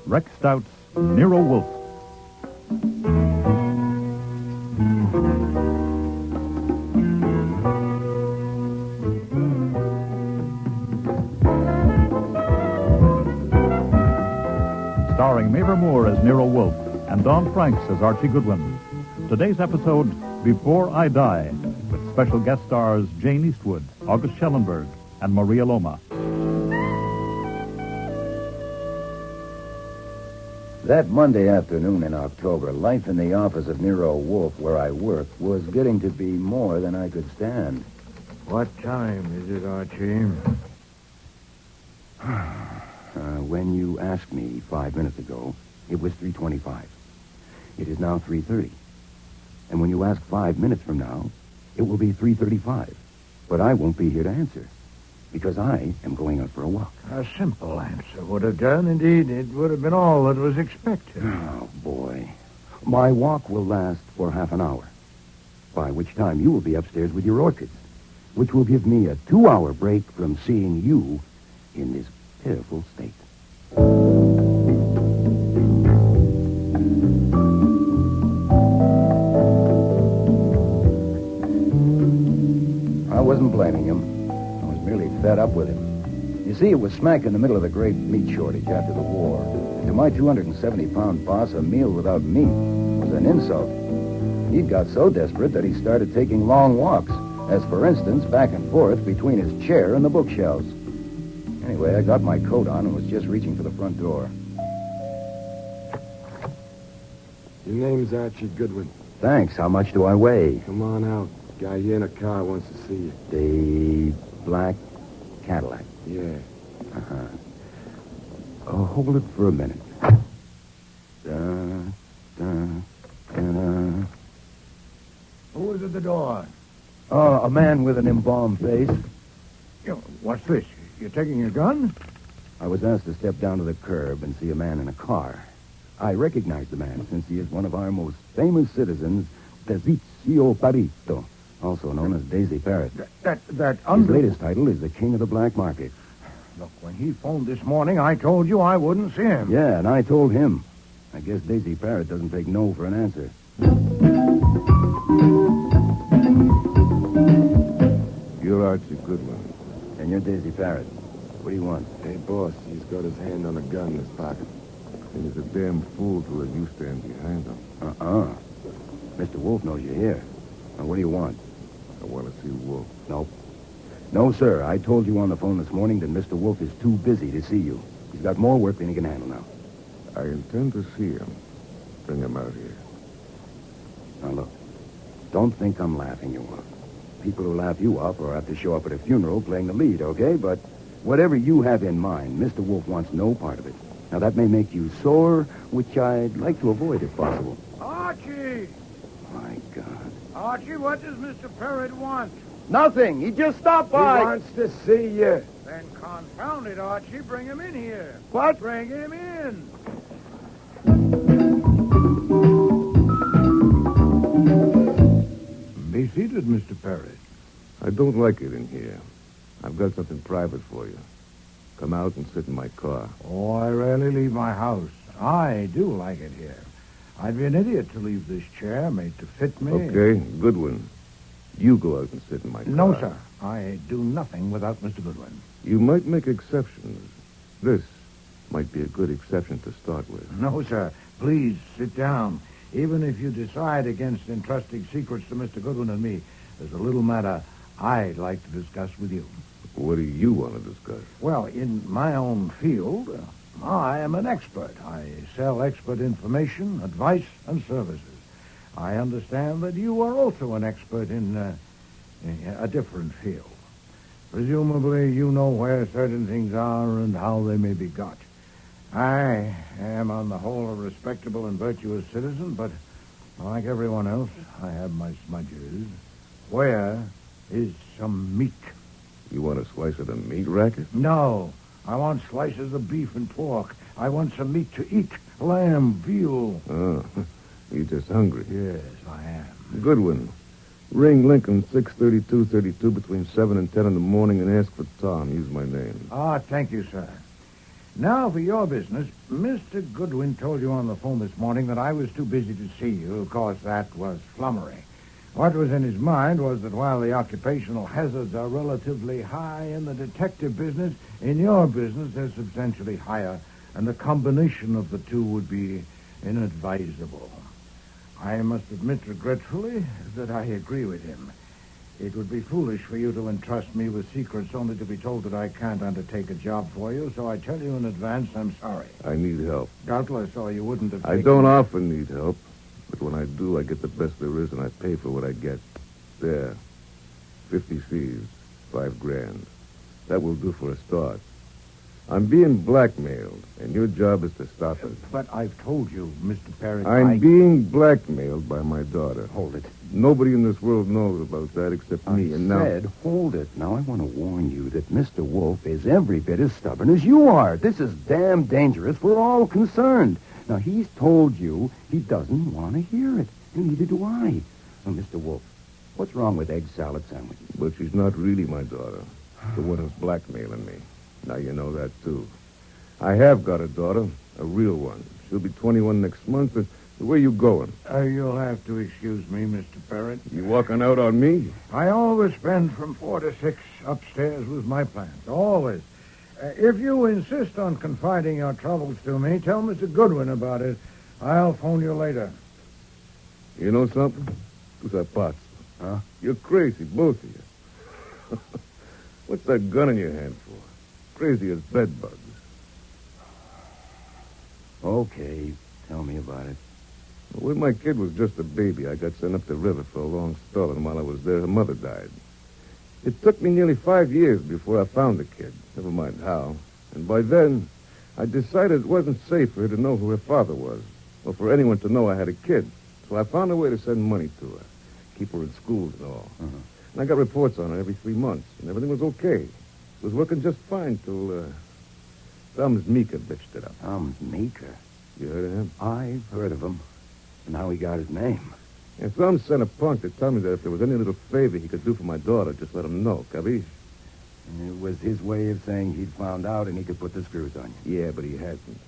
Rex Stout's Nero Wolfe. Starring Mavor Moore as Nero Wolfe and Don Franks as Archie Goodwin. Today's episode, Before I Die, with special guest stars Jane Eastwood, August Schellenberg, and Maria Loma. That Monday afternoon in October, life in the office of Nero Wolfe, where I worked, was getting to be more than I could stand. What time is it, Archie? When you asked me 5 minutes ago, it was 3:25. It is now 3:30. And when you ask 5 minutes from now, it will be 3:35. But I won't be here to answer, because I am going out for a walk. A simple answer would have done. Indeed, it would have been all that was expected. Oh, boy. My walk will last for half an hour, by which time you will be upstairs with your orchids, which will give me a 2-hour break from seeing you in this pitiful state. I wasn't blaming him. I was merely fed up with him. You see, it was smack in the middle of the great meat shortage after the war. And to my 270-pound boss, a meal without meat was an insult. He'd got so desperate that he started taking long walks, as, for instance, back and forth between his chair and the bookshelves. Anyway, I got my coat on and was just reaching for the front door. Your name's Archie Goodwin. Thanks. How much do I weigh? Come on out. Guy here in a car wants to see you. The black Cadillac. Yeah. Uh-huh. Oh, hold it for a minute. Who is at the door? Oh, a man with an embalmed face. What's this? You're taking your gun? I was asked to step down to the curb and see a man in a car. I recognize the man since he is one of our most famous citizens, Tizio Parito, also known as Daisy Parrot. His latest title is the King of the Black Market. Look, when he phoned this morning, I told you I wouldn't see him. Yeah, and I told him. I guess Daisy Parrot doesn't take no for an answer. You're Archie Goodwin. And you're Daisy Parrot. What do you want? Hey, boss, he's got his hand on a gun in his pocket. And he's a damn fool to let you stand behind him. Mr. Wolfe knows you're here. Now, what do you want? I want to see Wolf. Nope. No, sir. I told you on the phone this morning that Mr. Wolfe is too busy to see you. He's got more work than he can handle now. I intend to see him. Bring him out here. Now, look. Don't think I'm laughing you off. People who laugh you off or have to show up at a funeral playing the lead, okay? But whatever you have in mind, Mr. Wolfe wants no part of it. Now, that may make you sore, which I'd like to avoid if possible. Archie! My God. Archie, what does Mr. Parrott want? Nothing. He just stopped by. He wants to see you. Then confound it, Archie. Bring him in here. What? Bring him in. Be seated, Mr. Parrott. I don't like it in here. I've got something private for you. Come out and sit in my car. Oh, I rarely leave my house. I do like it here. I'd be an idiot to leave this chair made to fit me. Okay, Goodwin. You go out and sit in my car. No, sir. I do nothing without Mr. Goodwin. You might make exceptions. This might be a good exception to start with. No, sir. Please sit down. Even if you decide against entrusting secrets to Mr. Goodwin and me, there's a little matter I'd like to discuss with you. What do you want to discuss? Well, in my own field, I am an expert. I sell expert information, advice, and services. I understand that you are also an expert in a different field. Presumably, you know where certain things are and how they may be got. I am, on the whole, a respectable and virtuous citizen, but like everyone else, I have my smudges. Where is some meat? You want a slice of the meat racket? No. I want slices of beef and pork. I want some meat to eat. Lamb, veal. Oh, you're just hungry. Yes, I am. Goodwin, Ring Lincoln 63232 between 7 and 10 in the morning and ask for Tom. Use my name. Thank you, sir. Now, for your business, Mr. Goodwin told you on the phone this morning that I was too busy to see you. Of course, that was flummery. What was in his mind was that while the occupational hazards are relatively high in the detective business, in your business they're substantially higher, and the combination of the two would be inadvisable. I must admit regretfully that I agree with him. It would be foolish for you to entrust me with secrets only to be told that I can't undertake a job for you, so I tell you in advance I'm sorry. I need help. Doubtless, or you wouldn't have I don't often need help, but when I do, I get the best there is, and I pay for what I get. There. 50 C's. $5,000. That will do for a start. I'm being blackmailed, and your job is to stop it. But I've told you, Mr. Parrott, I'm being blackmailed by my daughter. Hold it. Nobody in this world knows about that except me, and now... I said, hold it. Now, I want to warn you that Mr. Wolfe is every bit as stubborn as you are. This is damn dangerous. We're all concerned. Now, he's told you he doesn't want to hear it, and neither do I. Now, Mr. Wolfe, what's wrong with egg salad sandwiches? But she's not really my daughter. The one who's blackmailing me. Now you know that, too. I have got a daughter, a real one. She'll be 21 next month. And where you going? You'll have to excuse me, Mr. Parrott. You walking out on me? I always spend from 4 to 6 upstairs with my plants. Always. If you insist on confiding your troubles to me, tell Mr. Goodwin about it. I'll phone you later. You know something? Who's that pot? Huh? You're crazy, both of you. What's that gun in your hand for? Crazy as bed bugs. Okay, tell me about it. When my kid was just a baby, I got sent up the river for a long spell, and while I was there, her mother died. It took me nearly 5 years before I found the kid, never mind how. And by then, I decided it wasn't safe for her to know who her father was, or for anyone to know I had a kid. So I found a way to send money to her, keep her in school and all. Uh-huh. And I got reports on her every 3 months, and everything was okay. It was working just fine till, Thumbs Meeker bitched it up. Thumbs Meeker? You heard of him? I've heard of him. And how he got his name. And Thumbs sent a punk to tell me that if there was any little favor he could do for my daughter, just let him know, capiche? It was his way of saying he'd found out and he could put the screws on you. Yeah, but he hasn't.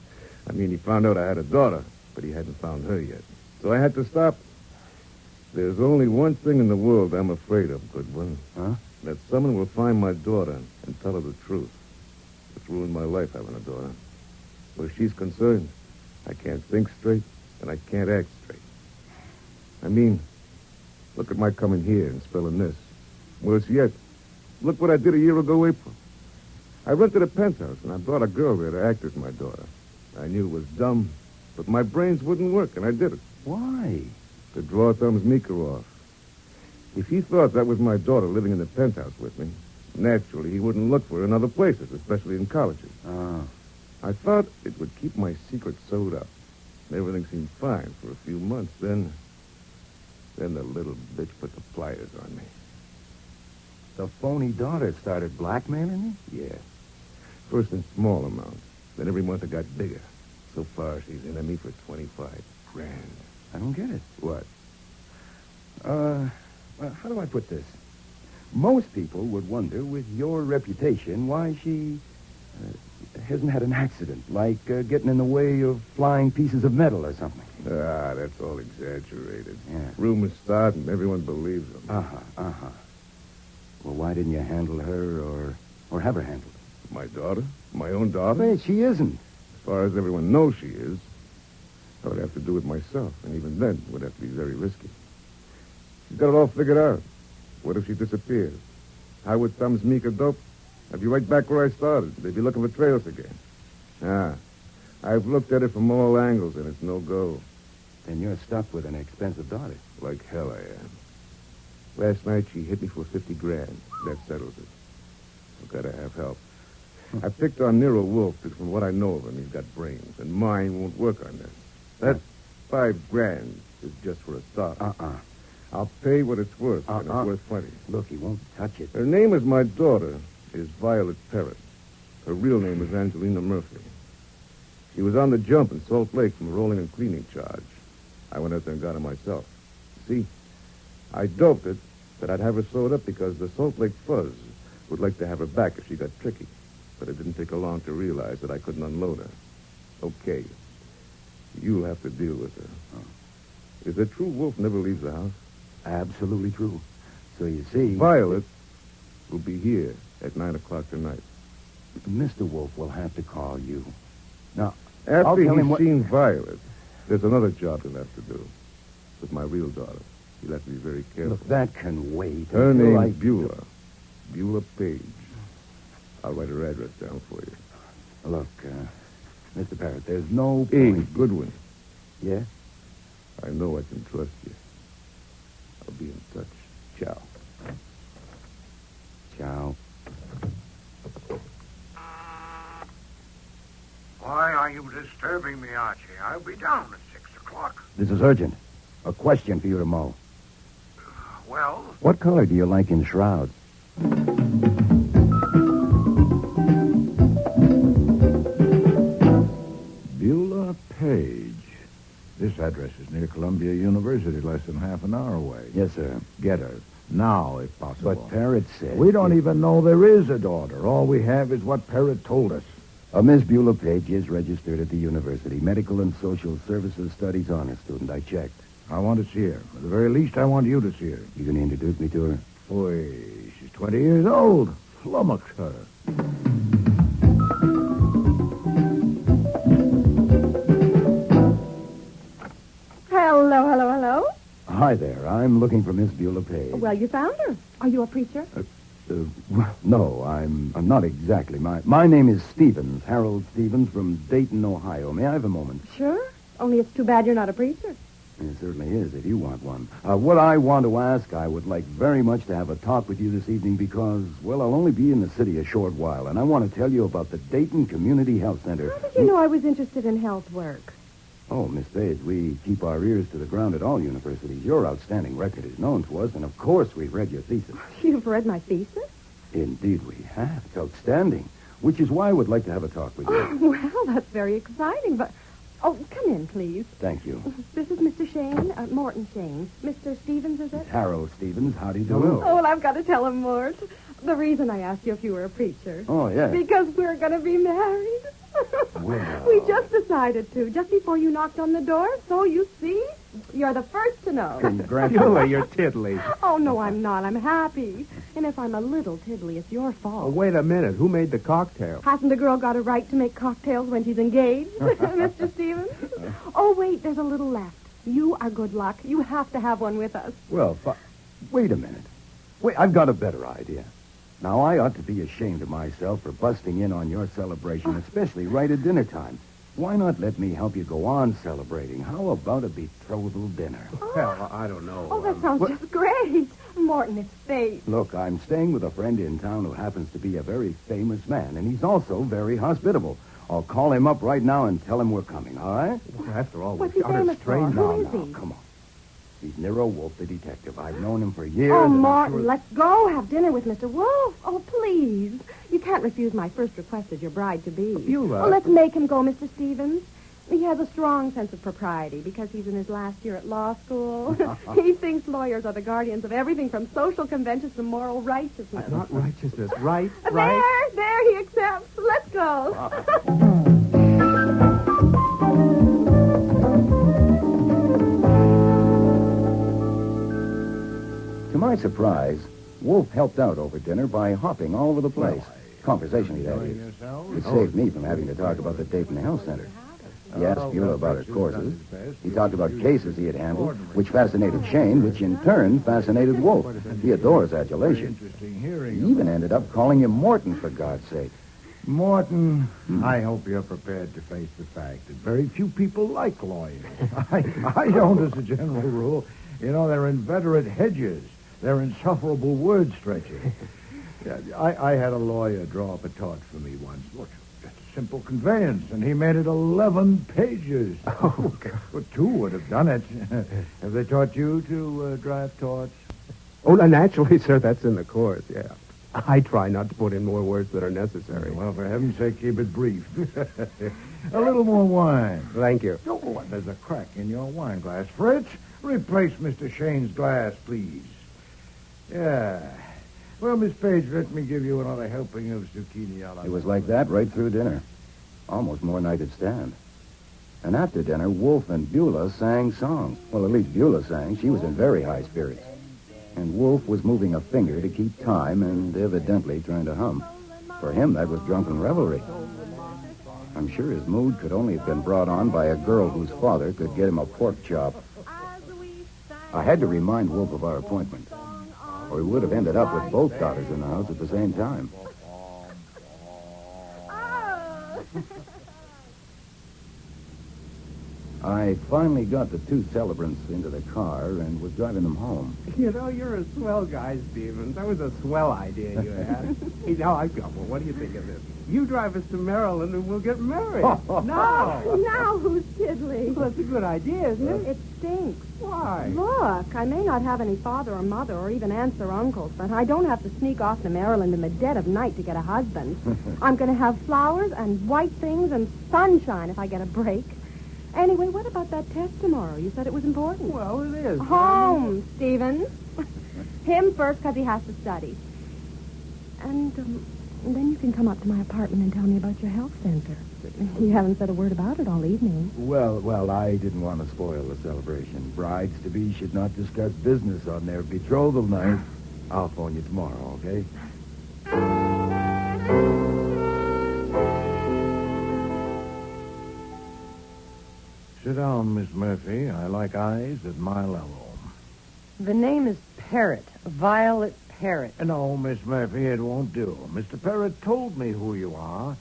I mean, he found out I had a daughter, but he hadn't found her yet. So I had to stop. There's only one thing in the world I'm afraid of, Goodwin. Huh? That someone will find my daughter and tell her the truth. It's ruined my life having a daughter. Where she's concerned, I can't think straight, and I can't act straight. I mean, look at my coming here and spilling this. Worse yet, look what I did a year ago April. I rented a penthouse, and I brought a girl there to act as my daughter. I knew it was dumb, but my brains wouldn't work, and I did it. Why? To draw Thumbs Meeker off. If he thought that was my daughter living in the penthouse with me, naturally he wouldn't look for her in other places, especially in colleges. Oh. I thought it would keep my secret sewed up. Everything seemed fine for a few months. Then the little bitch put the pliers on me. The phony daughter started blackmailing you? Yeah. First in small amounts. Then every month it got bigger. So far, she's into me for $25,000. I don't get it. What? Well, how do I put this? Most people would wonder, with your reputation, why she hasn't had an accident, like getting in the way of flying pieces of metal or something. Ah, that's all exaggerated. Yeah. Rumors start and everyone believes them. Uh-huh. Well, why didn't you handle her or have her handled? My daughter? My own daughter? Wait, she isn't. As far as everyone knows she is. I would have to do it myself, and even then it would have to be very risky. She's got it all figured out. What if she disappears? How would Thumbs Meeker dope? I'd be right back where I started. They'd be looking for trails again. I've looked at it from all angles, and it's no go. Then you're stuck with an expensive daughter. Like hell I am. Last night she hit me for $50,000. That settles it. I've got to have help. I picked on Nero Wolfe because from what I know of him, he's got brains, and mine won't work on this. That $5,000 is just for a start. I'll pay what it's worth, and it's worth plenty. Look, he won't touch it. Her name is my daughter, is Violet Parrott. Her real name is Angelina Murphy. She was on the jump in Salt Lake from a rolling and cleaning charge. I went out there and got her myself. See, I doped it, That I'd have her sewed up because the Salt Lake Fuzz would like to have her back if she got tricky. But it didn't take her long to realize that I couldn't unload her. Okay. You'll have to deal with her. Oh. Is it true Wolfe never leaves the house? Absolutely true. So you see... Violet will be here at 9 o'clock tonight. Mr. Wolfe will have to call you. Now, After tell him he's seen Violet, there's another job he'll have to do. With my real daughter. He'll have to be very careful. Look, that can wait. Her name's Beulah. Beulah Page. I'll write her address down for you. Look, Mr. Parrott, there's no Hey, point... Goodwin. Yeah? I know I can trust you. I'll be in touch. Ciao. Ciao. Why are you disturbing me, Archie? I'll be down at 6 o'clock. This is urgent. A question for you to mull. Well? What color do you like in shrouds? Beulah Page. This address is near Columbia University, less than half an hour away. Yes, sir. Get her. Now, if possible. But Parrott said... We don't even know there is a daughter. All we have is what Parrott told us. Miss Beulah Page is registered at the university. Medical and Social Services Studies honor student. I checked. I want to see her. At the very least, I want you to see her. You going to introduce me to her? Boy, she's 20 years old. Flummox her. Hello. Hi there. I'm looking for Miss Beulah Page. Well, you found her. Are you a preacher? No, I'm not exactly. My name is Stevens, Harold Stevens from Dayton, Ohio. May I have a moment? Sure. Only it's too bad you're not a preacher. It certainly is, if you want one. What I want to ask, I would like very much to have a talk with you this evening because, well, I'll only be in the city a short while, and I want to tell you about the Dayton Community Health Center. How did you know I was interested in health work? Oh, Miss Page, we keep our ears to the ground at all universities. Your outstanding record is known to us, and of course we've read your thesis. You've read my thesis? Indeed we have. It's outstanding, which is why I would like to have a talk with you. Oh, well, that's very exciting, but... Oh, come in, please. Thank you. This is Mr. Shane, Morton Shane. Mr. Stevens, is it? Harold Stevens, how do you do? Hello. Oh, well, I've got to tell him, Mort. The reason I asked you if you were a preacher. Oh, yeah. Because we're going to be married. Well. We just decided to, just before you knocked on the door. So, you see, you're the first to know. Congratulations. You're tiddly. Oh, no, I'm not. I'm happy. And if I'm a little tiddly, it's your fault. Oh, wait a minute. Who made the cocktail? Hasn't a girl got a right to make cocktails when she's engaged, Mr. Stevens? Oh, wait, there's a little left. You are good luck. You have to have one with us. Well, wait a minute. Wait, I've got a better idea. Now, I ought to be ashamed of myself for busting in on your celebration, especially right at dinner time. Why not let me help you go on celebrating? How about a betrothal dinner? Well, I don't know. Oh, that sounds just great. Morton, it's fate. Look, I'm staying with a friend in town who happens to be a very famous man, and he's also very hospitable. I'll call him up right now and tell him we're coming, all right? Well, after all, What's we're he famous for? strange. Who is Now, he? come on. He's Nero Wolfe, the detective. I've known him for years. Oh, and I'm Martin, sure- let's go have dinner with Mr. Wolfe. Oh, please. You can't refuse my first request as your bride-to-be. Beulah. Oh, let's make him go, Mr. Stevens. He has a strong sense of propriety because he's in his last year at law school. He thinks lawyers are the guardians of everything from social conventions to moral righteousness. Not righteousness. Right. There, he accepts. Let's go. To my surprise, Wolfe helped out over dinner by hopping all over the place. Conversationally, that is. It saved me from having to talk about the Dayton Health Center. He asked Beulah about her courses. He talked about cases he had handled, which fascinated Shane, which in turn fascinated Wolfe. He adores adulation. He even ended up calling him Morton, for God's sake. Morton, I hope you're prepared to face the fact that very few people like lawyers. I don't as a general rule. You know, they're inveterate hedges. They're insufferable word stretchers. I had a lawyer draw up a tort for me once. Look, just a simple conveyance, and he made it 11 pages. Oh, God. Well, 2 would have done it. Have they taught you to draft torts? Oh, naturally, sir, that's in the course, yeah. I try not to put in more words that are necessary. Well, for heaven's sake, keep it brief. A little more wine. Thank you. Oh, there's a crack in your wine glass. Fritz, replace Mr. Shane's glass, please. Yeah. Well, Miss Page, let me give you another helping of zucchini a la... It was like that right through dinner. Almost more than I could stand. And after dinner, Wolfe and Beulah sang songs. Well, at least Beulah sang. She was in very high spirits. And Wolfe was moving a finger to keep time and evidently trying to hum. For him, that was drunken revelry. I'm sure his mood could only have been brought on by a girl whose father could get him a pork chop. I had to remind Wolfe of our appointment, or he would have ended up with both daughters in the house at the same time. I finally got the two celebrants into the car and was driving them home. You know, you're a swell guy, Stevens. That was a swell idea you had. Well, what do you think of this? You drive us to Maryland and we'll get married. No! Now who's tiddly? Well, that's a good idea, isn't it? It stinks. Why? Look, I may not have any father or mother or even aunts or uncles, but I don't have to sneak off to Maryland in the dead of night to get a husband. I'm going to have flowers and white things and sunshine if I get a break. Anyway, what about that test tomorrow? You said it was important. Well, it is. Home, Stevens. Him first because he has to study. And then you can come up to my apartment and tell me about your health center. You haven't said a word about it all evening. Well, I didn't want to spoil the celebration. Brides-to-be should not discuss business on their betrothal night. I'll phone you tomorrow, okay? Sit down, Miss Murphy. I like eyes at my level. The name is Parrott, Violet Parrott. No, Miss Murphy, it won't do. Mr. Parrott told me who you are.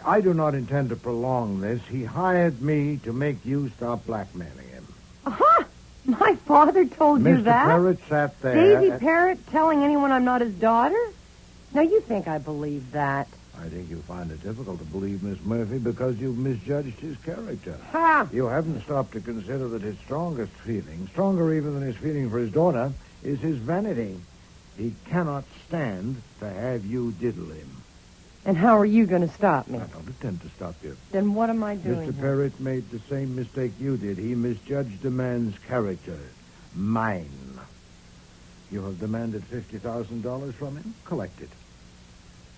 I do not intend to prolong this. He hired me to make you stop blackmailing him. Aha! My father told you that? Mr. Parrott sat there... Daisy Parrott telling anyone I'm not his daughter? Now, you think I believe that? I think you'll find it difficult to believe Miss Murphy because you've misjudged his character. Ha! You haven't stopped to consider that his strongest feeling, stronger even than his feeling for his daughter, is his vanity. He cannot stand to have you diddle him. And how are you going to stop me? I don't intend to stop you. Then what am I doing Mr. here? Parrott made the same mistake you did. He misjudged a man's character. Mine. You have demanded $50,000 from him? Collect it.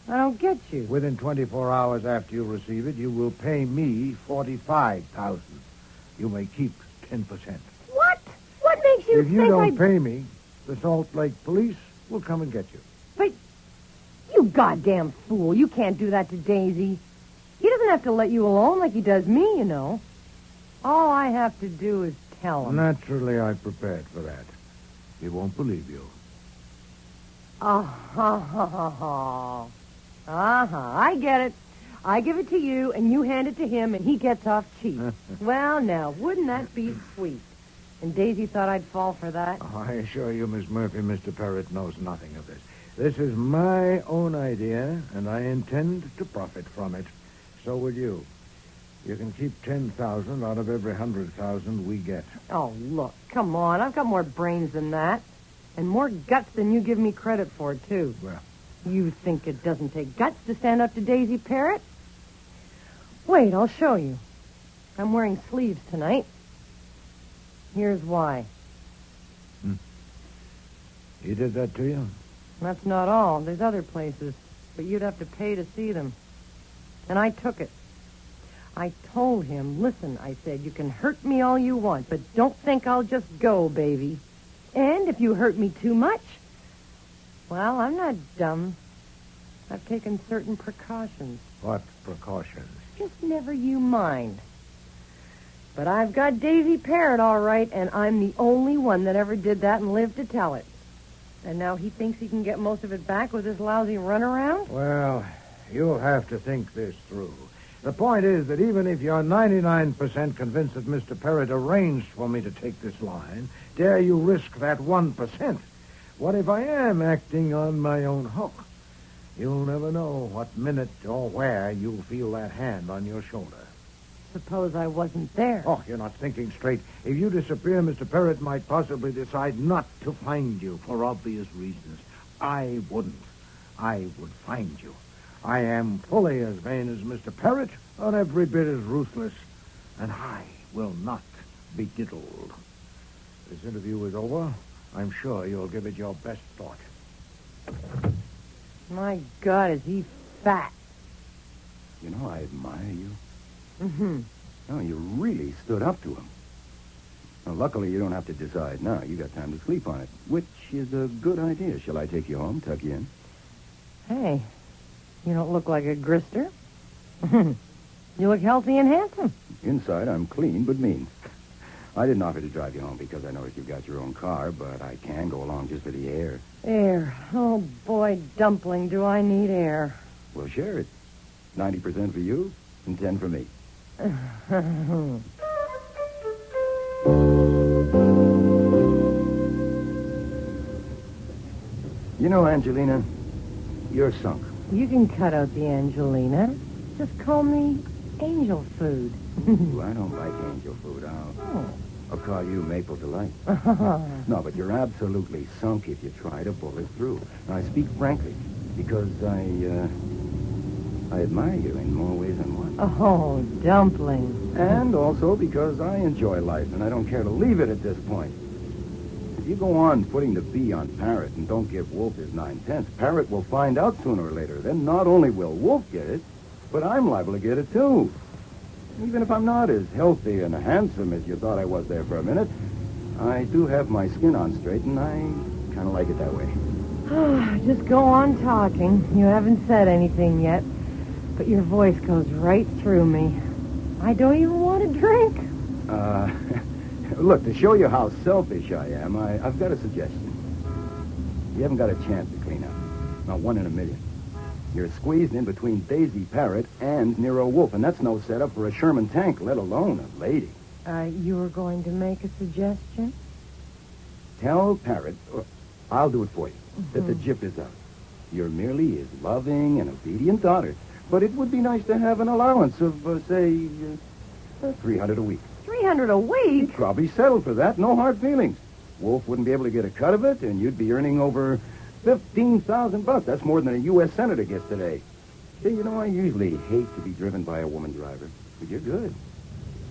I don't get you. Within 24 hours after you receive it, you will pay me $45,000. You may keep 10%. What? What makes you If you think don't pay me, the Salt Lake police will come and get you. But, you goddamn fool. You can't do that to Daisy. He doesn't have to let you alone like he does me, you know. All I have to do is tell him. Naturally, I prepared for that. He won't believe you. I get it. I give it to you, and you hand it to him, and he gets off cheap. Well, now, wouldn't that be sweet? And Daisy thought I'd fall for that? I assure you, Miss Murphy, Mr. Parrott knows nothing of this. This is my own idea, and I intend to profit from it. So will you. You can keep 10,000 out of every 100,000 we get. Oh, look, come on. I've got more brains than that. And more guts than you give me credit for, too. Well, you think it doesn't take guts to stand up to Daisy Parrott? Wait, I'll show you. I'm wearing sleeves tonight. Here's why. He did that to you? That's not all. There's other places. But you'd have to pay to see them. And I took it. I told him, listen, I said, you can hurt me all you want, but don't think I'll just go, baby. And if you hurt me too much, well, I'm not dumb. I've taken certain precautions. What precautions? Just never you mind. But I've got Daisy Parrott all right, and I'm the only one that ever did that and lived to tell it. And now he thinks he can get most of it back with this lousy runaround? Well, you'll have to think this through. The point is that even if you're 99% convinced that Mr. Parrott arranged for me to take this line, dare you risk that 1%? What if I am acting on my own hook? You'll never know what minute or where you'll feel that hand on your shoulder. Suppose I wasn't there. Oh, you're not thinking straight. If you disappear, Mr. Parrott might possibly decide not to find you for obvious reasons. I wouldn't. I would find you. I am fully as vain as Mr. Parrott, and every bit as ruthless, and I will not be diddled. This interview is over. I'm sure you'll give it your best thought. My God, is he fat? You know, I admire you. Mm-hmm. No, you really stood up to him. Well, luckily, you don't have to decide now. You got time to sleep on it, which is a good idea. Shall I take you home, tuck you in? Hey, you don't look like a grister. You look healthy and handsome. Inside, I'm clean but mean. I didn't offer to drive you home because I noticed you've got your own car, but I can go along just for the air. Air. Oh, boy, Dumpling, do I need air. We'll share it. 90% for you and 10 for me. You know, Angelina, you're sunk. You can cut out the Angelina. Just call me Angel Food. Ooh, I don't like angel food. I'll call you Maple Delight. No, but you're absolutely sunk if you try to pull it through. And I speak frankly because I admire you in more ways than one. Oh, Dumpling. And also because I enjoy life and I don't care to leave it at this point. If you go on putting the B on Parrot and don't give Wolf his 9/10, Parrot will find out sooner or later. Then not only will Wolf get it, but I'm liable to get it too. Even if I'm not as healthy and handsome as you thought I was there for a minute, I do have my skin on straight, and I kind of like it that way. Just go on talking. You haven't said anything yet, but your voice goes right through me. I don't even want to drink. Look, to show you how selfish I am, I've got a suggestion. You haven't got a chance to clean up. Not one in a million. You're squeezed in between Daisy Parrot and Nero Wolfe, and that's no setup for a Sherman tank, let alone a lady. You were going to make a suggestion? Tell Parrot, or I'll do it for you, that the jip is up. You're merely his loving and obedient daughter, but it would be nice to have an allowance of, say, $300 a week. $300 a week? You'd probably settle for that, no hard feelings. Wolf wouldn't be able to get a cut of it, and you'd be earning over $15,000. That's more than a U.S. senator gets today. See, you know, I usually hate to be driven by a woman driver, but you're good.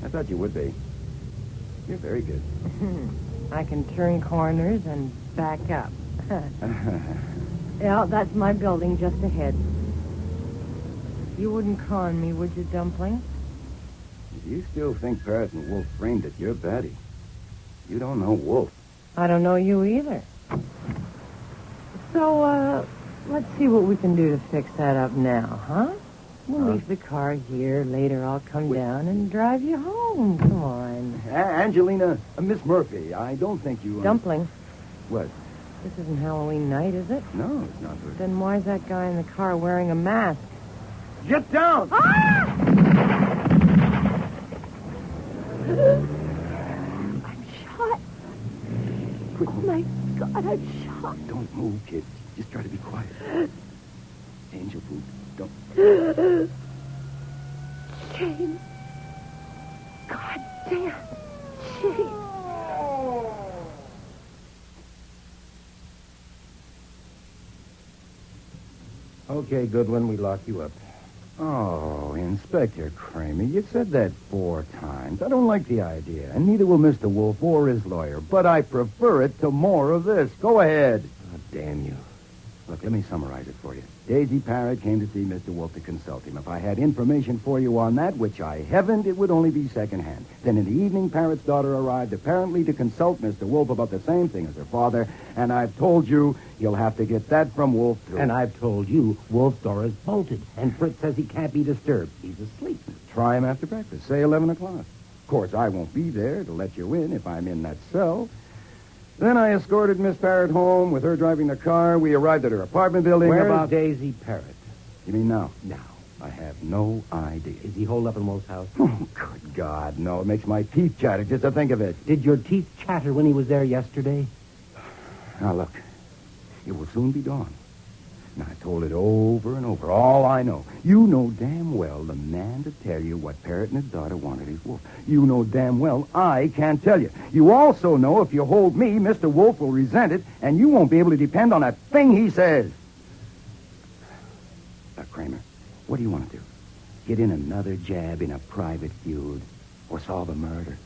I thought you would be. You're very good. I can turn corners and back up. Yeah, that's my building just ahead. You wouldn't con me, would you, Dumpling? If you still think Parrot and Wolf framed it, you're batty. You don't know Wolf. I don't know you either. So, let's see what we can do to fix that up now, huh? We'll leave the car here. Later I'll come down and drive you home. Come on. Angelina, Miss Murphy, I don't think you... Dumpling. What? This isn't Halloween night, is it? No, it's not. Then why's that guy in the car wearing a mask? Get down! Ah! I'm shot. Quick. Oh, my God, I'm shot. Don't move, kid. Just try to be quiet. Angel food. Don't... Shame. God damn. Shame. Okay, Goodwin, we lock you up. Oh, Inspector Kramer, you said that 4 times. I don't like the idea, and neither will Mr. Wolfe or his lawyer, but I prefer it to more of this. Go ahead. Oh, damn you. Look, let me summarize it for you. Daisy Parrot came to see Mr. Wolfe to consult him. If I had information for you on that, which I haven't, it would only be secondhand. Then in the evening, Parrot's daughter arrived, apparently to consult Mr. Wolfe about the same thing as her father, and I've told you you'll have to get that from Wolfe, too. And I've told you Wolf's door is bolted, and Fritz says he can't be disturbed. He's asleep. Try him after breakfast, say 11 o'clock. Of course, I won't be there to let you in if I'm in that cell. Then I escorted Miss Parrot home with her driving the car. We arrived at her apartment building Where's Daisy Parrot? You mean now? Now. I have no idea. Is he holed up in Wolf's house? Oh, good God, no. It makes my teeth chatter just to think of it. Did your teeth chatter when he was there yesterday? Now, look. It will soon be dawn. Now, I told it over and over. All I know. You know damn well the man to tell you what Parrot and his daughter wanted is Wolf. You know damn well I can't tell you. You also know if you hold me, Mr. Wolfe will resent it, and you won't be able to depend on a thing he says. Kramer, what do you want to do? Get in another jab in a private feud or solve a murder?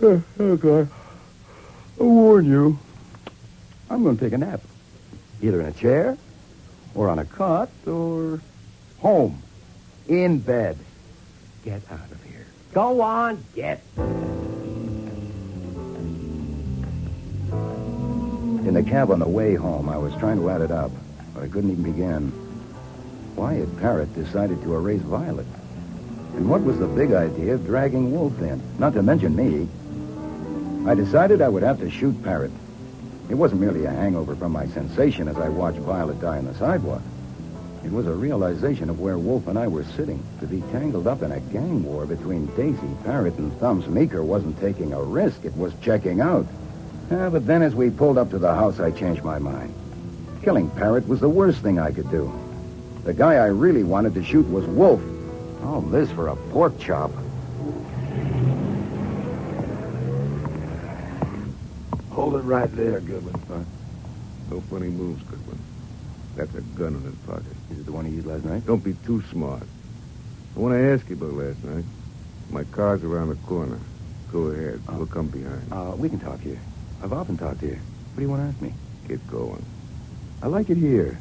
Oh, God. I'll warn you. I'm going to take a nap. Either in a chair, or on a cot, or home. In bed. Get out of here. Go on, get. In the cab on the way home, I was trying to add it up, but I couldn't even begin. Why had Parrott decided to erase Violet? And what was the big idea of dragging Wolfe in? Not to mention me. I decided I would have to shoot Parrott. It wasn't merely a hangover from my sensation as I watched Violet die on the sidewalk. It was a realization of where Wolfe and I were sitting. To be tangled up in a gang war between Daisy Parrott and Thumbs Meeker wasn't taking a risk. It was checking out. But then as we pulled up to the house, I changed my mind. Killing Parrott was the worst thing I could do. The guy I really wanted to shoot was Wolfe. All this for a pork chop. Hold it right there, Goodwin. No funny moves, Goodwin. That's a gun in his pocket. Is it the one he used last night? Don't be too smart. I want to ask you about last night. My car's around the corner. Go ahead. We'll come behind. We can talk here. I've often talked here. What do you want to ask me? Get going. I like it here.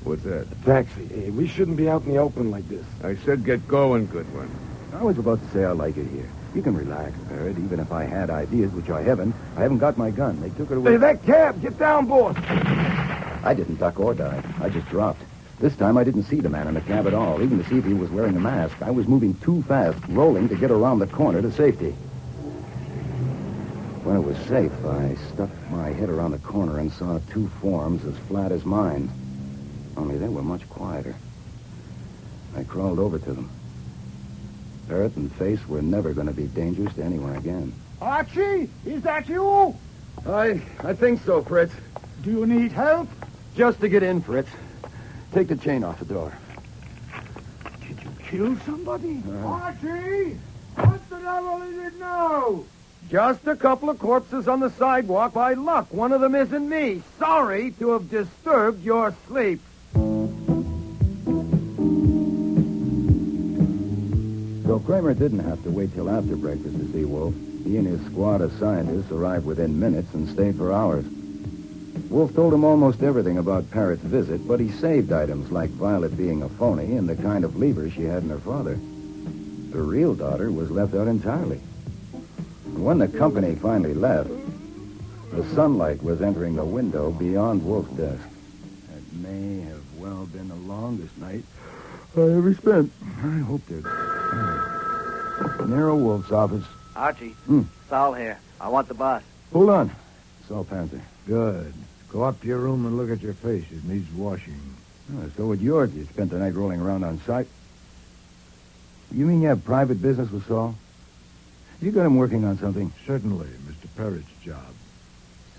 What's that? Taxi. Hey, we shouldn't be out in the open like this. I said get going, Goodwin. I was about to say I like it here. You can relax, Parrott. Even if I had ideas, which I haven't got my gun. They took it away. Hey, that cab! Get down, boss! I didn't duck or dive. I just dropped. This time I didn't see the man in the cab at all, even to see if he was wearing a mask. I was moving too fast, rolling to get around the corner to safety. When it was safe, I stuck my head around the corner and saw two forms as flat as mine. Only they were much quieter. I crawled over to them. Parrott and Face were never going to be dangerous to anyone again. Archie, is that you? I think so, Fritz. Do you need help? Just to get in, Fritz. Take the chain off the door. Did you kill somebody? Archie! What the devil is it now? Just a couple of corpses on the sidewalk. By luck, one of them isn't me. Sorry to have disturbed your sleep. So Kramer didn't have to wait till after breakfast to see Wolfe. He and his squad of scientists arrived within minutes and stayed for hours. Wolfe told him almost everything about Parrott's visit, but he saved items like Violet being a phony and the kind of lever she had in her father. Her real daughter was left out entirely. When the company finally left, the sunlight was entering the window beyond Wolfe's desk. That may have well been the longest night I ever spent. I hope they're... Nero Wolfe's office. Archie, Saul here. I want the boss. Hold on. Saul Panther. Good. Go up to your room and look at your face. It needs washing. So would yours. You spent the night rolling around on site. You mean you have private business with Saul? You got him working on something? Certainly, Mr. Parrott's job.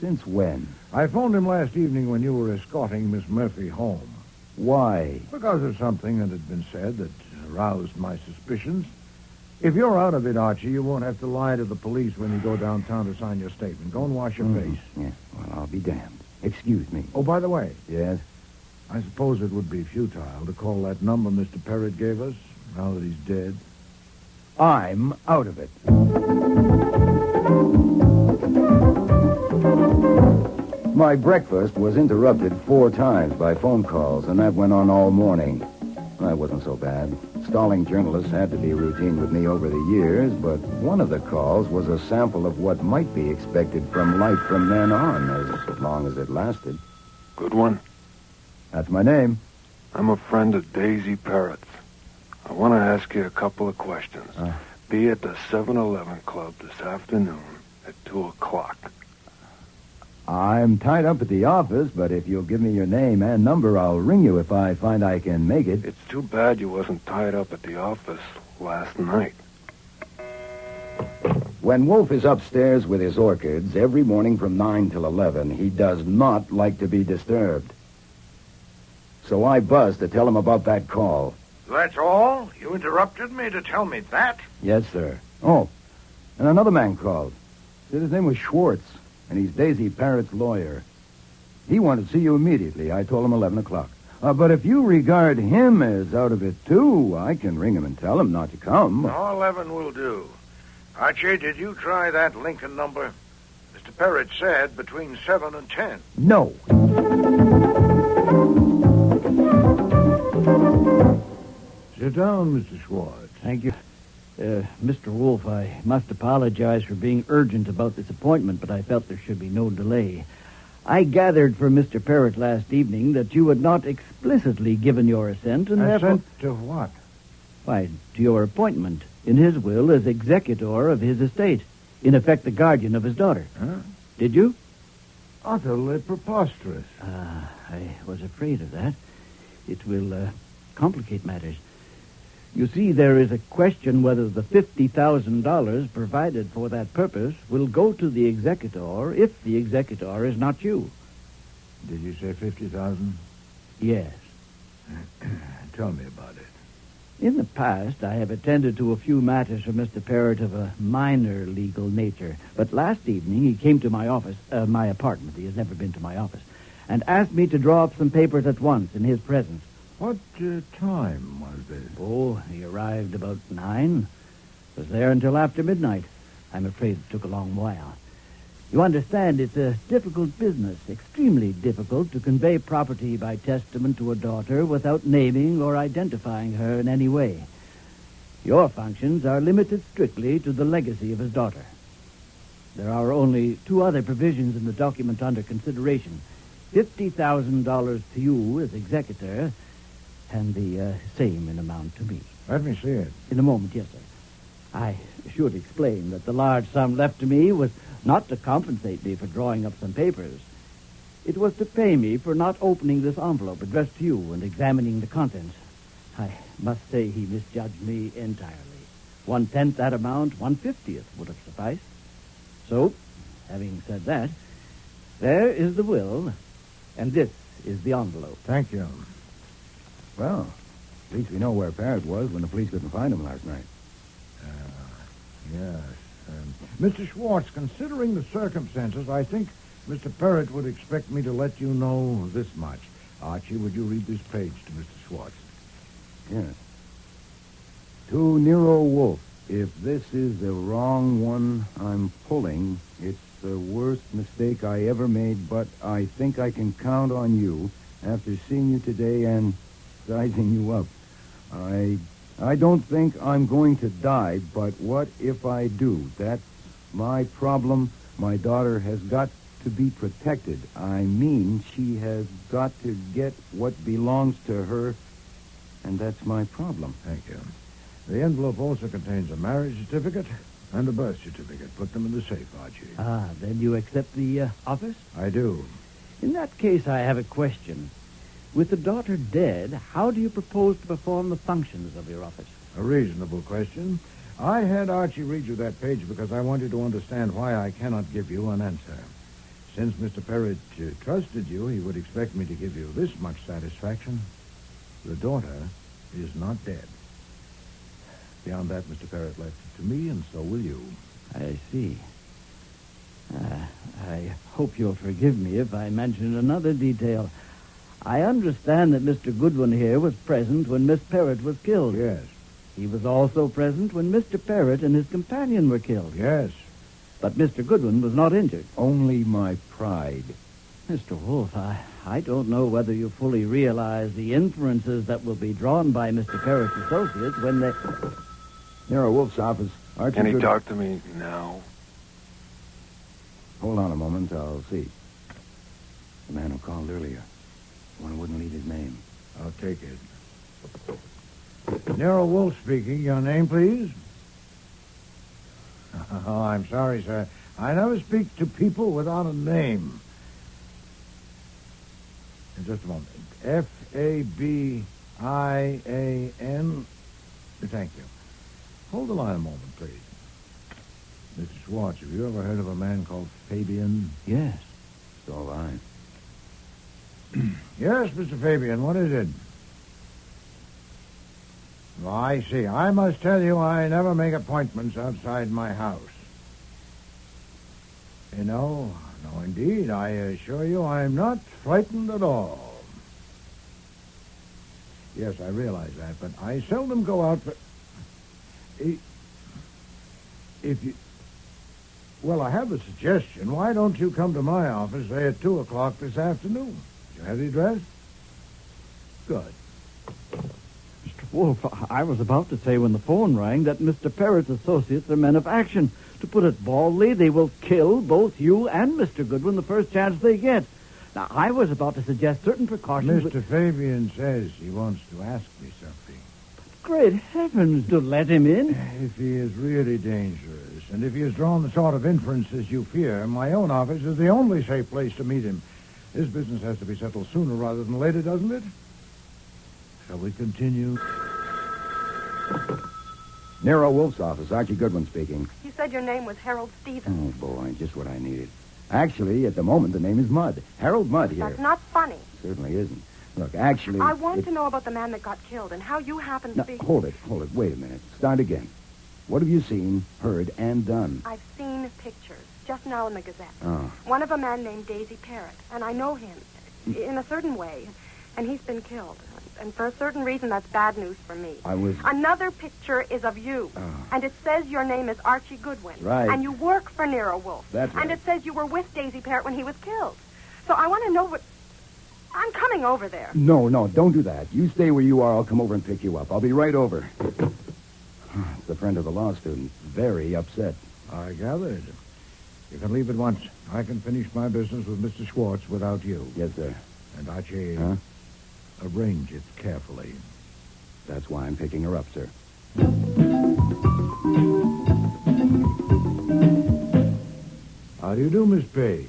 Since when? I phoned him last evening when you were escorting Miss Murphy home. Why? Because of something that had been said that aroused my suspicions. If you're out of it, Archie, you won't have to lie to the police when you go downtown to sign your statement. Go and wash your face. Yeah, well, I'll be damned. Excuse me. Oh, by the way, Yes? I suppose it would be futile to call that number Mr. Parrott gave us, now that he's dead. I'm out of it. My breakfast was interrupted 4 times by phone calls, and that went on all morning. That wasn't so bad. Stalling journalists had to be routine with me over the years, but one of the calls was a sample of what might be expected from life from then on, as long as it lasted. Goodwin, That's my name. I'm a friend of Daisy Parrott's. I want to ask you a couple of questions. Be at the 7-Eleven Club this afternoon at 2 o'clock. I'm tied up at the office, but if you'll give me your name and number, I'll ring you if I find I can make it. It's too bad you wasn't tied up at the office last night. When Wolfe is upstairs with his orchids every morning from 9 till 11, he does not like to be disturbed. So I buzzed to tell him about that call. That's all? You interrupted me to tell me that? Yes, sir. Oh, and another man called. Said his name was Schwartz, and he's Daisy Parrott's lawyer. He wanted to see you immediately. I told him 11 o'clock. But if you regard him as out of it, too, I can ring him and tell him not to come. No, 11 will do. Archie, did you try that Lincoln number? Mr. Mr. Perrott said between 7 and 10. No. Sit down, Mr. Schwartz. Thank you. Mr. Wolfe, I must apologize for being urgent about this appointment, but I felt there should be no delay. I gathered from Mr. Perrott last evening that you had not explicitly given your assent, and therefore... Assent to what? Why, to your appointment in his will as executor of his estate, in effect the guardian of his daughter. Huh? Did you? Utterly preposterous. I was afraid of that. It will complicate matters. You see, there is a question whether the $50,000 provided for that purpose will go to the executor if the executor is not you. Did you say 50,000? Yes. Tell me about it. In the past, I have attended to a few matters for Mr. Perrott of a minor legal nature. But last evening, he came to my office, my apartment. He has never been to my office, and asked me to draw up some papers at once in his presence. What time was this? Oh, he arrived about 9. Was there until after midnight. I'm afraid it took a long while. You understand, it's a difficult business, extremely difficult to convey property by testament to a daughter without naming or identifying her in any way. Your functions are limited strictly to the legacy of his daughter. There are only 2 other provisions in the document under consideration. $50,000 to you as executor, and the same in amount to me. Let me see it. In a moment, yes, sir. I should explain that the large sum left to me was not to compensate me for drawing up some papers. It was to pay me for not opening this envelope addressed to you and examining the contents. I must say he misjudged me entirely. 1/10 that amount, 1/50 would have sufficed. So, having said that, there is the will, and this is the envelope. Thank you. Well, at least we know where Parrott was when the police couldn't find him last night. Yes. Mr. Schwartz, considering the circumstances, I think Mr. Perrott would expect me to let you know this much. Archie, would you read this page to Mr. Schwartz? Yes. To Nero Wolfe, if this is the wrong one I'm pulling, it's the worst mistake I ever made, but I think I can count on you after seeing you today and sizing you up. I don't think I'm going to die, but what if I do? That's my problem. My daughter has got to be protected. I mean, she has got to get what belongs to her, and that's my problem. Thank you. The envelope also contains a marriage certificate and a birth certificate. Put them in the safe, Archie. Then you accept the office? I do. In that case, I have a question. With the daughter dead, how do you propose to perform the functions of your office? A reasonable question. I had Archie read you that page because I wanted to understand why I cannot give you an answer. Since Mr. Perrott trusted you, he would expect me to give you this much satisfaction. The daughter is not dead. Beyond that, Mr. Perrott left it to me, and so will you. I see. I hope you'll forgive me if I mention another detail. I understand that Mr. Goodwin here was present when Miss Perrott was killed. Yes. He was also present when Mr. Perrott and his companion were killed. Yes. But Mr. Goodwin was not injured. Only my pride. Mr. Wolfe, I don't know whether you fully realize the inferences that will be drawn by Mr. Perrott's associates when they... Nero Wolfe's office. Archie Can he Goodwin. talk to me now? Hold on a moment, I'll see. The man who called earlier. The one who wouldn't leave his name. I'll take it. Nero Wolfe speaking. Your name, please? Oh, I'm sorry, sir. I never speak to people without a name. In just a moment. Fabian. Thank you. Hold the line a moment, please. Mr. Schwartz, have you ever heard of a man called Fabian? Yes. So have I. Yes, Mr. Fabian, what is it? Oh, I see. I must tell you, I never make appointments outside my house. No, indeed. I assure you I'm not frightened at all. Yes, I realize that, but I seldom go out for... If you... Well, I have a suggestion. Why don't you come to my office, say, at 2 o'clock this afternoon? You have the address? Good. Mr. Wolfe, I was about to say when the phone rang that Mr. Parrott's associates are men of action. To put it baldly, they will kill both you and Mr. Goodwin the first chance they get. Now, I was about to suggest certain precautions... Mr. Fabian says he wants to ask me something. Great heavens, to let him in? If he is really dangerous, and if he has drawn the sort of inferences you fear, my own office is the only safe place to meet him. This business has to be settled sooner rather than later, doesn't it? Shall we continue? Nero Wolfe's office, Archie Goodwin speaking. You said your name was Harold Stevens. Oh, boy, just what I needed. Actually, at the moment, the name is Mudd. Harold Mudd here. That's not funny. Certainly isn't. Look, actually... I want to know about the man that got killed and how you happen to be... Hold it. Wait a minute. Start again. What have you seen, heard, and done? I've seen pictures, just now in the Gazette. Oh. One of a man named Daisy Parrott, and I know him in a certain way, and he's been killed. And for a certain reason, that's bad news for me. Another picture is of you, and it says your name is Archie Goodwin. Right. And you work for Nero Wolfe. That's right. And it says you were with Daisy Parrott when he was killed. So I want to know what... I'm coming over there. No, don't do that. You stay where you are. I'll come over and pick you up. I'll be right over. It's the friend of the law student. Very upset. I gathered. You can leave at once. I can finish my business with Mr. Schwartz without you. Yes, sir. And Archie, arrange it carefully. That's why I'm picking her up, sir. How do you do, Miss Page?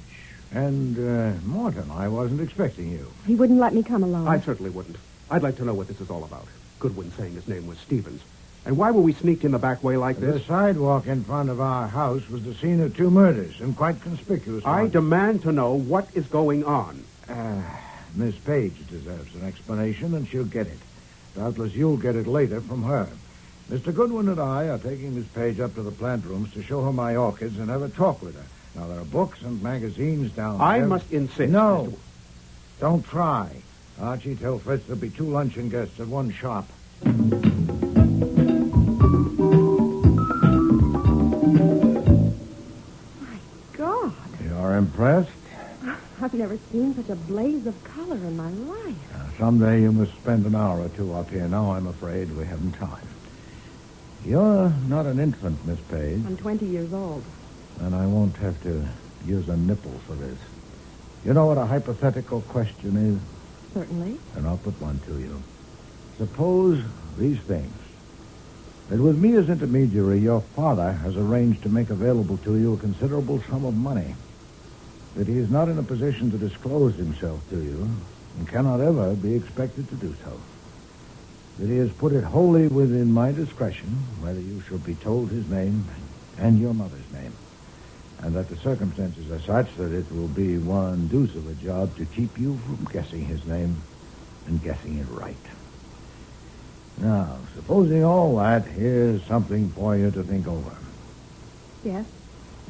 And, Morton, I wasn't expecting you. He wouldn't let me come alone. I certainly wouldn't. I'd like to know what this is all about. Goodwin saying his name was Stevens. And why were we sneaked in the back way like this? The sidewalk in front of our house was the scene of 2 murders, and quite conspicuous. I demand to know what is going on. Miss Page deserves an explanation, and she'll get it. Doubtless you'll get it later from her. Mr. Goodwin and I are taking Miss Page up to the plant rooms to show her my orchids and have a talk with her. Now, there are books and magazines down there. I must insist. No. Don't try. Archie, tell Fritz there'll be 2 luncheon guests at one shop. My God. You're impressed? I've never seen such a blaze of color in my life. Someday you must spend an hour or 2 up here. Now I'm afraid we haven't time. You're not an infant, Miss Page. I'm 20 years old. And I won't have to use a nipple for this. You know what a hypothetical question is? Certainly. And I'll put one to you. Suppose these things. That with me as intermediary, your father has arranged to make available to you a considerable sum of money. That he is not in a position to disclose himself to you and cannot ever be expected to do so. That he has put it wholly within my discretion whether you shall be told his name and your mother's name. And that the circumstances are such that it will be one deuce of a job to keep you from guessing his name and guessing it right. Now, supposing all that, here's something for you to think over. Yes?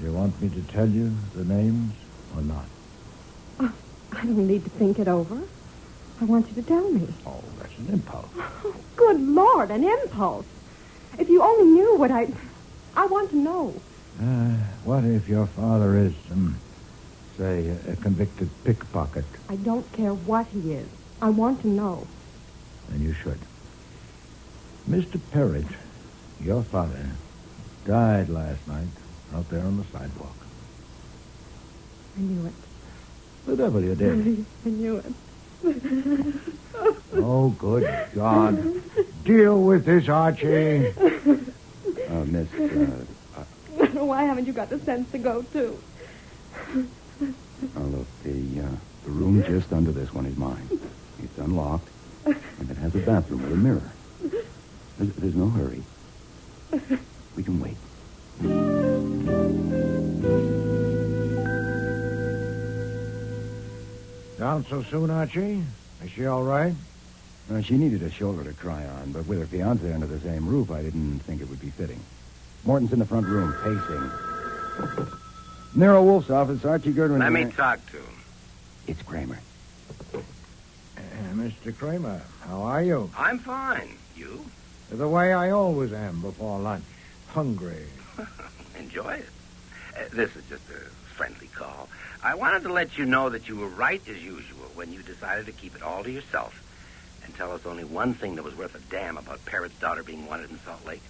You want me to tell you the names or not? Oh, I don't need to think it over. I want you to tell me. Oh, that's an impulse. Oh, good Lord, an impulse. If you only knew what I want to know. What if your father is, say, a convicted pickpocket? I don't care what he is. I want to know. Then you should. Mr. Parrott, your father, died last night out there on the sidewalk. I knew it. The devil you did. I knew it. Oh, good God. Deal with this, Archie. Miss, Why haven't you got the sense to go, too? look, the room just under this one is mine. It's unlocked, and it has a bathroom with a mirror. There's no hurry. We can wait. Down so soon, Archie? Is she all right? She needed a shoulder to cry on, but with her fiancé under the same roof, I didn't think it would be fitting. Morton's in the front room, pacing. Nero Wolfe's office, Archie Goodwin. Let me talk to him. It's Kramer. Mr. Kramer, how are you? I'm fine. You? The way I always am before lunch. Hungry. Enjoy it. This is just a friendly call. I wanted to let you know that you were right as usual when you decided to keep it all to yourself and tell us only one thing that was worth a damn about Parrot's daughter being wanted in Salt Lake.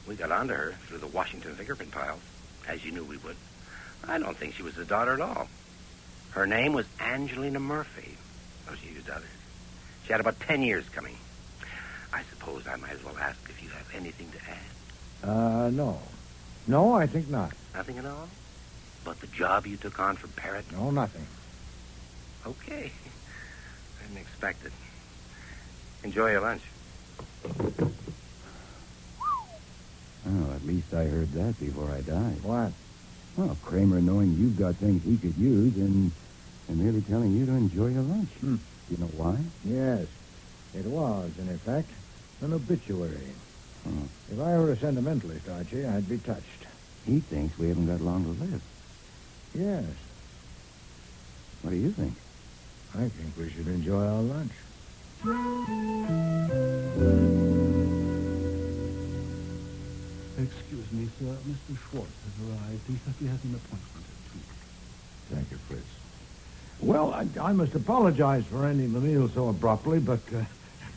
We got onto her through the Washington fingerprint piles, as you knew we would. I don't think she was his daughter at all. Her name was Angelina Murphy, though she used others. She had about 10 years coming. I suppose I might as well ask if you have anything to add. No. No, I think not. Nothing at all? But the job you took on for Parrot? No, nothing. Okay. I didn't expect it. Enjoy your lunch. Oh, at least I heard that before I died. What? Well, Kramer knowing you've got things he could use and merely telling you to enjoy your lunch. Do you know why? Yes. It was, in effect, an obituary. If I were a sentimentalist, Archie, I'd be touched. He thinks we haven't got long to live. Yes. What do you think? I think we should enjoy our lunch. Excuse me, sir. Mr. Schwartz has arrived. He said he has an appointment at 2. Thank you, Fritz. Well, I must apologize for ending the meal so abruptly, but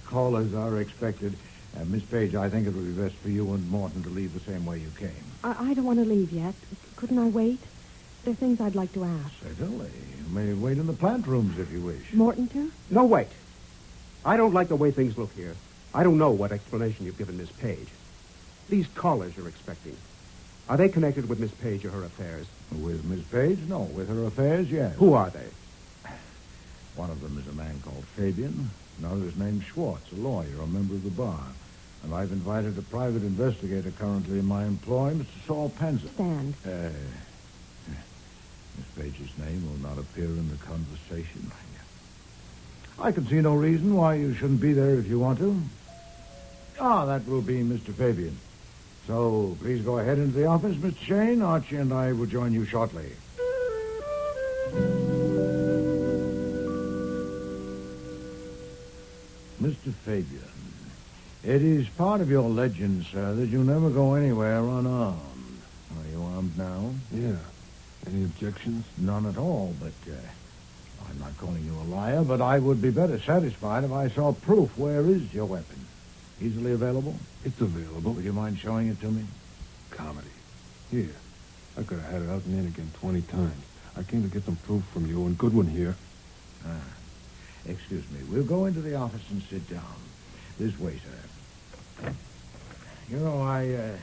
callers are expected. Miss Page, I think it would be best for you and Morton to leave the same way you came. I don't want to leave yet. Couldn't I wait? There are things I'd like to ask. Certainly. You may wait in the plant rooms if you wish. Morton, too? No, wait. I don't like the way things look here. I don't know what explanation you've given Miss Page. These callers you're expecting, are they connected with Miss Page or her affairs? With Miss Page? No. With her affairs, yes. Who are they? One of them is a man called Fabian. Another is named Schwartz, a lawyer, a member of the bar. And I've invited a private investigator currently in my employ, Mr. Saul Penza. Stand. Miss Page's name will not appear in the conversation. I can see no reason why you shouldn't be there if you want to. That will be Mr. Fabian. So please go ahead into the office, Mr. Shane. Archie and I will join you shortly. Mr. Fabian, it is part of your legend, sir, that you never go anywhere unarmed. Are you armed now? Yeah. Any objections? None at all, but I'm not calling you a liar, but I would be better satisfied if I saw proof. Where is your weapon? Easily available? It's available. Would you mind showing it to me? Comedy. Here. I could have had it out and in again 20 times. I came to get some proof from you and Goodwin here. Excuse me. We'll go into the office and sit down. This way, sir. You know, I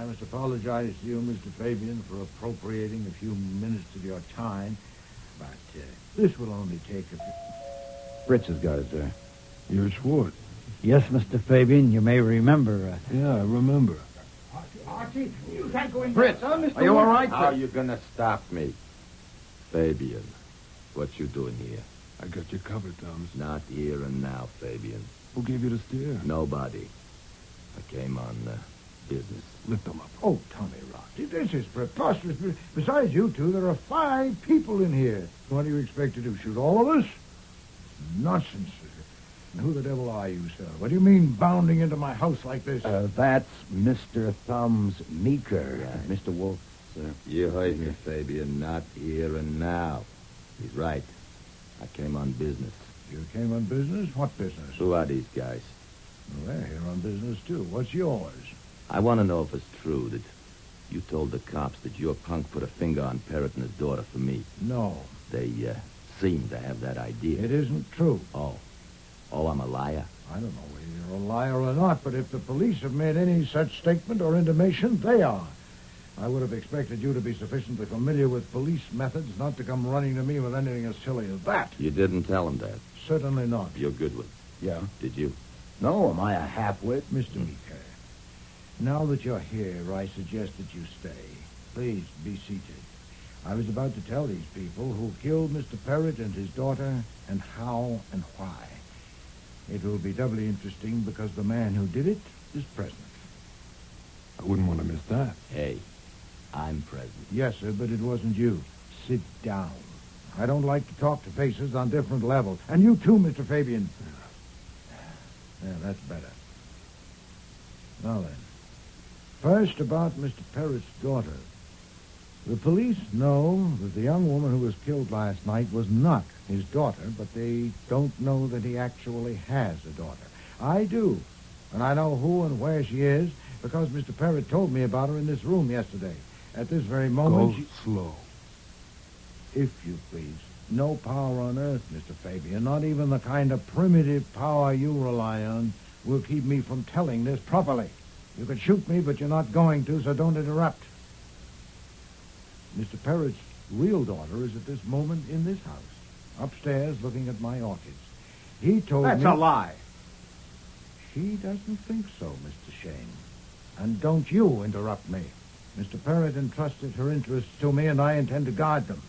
must apologize to you, Mr. Fabian, for appropriating a few minutes of your time, but this will only take a few... Fritz has got it, sir. You're Schwartz. Yes, Mr. Fabian, you may remember. Yeah, I remember. Archie, you can't go in. Fritz, Mr. are you all right? How are you going to stop me? Fabian, what you doing here? I got you covered, Thomas. Not here and now, Fabian. Who gave you the steer? Nobody. I came on business. Lift them up. Oh, Tommy Rocky, this is preposterous. Besides you two, there are 5 people in here. What do you expect to do, shoot all of us? Nonsense. And who the devil are you, sir? What do you mean bounding into my house like this? That's Mr. Thumbs Meeker, Mr. Wolfe, sir. You heard me, Fabian. Not here and now. He's right. I came on business. You came on business? What business? Who are these guys? Well, they're here on business, too. What's yours? I want to know if it's true that you told the cops that your punk put a finger on Parrot and his daughter for me. No. They seem to have that idea. It isn't true. Oh, I'm a liar? I don't know whether you're a liar or not, but if the police have made any such statement or intimation, they are. I would have expected you to be sufficiently familiar with police methods not to come running to me with anything as silly as that. You didn't tell him that? Certainly not. You're Goodwin. Yeah. Did you? No, am I a half-wit? Mr. Meeker, now that you're here, I suggest that you stay. Please, be seated. I was about to tell these people who killed Mr. Parrott and his daughter and how and why. It will be doubly interesting because the man who did it is present. I wouldn't want to miss that. Hey, I'm present. Yes, sir, but it wasn't you. Sit down. I don't like to talk to faces on different levels. And you too, Mr. Fabian. Yeah, that's better. Now then, first about Mr. Parrott's daughter. The police know that the young woman who was killed last night was not his daughter, but they don't know that he actually has a daughter. I do, and I know who and where she is because Mr. Parrott told me about her in this room yesterday. At this very moment, Go slow. If you please. No power on earth, Mr. Fabian, not even the kind of primitive power you rely on, will keep me from telling this properly. You can shoot me, but you're not going to, so don't interrupt. Mr. Parrott's real daughter is at this moment in this house, upstairs looking at my orchids. He told me... That's a lie. She doesn't think so, Mr. Shane. And don't you interrupt me. Mr. Parrott entrusted her interests to me, and I intend to guard them.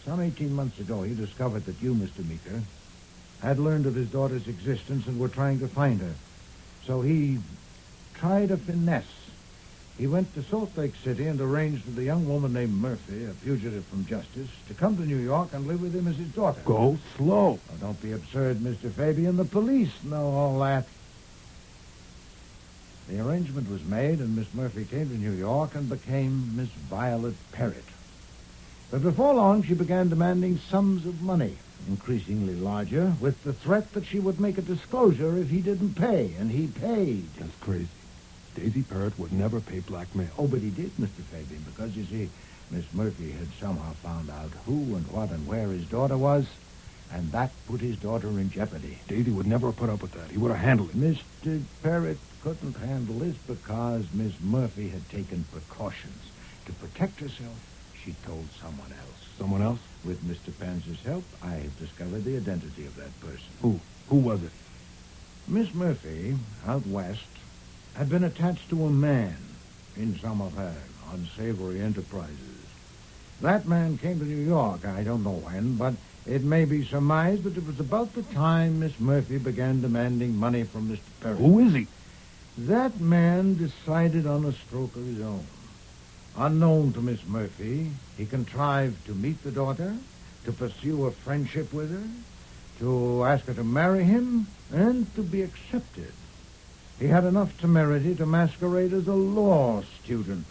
Some 18 months ago, he discovered that you, Mr. Meeker, had learned of his daughter's existence and were trying to find her. So he tried a finesse. He went to Salt Lake City and arranged with a young woman named Murphy, a fugitive from justice, to come to New York and live with him as his daughter. Go slow. Oh, don't be absurd, Mr. Fabian. The police know all that. The arrangement was made, and Miss Murphy came to New York and became Miss Violet Parrott. But before long, she began demanding sums of money, increasingly larger, with the threat that she would make a disclosure if he didn't pay, and he paid. That's crazy. Daisy Parrott would never pay blackmail. Oh, but he did, Mr. Fabian, because, you see, Miss Murphy had somehow found out who and what and where his daughter was, and that put his daughter in jeopardy. Daisy would never have put up with that. He would have handled it. Mr. Parrott couldn't handle this because Miss Murphy had taken precautions. To protect herself, she told someone else. Someone else? With Mr. Panzer's help, I have discovered the identity of that person. Who? Who was it? Miss Murphy, out west, had been attached to a man in some of her unsavory enterprises. That man came to New York, I don't know when, but it may be surmised that it was about the time Miss Murphy began demanding money from Mr. Parrott. Who is he? That man decided on a stroke of his own. Unknown to Miss Murphy, he contrived to meet the daughter, to pursue a friendship with her, to ask her to marry him, and to be accepted. He had enough temerity to masquerade as a law student.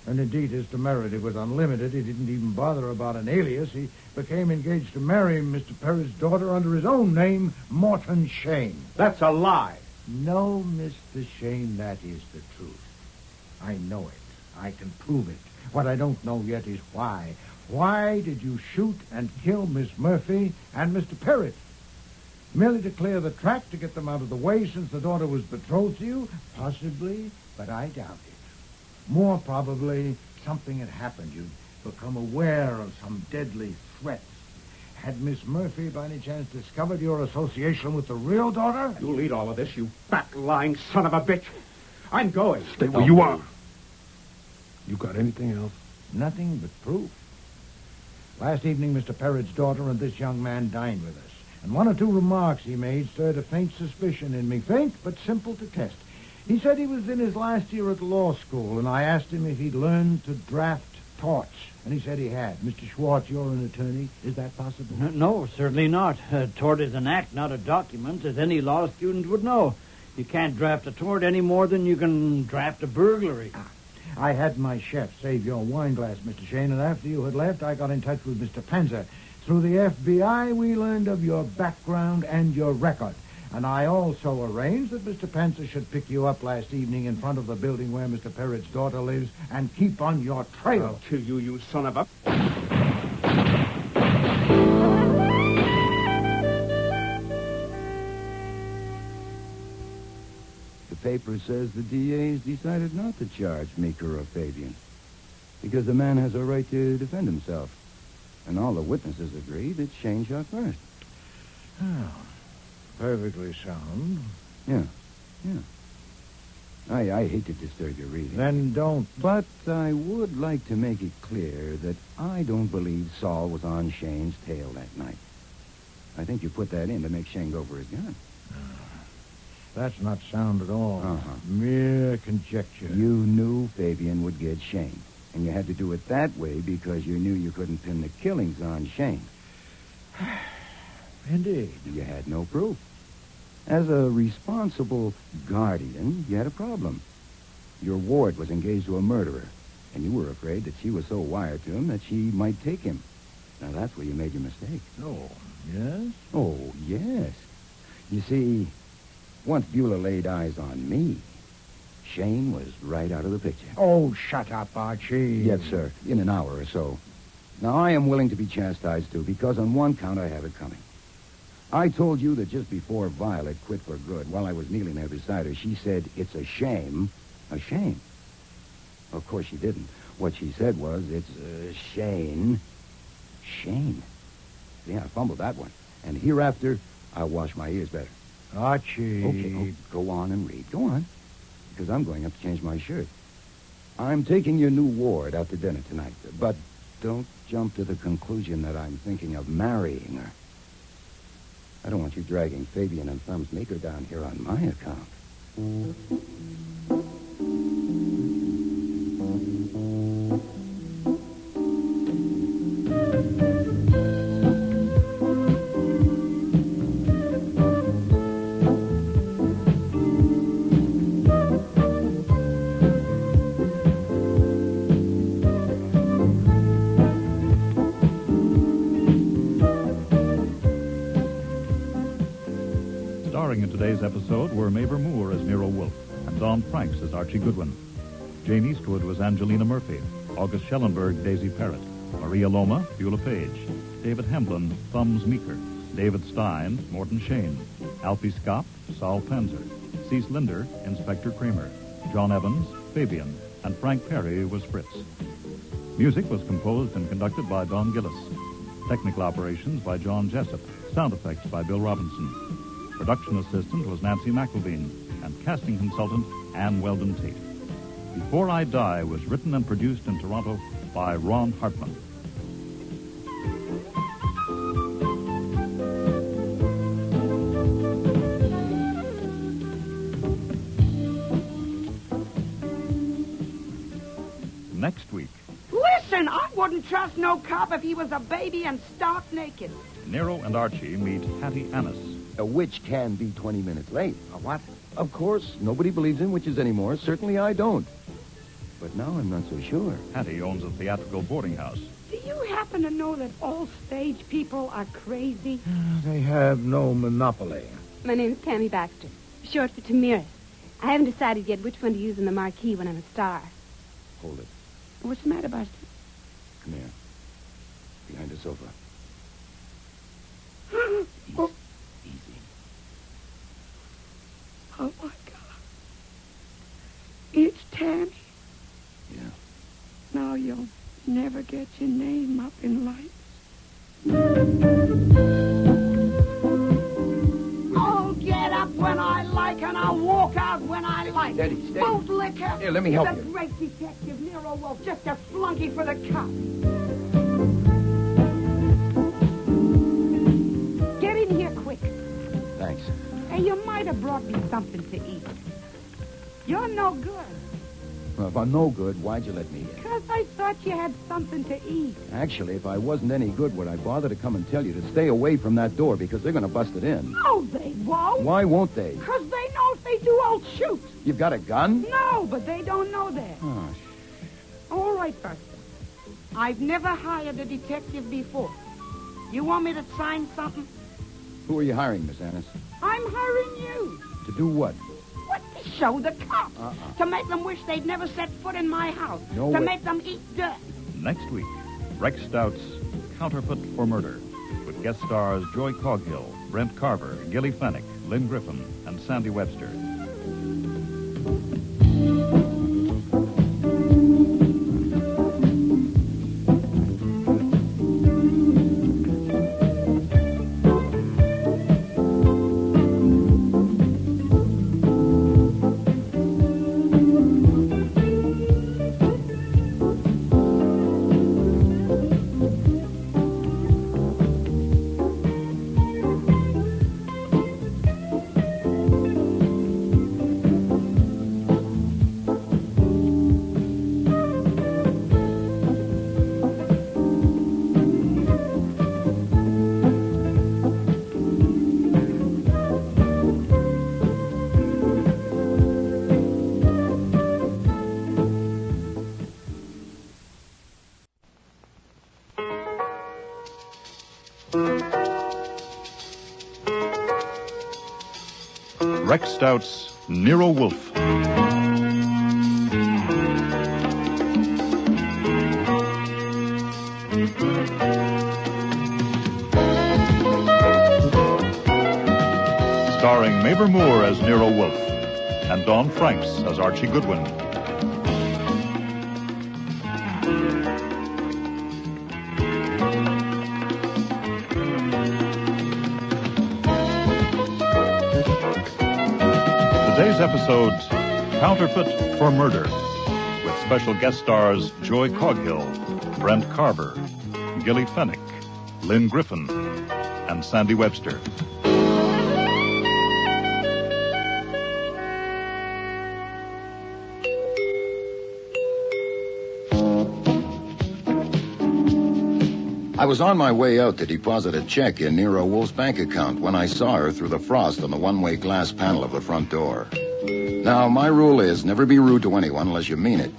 And indeed, his temerity was unlimited. He didn't even bother about an alias. He became engaged to marry Mr. Parrott's daughter under his own name, Morton Shane. That's a lie. No, Mr. Shane, that is the truth. I know it. I can prove it. What I don't know yet is why. Why did you shoot and kill Miss Murphy and Mr. Parrott? Merely to clear the track, to get them out of the way since the daughter was betrothed to you? Possibly, but I doubt it. More probably, something had happened. You'd become aware of some deadly threats. Had Miss Murphy, by any chance, discovered your association with the real daughter? You'll eat all of this, you fat, lying son of a bitch. I'm going. Stay where you are. You got anything else? Nothing but proof. Last evening, Mr. Parrott's daughter and this young man dined with us. And one or two remarks he made stirred a faint suspicion in me. Faint, but simple to test. He said he was in his last year at law school, and I asked him if he'd learned to draft torts. And he said he had. Mr. Schwartz, you're an attorney. Is that possible? No, certainly not. A tort is an act, not a document, as any law student would know. You can't draft a tort any more than you can draft a burglary. I had my chef save your wine glass, Mr. Shane, and after you had left, I got in touch with Mr. Panzer. Through the FBI, we learned of your background and your record. And I also arranged that Mr. Panzer should pick you up last evening in front of the building where Mr. Parrott's daughter lives and keep on your trail. I'll kill you, you son of a... The paper says the DA's decided not to charge Meeker or Fabian because the man has a right to defend himself. And all the witnesses agree that Shane shot first. Oh, perfectly sound. Yeah. I hate to disturb your reading. Then don't. But I would like to make it clear that I don't believe Saul was on Shane's tail that night. I think you put that in to make Shane go for his gun. That's not sound at all. Uh-huh. Mere conjecture. You knew Fabian would get Shane. And you had to do it that way because you knew you couldn't pin the killings on Shane. Indeed. You had no proof. As a responsible guardian, you had a problem. Your ward was engaged to a murderer, And you were afraid that she was so wired to him that she might take him. Now, that's where you made your mistake. Oh, yes? Oh, yes. You see, once Beulah laid eyes on me, Shane was right out of the picture. Oh, shut up, Archie. Yes, sir. In an hour or so. Now, I am willing to be chastised, too, because on one count I have it coming. I told you that just before Violet quit for good, while I was kneeling there beside her, she said, "It's a shame." A shame. Of course she didn't. What she said was, "It's a Shane." Shane. Yeah, I fumbled that one. And hereafter, I'll wash my ears better. Archie. Okay, go on and read. Go on. Because I'm going up to change my shirt. I'm taking your new ward out to dinner tonight. But don't jump to the conclusion that I'm thinking of marrying her. I don't want you dragging Fabian and Thumb's maker down here on my account. Starring in today's episode were Mavor Moore as Nero Wolfe and Don Franks as Archie Goodwin. Jane Eastwood was Angelina Murphy, August Schellenberg, Daisy Parrott, Maria Loma, Beulah Page, David Hemblin, Thumbs Meeker, David Stein, Morton Shane, Alfie Scott, Saul Panzer, Cease Linder, Inspector Kramer, John Evans, Fabian, and Frank Perry was Fritz. Music was composed and conducted by Don Gillis. Technical operations by John Jessup. Sound effects by Bill Robinson. Production assistant was Nancy McElveen, and casting consultant Ann Weldon Tate. Before I Die was written and produced in Toronto by Ron Hartman. Next week, Listen, I wouldn't trust no cop if he was a baby and stark naked. Nero and Archie meet Hattie Annis. A witch can be 20 minutes late. A what? Of course, nobody believes in witches anymore. Certainly I don't. But now I'm not so sure. Hattie owns a theatrical boarding house. Do you happen to know that all stage people are crazy? They have no monopoly. My name is Tammy Baxter, short for Tamiris. I haven't decided yet which one to use in the marquee when I'm a star. Hold it. What's the matter, Buster? Come here. Behind the sofa. Oh. Easy. Oh, my God. It's Tammy. Yeah. Now you'll never get your name up in lights. I'll get up when I like and I'll walk out when I like. Steady. Boot liquor. Here, let me help the you. great detective Nero Wolfe, just a flunky for the cops. Get in here quick. Thanks. Hey, you might have brought me something to eat. You're no good. Well, if I'm no good, why'd you let me in? Because I thought you had something to eat. Actually, if I wasn't any good, would I bother to come and tell you to stay away from that door because they're going to bust it in? No, they won't. Why won't they? Because they know if they do, I'll shoot. You've got a gun? No, but they don't know that. Oh, All right, Buster. I've never hired a detective before. You want me to sign something? Who are you hiring, Miss Annis? I'm hiring you. To do what? What? To show the cops. To make them wish they'd never set foot in my house. No to way. make them eat dirt. Next week, Rex Stout's Counterfeit for Murder, with guest stars Joy Coghill, Brent Carver, Gilly Fennick, Lynn Griffin, and Sandy Webster. Rex Stout's Nero Wolfe. Starring Mabel Moore as Nero Wolfe and Don Franks as Archie Goodwin. Today's episode, Counterfeit for Murder, with special guest stars Joy Coghill, Brent Carver, Gilly Fennick, Lynn Griffin, and Sandy Webster. I was on my way out to deposit a check in Nero Wolfe's bank account when I saw her through the frost on the one-way glass panel of the front door. Now, my rule is never be rude to anyone unless you mean it.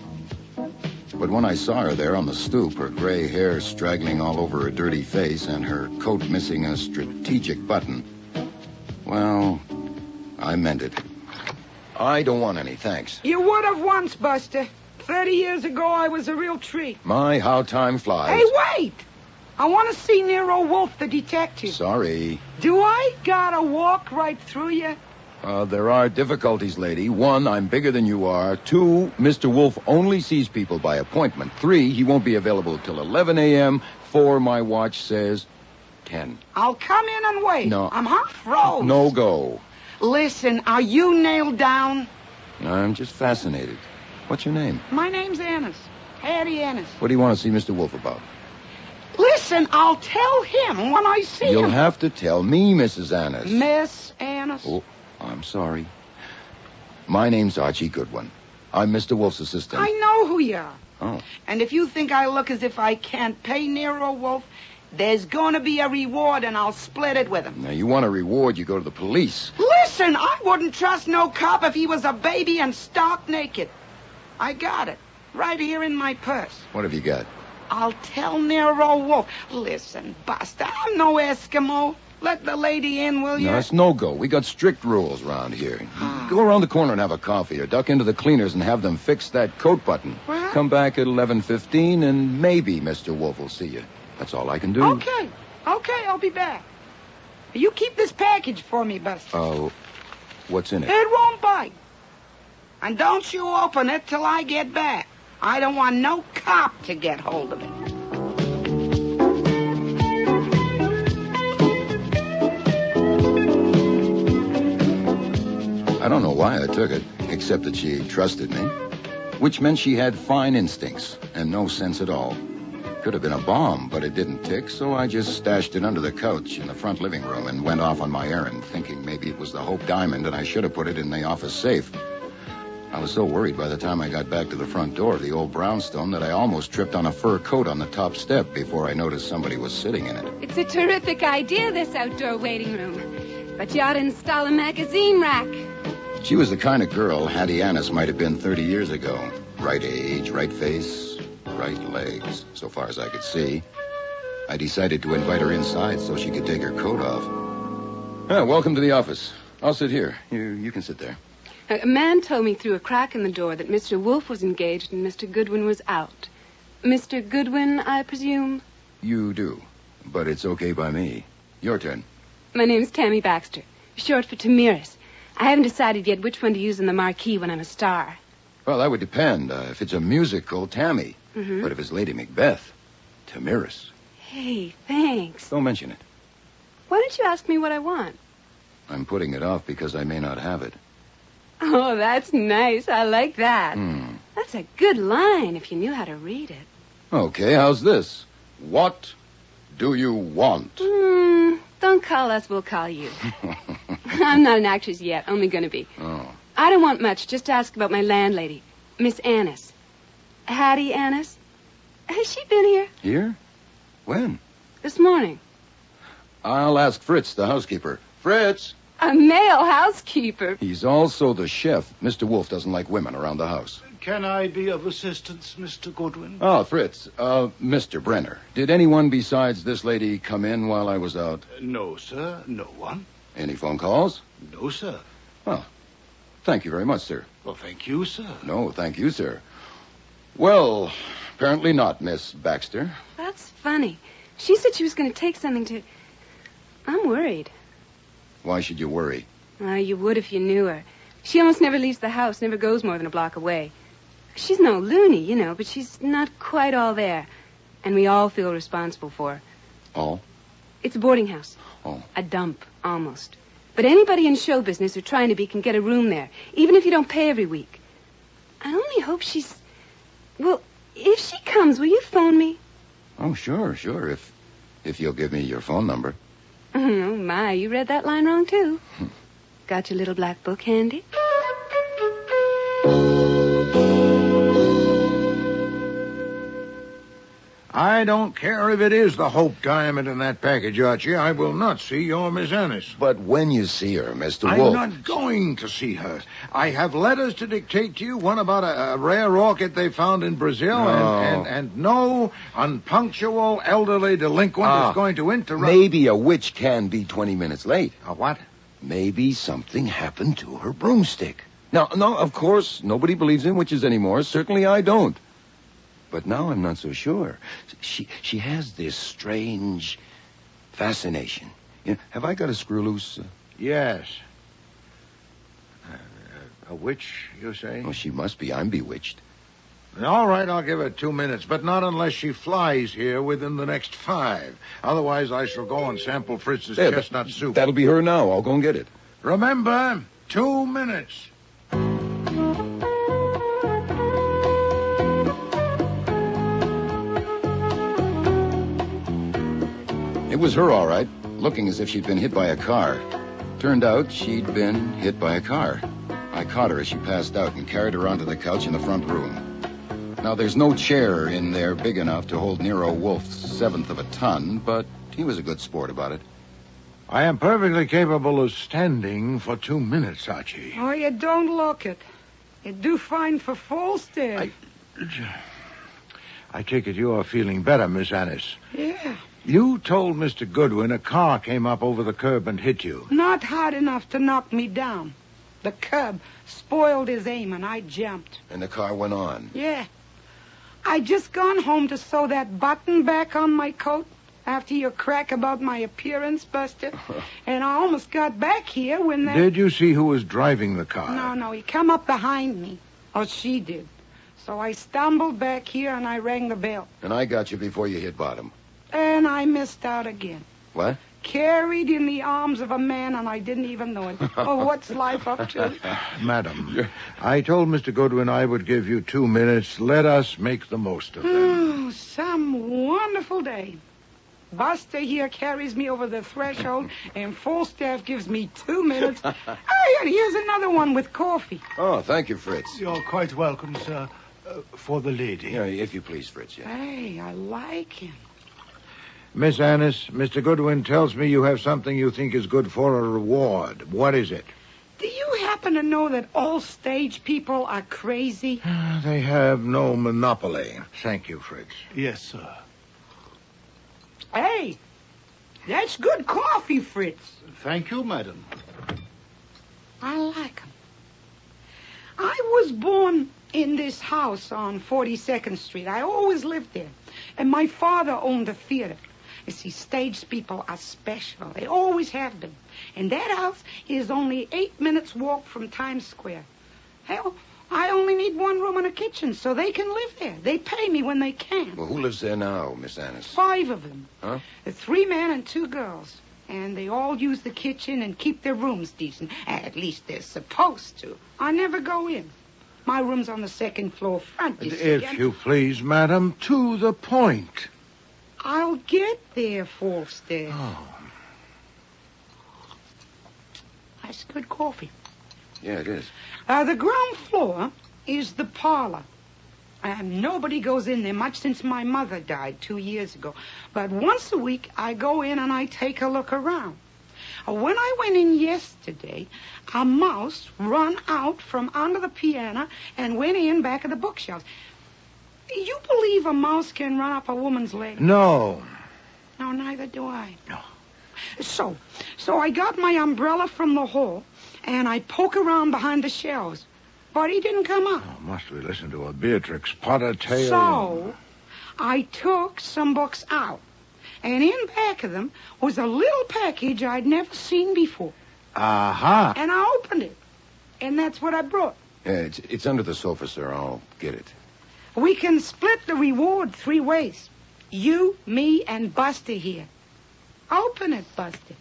But when I saw her there on the stoop, her gray hair straggling all over her dirty face and her coat missing a strategic button, well, I meant it. I don't want any, thanks. You would have once, Buster. 30 years ago, I was a real treat. My, how time flies. Hey, wait! I want to see Nero Wolfe, the detective. Sorry. Do I gotta walk right through you? There are difficulties, lady. 1, I'm bigger than you are. 2, Mr. Wolfe only sees people by appointment. 3, he won't be available till 11 a.m. 4, my watch says 10. I'll come in and wait. No. I'm half froze. No go. Listen, are you nailed down? I'm just fascinated. What's your name? My name's Annis. Hattie Annis. What do you want to see Mr. Wolfe about? Listen, I'll tell him when I see him. You'll have to tell me, Mrs. Annis. Miss Annis. Oh, I'm sorry. My name's Archie Goodwin. I'm Mr. Wolfe's assistant. I know who you are. Oh. And if you think I look as if I can't pay Nero Wolfe, there's going to be a reward, and I'll split it with him. Now, you want a reward, you go to the police. Listen, I wouldn't trust no cop if he was a baby and stark naked. I got it. Right here in my purse. What have you got? I'll tell Nero Wolfe. Listen, Buster, I'm no Eskimo. Let the lady in, will you? No, it's no go. We got strict rules around here. Go around the corner and have a coffee, or duck into the cleaners and have them fix that coat button. What? Come back at 11:15, and maybe Mr. Wolfe will see you. That's all I can do. Okay, I'll be back. You keep this package for me, Buster. Oh, what's in it? It won't bite. And don't you open it till I get back. I don't want no cop to get hold of it. I don't know why I took it, except that she trusted me, which meant she had fine instincts and no sense at all. Could have been a bomb, but it didn't tick, so I just stashed it under the couch in the front living room and went off on my errand, thinking maybe it was the Hope Diamond and I should have put it in the office safe. I was so worried by the time I got back to the front door of the old brownstone that I almost tripped on a fur coat on the top step before I noticed somebody was sitting in it. It's a terrific idea, this outdoor waiting room. But you ought to install a magazine rack. She was the kind of girl Hattie Annis might have been 30 years ago. Right age, right face, right legs, so far as I could see. I decided to invite her inside so she could take her coat off. Welcome to the office. I'll sit here. You can sit there. A man told me through a crack in the door that Mr. Wolfe was engaged and Mr. Goodwin was out. Mr. Goodwin, I presume? You do, but it's okay by me. Your turn. My name's Tammy Baxter, short for Tamiris. I haven't decided yet which one to use in the marquee when I'm a star. Well, that would depend. If it's a musical, Tammy. Mm-hmm. But if it's Lady Macbeth, Tamiris. Hey, thanks. Don't mention it. Why don't you ask me what I want? I'm putting it off because I may not have it. Oh, that's nice. I like that. That's a good line if you knew how to read it. Okay, how's this? What do you want? Don't call us, we'll call you. I'm not an actress yet, only going to be. Oh. I don't want much, just ask about my landlady, Miss Annis. Hattie Annis. Has she been here? Here? When? This morning. I'll ask Fritz, the housekeeper. Fritz! A male housekeeper. He's also the chef. Mr. Wolfe doesn't like women around the house. Can I be of assistance, Mr. Goodwin? Oh, Fritz. Mr. Brenner. Did anyone besides this lady come in while I was out? No, sir. No one. Any phone calls? No, sir. Well, thank you very much, sir. Well, thank you, sir. No, thank you, sir. Well, apparently not, Miss Baxter. That's funny. She said she was going to take something to... I'm worried. Why should you worry? You would if you knew her. She almost never leaves the house, never goes more than a block away. She's no loony, you know, but she's not quite all there. And we all feel responsible for her. All? It's a boarding house. Oh. A dump, almost. But anybody in show business or trying to be can get a room there, even if you don't pay every week. I only hope she's... Well, if she comes, will you phone me? Oh, sure. If you'll give me your phone number. Oh, my, you read that line wrong, too. Got your little black book handy? I don't care if it is the Hope diamond in that package, Archie. I will not see your Miss Annis. But when you see her, Mr. I'm Wolfe... not going to see her. I have letters to dictate to you, one about a rare orchid they found in Brazil, and no unpunctual elderly delinquent is going to interrupt... Maybe a witch can be 20 minutes late. A what? Maybe something happened to her broomstick. Now, no, of course, nobody believes in witches anymore. Certainly I don't. But now I'm not so sure. She has this strange fascination. You know, have I got a screw loose? Yes. A witch, you say? Oh, she must be. I'm bewitched. All right, I'll give her 2 minutes, but not unless she flies here within the next 5. Otherwise, I shall go and sample Fritz's chestnut soup. That'll be her now. I'll go and get it. Remember, 2 minutes. It was her, all right, looking as if she'd been hit by a car. Turned out she'd been hit by a car. I caught her as she passed out and carried her onto the couch in the front room. Now, there's no chair in there big enough to hold Nero Wolfe's 1/7 of a ton, but he was a good sport about it. I am perfectly capable of standing for 2 minutes, Archie. Oh, you don't look it. You do fine for Falstaff. I take it you are feeling better, Miss Annis. Yeah. You told Mr. Goodwin a car came up over the curb and hit you. Not hard enough to knock me down. The curb spoiled his aim, and I jumped. And the car went on. Yeah. I just gone home to sew that button back on my coat after your crack about my appearance, Buster. And I almost got back here when that... Did you see who was driving the car? No, he come up behind me. Or she did. So I stumbled back here and I rang the bell. And I got you before you hit bottom. And I missed out again. What? Carried in the arms of a man, and I didn't even know it. Oh, what's life up to? Madam, I told Mr. Goodwin I would give you 2 minutes. Let us make the most of them. Oh, some wonderful day. Buster here carries me over the threshold, and Falstaff gives me 2 minutes. Hey, and here's another one with coffee. Oh, thank you, Fritz. You're quite welcome, sir. For the lady. Yeah, if you please, Fritz. Yeah. Hey, I like him. Miss Annis, Mr. Goodwin tells me you have something you think is good for a reward. What is it? Do you happen to know that all stage people are crazy? They have no monopoly. Thank you, Fritz. Yes, sir. Hey, that's good coffee, Fritz. Thank you, madam. I like him. I was born in this house on 42nd Street. I always lived there. And my father owned a theater. You see, stage people are special. They always have been. And that house is only 8 minutes walk from Times Square. Hell, I only need 1 room and a kitchen, so they can live there. They pay me when they can. Well, who lives there now, Miss Annis? 5 of them. Huh? 3 men and 2 girls. And they all use the kitchen and keep their rooms decent. At least they're supposed to. I never go in. My room's on the 2nd floor front, you see. If you please, madam, to the point. I'll get there, Falstaff. Oh. That's good coffee. Yeah, it is. The ground floor is the parlor. And nobody goes in there much since my mother died 2 years ago. But once a week, I go in and I take a look around. When I went in yesterday, a mouse run out from under the piano and went in back of the bookshelves. You believe a mouse can run up a woman's leg? No. No, neither do I. No. So I got my umbrella from the hall, and I poke around behind the shelves. But he didn't come up. Oh, must we listen to a Beatrix Potter tale? So, I took some books out. And in back of them was a little package I'd never seen before. Aha. And I opened it. And that's what I brought. It's under the sofa, sir. I'll get it. We can split the reward 3 ways. You, me, and Buster here. Open it, Buster.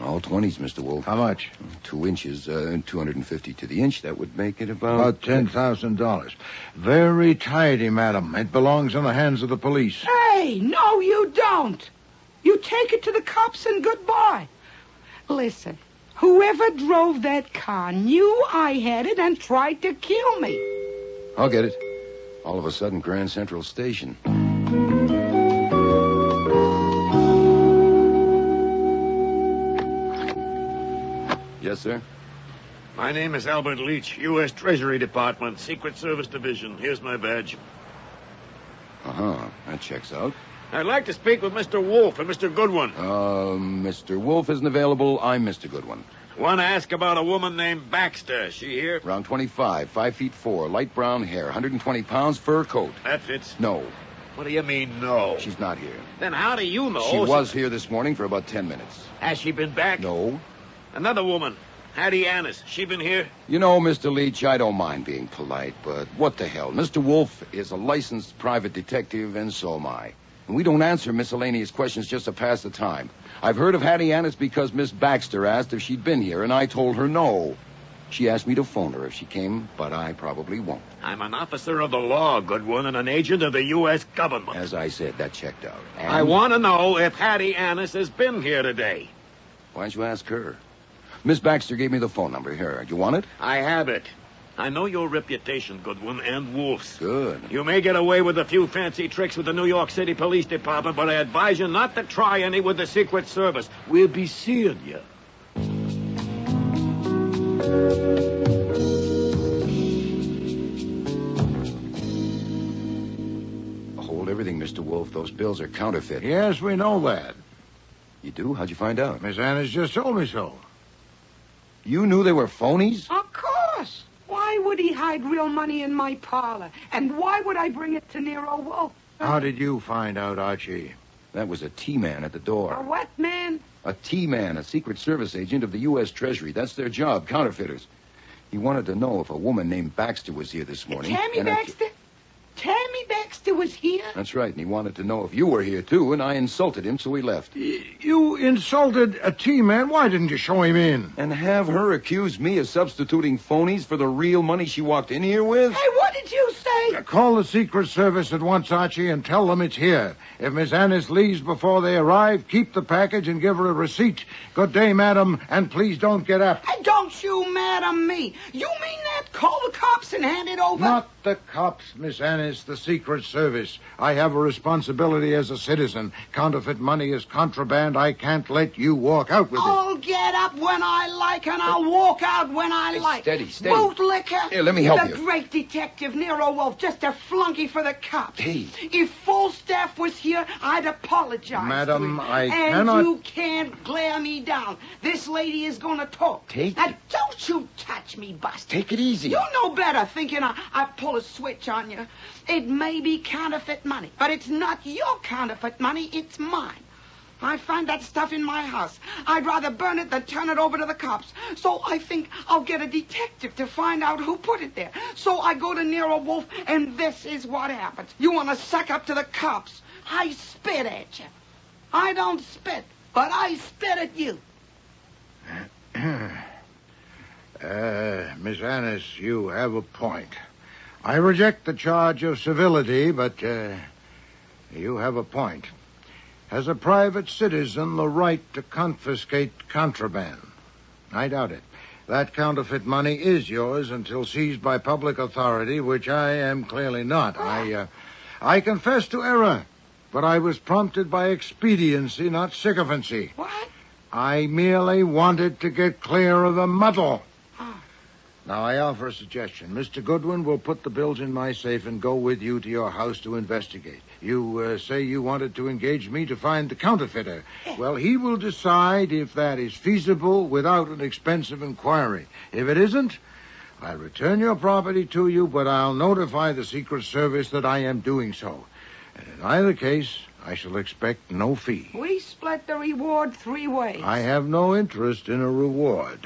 All 20s, Mr. Wolfe. How much? 2 inches, 250 to the inch. That would make it About $10,000. Very tidy, madam. It belongs in the hands of the police. Hey, no, you don't. You take it to the cops and goodbye. Listen, whoever drove that car knew I had it and tried to kill me. I'll get it. All of a sudden, Grand Central Station. Yes, sir? My name is Albert Leach, U.S. Treasury Department, Secret Service Division. Here's my badge. Uh-huh. That checks out. I'd like to speak with Mr. Wolfe and Mr. Goodwin. Mr. Wolfe isn't available. I'm Mr. Goodwin. Want to ask about a woman named Baxter. Is she here? Around 25, 5'4", light brown hair, 120 pounds, fur coat. That fits. No. What do you mean, no? She's not here. Then how do you know? She was here this morning for about 10 minutes. Has she been back? No. Another woman, Hattie Annis. She been here? You know, Mr. Leach, I don't mind being polite, but what the hell? Mr. Wolfe is a licensed private detective, and so am I. And we don't answer miscellaneous questions just to pass the time. I've heard of Hattie Annis because Miss Baxter asked if she'd been here, and I told her no. She asked me to phone her if she came, but I probably won't. I'm an officer of the law, Goodwin, and an agent of the U.S. government. As I said, that checked out. And I want to know if Hattie Annis has been here today. why don't you ask her? Miss Baxter gave me the phone number. Here, do you want it? I have it. I know your reputation, Goodwin, and Wolfe's. Good. You may get away with a few fancy tricks with the New York City Police Department, but I advise you not to try any with the Secret Service. We'll be seeing you. Hold everything, Mr. Wolfe. Those bills are counterfeit. Yes, we know that. You do? How'd you find out? Miss Annis just told me so. You knew they were phonies? Of course. Why would he hide real money in my parlor? And why would I bring it to Nero Wolfe? How did you find out, Archie? That was a T-man at the door. A what man? A T-man, a Secret Service agent of the U.S. Treasury. That's their job, counterfeiters. He wanted to know if a woman named Baxter was here this morning. Tammy Baxter? Tammy Baxter was here? That's right, and he wanted to know if you were here, too, and I insulted him, so he left. You insulted a T-man? Why didn't you show him in? And have her accuse me of substituting phonies for the real money she walked in here with? Hey, what did you say? Call the Secret Service at once, Archie, and tell them it's here. If Miss Annis leaves before they arrive, keep the package and give her a receipt. Good day, madam, and please don't get up. Hey, don't you madam me. You mean that? Call the cops and hand it over? Not the cops, Miss Annis, the Secret Service. I have a responsibility as a citizen. Counterfeit money is contraband. I can't let you walk out with it. I'll get up when I like, and I'll walk out when I like. Steady. Bootlicker. Here, let me help the you. Great detective Nero Wolfe, just a flunky for the cops. Hey. If full staff was here, I'd apologize. Madam, and cannot... you can't glare me down. This lady is going to talk. Now, don't you touch me, Buster. Take it easy. You know better, thinking I pull a switch on you. It may be counterfeit money, but it's not your counterfeit money, it's mine. I find that stuff in my house. I'd rather burn it than turn it over to the cops. So I think I'll get a detective to find out who put it there. So I go to Nero Wolfe, and this is what happens. You want to suck up to the cops. I spit at you. I don't spit, but I spit at you. Miss Annis, you have a point. I reject the charge of civility, but you have a point. Has a private citizen the right to confiscate contraband? I doubt it. That counterfeit money is yours until seized by public authority, which I am clearly not. I confess to error, but I was prompted by expediency, not sycophancy. What? I merely wanted to get clear of the muddle. Now, I offer a suggestion. Mr. Goodwin will put the bills in my safe and go with you to your house to investigate. You say you wanted to engage me to find the counterfeiter. Well, he will decide if that is feasible without an expensive inquiry. If it isn't, I'll return your property to you, but I'll notify the Secret Service that I am doing so. And in either case, I shall expect no fee. We split the reward 3 ways. I have no interest in a reward.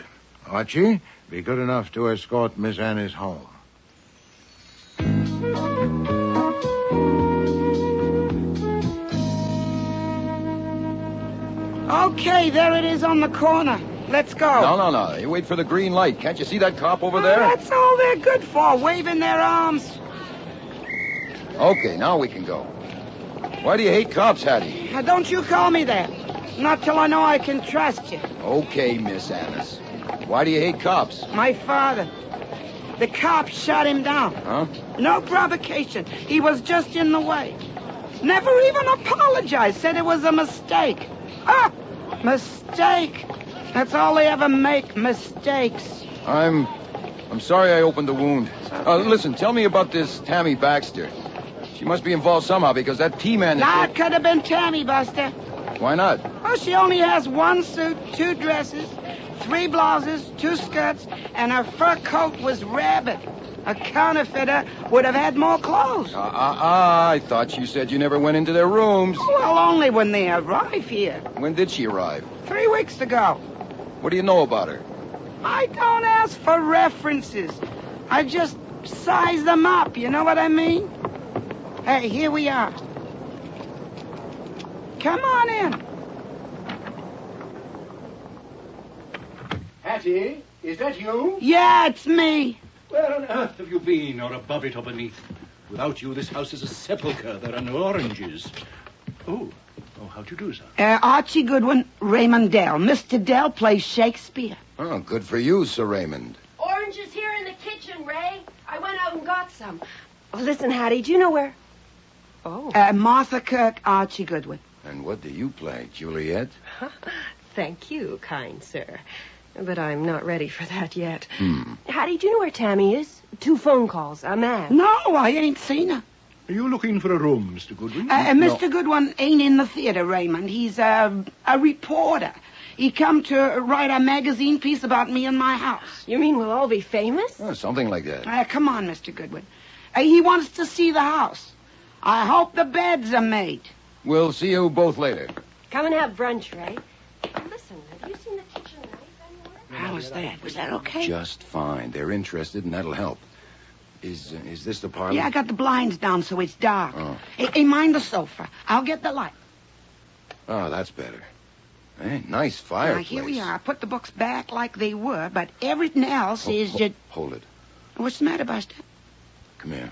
Archie, be good enough to escort Miss Annis home. Okay, there it is on the corner. Let's go. No. You wait for the green light. Can't you see that cop over there? That's all they're good for, waving their arms. Okay, now we can go. Why do you hate cops, Hattie? Now, don't you call me that. Not till I know I can trust you. Okay, Miss Annis. Why do you hate cops? My father. The cops shot him down. Huh? No provocation. He was just in the way. Never even apologized. Said it was a mistake. Mistake. That's all they ever make, mistakes. I'm sorry I opened the wound. Listen, tell me about this Tammy Baxter. She must be involved somehow because that T-man... It could have been Tammy, Buster. Why not? Oh, she only has 1 suit, 2 dresses, 3 blouses, 2 skirts, and her fur coat was rabbit. A counterfeiter would have had more clothes. I thought you said you never went into their rooms. Well, only when they arrive here. When did she arrive? 3 weeks ago. What do you know about her? I don't ask for references. I just size them up, you know what I mean? Hey, here we are. Come on in. Hattie, is that you? Yeah, it's me. Where on earth have you been, or above it or beneath? Without you, this house is a sepulchre. There are no oranges. Oh, how'd you do, sir? Archie Goodwin, Raymond Dell. Mr. Dell plays Shakespeare. Oh, good for you, Sir Raymond. Oranges here in the kitchen, Ray. I went out and got some. Oh, listen, Hattie, do you know where? Oh. Martha Kirk, Archie Goodwin. And what do you play, Juliet? Thank you, kind sir. But I'm not ready for that yet. Hattie, do you know where Tammy is? 2 phone calls, a man. No, I ain't seen her. Are you looking for a room, Mr. Goodwin? Mr. Goodwin ain't in the theater, Raymond. He's a reporter. He come to write a magazine piece about me and my house. You mean we'll all be famous? Something like that. Come on, Mr. Goodwin. He wants to see the house. I hope the beds are made. We'll see you both later. Come and have brunch, Ray. Listen, have you seen the kitchen knife anywhere? How was that? Was that okay? Just fine. They're interested, and that'll help. Is this the parlor? Yeah, I got the blinds down so it's dark. Oh. Hey, mind the sofa. I'll get the light. Oh, that's better. Hey, nice fireplace. Now, here we are. I put the books back like they were, but everything else is just... Hold it. What's the matter, Buster? Come here.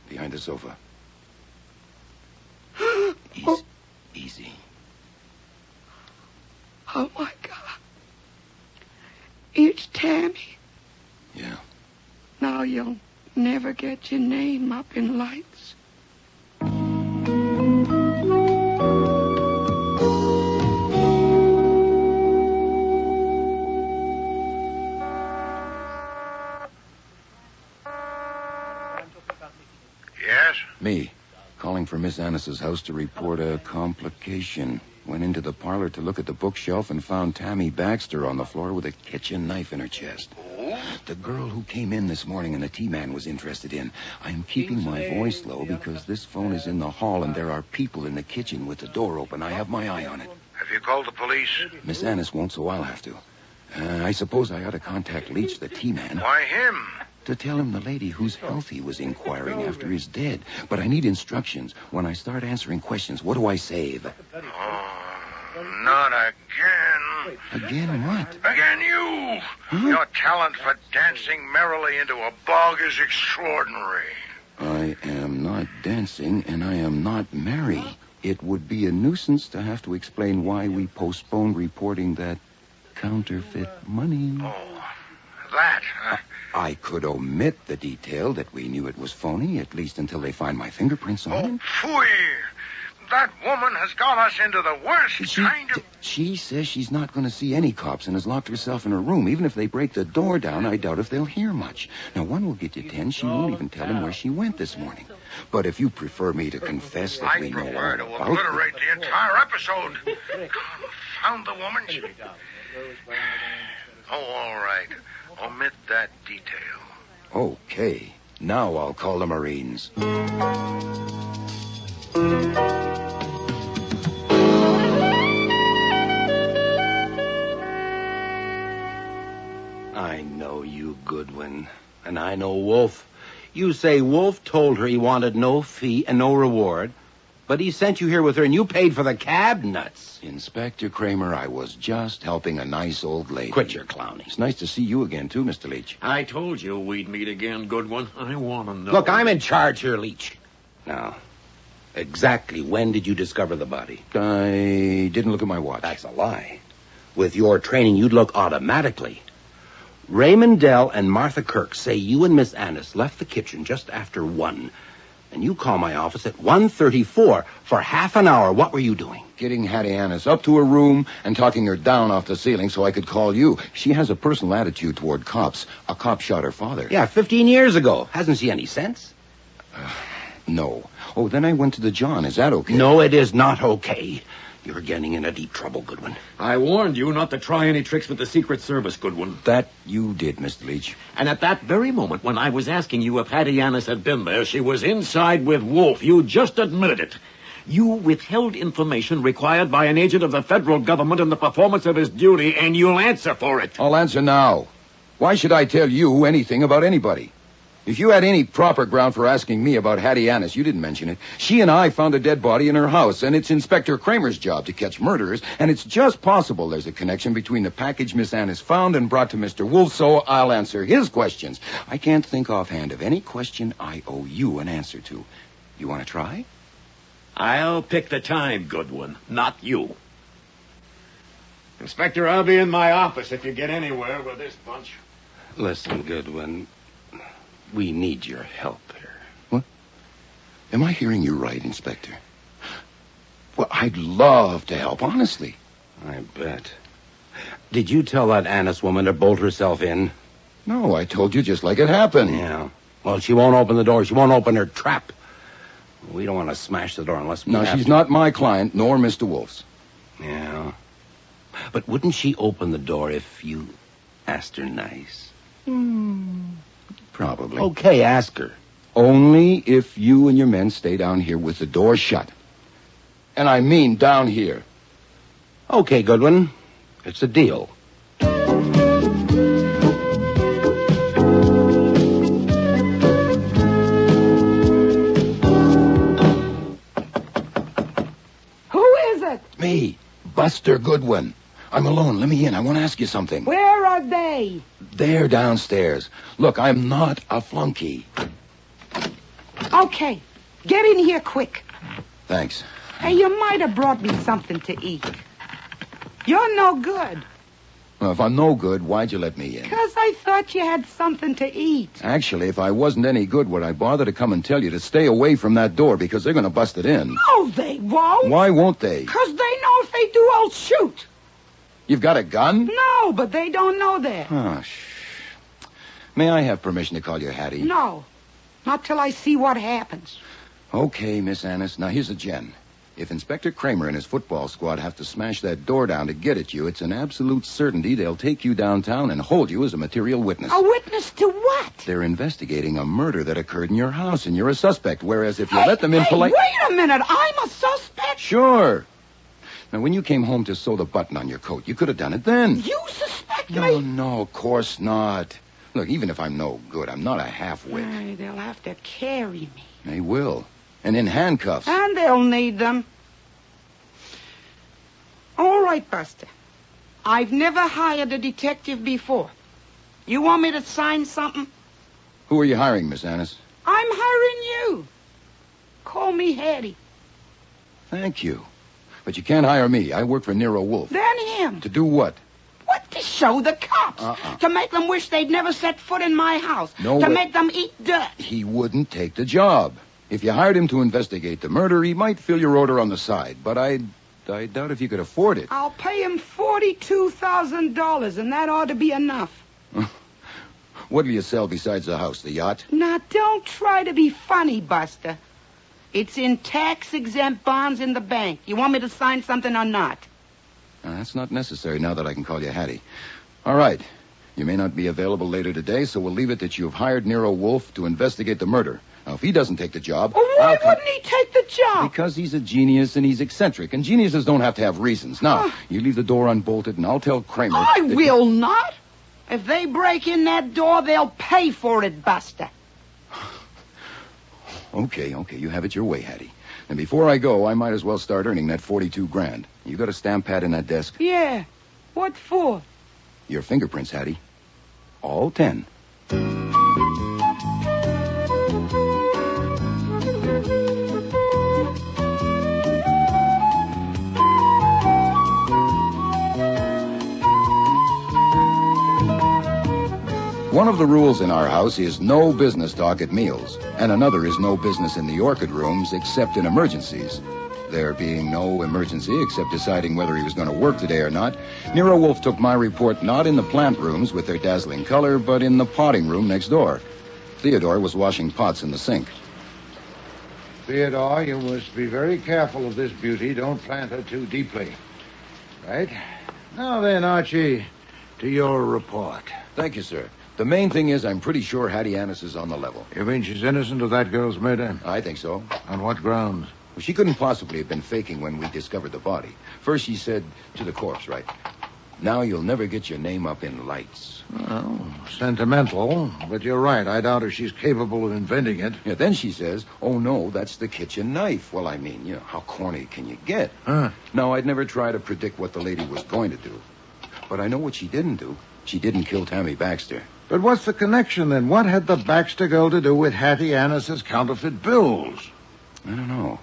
Behind the sofa. Easy. Oh, my God. It's Tammy. Yeah. Now you'll never get your name up in lights. Yes? Me. Calling for Miss Annis's house to report a complication. Went into the parlor to look at the bookshelf and found Tammy Baxter on the floor with a kitchen knife in her chest. The girl who came in this morning and the T-man was interested in. I'm keeping my voice low because this phone is in the hall and there are people in the kitchen with the door open. I have my eye on it. Have you called the police? Miss Annis won't, so I'll have to. I suppose I ought to contact Leach, the T-man. Why him? To tell him the lady whose health he was inquiring after is dead. But I need instructions. When I start answering questions, what do I save? Not again. Again what? Again you. Huh? Your talent for dancing merrily into a bog is extraordinary. I am not dancing, and I am not merry. It would be a nuisance to have to explain why we postponed reporting that counterfeit money. Oh, that. I could omit the detail that we knew it was phony, at least until they find my fingerprints on it. Phooey. that woman has got us into the worst kind of... She says she's not going to see any cops and has locked herself in her room. Even if they break the door down, I doubt if they'll hear much. Now, one will get you 10. She won't even tell him where she went this morning. But if you prefer me to confess that we know all prefer to about... obliterate the entire episode. Confound the woman. Oh, all right. Omit that detail. Okay. Now I'll call the Marines. I know you, Goodwin. And I know Wolfe. You say Wolfe told her he wanted no fee and no reward, but he sent you here with her and you paid for the cab? Nuts. Inspector Kramer, I was just helping a nice old lady. Quit your clowning. It's nice to see you again, too, Mr. Leach. I told you we'd meet again, Goodwin. I want to know. Look, I'm in charge here, Leach. Now, exactly when did you discover the body? I didn't look at my watch. That's a lie. With your training, you'd look automatically. Raymond Dell and Martha Kirk say you and Miss Annis left the kitchen just after 1. And you call my office at 1:34 for half an hour. What were you doing? Getting Hattie Annis up to her room and talking her down off the ceiling so I could call you. She has a personal attitude toward cops. A cop shot her father. Yeah, 15 years ago. Hasn't she any sense? No. Oh, then I went to the John. Is that okay? No, it is not okay. You're getting into deep trouble, Goodwin. I warned you not to try any tricks with the Secret Service, Goodwin. That you did, Mr. Leach. And at that very moment, when I was asking you if Hattie Annis had been there, she was inside with Wolfe. You just admitted it. You withheld information required by an agent of the federal government in the performance of his duty, and you'll answer for it. I'll answer now. Why should I tell you anything about anybody? If you had any proper ground for asking me about Hattie Annis, you didn't mention it. She and I found a dead body in her house, and it's Inspector Kramer's job to catch murderers, and it's just possible there's a connection between the package Miss Annis found and brought to Mr. Wolfe, so I'll answer his questions. I can't think offhand of any question I owe you an answer to. You want to try? I'll pick the time, Goodwin, not you. Inspector, I'll be in my office if you get anywhere with this bunch. Listen, Goodwin, we need your help here. What? Am I hearing you right, Inspector? Well, I'd love to help, honestly. I bet. Did you tell that Annis woman to bolt herself in? No, I told you just like it happened. Yeah. Well, she won't open the door. She won't open her trap. We don't want to smash the door unless we No, have she's to. not my client, nor Mr. Wolfe's. Yeah. But wouldn't she open the door if you asked her nice? Probably. Okay, ask her. Only if you and your men stay down here with the door shut. And I mean down here. Okay, Goodwin. It's a deal. Who is it? Me, Buster Goodwin. I'm alone. Let me in. I want to ask you something. Where are they? They're downstairs. Look, I'm not a flunky. Okay. Get in here quick. Thanks. Hey, you might have brought me something to eat. You're no good. Well, if I'm no good, why'd you let me in? 'Cause I thought you had something to eat. Actually, if I wasn't any good, would I bother to come and tell you to stay away from that door because they're going to bust it in? No, they won't. Why won't they? 'Cause they know if they do, I'll shoot. You've got a gun? No, but they don't know that. Oh, May I have permission to call you Hattie? No, not till I see what happens. Okay, Miss Annis. Now, here's a gen. If Inspector Kramer and his football squad have to smash that door down to get at you, it's an absolute certainty they'll take you downtown and hold you as a material witness. A witness to what? They're investigating a murder that occurred in your house, and you're a suspect, whereas if you let them in polite... Wait a minute. I'm a suspect? Sure. Now, when you came home to sew the button on your coat, you could have done it then. You suspect No, me? no, of course not. Look, even if I'm no good, I'm not a half-wit. Ay, they'll have to carry me. They will. And in handcuffs. And they'll need them. All right, Buster. I've never hired a detective before. You want me to sign something? Who are you hiring, Miss Annis? I'm hiring you. Call me Hattie. Thank you. But you can't hire me. I work for Nero Wolfe. Then him. To do what? What? To show the cops. To make them wish they'd never set foot in my house. No to way. make them eat dirt. He wouldn't take the job. If you hired him to investigate the murder, he might fill your order on the side, but I doubt if you could afford it. I'll pay him $42,000, and that ought to be enough. What will you sell besides the house, the yacht? Now, don't try to be funny, Buster. It's in tax-exempt bonds in the bank. You want me to sign something or not? That's not necessary now that I can call you Hattie. All right. You may not be available later today, so we'll leave it that you've hired Nero Wolfe to investigate the murder. Now, if he doesn't take the job... Well, why wouldn't he take the job? Because he's a genius and he's eccentric, and geniuses don't have to have reasons. Now, you leave the door unbolted, and I'll tell Kramer... I will not. If they break in that door, they'll pay for it, Buster. Okay, you have it your way, Hattie. And before I go, I might as well start earning that $42,000. You got a stamp pad in that desk? Yeah. What for? Your fingerprints, Hattie. All 10. One of the rules in our house is no business talk at meals, and another is no business in the orchid rooms except in emergencies. There being no emergency except deciding whether he was going to work today or not, Nero Wolfe took my report not in the plant rooms with their dazzling color, but in the potting room next door. Theodore was washing pots in the sink. Theodore, you must be very careful of this beauty. Don't plant her too deeply. Right? Now then, Archie, to your report. Thank you, sir. The main thing is I'm pretty sure Hattie Annis is on the level. You mean she's innocent of that girl's murder? I think so. On what grounds? Well, she couldn't possibly have been faking when we discovered the body. First she said to the corpse, right? Now you'll never get your name up in lights. Well, sentimental, but you're right. I doubt if she's capable of inventing it. Yeah, then she says, oh, no, that's the kitchen knife. Well, I mean, how corny can you get? Huh? Now, I'd never try to predict what the lady was going to do. But I know what she didn't do. She didn't kill Tammy Baxter. But what's the connection, then? What had the Baxter girl to do with Hattie Annis's counterfeit bills? I don't know.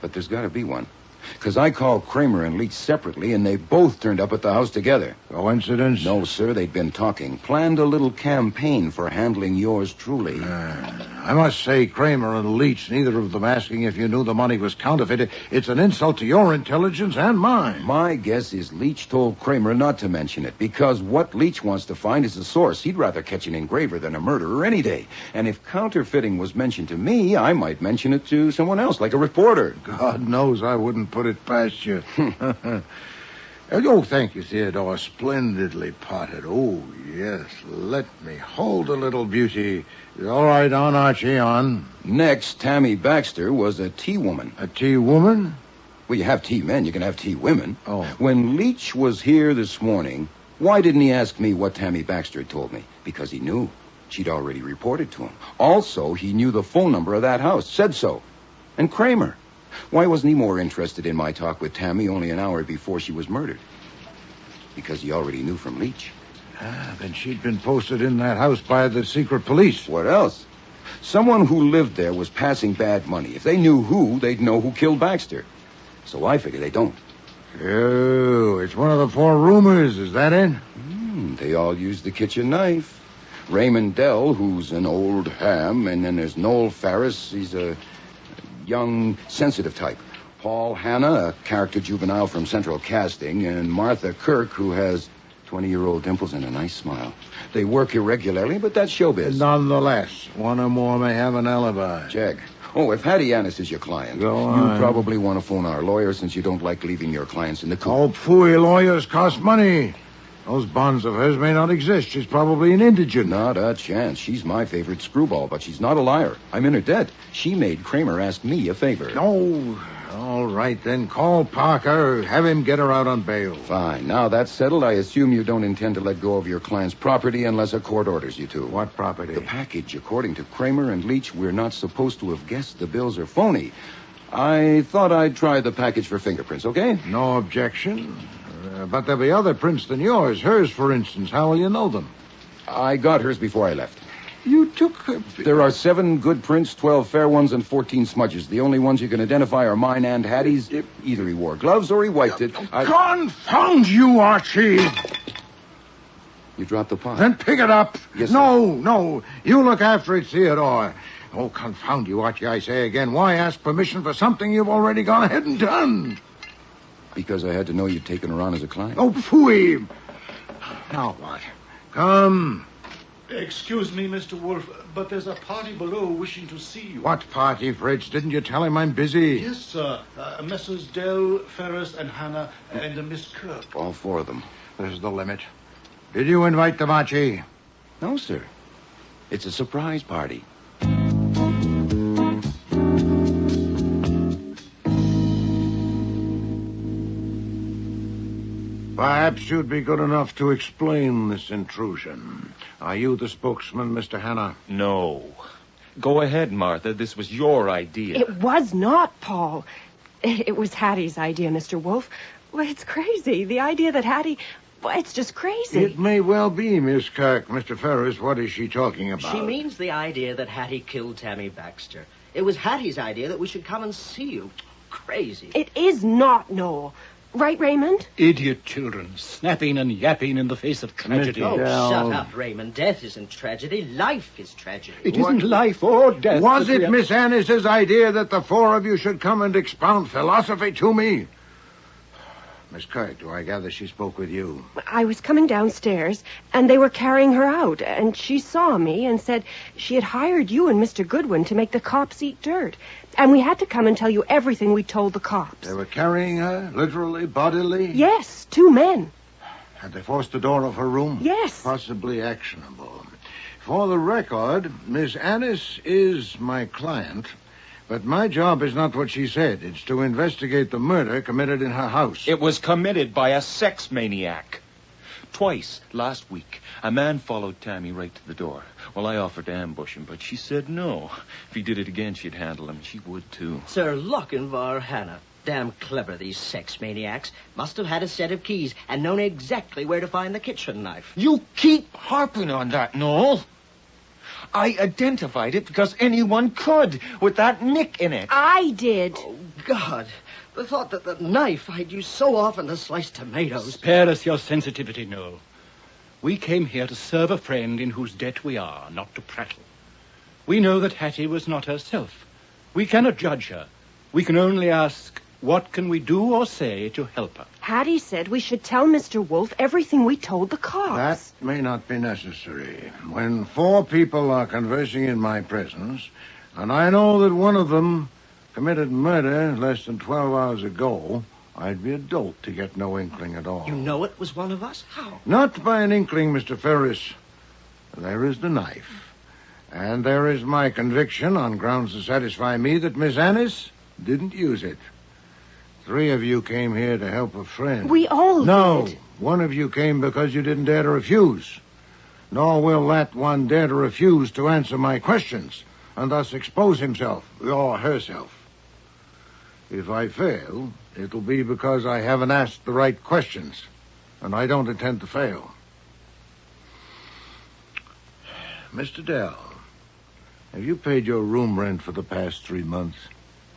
But there's got to be one. Because I called Kramer and Leach separately, and they both turned up at the house together. Coincidence? No, sir. They'd been talking. Planned a little campaign for handling yours truly. I must say, Kramer and Leach, neither of them asking if you knew the money was counterfeit. It's an insult to your intelligence and mine. My guess is Leach told Kramer not to mention it, because what Leach wants to find is the source. He'd rather catch an engraver than a murderer any day. And if counterfeiting was mentioned to me, I might mention it to someone else, like a reporter. God knows I wouldn't put it past you. Oh, thank you, Theodore. Splendidly potted. Oh, yes. Let me hold a little beauty. All right, on, Archie, on. Next, Tammy Baxter was a tea woman. A tea woman? Well, you have tea men, you can have tea women. Oh. When Leach was here this morning, why didn't he ask me what Tammy Baxter had told me? Because he knew. She'd already reported to him. Also, he knew the phone number of that house. Said so. And Kramer. Why wasn't he more interested in my talk with Tammy only an hour before she was murdered? Because he already knew from Leach. Then she'd been posted in that house by the secret police. What else? Someone who lived there was passing bad money. If they knew who, they'd know who killed Baxter. So I figure they don't. Oh, it's one of the 4 rumors. Is that it? They all use the kitchen knife. Raymond Dell, who's an old ham, and then there's Noel Farris. He's a young, sensitive type. Paul Hanna, a character juvenile from Central Casting, and Martha Kirk, who has 20-year-old dimples and a nice smile. They work irregularly, but that's showbiz. Nonetheless, one or more may have an alibi. Check. Oh, if Hattie Annis is your client, Go on. You probably want to phone our lawyer since you don't like leaving your clients in the coop. Oh, phooey, lawyers cost money. Those bonds of hers may not exist. She's probably an indigent. Not a chance. She's my favorite screwball, but she's not a liar. I'm in her debt. She made Kramer ask me a favor. Oh, all right, then. Call Parker. Have him get her out on bail. Fine. Now that's settled, I assume you don't intend to let go of your client's property unless a court orders you to. What property? The package. According to Kramer and Leach, we're not supposed to have guessed the bills are phony. I thought I'd try the package for fingerprints, okay? No objection. But there'll be other prints than yours. Hers, for instance. How will you know them? I got hers before I left. You took... There are 7 good prints, 12 fair ones, and 14 smudges. The only ones you can identify are mine and Hattie's. Either he wore gloves or he wiped it. Confound you, Archie! You dropped the pot. Then pick it up. Yes, No. You look after it, Theodore. Oh, confound you, Archie, I say again. Why ask permission for something you've already gone ahead and done? Because I had to know you'd taken her on as a client. Oh, phooey. Now what? Come. Excuse me, Mr. Wolfe, but there's a party below wishing to see you. What party, Fritz? Didn't you tell him I'm busy? Yes, sir. Messrs. Dell, Ferris, and Hannah, and Miss Kirk. All four of them. This is the limit. Did you invite them, Archie? No, sir. It's a surprise party. Perhaps you'd be good enough to explain this intrusion. Are you the spokesman, Mr. Hannah? No. Go ahead, Martha. This was your idea. It was not, Paul. It was Hattie's idea, Mr. Wolfe. Well, it's crazy. The idea that Hattie... Well, it's just crazy. It may well be, Miss Kirk. Mr. Ferris, what is she talking about? She means the idea that Hattie killed Tammy Baxter. It was Hattie's idea that we should come and see you. Crazy. It is not, Noel. Right, Raymond? Idiot children, snapping and yapping in the face of tragedy. Oh, shut up, Raymond. Death isn't tragedy. Life is tragedy. It isn't life or death. Was it Miss Annis's idea that the four of you should come and expound philosophy to me? Miss Kirk, do I gather she spoke with you? I was coming downstairs, and they were carrying her out, and she saw me and said she had hired you and Mr. Goodwin to make the cops eat dirt, and we had to come and tell you everything we told the cops. They were carrying her, literally, bodily? Yes, 2 men. Had they forced the door of her room? Yes. Possibly actionable. For the record, Miss Annis is my client, but my job is not what she said. It's to investigate the murder committed in her house. It was committed by a sex maniac. Twice last week, a man followed Tammy right to the door. Well, I offered to ambush him, but she said no. If he did it again, she'd handle him. She would, too. Sir Lochinvar Hannah. Damn clever, these sex maniacs. Must have had a set of keys and known exactly where to find the kitchen knife. You keep harping on that, Noel. I identified it because anyone could, with that nick in it. I did. Oh, God. The thought that the knife I'd used so often to slice tomatoes. Spare us your sensitivity, Noel. We came here to serve a friend in whose debt we are, not to prattle. We know that Hattie was not herself. We cannot judge her. We can only ask, what can we do or say to help her? Hattie said we should tell Mr. Wolfe everything we told the cops. That may not be necessary. When 4 people are conversing in my presence, and I know that one of them committed murder less than 12 hours ago, I'd be a dolt to get no inkling at all. You know it was one of us? How? Not by an inkling, Mr. Ferris. There is the knife. And there is my conviction on grounds to satisfy me that Miss Annis didn't use it. 3 of you came here to help a friend. We all did. No, one of you came because you didn't dare to refuse. Nor will that one dare to refuse to answer my questions, and thus expose himself or herself. If I fail, it'll be because I haven't asked the right questions, and I don't intend to fail. Mr. Dell, have you paid your room rent for the past 3 months?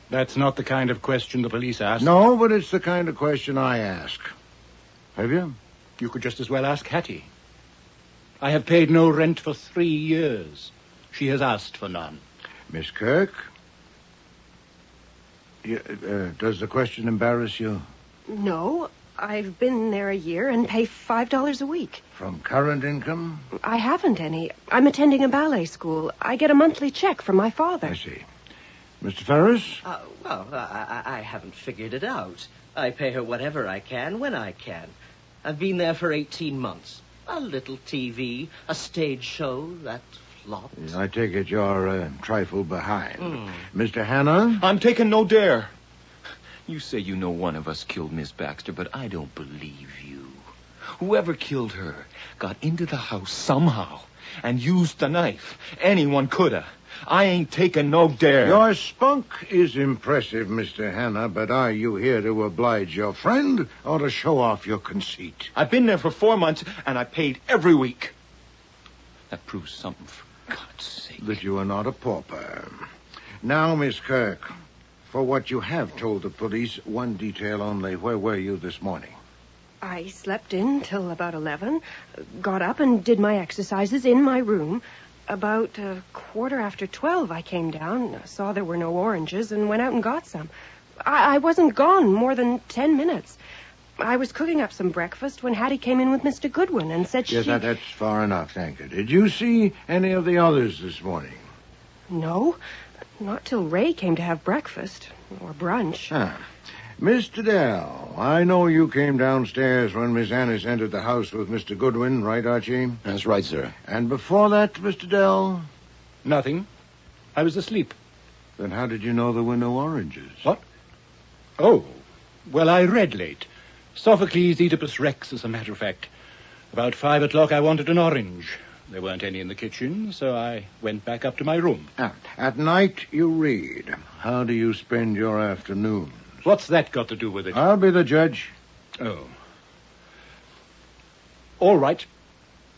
That's not the kind of question the police ask. No, but it's the kind of question I ask. Have you? You could just as well ask Hattie. I have paid no rent for 3 years. She has asked for none. Miss Kirk? Does the question embarrass you? No, I've been there a year and pay $5 a week. From current income? I haven't any. I'm attending a ballet school. I get a monthly check from my father. I see. Mr. Ferris? I haven't figured it out. I pay her whatever I can, when I can. I've been there for 18 months. A little TV, a stage show, that flopped. I take it you're a trifle behind. Mr. Hannah? I'm taking no dare. You say you know one of us killed Miss Baxter, but I don't believe you. Whoever killed her got into the house somehow and used the knife. Anyone coulda. I ain't taking no dare. Your spunk is impressive, Mr. Hannah, but are you here to oblige your friend or to show off your conceit? I've been there for 4 months, and I paid every week. That proves something, for God's sake. That you are not a pauper. Now, Miss Kirk, for what you have told the police, one detail only. Where were you this morning? I slept in till about 11, got up and did my exercises in my room. About 12:15 I came down, saw there were no oranges, and went out and got some. I wasn't gone more than 10 minutes. I was cooking up some breakfast when Hattie came in with Mr. Goodwin and said Yes, she... that's far enough, thank you. Did you see any of the others this morning? No, not till Ray came to have breakfast, or brunch. Mr. Dell, I know you came downstairs when Miss Annis entered the house with Mr. Goodwin, right, Archie? That's right, sir. And before that, Mr. Dell? Nothing. I was asleep. Then how did you know there were no oranges? What? Oh, well, I read late. Sophocles' Oedipus Rex, as a matter of fact. About 5 o'clock, I wanted an orange. There weren't any in the kitchen, so I went back up to my room. At night, you read. How do you spend your afternoons? What's that got to do with it? I'll be the judge. Oh. All right.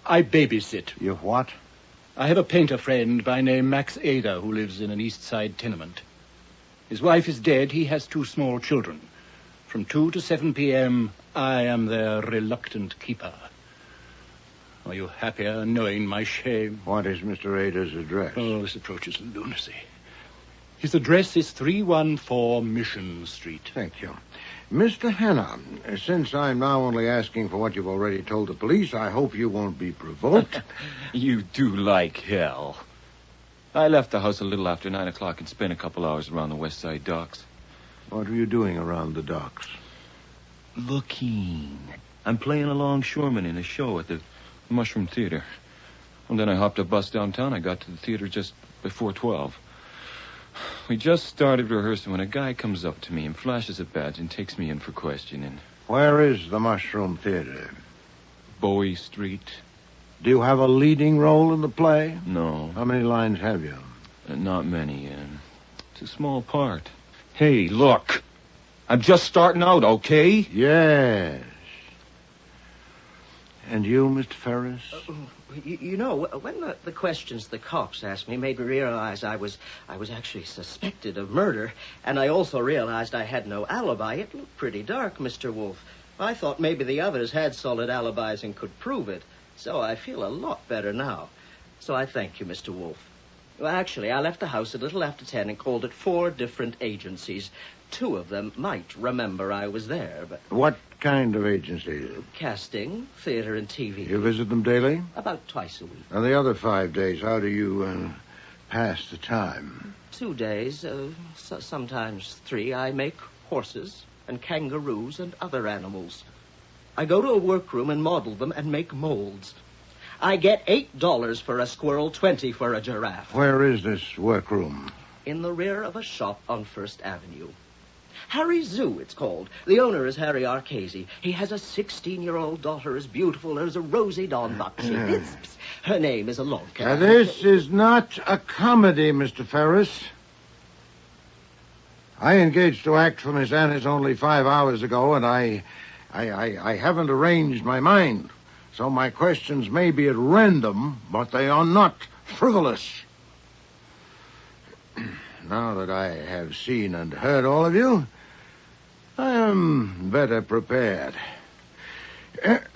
I babysit. You what? I have a painter friend by name Max Ada who lives in an East Side tenement. His wife is dead. He has 2 small children. From 2 to 7 p.m., I am their reluctant keeper. Are you happier knowing my shame? What is Mr. Ada's address? Oh, this approaches lunacy. His address is 314 Mission Street. Thank you. Mr. Hanna, since I'm now only asking for what you've already told the police, I hope you won't be provoked. You do like hell. I left the house a little after 9 o'clock and spent a couple hours around the West Side docks. What were you doing around the docks? Looking. I'm playing a longshoreman in a show at the Mushroom Theater. And then I hopped a bus downtown. I got to the theater just before 12. We just started rehearsing when a guy comes up to me and flashes a badge and takes me in for questioning. Where is the Mushroom Theater? Bowie Street. Do you have a leading role in the play? No. How many lines have you? Not many. It's a small part. Hey, look. I'm just starting out, okay? Yes. And you, Mr. Ferris? You know, when the questions the cops asked me made me realize I was actually suspected of murder, and I also realized I had no alibi. It looked pretty dark, Mr. Wolfe. I thought maybe the others had solid alibis and could prove it, so I feel a lot better now. So I thank you, Mr. Wolfe. Well, actually, I left the house a little after 10 and called at 4 different agencies. 2 of them might remember I was there, but... What kind of agencies? Casting, theater, and TV. You visit them daily? About twice a week. And the other 5 days, how do you pass the time? 2 days, sometimes 3, I make horses and kangaroos and other animals. I go to a workroom and model them and make molds. I get $8 for a squirrel, 20 for a giraffe. Where is this workroom? In the rear of a shop on First Avenue. Harry's Zoo, it's called. The owner is Harry Archese. He has a 16-year-old daughter as beautiful as a Rosie Dawn Bucksy. Her name is Alonka. Now, this is not a comedy, Mr. Ferris. I engaged to act for Miss Annis only 5 hours ago, and I haven't arranged my mind. So my questions may be at random, but they are not frivolous. Now that I have seen and heard all of you, I am better prepared.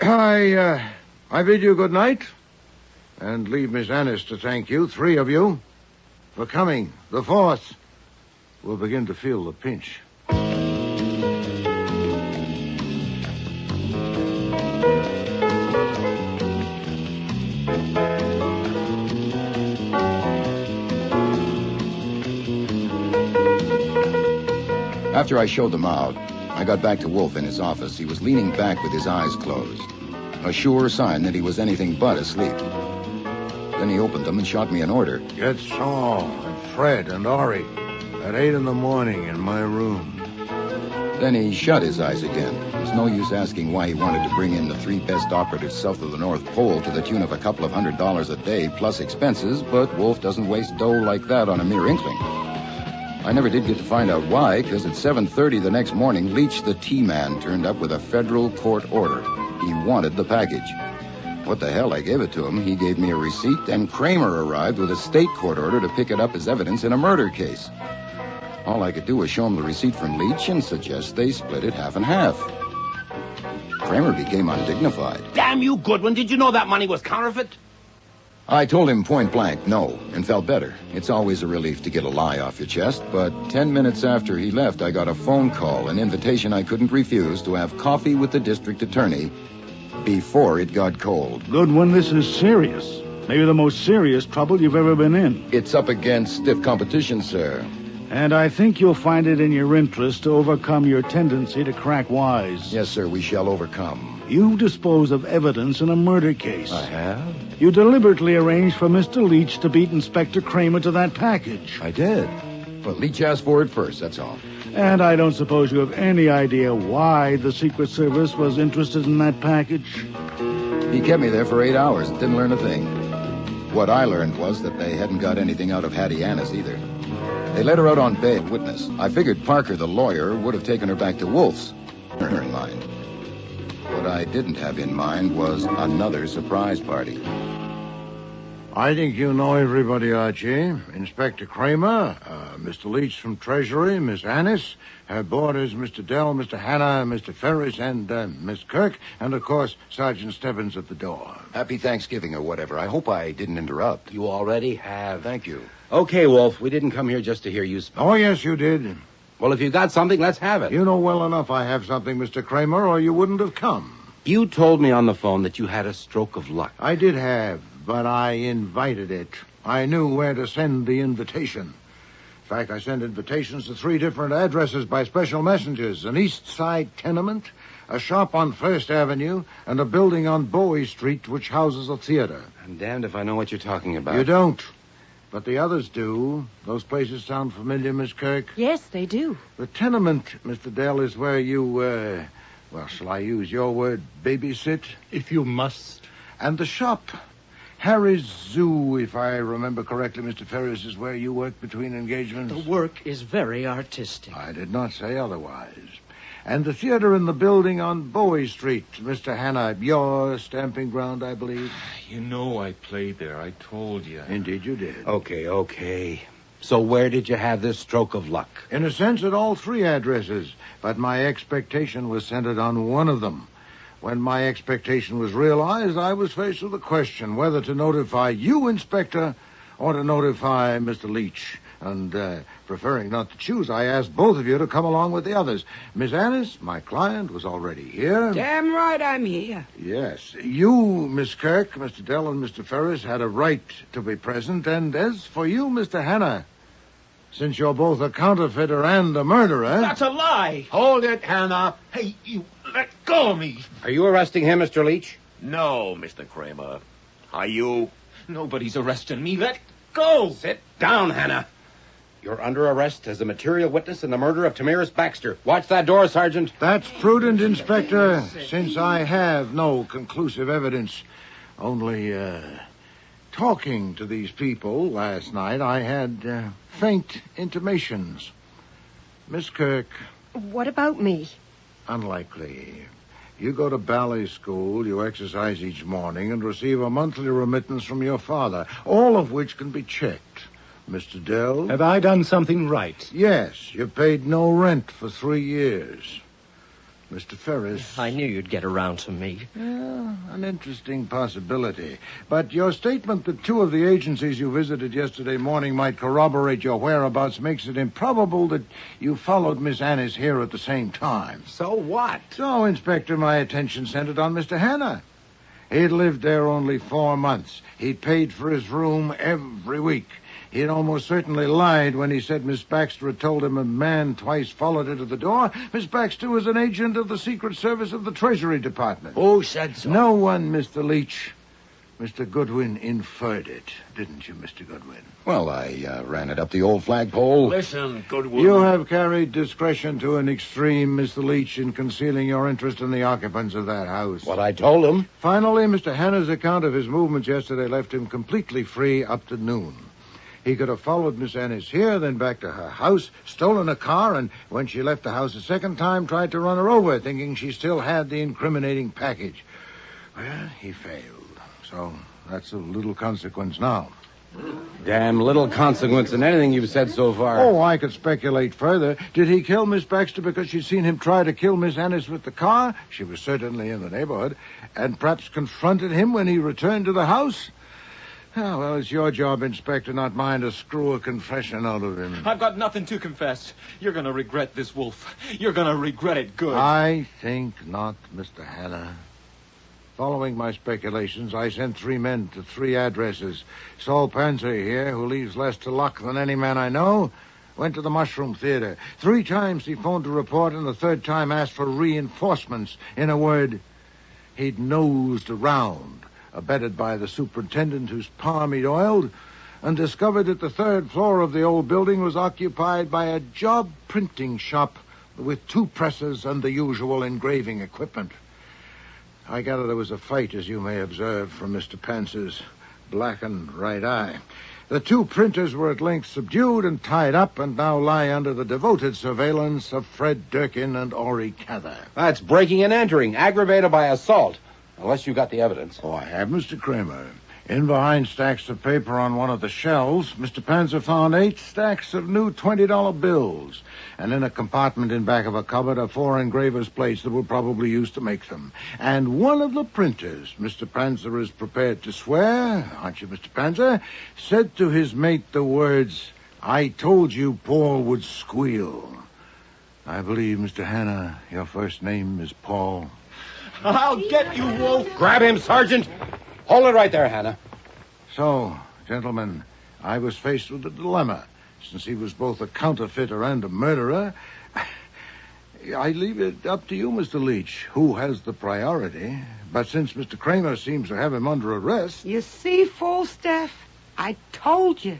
I bid you good night, and leave Miss Annis to thank you, 3 of you, for coming. The 4th will begin to feel the pinch. After I showed them out, I got back to Wolfe in his office. He was leaning back with his eyes closed, a sure sign that he was anything but asleep. Then he opened them and shot me an order. Get Saul and Fred and Ori at 8 in the morning in my room. Then he shut his eyes again. There's no use asking why he wanted to bring in the 3 best operatives south of the North Pole to the tune of a couple of $100 a day plus expenses, but Wolfe doesn't waste dough like that on a mere inkling. I never did get to find out why, because at 7:30 the next morning, Leach, the T-man, turned up with a federal court order. He wanted the package. What the hell, I gave it to him. He gave me a receipt, and Kramer arrived with a state court order to pick it up as evidence in a murder case. All I could do was show him the receipt from Leach and suggest they split it half and half. Kramer became undignified. Damn you, Goodwin. Did you know that money was counterfeit? I told him point blank no, and felt better. It's always a relief to get a lie off your chest, but 10 minutes after he left, I got a phone call, an invitation I couldn't refuse to have coffee with the district attorney before it got cold. Goodwin, this is serious. Maybe the most serious trouble you've ever been in. It's up against stiff competition, sir. And I think you'll find it in your interest to overcome your tendency to crack wise. Yes, sir, we shall overcome. You dispose of evidence in a murder case. I have? You deliberately arranged for Mr. Leach to beat Inspector Kramer to that package. I did. But Leach asked for it first, that's all. And I don't suppose you have any idea why the Secret Service was interested in that package? He kept me there for 8 hours and didn't learn a thing. What I learned was that they hadn't got anything out of Hattie Annis either. They let her out on bail witness. I figured Parker, the lawyer, would have taken her back to Wolfe's. Her in mind. What I didn't have in mind was another surprise party. I think you know everybody, Archie. Inspector Kramer, Mr. Leach from Treasury, Miss Annis, her boarders, Mr. Dell, Mr. Hanna, Mr. Ferris, and Miss Kirk, and, of course, Sergeant Stebbins at the door. Happy Thanksgiving or whatever. I hope I didn't interrupt. You already have. Thank you. Okay, Wolf, we didn't come here just to hear you speak. Oh, yes, you did. Well, if you got something, let's have it. You know well enough I have something, Mr. Kramer, or you wouldn't have come. You told me on the phone that you had a stroke of luck. I did have, but I invited it. I knew where to send the invitation. In fact, I sent invitations to 3 different addresses by special messengers. An East Side tenement, a shop on First Avenue, and a building on Bowie Street which houses a theater. I'm damned if I know what you're talking about. You don't. But the others do. Those places sound familiar, Miss Kirk? Yes, they do. The tenement, Mr. Dell, is where you, well, shall I use your word, babysit? If you must. And the shop, Harry's Zoo, if I remember correctly, Mr. Ferris, is where you work between engagements. The work is very artistic. I did not say otherwise. And the theater in the building on Bowie Street, Mr. Hanna, your stamping ground, I believe. You know I played there. I told you. Indeed you did. Okay. So where did you have this stroke of luck? In a sense, at all 3 addresses. But my expectation was centered on one of them. When my expectation was realized, I was faced with a question whether to notify you, Inspector, or to notify Mr. Leach. And, preferring not to choose, I asked both of you to come along with the others. Miss Annis, my client, was already here. Damn right I'm here. Yes. You, Miss Kirk, Mr. Dell, and Mr. Ferris had a right to be present. And as for you, Mr. Hanna, since you're both a counterfeiter and a murderer... That's a lie. Hold it, Hanna. Hey, you let go of me. Are you arresting him, Mr. Leach? No, Mr. Kramer. Are you? Nobody's arresting me. Let go. Sit down, Hanna. You're under arrest as a material witness in the murder of Tamiris Baxter. Watch that door, Sergeant. That's prudent, Inspector, since I have no conclusive evidence. Only, talking to these people last night, I had faint intimations. Miss Kirk. What about me? Unlikely. You go to ballet school, you exercise each morning, and receive a monthly remittance from your father, all of which can be checked. Mr. Dell? Have I done something right? Yes, you paid no rent for 3 years. Mr. Ferris? I knew you'd get around to me. Yeah, an interesting possibility. But your statement that 2 of the agencies you visited yesterday morning might corroborate your whereabouts makes it improbable that you followed Miss Annis here at the same time. So what? So, Inspector, my attention centered on Mr. Hanna. He'd lived there only 4 months. He'd paid for his room every week. He'd almost certainly lied when he said Miss Baxter had told him a man twice followed her to the door. Miss Baxter was an agent of the Secret Service of the Treasury Department. Who said so? No one, Mr. Leach. Mr. Goodwin inferred it, didn't you, Mr. Goodwin? Well, I ran it up the old flagpole. Listen, Goodwin. You have carried discretion to an extreme, Mr. Leach, in concealing your interest in the occupants of that house. What I told him. Finally, Mr. Hanna's account of his movements yesterday left him completely free up to noon. He could have followed Miss Annis here, then back to her house, stolen a car, and when she left the house a second time, tried to run her over, thinking she still had the incriminating package. Well, he failed. So that's of little consequence now. Damn little consequence in anything you've said so far. Oh, I could speculate further. Did he kill Miss Baxter because she'd seen him try to kill Miss Annis with the car? She was certainly in the neighborhood. And perhaps confronted him when he returned to the house? Oh, well, it's your job, Inspector, not mine to screw a confession out of him. I've got nothing to confess. You're going to regret this, Wolf. You're going to regret it good. I think not, Mr. Hanna. Following my speculations, I sent 3 men to 3 addresses. Saul Panzer here, who leaves less to luck than any man I know, went to the Mushroom Theater. 3 times he phoned to report, and the 3rd time asked for reinforcements. In a word, he'd nosed around, abetted by the superintendent whose palm he'd oiled, and discovered that the 3rd floor of the old building was occupied by a job printing shop with 2 presses and the usual engraving equipment. I gather there was a fight, as you may observe from Mr. Panzer's blackened right eye. The 2 printers were at length subdued and tied up and now lie under the devoted surveillance of Fred Durkin and Ori Cather. That's breaking and entering, aggravated by assault. Unless you got the evidence. Oh, I have, Mr. Kramer. In behind stacks of paper on one of the shelves, Mr. Panzer found 8 stacks of new $20 bills. And in a compartment in back of a cupboard are 4 engraver's plates that were probably used to make them. And one of the printers, Mr. Panzer is prepared to swear, aren't you, Mr. Panzer, said to his mate the words, "I told you Paul would squeal." I believe, Mr. Hanna, your first name is Paul. I'll get you, Wolf. Grab him, Sergeant. Hold it right there, Hanna. So, gentlemen, I was faced with a dilemma. Since he was both a counterfeiter and a murderer, I leave it up to you, Mr. Leach, who has the priority. But since Mr. Kramer seems to have him under arrest... You see, Falstaff, I told you,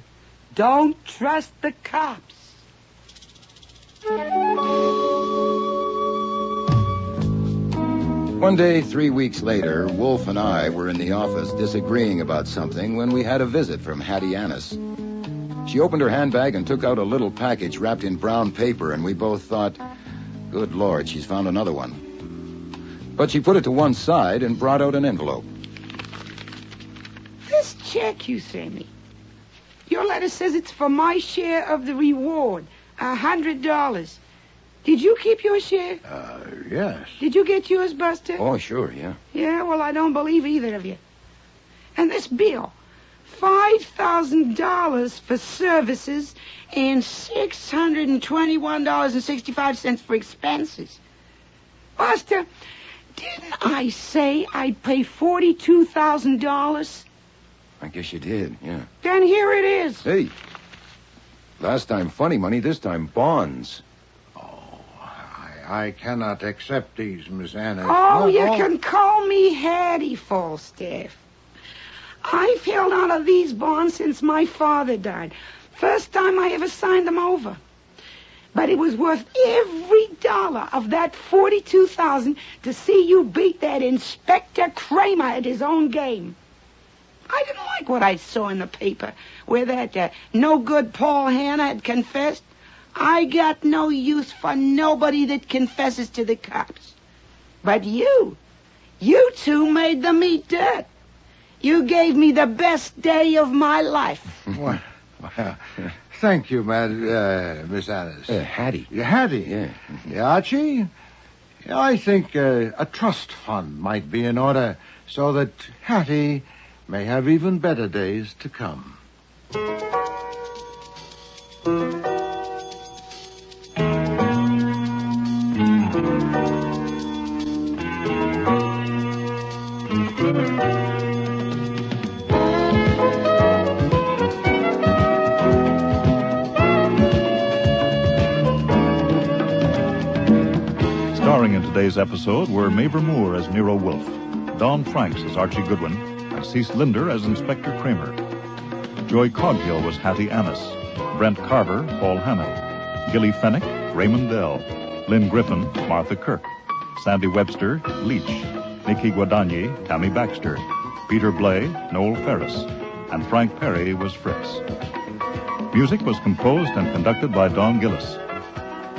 don't trust the cops. One day, 3 weeks later, Wolfe and I were in the office disagreeing about something when we had a visit from Hattie Annis. She opened her handbag and took out a little package wrapped in brown paper, and we both thought, good Lord, she's found another one. But she put it to one side and brought out an envelope. This check you sent me, your letter says it's for my share of the reward, $100. Did you keep your share? Yes. Did you get yours, Buster? Oh, sure, yeah. Yeah, well, I don't believe either of you. And this bill, $5,000 for services and $621.65 for expenses. Buster, didn't I say I'd pay $42,000? I guess you did, yeah. Then here it is. Hey, last time funny money, this time bonds. I cannot accept these, Miss Anna. Oh, you can call me Hattie, Falstaff. I've held on to these bonds since my father died. First time I ever signed them over. But it was worth every dollar of that $42,000 to see you beat that Inspector Kramer at his own game. I didn't like what I saw in the paper, where that no-good Paul Hanna had confessed. I got no use for nobody that confesses to the cops. But you 2 made them eat dirt. You gave me the best day of my life. Well, thank you, Miss Annis. Hattie. Hattie? Yeah. Archie? Yeah, I think a trust fund might be in order so that Hattie may have even better days to come. Starring in today's episode were Mavor Moore as Nero Wolfe, Don Franks as Archie Goodwin, and Cease Linder as Inspector Kramer. Joy Coghill was Hattie Annis, Brent Carver, Paul Hanna, Gilly Fennick, Raymond Dell, Lynn Griffin, Martha Kirk, Sandy Webster, Leach, Nikki Guadagni, Tammy Baxter, Peter Blay, Noel Ferris, and Frank Perry was Fritz. Music was composed and conducted by Don Gillis.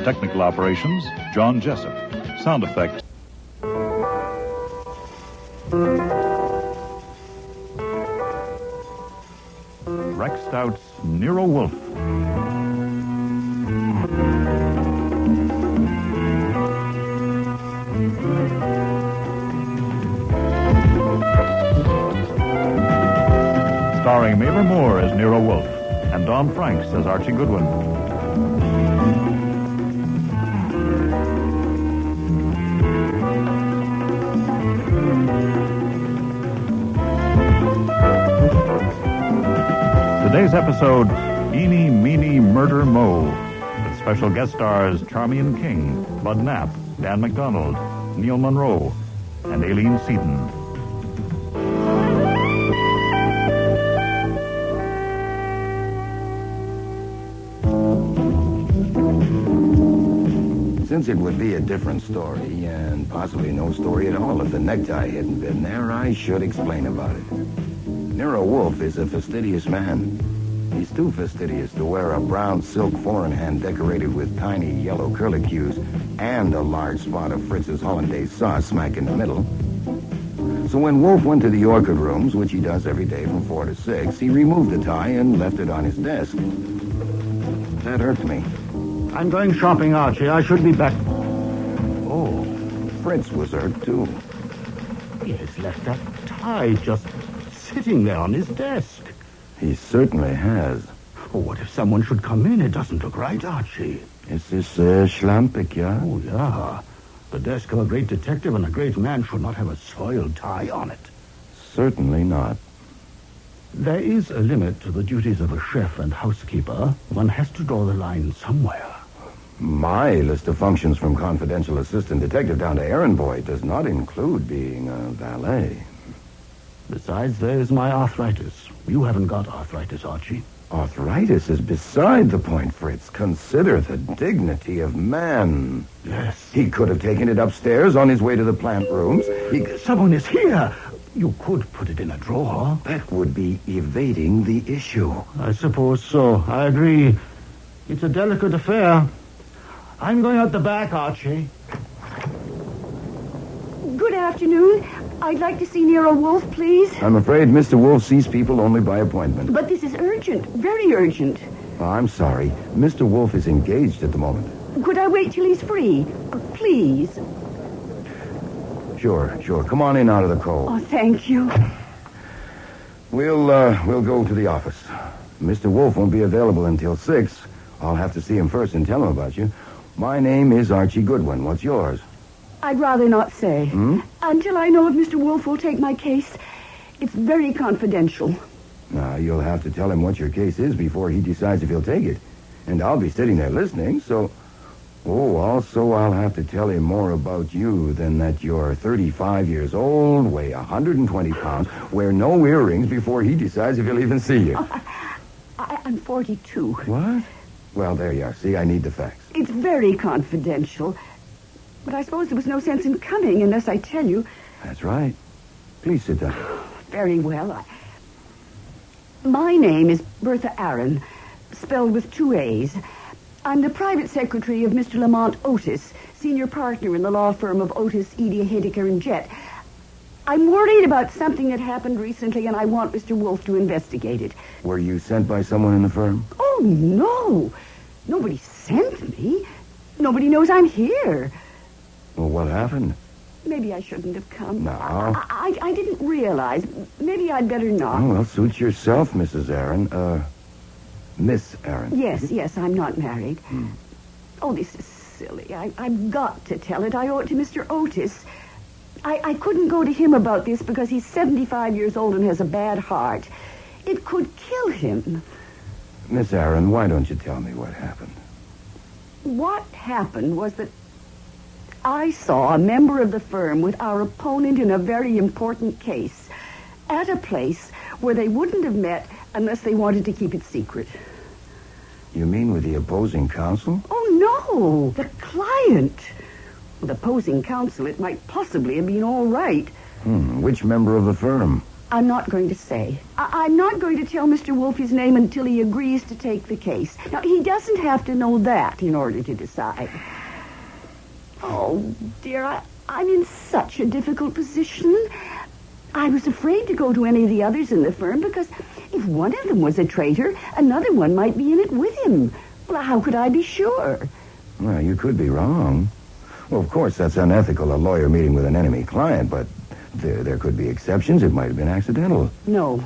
Technical operations, John Jessup. Sound effects. Rex Stout's Nero Wolfe. Starring Mabel Moore as Nero Wolfe and Don Franks as Archie Goodwin. Today's episode, Eeny, Meeny, Murder, Mo, with special guest stars Charmian King, Bud Knapp, Dan McDonald, Neil Monroe, and Aileen Seaton. Since it would be a different story, and possibly no story at all if the necktie hadn't been there, I should explain about it. Nero Wolfe is a fastidious man. He's too fastidious to wear a brown silk four-in-hand decorated with tiny yellow curlicues and a large spot of Fritz's hollandaise sauce smack in the middle. So when Wolfe went to the orchid rooms, which he does every day from 4 to 6, he removed the tie and left it on his desk. That hurt me. I'm going shopping, Archie. I should be back. Oh, Fritz was hurt, too. He has left that tie just sitting there on his desk. He certainly has. Oh, what if someone should come in? It doesn't look right, Archie. Is this schlampig, yeah? Oh, yeah. The desk of a great detective and a great man should not have a soiled tie on it. Certainly not. There is a limit to the duties of a chef and housekeeper. One has to draw the line somewhere. My list of functions from confidential assistant detective down to errand boy does not include being a valet. Besides, there's my arthritis. You haven't got arthritis, Archie. Arthritis is beside the point, Fritz. Consider the dignity of man. Yes. He could have taken it upstairs on his way to the plant rooms. Someone is here. You could put it in a drawer. That would be evading the issue. I suppose so. I agree. It's a delicate affair. I'm going out the back, Archie. Good afternoon. I'd like to see Nero Wolfe, please. I'm afraid Mr. Wolfe sees people only by appointment. But this is urgent. Very urgent. Oh, I'm sorry. Mr. Wolfe is engaged at the moment. Could I wait till he's free? Please. Sure. Come on in out of the cold. Oh, thank you. We'll go to the office. Mr. Wolfe won't be available until 6. I'll have to see him first and tell him about you. My name is Archie Goodwin. What's yours? I'd rather not say. Until I know if Mr. Wolfe will take my case. It's very confidential. Now, you'll have to tell him what your case is before he decides if he'll take it. And I'll be sitting there listening, so... Oh, also I'll have to tell him more about you than that you're 35 years old, weigh 120 pounds, wear no earrings before he decides if he'll even see you. I'm 42. What? Well, there you are. See, I need the facts. It's very confidential. But I suppose there was no sense in coming unless I tell you. That's right. Please sit down. Very well. My name is Bertha Aaron, spelled with 2 A's. I'm the private secretary of Mr. Lamont Otis, senior partner in the law firm of Otis, Edie, Hideker, and Jett. I'm worried about something that happened recently, and I want Mr. Wolfe to investigate it. Were you sent by someone in the firm? Oh, no. Nobody sent me. Nobody knows I'm here. Well, what happened? Maybe I shouldn't have come. No. I didn't realize. Maybe I'd better not. Oh, well, suit yourself, Mrs. Aaron. Miss Aaron. Yes, I'm not married. Oh, this is silly. I've got to tell it. I owe it to Mr. Otis. I couldn't go to him about this because he's 75 years old and has a bad heart. It could kill him. Miss Aaron, why don't you tell me what happened? What happened was that I saw a member of the firm with our opponent in a very important case at a place where they wouldn't have met unless they wanted to keep it secret. You mean with the opposing counsel? Oh, no, the client. With opposing counsel, it might possibly have been all right. Which member of the firm? I'm not going to say. I'm not going to tell Mr. Wolfe his name until he agrees to take the case. Now, he doesn't have to know that in order to decide. Oh, dear, I'm in such a difficult position. I was afraid to go to any of the others in the firm because if one of them was a traitor, another one might be in it with him. Well, how could I be sure? Well, you could be wrong. Well, of course, that's unethical, a lawyer meeting with an enemy client, but there could be exceptions. It might have been accidental. No.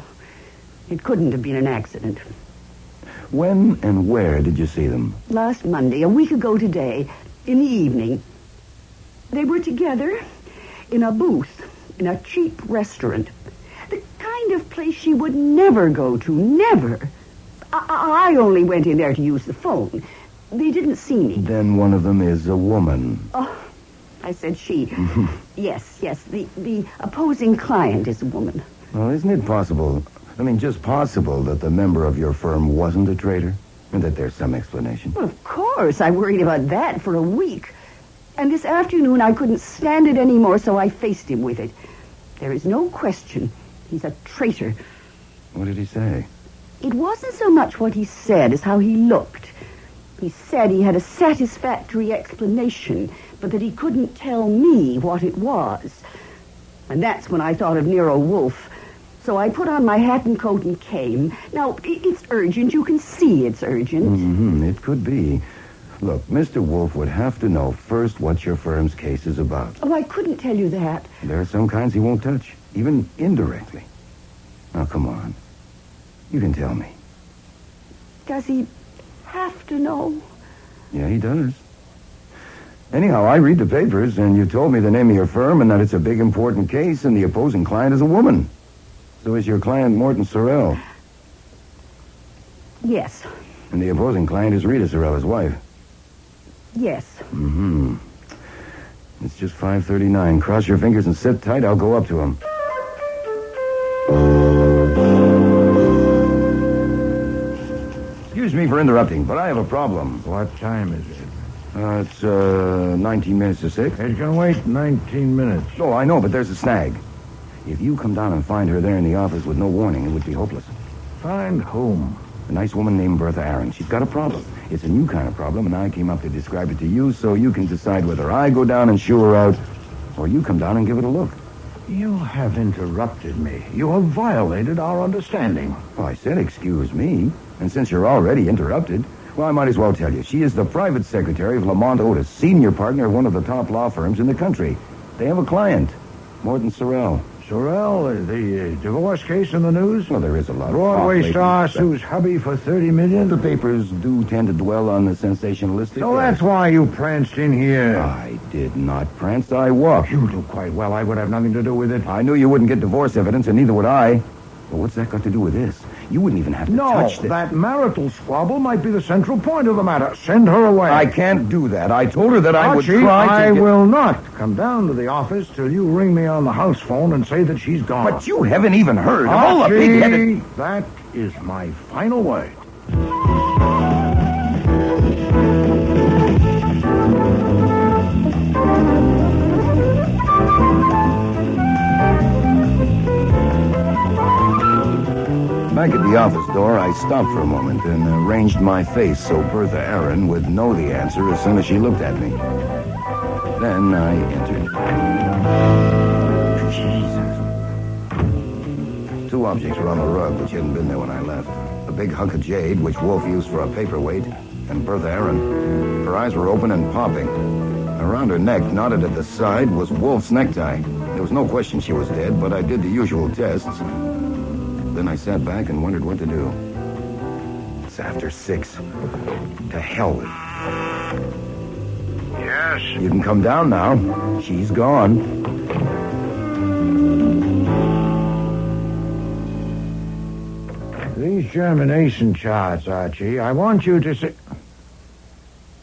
It couldn't have been an accident. When and where did you see them? Last Monday, a week ago today, in the evening. They were together in a booth in a cheap restaurant. The kind of place she would never go to, never. I only went in there to use the phone. They didn't see me. Then one of them is a woman. Oh, I said she. Yes. The opposing client is a woman. Well, isn't it possible, just possible, that the member of your firm wasn't a traitor? And that there's some explanation? Well, of course. I worried about that for a week. And this afternoon I couldn't stand it anymore, so I faced him with it. There is no question. He's a traitor. What did he say? It wasn't so much what he said as how he looked. He said he had a satisfactory explanation, but that he couldn't tell me what it was. And that's when I thought of Nero Wolfe. So I put on my hat and coat and came. Now, it's urgent. You can see it's urgent. It could be. Look, Mr. Wolfe would have to know first what your firm's case is about. Oh, I couldn't tell you that. There are some kinds he won't touch, even indirectly. Now, come on. You can tell me. Does he have to know? Yeah, he does. Anyhow, I read the papers, and you told me the name of your firm and that it's a big, important case, and the opposing client is a woman. So is your client Morton Sorrell? Yes. And the opposing client is Rita Sorrell, his wife? Yes. It's just 5:39. Cross your fingers and sit tight. I'll go up to him. Excuse me for interrupting, but I have a problem. What time is it? It's 19 minutes to 6. It can wait 19 minutes. Oh, I know, but there's a snag. If you come down and find her there in the office with no warning, it would be hopeless. Find whom? A nice woman named Bertha Aaron. She's got a problem. It's a new kind of problem, and I came up to describe it to you so you can decide whether I go down and shoo her out, or you come down and give it a look. You have interrupted me. You have violated our understanding. Well, I said excuse me, and since you're already interrupted, well, I might as well tell you. She is the private secretary of Lamont Otis, senior partner of one of the top law firms in the country. They have a client, Morton Sorrell. Sorrell, the divorce case in the news? Well, there is a lot of Broadway star sues hubby for $30 million? The papers do tend to dwell on the sensationalistic. So that's why you pranced in here. I did not prance. I walked. You do quite well. I would have nothing to do with it. I knew you wouldn't get divorce evidence, and neither would I. Well, what's that got to do with this? You wouldn't even have to touch this. No, that marital squabble might be the central point of the matter. Send her away. I can't do that. I told her that I would Archie, try to I will not come down to the office till you ring me on the house phone and say that she's gone. But you haven't even heard of Archie, all the big-headed... that is my final word. Back at the office door, I stopped for a moment and arranged my face so Bertha Aaron would know the answer as soon as she looked at me. Then I entered. Jesus. Two objects were on the rug, which hadn't been there when I left. A big hunk of jade, which Wolfe used for a paperweight, and Bertha Aaron. Her eyes were open and popping. Around her neck, knotted at the side, was Wolfe's necktie. There was no question she was dead, but I did the usual tests. Then I sat back and wondered what to do. It's after 6. To hell with it. Yes? You can come down now. She's gone. These germination charts, Archie, I want you to say...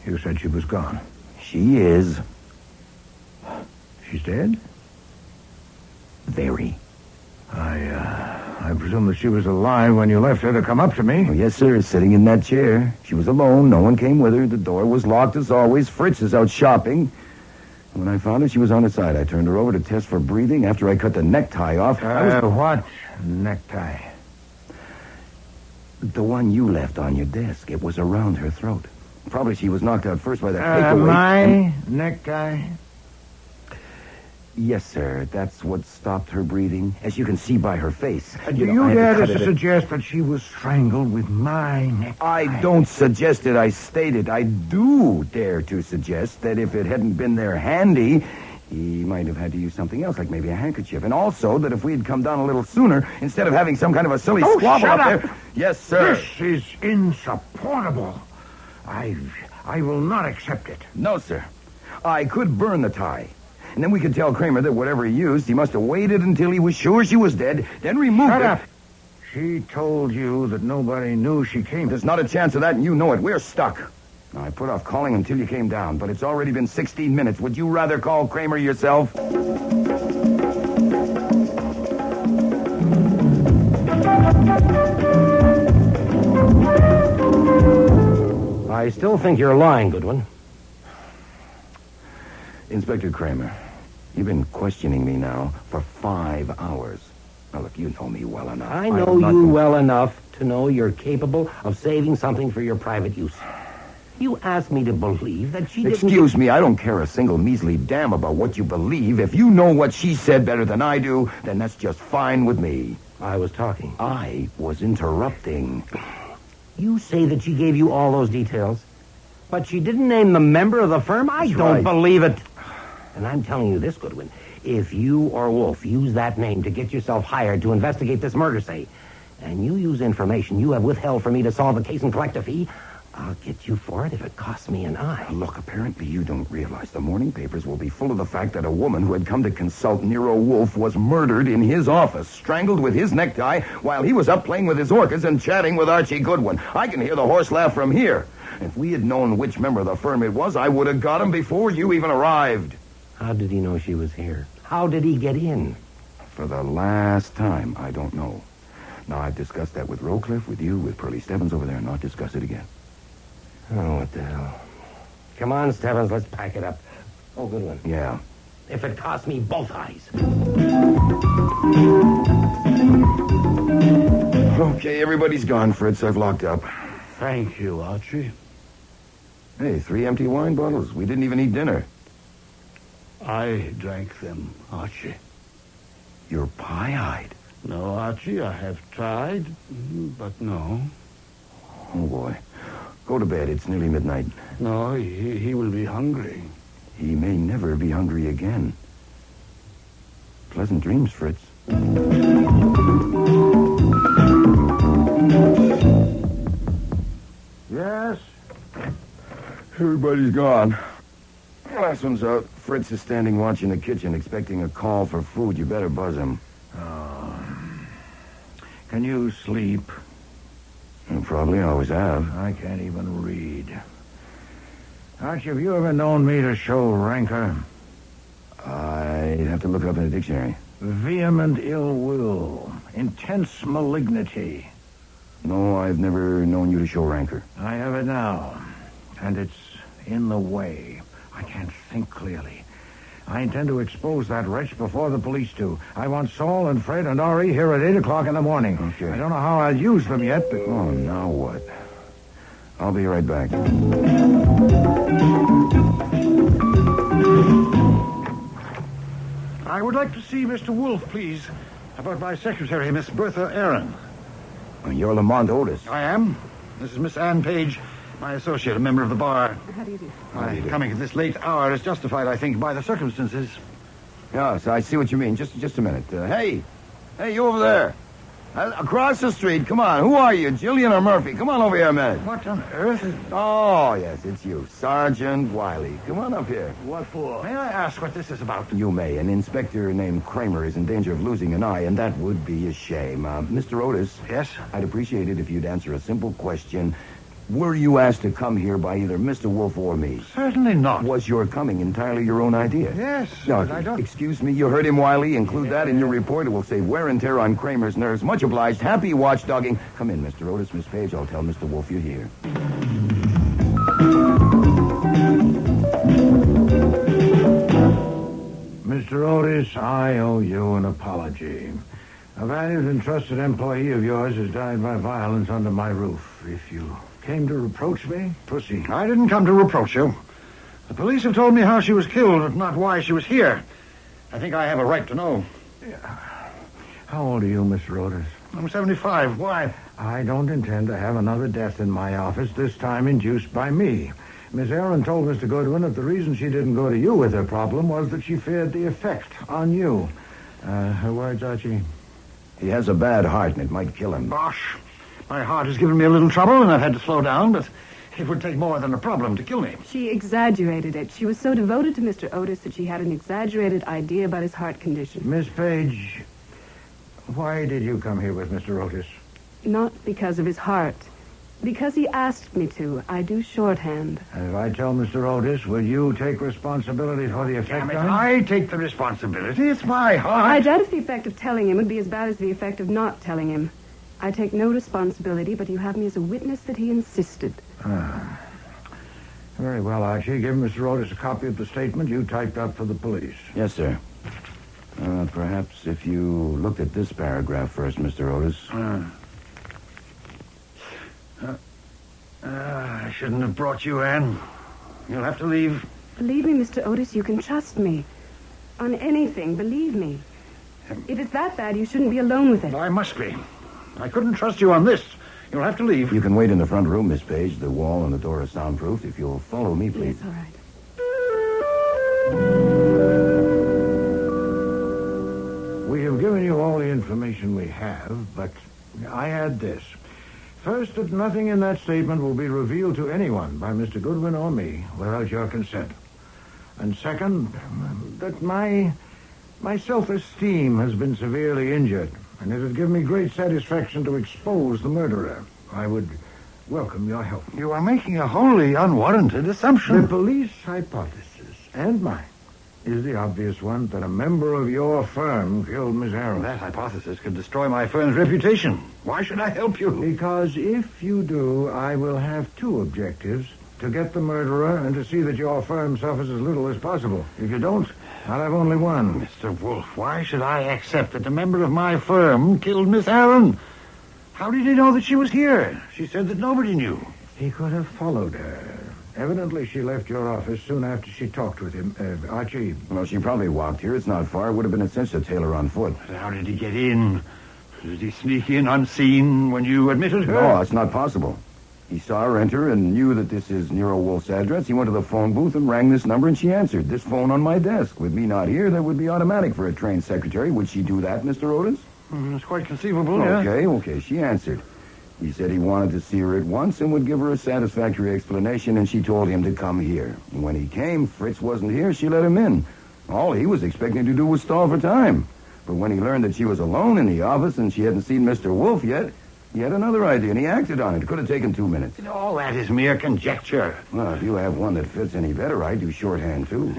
You said she was gone. She is. She's dead? Very. I presume that she was alive when you left her to come up to me. Oh, yes, sir, sitting in that chair. She was alone. No one came with her. The door was locked as always. Fritz is out shopping. When I found her, she was on her side. I turned her over to test for breathing. After I cut the necktie off... What necktie? The one you left on your desk. It was around her throat. Probably she was knocked out first by that paperweight. My necktie? Yes, sir. That's what stopped her breathing, as you can see by her face. Do you dare to suggest that she was strangled with my necktie? I don't suggest it. I state it. I do dare to suggest that if it hadn't been there handy, He might have had to use something else, like maybe a handkerchief. And also that if we had come down a little sooner, instead of having some kind of a silly squabble shut up up. there... Yes, sir. This is insupportable. I will not accept it. No, sir. I could burn the tie. And then we could tell Kramer that whatever he used, he must have waited until he was sure she was dead, then removed Shut it. up. She told you that nobody knew she came. There's not a chance of that, and you know it. We're stuck. Now, I put off calling until you came down, but it's already been 16 minutes. Would you rather call Kramer yourself? I still think you're lying, Goodwin. Inspector Kramer, you've been questioning me now for 5 hours. Now, look, you know me well enough. I know you well enough to know you're capable of saving something for your private use. You asked me to believe that she didn't... Excuse me, I don't care a single measly damn about what you believe. If you know what she said better than I do, then that's just fine with me. I was talking. I was interrupting. You say that she gave you all those details, but she didn't name the member of the firm? I don't believe it. And I'm telling you this, Goodwin. If you or Wolfe use that name to get yourself hired to investigate this murder, say, and you use information you have withheld for me to solve the case and collect a fee, I'll get you for it if it costs me an eye. Look, apparently you don't realize the morning papers will be full of the fact that a woman who had come to consult Nero Wolfe was murdered in his office, strangled with his necktie while he was up playing with his orchids and chatting with Archie Goodwin. I can hear the horse laugh from here. If we had known which member of the firm it was, I would have got him before you even arrived. How did he know she was here? How did he get in? For the last time, I don't know. Now, I've discussed that with Rowcliffe, with you, with Pearlie Stebbins over there, and not discuss it again. Oh, what the hell. Come on, Stebbins, let's pack it up. Oh, Goodwin. Yeah. If it costs me both eyes. Okay, everybody's gone, Fritz. I've locked up. Thank you, Archie. Hey, 3 empty wine bottles. We didn't even eat dinner. I drank them, Archie. You're pie-eyed. No, Archie, I have tried, but no. Oh, boy. Go to bed. It's nearly midnight. No, he will be hungry. He may never be hungry again. Pleasant dreams, Fritz. Yes? Everybody's gone. Last one's out. Fritz is standing watch in the kitchen, expecting a call for food. You better buzz him. Can you sleep? You probably always have. I can't even read. Archie, have you ever known me to show rancor? I'd have to look it up in a dictionary. Vehement ill will. Intense malignity. No, I've never known you to show rancor. I have it now. And it's in the way. I can't think clearly. I intend to expose that wretch before the police do. I want Saul and Fred and Ori here at 8 o'clock in the morning. Okay. I don't know how I'll use them yet, but... Oh, now what? I'll be right back. I would like to see Mr. Wolfe, please. About my secretary, Miss Bertha Aaron. You're Lamont Otis. I am. This is Miss Ann Page, my associate, a member of the bar. How do you do? My coming at this late hour is justified, I think, by the circumstances. Yes, I see what you mean. Just a minute. Hey, you over there. Across the street. Come on. Who are you, Jillian or Murphy? Come on over here a minute. What on earth is... Oh, yes, it's you. Sergeant Wiley. Come on up here. What for? May I ask what this is about? You may. An inspector named Kramer is in danger of losing an eye, and that would be a shame. Mr. Otis. Yes? I'd appreciate it if you'd answer a simple question. Were you asked to come here by either Mr. Wolfe or me? Certainly not. Was your coming entirely your own idea? Yes, No, but I don't... Excuse me, you heard him, Wiley. Include that in your report. It will save wear and tear on Kramer's nerves. Much obliged. Happy watchdogging. Come in, Mr. Otis, Miss Page. I'll tell Mr. Wolfe you're here. Mr. Otis, I owe you an apology. A valued and trusted employee of yours has died by violence under my roof. If you came to reproach me, proceed. I didn't come to reproach you. The police have told me how she was killed, but not why she was here. I think I have a right to know. How old are you, Mr. Otis? I'm 75. Why? I don't intend to have another death in my office, this time induced by me. Miss Aaron told Mr. Goodwin that the reason she didn't go to you with her problem was that she feared the effect on you. Her words, Archie? He has a bad heart, and it might kill him. Bosh. My heart has given me a little trouble, and I've had to slow down, but it would take more than a problem to kill me. She exaggerated it. She was so devoted to Mr. Otis that she had an exaggerated idea about his heart condition. Miss Page, why did you come here with Mr. Otis? Not because of his heart. Because he asked me to. I do shorthand. And if I tell Mr. Otis, will you take responsibility for the effect on him? I take the responsibility. It's my heart. I doubt if the effect of telling him would be as bad as the effect of not telling him. I take no responsibility, but you have me as a witness that he insisted. Very well, Archie. Give Mr. Otis a copy of the statement you typed up for the police. Yes, sir. Perhaps if you looked at this paragraph first, Mr. Otis. I shouldn't have brought you, Anne. You'll have to leave. Believe me, Mr. Otis, you can trust me. On anything, believe me. If it's that bad, you shouldn't be alone with it. I must be. I couldn't trust you on this. You'll have to leave. You can wait in the front room, Miss Page. The wall and the door are soundproof. If you'll follow me, please. Yes, all right. We have given you all the information we have, but I add this. First, that nothing in that statement will be revealed to anyone by Mr. Goodwin or me without your consent. And second, that my self-esteem has been severely injured, and it would give me great satisfaction to expose the murderer. I would welcome your help. You are making a wholly unwarranted assumption. The police hypothesis, and mine, is the obvious one that a member of your firm killed Miss Aaron. That hypothesis could destroy my firm's reputation. Why should I help you? Because if you do, I will have two objectives: to get the murderer and to see that your firm suffers as little as possible. If you don't, I'll have only one. Mr. Wolfe, why should I accept that a member of my firm killed Miss Aaron? How did he know that she was here? She said that nobody knew. He could have followed her. Evidently, she left your office soon after she talked with him. Archie. Well, she probably walked here. It's not far. It would have been a cinch to tail her on foot. How did he get in? Did he sneak in unseen when you admitted her? No, it's not possible. He saw her enter and knew that this is Nero Wolfe's address. He went to the phone booth and rang this number, and she answered. This phone on my desk. With me not here, that would be automatic for a trained secretary. Would she do that, Mr. Otis? It's quite conceivable, yeah. Okay. She answered. He said he wanted to see her at once and would give her a satisfactory explanation, and she told him to come here. And when he came, Fritz wasn't here. She let him in. All he was expecting to do was stall for time. But when he learned that she was alone in the office and she hadn't seen Mr. Wolfe yet, he had another idea, and he acted on it. It could have taken 2 minutes. All that is mere conjecture. Well, if you have one that fits any better, I do shorthand, too.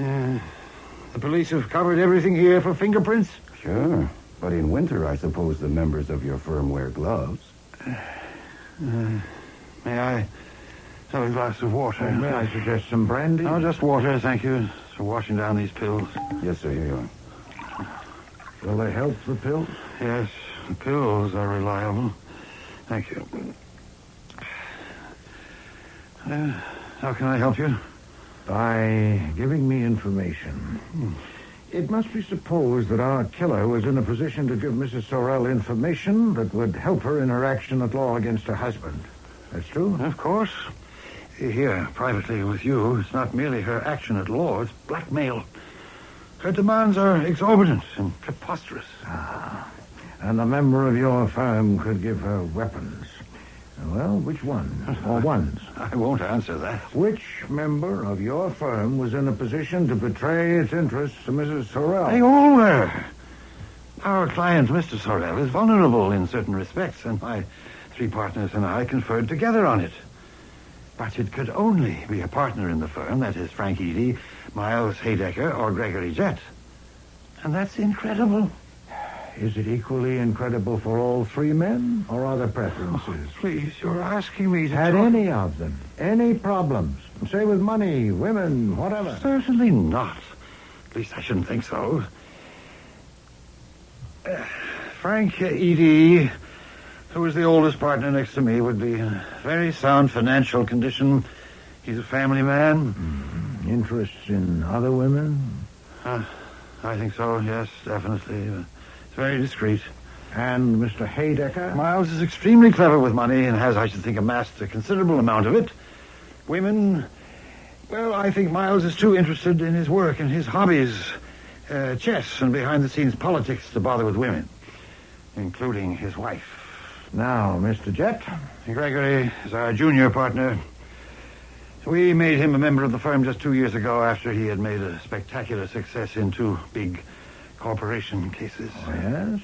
The police have covered everything here for fingerprints? Sure. But in winter, I suppose the members of your firm wear gloves. May I have a glass of water? May I suggest some brandy? No, just water, thank you. For washing down these pills. Yes, sir, here you are. Will they help, the pills? Yes, the pills are reliable. Thank you. How can I help you? By giving me information. It must be supposed that our killer was in a position to give Mrs. Sorrell information that would help her in her action at law against her husband. That's true? Of course. Here, privately with you, it's not merely her action at law, it's blackmail. Her demands are exorbitant and preposterous. And a member of your firm could give her weapons. Well, which one? Or ones? I won't answer that. Which member of your firm was in a position to betray its interests to Mrs. Sorrell? They all were. Our client, Mr. Sorrell, is vulnerable in certain respects, and my 3 partners and I conferred together on it. But it could only be a partner in the firm, that is Frank Eady, Miles Haydecker, or Gregory Jett. And that's incredible. Is it equally incredible for all 3 men, or are there preferences? Please, you're asking me to Had talk... any of them any problems? Say with money, women, whatever. Certainly not. At least I shouldn't think so. Frank Eady, who is the oldest partner next to me, would be in a very sound financial condition. He's a family man. Interests in other women? I think so, yes, definitely. Very discreet. And Mr. Haydecker? Miles is extremely clever with money and has, I should think, amassed a considerable amount of it. Women, Well, I think Miles is too interested in his work and his hobbies, chess and behind-the-scenes politics, to bother with women, including his wife. Now, Mr. Jett. Gregory is our junior partner. We made him a member of the firm just 2 years ago after he had made a spectacular success in 2 big corporation cases. Oh, yes?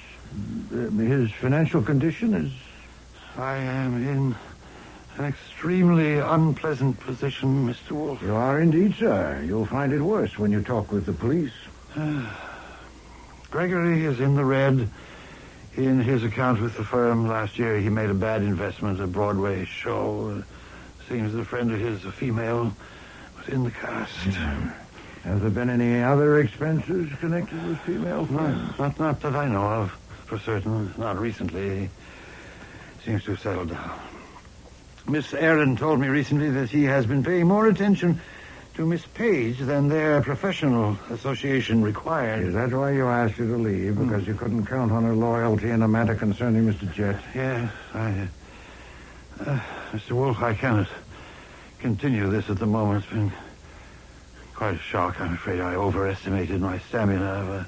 His financial condition is... I am in an extremely unpleasant position, Mr. Wolfe. You are indeed, sir. You'll find it worse when you talk with the police. Gregory is in the red. In his account with the firm last year, he made a bad investment, a Broadway show. Seems a friend of his, a female, was in the cast. Have there been any other expenses connected with female friends? Not that I know of, for certain. Not recently. He seems to have settled down. Miss Aaron told me recently that he has been paying more attention to Miss Page than their professional association required. Is that why you asked her to leave? Because you couldn't count on her loyalty in a matter concerning Mr. Jett? Yes, Mr. Wolfe, I cannot continue this at the moment. It's been quite a shock. I'm afraid I overestimated my stamina.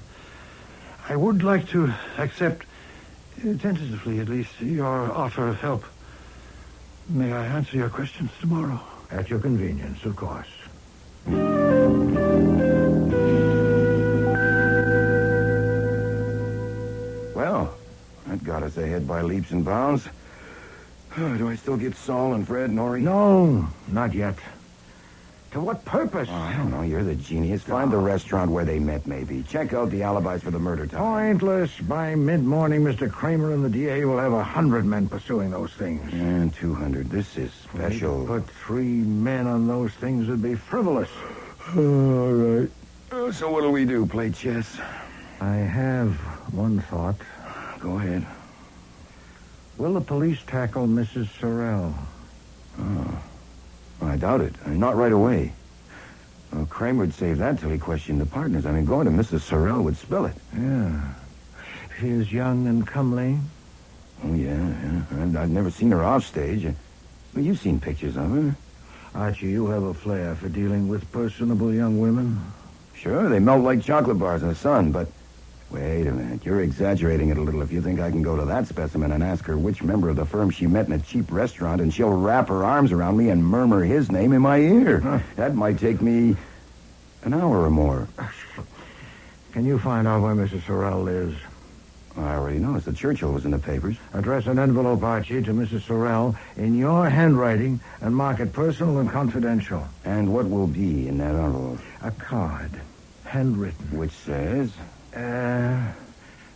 I would like to accept, tentatively at least, your offer of help. May I answer your questions tomorrow? At your convenience, of course. Well, that got us ahead by leaps and bounds. Do I still get Saul and Fred and Ori? No, not yet. To what purpose? Oh, I don't know. You're the genius. Find the restaurant where they met, maybe. Check out the alibis for the murder time. Pointless. By mid-morning, Mr. Kramer and the DA will have 100 men pursuing those things. And 200. This is special. Put 3 men on those things would be frivolous. All right. So what'll we do? Play chess? I have one thought. Go ahead. Will the police tackle Mrs. Sorrell? Oh. I doubt it. Not right away. Kramer would save that till he questioned the partners. I mean, going to Mrs. Sorrell would spill it. Yeah. She is young and comely. Oh, yeah. I've never seen her off stage. Well, you've seen pictures of her. Archie, you have a flair for dealing with personable young women. Sure, they melt like chocolate bars in the sun, but... Wait a minute. You're exaggerating it a little if you think I can go to that specimen and ask her which member of the firm she met in a cheap restaurant, and she'll wrap her arms around me and murmur his name in my ear. Huh. That might take me an hour or more. Can you find out where Mrs. Sorrell lives? I already noticed. The Churchill was in the papers. Address an envelope, Archie, to Mrs. Sorrell in your handwriting and mark it personal and confidential. And what will be in that envelope? A card. Handwritten. Which says...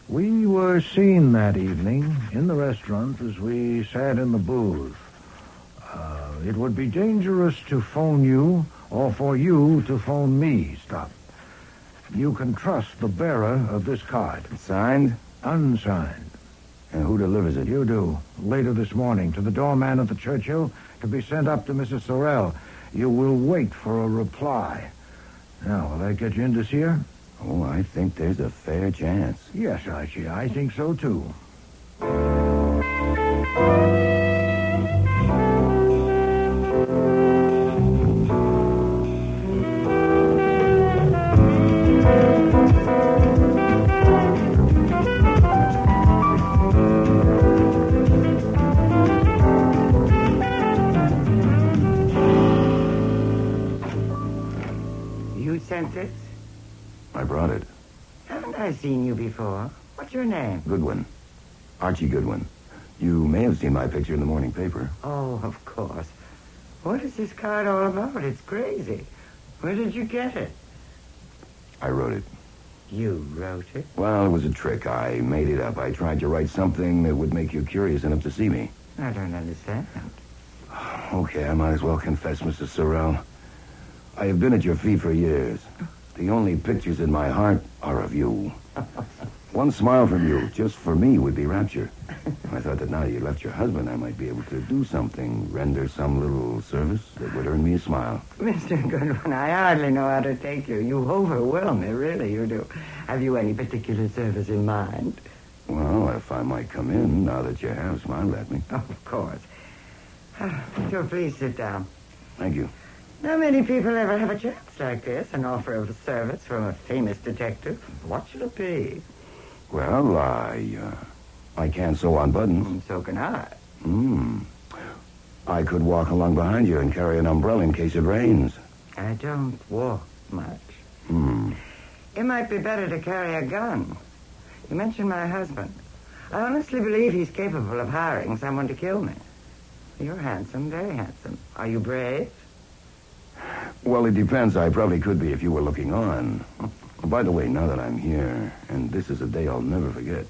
We were seen that evening in the restaurant as we sat in the booth. It would be dangerous to phone you or for you to phone me. Stop. You can trust the bearer of this card. Signed? Unsigned. And who delivers it? You do. Later this morning to the doorman at the Churchill to be sent up to Mrs. Sorrell. You will wait for a reply. Now, will that get you in to see her? Oh, I think there's a fair chance. Yes, Archie, I think so, too. You sent this? I brought it. Haven't I seen you before? What's your name? Goodwin. Archie Goodwin. You may have seen my picture in the morning paper. Oh, of course. What is this card all about? It's crazy. Where did you get it? I wrote it. You wrote it? Well, it was a trick. I made it up. I tried to write something that would make you curious enough to see me. I don't understand. Okay, I might as well confess, Mrs. Sorrell. I have been at your feet for years. The only pictures in my heart are of you. One smile from you, just for me, would be rapture. I thought that now you left your husband, I might be able to do something, render some little service that would earn me a smile. Mr. Goodwin, I hardly know how to take you. You overwhelm me, really, you do. Have you any particular service in mind? Well, if I might come in, now that you have smiled at me. Oh, of course. So please sit down. Thank you. Not many people ever have a chance like this, an offer of service from a famous detective. What should it be? Well, I can't sew on buttons. So can I. I could walk along behind you and carry an umbrella in case it rains. I don't walk much. It might be better to carry a gun. You mentioned my husband. I honestly believe he's capable of hiring someone to kill me. You're handsome, very handsome. Are you brave? Well, it depends. I probably could be if you were looking on. By the way, now that I'm here, and this is a day I'll never forget,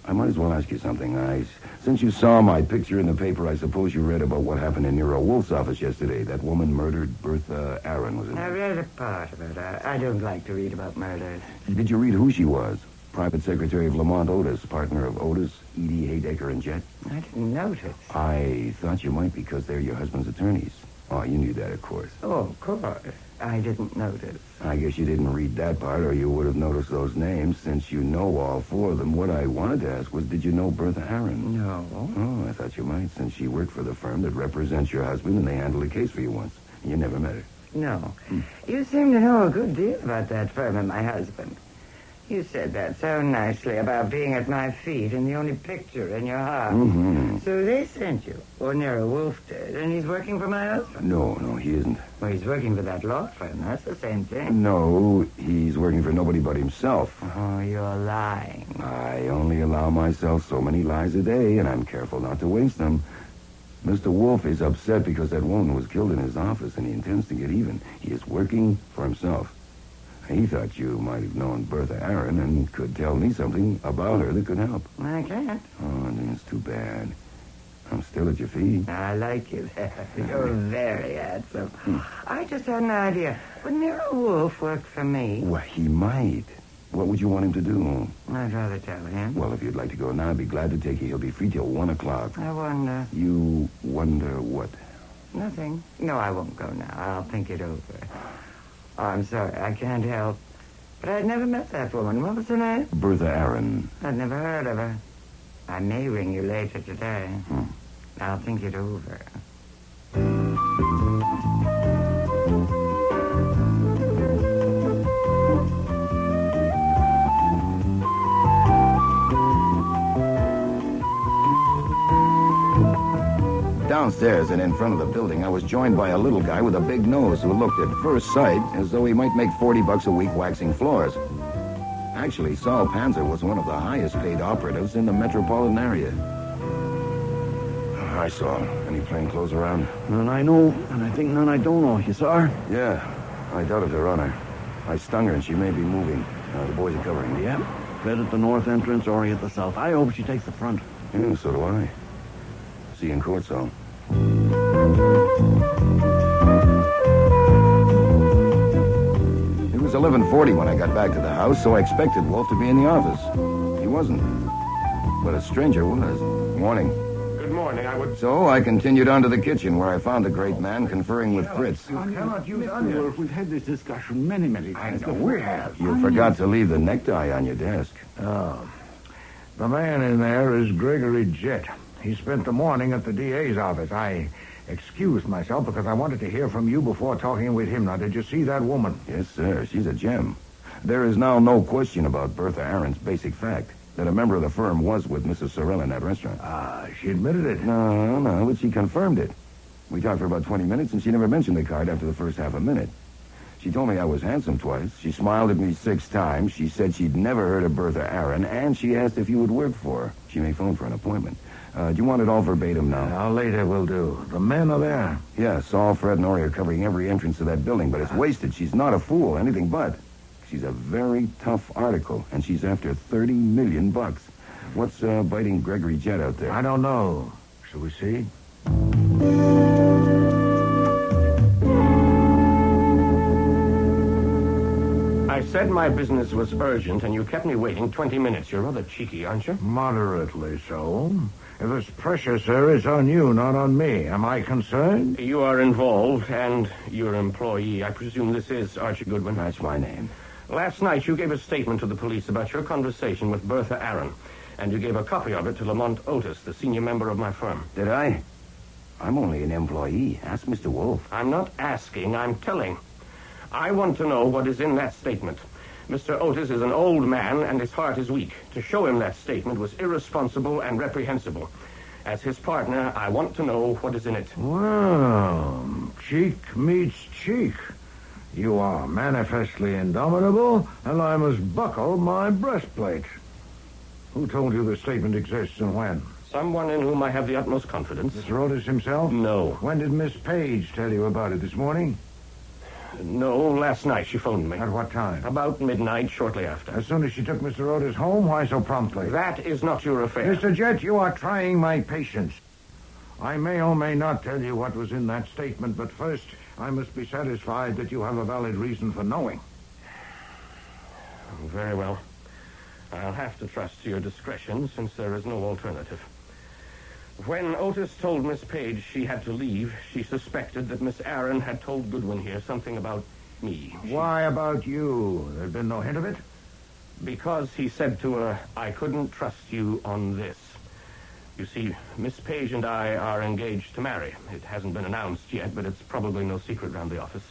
I might as well ask you something. Since you saw my picture in the paper, I suppose you read about what happened in Nero Wolfe's office yesterday. That woman murdered Bertha Aaron, was it? I read a part of it. I don't like to read about murders. Did you read who she was? Private secretary of Lamont Otis, partner of Otis, Edie, Haydaker, and Jet? I didn't notice. I thought you might because they're your husband's attorneys. Oh, you knew that, of course. Oh, of course. I didn't notice. I guess you didn't read that part, or you would have noticed those names, since you know all four of them. What I wanted to ask was, did you know Bertha Aaron? No. Oh, I thought you might, since she worked for the firm that represents your husband, and they handled a case for you once. You never met her. No. You seem to know a good deal about that firm and my husband. You said that so nicely about being at my feet and the only picture in your heart. So they sent you, or Nero Wolfe did, and he's working for my husband. No, he isn't. Well, he's working for that law firm. That's the same thing. No, he's working for nobody but himself. Oh, you're lying. I only allow myself so many lies a day, and I'm careful not to waste them. Mr. Wolfe is upset because that woman was killed in his office, and he intends to get even. He is working for himself. He thought you might have known Bertha Aaron and could tell me something about her that could help. I can't. Oh, that's too bad. I'm still at your feet. I like you there. You're very handsome. I just had an idea. Would Nero Wolfe work for me? Well, he might. What would you want him to do? I'd rather tell him. Well, if you'd like to go now, I'd be glad to take you. He'll be free till 1 o'clock. I wonder. You wonder what? Nothing. No, I won't go now. I'll think it over. Oh, I'm sorry. I can't help. But I'd never met that woman. What was her name? Bertha Aaron. I'd never heard of her. I may ring you later today. I'll think it over. Downstairs and in front of the building, I was joined by a little guy with a big nose who looked at first sight as though he might make $40 a week waxing floors. Actually, Saul Panzer was one of the highest-paid operatives in the metropolitan area. Hi, Saul. Any plainclothes around? None I know, and I think none I don't know. You saw her? Yeah, I doubted her on her. I stung her, and she may be moving. The boys are covering her. Yeah, bed at the north entrance or at the south. I hope she takes the front. Yeah, so do I. See you in court, Saul. It was 11:40 when I got back to the house, so I expected Wolfe to be in the office. He wasn't. But a stranger was. Morning. Good morning. So I continued on to the kitchen, where I found the great man conferring with Fritz. You cannot use onions. We've had this discussion many times. I know we have. You forgot to leave the necktie on your desk. Oh. The man in there is Gregory Jett. He spent the morning at the DA's office. I excused myself because I wanted to hear from you before talking with him. Now, did you see that woman? Yes, sir. She's a gem. There is now no question about Bertha Aaron's basic fact, that a member of the firm was with Mrs. Sorrell in that restaurant. She admitted it. No, but she confirmed it. We talked for about 20 minutes, and she never mentioned the card after the first half a minute. She told me I was handsome twice. She smiled at me 6 times. She said she'd never heard of Bertha Aaron, and she asked if you would work for her. She may phone for an appointment. Do you want it all verbatim now? Later will do. The men are there? Yeah, Saul, Fred, and Ori are covering every entrance to that building, but it's wasted. She's not a fool, anything but. She's a very tough article, and she's after $30 million. What's biting Gregory Jett out there? I don't know. Shall we see? I said my business was urgent, and you kept me waiting 20 minutes. You're rather cheeky, aren't you? Moderately so. If it's pressure, sir, it's on you, not on me. Am I concerned? You are involved, and your employee. I presume this is Archie Goodwin. That's my name. Last night, you gave a statement to the police about your conversation with Bertha Aaron, and you gave a copy of it to Lamont Otis, the senior member of my firm. Did I? I'm only an employee. Ask Mr. Wolfe. I'm not asking, I'm telling. I want to know what is in that statement. Mr. Otis is an old man, and his heart is weak. To show him that statement was irresponsible and reprehensible. As his partner, I want to know what is in it. Well, cheek meets cheek. You are manifestly indomitable, and I must buckle my breastplate. Who told you the statement exists and when? Someone in whom I have the utmost confidence. Mr. Otis himself? No. When did Miss Page tell you about it, this morning? No, last night she phoned me. At what time? About midnight, shortly after. As soon as she took Mr. Otis home? Why so promptly? That is not your affair. Mr. Jett, you are trying my patience. I may or may not tell you what was in that statement, but first I must be satisfied that you have a valid reason for knowing. Very well. I'll have to trust to your discretion, since there is no alternative. When Otis told Miss Page she had to leave, she suspected that Miss Aaron had told Goodwin here something about me. Why about you? There'd been no hint of it? Because he said to her, I couldn't trust you on this. You see, Miss Page and I are engaged to marry. It hasn't been announced yet, but it's probably no secret around the office.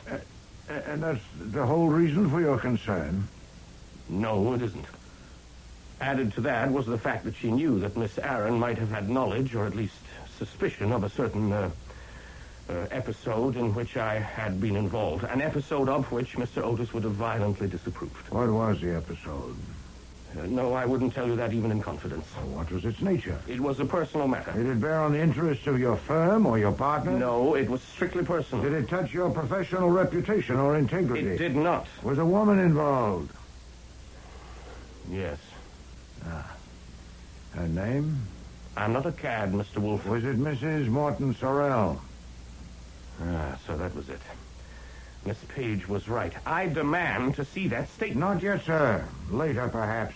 And that's the whole reason for your concern? No, it isn't. Added to that was the fact that she knew that Miss Aaron might have had knowledge, or at least suspicion, of a certain episode in which I had been involved. An episode of which Mr. Otis would have violently disapproved. What was the episode? No, I wouldn't tell you that even in confidence. What was its nature? It was a personal matter. Did it bear on the interests of your firm or your partner? No, it was strictly personal. Did it touch your professional reputation or integrity? It did not. Was a woman involved? Yes. Her name? I'm not a cad, Mr. Wolfe. Was it Mrs. Morton Sorrell? So that was it. Miss Page was right. I demand to see that statement. Not yet, sir. Later, perhaps.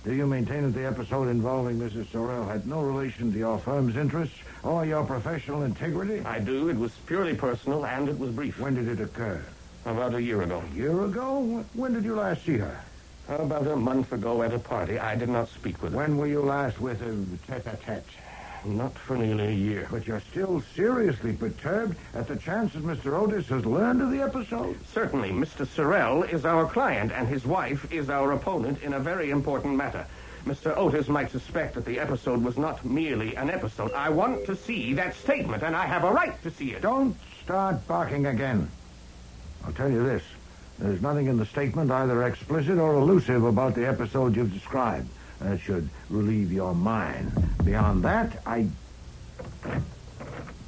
Do you maintain that the episode involving Mrs. Sorrell had no relation to your firm's interests or your professional integrity? I do. It was purely personal, and it was brief. When did it occur? About a year ago. A year ago? When did you last see her? About a month ago at a party. I did not speak with her. When were you last with her tete-a-tete? Not for nearly a year. But you're still seriously perturbed at the chance that Mr. Otis has learned of the episode? Certainly. Mr. Sorrell is our client, and his wife is our opponent in a very important matter. Mr. Otis might suspect that the episode was not merely an episode. I want to see that statement, and I have a right to see it. Don't start barking again. I'll tell you this. There's nothing in the statement either explicit or elusive about the episode you've described. That should relieve your mind. Beyond that,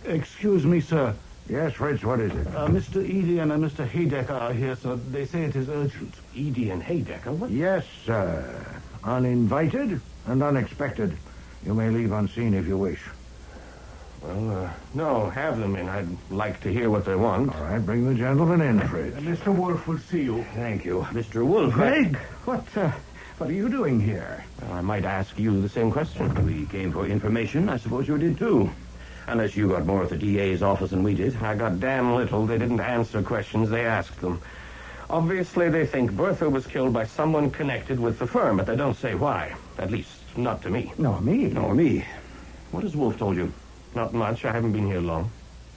Excuse me, sir. Yes, Fritz, what is it? Mr. Edian and Mr. Haydecker are here, sir. They say it is urgent. Edie and Haydecker? What? Yes, sir. Uninvited and unexpected. You may leave unseen if you wish. Well, no, have them in. I'd like to hear what they want. All right, bring the gentleman in, Fritz. Mr. Wolfe will see you. Thank you. Mr. Wolfe. Craig, what are you doing here? Well, I might ask you the same question. We came for information. I suppose you did, too. Unless you got more at the DA's office than we did. I got damn little. They didn't answer questions. They asked them. Obviously, they think Bertha was killed by someone connected with the firm, but they don't say why. At least, not to me. Nor me. Nor me. What has Wolfe told you? Not much. I haven't been here long.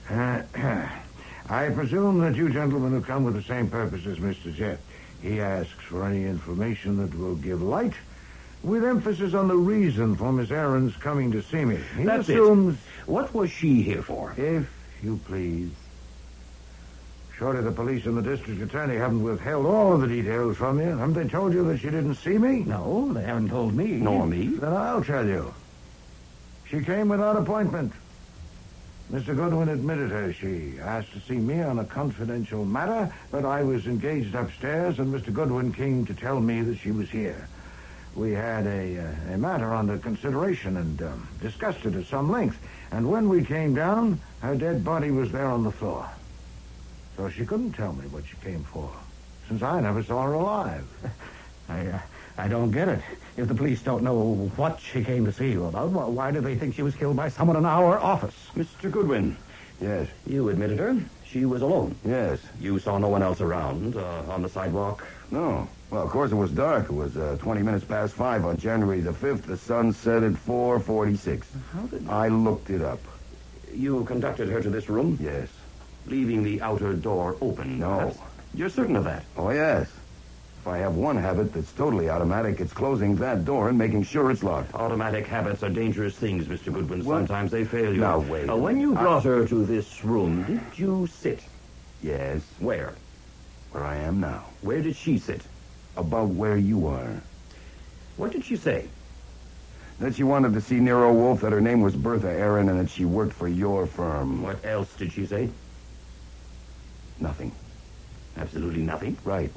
I presume that you gentlemen have come with the same purpose as Mr. Jett. He asks for any information that will give light, with emphasis on the reason for Miss Aaron's coming to see me. He That's assumes... it. What was she here for? If you please. Surely the police and the district attorney haven't withheld all of the details from you. Haven't they told you that she didn't see me? No, they haven't told me. Nor me. Then I'll tell you. She came without appointment. Mr. Goodwin admitted her. She asked to see me on a confidential matter, but I was engaged upstairs, and Mr. Goodwin came to tell me that she was here. We had a matter under consideration and discussed it at some length. And when we came down, her dead body was there on the floor. So she couldn't tell me what she came for, since I never saw her alive. I don't get it. If the police don't know what she came to see you about, why do they think she was killed by someone in our office? Mr. Goodwin. Yes. You admitted her. She was alone. Yes. You saw no one else around on the sidewalk? No. Well, of course, it was dark. It was 20 minutes past 5 on January the 5th. The sun set at 4:46. How did... I looked it up. You conducted her to this room? Yes. Leaving the outer door open? No. Perhaps? You're certain of that? Oh, yes. If I have one habit that's totally automatic, it's closing that door and making sure it's locked. Automatic habits are dangerous things, Mr. Goodwin. What? Sometimes they fail you. Now, wait. When you brought her to this room, did you sit? Yes. Where? Where I am now. Where did she sit? About where you are. What did she say? That she wanted to see Nero Wolfe, that her name was Bertha Aaron, and that she worked for your firm. What else did she say? Nothing. Absolutely nothing? Right.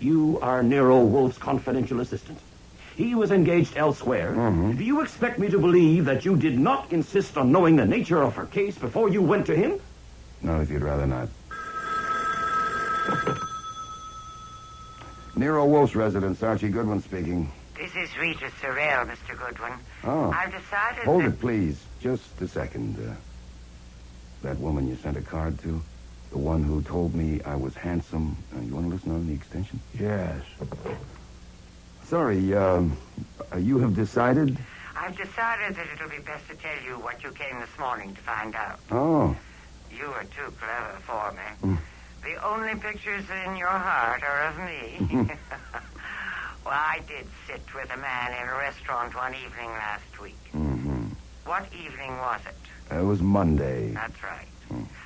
You are Nero Wolfe's confidential assistant. He was engaged elsewhere. Mm-hmm. Do you expect me to believe that you did not insist on knowing the nature of her case before you went to him? Not if you'd rather not. Nero Wolfe's residence, Archie Goodwin speaking. This is Rita Sorrell, Mr. Goodwin. Oh. I've decided Hold that... it, please. Just a second. That woman you sent a card to? The one who told me I was handsome. You want to listen on the extension? Yes. Sorry, you have decided? I've decided that it'll be best to tell you what you came this morning to find out. Oh. You are too clever for me. The only pictures in your heart are of me. Well, I did sit with a man in a restaurant one evening last week. Mm-hmm. What evening was it? It was Monday. That's right.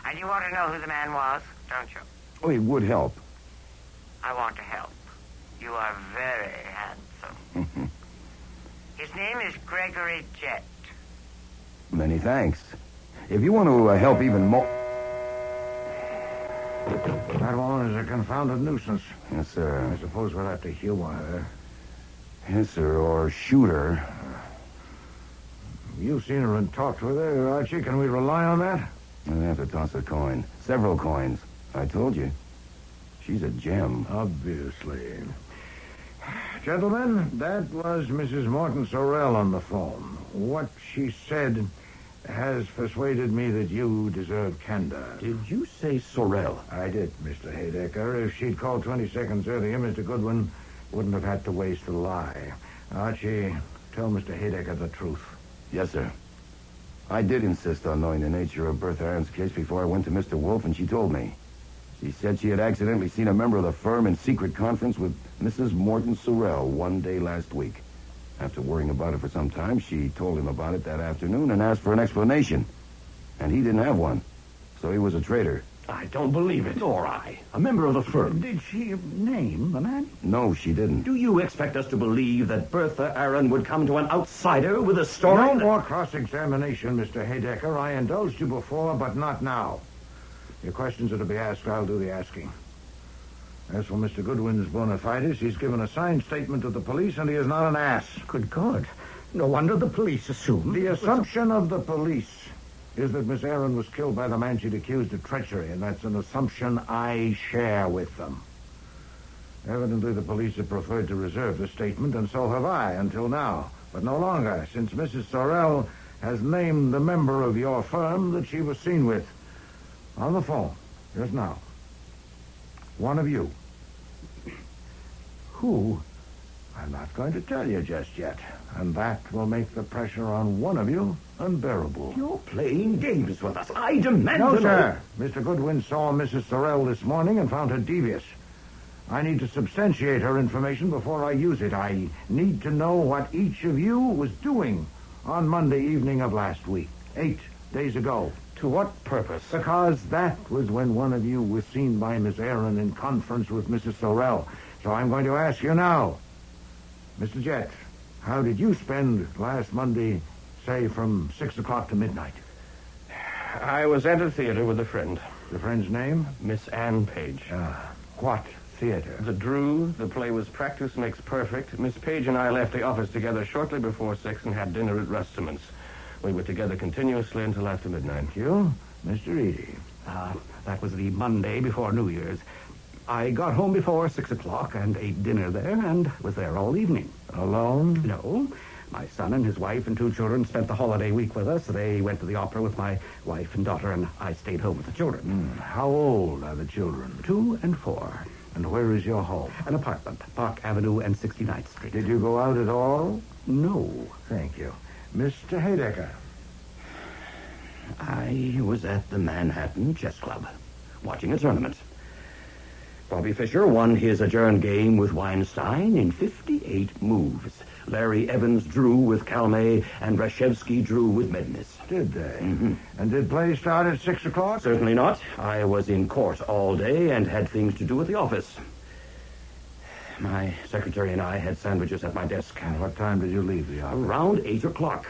And you want to know who the man was, don't you? Oh, it would help. I want to help. You are very handsome. His name is Gregory Jett. Many thanks. If you want to help even more... That woman is a confounded nuisance. Yes, sir. I suppose we'll have to humor her. Yes, sir, or shoot her. You've seen her and talked with her, Archie. Can we rely on that? I'll have to toss a coin. Several coins. I told you. She's a gem. Obviously. Gentlemen, that was Mrs. Morton Sorrell on the phone. What she said has persuaded me that you deserve candor. Did you say Sorrell? I did, Mr. Haydecker. If she'd called 20 seconds earlier, Mr. Goodwin wouldn't have had to waste a lie. Archie, tell Mr. Haydecker the truth. Yes, sir. I did insist on knowing the nature of Bertha Aaron's case before I went to Mr. Wolfe, and she told me. She said she had accidentally seen a member of the firm in secret conference with Mrs. Morton Sorrell one day last week. After worrying about it for some time, she told him about it that afternoon and asked for an explanation. And he didn't have one. So he was a traitor. I don't believe it. Nor I. A member of the firm. Did she name the man? No, she didn't. Do you expect us to believe that Bertha Aaron would come to an outsider with a story? No more cross-examination, Mr. Haydecker. I indulged you before, but not now. Your questions are to be asked. I'll do the asking. As for Mr. Goodwin's bona fides, he's given a signed statement to the police, and he is not an ass. Good God. No wonder the police assumed... The assumption of the police is that Miss Aaron was killed by the man she'd accused of treachery, and that's an assumption I share with them. Evidently, the police have preferred to reserve the statement, and so have I, until now. But no longer, since Mrs. Sorrell has named the member of your firm that she was seen with. On the phone, just now. One of you. Who? I'm not going to tell you just yet. And that will make the pressure on one of you unbearable. You're playing games with us. I demand No, to sir. Mr. Goodwin saw Mrs. Sorrell this morning and found her devious. I need to substantiate her information before I use it. I need to know what each of you was doing on Monday evening of last week, 8 days ago. To what purpose? Because that was when one of you was seen by Miss Aaron in conference with Mrs. Sorrell. So I'm going to ask you now. Mr. Jett, how did you spend last Monday, say, from 6 o'clock to midnight? I was at a theater with a friend. The friend's name? Miss Ann Page. What theater? The Drew. The play was Practice Makes Perfect. Miss Page and I left the office together shortly before 6 and had dinner at Rusterman's. We were together continuously until after midnight. Thank you. Mr. Eady. That was the Monday before New Year's. I got home before 6 o'clock and ate dinner there and was there all evening. Alone? No. My son and his wife and 2 children spent the holiday week with us. They went to the opera with my wife and daughter, and I stayed home with the children. How old are the children? 2 and 4. And where is your home? An apartment, Park Avenue and 69th Street. Did you go out at all? No. Thank you. Mr. Haydecker. I was at the Manhattan Chess Club, watching a tournament. Bobby Fischer won his adjourned game with Weinstein in 58 moves. Larry Evans drew with Calmet, and Brashevsky drew with Mednis. Did they? Mm-hmm. And did play start at 6 o'clock? Certainly not. I was in court all day and had things to do at the office. My secretary and I had sandwiches at my desk. And what time did you leave the office? Around 8 o'clock.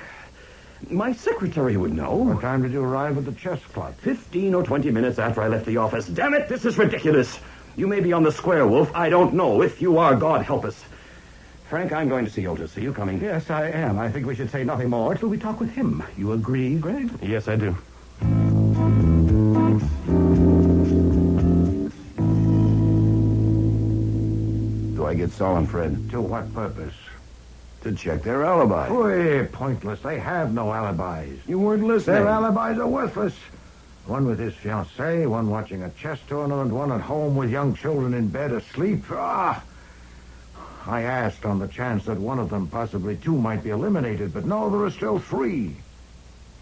My secretary would know. What time did you arrive at the chess club? 15 or 20 minutes after I left the office. Damn it, this is ridiculous. You may be on the square, Wolf. I don't know. If you are, God help us. Frank, I'm going to see Otis. Are you coming? Yes, I am. I think we should say nothing more till we talk with him. You agree, Greg? Yes, I do. Do I get Sol and Fred? To what purpose? To check their alibi. Boy, pointless. They have no alibis. You weren't listening. Their alibis are worthless. One with his fiancée, one watching a chess tournament, one at home with young children in bed asleep. I asked on the chance that one of them, possibly two, might be eliminated, but no, there are still three.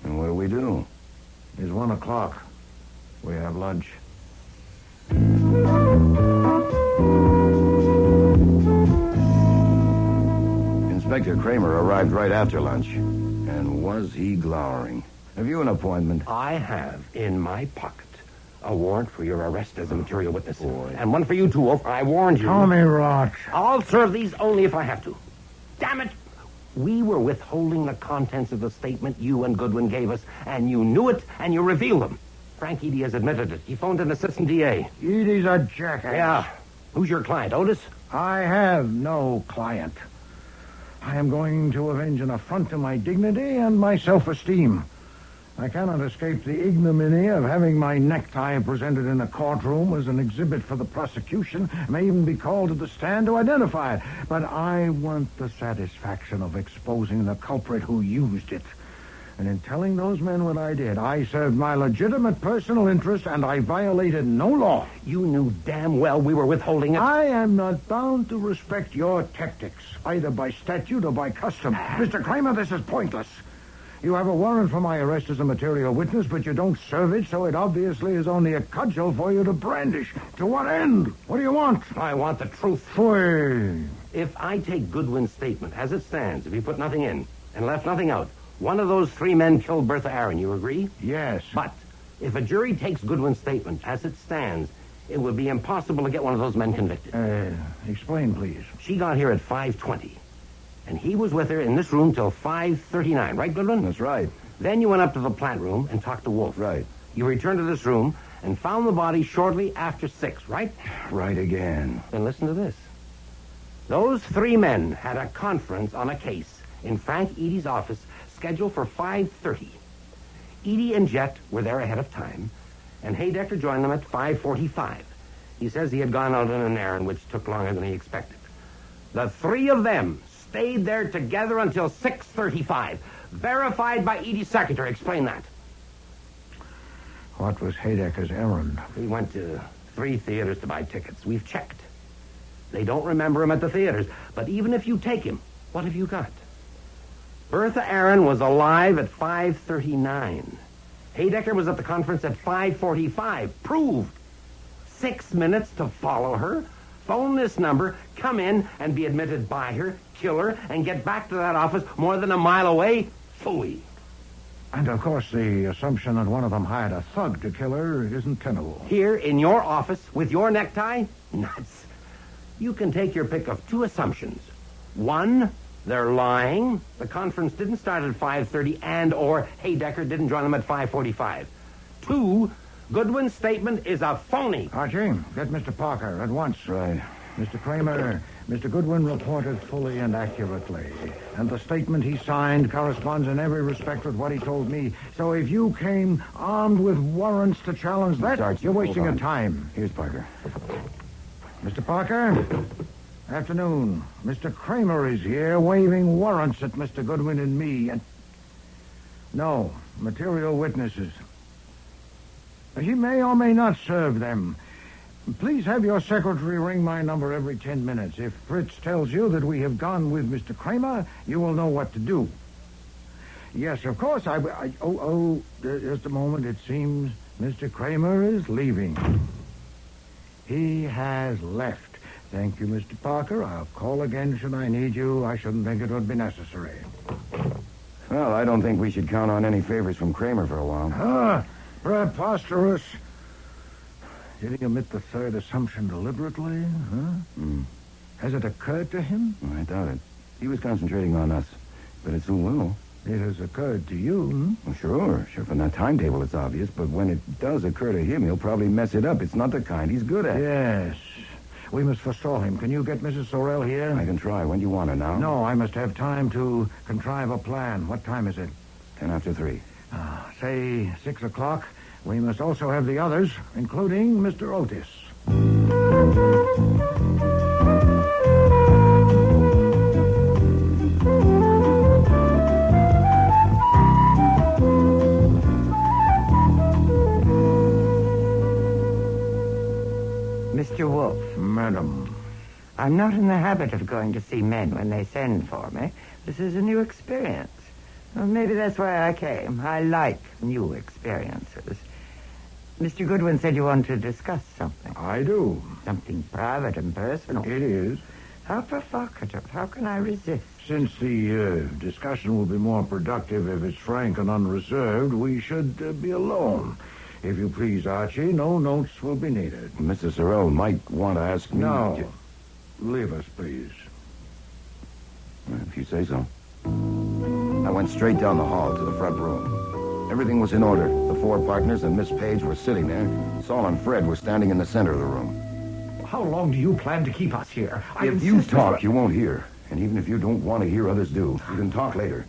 And what do we do? It's 1 o'clock. We have lunch. Inspector Kramer arrived right after lunch. And was he glowering? Have you an appointment? I have in my pocket a warrant for your arrest as a material witness. Boy. And one for you, too, Wolf. I warned you. Tommy Rot. I'll serve these only if I have to. Damn it! We were withholding the contents of the statement you and Goodwin gave us, and you knew it, and you revealed them. Frank Edie has admitted it. He phoned an assistant DA. Edie's a jackass. Yeah. Who's your client, Otis? I have no client. I am going to avenge an affront to my dignity and my self-esteem. I cannot escape the ignominy of having my necktie presented in a courtroom as an exhibit for the prosecution. I may even be called to the stand to identify it. But I want the satisfaction of exposing the culprit who used it. And in telling those men what I did, I served my legitimate personal interest, and I violated no law. You knew damn well we were withholding it. I am not bound to respect your tactics, either by statute or by custom. Mr. Kramer, this is pointless. You have a warrant for my arrest as a material witness, but you don't serve it, so it obviously is only a cudgel for you to brandish. To what end? What do you want? I want the truth. Phoy. If I take Goodwin's statement as it stands, if he put nothing in and left nothing out, one of those three men killed Bertha Aaron, you agree? Yes. But if a jury takes Goodwin's statement as it stands, it would be impossible to get one of those men convicted. Explain, please. She got here at 5:20. And he was with her in this room till 5:39, right, Goodwin? That's right. Then you went up to the plant room and talked to Wolfe. Right. You returned to this room and found the body shortly after 6, right? Right again. Then listen to this. Those three men had a conference on a case in Frank Edie's office scheduled for 5:30. Edie and Jet were there ahead of time, and Haydecker joined them at 5:45. He says he had gone out on an errand which took longer than he expected. The three of them stayed there together until 6:35. Verified by Edie's secretary. Explain that. What was Haydecker's errand? He went to 3 theaters to buy tickets. We've checked. They don't remember him at the theaters. But even if you take him, what have you got? Bertha Aaron was alive at 5:39. Haydecker was at the conference at 5:45. Proved. 6 minutes to follow her, phone this number, come in and be admitted by her, kill her, and get back to that office more than a mile away? Phooey. And, of course, the assumption that one of them hired a thug to kill her isn't tenable. Here in your office with your necktie? Nuts. You can take your pick of 2 assumptions. 1, they're lying. The conference didn't start at 5:30 and or Haydecker didn't join them at 5:45. 2, Goodwin's statement is a phony. Archie, get Mr. Parker at once. Right. Mr. Kramer, Mr. Goodwin reported fully and accurately, and the statement he signed corresponds in every respect with what he told me. So if you came armed with warrants to challenge that, Archie, you're wasting hold your on. time. Here's Parker. Mr. Parker, afternoon. Mr. Kramer is here waving warrants at Mr. Goodwin and me, and... No, material witnesses. He may or may not serve them. Please have your secretary ring my number every 10 minutes. If Fritz tells you that we have gone with Mr. Kramer, you will know what to do. Yes, of course. Just a moment. It seems Mr. Kramer is leaving. He has left. Thank you, Mr. Parker. I'll call again should I need you. I shouldn't think it would be necessary. Well, I don't think we should count on any favors from Kramer for a while. Preposterous. Did he omit the third assumption deliberately? Has it occurred to him? I doubt it. He was concentrating on us, but it soon will. It has occurred to you, Well, sure. From that timetable it's obvious, but when it does occur to him, he'll probably mess it up. It's not the kind he's good at. Yes. We must forestall him. Can you get Mrs. Sorrell here? I can try. When do you want her now? No, I must have time to contrive a plan. What time is it? 10 after 3. Say 6 o'clock. We must also have the others, including Mr. Otis. Mr. Wolfe. Madam. I'm not in the habit of going to see men when they send for me. This is a new experience. Well, maybe that's why I came. I like new experiences. Mr. Goodwin said you wanted to discuss something. I do. Something private and personal. It is. How provocative. How can I resist? Since the discussion will be more productive if it's frank and unreserved, we should be alone. If you please, Archie, no notes will be needed. Mrs. Sorrell might want to ask me... No. Leave us, please. If you say so. I went straight down the hall to the front room. Everything was in order. The 4 partners and Miss Page were sitting there. Saul and Fred were standing in the center of the room. How long do you plan to keep us here? If you talk, you won't hear. And even if you don't want to hear, others do. You can talk later.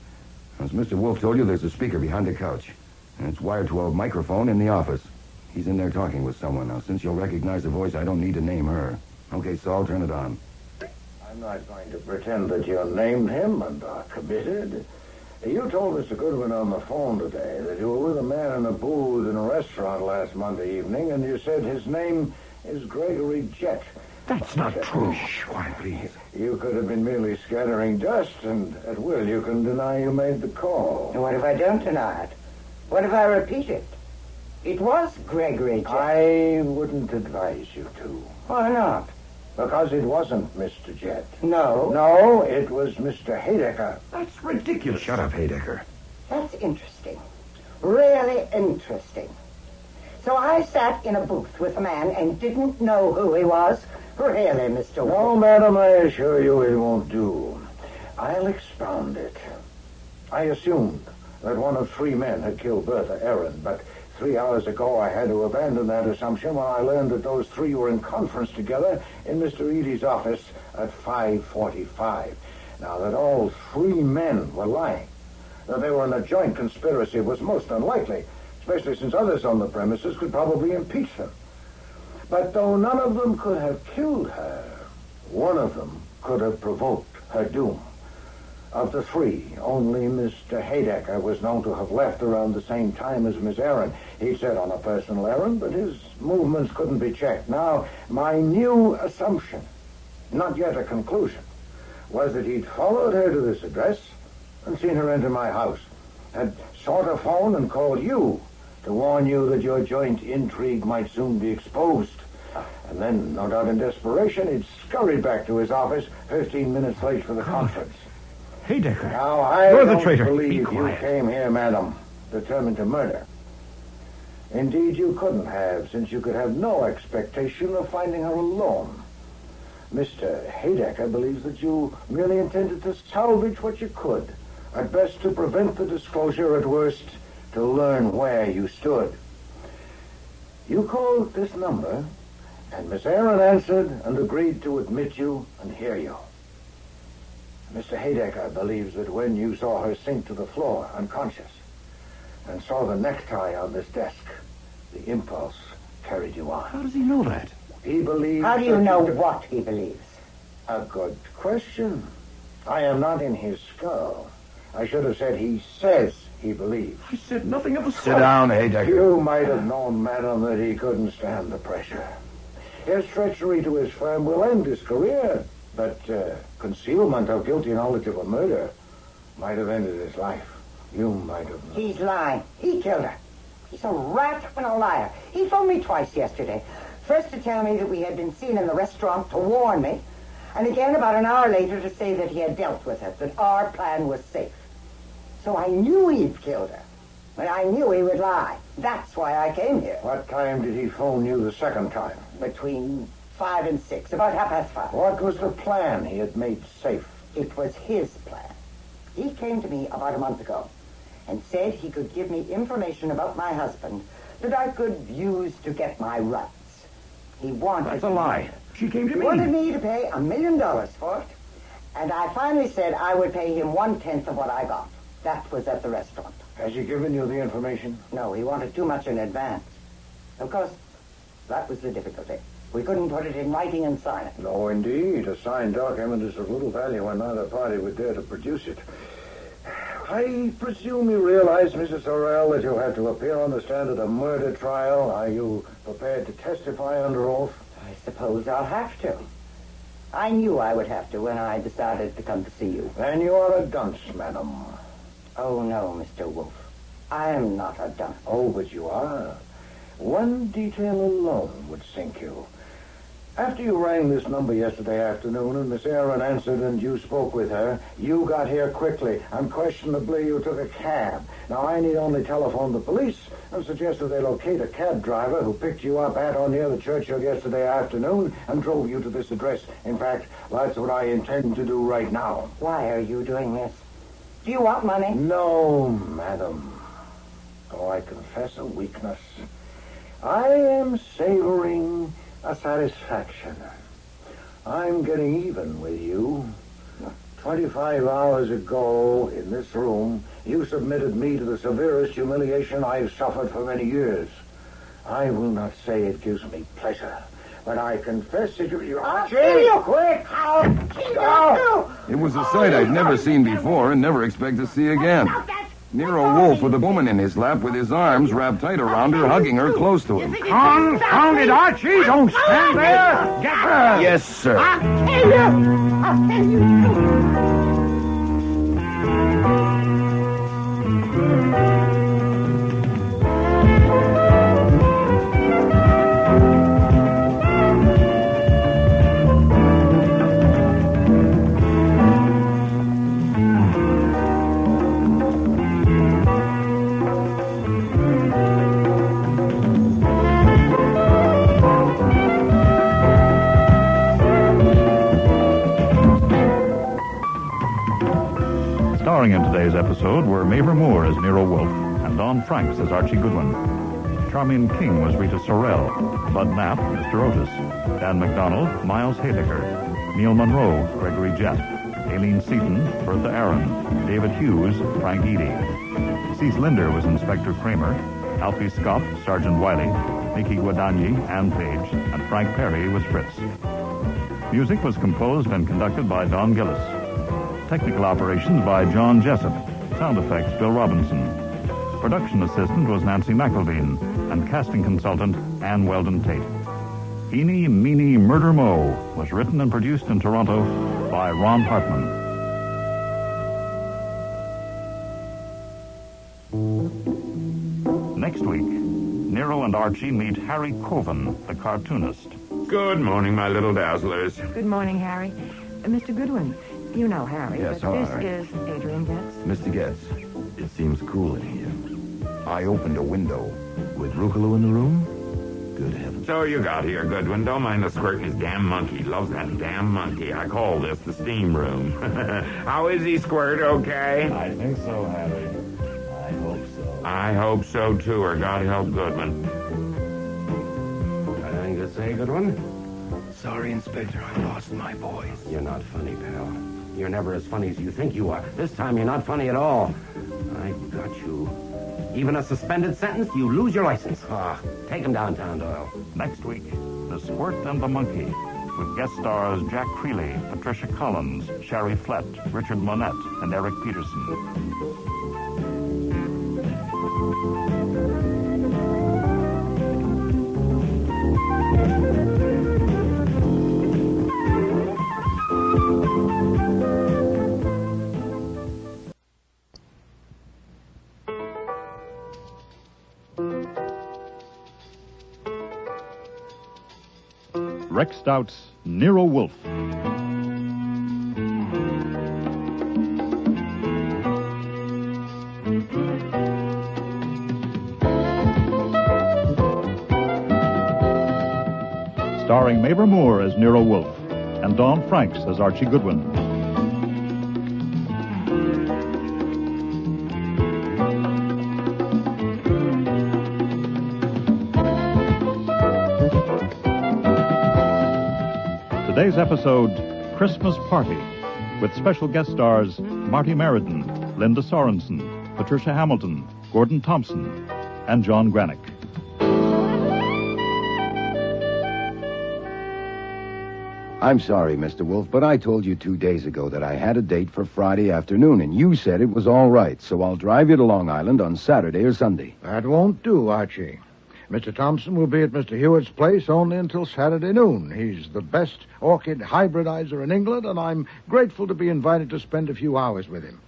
As Mr. Wolfe told you, there's a speaker behind the couch. And it's wired to a microphone in the office. He's in there talking with someone. Now, since you'll recognize the voice, I don't need to name her. Okay, Saul, turn it on. I'm not going to pretend that you named him and are committed. You told Mr. Goodwin on the phone today that you were with a man in a booth in a restaurant last Monday evening, and you said his name is Gregory Jett. That's not true. Quiet, please. You could have been merely scattering dust, and at will you can deny you made the call. What if I don't deny it? What if I repeat it? It was Gregory Jett. I wouldn't advise you to. Why not? Because it wasn't Mr. Jett. No. No, it was Mr. Haydecker. That's ridiculous. Shut up, Haydecker. That's interesting. Really interesting. So I sat in a booth with a man and didn't know who he was? Really, Mr. Wolfe? No, madam, I assure you it won't do. I'll expound it. I assumed that one of 3 men had killed Bertha Aaron, but 3 hours ago I had to abandon that assumption when I learned that those 3 were in conference together in Mr. Eady's office at 5:45. Now, that all 3 men were lying, that they were in a joint conspiracy was most unlikely, especially since others on the premises could probably impeach them. But though none of them could have killed her, one of them could have provoked her doom. Of the 3, only Mr. Haydecker was known to have left around the same time as Miss Aaron. He said on a personal errand, but his movements couldn't be checked. Now, my new assumption, not yet a conclusion, was that he'd followed her to this address and seen her enter my house, had sought a phone and called you to warn you that your joint intrigue might soon be exposed. And then, no doubt in desperation, he'd scurried back to his office 15 minutes late for the conference. Haydecker. Now, I You're the don't traitor. believe Be you quiet. came here, madam, determined to murder. Indeed, you couldn't have, since you could have no expectation of finding her alone. Mr. Haydecker believes that you merely intended to salvage what you could, at best to prevent the disclosure, at worst to learn where you stood. You called this number, and Miss Aaron answered and agreed to admit you and hear you. Mr. Haydecker believes that when you saw her sink to the floor, unconscious, and saw the necktie on this desk, the impulse carried you on. How does he know that? He believes... How do you know what he believes? A good question. I am not in his skull. I should have said he says he believes. I said nothing of the sort. Sit down, Haydecker. You might have known, madam, that he couldn't stand the pressure. His treachery to his firm will end his career, but concealment of guilty knowledge of a murder might have ended his life. You might have... He's lying. He killed her. He's a rat and a liar. He phoned me twice yesterday. First to tell me that we had been seen in the restaurant to warn me, and again about an hour later to say that he had dealt with her, that our plan was safe. So I knew he'd killed her, but I knew he would lie. That's why I came here. What time did he phone you the second time? Between 5 and 6, about 5:30. What was the plan he had made safe? It was his plan. He came to me about a month ago and said he could give me information about my husband that I could use to get my rights. He wanted... That's a lie. She came to me. He wanted me to pay $1 million for it, and I finally said I would pay him 1/10 of what I got. That was at the restaurant. Has he given you the information? No, he wanted too much in advance. Of course, that was the difficulty. We couldn't put it in writing and sign it. No, indeed. A signed document is of little value when neither party would dare to produce it. I presume you realize, Mrs. Sorrell, that you'll have to appear on the stand at a murder trial. Are you prepared to testify under oath? I suppose I'll have to. I knew I would have to when I decided to come to see you. Then you are a dunce, madam. Oh, no, Mr. Wolfe. I am not a dunce. Oh, but you are. One detail alone would sink you. After you rang this number yesterday afternoon and Miss Aaron answered and you spoke with her, you got here quickly. Unquestionably, you took a cab. Now, I need only telephone the police and suggest that they locate a cab driver who picked you up at or near the Churchill yesterday afternoon and drove you to this address. In fact, that's what I intend to do right now. Why are you doing this? Do you want money? No, madam. Oh, I confess a weakness. I am savoring a satisfaction. I'm getting even with you. 25 hours ago, in this room, you submitted me to the severest humiliation I've suffered for many years. I will not say it gives me pleasure, but I confess that you're... I'll kill you quick! It was a sight I'd never seen before and never expect to see again. Nero Wolfe with a woman in his lap with his arms wrapped tight around her, hugging her close to him. Confound it, Archie! Don't stand there! Get her! Yes, sir. I'll kill you! I'll kill you! Starring in today's episode were Mavor Moore as Nero Wolfe and Don Franks as Archie Goodwin. Charmian King was Rita Sorrell, Bud Knapp, Mr. Otis, Dan McDonald, Miles Haydecker, Neil Monroe, Gregory Jett, Aileen Seaton, Bertha Aaron, David Hughes, Frank Eady. Cease Linder was Inspector Kramer, Alfie Scott, Sergeant Wiley, Mickey Guadagni, Ann Page, and Frank Perry was Fritz. Music was composed and conducted by Don Gillis. Technical operations by John Jessup. Sound effects, Bill Robinson. Production assistant was Nancy McElveen, and casting consultant, Ann Weldon Tate. Eeny, Meeny, Murder Mo was written and produced in Toronto by Ron Hartman. Next week, Nero and Archie meet Harry Coven, the cartoonist. Good morning, my little dazzlers. Good morning, Harry. Mr. Goodwin, you know Harry, Yes, but how this are you? is Adrian Getz. Mr. Getz, it seems cool in here. I opened a window. With Rucolo in the room? Good heavens. So you got here, Goodwin. Don't mind the squirting his damn monkey. Loves that damn monkey. I call this the steam room. How is he, Squirt? Okay? I think so, Harry. I hope so. I hope so, too, or God help Goodwin. Anything to say, Goodwin? Sorry, Inspector, I lost my voice. You're not funny, pal. You're never as funny as you think you are. This time you're not funny at all. I got you. Even a suspended sentence, you lose your license. Take him downtown, Doyle. Next week, The Squirt and the Monkey, with guest stars Jack Creeley, Patricia Collins, Sherry Flett, Richard Monette, and Eric Peterson. Rex Stout's Nero Wolfe. Starring Mavor Moore as Nero Wolfe and Dawn Franks as Archie Goodwin. Today's episode, Christmas Party, with special guest stars Marty Meriden, Linda Sorensen, Patricia Hamilton, Gordon Thompson, and John Granick. I'm sorry, Mr. Wolfe, but I told you 2 days ago that I had a date for Friday afternoon, and you said it was all right, so I'll drive you to Long Island on Saturday or Sunday. That won't do, Archie. Mr. Thompson will be at Mr. Hewitt's place only until Saturday noon. He's the best orchid hybridizer in England, and I'm grateful to be invited to spend a few hours with him.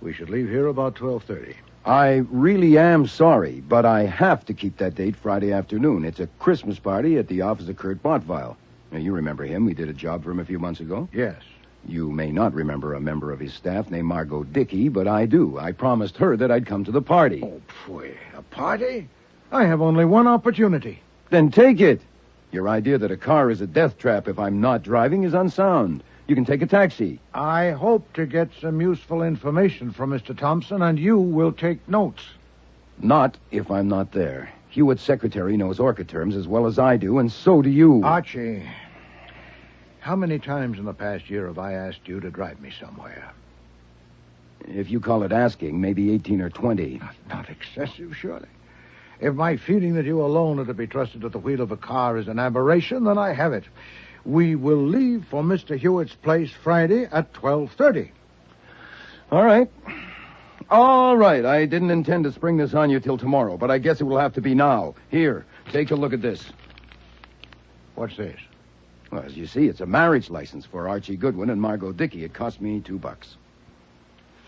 We should leave here about 12:30. I really am sorry, but I have to keep that date Friday afternoon. It's a Christmas party at the office of Kurt Botvile. Now, you remember him. We did a job for him a few months ago. Yes. You may not remember a member of his staff named Margot Dickey, but I do. I promised her that I'd come to the party. Oh, pfui. A party? I have only one opportunity. Then take it. Your idea that a car is a death trap if I'm not driving is unsound. You can take a taxi. I hope to get some useful information from Mr. Thompson, and you will take notes. Not if I'm not there. Hewitt's secretary knows orchid terms as well as I do, and so do you. Archie, how many times in the past year have I asked you to drive me somewhere? If you call it asking, maybe 18 or 20. Not excessive, surely. If my feeling that you alone are to be trusted at the wheel of a car is an aberration, then I have it. We will leave for Mr. Hewitt's place Friday at 12:30. All right. All right. I didn't intend to spring this on you till tomorrow, but I guess it will have to be now. Here, take a look at this. What's this? Well, as you see, it's a marriage license for Archie Goodwin and Margot Dickey. It cost me $2.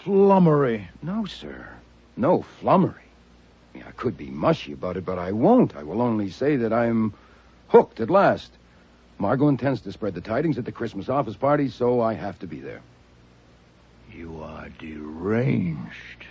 Flummery. No, sir. No flummery. I could be mushy about it, but I won't. I will only say that I'm hooked at last. Margot intends to spread the tidings at the Christmas office party, so I have to be there. You are deranged.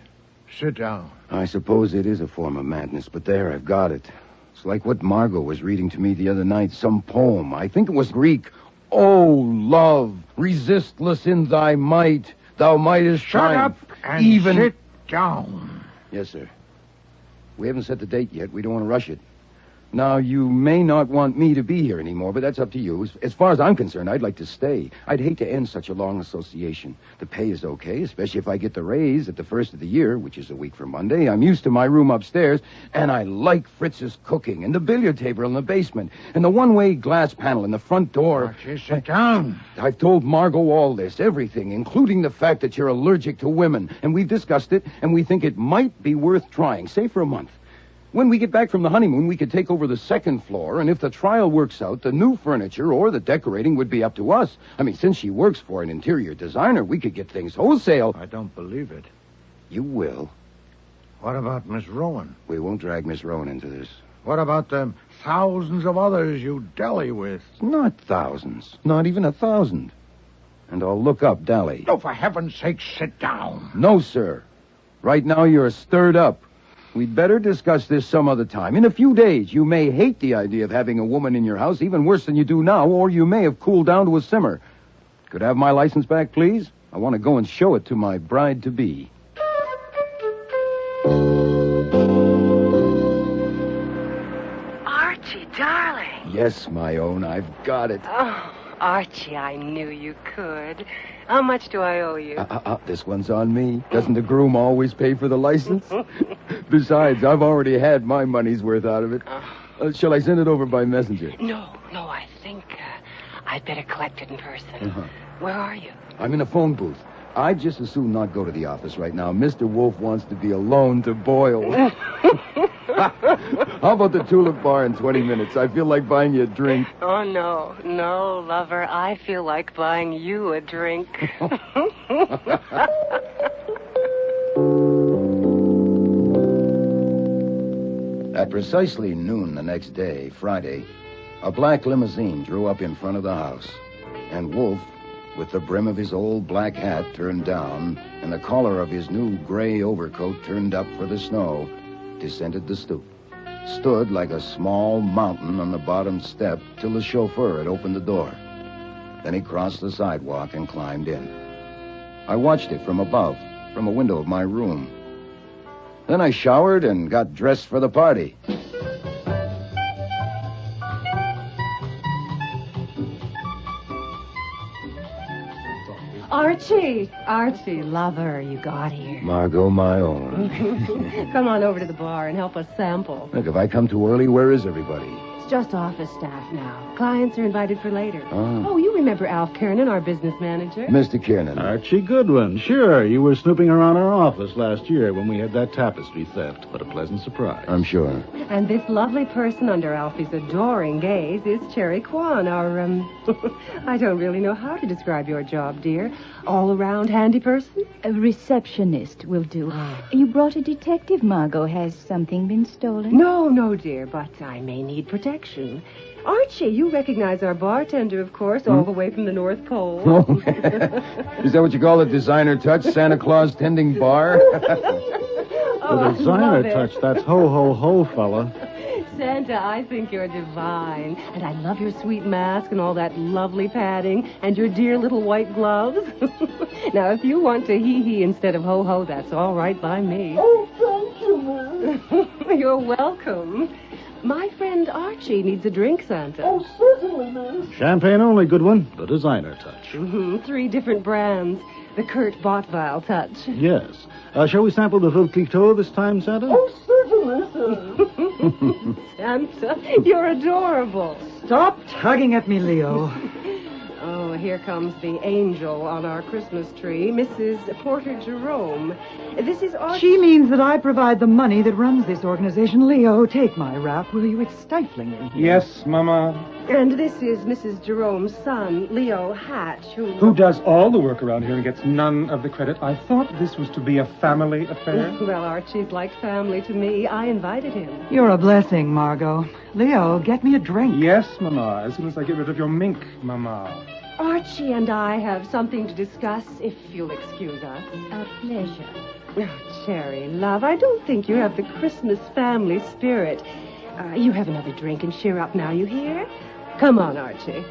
Sit down. I suppose it is a form of madness, but there, I've got it. It's like what Margot was reading to me the other night, some poem. I think it was Greek. Oh, love, resistless in thy might, thou mightest Shut triumph. up and even... sit down. Yes, sir. We haven't set the date yet. We don't want to rush it. Now, you may not want me to be here anymore, but that's up to you. As far as I'm concerned, I'd like to stay. I'd hate to end such a long association. The pay is okay, especially if I get the raise at the first of the year, which is a week from Monday. I'm used to my room upstairs, and I like Fritz's cooking, and the billiard table in the basement, and the one-way glass panel in the front door. Archie, sit down. I've told Margot all this, everything, including the fact that you're allergic to women, and we've discussed it, and we think it might be worth trying, say for a month. When we get back from the honeymoon, we could take over the second floor, and if the trial works out, the new furniture or the decorating would be up to us. I mean, since she works for an interior designer, we could get things wholesale. I don't believe it. You will. What about Miss Rowan? We won't drag Miss Rowan into this. What about the thousands of others you dally with? Not thousands. Not even 1,000. And I'll look up Dally. Oh, for heaven's sake, sit down. No, sir. Right now, you're stirred up. We'd better discuss this some other time. In a few days, you may hate the idea of having a woman in your house, even worse than you do now, or you may have cooled down to a simmer. Could I have my license back, please? I want to go and show it to my bride-to-be. Archie, darling. Yes, my own. I've got it. Oh, Archie, I knew you could. How much do I owe you? This one's on me. Doesn't the groom always pay for the license? Besides, I've already had my money's worth out of it. Shall I send it over by messenger? No, I think I'd better collect it in person. Where are you? I'm in a phone booth. I'd just as soon not go to the office right now. Mr. Wolfe wants to be alone to boil. How about the Tulip Bar in 20 minutes? I feel like buying you a drink. Oh, no, lover. I feel like buying you a drink. At precisely noon the next day, Friday, A black limousine drew up in front of the house, and Wolfe, with the brim of his old black hat turned down and the collar of his new gray overcoat turned up for the snow, descended the stoop, stood like a small mountain on the bottom step till the chauffeur had opened the door. Then he crossed the sidewalk and climbed in. I watched it from above, from a window of my room. Then I showered and got dressed for the party. Archie, lover, you got here. Margot, my own. Come on over to the bar and help us sample. Look, if I come too early, where is everybody? It's just office staff now. Clients are invited for later. Oh. Oh, you remember Alf Kiernan, our business manager? Mr. Kiernan. Archie Goodwin. Sure, you were snooping around our office last year when we had that tapestry theft. What a pleasant surprise. I'm sure. And this lovely person under Alfie's adoring gaze is Cherry Kwan, our, I don't really know how to describe your job, dear. All-around handy person? A receptionist will do. You brought a detective, Margot. Has something been stolen? No, dear, but I may need protection. Archie, you recognize our bartender, of course, all the way from the North Pole. Oh, is that what you call a designer touch? Santa Claus tending bar? The designer touch, that's ho, ho, ho, fella. Santa, I think you're divine. And I love your sweet mask and all that lovely padding and your dear little white gloves. Now, if you want to hee-hee instead of ho-ho, that's all right by me. Oh, thank you, Miss. You're welcome. My friend Archie needs a drink, Santa. Oh, certainly, Miss. Champagne only, Goodwin. The designer touch. 3 different brands. The Kurt Bottweil touch. Yes. Shall we sample the Veuve Clicquot this time, Santa? Oh, certainly, sir. Santa, you're adorable. Stop tugging at me, Leo. Oh, here comes the angel on our Christmas tree, Mrs. Porter Jerome. This is Archie. She means that I provide the money that runs this organization. Leo, take my wrap, will you? It's stifling in here. Yes, Mama. And this is Mrs. Jerome's son, Leo Hatch, Who does all the work around here and gets none of the credit. I thought this was to be a family affair. Well, Archie's like family to me. I invited him. You're a blessing, Margot. Leo, get me a drink. Yes, Mama, as soon as I get rid of your mink, Mama. Archie and I have something to discuss, if you'll excuse us. A pleasure. Oh, Cherry, love, I don't think you have the Christmas family spirit. You have another drink and cheer up now, you hear? Come on, Archie.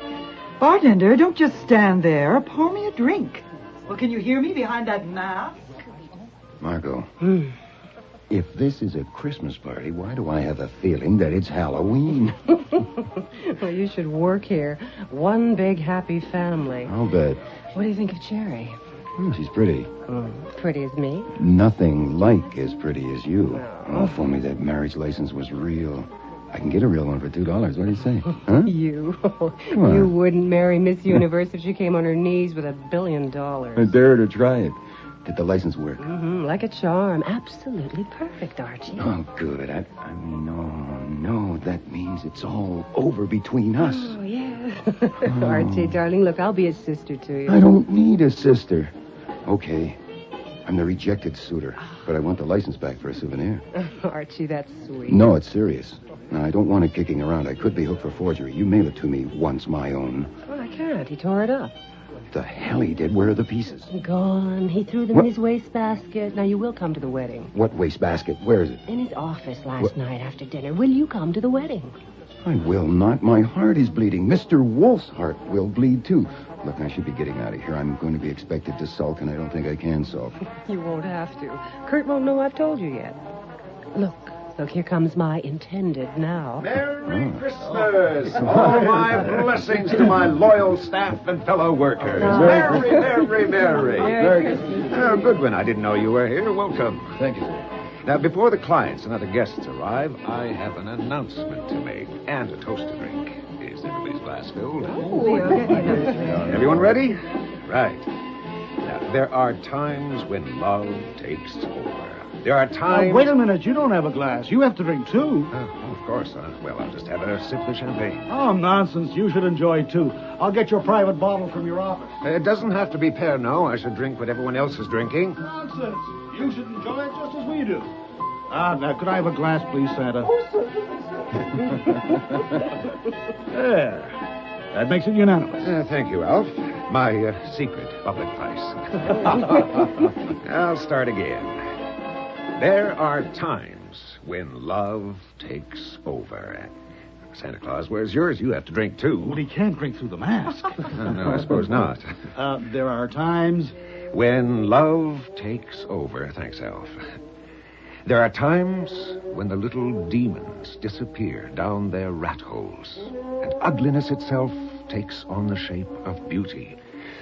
Bartender, don't just stand there. Pour me a drink. Well, can you hear me behind that mask? Margot, if this is a Christmas party, why do I have a feeling that it's Halloween? Well, you should work here. One big happy family. I'll bet. What do you think of Cherry? She's pretty. Pretty as me? Nothing like as pretty as you. Oh, if only that marriage license was real. I can get a real one for $2. What do you say? Huh? You wouldn't marry Miss Universe if she came on her knees with $1 billion. I dare her to try it. Did the license work? Like a charm. Absolutely perfect, Archie. Oh, good. No, that means it's all over between us. Oh, yeah. Archie, darling, look, I'll be a sister to you. I don't need a sister. Okay. I'm the rejected suitor, but I want the license back for a souvenir. Archie, that's sweet. No, it's serious. Now, I don't want it kicking around. I could be hooked for forgery. You mail it to me once, my own. Well, I can't. He tore it up. The hell he did? Where are the pieces? Gone. He threw them in his wastebasket. Now, you will come to the wedding. What wastebasket? Where is it? In his office last night after dinner. Will you come to the wedding? I will not. My heart is bleeding. Mr. Wolfe's heart will bleed, too. Look, I should be getting out of here. I'm going to be expected to sulk, and I don't think I can sulk. You won't have to. Kurt won't know I've told you yet. Look, here comes my intended now. Merry Christmas! All my blessings to my loyal staff and fellow workers. Merry. Goodwin, I didn't know you were here. Welcome. Thank you, sir. Now, before the clients and other guests arrive, I have an announcement to make and a toast to drink. Is everybody's glass filled? Everyone ready? Right. Now, there are times when love takes over. There are times... wait a minute. You don't have a glass. You have to drink, too. Oh, of course. Well, I'll just have a sip of champagne. Oh, nonsense. You should enjoy, too. I'll get your private bottle from your office. It doesn't have to be Pernod. I should drink what everyone else is drinking. Nonsense. You should enjoy it just as we do. Now, could I have a glass, please, Santa? Oh, certainly, sir. There. That makes it unanimous. Thank you, Alf. My secret public place. I'll start again. There are times when love takes over. Santa Claus, where's yours? You have to drink, too. Well, he can't drink through the mask. No, I suppose not. There are times... When love takes over. Thanks, Alf. There are times when the little demons disappear down their rat holes, and ugliness itself takes on the shape of beauty.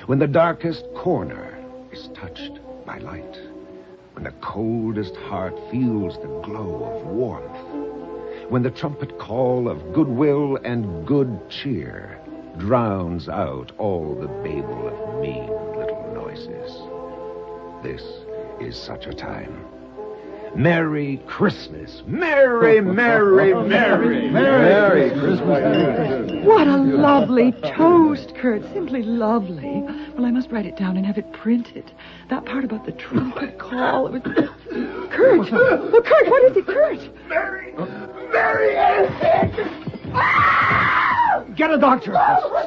When the darkest corner is touched by light. When the coldest heart feels the glow of warmth. When the trumpet call of goodwill and good cheer drowns out all the babel of mean little noises. This is such a time. Merry Christmas. Merry, merry, merry, merry Christmas. What a lovely toast, Kurt. Simply lovely. Well, I must write it down and have it printed. That part about the trumpet call. It was... Kurt! Oh, Kurt, what is it, Kurt? Mary is sick! Get a doctor.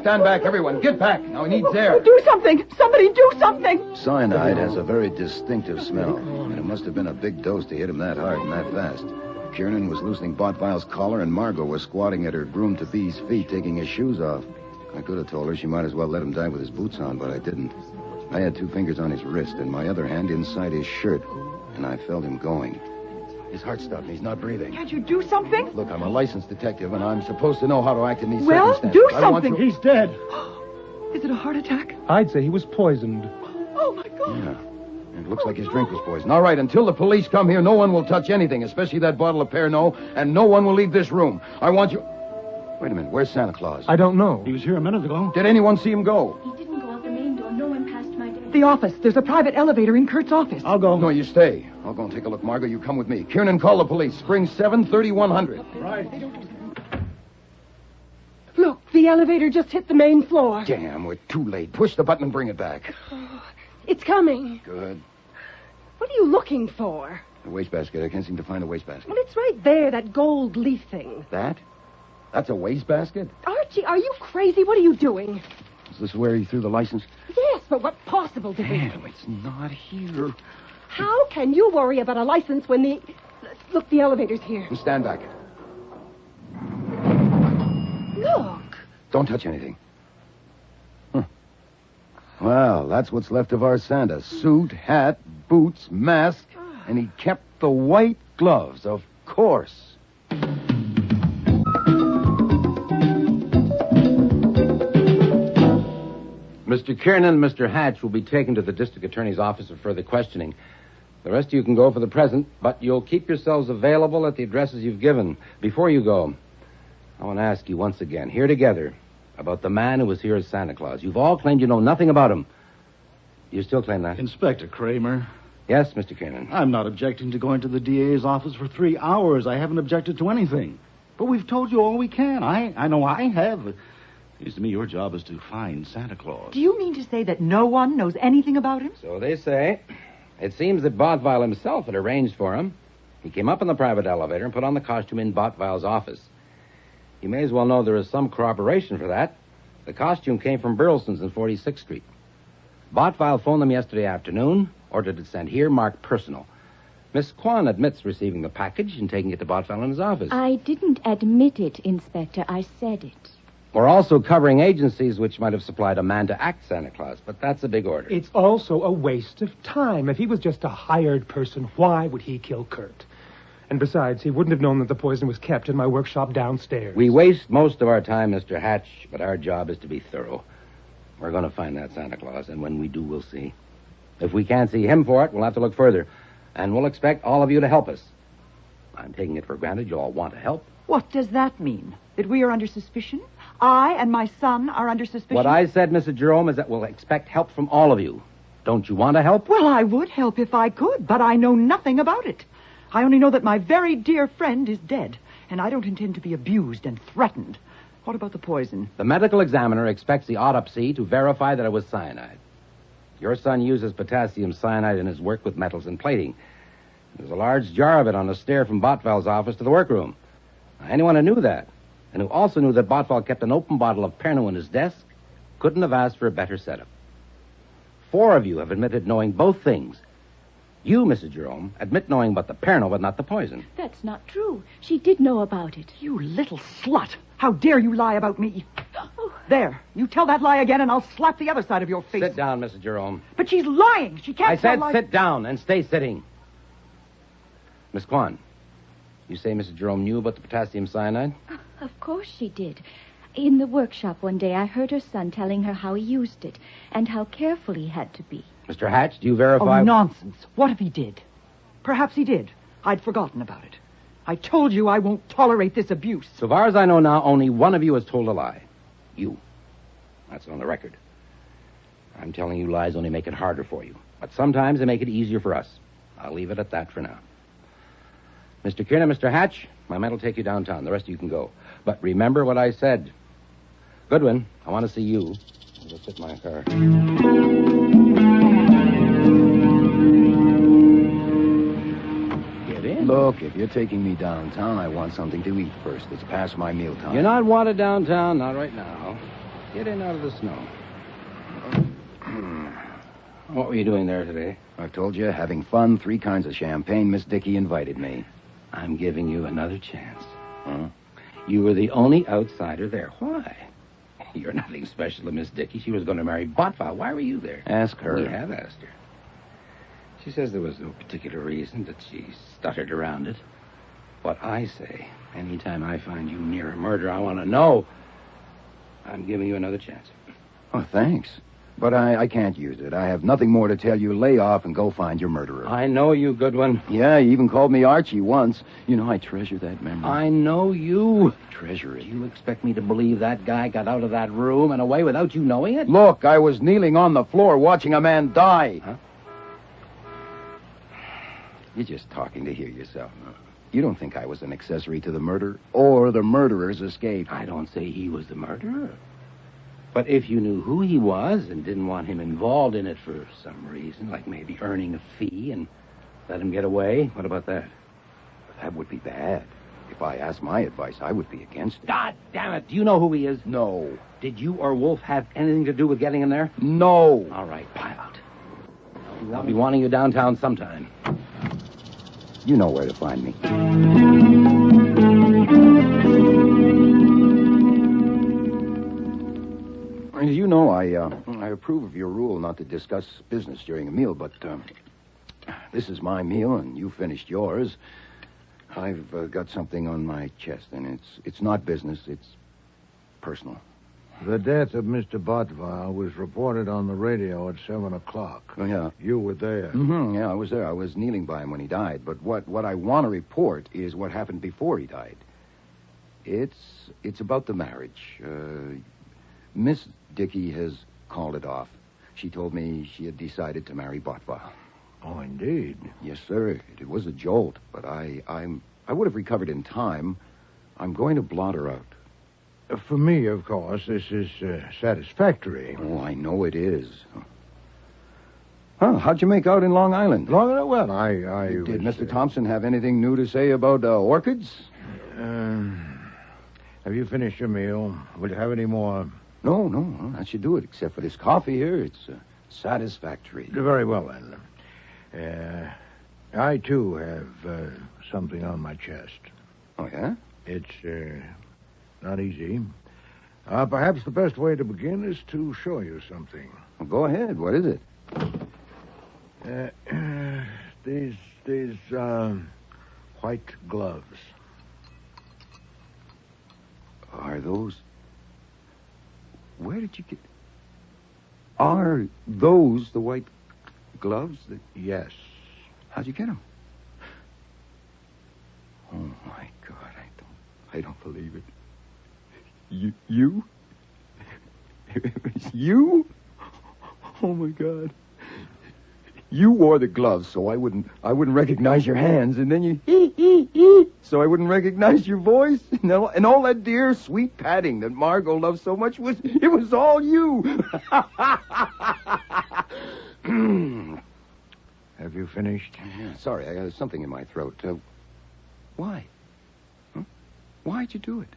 Stand back, everyone. Get back. Now he needs air. Do something. Somebody do something. Cyanide has a very distinctive smell, and it must have been a big dose to hit him that hard and that fast. Kiernan was loosening Botvile's collar, and Margot was squatting at her groom-to-be's feet, taking his shoes off. I could have told her she might as well let him die with his boots on, but I didn't. I had 2 fingers on his wrist and my other hand inside his shirt, and I felt him going. His heart stopped and he's not breathing. Can't you do something? Look, I'm a licensed detective, and I'm supposed to know how to act in these Well, circumstances. do I don't want something. you- He's dead. Is it a heart attack? I'd say he was poisoned. Oh, my God. Yeah. It looks like his drink was poisoned. All right, until the police come here, no one will touch anything, especially that bottle of Pernod, and no one will leave this room. I want you... Wait a minute, where's Santa Claus? I don't know. He was here a minute ago. Did anyone see him go? He didn't go out the main door. No one passed my desk. The office. There's a private elevator in Kurt's office. I'll go. No, you stay. I'll go and take a look. Margot, you come with me. Kiernan, call the police. Spring 73100. Right. Look, the elevator just hit the main floor. Damn, we're too late. Push the button and bring it back. It's coming. Good. What are you looking for? The wastebasket. I can't seem to find the wastebasket. Well, it's right there, that gold leaf thing. That? That's a wastebasket? Archie, are you crazy? What are you doing? Is this where he threw the license? Yes, but what possible degree? Damn, it's not here. How can you worry about a license when the... Look, the elevator's here. Stand back. Look. Don't touch anything. Well, that's what's left of our Santa. Suit, hat, boots, mask, and he kept the white gloves, of course. Mr. Kiernan and Mr. Hatch will be taken to the district attorney's office for further questioning. The rest of you can go for the present, but you'll keep yourselves available at the addresses you've given. Before you go, I want to ask you once again, here together, about the man who was here as Santa Claus. You've all claimed you know nothing about him. You still claim that? Inspector Kramer. Yes, Mr. Kiernan. I'm not objecting to going to the DA's office for 3 hours. I haven't objected to anything. But we've told you all we can. I know I have. Seems to me your job is to find Santa Claus. Do you mean to say that no one knows anything about him? So they say. It seems that Botvile himself had arranged for him. He came up in the private elevator and put on the costume in Botvile's office. You may as well know there is some corroboration for that. The costume came from Burleson's in 46th Street. Botvile phoned them yesterday afternoon, ordered it sent here, marked personal. Miss Kwan admits receiving the package and taking it to Botvile in his office. I didn't admit it, Inspector. I said it. We're also covering agencies which might have supplied a man to act Santa Claus, but that's a big order. It's also a waste of time. If he was just a hired person, why would he kill Kurt? And besides, he wouldn't have known that the poison was kept in my workshop downstairs. We waste most of our time, Mr. Hatch, but our job is to be thorough. We're going to find that Santa Claus, and when we do, we'll see. If we can't see him for it, we'll have to look further. And we'll expect all of you to help us. I'm taking it for granted you all want to help. What does that mean? That we are under suspicion? I and my son are under suspicion? What I said, Mrs. Jerome, is that we'll expect help from all of you. Don't you want to help? Well, I would help if I could, but I know nothing about it. I only know that my very dear friend is dead, and I don't intend to be abused and threatened. What about the poison? The medical examiner expects the autopsy to verify that it was cyanide. Your son uses potassium cyanide in his work with metals and plating. There's a large jar of it on the stair from Botvile's office to the workroom. Anyone who knew that, and who also knew that Bothwell kept an open bottle of Pernod in his desk, couldn't have asked for a better setup. 4 of you have admitted knowing both things. You, Mrs. Jerome, admit knowing about the Pernod but not the poison. That's not true. She did know about it. You little slut. How dare you lie about me? There. You tell that lie again and I'll slap the other side of your face. Sit down, Mrs. Jerome. But she's lying. She can't I said tell sit down and stay sitting. Miss Kwan, you say Mrs. Jerome knew about the potassium cyanide? Of course she did. In the workshop one day, I heard her son telling her how he used it and how careful he had to be. Mr. Hatch, do you verify? Oh, nonsense. What if he did? Perhaps he did. I'd forgotten about it. I told you I won't tolerate this abuse. So far as I know now, only one of you has told a lie. You. That's on the record. I'm telling you lies only make it harder for you. But sometimes they make it easier for us. I'll leave it at that for now. Mr. Kiernan, Mr. Hatch, my men will take you downtown. The rest of you can go. But remember what I said. Goodwin, I want to see you. I'll go sit in my car. Get in. Look, if you're taking me downtown, I want something to eat first. It's past my mealtime. You're not wanted downtown, not right now. Get in out of the snow. What were you doing there today? I've told you, having fun, 3 kinds of champagne. Miss Dickey invited me. I'm giving you another chance. Huh? You were the only outsider there. Why? You're nothing special to Miss Dickey. She was going to marry Bothwell. Why were you there? Ask her. We have asked her. She says there was no particular reason, that she stuttered around it. What I say, anytime I find you near a murder, I want to know. I'm giving you another chance. Oh, thanks. But I can't use it. I have nothing more to tell you. Lay off and go find your murderer. I know you, Goodwin. Yeah, you even called me Archie once. You know, I treasure that memory. I know you. Treasure it. Do you expect me to believe that guy got out of that room and away without you knowing it? Look, I was kneeling on the floor watching a man die. Huh? You're just talking to hear yourself. You don't think I was an accessory to the murder or the murderer's escape? I don't say he was the murderer. But if you knew who he was and didn't want him involved in it for some reason, like maybe earning a fee and let him get away, what about that? That would be bad. If I asked my advice, I would be against it. God damn it. Do you know who he is? No. Did you or Wolfe have anything to do with getting him there? No. All right, pile out. I'll be wanting you downtown sometime. You know where to find me. You know, I approve of your rule not to discuss business during a meal, but this is my meal, and you finished yours. I've got something on my chest, and it's not business, it's personal. The death of Mr. Bothwell was reported on the radio at 7 o'clock. Oh, yeah. You were there. Mm-hmm, yeah, I was there. I was kneeling by him when he died. But what I want to report is what happened before he died. It's about the marriage. Miss Dickey has called it off. She told me she had decided to marry Bothwell. Oh, indeed. Yes, sir. It was a jolt, but I would have recovered in time. I'm going to blot her out. For me, of course, this is satisfactory. Oh, I know it is. Huh, how'd you make out in Long Island? Well, I Did Mr. Thompson have anything new to say about orchids? Have you finished your meal? Will you have any more? No, that should do it, except for this coffee here. It's satisfactory. Very well, then. I, too, have something on my chest. Oh, yeah? It's not easy. Perhaps the best way to begin is to show you something. Well, go ahead. What is it? These white gloves. Are those... Where did you get... Are those the white gloves? Yes. How'd you get them? Oh, my God, I don't believe it. You? You? Oh, my God. You wore the gloves so I wouldn't recognize your hands, and then you so I wouldn't recognize your voice, and all that dear sweet patting that Margot loves so much was all you. Have you finished? Yeah, sorry, I got something in my throat. Why? Huh? Why Why'd you do it?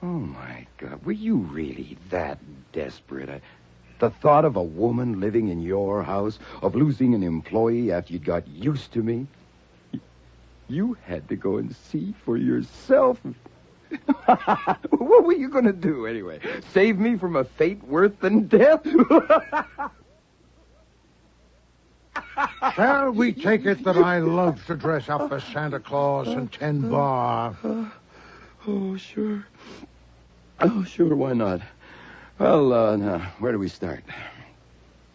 Oh, my God. Were you really that desperate? The thought of a woman living in your house, of losing an employee after you'd got used to me? You had to go and see for yourself. What were you going to do, anyway? Save me from a fate worse than death? Shall we take it that I love to dress up as Santa Claus and tend bar? Oh, sure. Oh, sure, why not? Well, now, where do we start?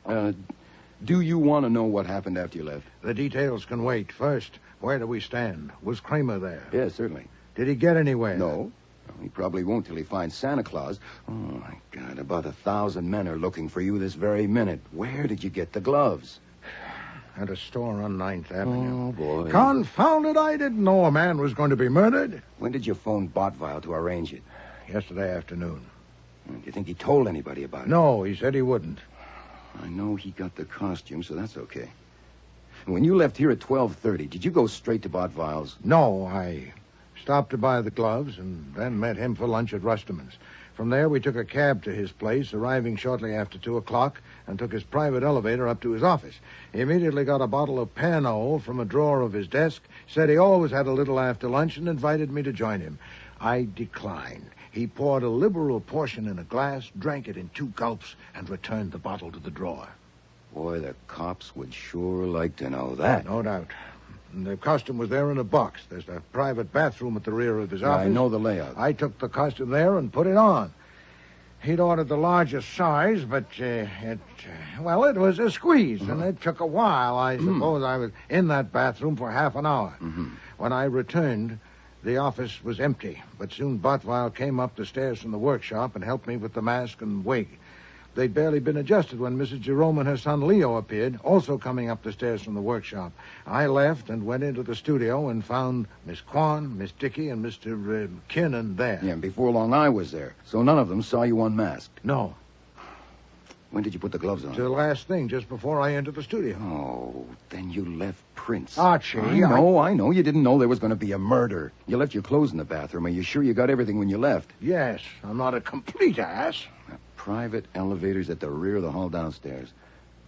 Do you want to know what happened after you left? The details can wait. First, where do we stand? Was Kramer there? Yes, certainly. Did he get anywhere? No. Well, he probably won't till he finds Santa Claus. Oh, my God, about 1,000 men are looking for you this very minute. Where did you get the gloves? At a store on 9th Avenue. Oh, boy. Confound it, I didn't know a man was going to be murdered. When did you phone Botvile to arrange it? Yesterday afternoon. Do you think he told anybody about it? No, he said he wouldn't. I know he got the costume, so that's okay. When you left here at 12:30, did you go straight to Botvile's? No, I stopped to buy the gloves and then met him for lunch at Rusterman's. From there, we took a cab to his place, arriving shortly after 2 o'clock, and took his private elevator up to his office. He immediately got a bottle of Pernod from a drawer of his desk, said he always had a little after lunch, and invited me to join him. I declined. He poured a liberal portion in a glass, drank it in 2 gulps, and returned the bottle to the drawer. Boy, the cops would sure like to know that. No doubt. And the costume was there in a box. There's a private bathroom at the rear of his office. I know the layout. I took the costume there and put it on. He'd ordered the largest size, but it was a squeeze, and it took a while. I suppose I was in that bathroom for half an hour. When I returned, the office was empty, but soon Botvile came up the stairs from the workshop and helped me with the mask and wig. They'd barely been adjusted when Mrs. Jerome and her son Leo appeared, also coming up the stairs from the workshop. I left and went into the studio and found Miss Kwan, Miss Dickey, and Mr. Kinnan there. Yeah, before long I was there, so none of them saw you unmasked. No. When did you put the gloves on? The last thing, just before I entered the studio. Oh, then you left prints. Archie, I know. You didn't know there was going to be a murder. You left your clothes in the bathroom. Are you sure you got everything when you left? Yes, I'm not a complete ass. Private elevators at the rear of the hall downstairs.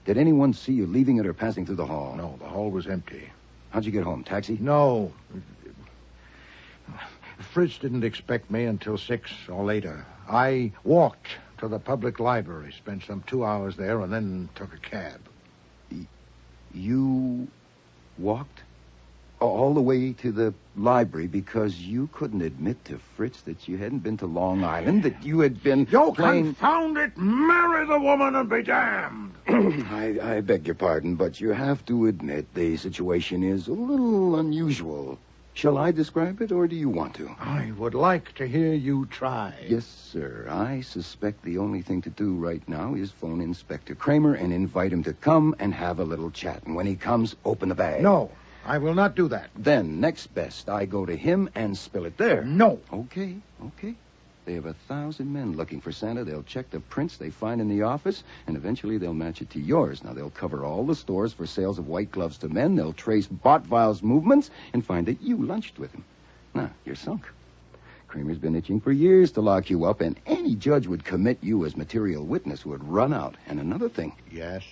Did anyone see you leaving it or passing through the hall? No, the hall was empty. How'd you get home? Taxi? No. Fritz didn't expect me until 6 or later. I walked to the public library, spent some 2 hours there, and then took a cab. You walked all the way to the library because you couldn't admit to Fritz that you hadn't been to Long Island, that you had been confound it! Marry the woman and be damned! I beg your pardon, but you have to admit the situation is a little unusual. Shall I describe it, or do you want to? I would like to hear you try. Yes, sir. I suspect the only thing to do right now is phone Inspector Kramer and invite him to come and have a little chat. And when he comes, open the bag. No, I will not do that. Then, next best, I go to him and spill it there. No. Okay. They have 1,000 men looking for Santa. They'll check the prints they find in the office, and eventually they'll match it to yours. Now, they'll cover all the stores for sales of white gloves to men. They'll trace Botvile's movements and find that you lunched with him. Now, you're sunk. Kramer's been itching for years to lock you up, and any judge would commit you as material witness who would run out. And another thing. Yes?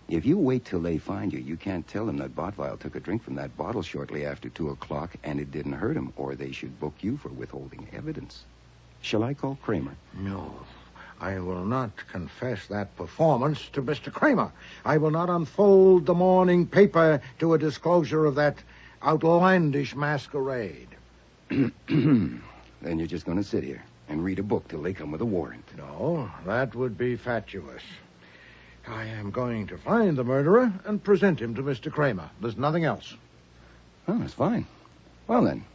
If you wait till they find you, you can't tell them that Botvile took a drink from that bottle shortly after 2 o'clock, and it didn't hurt him, or they should book you for withholding evidence. Shall I call Kramer? No. I will not confess that performance to Mr. Kramer. I will not unfold the morning paper to a disclosure of that outlandish masquerade. Then you're just going to sit here and read a book till they come with a warrant. No, that would be fatuous. I am going to find the murderer and present him to Mr. Kramer. There's nothing else. Oh, that's fine. Well, then,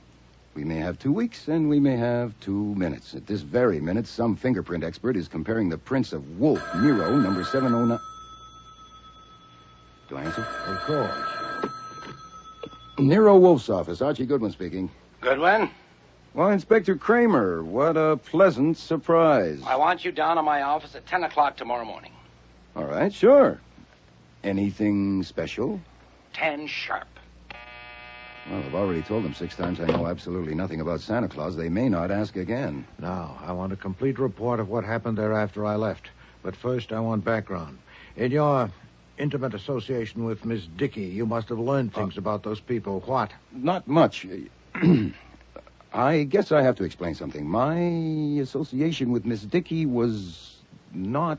we may have 2 weeks, and we may have 2 minutes. At this very minute, some fingerprint expert is comparing the prints of Wolfe, Nero, number 709... Do I answer? Of course. Nero Wolfe's office. Archie Goodwin speaking. Goodwin? Well, Inspector Kramer, what a pleasant surprise. I want you down in my office at 10 o'clock tomorrow morning. All right, sure. Anything special? 10 sharp. Well, I've already told them 6 times I know absolutely nothing about Santa Claus. They may not ask again. Now, I want a complete report of what happened there after I left. But first, I want background. In your intimate association with Miss Dickey, you must have learned things about those people. What? Not much. I guess I have to explain something. My association with Miss Dickey was not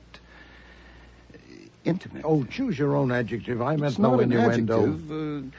intimate. Oh, choose your own adjective. I meant It's no not an innuendo. adjective.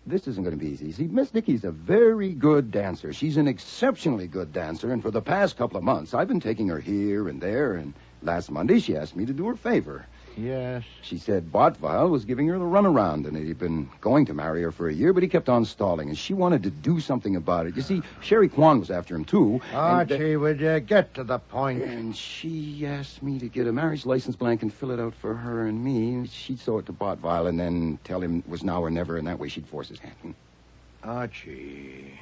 This isn't going to be easy. See, Miss Dickey's a very good dancer. She's an exceptionally good dancer, and for the past couple of months, I've been taking her here and there, and last Monday she asked me to do her a favor. Yes. She said Botvile was giving her the runaround, and he'd been going to marry her for a year, but he kept on stalling, and she wanted to do something about it. You see, Sherry Kwan was after him, too. Archie, would you get to the point? And she asked me to get a marriage license blank and fill it out for her and me. She'd show it to Botvile and then tell him it was now or never, and that way she'd force his hand. Archie.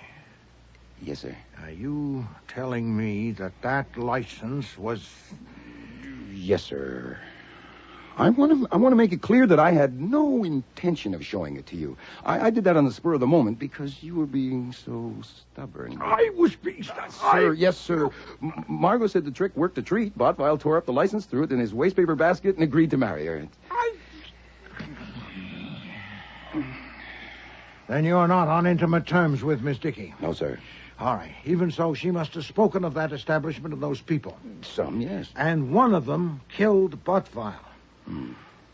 Yes, sir. Are you telling me that license was... Yes, sir. I want to make it clear that I had no intention of showing it to you. I did that on the spur of the moment because you were being so stubborn. I was being stubborn. Yes, sir. Margot said the trick worked a treat. Botvile tore up the license, threw it in his wastepaper basket, and agreed to marry her. Then you're not on intimate terms with Miss Dickey? No, sir. All right. Even so, she must have spoken of that establishment and those people. Some, yes. And one of them killed Botvile.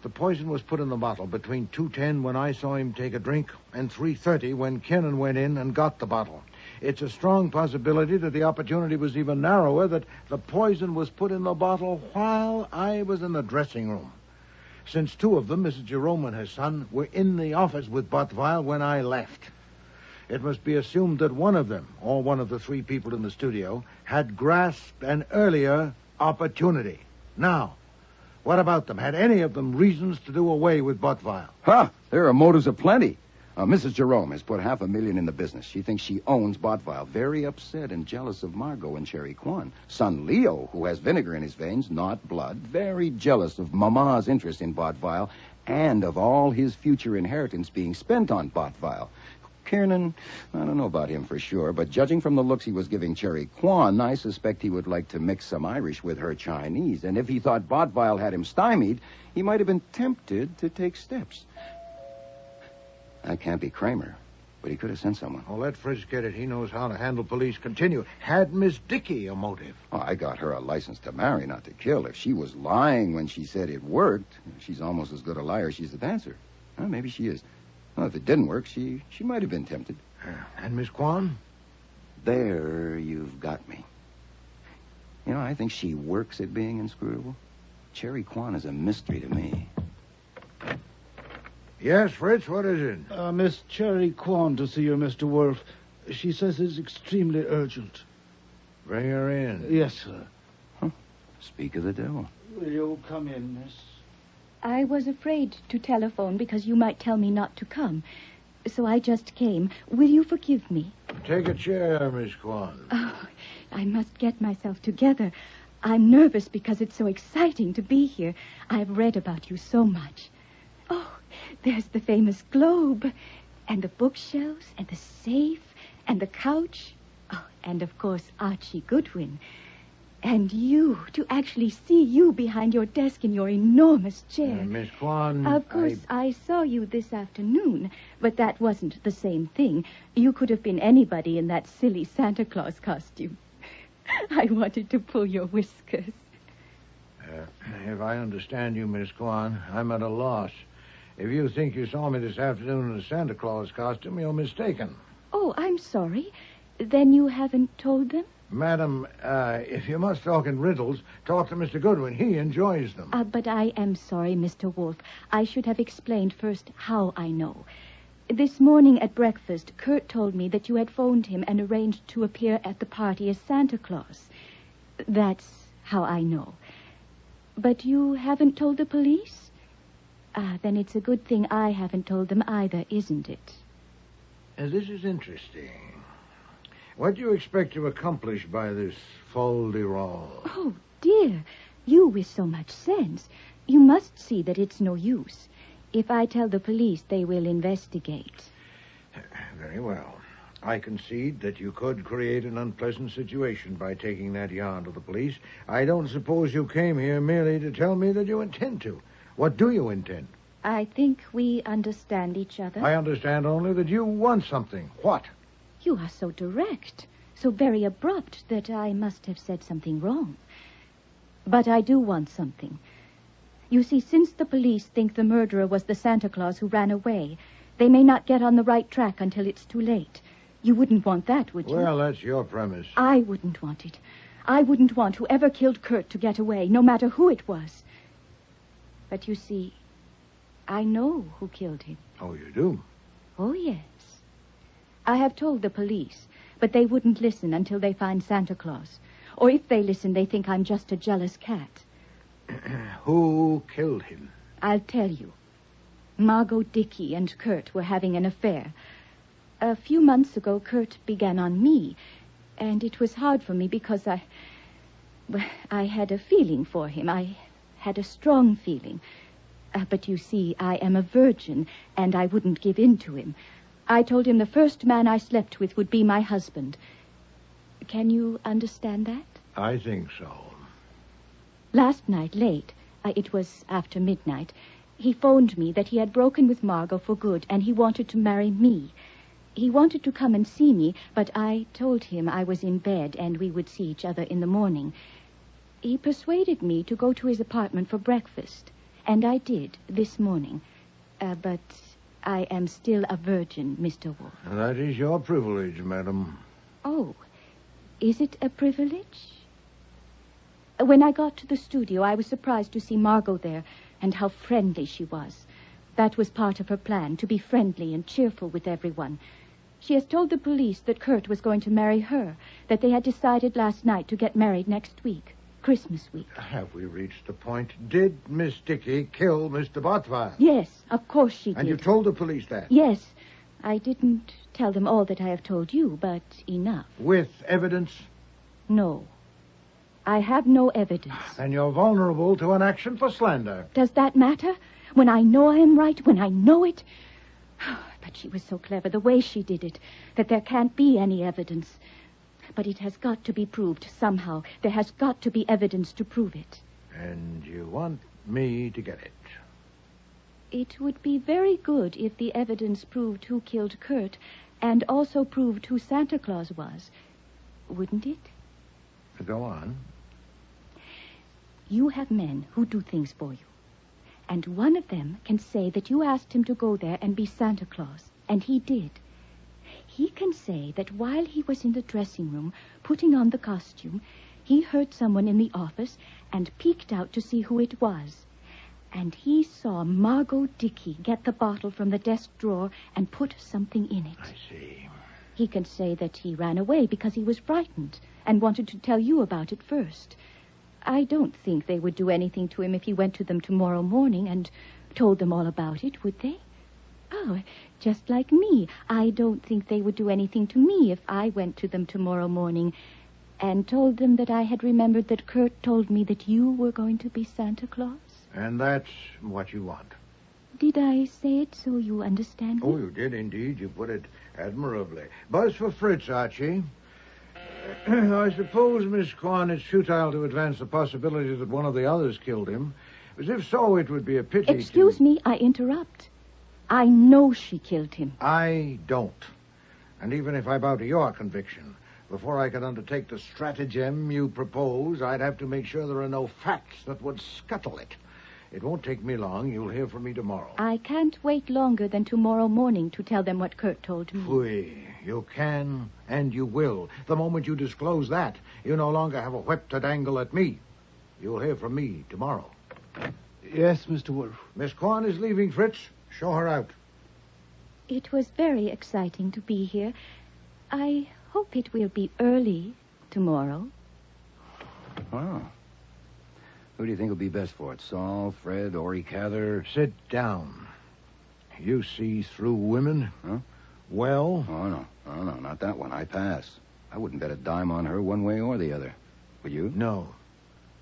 The poison was put in the bottle between 2:10 when I saw him take a drink and 3:30 when Kennan went in and got the bottle. It's a strong possibility that the opportunity was even narrower, that the poison was put in the bottle while I was in the dressing room. Since 2 of them, Mrs. Jerome and her son, were in the office with Botvile when I left. It must be assumed that one of them, or one of the 3 people in the studio, had grasped an earlier opportunity. Now, what about them? Had any of them reasons to do away with Botvile? There are motives aplenty. Mrs. Jerome has put $500,000 in the business. She thinks she owns Botvile. Very upset and jealous of Margot and Sherry Kwan. Son Leo, who has vinegar in his veins, not blood, very jealous of Mama's interest in Botvile and of all his future inheritance being spent on Botvile. Kiernan, I don't know about him for sure, but judging from the looks he was giving Cherry Kwan, I suspect he would like to mix some Irish with her Chinese. And if he thought Botvile had him stymied, he might have been tempted to take steps. That can't be Kramer, but he could have sent someone. Oh, let Fritz get it. He knows how to handle police. Continue. Had Miss Dickey a motive? Oh, I got her a license to marry, not to kill. If she was lying when she said it worked, she's almost as good a liar as she's a dancer. Well, maybe she is. Well, if it didn't work, she might have been tempted. And Miss Kwan? There you've got me. You know, I think she works at being inscrutable. Cherry Kwan is a mystery to me. Yes, Fritz, what is it? Miss Cherry Kwan to see you, Mr. Wolfe. She says it's extremely urgent. Bring her in. Yes, sir. Speak of the devil. Will you come in, miss? I was afraid to telephone because you might tell me not to come. So I just came. Will you forgive me? Take a chair, Miss Kwan. Oh, I must get myself together. I'm nervous because it's so exciting to be here. I've read about you so much. Oh, there's the famous globe, and the bookshelves, and the safe, and the couch. Oh, and of course, Archie Goodwin. And you, to actually see you behind your desk in your enormous chair. Miss Kwan... Of course, I saw you this afternoon, but that wasn't the same thing. You could have been anybody in that silly Santa Claus costume. I wanted to pull your whiskers. If I understand you, Miss Kwan, I'm at a loss. If you think you saw me this afternoon in a Santa Claus costume, you're mistaken. Oh, I'm sorry. Then you haven't told them? Madam, if you must talk in riddles, talk to Mr. Goodwin. He enjoys them. But I am sorry, Mr. Wolfe. I should have explained first how I know. This morning at breakfast, Kurt told me that you had phoned him and arranged to appear at the party as Santa Claus. That's how I know. But you haven't told the police? Then it's a good thing I haven't told them either, isn't it? This is interesting. What do you expect to accomplish by this fol-de-rol? Oh, dear. You with so much sense. You must see that it's no use. If I tell the police, they will investigate. Very well. I concede that you could create an unpleasant situation by taking that yarn to the police. I don't suppose you came here merely to tell me that you intend to. What do you intend? I think we understand each other. I understand only that you want something. What? You are so direct, so very abrupt, that I must have said something wrong. But I do want something. You see, since the police think the murderer was the Santa Claus who ran away, they may not get on the right track until it's too late. You wouldn't want that, would you? Well, that's your premise. I wouldn't want it. I wouldn't want whoever killed Kurt to get away, no matter who it was. But you see, I know who killed him. Oh, you do? Oh, yes. I have told the police, but they wouldn't listen until they find Santa Claus. Or if they listen, they think I'm just a jealous cat. Who killed him? I'll tell you. Margot Dickey and Kurt were having an affair. A few months ago, Kurt began on me, and it was hard for me because I had a feeling for him. I had a strong feeling. But you see, I am a virgin, and I wouldn't give in to him. I told him the first man I slept with would be my husband. Can you understand that? I think so. Last night, late, it was after midnight, he phoned me that he had broken with Margot for good, and he wanted to marry me. He wanted to come and see me, but I told him I was in bed and we would see each other in the morning. He persuaded me to go to his apartment for breakfast, and I did this morning. But I am still a virgin, Mr. Wolfe. That is your privilege, madam. Oh, is it a privilege? When I got to the studio, I was surprised to see Margot there, and how friendly she was. That was part of her plan, to be friendly and cheerful with everyone. She has told the police that Kurt was going to marry her, that they had decided last night to get married next week, Christmas week. Have we reached the point? Did Miss Dickey kill Mr. Botvile? Yes, of course she did. And you told the police that? Yes. I didn't tell them all that I have told you, but enough. With evidence? No. I have no evidence. Then you're vulnerable to an action for slander. Does that matter? When I know I am right, when I know it? But she was so clever, the way she did it, that there can't be any evidence. But it has got to be proved somehow. There has got to be evidence to prove it. And you want me to get it? It would be very good if the evidence proved who killed Kurt and also proved who Santa Claus was. Wouldn't it? Go on. You have men who do things for you. And one of them can say that you asked him to go there and be Santa Claus. And he did. He can say that while he was in the dressing room putting on the costume, he heard someone in the office and peeked out to see who it was. And he saw Margot Dickey get the bottle from the desk drawer and put something in it. I see. He can say that he ran away because he was frightened and wanted to tell you about it first. I don't think they would do anything to him if he went to them tomorrow morning and told them all about it, would they? Oh, just like me. I don't think they would do anything to me if I went to them tomorrow morning and told them that I had remembered that Kurt told me that you were going to be Santa Claus. And that's what you want. Did I say it so you understand me? Oh, you did indeed. You put it admirably. Buzz for Fritz, Archie. I suppose, Miss Quan, it's futile to advance the possibility that one of the others killed him. As if so, it would be a pity Excuse me, I interrupt. I know she killed him. I don't. And even if I bow to your conviction, before I can undertake the stratagem you propose, I'd have to make sure there are no facts that would scuttle it. It won't take me long. You'll hear from me tomorrow. I can't wait longer than tomorrow morning to tell them what Kurt told me. Oui, you can and you will. The moment you disclose that, you no longer have a whip to dangle at me. You'll hear from me tomorrow. Yes, Mr. Wolfe. Miss Quan is leaving, Fritz. Show her out. It was very exciting to be here. I hope it will be early tomorrow. Oh. Who do you think will be best for it? Saul, Fred, Ori Cather? Sit down. You see through women? Huh? Well? Oh, no, not that one. I pass. I wouldn't bet a dime on her one way or the other. Would you? No.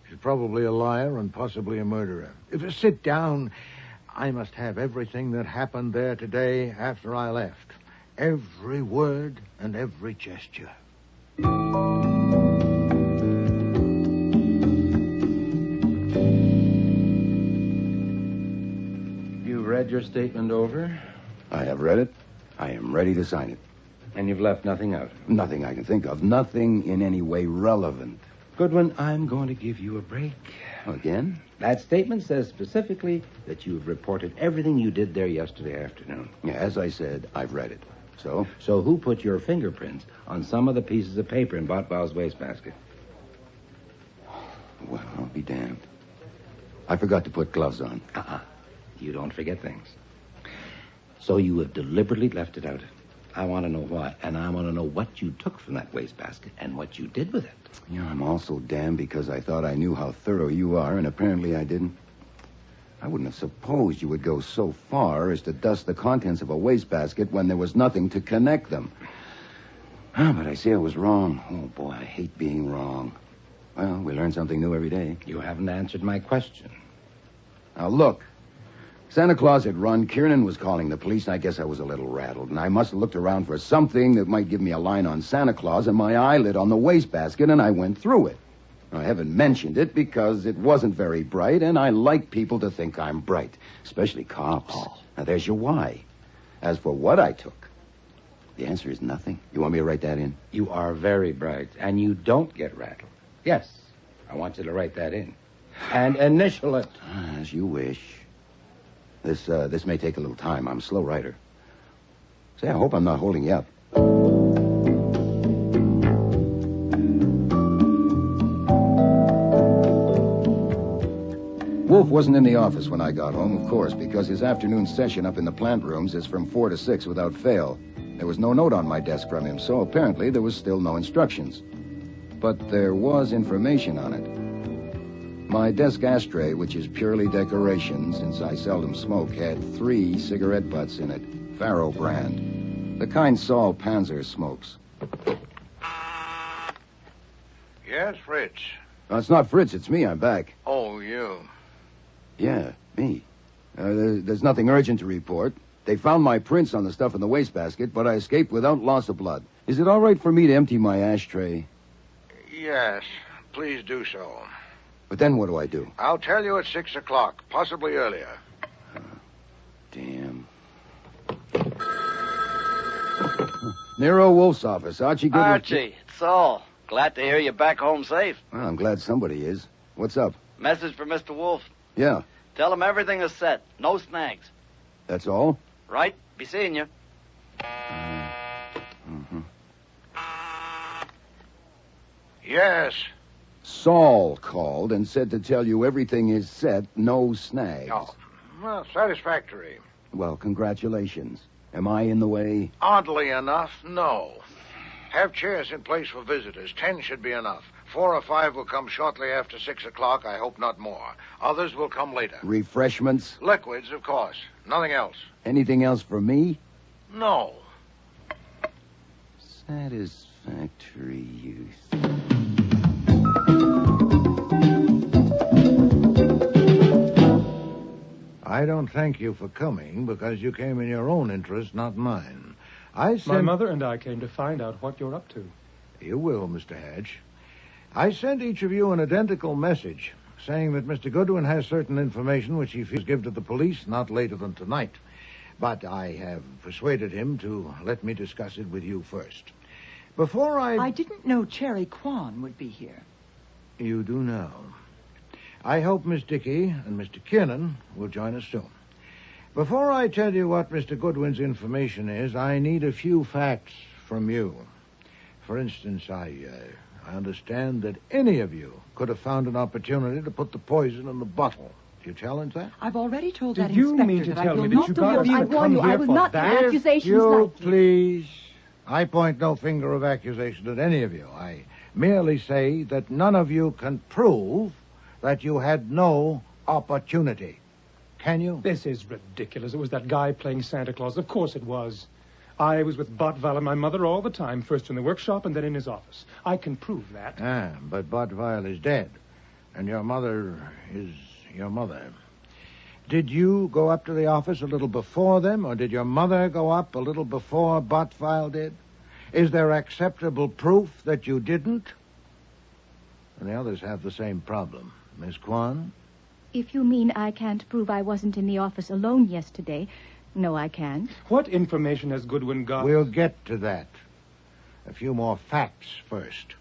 She's probably a liar and possibly a murderer. If you sit down, I must have everything that happened there today after I left. Every word and every gesture. You read your statement over? I have read it. I am ready to sign it. And you've left nothing out? Nothing I can think of. Nothing in any way relevant. Goodwin, I'm going to give you a break. Again? That statement says specifically that you've reported everything you did there yesterday afternoon. Yeah, as I said, I've read it. So? So who put your fingerprints on some of the pieces of paper in Botval's wastebasket? Well, I'll be damned. I forgot to put gloves on. You don't forget things. So you have deliberately left it out. I want to know why, and I want to know what you took from that wastebasket and what you did with it. Yeah, I'm also damned because I thought I knew how thorough you are, and apparently I didn't. I wouldn't have supposed you would go so far as to dust the contents of a wastebasket when there was nothing to connect them. But I see I was wrong. Oh, boy, I hate being wrong. Well, we learn something new every day. You haven't answered my question. Now, look. Santa Claus had run. Kiernan was calling the police, and I guess I was a little rattled. And I must have looked around for something that might give me a line on Santa Claus, and my eye lit on the wastebasket, and I went through it. I haven't mentioned it because it wasn't very bright, and I like people to think I'm bright, especially cops. Now, there's your why. As for what I took, the answer is nothing. You want me to write that in? You are very bright, and you don't get rattled. Yes, I want you to write that in. And initial it. As you wish. This may take a little time. I'm a slow writer. Say, I hope I'm not holding you up. Wolfe wasn't in the office when I got home, of course, because his afternoon session up in the plant rooms is from 4 to 6 without fail. There was no note on my desk from him, so apparently there was still no instructions. But there was information on it. My desk ashtray, which is purely decoration, since I seldom smoke, had 3 cigarette butts in it, Faro brand. The kind Saul Panzer smokes. Yes, Fritz. No, it's not Fritz, it's me. I'm back. Oh, you. Yeah, me. There's nothing urgent to report. They found my prints on the stuff in the wastebasket, but I escaped without loss of blood. Is it all right for me to empty my ashtray? Yes, please do so. But then what do I do? I'll tell you at 6 o'clock, possibly earlier. Damn. Nero Wolfe's office. Archie Goodwin. Archie, it's Saul. Glad to hear you're back home safe. Well, I'm glad somebody is. What's up? Message for Mr. Wolfe. Yeah. Tell him everything is set. No snags. That's all? Right. Be seeing you. Mm-hmm. Yes. Saul called and said to tell you everything is set, no snags. Oh, well, satisfactory. Well, congratulations. Am I in the way? Oddly enough, no. Have chairs in place for visitors. 10 should be enough. 4 or 5 will come shortly after 6 o'clock. I hope not more. Others will come later. Refreshments? Liquids, of course. Nothing else. Anything else for me? No. Satisfactory use. I don't thank you for coming because you came in your own interest, not mine. My mother and I came to find out what you're up to. You will, Mr. Hatch. I sent each of you an identical message saying that Mr. Goodwin has certain information which he feels give to the police not later than tonight. But I have persuaded him to let me discuss it with you first. Before I didn't know Cherry Kwan would be here. You do now. I hope Miss Dickey and Mr. Kiernan will join us soon. Before I tell you what Mr. Goodwin's information is, I need a few facts from you. For instance, I understand that any of you could have found an opportunity to put the poison in the bottle. Do you challenge that? I've already told Did that you inspector mean to that tell I will me that not you do got what me I to warn come you. I here will for not that? make accusations You, like you. please. I point no finger of accusation at any of you. I merely say that none of you can prove that you had no opportunity. Can you? This is ridiculous. It was that guy playing Santa Claus. Of course it was. I was with Botval and my mother all the time, first in the workshop and then in his office. I can prove that. But Botval is dead, and your mother is your mother. Did you go up to the office a little before them, or did your mother go up a little before Botvile did? Is there acceptable proof that you didn't? And the others have the same problem. Miss Kwan? If you mean I can't prove I wasn't in the office alone yesterday, no, I can't. What information has Goodwin got? We'll get to that. A few more facts first.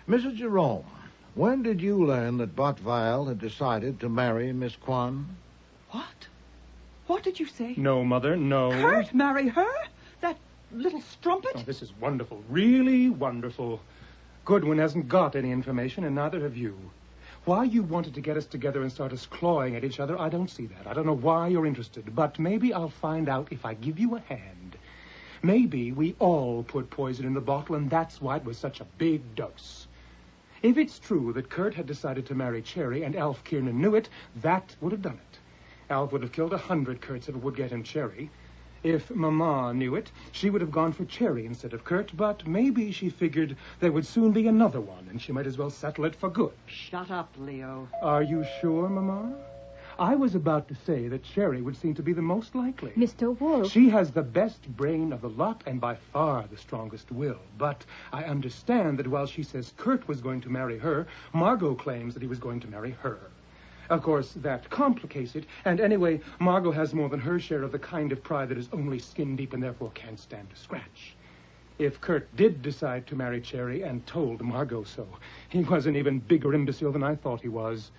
Mrs. Jerome, when did you learn that Botvile had decided to marry Miss Kwan? What? What did you say? No, Mother, no. Kurt marry her? That little strumpet? Oh, this is wonderful, really wonderful. Goodwin hasn't got any information, and neither have you. Why you wanted to get us together and start us clawing at each other, I don't see that. I don't know why you're interested, but maybe I'll find out if I give you a hand. Maybe we all put poison in the bottle, and that's why it was such a big dose. If it's true that Kurt had decided to marry Cherry and Alf Kiernan knew it, that would have done it. Alf would have killed 100 Kurts if it would get him Cherry. If Mama knew it, she would have gone for Cherry instead of Kurt, but maybe she figured there would soon be another one, and she might as well settle it for good. Shut up, Leo. Are you sure, Mama? I was about to say that Cherry would seem to be the most likely. Mr. Wolfe. She has the best brain of the lot and by far the strongest will. But I understand that while she says Kurt was going to marry her, Margot claims that he was going to marry her. Of course, that complicates it, and anyway, Margot has more than her share of the kind of pride that is only skin deep and therefore can't stand a scratch. If Kurt did decide to marry Cherry and told Margot so, he was an even bigger imbecile than I thought he was.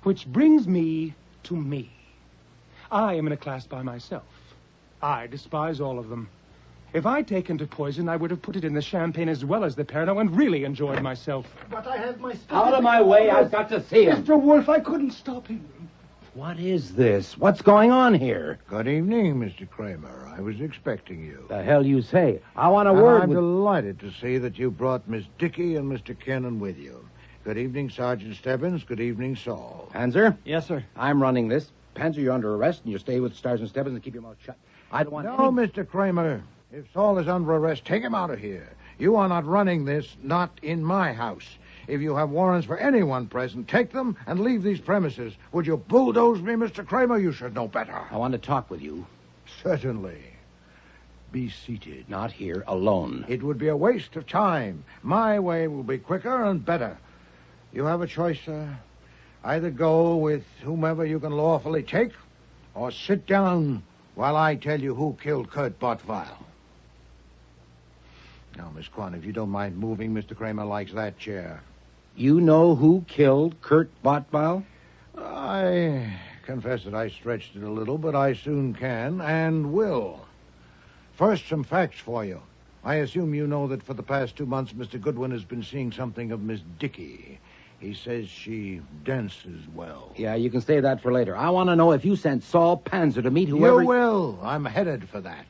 Which brings me to me. I am in a class by myself. I despise all of them. If I'd taken to poison, I would have put it in the champagne as well as the Pernod and really enjoyed myself. But I have my... Out of my way, I've got to see him. Mr. Wolfe, I couldn't stop him. What is this? What's going on here? Good evening, Mr. Kramer. I was expecting you. The hell you say? I want a word I'm with... delighted to see that you brought Miss Dickey and Mr. Kiernan with you. Good evening, Sergeant Stebbins. Good evening, Saul. Panzer? Yes, sir. I'm running this. Panzer, you're under arrest, and you stay with Sergeant Stebbins and keep your mouth shut. I don't want No, any... Mr. Kramer. If Saul is under arrest, take him out of here. You are not running this, not in my house. If you have warrants for anyone present, take them and leave these premises. Would you bulldoze me, Mr. Kramer? You should know better. I want to talk with you. Certainly. Be seated. Not here, alone. It would be a waste of time. My way will be quicker and better. You have a choice, sir. Either go with whomever you can lawfully take, or sit down while I tell you who killed Kurt Botvile. Now, Miss Kwan, if you don't mind moving, Mr. Kramer likes that chair. You know who killed Kurt Botvile? I confess that I stretched it a little, but I soon can and will. First, some facts for you. I assume you know that for the past 2 months, Mr. Goodwin has been seeing something of Miss Dickey. He says she dances well. Yeah, you can save that for later. I want to know if you sent Saul Panzer to meet whoever... You will. I'm headed for that.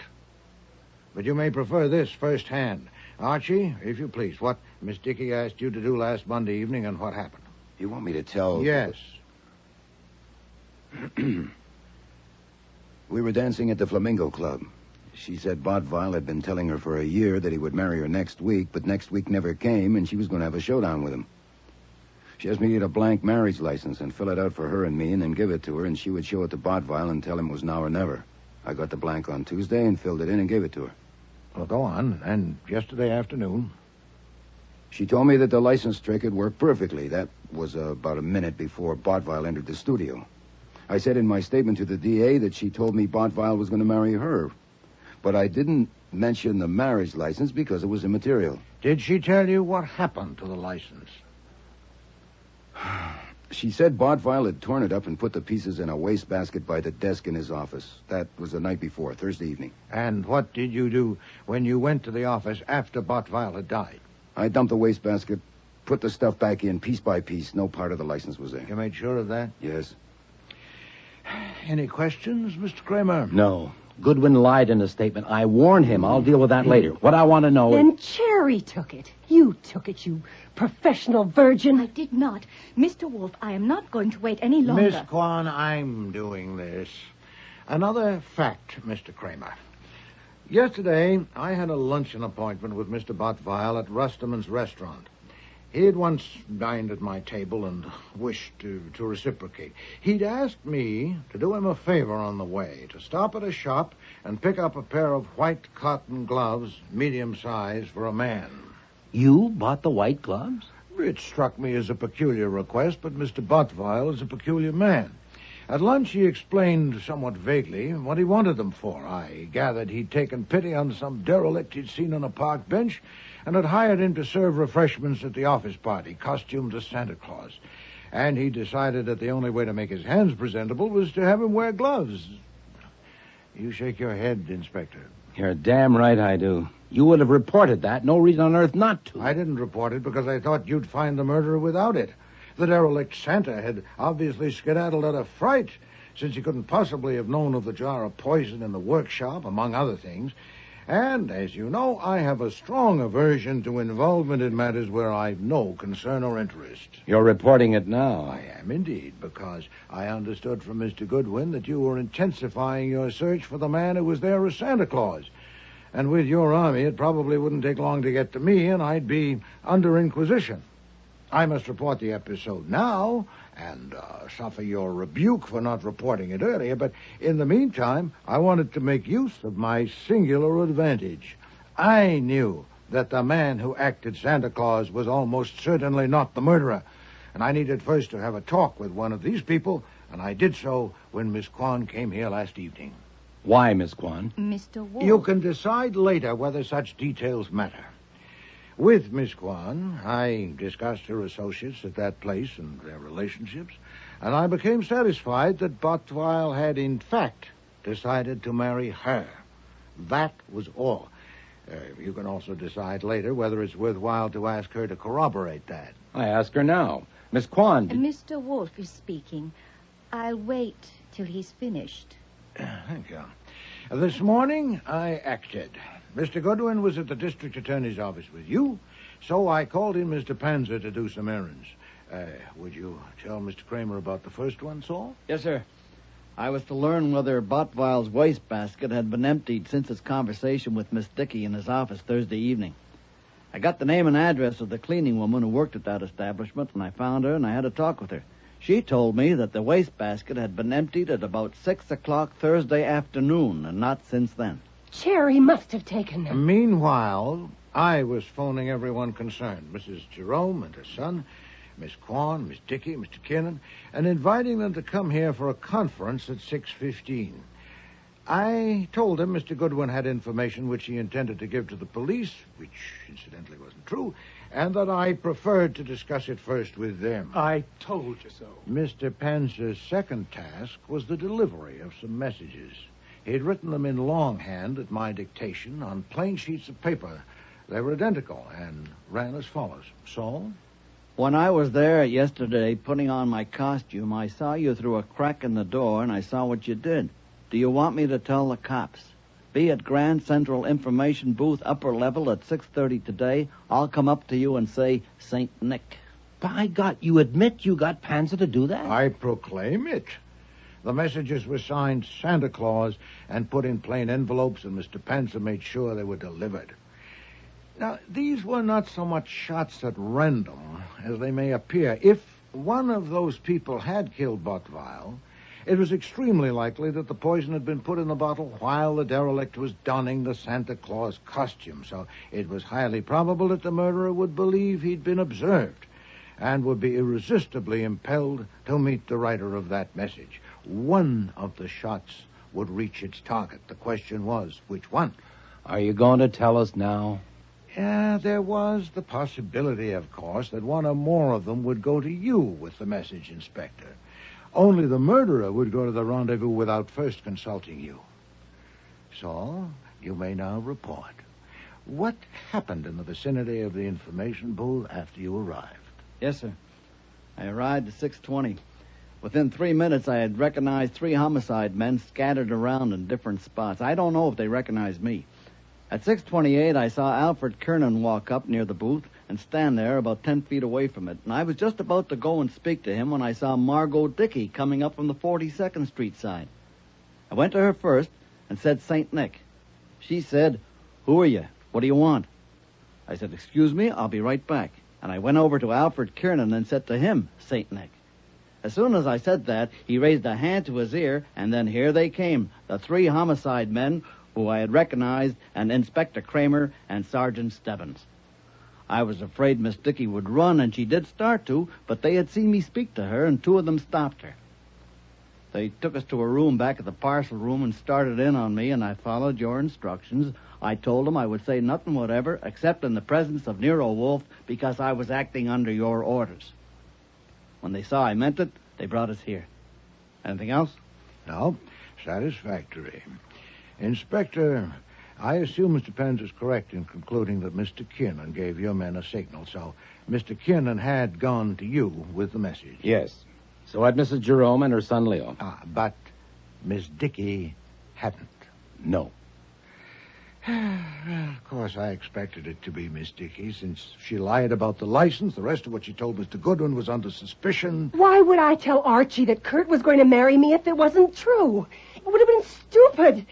But you may prefer this firsthand. Archie, if you please, what Miss Dickey asked you to do last Monday evening and what happened? You want me to tell... Yes. We were dancing at the Flamingo Club. She said Botvile had been telling her for a year that he would marry her next week, but next week never came, and she was going to have a showdown with him. She asked me to get a blank marriage license and fill it out for her and me and then give it to her, and she would show it to Botvile and tell him it was now or never. I got the blank on Tuesday and filled it in and gave it to her. Well, go on. And yesterday afternoon? She told me that the license trick had worked perfectly. That was about a minute before Botvile entered the studio. I said in my statement to the DA that she told me Botvile was going to marry her. But I didn't mention the marriage license because it was immaterial. Did she tell you what happened to the license? She said Botvile had torn it up and put the pieces in a wastebasket by the desk in his office. That was the night before, Thursday evening. And what did you do when you went to the office after Botvile had died? I dumped the wastebasket, put the stuff back in piece by piece. No part of the license was there. You made sure of that? Yes. Any questions, Mr. Kramer? No. Goodwin lied in his statement. I warned him. I'll deal with that later. What I want to know Then Cherry took it. You took it, you professional virgin. I did not. Mr. Wolfe, I am not going to wait any longer. Miss Kwan, I'm doing this. Another fact, Mr. Kramer. Yesterday, I had a luncheon appointment with Mr. Botvile at Rusterman's restaurant. He had once dined at my table and wished to reciprocate. He'd asked me to do him a favor on the way, to stop at a shop and pick up a pair of white cotton gloves, medium size, for a man. You bought the white gloves? It struck me as a peculiar request, but Mr. Bottweil is a peculiar man. At lunch, he explained somewhat vaguely what he wanted them for. I gathered he'd taken pity on some derelict he'd seen on a park bench and had hired him to serve refreshments at the office party, costumed as Santa Claus. And he decided that the only way to make his hands presentable was to have him wear gloves. You shake your head, Inspector. You're damn right I do. You would have reported that. No reason on earth not to. I didn't report it because I thought you'd find the murderer without it. The derelict Santa had obviously skedaddled out of fright, since he couldn't possibly have known of the jar of poison in the workshop, among other things. And, as you know, I have a strong aversion to involvement in matters where I've no concern or interest. You're reporting it now. I am indeed, because I understood from Mr. Goodwin that you were intensifying your search for the man who was there as Santa Claus. And with your army, it probably wouldn't take long to get to me, and I'd be under inquisition. I must report the episode now and suffer your rebuke for not reporting it earlier, but in the meantime, I wanted to make use of my singular advantage. I knew that the man who acted Santa Claus was almost certainly not the murderer, and I needed first to have a talk with one of these people, and I did so when Miss Kwan came here last evening. Why, Miss Kwan? Mr. Wolfe. You can decide later whether such details matter. With Miss Kwan, I discussed her associates at that place and their relationships, and I became satisfied that Bottweil had, in fact, decided to marry her. That was all. You can also decide later whether it's worthwhile to ask her to corroborate that. I ask her now. Miss Kwan... Mr. Wolfe is speaking. I'll wait till he's finished. Thank you. This morning, I acted. Mr. Goodwin was at the district attorney's office with you, so I called in Mr. Panzer to do some errands. Would you tell Mr. Kramer about the first one, Saul? Yes, sir. I was to learn whether Bottweil's wastebasket had been emptied since his conversation with Miss Dickey in his office Thursday evening. I got the name and address of the cleaning woman who worked at that establishment, and I found her, and I had a talk with her. She told me that the wastebasket had been emptied at about 6 o'clock Thursday afternoon, and not since then. Cherry must have taken them. Meanwhile, I was phoning everyone concerned, Mrs. Jerome and her son, Miss Kwan, Miss Dickey, Mr. Kiernan, and inviting them to come here for a conference at 6:15. I told them Mr. Goodwin had information which he intended to give to the police, which incidentally wasn't true, and that I preferred to discuss it first with them. I told you so. Mr. Panzer's second task was the delivery of some messages. He'd written them in longhand at my dictation on plain sheets of paper. They were identical and ran as follows. Saul? When I was there yesterday putting on my costume, I saw you through a crack in the door, and I saw what you did. Do you want me to tell the cops? Be at Grand Central Information Booth, upper level, at 6:30 today. I'll come up to you and say, St. Nick. By God, you admit you got Panzer to do that? I proclaim it. The messages were signed Santa Claus and put in plain envelopes, and Mr. Panzer made sure they were delivered. Now, these were not so much shots at random as they may appear. If one of those people had killed Bottweil, it was extremely likely that the poison had been put in the bottle while the derelict was donning the Santa Claus costume, so it was highly probable that the murderer would believe he'd been observed and would be irresistibly impelled to meet the writer of that message. One of the shots would reach its target. The question was, which one? Are you going to tell us now? Yeah, there was the possibility, of course, that one or more of them would go to you with the message, Inspector. Only the murderer would go to the rendezvous without first consulting you. So, you may now report. What happened in the vicinity of the information booth after you arrived? Yes, sir. I arrived at 6:20. Within 3 minutes, I had recognized 3 homicide men scattered around in different spots. I don't know if they recognized me. At 6:28, I saw Alfred Kernan walk up near the booth and stand there about 10 feet away from it. And I was just about to go and speak to him when I saw Margot Dickey coming up from the 42nd Street side. I went to her first and said St. Nick. She said, "Who are you? What do you want?" I said, "Excuse me, I'll be right back." And I went over to Alfred Kiernan and said to him, St. Nick. As soon as I said that, he raised a hand to his ear, and then here they came, the 3 homicide men who I had recognized, and Inspector Kramer and Sergeant Stebbins. I was afraid Miss Dickey would run, and she did start to, but they had seen me speak to her, and 2 of them stopped her. They took us to a room back at the parcel room and started in on me, and I followed your instructions. I told them I would say nothing whatever, except in the presence of Nero Wolfe, because I was acting under your orders. When they saw I meant it, they brought us here. Anything else? No. Satisfactory. Inspector, I assume Mr. Pence is correct in concluding that Mr. Kiernan gave your men a signal, so Mr. Kiernan had gone to you with the message. Yes. So had Mrs. Jerome and her son Leo. But Miss Dickey hadn't. No. Of course, I expected it to be Miss Dickey, since she lied about the license. The rest of what she told Mr. Goodwin was under suspicion. Why would I tell Archie that Kurt was going to marry me if it wasn't true? It would have been stupid.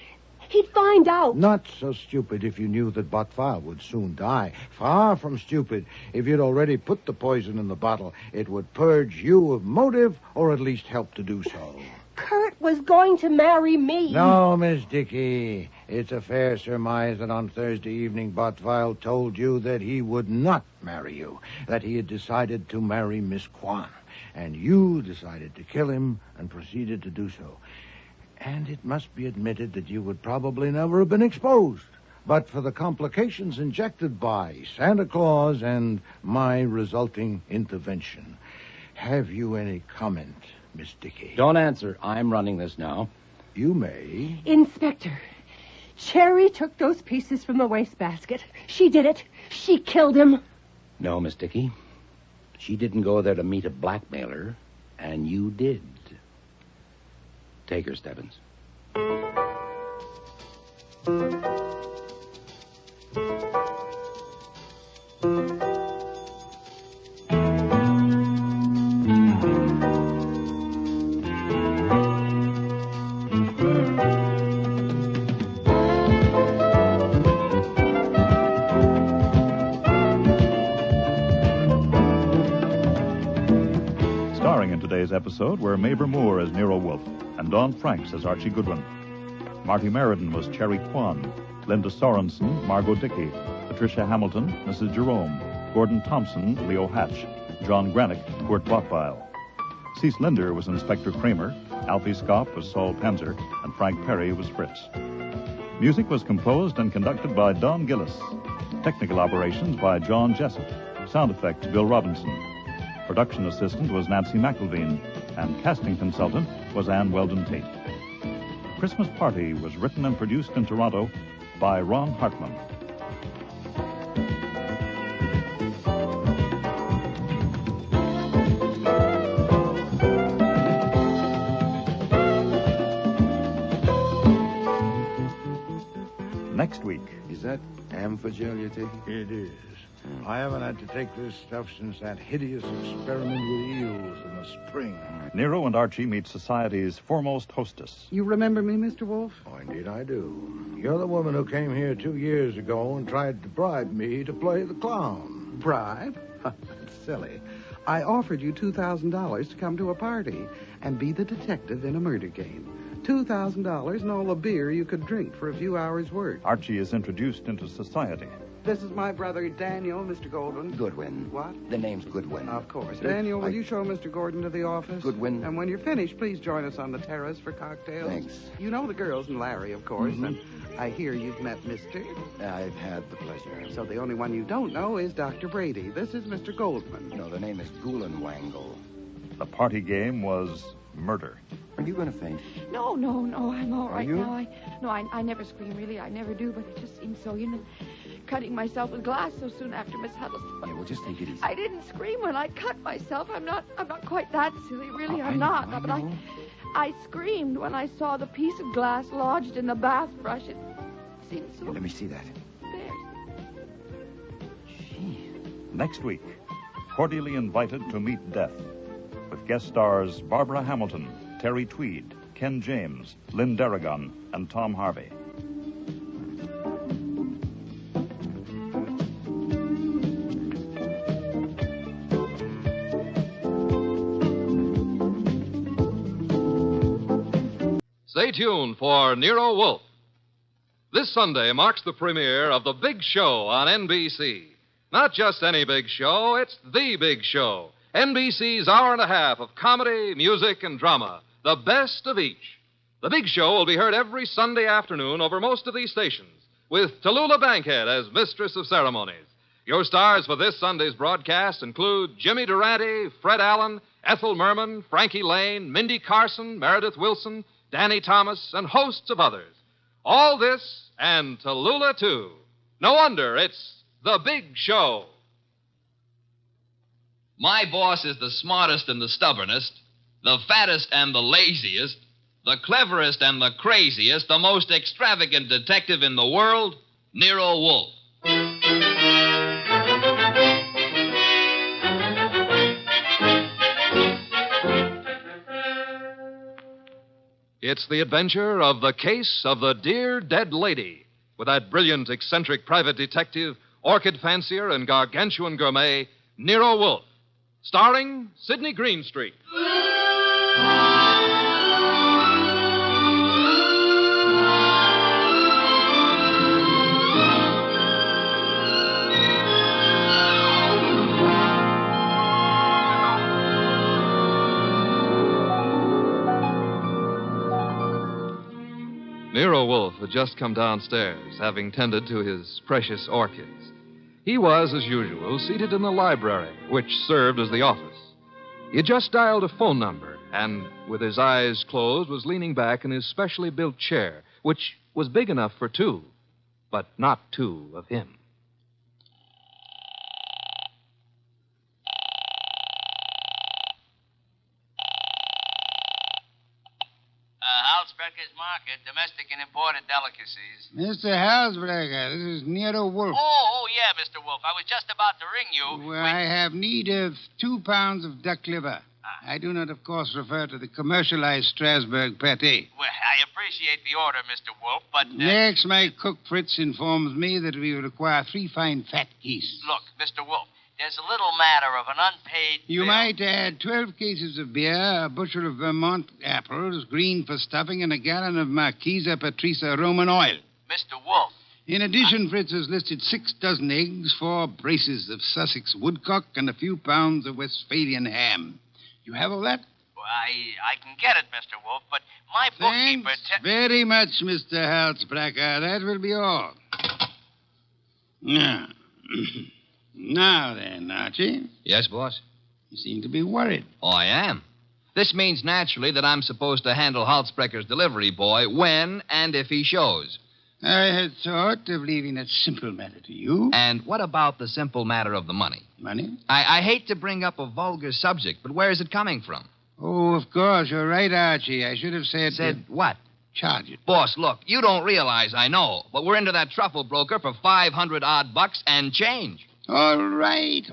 He'd find out. Not so stupid if you knew that Botval would soon die. Far from stupid if you'd already put the poison in the bottle. It would purge you of motive, or at least help to do so. Kurt was going to marry me. No, Miss Dickey. It's a fair surmise that on Thursday evening Botval told you that he would not marry you, that he had decided to marry Miss Kwan, and you decided to kill him and proceeded to do so. And it must be admitted that you would probably never have been exposed, but for the complications injected by Santa Claus and my resulting intervention. Have you any comment, Miss Dickey? Don't answer. I'm running this now. You may. Inspector, Cherry took those pieces from the wastebasket. She did it. She killed him. No, Miss Dickey. She didn't go there to meet a blackmailer, and you did. Take her, Stebbins. Starring in today's episode were Mabel Moore as Nero Wolfe and Don Franks as Archie Goodwin. Marty Meriden was Cherry Kwan, Linda Sorensen, Margot Dickey, Patricia Hamilton, Mrs. Jerome, Gordon Thompson, Leo Hatch, John Granick, Kurt Bottweil. Cease Linder was Inspector Kramer, Alfie Scoff was Saul Panzer, and Frank Perry was Fritz. Music was composed and conducted by Don Gillis. Technical operations by John Jessup. Sound effects, Bill Robinson. Production assistant was Nancy McElveen, and casting consultant was Ann Weldon Tate. Christmas Party was written and produced in Toronto by Ron Hartman. Next week. Is that Amphagel you're taking? It is. I haven't had to take this stuff since that hideous experiment with eels in the spring. Nero and Archie meet society's foremost hostess. You remember me, Mr. Wolfe? Oh, indeed I do. You're the woman who came here 2 years ago and tried to bribe me to play the clown. Bribe? That's silly. I offered you $2,000 to come to a party and be the detective in a murder game. $2,000 and all the beer you could drink for a few hours' work. Archie is introduced into society. This is my brother Daniel, Mr. Goldwyn. Goodwin. What? The name's Goodwin. Of course. Daniel, will you show Mr. Gordon to the office? Goodwin. And when you're finished, please join us on the terrace for cocktails. Thanks. You know the girls and Larry, of course. Mm-hmm. And I hear you've met Mr. I've had the pleasure. So the only one you don't know is Dr. Brady. This is Mr. Goldman. No, the name is Gulenwangle. The party game was murder. Are you going to faint? No, I'm all right you? now. I never scream, really. I never do, but it just seems so, cutting myself with glass so soon after Miss Huddleston. Yeah, well, just take it easy. I didn't scream when I cut myself. I'm not quite that silly, really. I'm not. I But know. I screamed when I saw the piece of glass lodged in the bath brush. It seemed so... Let me see that. There. Next week, cordially invited to meet death, with guest stars Barbara Hamilton, Terry Tweed, Ken James, Lynn Darragon, and Tom Harvey. Stay tuned for Nero Wolfe. This Sunday marks the premiere of The Big Show on NBC. Not just any big show, it's the big show. NBC's hour and a half of comedy, music, and drama. The best of each. The Big Show will be heard every Sunday afternoon over most of these stations, with Tallulah Bankhead as Mistress of Ceremonies. Your stars for this Sunday's broadcast include Jimmy Durante, Fred Allen, Ethel Merman, Frankie Lane, Mindy Carson, Meredith Wilson, Danny Thomas, and hosts of others. All this and Tallulah, too. No wonder it's The Big Show. My boss is the smartest and the stubbornest, the fattest and the laziest, the cleverest and the craziest, the most extravagant detective in the world, Nero Wolfe. It's the adventure of The Case of the Dear Dead Lady, with that brilliant, eccentric private detective, orchid fancier, and gargantuan gourmet, Nero Wolfe. Starring Sidney Greenstreet. Nero Wolfe had just come downstairs, having tended to his precious orchids. He was, as usual, seated in the library, which served as the office. He had just dialed a phone number, and, with his eyes closed, was leaning back in his specially built chair, which was big enough for two, but not two of him. Halsbrecher's Market, domestic and imported delicacies. Mr. Halsbrecher, this is Nero Wolfe. Oh, yeah, Mr. Wolfe. I was just about to ring you. Well, I have need of 2 pounds of duck liver. I do not, of course, refer to the commercialized Strasbourg pate. Well, I appreciate the order, Mr. Wolfe, but... Next, my cook Fritz informs me that we require 3 fine fat geese. Look, Mr. Wolfe, there's a little matter of an unpaid You bill. might add 12 cases of beer, a bushel of Vermont apples, green for stuffing, and a gallon of Marquesa Patricia Roman oil. Mr. Wolfe. In addition, Fritz has listed 6 dozen eggs, 4 braces of Sussex woodcock, and a few pounds of Westphalian ham. You have all that? Well, I can get it, Mr. Wolfe, but my bookkeeper... Thanks very much, Mr. Halsbrecher. That will be all. Now... Now then, Archie. Yes, boss? You seem to be worried. Oh, I am. This means naturally that I'm supposed to handle Halsbrecher's delivery boy when and if he shows. I had thought of leaving that simple matter to you. And what about the simple matter of the money? Money? I hate to bring up a vulgar subject, but where is it coming from? Oh, of course. You're right, Archie. I should have said... Said what? Charge it. Boss, look, you don't realize I know, but we're into that truffle broker for $500 bucks and change. All right.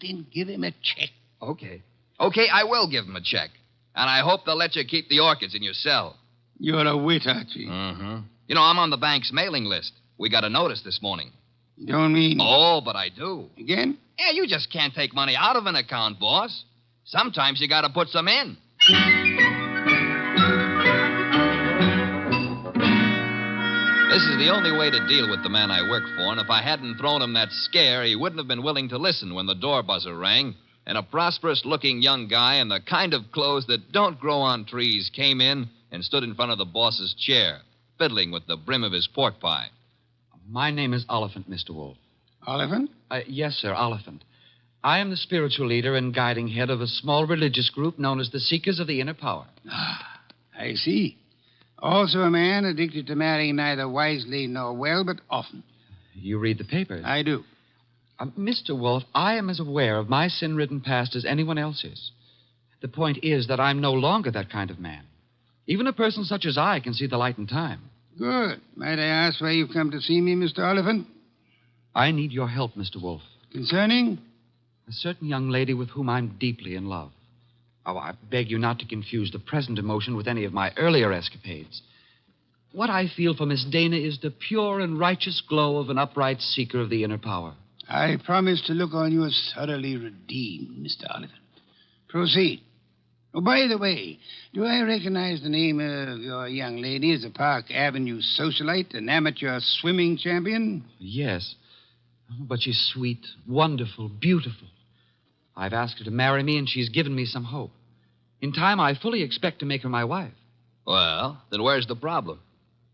Then give him a check. Okay, I will give him a check. And I hope they'll let you keep the orchids in your cell. You're a wit, Archie. Mm-hmm. You know, I'm on the bank's mailing list. We got a notice this morning. Don't mean... Oh, but I do. Again? Yeah, you just can't take money out of an account, boss. Sometimes you got to put some in. This is the only way to deal with the man I work for, and if I hadn't thrown him that scare, he wouldn't have been willing to listen when the door buzzer rang, and a prosperous-looking young guy in the kind of clothes that don't grow on trees came in and stood in front of the boss's chair, fiddling with the brim of his pork pie. My name is Oliphant, Mr. Wolfe. Oliphant? Yes, sir, Oliphant. I am the spiritual leader and guiding head of a small religious group known as the Seekers of the Inner Power. I see. Also a man addicted to marrying neither wisely nor well, but often. You read the papers? I do. Mr. Wolfe, I am as aware of my sin-ridden past as anyone else is. The point is that I'm no longer that kind of man. Even a person such as I can see the light in time. Good. Might I ask why you've come to see me, Mr. Oliphant? I need your help, Mr. Wolfe. Concerning? A certain young lady with whom I'm deeply in love. Oh, I beg you not to confuse the present emotion with any of my earlier escapades. What I feel for Miss Dana is the pure and righteous glow of an upright seeker of the inner power. I promise to look on you as thoroughly redeemed, Mr. Oliphant. Proceed. Oh, by the way, do I recognize the name of your young lady as a Park Avenue socialite, an amateur swimming champion? Yes. But she's sweet, wonderful, beautiful. I've asked her to marry me, and she's given me some hope. In time, I fully expect to make her my wife. Well, then where's the problem?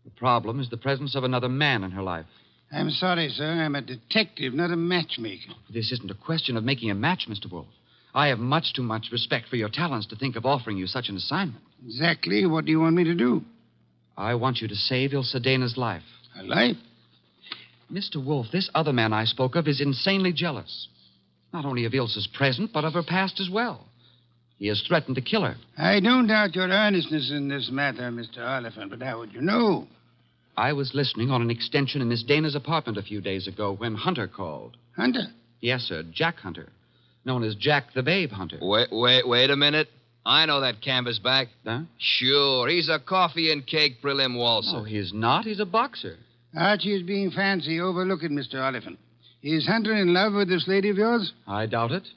The problem is the presence of another man in her life. I'm sorry, sir. I'm a detective, not a matchmaker. This isn't a question of making a match, Mr. Wolfe. I have much too much respect for your talents to think of offering you such an assignment. Exactly. What do you want me to do? I want you to save Ilse Dana's life. Her life? Mr. Wolfe, this other man I spoke of is insanely jealous. Not only of Ilse's present, but of her past as well. He has threatened to kill her. I don't doubt your earnestness in this matter, Mr. Oliphant, but how would you know? I was listening on an extension in Miss Dana's apartment a few days ago when Hunter called. Hunter? Yes, sir, Jack Hunter. Known as Jack the Babe Hunter. Wait a minute. I know that canvasback. Huh? Sure, he's a coffee and cake prelim waltzer. Oh, he's not. He's a boxer. Archie is being fancy. Overlook it, Mr. Oliphant. Is Hunter in love with this lady of yours? I doubt it.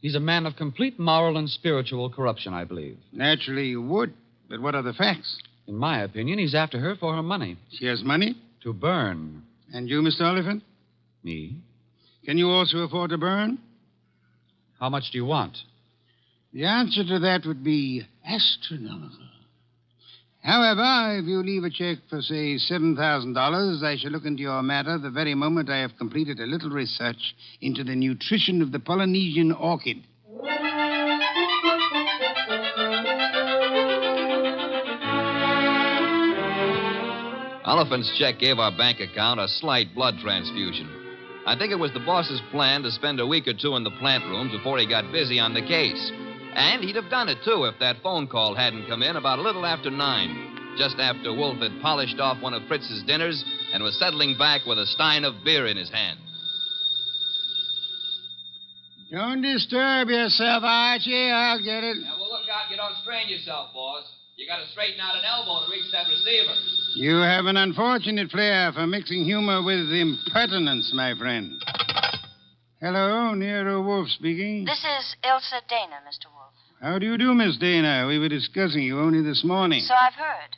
He's a man of complete moral and spiritual corruption, I believe. Naturally you would. But what are the facts? In my opinion, he's after her for her money. She has money? To burn. And you, Mr. Oliphant? Me? Can you also afford to burn? How much do you want? The answer to that would be astronomical. However, if you leave a check for, say, $7,000, I shall look into your matter the very moment I have completed a little research into the nutrition of the Polynesian orchid. Oliphant's check gave our bank account a slight blood transfusion. I think it was the boss's plan to spend a week or two in the plant rooms before he got busy on the case. And he'd have done it, too, if that phone call hadn't come in about a little after 9, just after Wolfe had polished off one of Fritz's dinners and was settling back with a stein of beer in his hand. Don't disturb yourself, Archie. I'll get it. Yeah, well, look out you don't strain yourself, boss. You got to straighten out an elbow to reach that receiver. You have an unfortunate flair for mixing humor with impertinence, my friend. Hello, Nero Wolfe speaking. This is Ilse Dana, Mr. Wolfe. How do you do, Miss Dana? We were discussing you only this morning. So I've heard.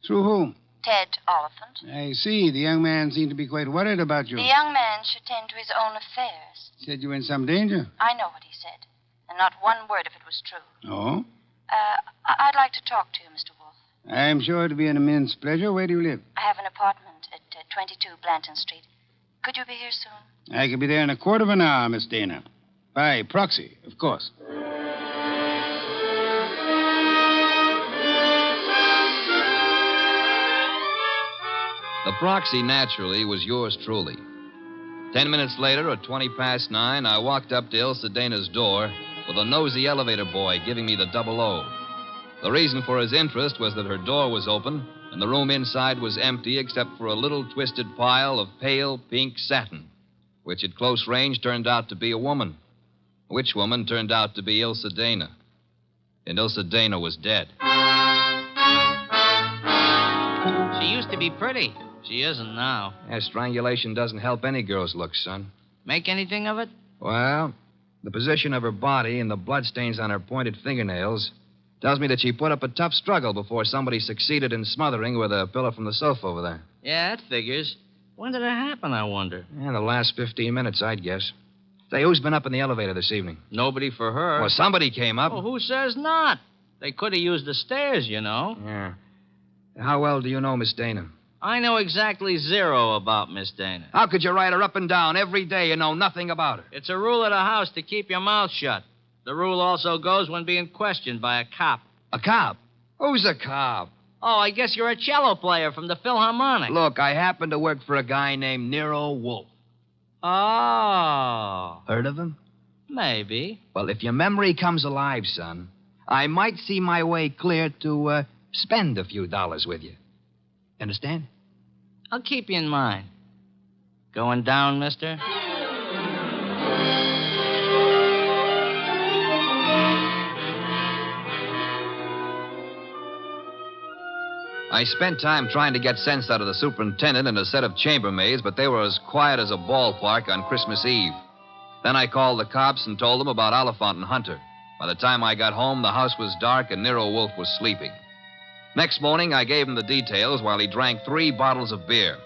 Through whom? Ted Oliphant. I see. The young man seemed to be quite worried about you. The young man should tend to his own affairs. Said you were in some danger. I know what he said, and not one word of it was true. Oh? I'd like to talk to you, Mr. Wolfe. I'm sure it'll be an immense pleasure. Where do you live? I have an apartment at 22 Blanton Street. Could you be here soon? I could be there in a quarter of an hour, Miss Dana. By proxy, of course. The proxy, naturally, was yours truly. 10 minutes later, at 20 past 9, I walked up to Ilse Dana's door with a nosy elevator boy giving me the 00. The reason for his interest was that her door was open and the room inside was empty except for a little twisted pile of pale pink satin, which at close range turned out to be a woman. Which woman turned out to be Ilse Dana. And Ilse Dana was dead. She used to be pretty. She isn't now. Yeah, strangulation doesn't help any girl's looks, son. Make anything of it? Well, the position of her body and the bloodstains on her pointed fingernails tells me that she put up a tough struggle before somebody succeeded in smothering with a pillow from the sofa over there. Yeah, that figures. When did it happen, I wonder? Yeah, the last 15 minutes, I'd guess. Say, who's been up in the elevator this evening? Nobody for her. Well, somebody came up. Oh, who says not? They could have used the stairs, you know. Yeah. How well do you know Miss Dana? I know exactly zero about Miss Dana. How could you ride her up and down every day and know nothing about her? It's a rule of the house to keep your mouth shut. The rule also goes when being questioned by a cop. A cop? Who's a cop? Oh, I guess you're a cello player from the Philharmonic. Look, I happen to work for a guy named Nero Wolfe. Oh. Heard of him? Maybe. Well, if your memory comes alive, son, I might see my way clear to spend a few dollars with you. Understand? I'll keep you in mind. Going down, mister? I spent time trying to get sense out of the superintendent and a set of chambermaids, but they were as quiet as a ballpark on Christmas Eve. Then I called the cops and told them about Oliphant and Hunter. By the time I got home, the house was dark and Nero Wolfe was sleeping. Next morning, I gave him the details while he drank 3 bottles of beer.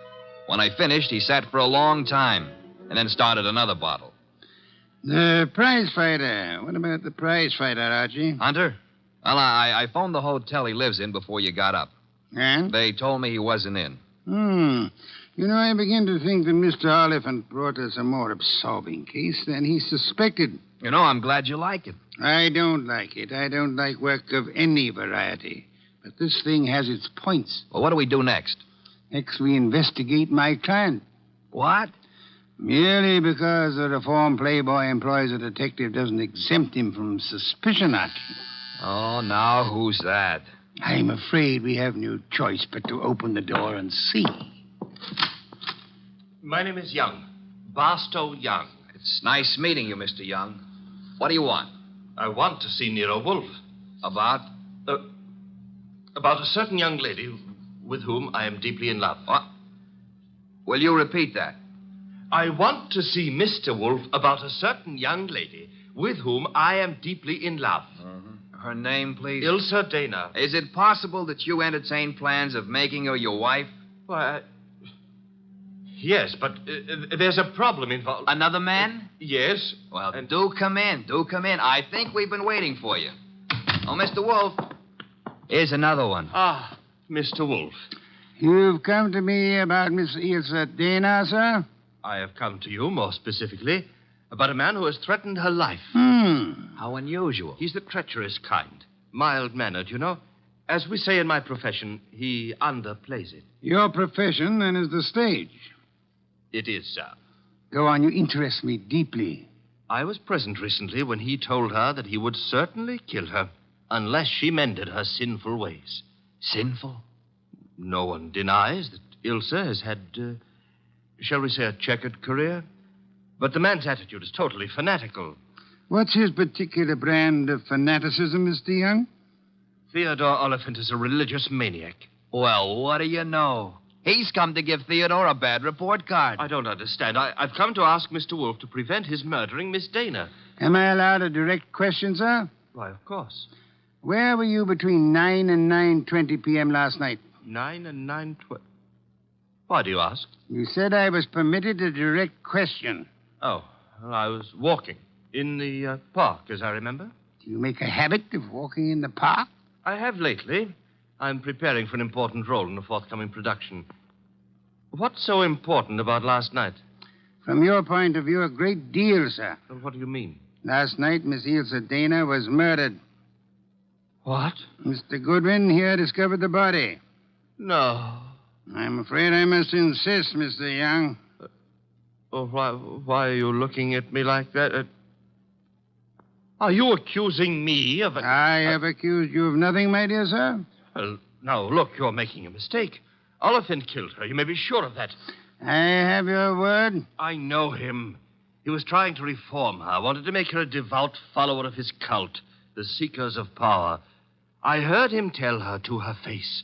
When I finished, he sat for a long time and then started another bottle. The prize fighter. What about the prize fighter, Archie? Hunter? Well, I phoned the hotel he lives in before you got up. And? They told me he wasn't in. You know, I begin to think that Mr. Oliphant brought us a more absorbing case than he suspected. You know, I'm glad you like it. I don't like it. I don't like work of any variety. But this thing has its points. Well, what do we do next? Next, we investigate my client. What? Merely because the reformed playboy employs a detective doesn't exempt him from suspicion, Archie. Oh, now who's that? I'm afraid we have no choice but to open the door and see. My name is Young. Barstow Young. It's nice meeting you, Mr. Young. What do you want? I want to see Nero Wolfe. About? About a certain young lady with whom I am deeply in love. What? Will you repeat that? I want to see Mr. Wolfe about a certain young lady with whom I am deeply in love. Her name, please? Ilsa Dana. Is it possible that you entertain plans of making her your wife? Why, yes, but there's a problem involved. Another man? Yes. Well, do come in. Do come in. I think we've been waiting for you. Oh, Mr. Wolfe. Here's another one. Ah, Mr. Wolfe. You've come to me about Miss Ilsa Dana, sir? I have come to you, more specifically, about a man who has threatened her life. How unusual. He's the treacherous kind. Mild-mannered, you know. As we say in my profession, he underplays it. Your profession, then, is the stage. It is, sir. Go on, you interest me deeply. I was present recently when he told her that he would certainly kill her unless she mended her sinful ways. Sinful? No one denies that Ilsa has had, shall we say, a checkered career. But the man's attitude is totally fanatical. What's his particular brand of fanaticism, Mr. Young? Theodore Oliphant is a religious maniac. Well, what do you know? He's come to give Theodore a bad report card. I don't understand. I've come to ask Mr. Wolfe to prevent his murdering Miss Dana. Am I allowed a direct question, sir? Why, of course. Where were you between 9 and 9:20 p.m. last night? 9 and 9:20. Why do you ask? You said I was permitted a direct question. Oh, well, I was walking in the park, as I remember. Do you make a habit of walking in the park? I have lately. I'm preparing for an important role in a forthcoming production. What's so important about last night? From your point of view, a great deal, sir. Well, what do you mean? Last night, Miss Ilsa Dana was murdered. What? Mr. Goodwin here discovered the body. No. I'm afraid I must insist, Mr. Young. Why are you looking at me like that? Are you accusing me of... I have accused you of nothing, my dear sir. Well, now, look, you're making a mistake. Oliphant killed her. You may be sure of that. I have your word. I know him. He was trying to reform her, wanted to make her a devout follower of his cult, the Seekers of Power. I heard him tell her to her face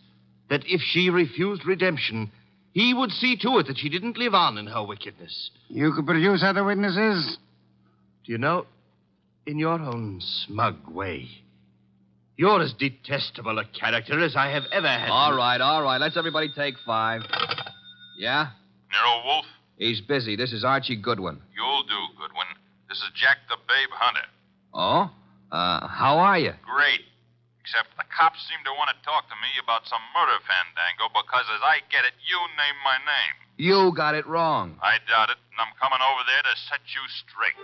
that if she refused redemption, he would see to it that she didn't live on in her wickedness. You could produce other witnesses? Do you know, in your own smug way, you're as detestable a character as I have ever had. All right. Let's everybody take 5. Yeah? Nero Wolfe? He's busy. This is Archie Goodwin. You'll do, Goodwin. This is Jack the Babe Hunter. Oh? How are you? Great. Except the cops seem to want to talk to me about some murder fandango because, as I get it, you named my name. You got it wrong. I doubt it, and I'm coming over there to set you straight.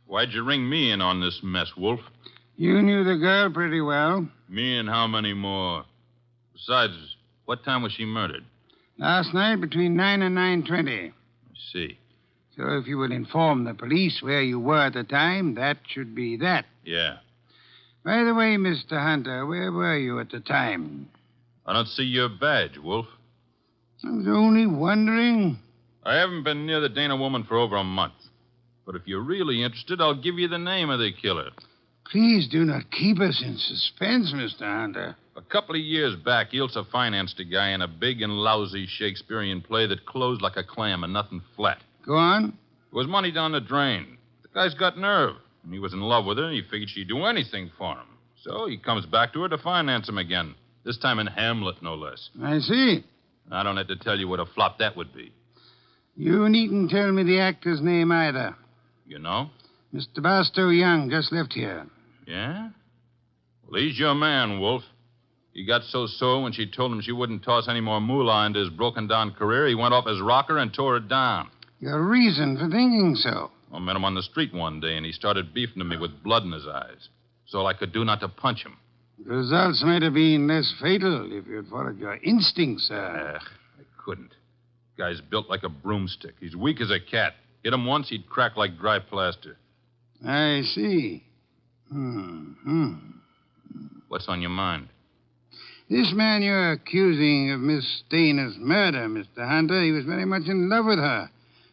Why'd you ring me in on this mess, Wolf? You knew the girl pretty well. Me and how many more? Besides, what time was she murdered? Last night between 9 and 9:20. I see. So if you would inform the police where you were at the time, that should be that. Yeah. By the way, Mr. Hunter, where were you at the time? I don't see your badge, Wolf. I was only wondering. I haven't been near the Dana woman for over a month. But if you're really interested, I'll give you the name of the killer. Please do not keep us in suspense, Mr. Hunter. couple of years back, Ilsa financed a guy in a big and lousy Shakespearean play that closed like a clam and nothing flat. Go on. It was money down the drain. The guy's got nerve. And he was in love with her, and he figured she'd do anything for him. So he comes back to her to finance him again. This time in Hamlet, no less. I see. I don't have to tell you what a flop that would be. You needn't tell me the actor's name either. You know? Mr. Barstow Young just left here. Yeah? Well, he's your man, Wolf. He got so sore when she told him she wouldn't toss any more moolah into his broken-down career, he went off his rocker and tore it down. Your reason for thinking so? I met him on the street one day, and he started beefing to me with blood in his eyes. That's all I could do not to punch him. The results might have been less fatal if you'd followed your instincts, sir. I couldn't. Guy's built like a broomstick. He's weak as a cat. Hit him once, he'd crack like dry plaster. I see. What's on your mind? This man you're accusing of Miss Dana's murder, Mr. Hunter, he was very much in love with her.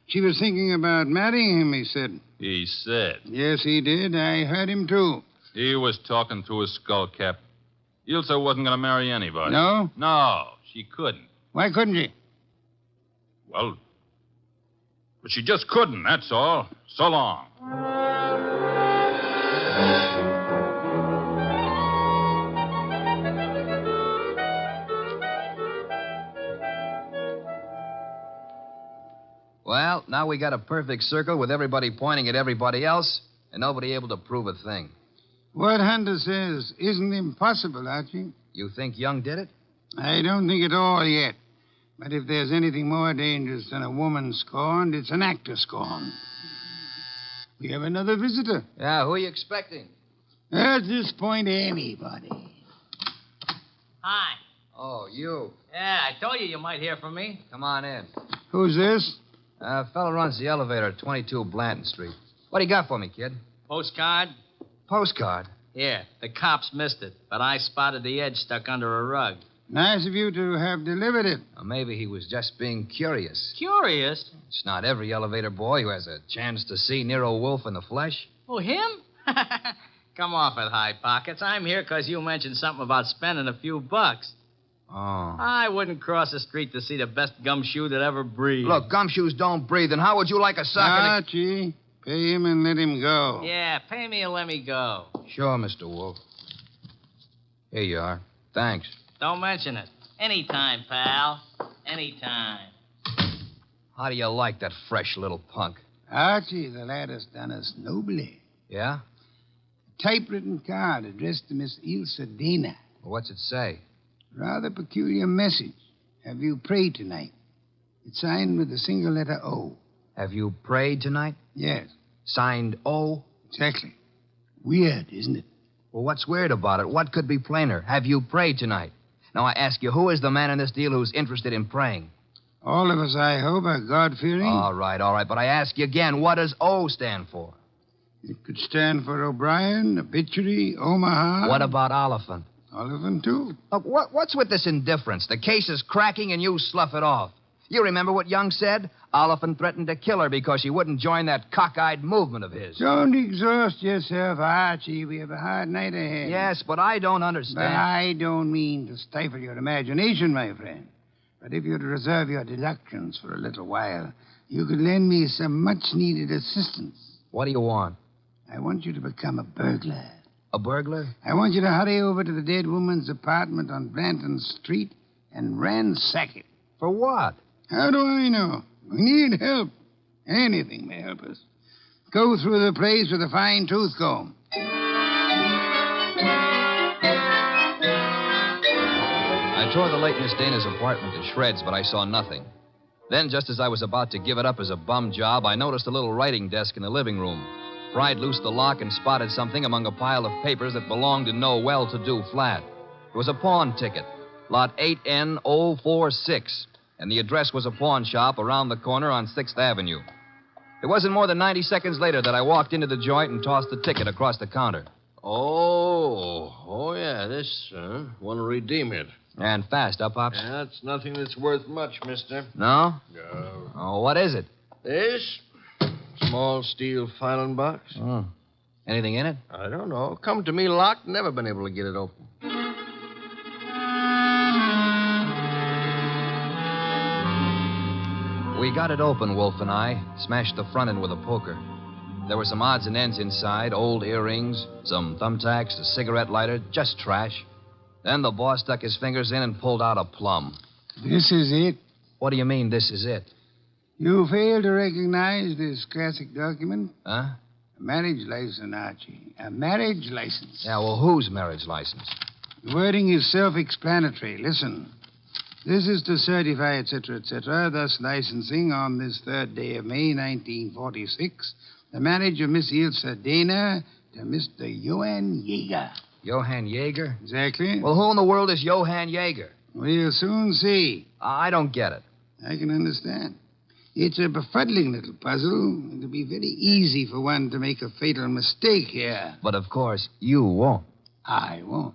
She was thinking about marrying him, he said. He said? Yes, he did. I heard him, too. He was talking through his skull cap. Ilsa wasn't going to marry anybody. No? No, she couldn't. Why couldn't she? Well, but she just couldn't, that's all. So long. Well, now we got a perfect circle with everybody pointing at everybody else and nobody able to prove a thing. What Hunter says isn't impossible, Archie. You think Young did it? I don't think at all yet. But if there's anything more dangerous than a woman scorned, it's an actor scorned. We have another visitor. Yeah, who are you expecting? At this point, anybody. Hi. Oh, you. Yeah, I told you might hear from me. Come on in. Who's this? Fellow runs the elevator at 22 Blanton Street. What do you got for me, kid? Postcard? Postcard? Yeah, the cops missed it, but I spotted the edge stuck under a rug. Nice of you to have delivered it. Or maybe he was just being curious. Curious? It's not every elevator boy who has a chance to see Nero Wolfe in the flesh. Oh, him? Come off it, High Pockets. I'm here because you mentioned something about spending a few bucks. Oh. I wouldn't cross the street to see the best gumshoe that ever breathed. Look, gumshoes don't breathe, and how would you like a sock? Archie, pay him and let him go. Yeah, pay me and let me go. Sure, Mr. Wolfe. Here you are. Thanks. Don't mention it. Anytime, pal. Anytime. How do you like that fresh little punk? Archie, the lad has done us nobly. Yeah? A typewritten card addressed to Miss Ilsa Dana. Well, what's it say? Rather peculiar message. Have you prayed tonight? It's signed with a single letter O. Have you prayed tonight? Yes. Signed O? Exactly. Weird, isn't it? Well, what's weird about it? What could be plainer? Have you prayed tonight? Now, I ask you, who is the man in this deal who's interested in praying? All of us, I hope, are God-fearing. All right. But I ask you again, what does O stand for? It could stand for O'Brien, Obituary, Omaha. What about Oliphant? Oliphant, too. Look, what's with this indifference? The case is cracking and you slough it off. You remember what Young said? Oliphant threatened to kill her because she wouldn't join that cockeyed movement of his. Don't exhaust yourself, Archie. We have a hard night ahead. Yes, but I don't understand. But I don't mean to stifle your imagination, my friend. But if you'd reserve your deductions for a little while, you could lend me some much-needed assistance. What do you want? I want you to become a burglar. A burglar? I want you to hurry over to the dead woman's apartment on Blanton Street and ransack it. For what? How do I know? We need help. Anything may help us. Go through the place with a fine-tooth comb. I tore the late Miss Dana's apartment to shreds, but I saw nothing. Then, just as I was about to give it up as a bum job, I noticed a little writing desk in the living room. Pried loose the lock and spotted something among a pile of papers that belonged to no well-to-do flat. It was a pawn ticket, lot 8N046, and the address was a pawn shop around the corner on 6th Avenue. It wasn't more than 90 seconds later that I walked into the joint and tossed the ticket across the counter. Oh, yeah, this, want to redeem it. And fast, huh, Pops? Yeah, it's nothing that's worth much, mister. No? No. Oh, what is it? This? Small steel filing box. Oh. Anything in it? I don't know. Come to me locked, never been able to get it open. We got it open, Wolfe and I. Smashed the front end with a poker. There were some odds and ends inside, old earrings, some thumbtacks, a cigarette lighter, just trash. Then the boss stuck his fingers in and pulled out a plum. This is it. What do you mean, this is it? You fail to recognize this classic document? Huh? A marriage license, Archie. A marriage license. Yeah, well, whose marriage license? The wording is self-explanatory. Listen. This is to certify, etc., etc., thus licensing on this 3rd day of May, 1946, the marriage of Miss Ilse Dana to Mr. Johann Jaeger. Johann Jaeger? Exactly. Well, who in the world is Johann Jaeger? We'll soon see. I don't get it. I can understand. It's a befuddling little puzzle. It'll be very easy for one to make a fatal mistake here. But, of course, you won't. I won't.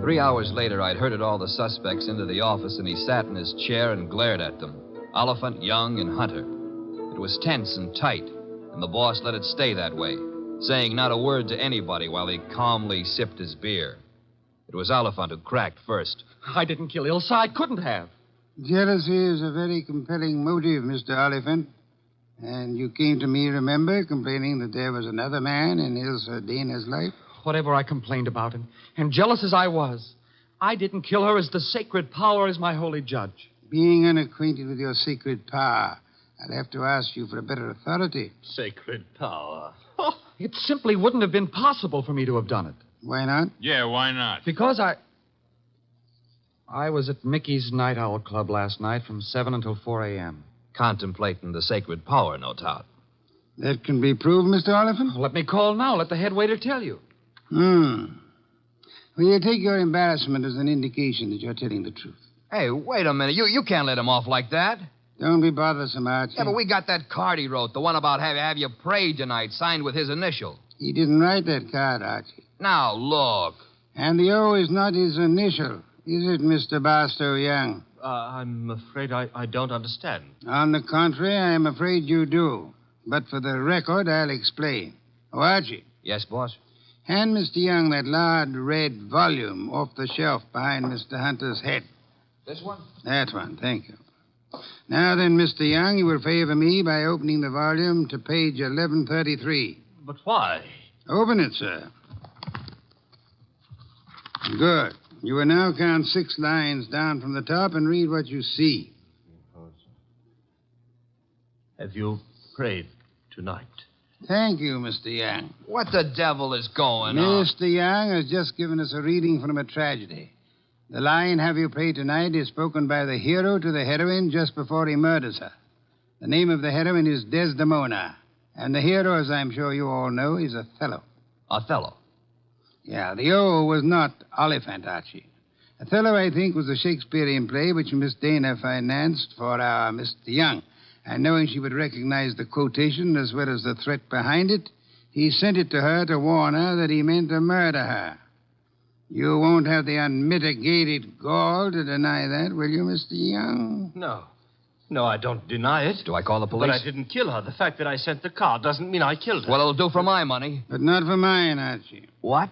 3 hours later, I'd herded all the suspects into the office, and he sat in his chair and glared at them. Oliphant, Young, and Hunter. It was tense and tight, and the boss let it stay that way, saying not a word to anybody while he calmly sipped his beer. It was Oliphant who cracked first. I didn't kill Ilsa. I couldn't have. Jealousy is a very compelling motive, Mr. Oliphant. And you came to me, remember, complaining that there was another man in Ilse Dana's life? Whatever I complained about, and jealous as I was, I didn't kill her as the sacred power is my holy judge. Being unacquainted with your sacred power, I'd have to ask you for a better authority. Sacred power. Oh, it simply wouldn't have been possible for me to have done it. Why not? Yeah, why not? Because I was at Mickey's Night Owl Club last night from 7 until 4 a.m. Contemplating the sacred power, no doubt. That can be proved, Mr. Oliphant? Let me call now. Let the head waiter tell you. Well, you take your embarrassment as an indication that you're telling the truth. Hey, wait a minute. You can't let him off like that. Don't be bothersome, Archie. Yeah, but we got that card he wrote, the one about have you prayed tonight, signed with his initial. He didn't write that card, Archie. Now, look. And the O is not his initial, is it, Mr. Barstow Young? I'm afraid I don't understand. On the contrary, I am afraid you do. But for the record, I'll explain. Oh, Archie. Yes, boss? Hand Mr. Young that large red volume off the shelf behind Mr. Hunter's head. This one? That one, thank you. Now then, Mr. Young, you will favor me by opening the volume to page 1133. But why? Open it, sir. Good. You will now count 6 lines down from the top and read what you see. Have you prayed tonight? Thank you, Mr. Young. What the devil is going on? Mr. Young has just given us a reading from a tragedy. The line, have you prayed tonight, is spoken by the hero to the heroine just before he murders her. The name of the heroine is Desdemona. And the hero, as I'm sure you all know, is Othello. Othello? Yeah, the O was not Oliphant, Archie. Othello, I think, was a Shakespearean play which Miss Dana financed for our Mr. Young. And knowing she would recognize the quotation as well as the threat behind it, he sent it to her to warn her that he meant to murder her. You won't have the unmitigated gall to deny that, will you, Mr. Young? No. No, I don't deny it. Do I call the police? But I didn't kill her. The fact that I sent the card doesn't mean I killed her. Well, it'll do for my money. But not for mine, Archie. What?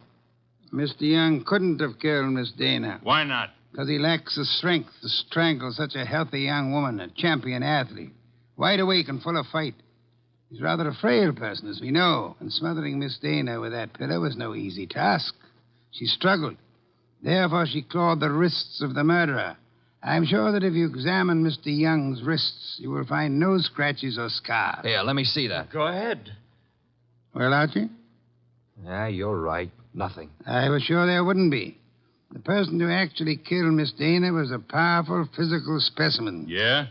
Mr. Young couldn't have killed Miss Dana. Why not? Because he lacks the strength to strangle such a healthy young woman, a champion athlete. Wide awake and full of fight. He's rather a frail person, as we know, and smothering Miss Dana with that pillow was no easy task. She struggled. Therefore, she clawed the wrists of the murderer. I'm sure that if you examine Mr. Young's wrists, you will find no scratches or scars. Here, let me see that. Go ahead. Well, Archie? Yeah, you're right. Nothing. I was sure there wouldn't be. The person who actually killed Miss Dana was a powerful physical specimen. Yeah?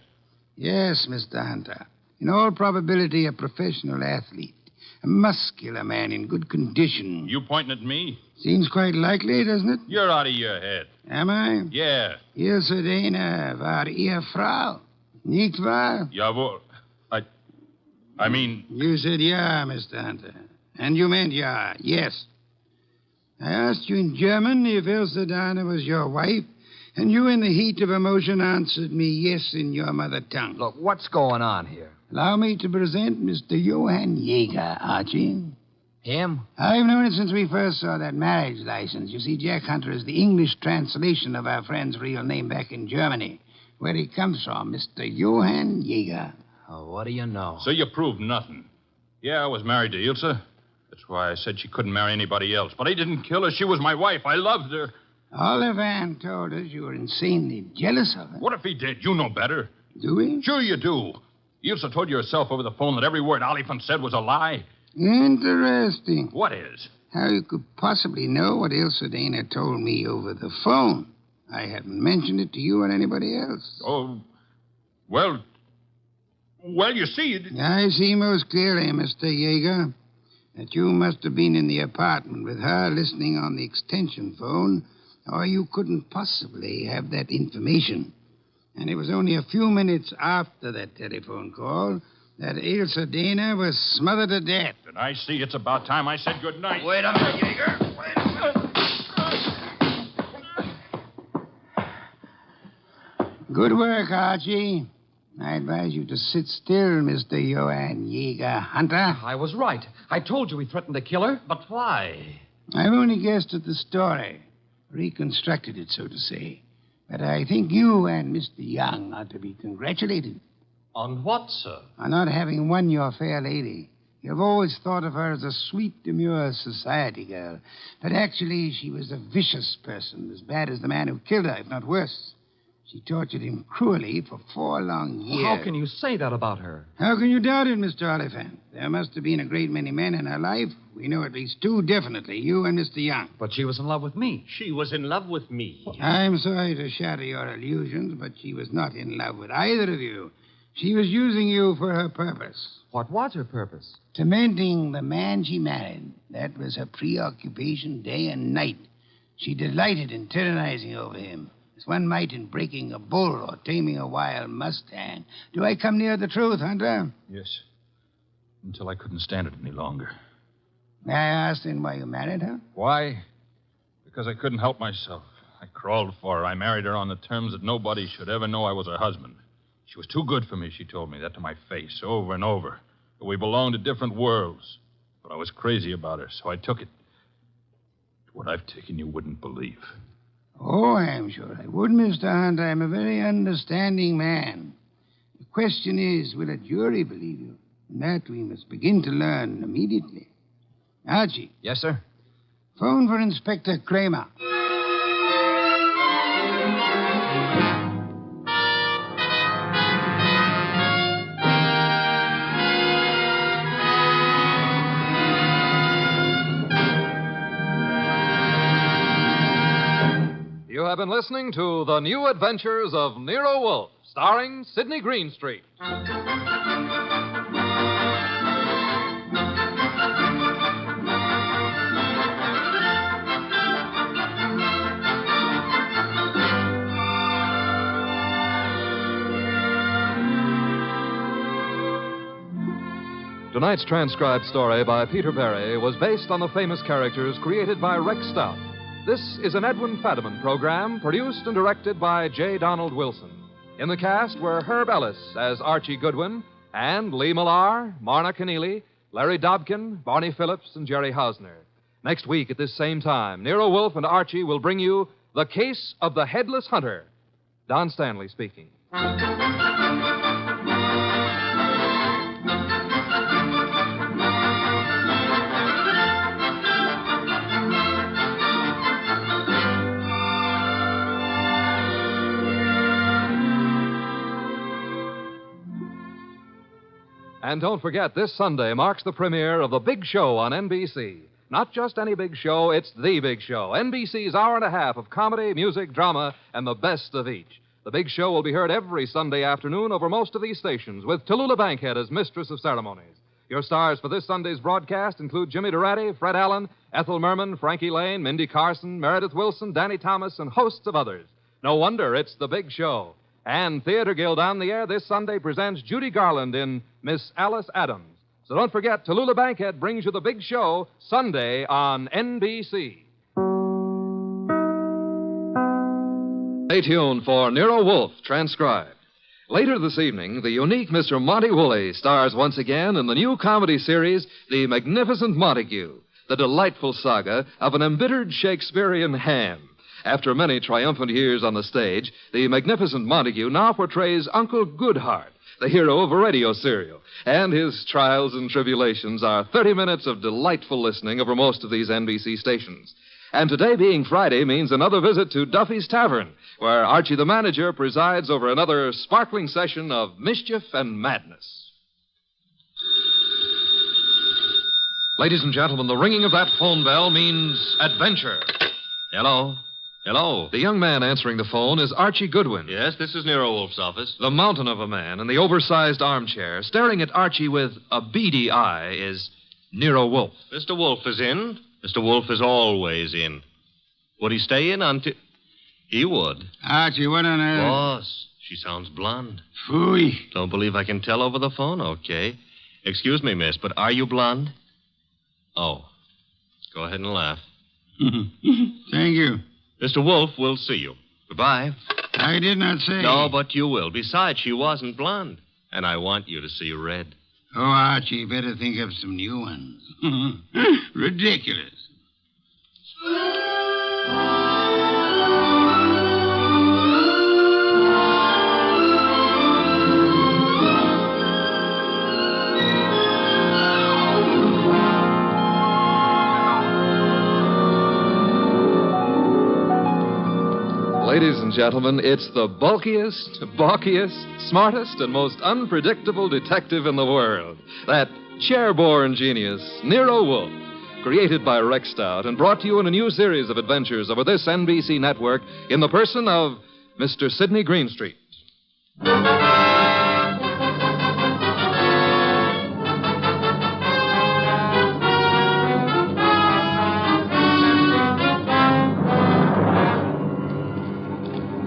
Yes, Mr. Hunter. In all probability, a professional athlete. A muscular man in good condition. You pointing at me? Seems quite likely, doesn't it? You're out of your head. Am I? Yeah. Ilse Dana war Ehefrau. Nicht wahr? Jawohl. I mean... You said yeah, Mr. Hunter. And you meant yeah, yes. I asked you in German if Ilse Dana was your wife, and you, in the heat of emotion, answered me yes in your mother tongue. Look, what's going on here? Allow me to present Mr. Johann Jaeger, Archie. Him? I've known it since we first saw that marriage license. You see, Jack Hunter is the English translation of our friend's real name back in Germany, where he comes from, Mr. Johann Jaeger. Oh, what do you know? So you proved nothing. Yeah, I was married to Ilse. That's why I said she couldn't marry anybody else. But I didn't kill her. She was my wife. I loved her. Olivan told us you were insanely jealous of her. What if he did? You know better. Do we? Sure you do. Ilse told you herself over the phone that every word Oliphant said was a lie. Interesting. What is? How you could possibly know what Ilse Dana told me over the phone. I haven't mentioned it to you or anybody else. Oh, well, you see... I see most clearly, Mr. Jaeger, that you must have been in the apartment with her listening on the extension phone, or you couldn't possibly have that information. And it was only a few minutes after that telephone call that Ilse Dana was smothered to death. And I see it's about time I said good night. Wait a minute, Jaeger. Wait a minute. Good work, Archie. I advise you to sit still, Mr. Johann Jaeger Hunter. I was right. I told you he threatened to kill her. But why? I've only guessed at the story, reconstructed it, so to say. But I think you and Mr. Young ought to be congratulated. On what, sir? On not having won your fair lady. You've always thought of her as a sweet, demure society girl. But actually, she was a vicious person, as bad as the man who killed her, if not worse. She tortured him cruelly for 4 long years. How can you say that about her? How can you doubt it, Mr. Oliphant? There must have been a great many men in her life. We know at least 2 definitely, you and Mr. Young. But she was in love with me. She was in love with me. I'm sorry to shatter your illusions, but she was not in love with either of you. She was using you for her purpose. What was her purpose? Tormenting the man she married. That was her preoccupation day and night. She delighted in tyrannizing over him, as one might in breaking a bull or taming a wild mustang. Do I come near the truth, Hunter? Yes. Until I couldn't stand it any longer. May I ask then why you married her? Why? Because I couldn't help myself. I crawled for her. I married her on the terms that nobody should ever know I was her husband. She was too good for me, she told me that to my face over and over. That we belonged to different worlds. But I was crazy about her, so I took it. What I've taken you wouldn't believe. Oh, I'm sure I would, Mr. Hunt. I'm a very understanding man. The question is, will a jury believe you? And that we must begin to learn immediately. Archie. Yes, sir? Phone for Inspector Kramer. You have been listening to The New Adventures of Nero Wolfe, starring Sidney Greenstreet. Tonight's transcribed story by Peter Berry was based on the famous characters created by Rex Stout. This is an Edwin Fadiman program produced and directed by J. Donald Wilson. In the cast were Herb Ellis as Archie Goodwin and Lee Millar, Marna Keneally, Larry Dobkin, Barney Phillips, and Jerry Hausner. Next week at this same time, Nero Wolfe and Archie will bring you The Case of the Headless Hunter. Don Stanley speaking. And don't forget, this Sunday marks the premiere of The Big Show on NBC. Not just any big show, it's The Big Show. NBC's hour and a half of comedy, music, drama, and the best of each. The Big Show will be heard every Sunday afternoon over most of these stations, with Tallulah Bankhead as mistress of ceremonies. Your stars for this Sunday's broadcast include Jimmy Durante, Fred Allen, Ethel Merman, Frankie Lane, Mindy Carson, Meredith Wilson, Danny Thomas, and hosts of others. No wonder it's The Big Show. And Theater Guild on the Air this Sunday presents Judy Garland in Miss Alice Adams. So don't forget, Tallulah Bankhead brings you The Big Show Sunday on NBC. Stay tuned for Nero Wolfe, transcribed. Later this evening, the unique Mr. Monty Woolley stars once again in the new comedy series, The Magnificent Montague, the delightful saga of an embittered Shakespearean ham. After many triumphant years on the stage, the Magnificent Montague now portrays Uncle Goodhart, the hero of a radio serial. And his trials and tribulations are 30 minutes of delightful listening over most of these NBC stations. And today being Friday means another visit to Duffy's Tavern, where Archie the manager presides over another sparkling session of mischief and madness. Ladies and gentlemen, the ringing of that phone bell means adventure. Hello? Hello? The young man answering the phone is Archie Goodwin. Yes, this is Nero Wolfe's office. The mountain of a man in the oversized armchair, staring at Archie with a beady eye, is Nero Wolfe. Mr. Wolfe is in. Mr. Wolfe is always in. Would he stay in until... He would. Archie, what on earth? Boss, she sounds blonde. Phooey. Don't believe I can tell over the phone? Okay. Excuse me, miss, but are you blonde? Oh. Go ahead and laugh. Thank you. Mr. Wolfe, we'll see you. Goodbye. I did not say. No, but you will. Besides, she wasn't blonde. And I want you to see red. Oh, Archie, better think of some new ones. Ridiculous. Ladies and gentlemen, it's the bulkiest, balkiest, smartest, and most unpredictable detective in the world. That chair-borne genius, Nero Wolfe, created by Rex Stout and brought to you in a new series of adventures over this NBC network in the person of Mr. Sidney Greenstreet.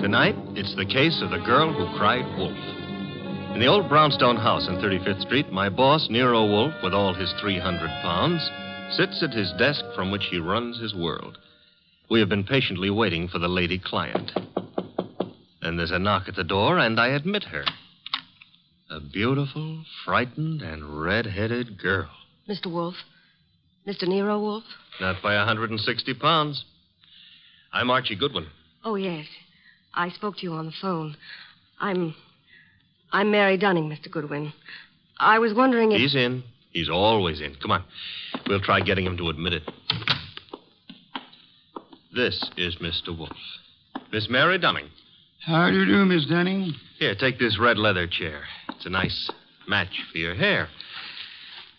Tonight, it's the case of the girl who cried wolf. In the old brownstone house on 35th Street, my boss, Nero Wolfe, with all his 300 pounds, sits at his desk from which he runs his world. We have been patiently waiting for the lady client. Then there's a knock at the door, and I admit her. A beautiful, frightened, and red-headed girl. Mr. Wolfe? Mr. Nero Wolfe? Not by 160 pounds. I'm Archie Goodwin. Oh, yes. I spoke to you on the phone. I'm Mary Dunning, Mr. Goodwin. I was wondering if... He's in. He's always in. Come on. We'll try getting him to admit it. This is Mr. Wolfe. Miss Mary Dunning. How do you do, Miss Dunning? Here, take this red leather chair. It's a nice match for your hair.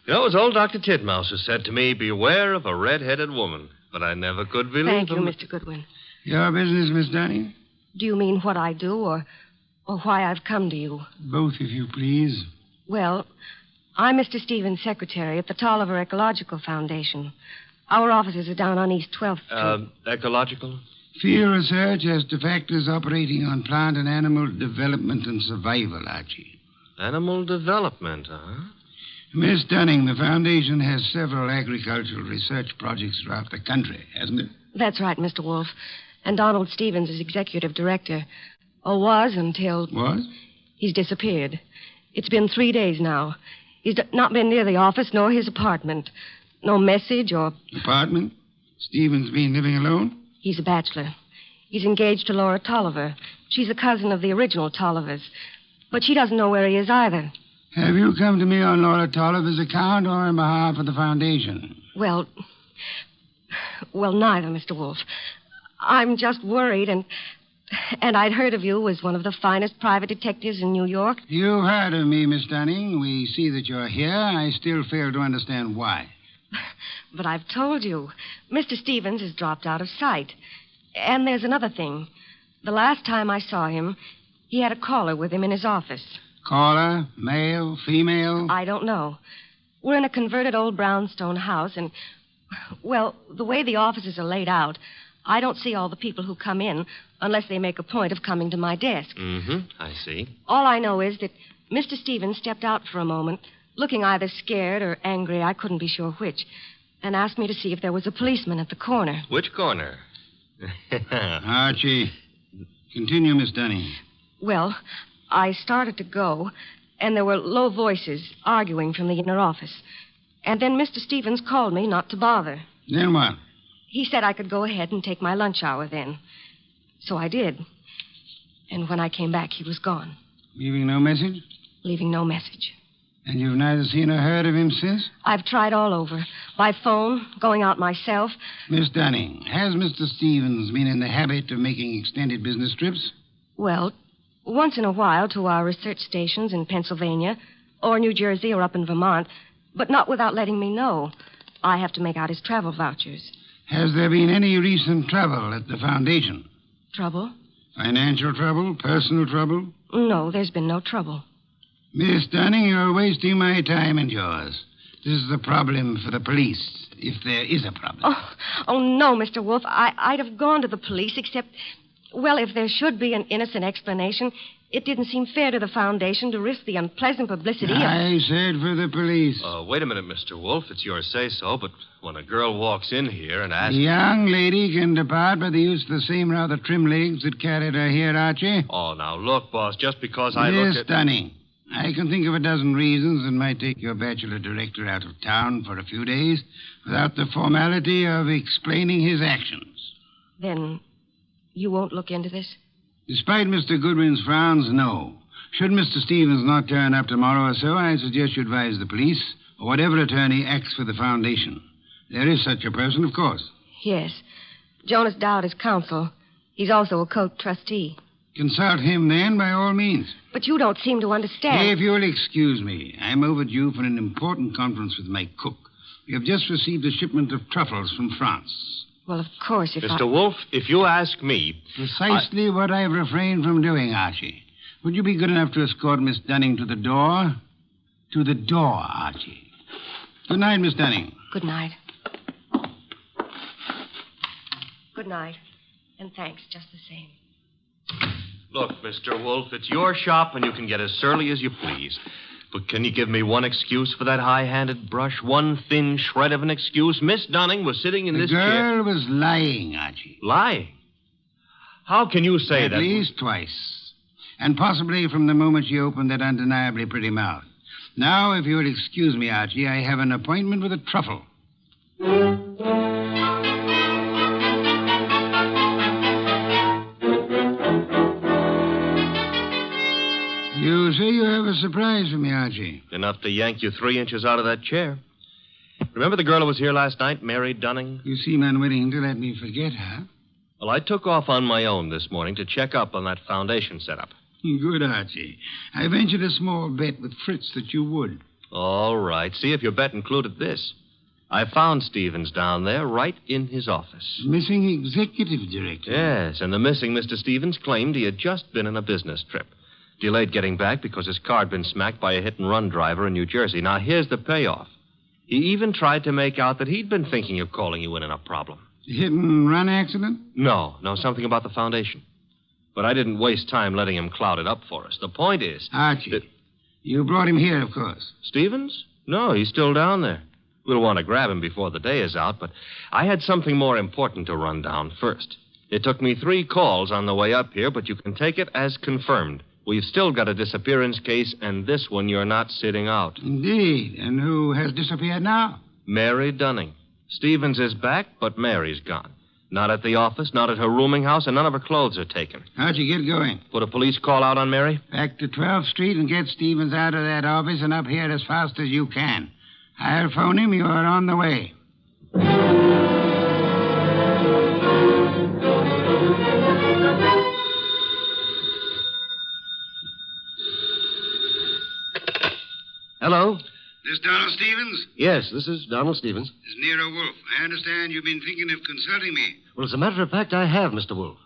You know, as old Dr. Titmouse has said to me, beware of a red-headed woman. But I never could believe Thank him. you, Mr. Goodwin. Your business, Miss Dunning? Do you mean what I do or why I've come to you? Both, if you please. Well, I'm Mr. Stevens' secretary at the Tolliver Ecological Foundation. Our offices are down on East 12th Street. Ecological? Field research as to factors operating on plant and animal development and survival, Archie. Animal development, huh? Miss Dunning, the foundation has several agricultural research projects throughout the country, hasn't it? That's right, Mr. Wolfe. And Donald Stevens is executive director. Or was until... Was? He's disappeared. It's been 3 days now. He's not been near the office nor his apartment. No message or... Apartment? Stevens been living alone? He's a bachelor. He's engaged to Laura Tolliver. She's a cousin of the original Tollivers. But she doesn't know where he is either. Have you come to me on Laura Tolliver's account or on behalf of the foundation? Well, neither, Mr. Wolfe. I'm just worried, and I'd heard of you as one of the finest private detectives in New York. You've heard of me, Miss Dunning. We see that you're here. I still fail to understand why. But I've told you. Mr. Stevens has dropped out of sight. And there's another thing. The last time I saw him, he had a caller with him in his office. Caller? Male? Female? I don't know. We're in a converted old brownstone house, and, well, the way the offices are laid out, I don't see all the people who come in unless they make a point of coming to my desk. I see. All I know is that Mr. Stevens stepped out for a moment, looking either scared or angry, I couldn't be sure which, and asked me to see if there was a policeman at the corner. Which corner? Archie, continue, Miss Dunning. Well, I started to go, and there were low voices arguing from the inner office. And then Mr. Stevens called me not to bother. Then what? He said I could go ahead and take my lunch hour then. So I did. And when I came back, he was gone. Leaving no message? Leaving no message. And you've neither seen or heard of him since? I've tried all over. By phone, going out myself. Miss Dunning, has Mr. Stevens been in the habit of making extended business trips? Well, once in a while to our research stations in Pennsylvania, or New Jersey, or up in Vermont, but not without letting me know. I have to make out his travel vouchers. Has there been any recent trouble at the foundation? Trouble? Financial trouble? Personal trouble? No, there's been no trouble. Miss Dunning, you're wasting my time and yours. This is a problem for the police, if there is a problem. Oh no, Mr. Wolfe. I'd have gone to the police, except, well, if there should be an innocent explanation, it didn't seem fair to the Foundation to risk the unpleasant publicity I said for the police. Wait a minute, Mr. Wolfe. It's your say-so, but when a girl walks in here and asks... The young lady can depart by the use of the same rather trim legs that carried her here, Archie. Oh, now, look, boss, just because I Miss look at... Dunning, I can think of a dozen reasons that might take your bachelor director out of town for a few days without the formality of explaining his actions. Then you won't look into this? Despite Mr. Goodwin's frowns, no. Should Mr. Stevens not turn up tomorrow or so, I suggest you advise the police or whatever attorney acts for the Foundation. There is such a person, of course. Yes. Jonas Dowd is counsel. He's also a cult trustee. Consult him, then, by all means. But you don't seem to understand. If you'll excuse me, I'm overdue for an important conference with my cook. We have just received a shipment of truffles from France. Well, of course, if Mr. Wolfe, if you ask me... Precisely what I've refrained from doing, Archie. Would you be good enough to escort Miss Dunning to the door? To the door, Archie. Good night, Miss Dunning. Good night. Good night. And thanks, just the same. Look, Mr. Wolfe, it's your shop, and you can get as surly as you please. But can you give me one excuse for that high-handed brush? One thin shred of an excuse? Miss Dunning was sitting in this chair... The girl was lying, Archie. Lying? How can you say that? At least twice. And possibly from the moment she opened that undeniably pretty mouth. Now, if you'll excuse me, Archie, I have an appointment with a truffle. You say you have a surprise for me, Archie. Enough to yank you 3 inches out of that chair. Remember the girl who was here last night, Mary Dunning? You seem unwilling to let me forget her. Well, I took off on my own this morning to check up on that foundation setup. Good, Archie. I ventured a small bet with Fritz that you would. All right. See if your bet included this. I found Stevens down there right in his office. Missing executive director. Yes, and the missing Mr. Stevens claimed he had just been on a business trip. Delayed getting back because his car had been smacked by a hit-and-run driver in New Jersey. Now, here's the payoff. He even tried to make out that he'd been thinking of calling you in a problem. Hit-and-run accident? No, something about the foundation. But I didn't waste time letting him cloud it up for us. The point is... Archie, you brought him here, of course. Stevens? No, he's still down there. We'll want to grab him before the day is out, but I had something more important to run down first. It took me 3 calls on the way up here, but you can take it as confirmed. We've still got a disappearance case, and this one you're not sitting out. Indeed. And who has disappeared now? Mary Dunning. Stevens is back, but Mary's gone. Not at the office, not at her rooming house, and none of her clothes are taken. How'd you get going? Put a police call out on Mary? Back to 12th Street and get Stevens out of that office and up here as fast as you can. I'll phone him. You're on the way. Hello? This Donald Stevens? Yes, this is Donald Stevens. This is Nero Wolfe. I understand you've been thinking of consulting me. Well, as a matter of fact, I have, Mr. Wolfe.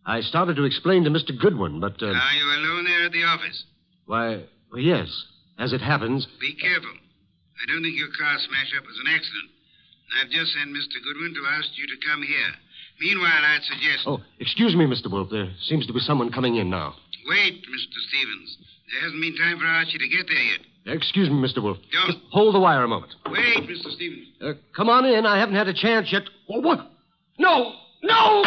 I started to explain to Mr. Goodwin, but... Are you alone there at the office? Why, well, yes. As it happens... Be careful. I don't think your car smash-up was an accident. I've just sent Mr. Goodwin to ask you to come here. Meanwhile, I'd suggest... Oh, excuse me, Mr. Wolfe. There seems to be someone coming in now. Wait, Mr. Stevens. There hasn't been time for Archie to get there yet. Excuse me, Mr. Wolfe. Don't. Just hold the wire a moment. Wait, Mr. Stevens. Come on in. I haven't had a chance yet. Oh, what? No! No!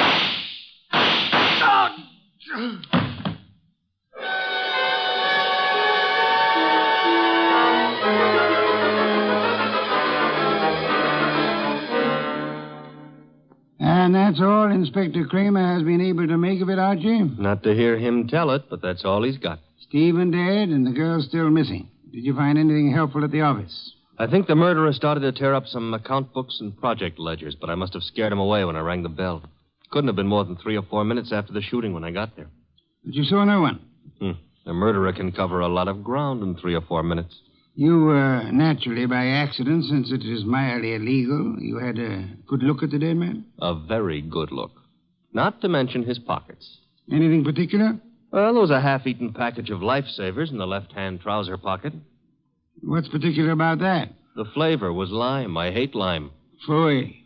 And that's all Inspector Kramer has been able to make of it, Archie? Not to hear him tell it, but that's all he's got. Stephen dead and the girl still missing. Did you find anything helpful at the office? I think the murderer started to tear up some account books and project ledgers, but I must have scared him away when I rang the bell. Couldn't have been more than 3 or 4 minutes after the shooting when I got there. But you saw no one? A murderer can cover a lot of ground in 3 or 4 minutes. You were naturally by accident, since it is mildly illegal. You had a good look at the dead man? A very good look. Not to mention his pockets. Anything particular? Well, there was a half-eaten package of lifesavers in the left-hand trouser pocket. What's particular about that? The flavor was lime. I hate lime. Phooey.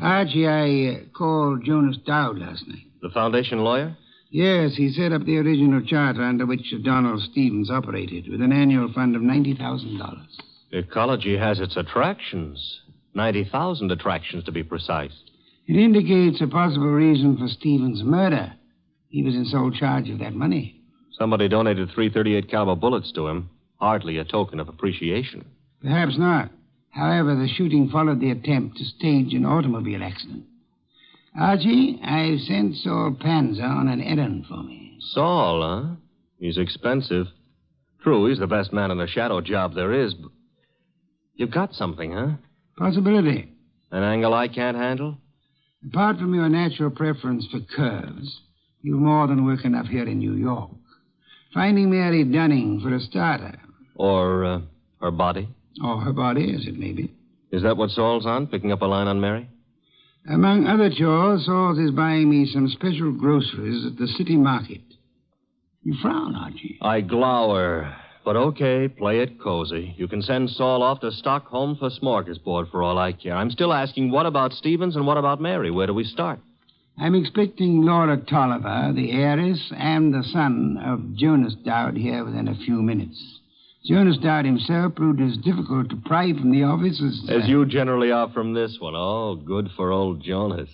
Archie, I called Jonas Dowd last night. The foundation lawyer? Yes, he set up the original charter under which Donald Stevens operated, with an annual fund of $90,000. Ecology has its attractions. 90,000 attractions, to be precise. It indicates a possible reason for Stevens' murder. He was in sole charge of that money. Somebody donated 338 caliber bullets to him. Hardly a token of appreciation. Perhaps not. However, the shooting followed the attempt to stage an automobile accident. Archie, I've sent Saul Panza on an errand for me. Saul, huh? He's expensive. True, he's the best man in the shadow job there is, but you've got something, huh? Possibility. An angle I can't handle? Apart from your natural preference for curves, you've more than work enough here in New York. Finding Mary Dunning for a starter. Or her body? Or her body, as it may be. Is that what Saul's on, picking up a line on Mary? Among other chores, Saul's is buying me some special groceries at the city market. You frown, Archie. I glower. But okay, play it cozy. You can send Saul off to Stockholm for smorgasbord for all I care. I'm still asking, what about Stevens and what about Mary? Where do we start? I'm expecting Laura Tolliver, the heiress, and the son of Jonas Dowd here within a few minutes. Jonas Dowd himself proved as difficult to pry from the office as you generally are from this one. Oh, good for old Jonas.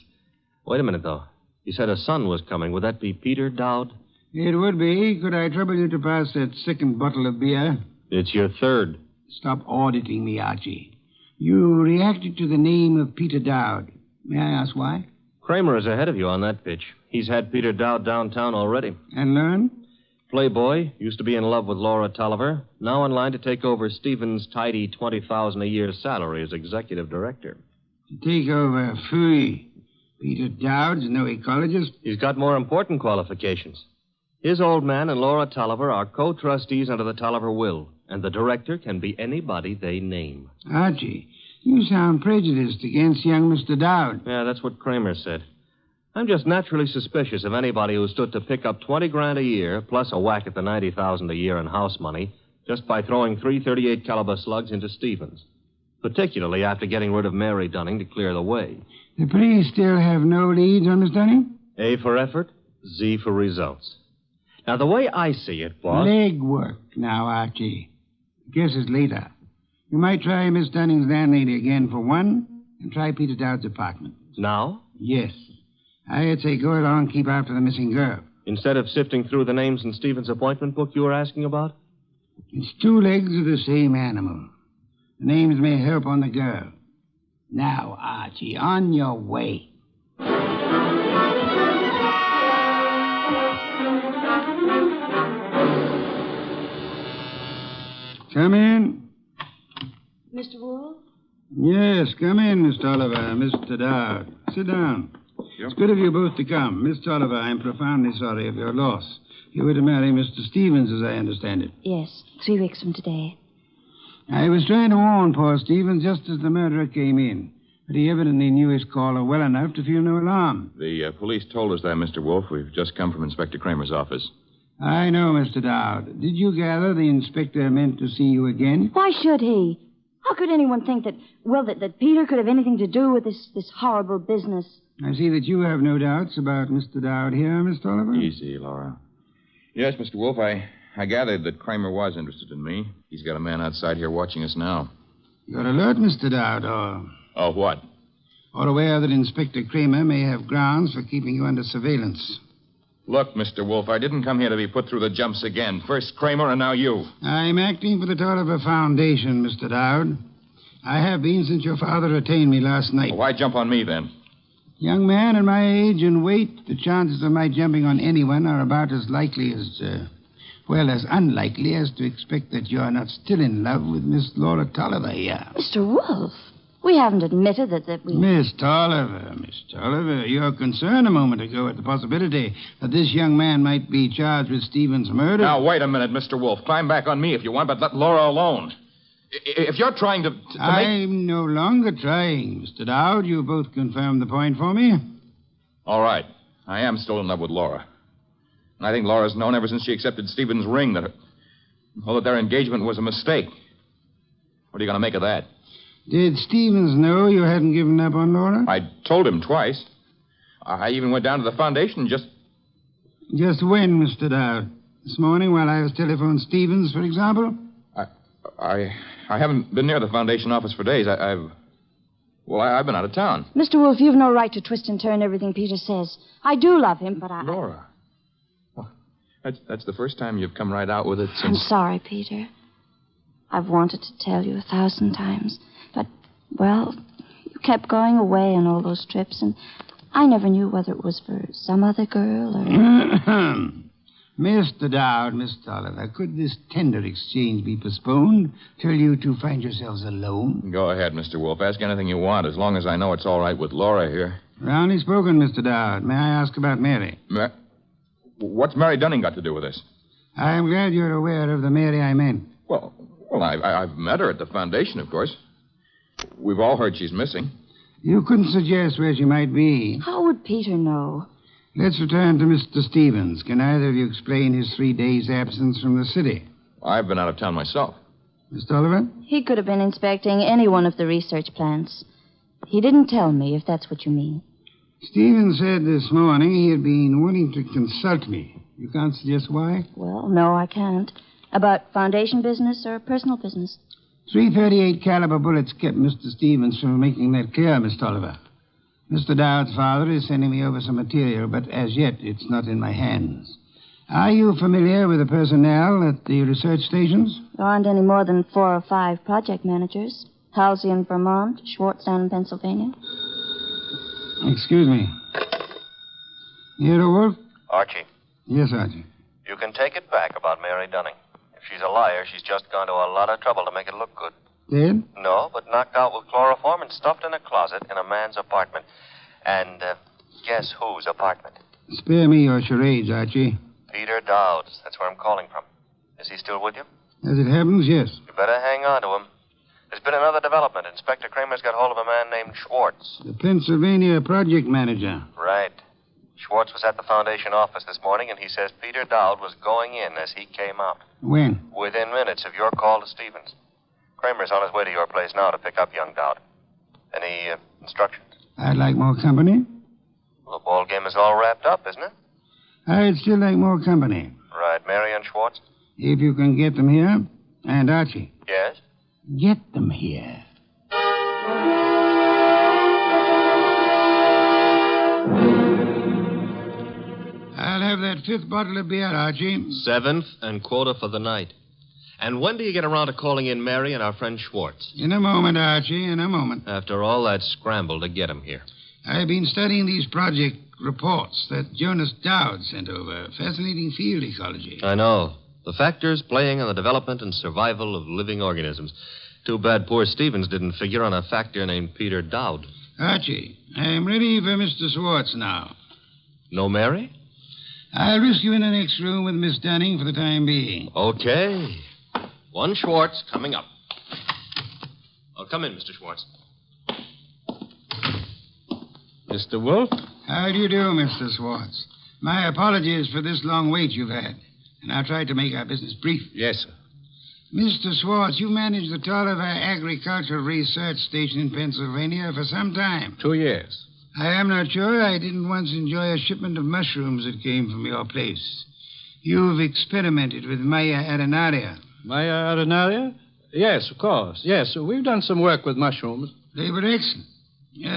Wait a minute, though. You said a son was coming. Would that be Peter Dowd? It would be. Could I trouble you to pass that second bottle of beer? It's your third. Stop auditing me, Archie. You reacted to the name of Peter Dowd. May I ask why? Kramer is ahead of you on that pitch. He's had Peter Dowd downtown already. And learned? Playboy, used to be in love with Laura Tolliver, now in line to take over Stevens' tidy $20,000 a year salary as executive director. To take over Fooey. Peter Dowd's no ecologist. He's got more important qualifications. His old man and Laura Tolliver are co-trustees under the Tolliver will, and the director can be anybody they name. Archie, you sound prejudiced against young Mr. Dowd. Yeah, that's what Kramer said. I'm just naturally suspicious of anybody who stood to pick up $20,000 a year, plus a whack at the $90,000 a year in house money, just by throwing 338 caliber slugs into Stevens. Particularly after getting rid of Mary Dunning to clear the way. The police still have no leads on Miss Dunning? A for effort, Z for results. Now, the way I see it, boss... Leg work now, Archie. Guess it's later. You might try Miss Dunning's landlady again for one, and try Peter Dowd's apartment. Now? Yes. I'd say go along and keep after the missing girl. Instead of sifting through the names in Stevens' appointment book you were asking about? It's two legs of the same animal. The names may help on the girl. Now, Archie, on your way. Come in. Mr. Wolfe? Yes, come in, Miss Tolliver, Mr. Dowd. Sit down. It's good of you both to come. Miss Tolliver, I'm profoundly sorry of your loss. You were to marry Mr. Stevens, as I understand it. Yes, 3 weeks from today. I was trying to warn poor Stevens just as the murderer came in. But he evidently knew his caller well enough to feel no alarm. The police told us that, Mr. Wolfe. We've just come from Inspector Kramer's office. I know, Mr. Dowd. Did you gather the inspector meant to see you again? Why should he? How could anyone think that Peter could have anything to do with this horrible business? I see that you have no doubts about Mr. Dowd here, Miss Tolliver. Easy, Laura. Yes, Mr. Wolfe, I gathered that Kramer was interested in me. He's got a man outside here watching us now. You're alert, Mr. Dowd, or... Oh, what? Or aware that Inspector Kramer may have grounds for keeping you under surveillance. Look, Mr. Wolfe, I didn't come here to be put through the jumps again. First Kramer and now you. I'm acting for the Tolliver Foundation, Mr. Dowd. I have been since your father retained me last night. Well, why jump on me, then? Young man at my age and weight, the chances of my jumping on anyone are about as likely as, as unlikely as to expect that you're not still in love with Miss Laura Tolliver here. Mr. Wolfe, we haven't admitted that we... Miss Tolliver, your concern a moment ago at the possibility that this young man might be charged with Stephen's murder. Now, wait a minute, Mr. Wolfe. Climb back on me if you want, but let Laura alone. If you're trying to make... I'm no longer trying, Mr. Dowd. You both confirmed the point for me. All right. I am still in love with Laura. And I think Laura's known ever since she accepted Stephen's ring that their engagement was a mistake. What are you going to make of that? Did Stevens know you hadn't given up on Laura? I told him twice. I even went down to the foundation just... Just when, Mr. Dowd? This morning while I was telephoning Stevens, for example? I haven't been near the foundation office for days. I've been out of town. Mr. Wolfe, you've no right to twist and turn everything Peter says. I do love him, but Laura. Well, that's the first time you've come right out with it since... I'm sorry, Peter. I've wanted to tell you 1,000 times. But, you kept going away on all those trips, and I never knew whether it was for some other girl or... Mr. Dowd, Miss Tolliver, could this tender exchange be postponed till you two find yourselves alone? Go ahead, Mr. Wolfe. Ask anything you want, as long as I know it's all right with Laura here. Roundly spoken, Mr. Dowd. May I ask about Mary? What's Mary Dunning got to do with this? I'm glad you're aware of the Mary I meant. Well, I've met her at the foundation, of course. We've all heard she's missing. You couldn't suggest where she might be. How would Peter know? Let's return to Mr. Stevens. Can either of you explain his 3 days' absence from the city? I've been out of town myself. Miss Tolliver? He could have been inspecting any one of the research plants. He didn't tell me, if that's what you mean. Stevens said this morning he had been wanting to consult me. You can't suggest why? Well, no, I can't. About foundation business or personal business? .338 caliber bullets kept Mr. Stevens from making that clear, Miss Tolliver. Mr. Dowd's father is sending me over some material, but as yet it's not in my hands. Are you familiar with the personnel at the research stations? There aren't any more than 4 or 5 project managers. Halsey in Vermont, Schwartz down in Pennsylvania. Excuse me. Nero Wolfe? Archie. Yes, Archie. You can take it back about Mary Dunning. If she's a liar, she's just gone to a lot of trouble to make it look good. Dead? No, but knocked out with chloroform and stuffed in a closet in a man's apartment. And guess whose apartment? Spare me your charades, Archie. Peter Dowd's. That's where I'm calling from. Is he still with you? As it happens, yes. You better hang on to him. There's been another development. Inspector Kramer's got hold of a man named Schwartz. The Pennsylvania project manager. Right. Schwartz was at the foundation office this morning, and he says Peter Dowd was going in as he came out. When? Within minutes of your call to Stevens. Kramer's on his way to your place now to pick up young Dowd. Any instructions? I'd like more company. Well, the ball game is all wrapped up, isn't it? I'd still like more company. Right. Mary and Schwartz? If you can get them here. And Archie. Yes? Get them here. I'll have that 5th bottle of beer, Archie. 7th and quarter for the night. And when do you get around to calling in Mary and our friend Schwartz? In a moment, Archie, in a moment. After all that scramble to get him here. I've been studying these project reports that Jonas Dowd sent over. Fascinating field ecology. I know. The factors playing on the development and survival of living organisms. Too bad poor Stevens didn't figure on a factor named Peter Dowd. Archie, I'm ready for Mr. Schwartz now. No Mary? I'll risk you in the next room with Miss Dunning for the time being. Okay. One Schwartz coming up. Oh, come in, Mr. Schwartz. Mr. Wolfe? How do you do, Mr. Schwartz? My apologies for this long wait you've had. And I'll try to make our business brief. Yes, sir. Mr. Schwartz, you managed the Tolliver Agricultural Research Station in Pennsylvania for some time. 2 years. I am not sure I didn't once enjoy a shipment of mushrooms that came from your place. You've experimented with Maya arenaria. Maya arenaria? Yes, of course. Yes, we've done some work with mushrooms. They were excellent.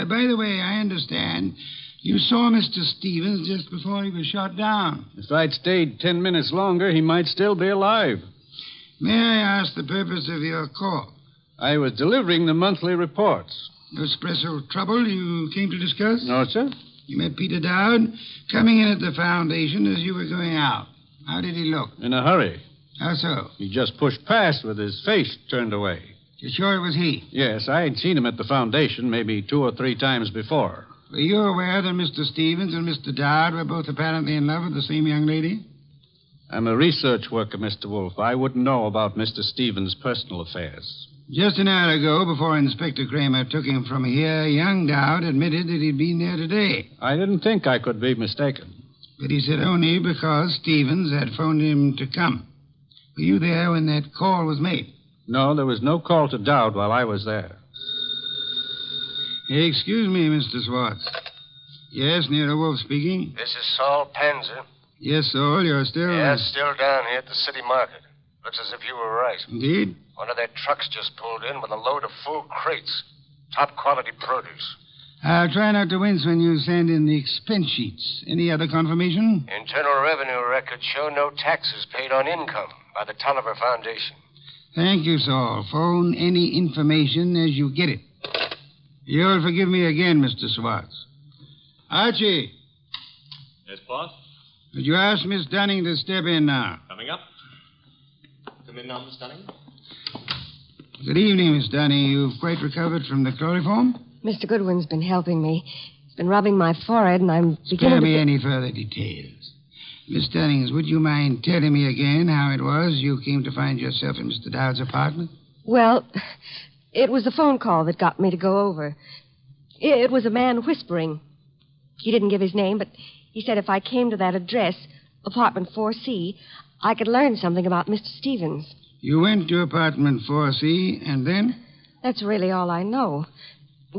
By the way, I understand you saw Mr. Stevens just before he was shot down. If I'd stayed 10 minutes longer, he might still be alive. May I ask the purpose of your call? I was delivering the monthly reports. No espresso trouble you came to discuss? No, sir. You met Peter Dowd coming in at the foundation as you were going out. How did he look? In a hurry. How so? He just pushed past with his face turned away. You sure it was he? Yes, I had seen him at the foundation maybe 2 or 3 times before. Were you aware that Mr. Stevens and Mr. Dowd were both apparently in love with the same young lady? I'm a research worker, Mr. Wolfe. I wouldn't know about Mr. Stevens' personal affairs. Just an hour ago, before Inspector Kramer took him from here, young Dowd admitted that he'd been there today. I didn't think I could be mistaken. But he said only because Stevens had phoned him to come. Were you there when that call was made? No, there was no call to Dowd while I was there. Excuse me, Mr. Swartz. Yes, Nero Wolfe speaking. This is Saul Panzer. Yes, Saul, you're still... Yes, still down here at the city market. Looks as if you were right. Indeed? One of their trucks just pulled in with a load of full crates. Top quality produce. I'll try not to wince when you send in the expense sheets. Any other confirmation? Internal Revenue records show no taxes paid on income by the Tolliver Foundation. Thank you, Saul. Phone any information as you get it. You'll forgive me again, Mr. Swartz. Archie, Yes, boss? would you ask Miss Dunning to step in now? Coming up. Come in now, Miss Dunning. Good evening, Miss Dunning. You've quite recovered from the chloroform? Mr. Goodwin's been helping me. He's been rubbing my forehead, and I'm beginning Spare to... me any further details. Miss Dunnings, would you mind telling me again how it was you came to find yourself in Mr. Dowd's apartment? Well, it was the phone call that got me to go over. It was a man whispering. He didn't give his name, but he said if I came to that address, apartment 4C, I could learn something about Mr. Stevens. You went to apartment 4C, and then? That's really all I know.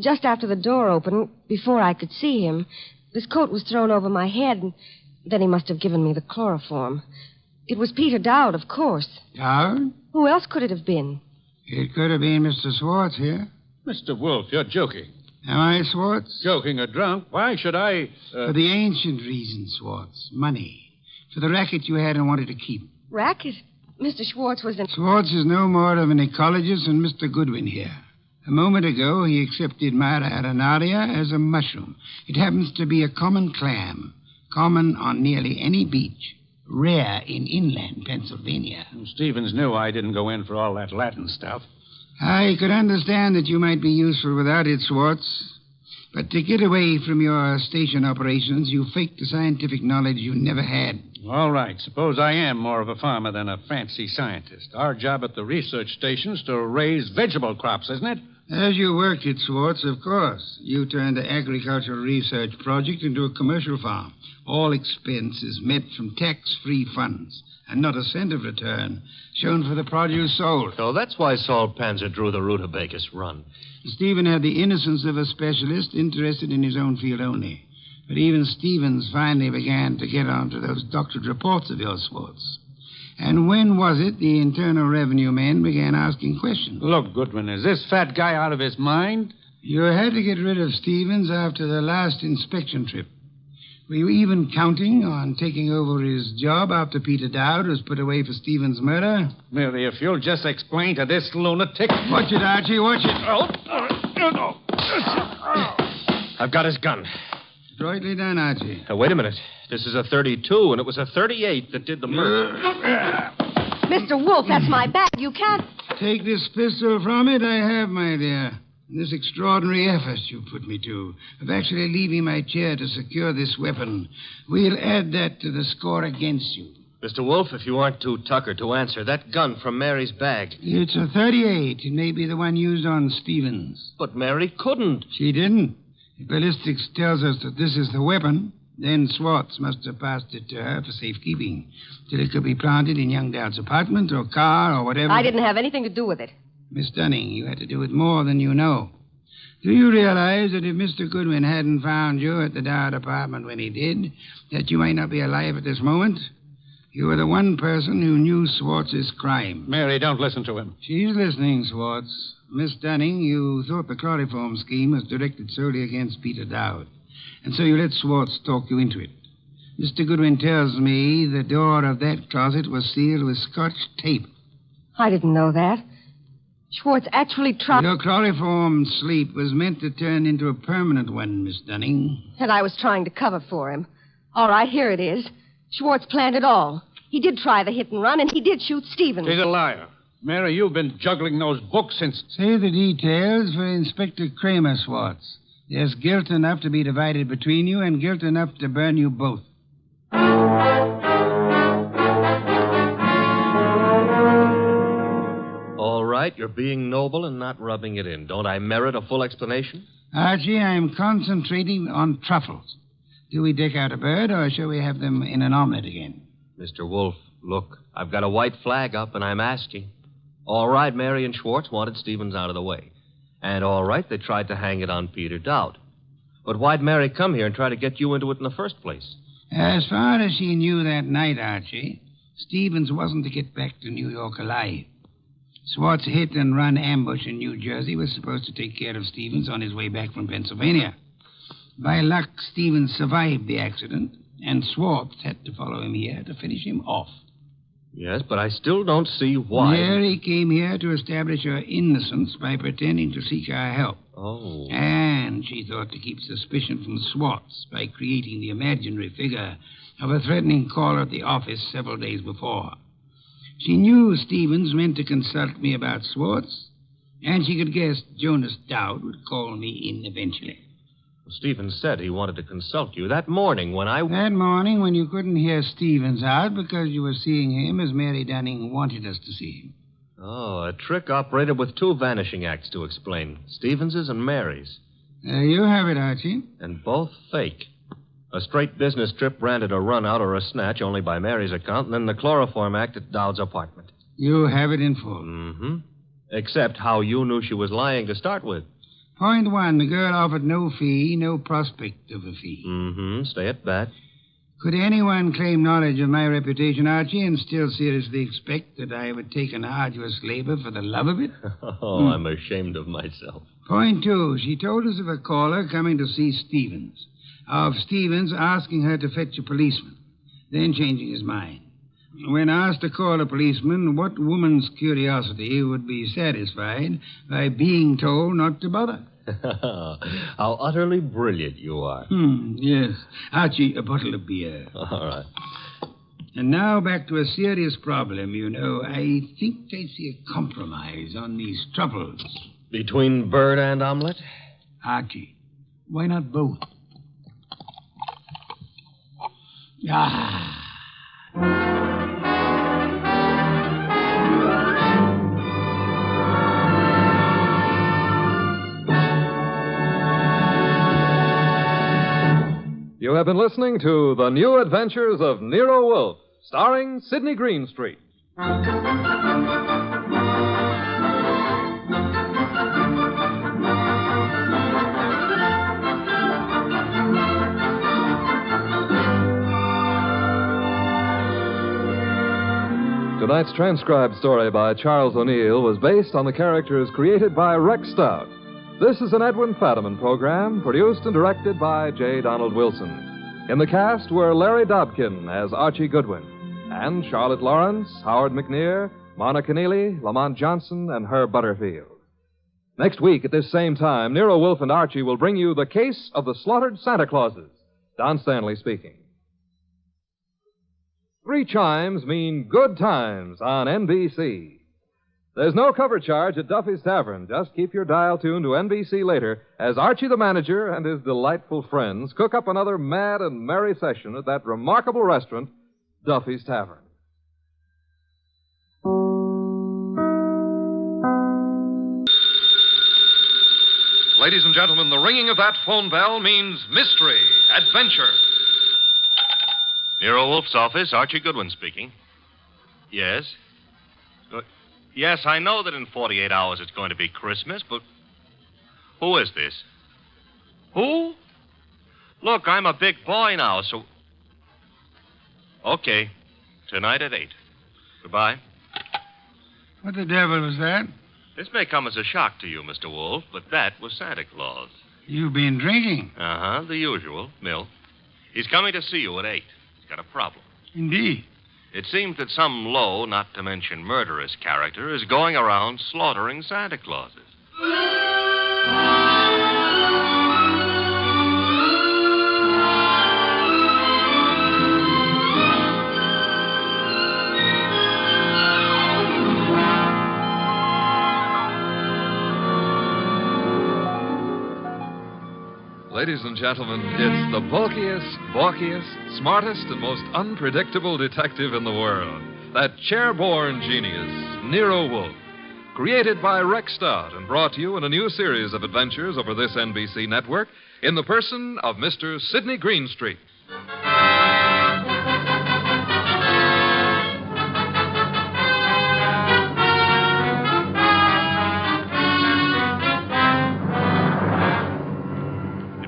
Just after the door opened, before I could see him, his coat was thrown over my head, and then he must have given me the chloroform. It was Peter Dowd, of course. Dowd? Who else could it have been? It could have been Mr. Swartz here. Mr. Wolfe, you're joking. Am I, Swartz? Joking or drunk? Why should I... For the ancient reason, Swartz. Money. For the racket you had and wanted to keep. Racket? Mr. Schwartz was in... Swartz is no more of an ecologist than Mr. Goodwin here. A moment ago, he accepted Myra arenaria as a mushroom. It happens to be a common clam, common on nearly any beach, rare in inland Pennsylvania. Stevens knew I didn't go in for all that Latin stuff. I could understand that you might be useful without it, Swartz. But to get away from your station operations, you faked the scientific knowledge you never had. All right. Suppose I am more of a farmer than a fancy scientist. Our job at the research station is to raise vegetable crops, isn't it? As you worked it, Swartz, of course. You turned the agricultural research project into a commercial farm. All expenses met from tax-free funds, and not a cent of return shown for the produce sold. So that's why Saul Panzer drew the rutabagus run. Stephen had the innocence of a specialist interested in his own field only. But even Stevens finally began to get onto those doctored reports of yours, Swartz. And when was it the Internal Revenue men began asking questions? Look, Goodwin, is this fat guy out of his mind? You had to get rid of Stevens after the last inspection trip. Were you even counting on taking over his job after Peter Dowd was put away for Stevens' murder? Mary, if you'll just explain to this lunatic... Watch it, Archie, watch it. I've got his gun. Adroitly done, Archie. Wait a minute. This is a 32, and it was a 38 that did the murder. Mr. Wolfe, that's my bag. You can't... Take this pistol from it, I have, my dear. This extraordinary effort you put me to of actually leaving my chair to secure this weapon, we'll add that to the score against you. Mr. Wolfe, if you aren't too tuckered to answer, that gun from Mary's bag. It's a 38. It may be the one used on Stevens. But Mary couldn't. She didn't. If ballistics tells us that this is the weapon, then Swartz must have passed it to her for safekeeping, till it could be planted in young Dowd's apartment or car or whatever. I didn't have anything to do with it. Miss Dunning, you had to do with more than you know. Do you realize that if Mr. Goodwin hadn't found you at the Dowd apartment when he did, that you might not be alive at this moment? You were the one person who knew Swartz's crime. Mary, don't listen to him. She's listening, Swartz. Miss Dunning, you thought the chloroform scheme was directed solely against Peter Dowd, and so you let Swartz talk you into it. Mr. Goodwin tells me the door of that closet was sealed with Scotch tape. I didn't know that. Schwartz actually tried... Your chloroform sleep was meant to turn into a permanent one, Miss Dunning. And I was trying to cover for him. All right, here it is. Schwartz planned it all. He did try the hit and run, and he did shoot Stevens. He's a liar. Mary, you've been juggling those books since... Say the details for Inspector Kramer, Schwartz. There's guilt enough to be divided between you and guilt enough to burn you both. All right, you're being noble and not rubbing it in. Don't I merit a full explanation? Archie, I'm concentrating on truffles. Do we deck out a bird, or shall we have them in an omelet again? Mr. Wolfe, look, I've got a white flag up, and I'm asking. All right, Mary and Schwartz wanted Stevens out of the way. And all right, they tried to hang it on Peter Dowd. But why'd Mary come here and try to get you into it in the first place? As far as she knew that night, Archie, Stevens wasn't to get back to New York alive. Schwartz hit and run ambush in New Jersey was supposed to take care of Stevens on his way back from Pennsylvania. By luck, Stevens survived the accident, and Schwartz had to follow him here to finish him off. Yes, but I still don't see why. Mary came here to establish her innocence by pretending to seek our help. Oh. And she thought to keep suspicion from Schwartz by creating the imaginary figure of a threatening caller at the office several days before. She knew Stevens meant to consult me about Schwartz, and she could guess Jonas Dowd would call me in eventually. Stevens said he wanted to consult you that morning when I... That morning when you couldn't hear Stevens out because you were seeing him as Mary Dunning wanted us to see him. Oh, a trick operated with two vanishing acts to explain. Stevens's and Mary's. There you have it, Archie. And both fake. A straight business trip branded a run out or a snatch only by Mary's account, and then the chloroform act at Dowd's apartment. You have it in full. Mm-hmm. Except how you knew she was lying to start with. Point one, the girl offered no fee, no prospect of a fee. Mm-hmm. Stay at that. Could anyone claim knowledge of my reputation, Archie, and still seriously expect that I would take an arduous labor for the love of it? I'm ashamed of myself. Point two, she told us of a caller coming to see Stevens. Of Stevens asking her to fetch a policeman, then changing his mind. When asked to call a policeman, what woman's curiosity would be satisfied by being told not to bother? How utterly brilliant you are. Yes. Archie, a bottle of beer. All right. And now back to a serious problem, you know. I think I see a compromise on these truffles. Between bird and omelet? Archie, why not both? Ah. You have been listening to The New Adventures of Nero Wolfe, starring Sidney Greenstreet. Tonight's transcribed story by Charles O'Neill was based on the characters created by Rex Stout. This is an Edwin Fadiman program, produced and directed by J. Donald Wilson. In the cast were Larry Dobkin as Archie Goodwin, and Charlotte Lawrence, Howard McNear, Monica Neely, Lamont Johnson, and Herb Butterfield. Next week at this same time, Nero Wolfe and Archie will bring you The Case of the Slaughtered Santa Clauses. Don Stanley speaking. 3 chimes mean good times on NBC. There's no cover charge at Duffy's Tavern. Just keep your dial tuned to NBC later as Archie the manager and his delightful friends cook up another mad and merry session at that remarkable restaurant, Duffy's Tavern. Ladies and gentlemen, the ringing of that phone bell means mystery, adventure. Nero Wolfe's office, Archie Goodwin speaking. Yes? Yes, I know that in 48 hours it's going to be Christmas, but who is this? Who? Look, I'm a big boy now, so... Okay. Tonight at 8. Goodbye. What the devil was that? This may come as a shock to you, Mr. Wolfe, but that was Santa Claus. You've been drinking? Uh-huh, the usual, milk. He's coming to see you at 8. He's got a problem. Indeed. It seems that some low, not to mention murderous character is going around slaughtering Santa Clauses. Ladies and gentlemen, it's the bulkiest, balkiest, smartest, and most unpredictable detective in the world. That chair-born genius, Nero Wolfe. Created by Rex Stott and brought to you in a new series of adventures over this NBC network in the person of Mr. Sidney Greenstreet.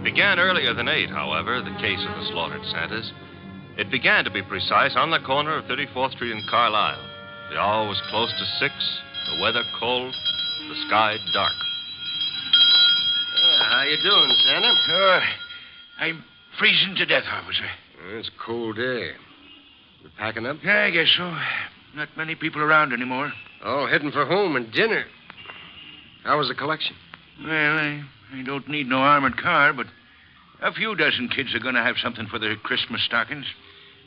Began earlier than 8, however, the case of the slaughtered Santas. It began, to be precise, on the corner of 34th Street and Carlisle. The hour was close to 6, the weather cold, the sky dark. How you doing, Santa? I'm freezing to death, officer. It's a cold day. You packing up? Yeah, I guess so. Not many people around anymore. Oh, heading for home and dinner. How was the collection? Well, I don't need no armored car, but a few dozen kids are going to have something for their Christmas stockings.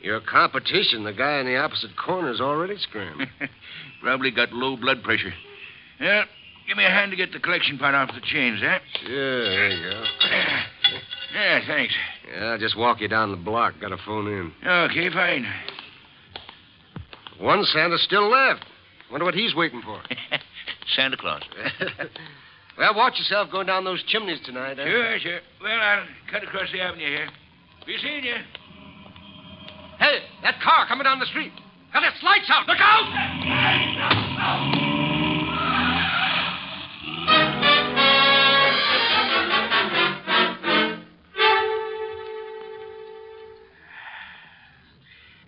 Your competition, the guy in the opposite corner, is already screaming. Probably got low blood pressure. Yeah, give me a hand to get the collection pot off the chains, eh? Sure, there you go. Yeah, thanks. Yeah, I'll just walk you down the block. Got a phone in. Okay, fine. One Santa's still left. Wonder what he's waiting for. Santa Claus. Well, watch yourself going down those chimneys tonight, eh? Sure. Well, I'll cut across the avenue here. Be seeing you. Hey, that car coming down the street. Got its lights out. Look out!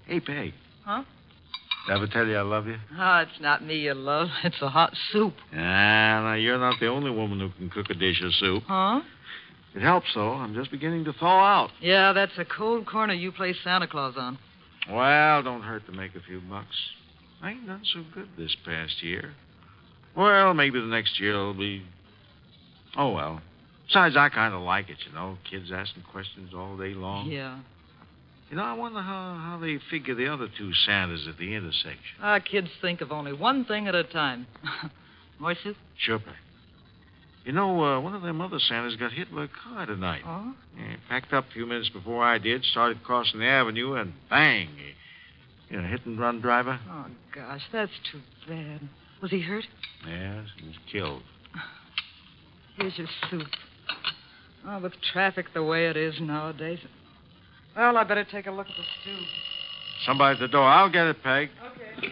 Hey, Peg. Huh? Did I ever tell you I love you? Oh, it's not me you love. It's a hot soup. Now, you're not the only woman who can cook a dish of soup. Huh? It helps, though. I'm just beginning to thaw out. Yeah, that's a cold corner you play Santa Claus on. Well, don't hurt to make a few bucks. I ain't done so good this past year. Well, maybe the next year will be... Oh, well. Besides, I kind of like it, you know. Kids asking questions all day long. Yeah. You know, I wonder how they figure the other two Santas at the intersection. Our kids think of only one thing at a time. More soup? Sure, Peg. You know, one of them other Santas got hit by a car tonight. Oh? Yeah, packed up a few minutes before I did, started crossing the avenue, and bang! Hit-and-run driver. Oh, gosh, that's too bad. Was he hurt? Yes, he was killed. Here's your soup. Oh, with traffic the way it is nowadays. Well, I better take a look at the stew. Somebody at the door. I'll get it, Peg. Okay.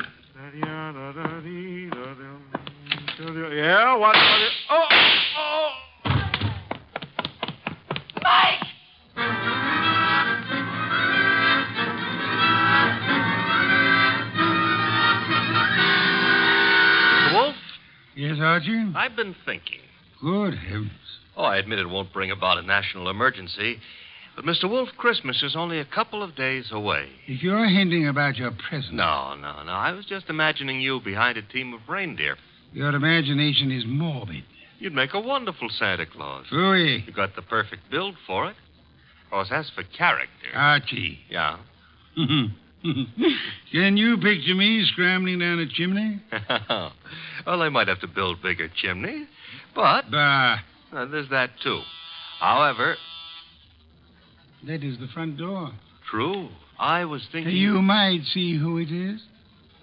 Yeah, what? Oh! Mike! Mr. Wolfe? Yes, Archie? I've been thinking. Good heavens. Oh, I admit it won't bring about a national emergency. But, Mr. Wolfe, Christmas is only a couple of days away. If you're hinting about your present... No. I was just imagining you behind a team of reindeer. Your imagination is morbid. You'd make a wonderful Santa Claus. Phooey. You got the perfect build for it. Of course, as for character... Archie. Yeah? Can you picture me scrambling down a chimney? Well, they might have to build bigger chimneys, but... Bah. There's that, too. However... That is the front door. True. I was thinking... You might see who it is.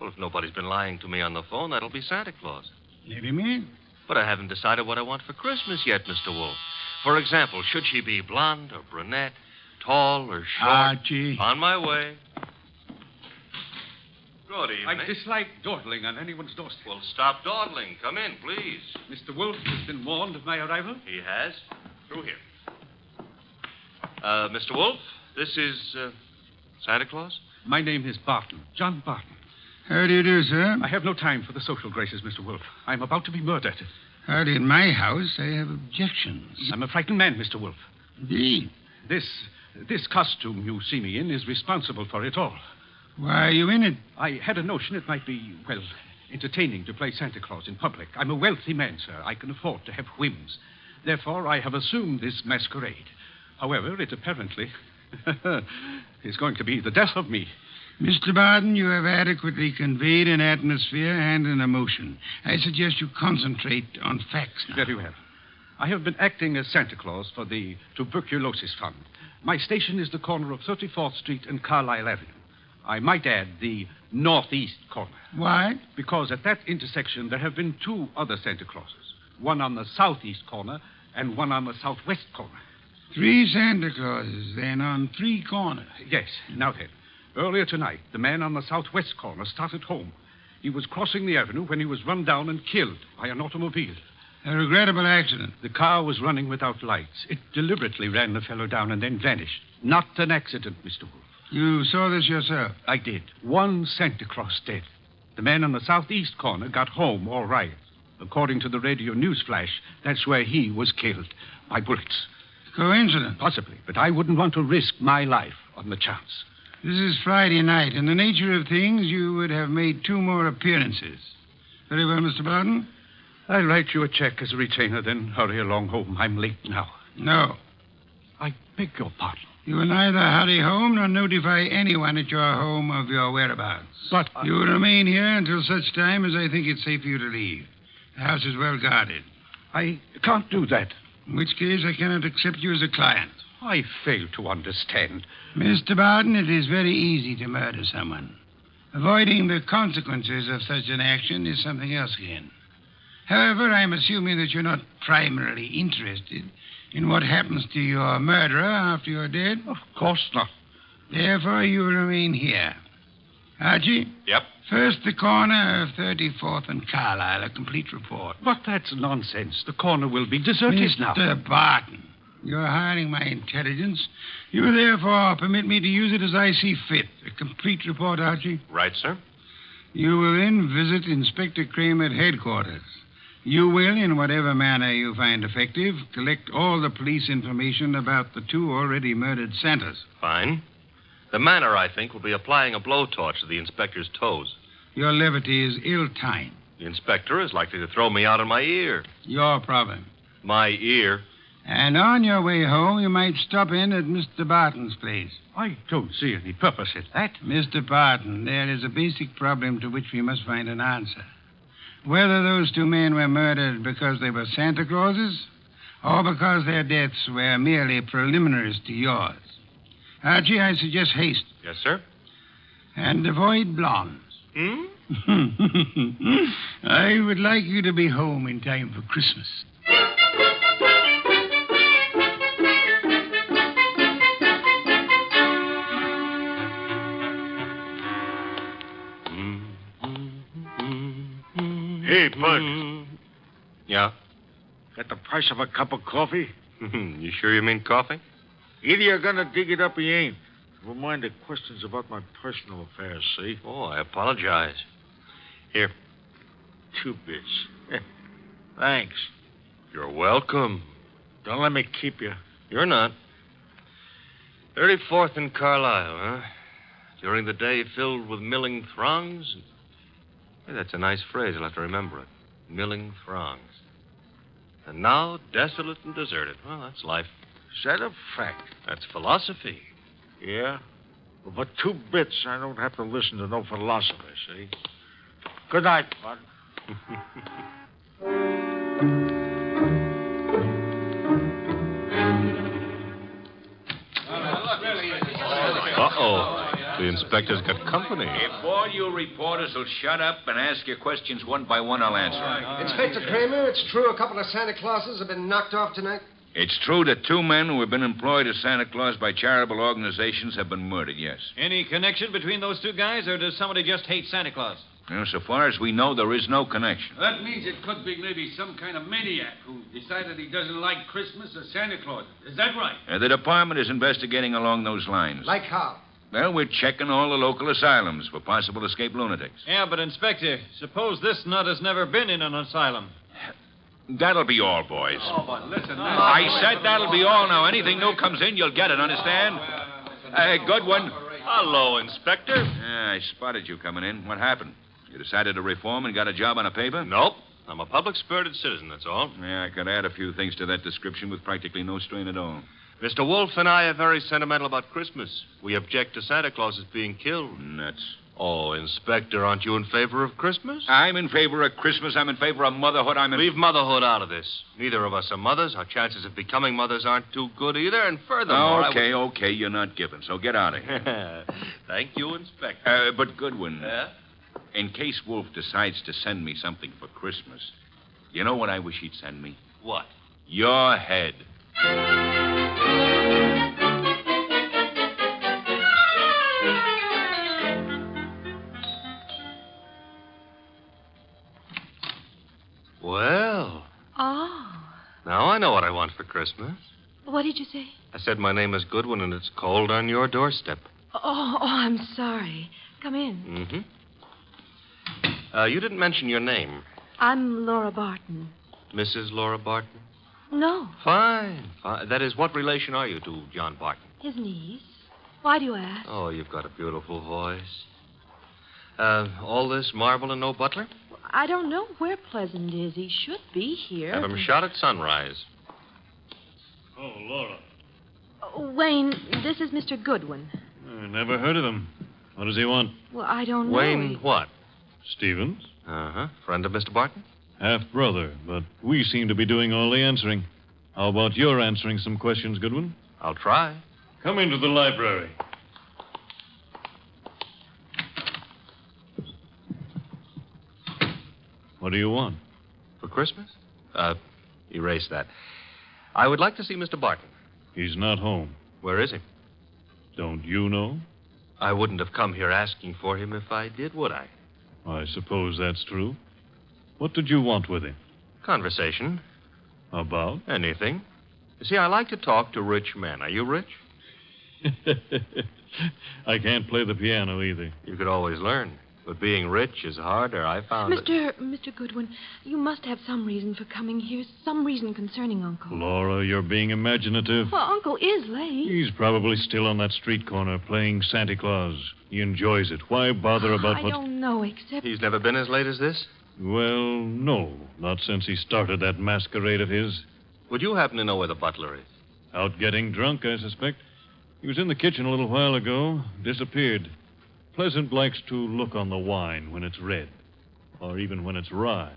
Well, if nobody's been lying to me on the phone, that'll be Santa Claus. Let him in. But I haven't decided what I want for Christmas yet, Mr. Wolfe. For example, should she be blonde or brunette, tall or short? Archie. On my way. Good evening. I dislike dawdling on anyone's doorstep. Well, stop dawdling. Come in, please. Mr. Wolfe has been warned of my arrival? He has. Through here. Mr. Wolfe, this is Santa Claus? My name is Barton, John Barton. How do you do, sir? I have no time for the social graces, Mr. Wolfe. I'm about to be murdered. Howdy, in my house, I have objections. I'm a frightened man, Mr. Wolfe. Indeed. This costume you see me in is responsible for it all. Why are you in it? I had a notion it might be, well, entertaining to play Santa Claus in public. I'm a wealthy man, sir. I can afford to have whims. Therefore, I have assumed this masquerade. However, it apparently is going to be the death of me. Mr. Barton, you have adequately conveyed an atmosphere and an emotion. I suggest you concentrate on facts now. Very well. I have been acting as Santa Claus for the Tuberculosis Fund. My station is the corner of 34th Street and Carlisle Avenue. I might add the northeast corner. Why? Because at that intersection there have been two other Santa Clauses. One on the southeast corner and one on the southwest corner. 3 Santa Clauses, then, on 3 corners. Yes. Now then, earlier tonight, the man on the southwest corner started home. He was crossing the avenue when he was run down and killed by an automobile. A regrettable accident. The car was running without lights. It deliberately ran the fellow down and then vanished. Not an accident, Mr. Wolfe. You saw this yourself? I did. 1 Santa Claus dead. The man on the southeast corner got home all right. According to the radio news flash, that's where he was killed by bullets. Coincidence? Possibly, but I wouldn't want to risk my life on the chance. This is Friday night. In the nature of things, you would have made 2 more appearances. Very well, Mr. Barton. I'll write you a check as a retainer, then hurry along home. I'm late now. No. I beg your pardon. You will neither hurry home nor notify anyone at your home of your whereabouts. But you will remain here until such time as I think it's safe for you to leave. The house is well guarded. I can't do that. In which case, I cannot accept you as a client. I fail to understand. Mr. Barton, it is very easy to murder someone. Avoiding the consequences of such an action is something else again. However, I'm assuming that you're not primarily interested in what happens to your murderer after you're dead. Of course not. Therefore, you will remain here. Archie? Yep. First, the corner of 34th and Carlisle, a complete report. But that's nonsense. The corner will be deserted now. Mr. Barton, you're hiring my intelligence. You will therefore permit me to use it as I see fit. A complete report, Archie? Right, sir. You will then visit Inspector Kramer at headquarters. You will, in whatever manner you find effective, collect all the police information about the 2 already murdered Santas. Fine. The manner, I think, will be applying a blowtorch to the inspector's toes. Your levity is ill-timed. The inspector is likely to throw me out of my ear. Your problem. My ear? And on your way home, you might stop in at Mr. Barton's place. I don't see any purpose in that. Mr. Barton, there is a basic problem to which we must find an answer. Whether those 2 men were murdered because they were Santa Clauses or because their deaths were merely preliminaries to yours. Archie, I suggest haste. Yes, sir. And avoid blondes. I would like you to be home in time for Christmas. Hey, Bud. Yeah? Got the price of a cup of coffee? You sure you mean coffee? Either you're gonna dig it up or you ain't. Never mind the questions about my personal affairs, see? Oh, I apologize. Here. 2 bits. Thanks. You're welcome. Don't let me keep you. You're not. 34th and Carlisle, huh? During the day filled with milling throngs. Hey, that's a nice phrase. I'll have to remember it. Milling throngs. And now desolate and deserted. Well, that's life. Is that a fact? That's philosophy. Yeah? Well, for 2 bits, I don't have to listen to no philosopher, see? Good night, Bud. Uh-oh. The inspector's got company. If all you reporters will shut up and ask your questions one by one, I'll answer. Inspector Kramer, it's true a couple of Santa Clauses have been knocked off tonight? It's true that 2 men who have been employed as Santa Claus by charitable organizations have been murdered, yes. Any connection between those 2 guys, or does somebody just hate Santa Claus? Well, so far as we know, there is no connection. That means it could be maybe some kind of maniac who decided he doesn't like Christmas or Santa Claus. Is that right? The department is investigating along those lines. Like how? Well, we're checking all the local asylums for possible escaped lunatics. Yeah, but, Inspector, suppose this nut has never been in an asylum. That'll be all, boys. Oh, but listen, I said that'll be all now. Anything new comes in, you'll get it, understand? Goodwin. Hello, Inspector. I spotted you coming in. What happened? You decided to reform and got a job on a paper? Nope. I'm a public-spirited citizen, that's all. Yeah, I could add a few things to that description with practically no strain at all. Mr. Wolfe and I are very sentimental about Christmas. We object to Santa Claus's being killed. Nuts. Oh, Inspector, aren't you in favor of Christmas? I'm in favor of Christmas. I'm in favor of motherhood. Leave motherhood out of this. Neither of us are mothers. Our chances of becoming mothers aren't too good either. And furthermore, Okay, you're not giving, so get out of here. Thank you, Inspector. But Goodwin, Yeah? in case Wolfe decides to send me something for Christmas, you know what I wish he'd send me? What? Your head. Well, Oh. now I know what I want for Christmas. What did you say? I said my name is Goodwin and it's cold on your doorstep. Oh, I'm sorry. Come in. Mm-hmm. You didn't mention your name. I'm Laura Barton. Mrs. Laura Barton? No, Fine. That is, what relation are you to John Barton? his niece. Why do you ask? Oh, you've got a beautiful voice. All this marble and no butler? I don't know where Pleasant is. He should be here. Have him shot at sunrise. Oh, Laura. Wayne, this is Mr. Goodwin. I never heard of him. What does he want? Well, I don't know. Wayne what? Stevens? Uh-huh. Friend of Mr. Barton? Half-brother, but we seem to be doing all the answering. How about your answering some questions, Goodwin? I'll try. Come into the library. What do you want? For Christmas? Erase that. I would like to see Mr. Barton. He's not home. Where is he? Don't you know? I wouldn't have come here asking for him if I did, would I? I suppose that's true. What did you want with him? Conversation. About? Anything. You see, I like to talk to rich men. Are you rich? I can't play the piano either. You could always learn. But being rich is harder, I found it. Mr. Goodwin, you must have some reason for coming here, some reason concerning Uncle. Laura, you're being imaginative. Well, Uncle is late. He's probably still on that street corner playing Santa Claus. He enjoys it. Why bother about I what... don't know, except... He's never been as late as this? Well, no. Not since he started that masquerade of his. Would you happen to know where the butler is? Out getting drunk, I suspect. He was in the kitchen a little while ago. Disappeared. Pleasant likes to look on the wine when it's red. Or even when it's rye.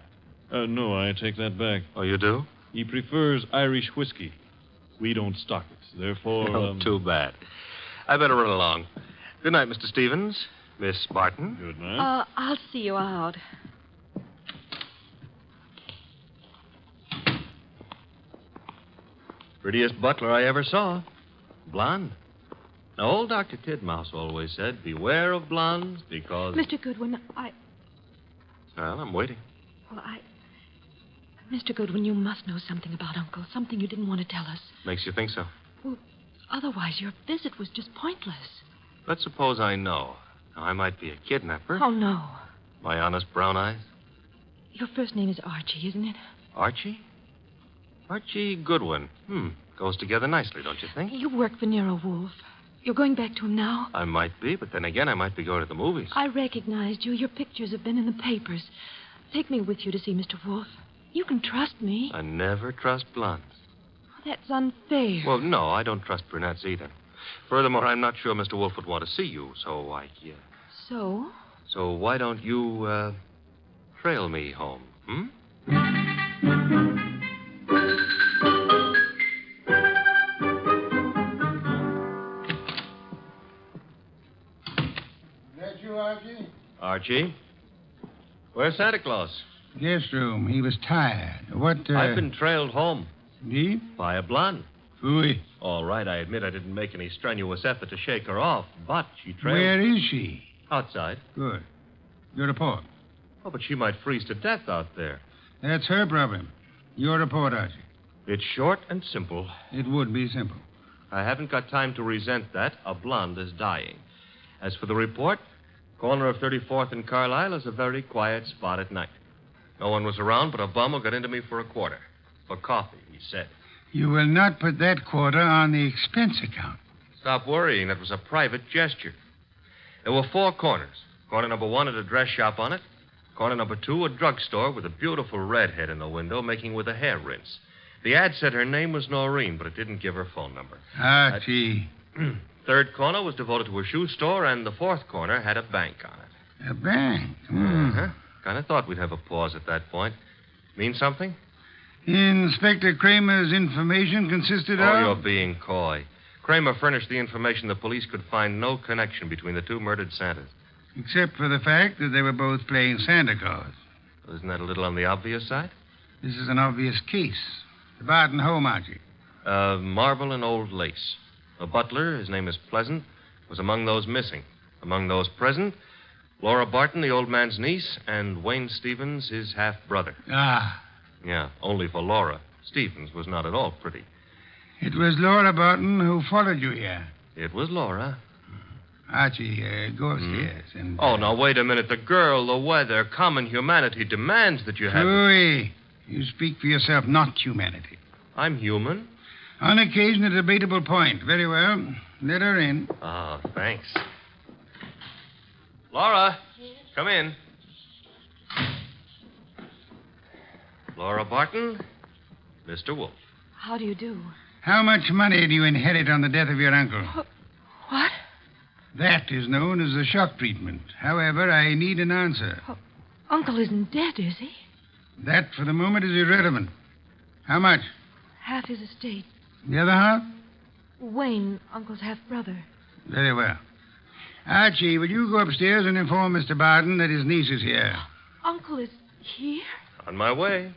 No, I take that back. Oh, you do? He prefers Irish whiskey. We don't stock it. Therefore... Oh, too bad. I better run along. Good night, Mr. Stevens. Miss Barton. Good night. I'll see you out. Prettiest butler I ever saw. Blonde. Now, old Dr. Tidmouse always said, beware of blondes because... Mr. Goodwin, Well, I'm waiting. Well, Mr. Goodwin, you must know something about Uncle, something you didn't want to tell us. Makes you think so? Well, otherwise your visit was just pointless. Let's suppose I know. Now, I might be a kidnapper. Oh, no. My honest brown eyes. Your first name is Archie, isn't it? Archie? Archie Goodwin. Goes together nicely, don't you think? You work for Nero Wolfe. You're going back to him now? I might be, but then again, I might be going to the movies. I recognized you. Your pictures have been in the papers. Take me with you to see Mr. Wolfe. You can trust me. I never trust blondes. That's unfair. Well, no, I don't trust brunettes either. Furthermore, I'm not sure Mr. Wolfe would want to see you, so So? So why don't you, trail me home, That you, Archie? Archie? Where's Santa Claus? Guest room. He was tired. What, I've been trailed home. Indeed? By a blonde. Phooey. All right, I admit I didn't make any strenuous effort to shake her off, but she trailed... Where is she? Outside. Good. Your report. Oh, but she might freeze to death out there. That's her problem. Your report, Archie. It's short and simple. It would be simple. I haven't got time to resent that. A blonde is dying. As for the report, corner of 34th and Carlisle is a very quiet spot at night. No one was around but a bum who got into me for a quarter. For coffee, he said. You will not put that quarter on the expense account. Stop worrying. That was a private gesture. There were 4 corners. Corner number 1 had a dress shop on it. Corner number 2, a drugstore with a beautiful redhead in the window making with a hair rinse. The ad said her name was Noreen, but it didn't give her phone number. Archie. Third corner was devoted to a shoe store, and the fourth corner had a bank on it. A bank? Uh-huh. Kind of thought we'd have a pause at that point. Mean something? Inspector Kramer's information consisted of... Oh, you're being coy. Kramer furnished the information the police could find no connection between the two murdered Santas. Except for the fact that they were both playing Santa Claus. Isn't that a little on the obvious side? This is an obvious case. The Barton home, Archie. Marble and old lace. A butler, his name is Pleasant, was among those missing. Among those present, Laura Barton, the old man's niece, and Wayne Stevens, his half-brother. Ah. Yeah, only for Laura. Stevens was not at all pretty. It was Laura Barton who followed you here. It was Laura. Archie, go upstairs and... Oh, now, wait a minute. The girl, the weather, common humanity demands that you have... Louis, you speak for yourself, not humanity. I'm human. On occasion, a debatable point. Very well. Let her in. Oh, thanks. Laura, come in. Laura Barton, Mr. Wolfe. How do you do? How much money do you inherit on the death of your uncle? What? That is known as the shock treatment. However, I need an answer. Uncle isn't dead, is he? That, for the moment, is irrelevant. How much? Half his estate. The other half? Wayne, Uncle's half-brother. Very well. Archie, will you go upstairs and inform Mr. Barton that his niece is here? Uncle is here? On my way.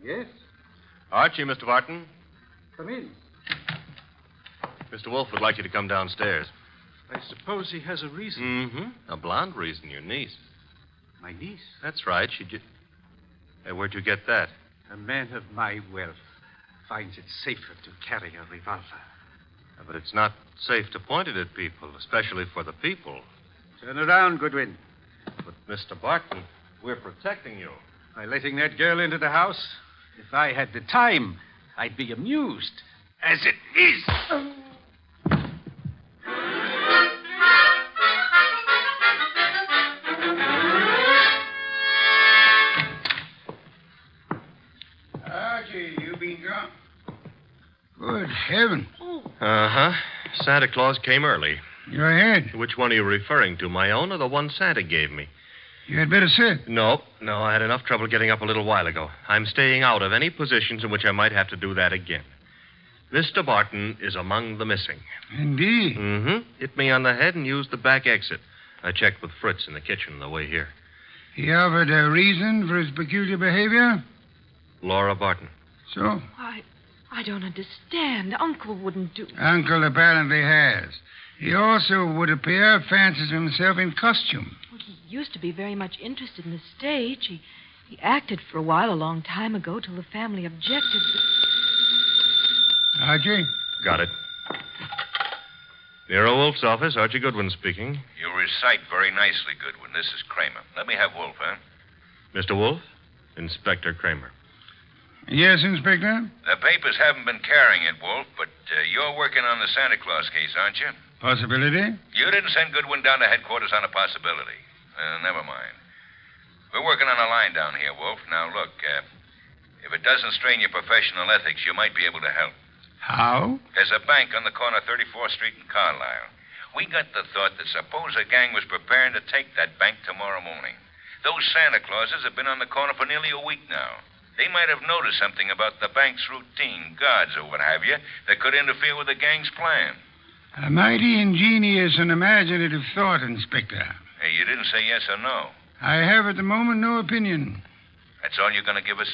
Yes? Archie, Mr. Barton. Come in. Mr. Wolfe would like you to come downstairs. I suppose he has a reason. Mm-hmm. A blonde reason, your niece. My niece? That's right. Hey, where'd you get that? A man of my wealth finds it safer to carry a revolver. But it's not safe to point it at people, especially for the people. Turn around, Goodwin. But, Mr. Barton, we're protecting you. By letting that girl into the house? If I had the time, I'd be amused. As it is. Archie, you been gone? Good heaven. Uh-huh. Santa Claus came early. You're ahead. Which one are you referring to, my own or the one Santa gave me? You had better sit. No, I had enough trouble getting up a little while ago. I'm staying out of any positions in which I might have to do that again. Mr. Barton is among the missing. Indeed. Mm-hmm. Hit me on the head and used the back exit. I checked with Fritz in the kitchen on the way here. He offered a reason for his peculiar behavior? Laura Barton. So? I don't understand. Uncle wouldn't do... Uncle apparently has. He also, would appear, fancies himself in costume. Well, he used to be very much interested in the stage. He acted for a while a long time ago till the family objected. Archie? Got it. Nero Wolfe's office, Archie Goodwin speaking. You recite very nicely, Goodwin. This is Kramer. Let me have Wolfe, huh? Mr. Wolfe? Inspector Kramer. Yes, Inspector? The papers haven't been carrying it, Wolfe, but you're working on the Santa Claus case, aren't you? Possibility? You didn't send Goodwin down to headquarters on a possibility. Never mind. We're working on a line down here, Wolfe. Now, look, if it doesn't strain your professional ethics, you might be able to help. How? There's a bank on the corner of 34th Street and Carlisle. We got the thought that suppose a gang was preparing to take that bank tomorrow morning. Those Santa Clauses have been on the corner for nearly a week now. They might have noticed something about the bank's routine, guards or what have you, that could interfere with the gang's plan. A mighty ingenious and imaginative thought, Inspector. Hey, you didn't say yes or no. I have at the moment no opinion. That's all you're going to give us?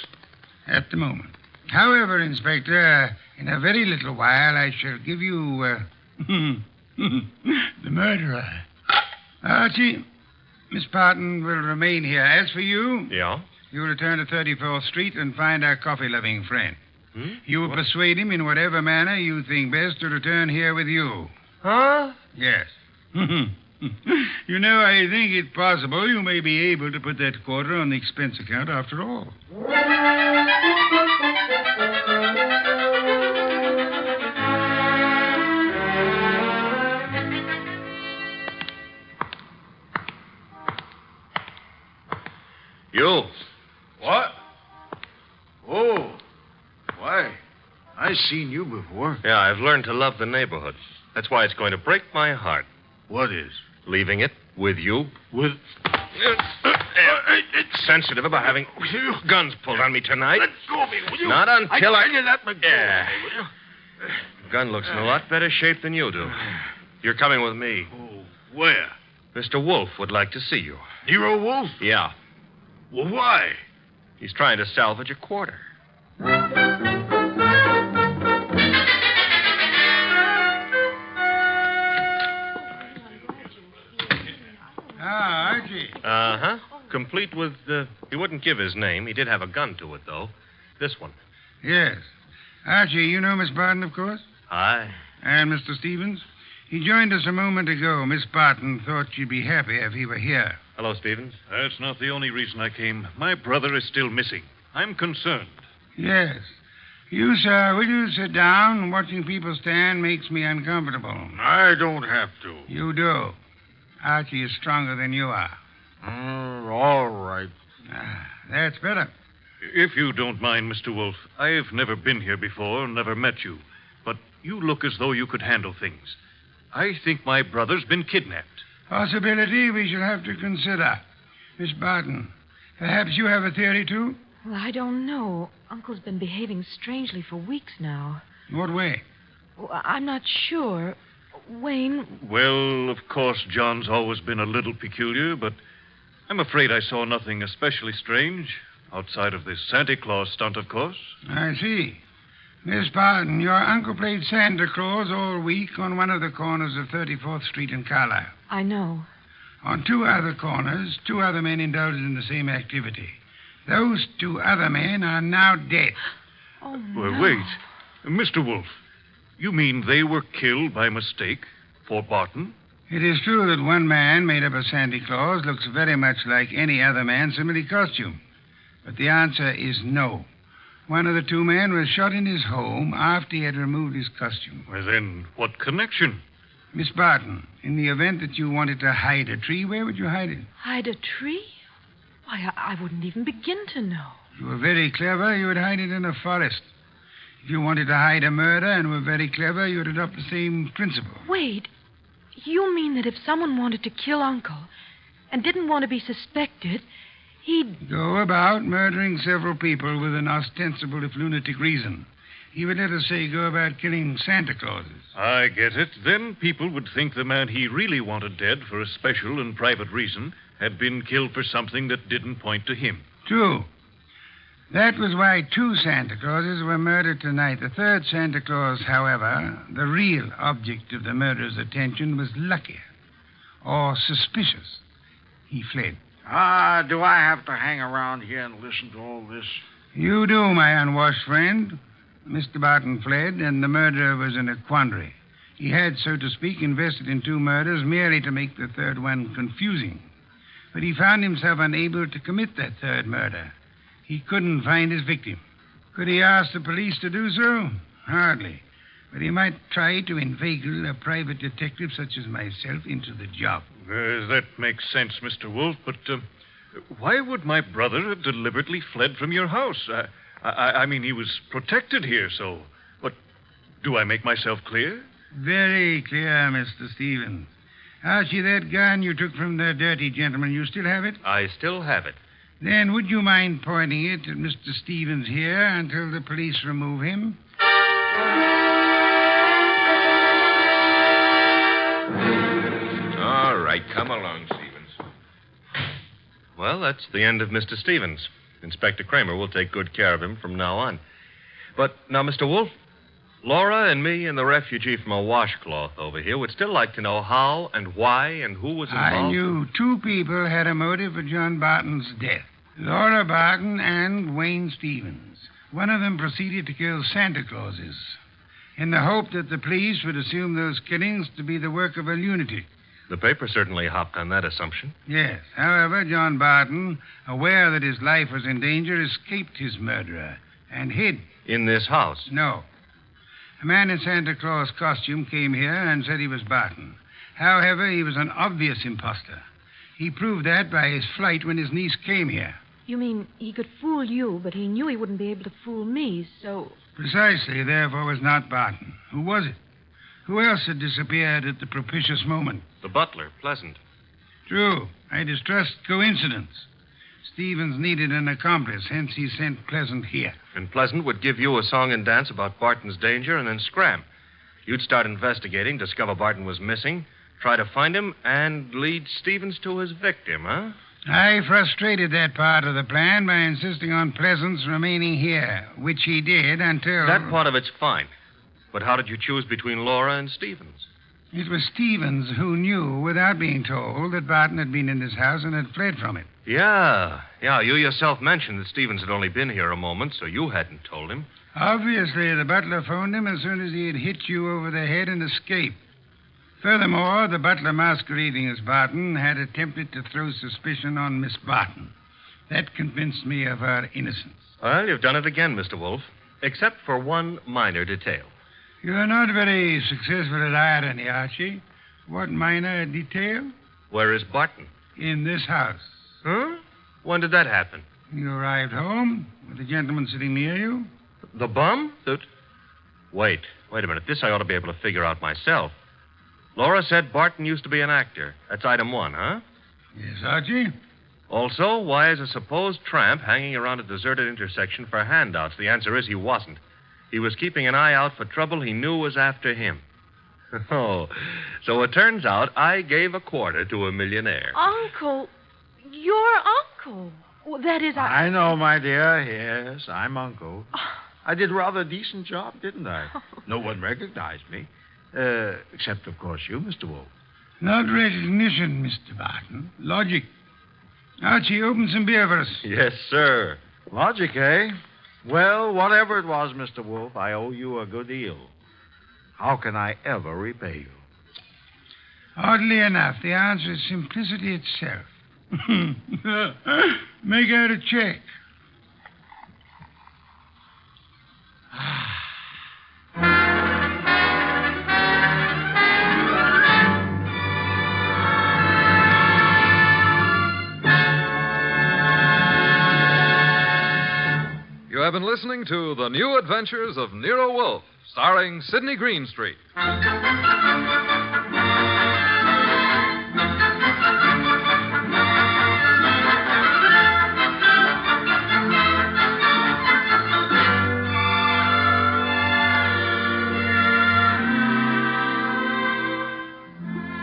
At the moment. However, Inspector, in a very little while I shall give you, the murderer. Archie, Miss Barton will remain here. As for you... Yeah? You return to 34th Street and find our coffee-loving friend. You will persuade him in whatever manner you think best to return here with you. Huh? Yes. You know, I think it possible you may be able to put that quarter on the expense account after all. You. What? Oh. Why? I've seen you before. Yeah, I've learned to love the neighborhood. That's why it's going to break my heart. What is? Leaving it with you. With... It's sensitive about having guns pulled on me tonight. Let go of me, will you? Not until I... tell you that, McGill. Yeah. Will you? Gun looks in a lot better shape than you do. You're coming with me. Oh, where? Mr. Wolfe would like to see you. Nero Wolfe? Yeah. Well, why? He's trying to salvage a quarter. Ah, Archie. Uh-huh. Complete with, he wouldn't give his name. He did have a gun to it, though. This one. Yes. Archie, you know Miss Barton, of course? Aye. And Mr. Stevens? He joined us a moment ago. Miss Barton thought she'd be happy if he were here. Hello, Stevens. That's not the only reason I came. My brother is still missing. I'm concerned. Yes. You, sir, will you sit down? Watching people stand makes me uncomfortable. I don't have to. You do. Archie is stronger than you are. All right. That's better. If you don't mind, Mr. Wolfe, I've never been here before, never met you. But you look as though you could handle things. I think my brother's been kidnapped. Possibility we shall have to consider. Miss Barton, perhaps you have a theory, too? Well, I don't know. Uncle's been behaving strangely for weeks now. What way? Well, I'm not sure. Wayne... Well, of course, John's always been a little peculiar, but I'm afraid I saw nothing especially strange. Outside of this Santa Claus stunt, of course. I see. Miss Barton, your uncle played Santa Claus all week on one of the corners of 34th Street in Carlisle. I know. On two other corners, two other men indulged in the same activity. Those two other men are now dead. Oh, no. Well, wait. Mr. Wolfe, you mean they were killed by mistake? Fort Barton? It is true that one man made up as Santa Claus looks very much like any other man similarly costumed. But the answer is no. One of the two men was shot in his home after he had removed his costume. Well, then, what connection? Miss Barton, in the event that you wanted to hide a tree, where would you hide it? Hide a tree? Why, I wouldn't even begin to know. If you were very clever, you would hide it in a forest. If you wanted to hide a murder and were very clever, you would adopt the same principle. Wait. You mean that if someone wanted to kill Uncle and didn't want to be suspected, he'd... Go about murdering several people with an ostensible, if lunatic, reason. He would, let us say, go about killing Santa Clauses. I get it. Then people would think the man he really wanted dead for a special and private reason had been killed for something that didn't point to him. True. That was why two Santa Clauses were murdered tonight. The third Santa Claus, however, the real object of the murderer's attention, was luckier or suspicious. He fled. Do I have to hang around here and listen to all this? You do, my unwashed friend. Mr. Barton fled, and the murderer was in a quandary. He had, so to speak, invested in two murders merely to make the third one confusing. But he found himself unable to commit that third murder. He couldn't find his victim. Could he ask the police to do so? Hardly. But he might try to inveigle a private detective such as myself into the job. That makes sense, Mr. Wolfe, but why would my brother have deliberately fled from your house? I mean, he was protected here, so... But do I make myself clear? Very clear, Mr. Stevens. Archie, that gun you took from the dirty gentleman, you still have it? I still have it. Then would you mind pointing it at Mr. Stevens here until the police remove him? All right, come along, Stevens. Well, that's the end of Mr. Stevens. Inspector Kramer will take good care of him from now on. But now, Mr. Wolfe, Laura and me and the refugee from a washcloth over here would still like to know how and why and who was involved. I knew two people had a motive for John Barton's death. Laura Barton and Wayne Stevens. One of them proceeded to kill Santa Clauses in the hope that the police would assume those killings to be the work of a lunatic The paper certainly hopped on that assumption. Yes. However, John Barton, aware that his life was in danger, escaped his murderer and hid. In this house? No. A man in Santa Claus costume came here and said he was Barton. However, he was an obvious imposter. He proved that by his flight when his niece came here. You mean he could fool you, but he knew he wouldn't be able to fool me, so... Precisely, therefore, was not Barton. Who was it? Who else had disappeared at the propitious moment? The butler, Pleasant. True. I distrust coincidence. Stevens needed an accomplice, hence he sent Pleasant here. And Pleasant would give you a song and dance about Barton's danger and then scram. You'd start investigating, discover Barton was missing, try to find him, and lead Stevens to his victim, huh? I frustrated that part of the plan by insisting on Pleasant's remaining here, which he did until... That part of it's fine. But how did you choose between Laura and Stevens? It was Stevens who knew, without being told, that Barton had been in this house and had fled from it. Yeah. You yourself mentioned that Stevens had only been here a moment, so you hadn't told him. Obviously, the butler phoned him as soon as he had hit you over the head and escaped. Furthermore, the butler masquerading as Barton had attempted to throw suspicion on Miss Barton. That convinced me of her innocence. Well, you've done it again, Mr. Wolfe, except for one minor detail. You're not very successful at irony, Archie. What minor detail? Where is Barton? In this house. Huh? When did that happen? You arrived home with a gentleman sitting near you. The bum? Wait a minute. This I ought to be able to figure out myself. Laura said Barton used to be an actor. That's item one, huh? Yes, Archie. Also, why is a supposed tramp hanging around a deserted intersection for handouts? The answer is he wasn't. He was keeping an eye out for trouble he knew was after him. Oh, so it turns out I gave a quarter to a millionaire. Uncle, your uncle. Well, that is... I know, my dear. Yes, I'm Uncle. I did a rather decent job, didn't I? No one recognized me. Except, of course, you, Mr. Wolfe. Not recognition, Mr. Barton. Logic. Archie, open some beer for us. Yes, sir. Logic, eh? Well, whatever it was, Mr. Wolfe, I owe you a good deal. How can I ever repay you? Oddly enough, the answer is simplicity itself. Make out a check. You have been listening to The New Adventures of Nero Wolfe, starring Sidney Greenstreet.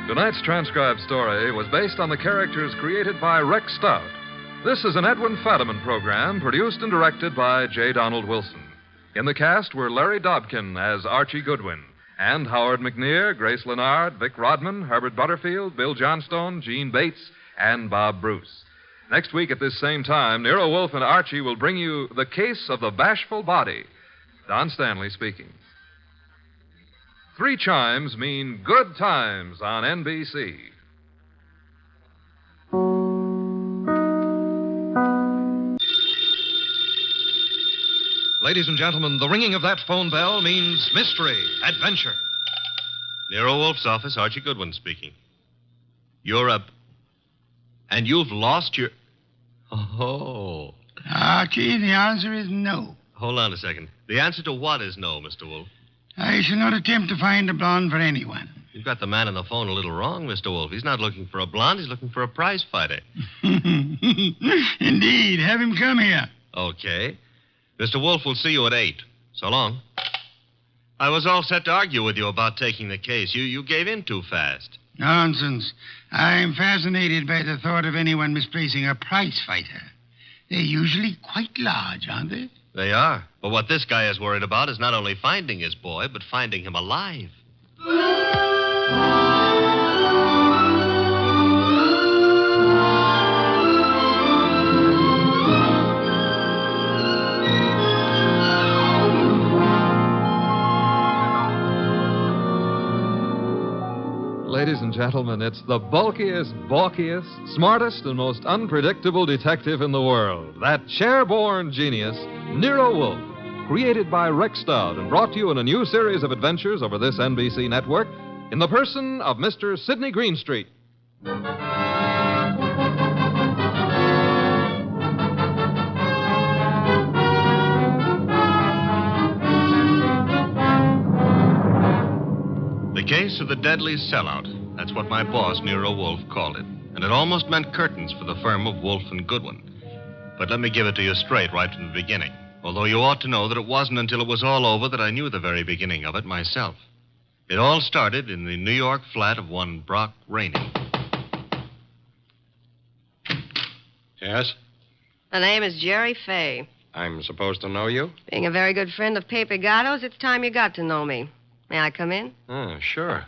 Tonight's transcribed story was based on the characters created by Rex Stout. This is an Edwin Fadiman program produced and directed by J. Donald Wilson. In the cast were Larry Dobkin as Archie Goodwin, and Howard McNear, Grace Lennard, Vic Rodman, Herbert Butterfield, Bill Johnstone, Gene Bates, and Bob Bruce. Next week at this same time, Nero Wolfe and Archie will bring you The Case of the Bashful Body. Don Stanley speaking. 3 chimes mean good times on NBC. Ladies and gentlemen, the ringing of that phone bell means mystery, adventure. Nero Wolfe's office, Archie Goodwin speaking. You're up. And you've lost your... Oh. Archie, the answer is no. Hold on a second. The answer to what is no, Mr. Wolfe? I shall not attempt to find a blonde for anyone. You've got the man on the phone a little wrong, Mr. Wolfe. He's not looking for a blonde. He's looking for a prize fighter. Indeed. Have him come here. Okay. Mr. Wolfe will see you at 8. So long. I was all set to argue with you about taking the case. You gave in too fast. Nonsense. I'm fascinated by the thought of anyone misplacing a prize fighter. They're usually quite large, aren't they? They are. But what this guy is worried about is not only finding his boy, but finding him alive. Ladies and and gentlemen, it's the bulkiest, balkiest, smartest, and most unpredictable detective in the world. That chair-born genius, Nero Wolfe, created by Rex Stout and brought to you in a new series of adventures over this NBC network in the person of Mr. Sidney Greenstreet. The case of the deadly sellout. That's what my boss, Nero Wolfe, called it. And it almost meant curtains for the firm of Wolfe and Goodwin. But let me give it to you straight right from the beginning. Although you ought to know that it wasn't until it was all over that I knew the very beginning of it myself. It all started in the New York flat of one Brock Rainey. Yes? The name is Jerry Fay. I'm supposed to know you? Being a very good friend of Pepe Gatto's, it's time you got to know me. May I come in? Sure.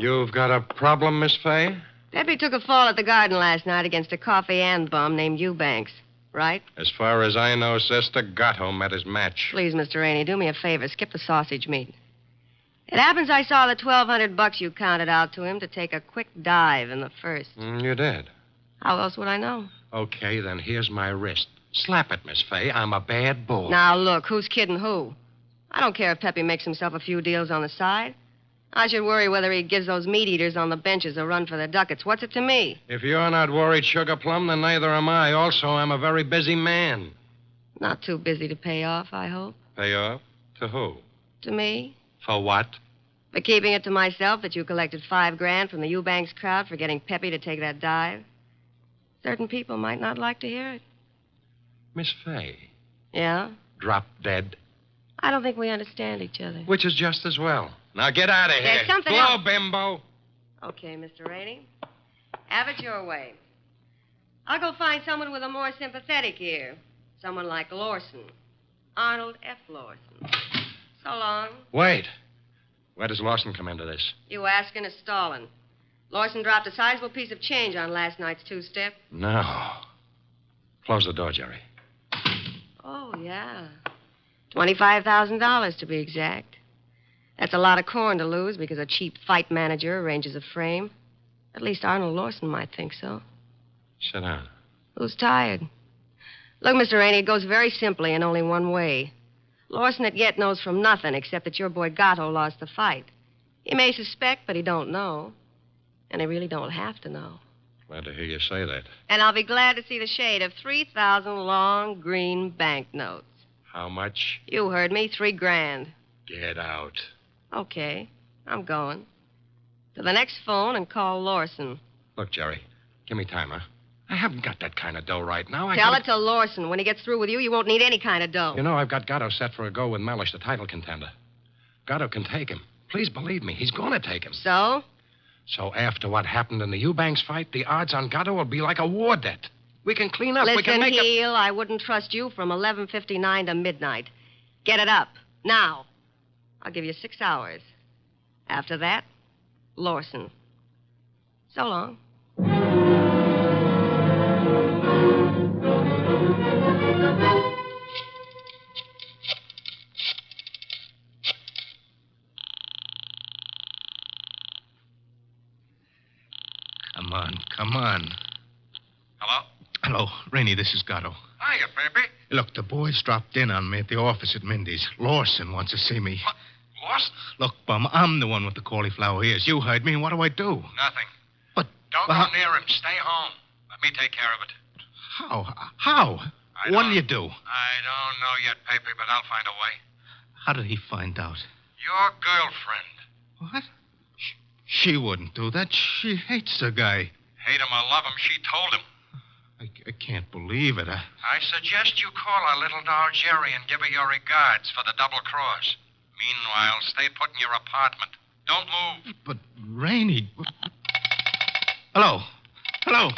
You've got a problem, Miss Fay? Pepe took a fall at the garden last night against a coffee and bum named Eubanks, right? As far as I know, Sister, Gatto met his match. Please, Mr. Rainey, do me a favor. Skip the sausage meat. It happens I saw the $1,200 you counted out to him to take a quick dive in the first. You did? How else would I know? Okay, then here's my wrist. Slap it, Miss Fay. I'm a bad bull. Now, look, who's kidding who? I don't care if Pepe makes himself a few deals on the side. I should worry whether he gives those meat eaters on the benches a run for their ducats. What's it to me? If you're not worried, Sugar Plum, then neither am I. Also, I'm a very busy man. Not too busy to pay off, I hope. Pay off? To who? To me. For what? For keeping it to myself that you collected $5,000 from the Eubanks crowd for getting Pepe to take that dive. Certain people might not like to hear it. Miss Fay. Yeah? Drop dead. I don't think we understand each other. Which is just as well. Now get out of here. There's something Blow, else. bimbo. Okay, Mr. Rainey. Have it your way. I'll go find someone with a more sympathetic ear. Someone like Lawson. Arnold F. Lawson. So long. Wait. Where does Lawson come into this? You asking is stalling. Lawson dropped a sizable piece of change on last night's two-step. No. Close the door, Jerry. Oh, yeah. $25,000 to be exact. That's a lot of corn to lose because a cheap fight manager arranges a frame. At least Arnold Lawson might think so. Sit down. Who's tired? Look, Mr. Rainey, it goes very simply and only one way. Lawson at yet knows from nothing except that your boy Gatto lost the fight. He may suspect, but he don't know. And he really don't have to know. Glad to hear you say that. And I'll be glad to see the shade of 3,000 long green banknotes. How much? You heard me, $3,000. Get out. Okay, I'm going. To the next phone and call Lawson. Look, Jerry, give me time, huh? I haven't got that kind of dough right now. Tell it to Lawson. When he gets through with you, you won't need any kind of dough. You know, I've got Gatto set for a go with Mellish, the title contender. Gatto can take him. Please believe me, he's going to take him. So? So after what happened in the Eubanks fight, the odds on Gatto will be like a war debt. We can clean up. Listen, we can make Heel, I wouldn't trust you from 11:59 to midnight. Get it up. Now. I'll give you 6 hours. After that, Lawson. So long. Come on. Hello? Hello, Rainey, this is Gatto. Hiya, Pepe. Look, the boys dropped in on me at the office at Mindy's. Lawson wants to see me. What? Lost? Look, Bum, I'm the one with the cauliflower ears. You heard me, and what do I do? Nothing. But... Don't go near him. Stay home. Let me take care of it. How? What will you do? I don't know yet, Pepe, but I'll find a way. How did he find out? Your girlfriend. What? She wouldn't do that. She hates the guy. Hate him or love him, she told him. I can't believe it. I suggest you call our little doll Jerry and give her your regards for the double cross. Meanwhile, stay put in your apartment. Don't move. But, Rainey... Hello. Hello.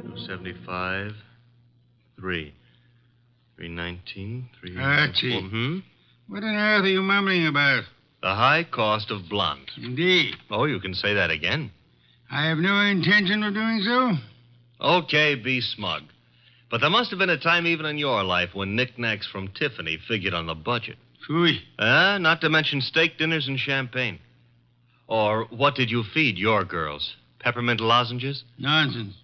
275, 319, 3... Archie. What on earth are you mumbling about? The high cost of blonde. Indeed. Oh, you can say that again. I have no intention of doing so. Okay, be smug. But there must have been a time even in your life when knickknacks from Tiffany figured on the budget. Phooey. Not to mention steak dinners and champagne. Or what did you feed your girls? Peppermint lozenges? Nonsense.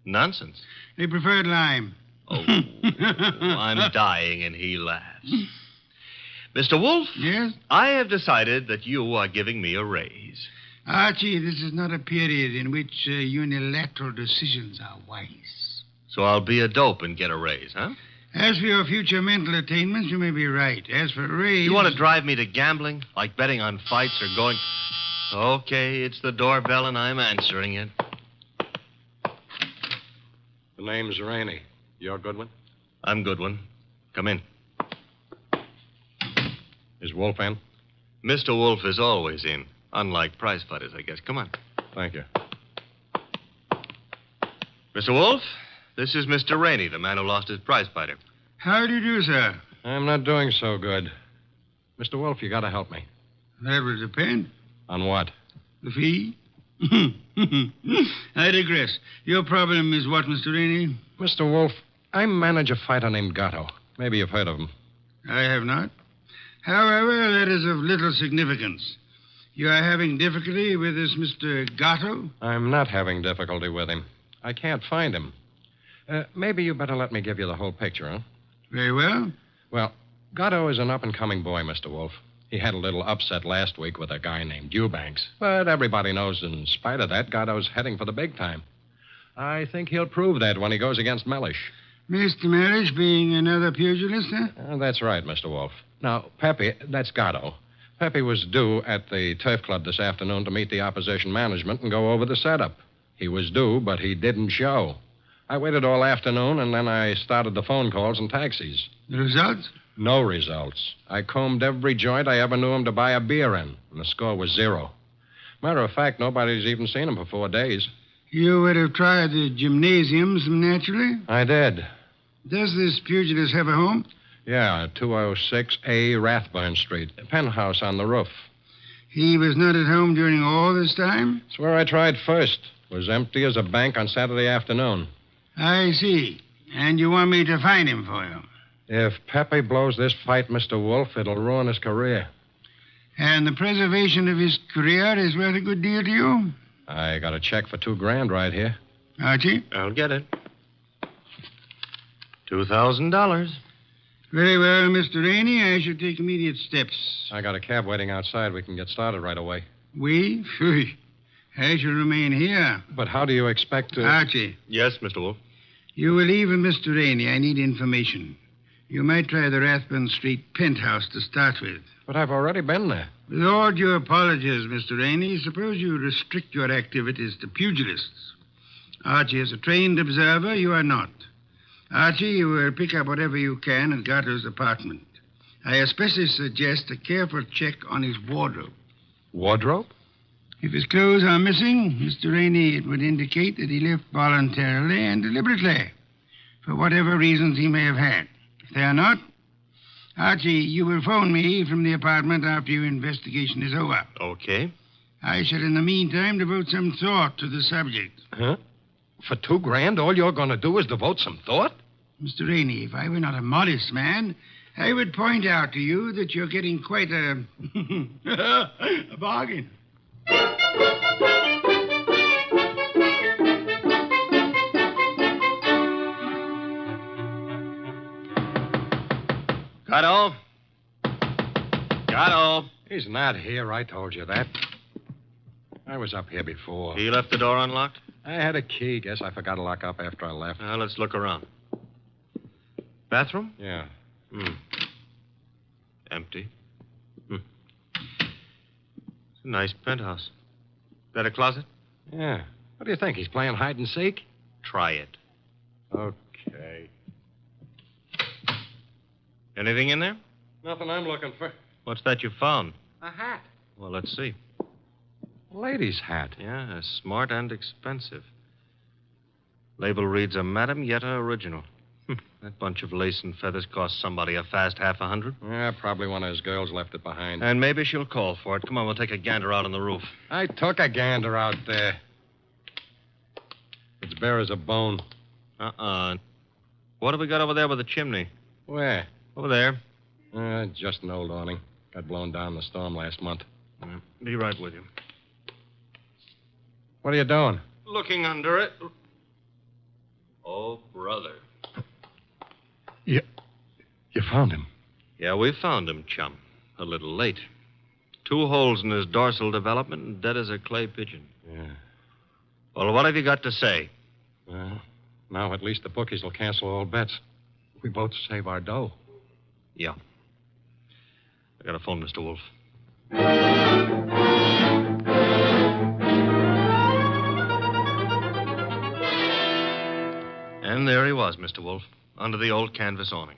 Nonsense? They preferred lime. Oh, I'm dying, and he laughs. Mr. Wolfe? Yes? I have decided that you are giving me a raise. Archie, this is not a period in which unilateral decisions are wise. So I'll be a dope and get a raise, huh? As for your future mental attainments, you may be right. As for a raise... You want to drive me to gambling? Like betting on fights or going... Okay, it's the doorbell, and I'm answering it. The name's Rainey. You're Goodwin? I'm Goodwin. Come in. Is Wolfe in? Mr. Wolfe is always in. Unlike prize fighters, I guess. Come on. Thank you. Mr. Wolfe, this is Mr. Rainey, the man who lost his prize fighter. How do you do, sir? I'm not doing so good. Mr. Wolfe, you gotta help me. That would depend. On what? The fee? I digress. Your problem is what, Mr. Rainey? Mr. Wolfe, I manage a fighter named Gatto. Maybe you've heard of him. I have not. However, that is of little significance. You are having difficulty with this Mr. Gatto? I'm not having difficulty with him. I can't find him. Maybe you better let me give you the whole picture, huh? Very well. Well, Gatto is an up-and-coming boy, Mr. Wolfe. He had a little upset last week with a guy named Eubanks. But everybody knows in spite of that, Gatto's heading for the big time. I think he'll prove that when he goes against Mellish. Mr. Mellish being another pugilist, huh? That's right, Mr. Wolfe. Now, Pepe, that's Gatto. Pepe was due at the Turf Club this afternoon to meet the opposition management and go over the setup. He was due, but he didn't show. I waited all afternoon, and then I started the phone calls and taxis. The results? No results. I combed every joint I ever knew him to buy a beer in, and the score was 0. Matter of fact, nobody's even seen him for 4 days. You would have tried the gymnasiums, naturally? I did. Does this pugilist have a home? Yeah, 206A Rathburn Street. A penthouse on the roof. He was not at home during all this time? It's where I tried first. Was empty as a bank on Saturday afternoon. I see. And you want me to find him for you? If Pepe blows this fight, Mr. Wolfe, it'll ruin his career. And the preservation of his career is worth a good deal to you? I got a check for $2,000 right here. Archie? I'll get it. $2,000. Very well, Mr. Rainey. I shall take immediate steps. I got a cab waiting outside. We can get started right away. We? Phew. I shall remain here. But how do you expect to... Archie. Yes, Mr. Wolfe. You will leave with Mr. Rainey. I need information. You might try the Rathburn Street penthouse to start with. But I've already been there. With all due apologies, Mr. Rainey, suppose you restrict your activities to pugilists. Archie is a trained observer. You are not. Archie, you will pick up whatever you can at Gatto's apartment. I especially suggest a careful check on his wardrobe. Wardrobe? If his clothes are missing, Mr. Rainey, it would indicate that he left voluntarily and deliberately, for whatever reasons he may have had. If they are not, Archie, you will phone me from the apartment after your investigation is over. Okay. I shall, in the meantime, devote some thought to the subject. Huh? For $2,000, all you're going to do is devote some thought? Mr. Rainey, if I were not a modest man, I would point out to you that you're getting quite a... a bargain. Gatto? Gatto? He's not here. I told you that. I was up here before. He left the door unlocked? I had a key. Guess I forgot to lock up after I left. Now, let's look around. Bathroom? Yeah. Empty. It's a nice penthouse. That a closet? Yeah. What do you think? He's playing hide and seek? Try it. Okay. Anything in there? Nothing I'm looking for. What's that you found? A hat. Well, let's see. A lady's hat. Yeah, smart and expensive. Label reads a Madam Yetta original. That bunch of lace and feathers cost somebody a fast $50. Yeah, probably one of his girls left it behind. And maybe she'll call for it. Come on, we'll take a gander out on the roof. I took a gander out there. It's bare as a bone. What What have we got over there with the chimney? Where? Over there. Just an old awning. Got blown down in the storm last month. Be right with you. What are you doing? Looking under it. Oh, brother. You found him. Yeah, we found him, chum. A little late. 2 holes in his dorsal development and dead as a clay pigeon. Yeah. Well, what have you got to say? Well, now at least the bookies will cancel all bets. We both save our dough. Yeah. I got a phone, Mr. Wolfe. And there he was, Mr. Wolfe, under the old canvas awning.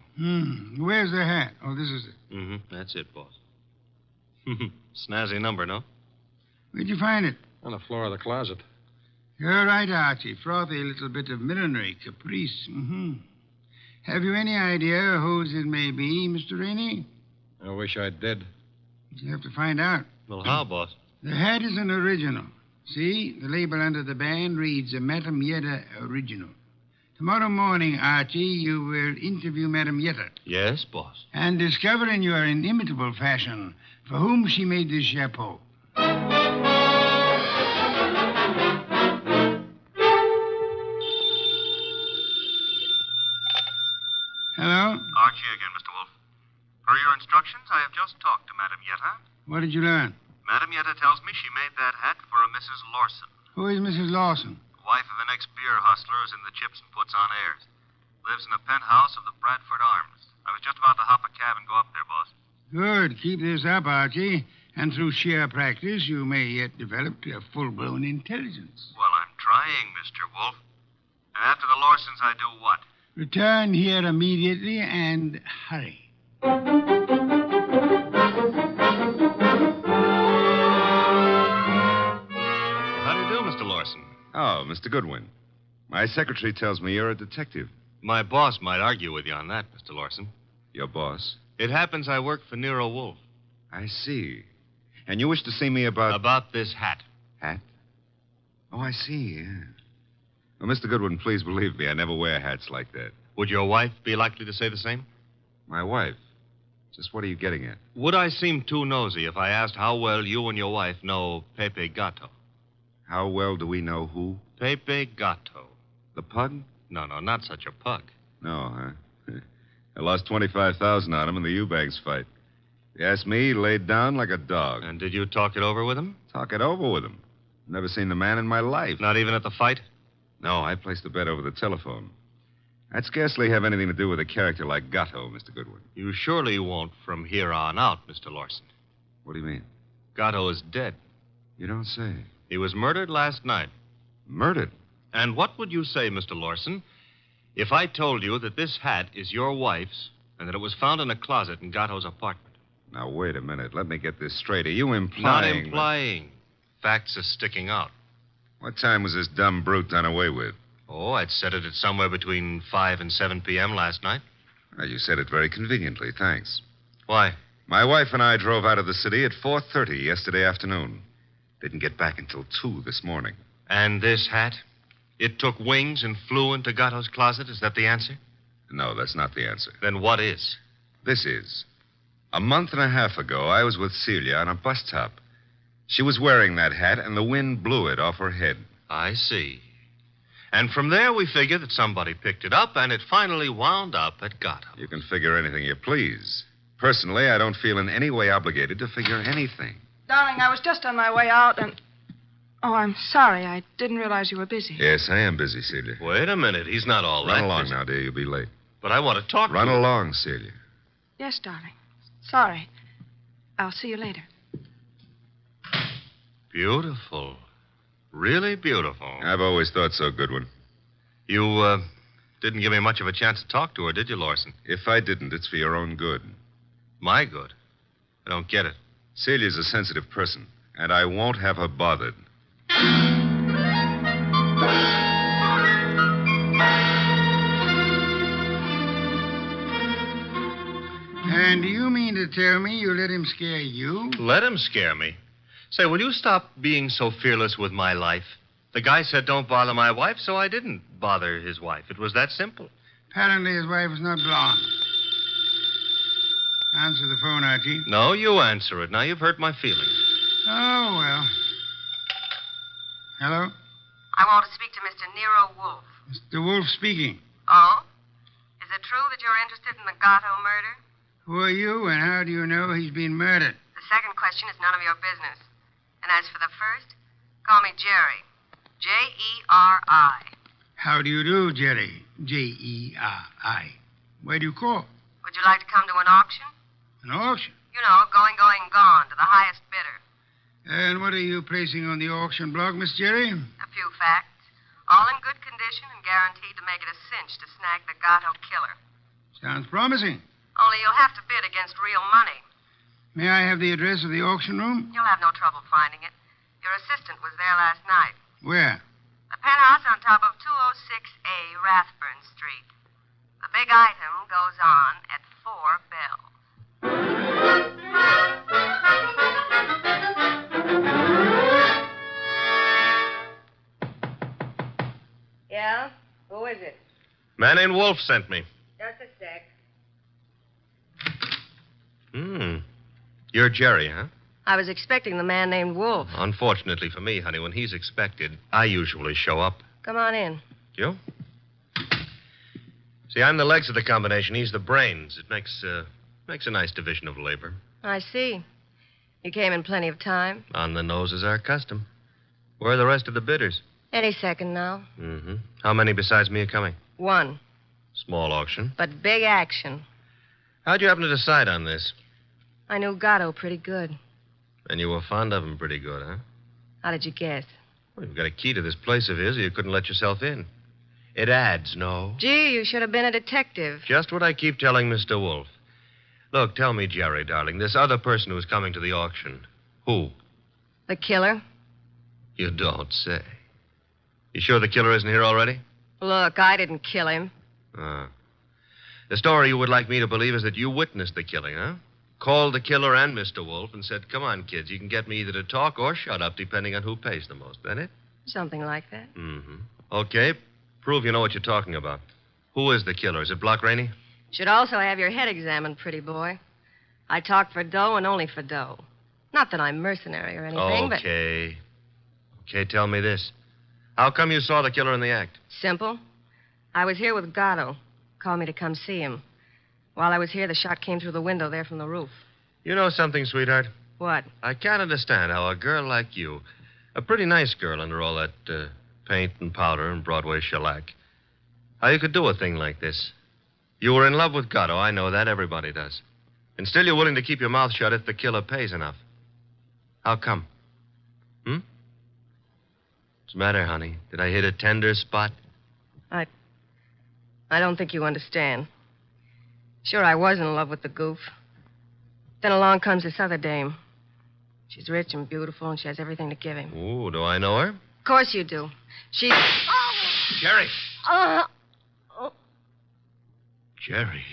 Where's the hat? Oh, this is it. Mm-hmm. That's it, boss. Snazzy number, no? Where'd you find it? On the floor of the closet. You're right, Archie. Frothy little bit of millinery caprice. Have you any idea whose it may be, Mr. Rainey? I wish I did. You have to find out. Well, how, boss? The hat is an original. See, the label under the band reads a Madame Yetta original. Tomorrow morning, Archie, you will interview Madame Yetta. Yes, boss. And discover in your inimitable fashion for whom she made this chapeau. Hello? Archie again, Mr. Wolfe. Per your instructions, I have just talked to Madame Yetta. What did you learn? Madame Yetta tells me she made that hat for a Mrs. Lawson, Who is Mrs. Lawson? wife of an ex-beer hustler who's in the chips and puts on airs. Lives in a penthouse of the Bradford Arms. I was just about to hop a cab and go up there, boss. Good. Keep this up, Archie. And through sheer practice, you may yet develop a full-blown intelligence. Well, I'm trying, Mr. Wolfe. And after the Lawsons, I do what? Return here immediately and hurry. How do you do, Mr. Lawson? Oh, Mr. Goodwin. My secretary tells me you're a detective. My boss might argue with you on that, Mr. Lawson. Your boss? It happens I work for Nero Wolfe. I see. And you wish to see me about... About this hat. Hat? Oh, I see, yeah. Well, Mr. Goodwin, please believe me, I never wear hats like that. Would your wife be likely to say the same? My wife? Just what are you getting at? Would I seem too nosy if I asked how well you and your wife know Pepe Gato? How well do we know who? Pepe Gato. The pug? No, not such a pug. No, huh? I lost $25,000 on him in the Eubanks fight. If you ask me, he laid down like a dog. And did you talk it over with him? Talk it over with him. Never seen the man in my life. Not even at the fight? No, I placed the bet over the telephone. I'd scarcely have anything to do with a character like Gatto, Mr. Goodwin. You surely won't from here on out, Mr. Lawson. What do you mean? Gatto is dead. You don't say. He was murdered last night. Murdered? And what would you say, Mr. Lawson, if I told you that this hat is your wife's and that it was found in a closet in Gatto's apartment? Now, wait a minute. Let me get this straight. Are you implying... Not implying. Facts are sticking out. What time was this dumb brute done away with? Oh, I'd set it at somewhere between 5 and 7 p.m. last night. Well, you said it very conveniently. Thanks. Why? My wife and I drove out of the city at 4:30 yesterday afternoon. Didn't get back until 2 this morning. And this hat? It took wings and flew into Gatto's closet? Is that the answer? No, that's not the answer. Then what is? This is. A month and a half ago, I was with Celia on a bus top. She was wearing that hat, and the wind blew it off her head. I see. And from there, we figure that somebody picked it up, and it finally wound up at Gatto. You can figure anything you please. Personally, I don't feel in any way obligated to figure anything. Darling, I was just on my way out, and... Oh, I'm sorry. I didn't realize you were busy. Yes, I am busy, Celia. Wait a minute. He's not all that Run along busy. now, dear. You'll be late. But I want to talk Run to you. along, Celia. Yes, darling. Sorry. I'll see you later. Beautiful. Really beautiful. I've always thought so, Goodwin. You, didn't give me much of a chance to talk to her, did you, Lawson? If I didn't, it's for your own good. My good? I don't get it. Celia's a sensitive person, and I won't have her bothered. And do you mean to tell me you let him scare you? Let him scare me? Say, will you stop being so fearless with my life? The guy said don't bother my wife, so I didn't bother his wife. It was that simple. Apparently his wife was not blonde. Answer the phone, Archie. No, you answer it. Now you've hurt my feelings. Oh, well. Hello? I want to speak to Mr. Nero Wolfe. Mr. Wolfe speaking. Oh? Is it true that you're interested in the Gatto murder? Who are you, and how do you know he's been murdered? The second question is none of your business. And as for the first, call me Jerry. Jerry. How do you do, Jerry? Jerry. Where do you call? Would you like to come to an auction? An auction? You know, going, gone, to the highest bidder. And what are you placing on the auction block, Miss Jerry? A few facts. All in good condition and guaranteed to make it a cinch to snag the Gatto killer. Sounds promising. Only you'll have to bid against real money. May I have the address of the auction room? You'll have no trouble finding it. Your assistant was there last night. Where? The penthouse on top of 206A Rathburn Street. The big item goes on at 4 bells. Yeah? Who is it? Man named Wolfe sent me. Just a sec. You're Jerry, huh? I was expecting the man named Wolfe. Unfortunately for me, honey, when he's expected, I usually show up. Come on in. You? See, I'm the legs of the combination. He's the brains. It makes a nice division of labor. I see. You came in plenty of time. On the nose is our custom. Where are the rest of the bidders? Any second now. Mm-hmm. How many besides me are coming? 1. Small auction. But big action. How'd you happen to decide on this? I knew Gatto pretty good. And you were fond of him pretty good, huh? How did you guess? Well, you've got a key to this place of his, or you couldn't let yourself in. It adds, no? Gee, you should have been a detective. Just what I keep telling Mr. Wolfe. Look, tell me, Jerry, darling, this other person who's coming to the auction, who? The killer? You don't say. You sure the killer isn't here already? Look, I didn't kill him. The story you would like me to believe is that you witnessed the killing, huh? Called the killer and Mr. Wolfe and said, come on, kids, you can get me either to talk or shut up, depending on who pays the most. That it? Something like that. Mm-hmm. Okay, prove you know what you're talking about. Who is the killer? Is it Block Rainey? Should also have your head examined, pretty boy. I talk for dough and only for dough. Not that I'm mercenary or anything, but... Okay, tell me this. How come you saw the killer in the act? Simple. I was here with Gatto. Called me to come see him. While I was here, the shot came through the window there from the roof. You know something, sweetheart? What? I can't understand how a girl like you, a pretty nice girl under all that paint and powder and Broadway shellac, how you could do a thing like this. You were in love with Gatto, I know that. Everybody does. And still you're willing to keep your mouth shut if the killer pays enough. How come? What's the matter, honey? Did I hit a tender spot? I don't think you understand. Sure, I was in love with the goof. Then along comes this other dame. She's rich and beautiful, and she has everything to give him. Ooh, do I know her? Of course you do. She's... Jerry. Oh. Jerry.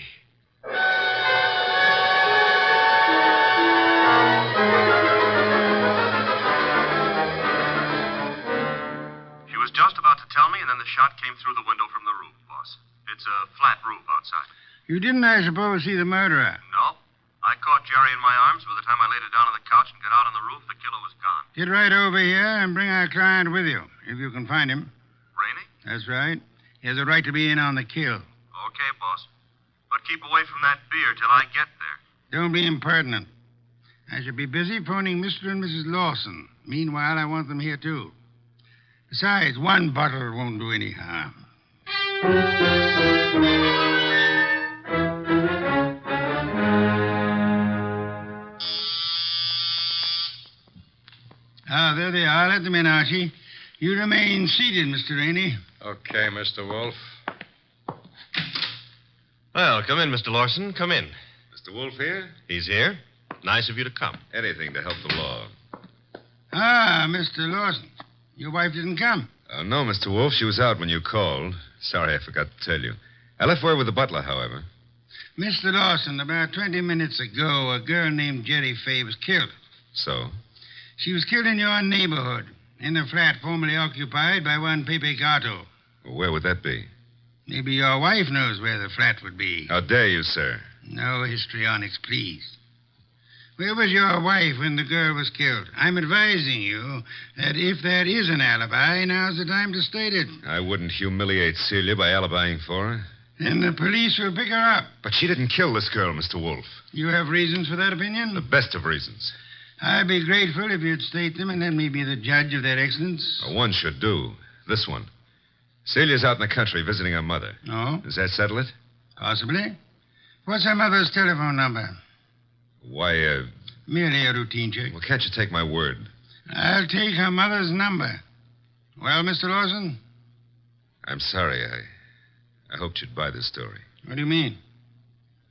She was just about to tell me, and then the shot came through the window from the roof, boss. It's a flat roof outside. You didn't, I suppose, see the murderer? No. I caught Jerry in my arms. By the time I laid her down on the couch and got out on the roof, the killer was gone. Get right over here and bring our client with you, if you can find him. Rainey? That's right. He has a right to be in on the kill. Okay, boss. But keep away from that beer till I get there. Don't be impertinent. I shall be busy phoning Mr. and Mrs. Lawson. Meanwhile, I want them here, too. Besides, one bottle won't do any harm. There they are. Let them in, Archie. You remain seated, Mr. Rainey. Okay, Mr. Wolfe. Well, come in, Mr. Lawson. Come in. Mr. Wolfe here? He's here. Nice of you to come. Anything to help the law. Mr. Lawson. Your wife didn't come? No, Mr. Wolfe. She was out when you called. Sorry, I forgot to tell you. I left word with the butler, however. Mr. Lawson, about 20 minutes ago, a girl named Jerry Fay was killed. So? She was killed in your neighborhood, in a flat formerly occupied by one Pepe Gatto. Well, where would that be? Maybe your wife knows where the flat would be. How dare you, sir? No histrionics, please. Where was your wife when the girl was killed? I'm advising you that if there is an alibi, now's the time to state it. I wouldn't humiliate Celia by alibying for her. Then the police will pick her up. But she didn't kill this girl, Mr. Wolfe. You have reasons for that opinion? The best of reasons. I'd be grateful if you'd state them and let me be the judge of their excellence. One should do. This one. Celia's out in the country visiting her mother. Oh? Does that settle it? Possibly. What's her mother's telephone number? Why, Merely a routine check. Well, can't you take my word? I'll take her mother's number. Well, Mr. Lawson? I'm sorry. I hoped you'd buy this story. What do you mean?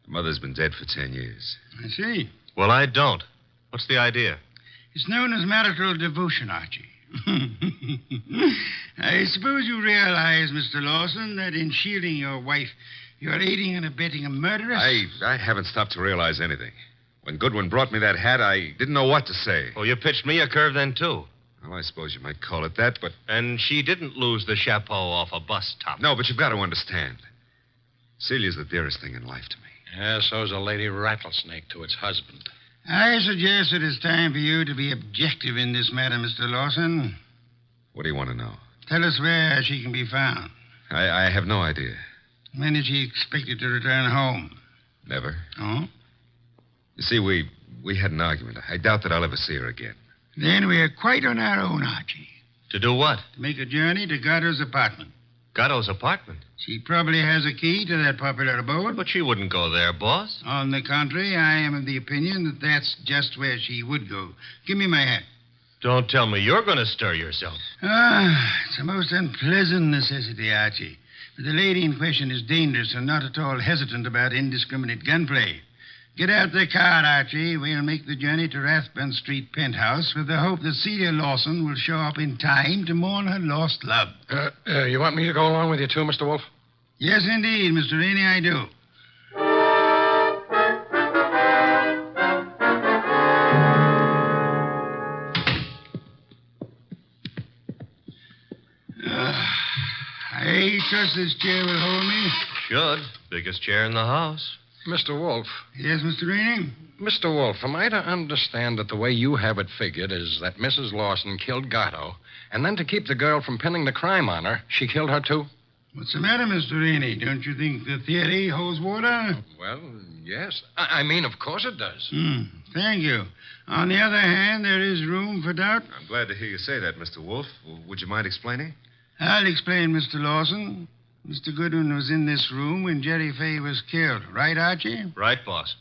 The mother's been dead for 10 years. I see. Well, I don't. What's the idea? It's known as marital devotion, Archie. I suppose you realize, Mr. Lawson, that in shielding your wife, you're aiding and abetting a murderess? I haven't stopped to realize anything. When Goodwin brought me that hat, I didn't know what to say. Oh, you pitched me a curve then, too. Well, I suppose you might call it that, but... And she didn't lose the chapeau off a bus top. No, but you've got to understand. Celia's the dearest thing in life to me. Yeah, so's a lady rattlesnake to its husband. I suggest it is time for you to be objective in this matter, Mr. Lawson. What do you want to know? Tell us where she can be found. I have no idea. When is she expected to return home? Never. Oh? You see, we had an argument. I doubt that I'll ever see her again. Then we're quite on our own, Archie. To do what? To make a journey to Gatto's apartment. Gatto's apartment? She probably has a key to that popular abode. But she wouldn't go there, boss. On the contrary, I am of the opinion that that's just where she would go. Give me my hat. Don't tell me you're going to stir yourself. It's a most unpleasant necessity, Archie. But the lady in question is dangerous and not at all hesitant about indiscriminate gunplay. Get out the car, Archie. We'll make the journey to Rathbun Street penthouse with the hope that Celia Lawson will show up in time to mourn her lost love. You want me to go along with you, too, Mr. Wolfe? Yes, indeed, Mr. Rainey, I do. I trust this chair will hold me. Should. Biggest chair in the house. Mr. Wolfe. Yes, Mr. Rainey? Mr. Wolfe, am I to understand that the way you have it figured is that Mrs. Lawson killed Gatto, and then to keep the girl from pinning the crime on her, she killed her, too? What's the matter, Mr. Rainey? Don't you think the theory holds water? Well, yes. I mean, of course it does. Thank you. On the other hand, there is room for doubt. I'm glad to hear you say that, Mr. Wolfe. Would you mind explaining? I'll explain, Mr. Lawson. Mr. Goodwin was in this room when Jerry Fay was killed. Right, Archie? Right, boss.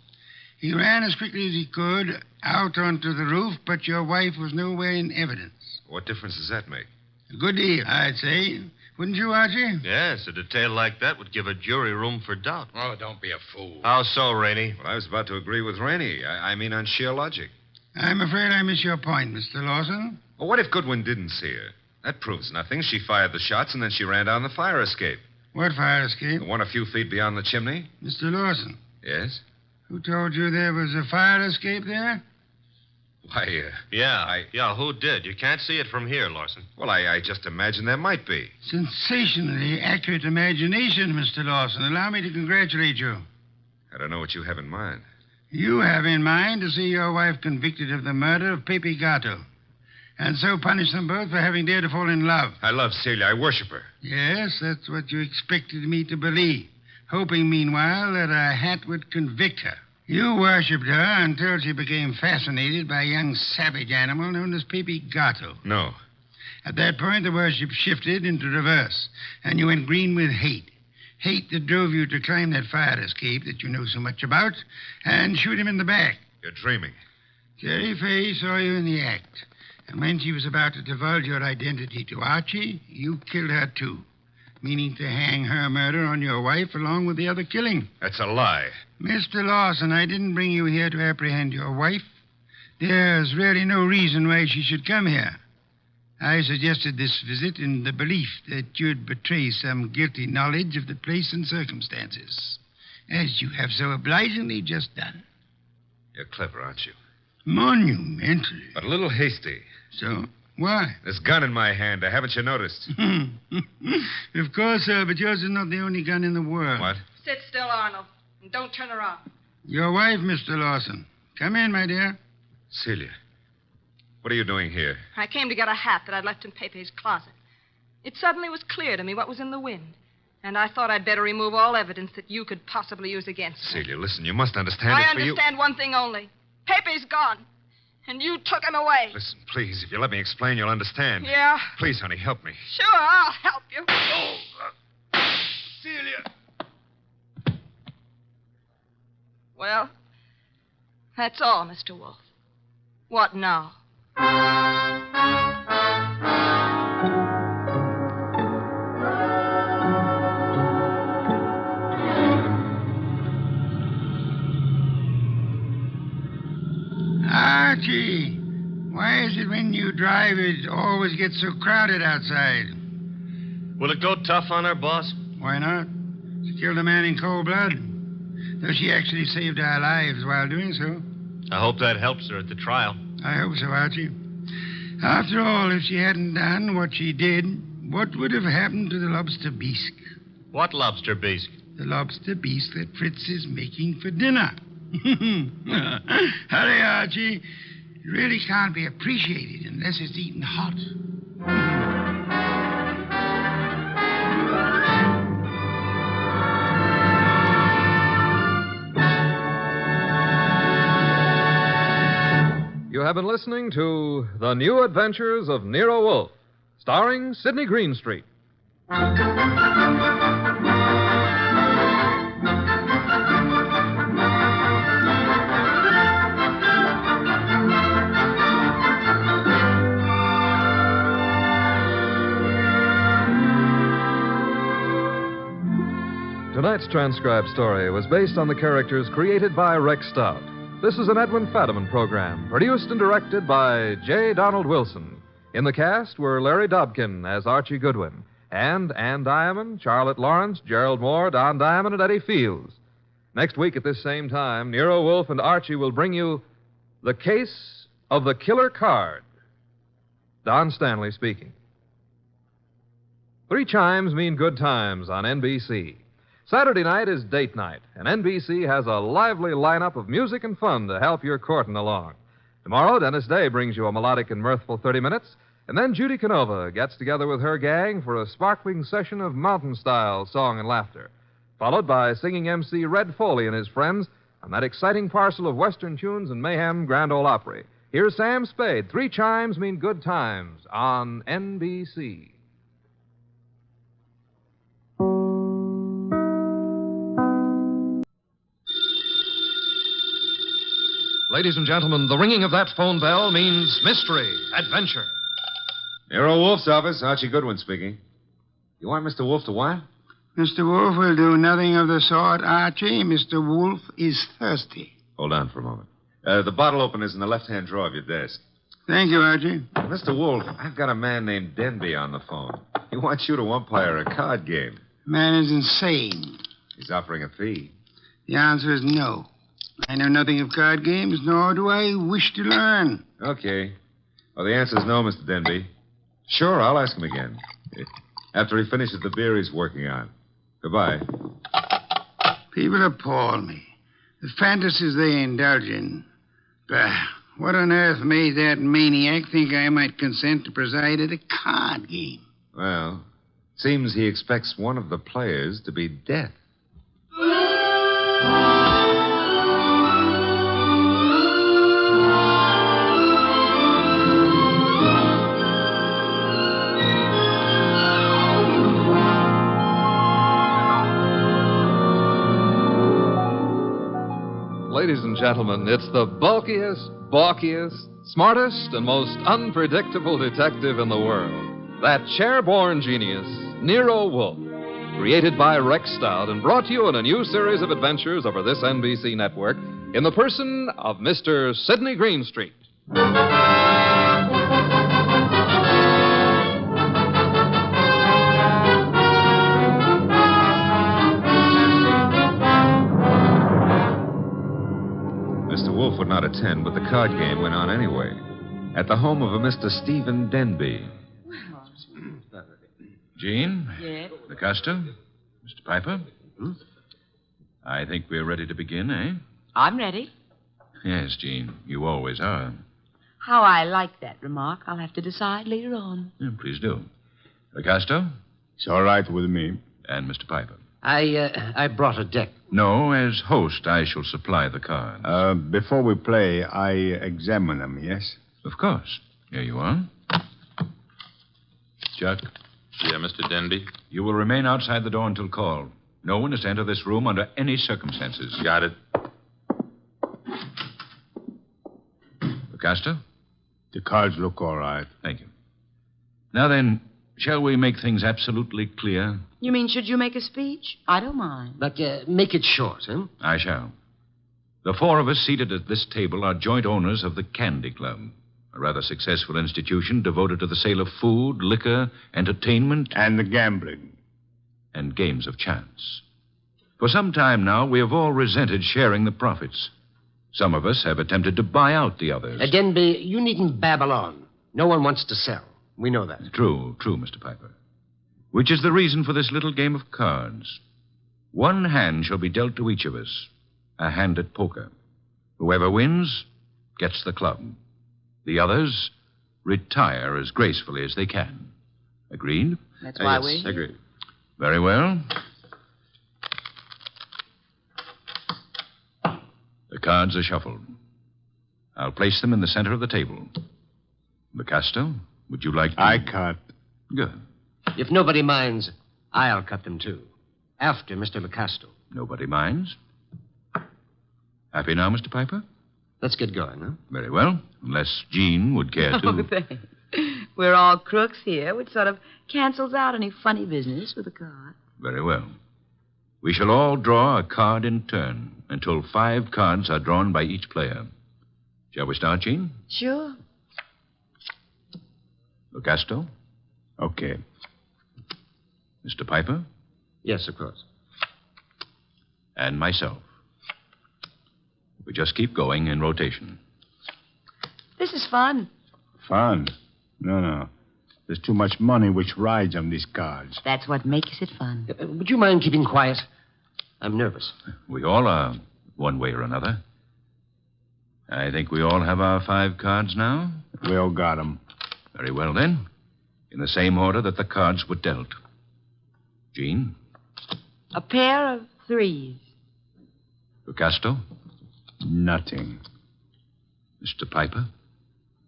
He ran as quickly as he could out onto the roof, but your wife was nowhere in evidence. What difference does that make? A good deal, I'd say. Wouldn't you, Archie? Yes, a detail like that would give a jury room for doubt. Oh, don't be a fool. How so, Rainey? Well, I was about to agree with Rainey. I mean on sheer logic. I'm afraid I miss your point, Mr. Lawson. Well, what if Goodwin didn't see her? That proves nothing. She fired the shots, and then she ran down the fire escape. What fire escape? The one a few feet beyond the chimney. Mr. Lawson. Yes? Who told you there was a fire escape there? Why, Yeah, who did? You can't see it from here, Lawson. Well, I just imagined there might be. Sensationally accurate imagination, Mr. Lawson. Allow me to congratulate you. I don't know what you have in mind. You have in mind to see your wife convicted of the murder of Pepe Gatto, and so punish them both for having dared to fall in love. I love Celia. I worship her. Yes, that's what you expected me to believe, hoping, meanwhile, that a hat would convict her. You worshipped her until she became fascinated by a young savage animal known as Pepe Gatto. No. At that point, the worship shifted into reverse, and you went green with hate. Hate that drove you to climb that fire escape that you know so much about and shoot him in the back. You're dreaming. Jerry Fay saw you in the act, and when she was about to divulge your identity to Archie, you killed her too, meaning to hang her murder on your wife along with the other killing. That's a lie. Mr. Lawson, I didn't bring you here to apprehend your wife. There's really no reason why she should come here. I suggested this visit in the belief that you'd betray some guilty knowledge of the place and circumstances, as you have so obligingly just done. You're clever, aren't you? Monumentally. But a little hasty. So? Why? This gun in my hand. Haven't you noticed? Of course, sir, but yours is not the only gun in the world. What? Sit still, Arnold, and don't turn around. Your wife, Mr. Lawson. Come in, my dear. Celia, what are you doing here? I came to get a hat that I'd left in Pepe's closet. It suddenly was clear to me what was in the wind. And I thought I'd better remove all evidence that you could possibly use against me. Celia, listen, you must understand I it's for you. understand one thing only. Pepe's gone. And you took him away. Listen, please, if you let me explain, you'll understand. Yeah? Please, honey, help me. Sure, I'll help you. Celia! Well, that's all, Mr. Wolfe. What now? Archie, why is it when you drive it always gets so crowded outside? Will it go tough on her, boss? Why not? She killed a man in cold blood. Though she actually saved our lives while doing so. I hope that helps her at the trial. I hope so, Archie. After all, if she hadn't done what she did, what would have happened to the lobster bisque? What lobster bisque? The lobster bisque that Fritz is making for dinner. Hurry, Archie. It really can't be appreciated unless it's eaten hot. You have been listening to The New Adventures of Nero Wolfe, starring Sidney Greenstreet. Tonight's transcribed story was based on the characters created by Rex Stout. This is an Edwin Fadiman program, produced and directed by J. Donald Wilson. In the cast were Larry Dobkin as Archie Goodwin, and Ann Diamond, Charlotte Lawrence, Gerald Moore, Don Diamond, and Eddie Fields. Next week at this same time, Nero Wolfe and Archie will bring you The Case of the Killer Card. Don Stanley speaking. 3 chimes mean good times on NBC. Saturday night is date night, and NBC has a lively lineup of music and fun to help your courting along. Tomorrow, Dennis Day brings you a melodic and mirthful 30 minutes, and then Judy Canova gets together with her gang for a sparkling session of mountain-style song and laughter, followed by singing MC Red Foley and his friends on that exciting parcel of Western tunes and mayhem Grand Ole Opry. Here's Sam Spade. 3 chimes mean good times on NBC. Ladies and gentlemen, the ringing of that phone bell means mystery, adventure. Nero Wolfe's office, Archie Goodwin speaking. You want Mr. Wolfe to what? Mr. Wolfe will do nothing of the sort, Archie. Mr. Wolfe is thirsty. Hold on for a moment. The bottle opener's in the left-hand drawer of your desk. Thank you, Archie. Mr. Wolfe, I've got a man named Denby on the phone. He wants you to umpire a card game. Man is insane. He's offering a fee. The answer is no. I know nothing of card games, nor do I wish to learn. Okay. Well, the answer's no, Mr. Denby. Sure, I'll ask him again. After he finishes the beer he's working on. Goodbye. People appall me. The fantasies they indulge in. Bah, what on earth made that maniac think I might consent to preside at a card game? Well, seems he expects one of the players to be death. Ladies and gentlemen, it's the bulkiest, balkiest, smartest, and most unpredictable detective in the world. That chair-born genius, Nero Wolfe. Created by Rex Stout and brought to you in a new series of adventures over this NBC network in the person of Mr. Sidney Greenstreet. Mr. Wolfe would not attend, but the card game went on anyway. at the home of a Mr. Stephen Denby. Jean? Yes? Picasso? Mr. Piper? I think we're ready to begin, eh? I'm ready. Yes, Jean. You always are. How I like that remark, I'll have to decide later on. Yeah, please do. Picasso? It's all right with me. And Mr. Piper? I brought a deck. No, as host, I shall supply the cards. Before we play, I examine them, yes? Of course. Here you are. Chuck? Yeah, Mr. Denby? You will remain outside the door until called. No one is to enter this room under any circumstances. Got it. Picasso? The cards look all right. Thank you. Now then, shall we make things absolutely clear? You mean, should you make a speech? I don't mind. But make it short, huh? I shall. The four of us seated at this table are joint owners of the Candy Club, a rather successful institution devoted to the sale of food, liquor, entertainment, and the gambling. And games of chance. For some time now, we have all resented sharing the profits. Some of us have attempted to buy out the others. Denby, you needn't babble on. No one wants to sell. We know that. True, Mr. Piper. Which is the reason for this little game of cards. One hand shall be dealt to each of us, a hand at poker. Whoever wins gets the club. The others retire as gracefully as they can. Agreed? That's why yes, we... agreed. Very well. The cards are shuffled. I'll place them in the center of the table. Picasso, would you like to... I cut. Good. If nobody minds, I'll cut them, too. After Mr. Picasso. Nobody minds? Happy now, Mr. Piper? Let's get going, huh? Very well. Unless Jean would care to... Oh, thanks. We're all crooks here, which sort of cancels out any funny business with a card. Very well. We shall all draw a card in turn until 5 cards are drawn by each player. Shall we start, Jean? Sure. Picasso? Okay. Mr. Piper? Yes, of course. And myself. We just keep going in rotation. This is fun. Fun? No. There's too much money which rides on these cards. That's what makes it fun. Would you mind keeping quiet? I'm nervous. We all are, one way or another. I think we all have our 5 cards now. We all got them. Very well, then. In the same order that the cards were dealt. Jean? A pair of 3s. Picasso? Nothing. Mr. Piper?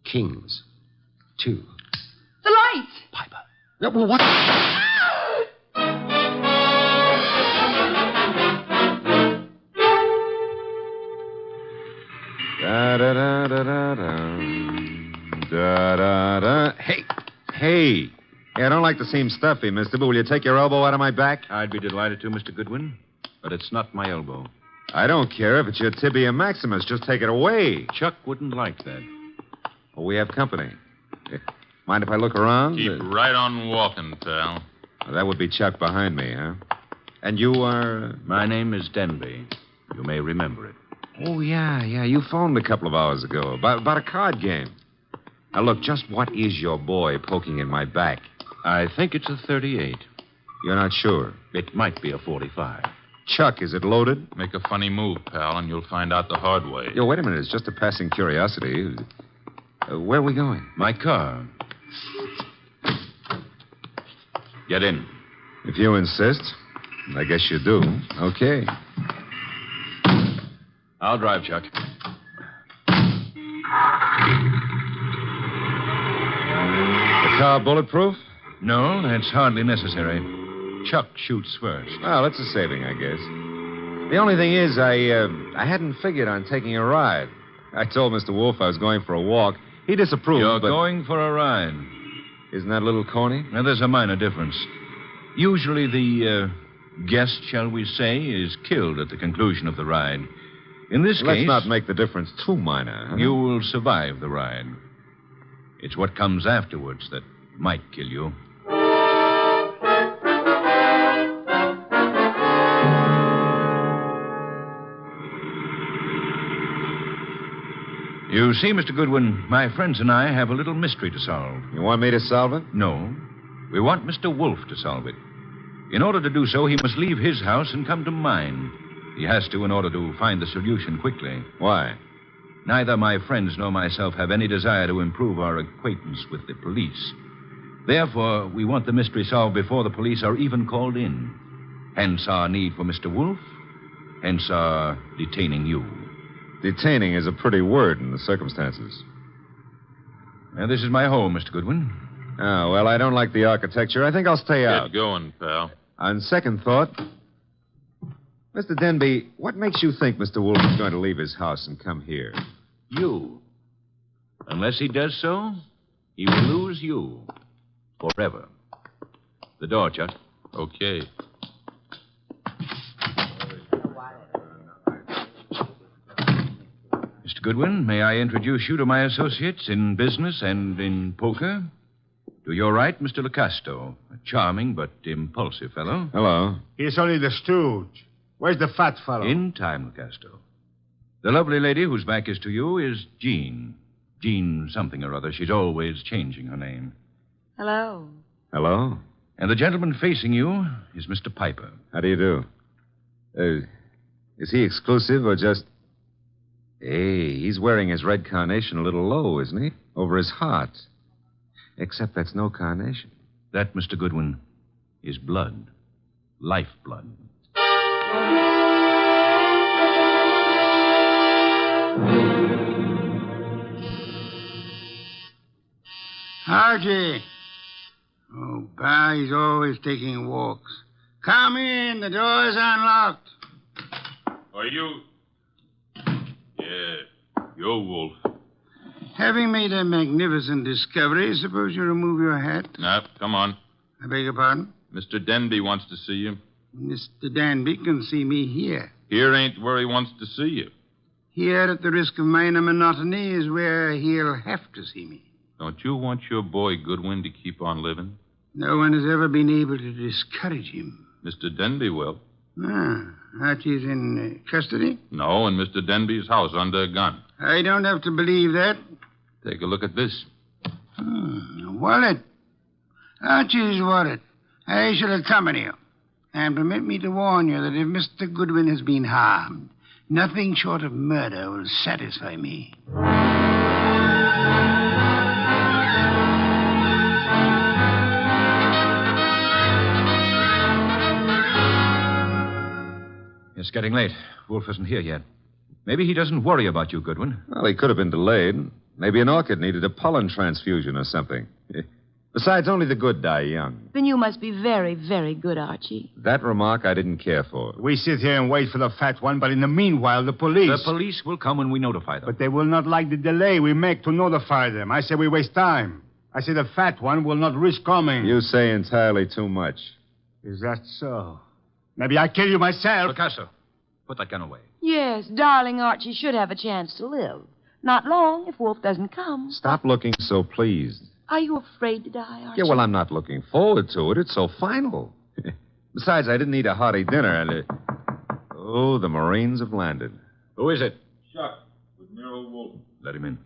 Kings. 2. The lights! Piper. Well, what? Da-da-da-da-da-da. Da-da-da. Hey. Hey, I don't like to seem stuffy, mister, but will you take your elbow out of my back? I'd be delighted to, Mr. Goodwin, but it's not my elbow. I don't care if it's your tibia maximus. Just take it away. Chuck wouldn't like that. Well, we have company. Mind if I look around? Keep right on walking, pal. That would be Chuck behind me, huh? And you are... My name is Denby. You may remember it. Oh, yeah. You phoned a couple of hours ago about a card game. Now, look, just what is your boy poking in my back? I think it's a 38. You're not sure? It might be a 45. Chuck, is it loaded? Make a funny move, pal, and you'll find out the hard way. Yo, wait a minute. It's just a passing curiosity. Where are we going? My car. Get in. If you insist. I guess you do. Okay. I'll drive, Chuck. The car bulletproof? No, that's hardly necessary. Chuck shoots first. Well, that's a saving, I guess. The only thing is, I hadn't figured on taking a ride. I told Mr. Wolfe I was going for a walk. He disapproved, You're but... going for a ride. Isn't that a little corny? Now, there's a minor difference. Usually the guest, shall we say, is killed at the conclusion of the ride. In this case... Let's not make the difference too minor. Huh? You will survive the ride. It's what comes afterwards that might kill you. You see, Mr. Goodwin, my friends and I have a little mystery to solve. You want me to solve it? No. We want Mr. Wolfe to solve it. In order to do so, he must leave his house and come to mine. He has to in order to find the solution quickly. Why? Neither my friends nor myself have any desire to improve our acquaintance with the police. Therefore, we want the mystery solved before the police are even called in. Hence our need for Mr. Wolfe. Hence our detaining you. Detaining is a pretty word in the circumstances. Now, this is my home, Mr. Goodwin. Oh, well, I don't like the architecture. I think I'll stay out. Get going, pal. On second thought, Mr. Denby, what makes you think Mr. Wolfe is going to leave his house and come here? You. Unless he does so, he will lose you. Forever. The door, Chuck. Okay. Mr. Goodwin, may I introduce you to my associates in business and in poker? To your right, Mr. Locasto, a charming but impulsive fellow. Hello. He's only the stooge. Where's the fat fellow? In time, Locasto. The lovely lady whose back is to you is Jean. Jean something or other. She's always changing her name. Hello. Hello. And the gentleman facing you is Mr. Piper. How do you do? Is he exclusive or just... Hey, he's wearing his red carnation a little low, isn't he? Over his heart. Except that's no carnation. That, Mr. Goodwin, is blood. Lifeblood. Archie. Oh, Pa, he's always taking walks. Come in. The door's unlocked. Are you... Yeah, you're Wolfe. Having made a magnificent discovery, suppose you remove your hat? Come on. I beg your pardon? Mr. Denby wants to see you. Mr. Danby can see me here. Here ain't where he wants to see you. Here, at the risk of minor monotony, is where he'll have to see me. Don't you want your boy Goodwin to keep on living? No one has ever been able to discourage him. Mr. Denby will. Archie's in custody? No, in Mr. Denby's house under a gun. I don't have to believe that. Take a look at this. A wallet. Archie's wallet. I shall accompany you. And permit me to warn you that if Mr. Goodwin has been harmed, nothing short of murder will satisfy me. It's getting late. Wolfe isn't here yet. Maybe he doesn't worry about you, Goodwin. Well, he could have been delayed. Maybe an orchid needed a pollen transfusion or something. Besides, only the good die young. Then you must be very, very good, Archie. That remark I didn't care for. We sit here and wait for the fat one, but in the meanwhile, the police... The police will come when we notify them. But they will not like the delay we make to notify them. I say we waste time. I say the fat one will not risk coming. You say entirely too much. Is that so? Maybe I kill you myself. Picasso, put that gun away. Yes, darling Archie should have a chance to live. Not long if Wolfe doesn't come. Stop looking so pleased. Are you afraid to die, Archie? Yeah, well, I'm not looking forward to it. It's so final. Besides, I didn't eat a hearty dinner, and... Oh, the Marines have landed. Who is it? Chuck, with Nero Wolfe. Let him in.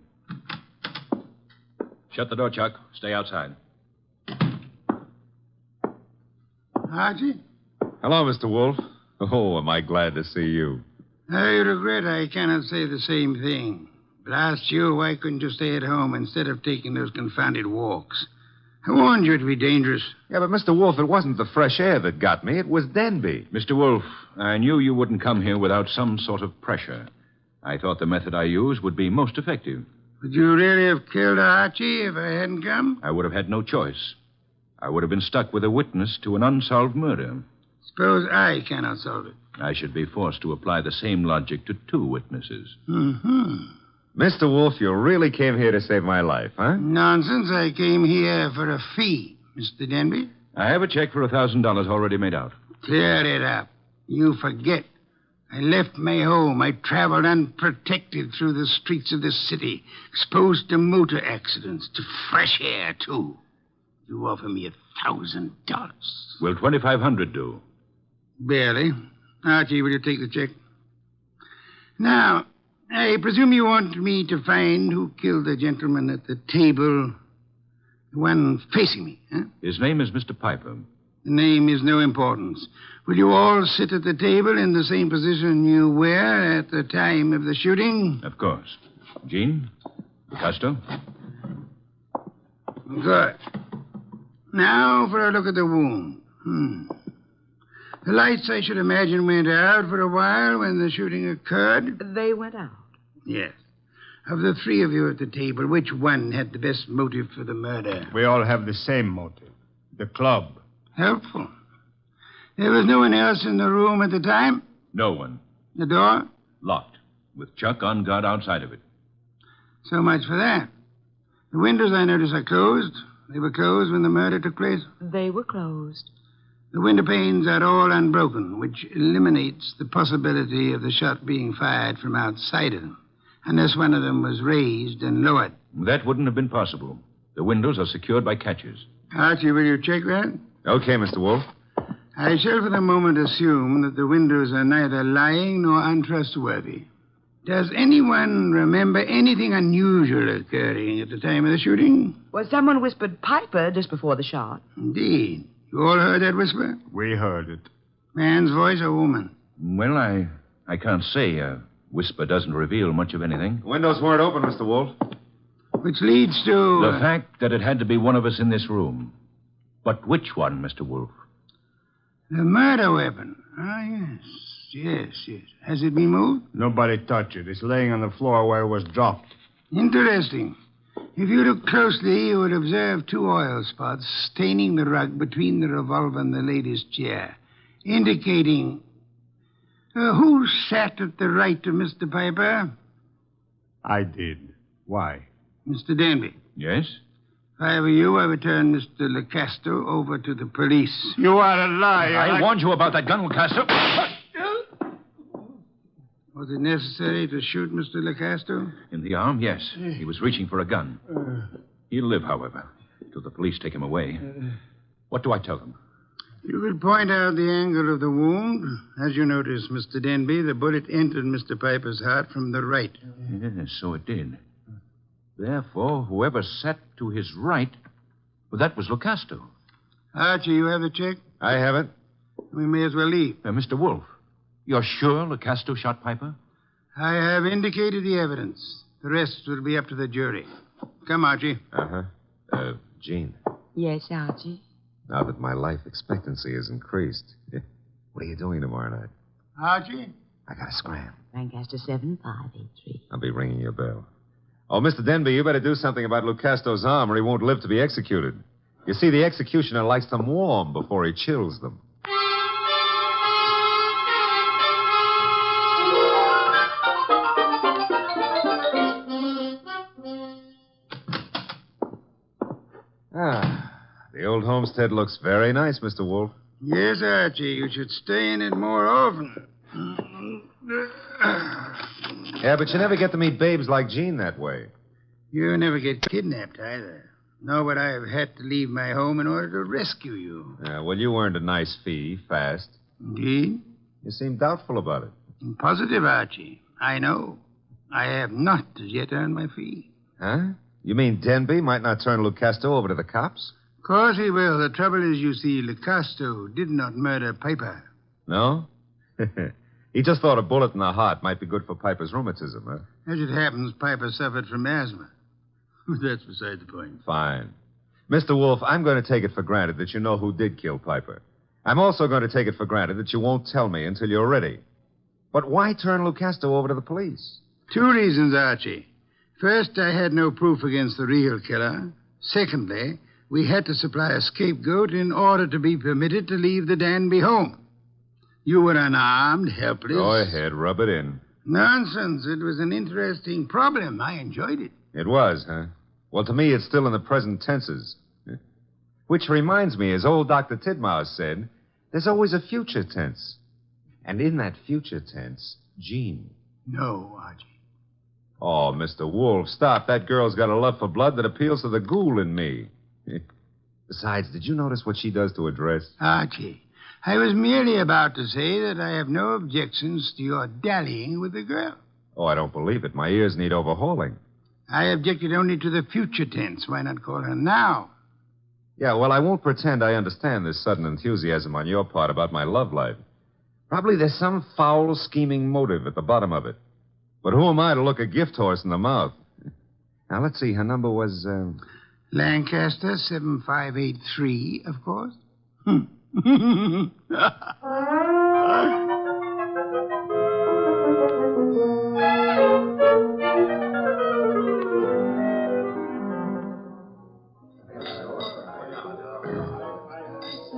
Shut the door, Chuck. Stay outside. Archie? Hello, Mr. Wolfe. Oh, am I glad to see you. I regret I cannot say the same thing. Blast you, why couldn't you stay at home instead of taking those confounded walks? I warned you it'd be dangerous. Yeah, but Mr. Wolfe, it wasn't the fresh air that got me. It was Denby. Mr. Wolfe, I knew you wouldn't come here without some sort of pressure. I thought the method I used would be most effective. Would you really have killed Archie if I hadn't come? I would have had no choice. I would have been stuck with a witness to an unsolved murder. Suppose I cannot solve it. I should be forced to apply the same logic to two witnesses. Mr. Wolfe, you really came here to save my life, huh? Nonsense. I came here for a fee, Mr. Denby. I have a check for $1,000 already made out. Clear it up. You forget. I left my home. I traveled unprotected through the streets of this city, exposed to motor accidents, to fresh air, too. You offer me $1,000. Will $2,500 do? Barely. Archie, will you take the check? Now, I presume you want me to find who killed the gentleman at the table, the one facing me, huh? His name is Mr. Piper. The name is no importance. Will you all sit at the table in the same position you were at the time of the shooting? Of course. Jean? Picasto? Good. Now for a look at the wound. The lights, I should imagine, went out for a while when the shooting occurred. They went out? Yes. Of the three of you at the table, which one had the best motive for the murder? We all have the same motive. The club. Helpful. There was no one else in the room at the time? No one. The door? Locked, with Chuck on guard outside of it. So much for that. The windows, I notice, are closed. They were closed when the murder took place? They were closed. The window panes are all unbroken, which eliminates the possibility of the shot being fired from outside of them, unless one of them was raised and lowered. That wouldn't have been possible. The windows are secured by catches. Archie, will you check that? Okay, Mr. Wolfe. I shall for the moment assume that the windows are neither lying nor untrustworthy. Does anyone remember anything unusual occurring at the time of the shooting? Well, someone whispered Piper just before the shot. Indeed. You all heard that whisper? We heard it. Man's voice or woman? Well, I can't say. A whisper doesn't reveal much of anything. The windows weren't open, Mr. Wolfe. Which leads to... The fact that it had to be one of us in this room. But which one, Mr. Wolfe? The murder weapon. Ah, yes. Has it been moved? Nobody touched it. It's laying on the floor where it was dropped. Interesting. If you look closely, you would observe two oil spots staining the rug between the revolver and the lady's chair, indicating... who sat at the right of Mr. Piper? I did. Why? Mr. Danby. Yes? If I were you, I would turn Mr. Lecasto over to the police. You are a liar. I warned you about that gun, Lecasto. Was it necessary to shoot Mr. Lecasto? In the arm, yes. He was reaching for a gun. He'll live, however, till the police take him away. What do I tell them? You could point out the angle of the wound. As you notice, Mr. Denby, the bullet entered Mr. Piper's heart from the right. Yes, so it did. Therefore, whoever sat to his right, well, that was Lecasto. Archie, you have the check? I have it. We may as well leave. Mr. Wolfe, you're sure Lecasto shot Piper? I have indicated the evidence. The rest will be up to the jury. Come, Archie. Jean, Yes, Archie? now that my life expectancy has increased, what are you doing tomorrow night? Archie? I got to scram. Lancaster 7583. I'll be ringing your bell. Oh, Mr. Denby, you better do something about Lucasto's arm or he won't live to be executed. You see, the executioner likes them warm before he chills them. The old homestead looks very nice, Mr. Wolfe. Yes, Archie. You should stay in it more often. Yeah, but you never get to meet babes like Jean that way. You never get kidnapped either. Nor would I have had to leave my home in order to rescue you. Yeah, well, you earned a nice fee, fast. Indeed? You seem doubtful about it. I'm positive, Archie. I know. I have not as yet earned my fee. Huh? You mean Denby might not turn Lucasto over to the cops? Of course he will. The trouble is, you see, Lecasto did not murder Piper. No? He just thought a bullet in the heart might be good for Piper's rheumatism, huh? As it happens, Piper suffered from asthma. That's beside the point. Fine. Mr. Wolfe, I'm going to take it for granted that you know who did kill Piper. I'm also going to take it for granted that you won't tell me until you're ready. But why turn Lucasto over to the police? Two reasons, Archie. First, I had no proof against the real killer. Secondly, we had to supply a scapegoat in order to be permitted to leave the Danby home. You were unarmed, helpless. Go ahead, rub it in. Nonsense. It was an interesting problem. I enjoyed it. It was, huh? Well, to me, it's still in the present tenses. Which reminds me, as old Dr. Tidmouse said, there's always a future tense. And in that future tense, Jean. No, Archie. Oh, Mr. Wolfe, stop. That girl's got a love for blood that appeals to the ghoul in me. Besides, did you notice what she does to her dress? Archie, I was merely about to say that I have no objections to your dallying with the girl. Oh, I don't believe it. My ears need overhauling. I objected only to the future tense. Why not call her now? Yeah, well, I won't pretend I understand this sudden enthusiasm on your part about my love life. Probably there's some foul, scheming motive at the bottom of it. But who am I to look a gift horse in the mouth? Now, let's see. Her number was, Lancaster 7583, of course.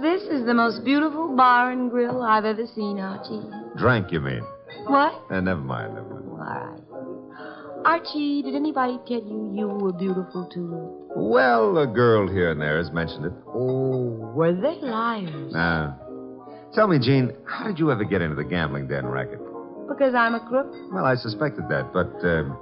This is the most beautiful bar and grill I've ever seen, Archie. Drank, you mean? What? Never mind. All right. Archie, did anybody tell you you were beautiful, too? Well, a girl here and there has mentioned it. Oh, were they liars? Tell me, Jean, how did you ever get into the gambling den racket? Because I'm a crook? Well, I suspected that, but,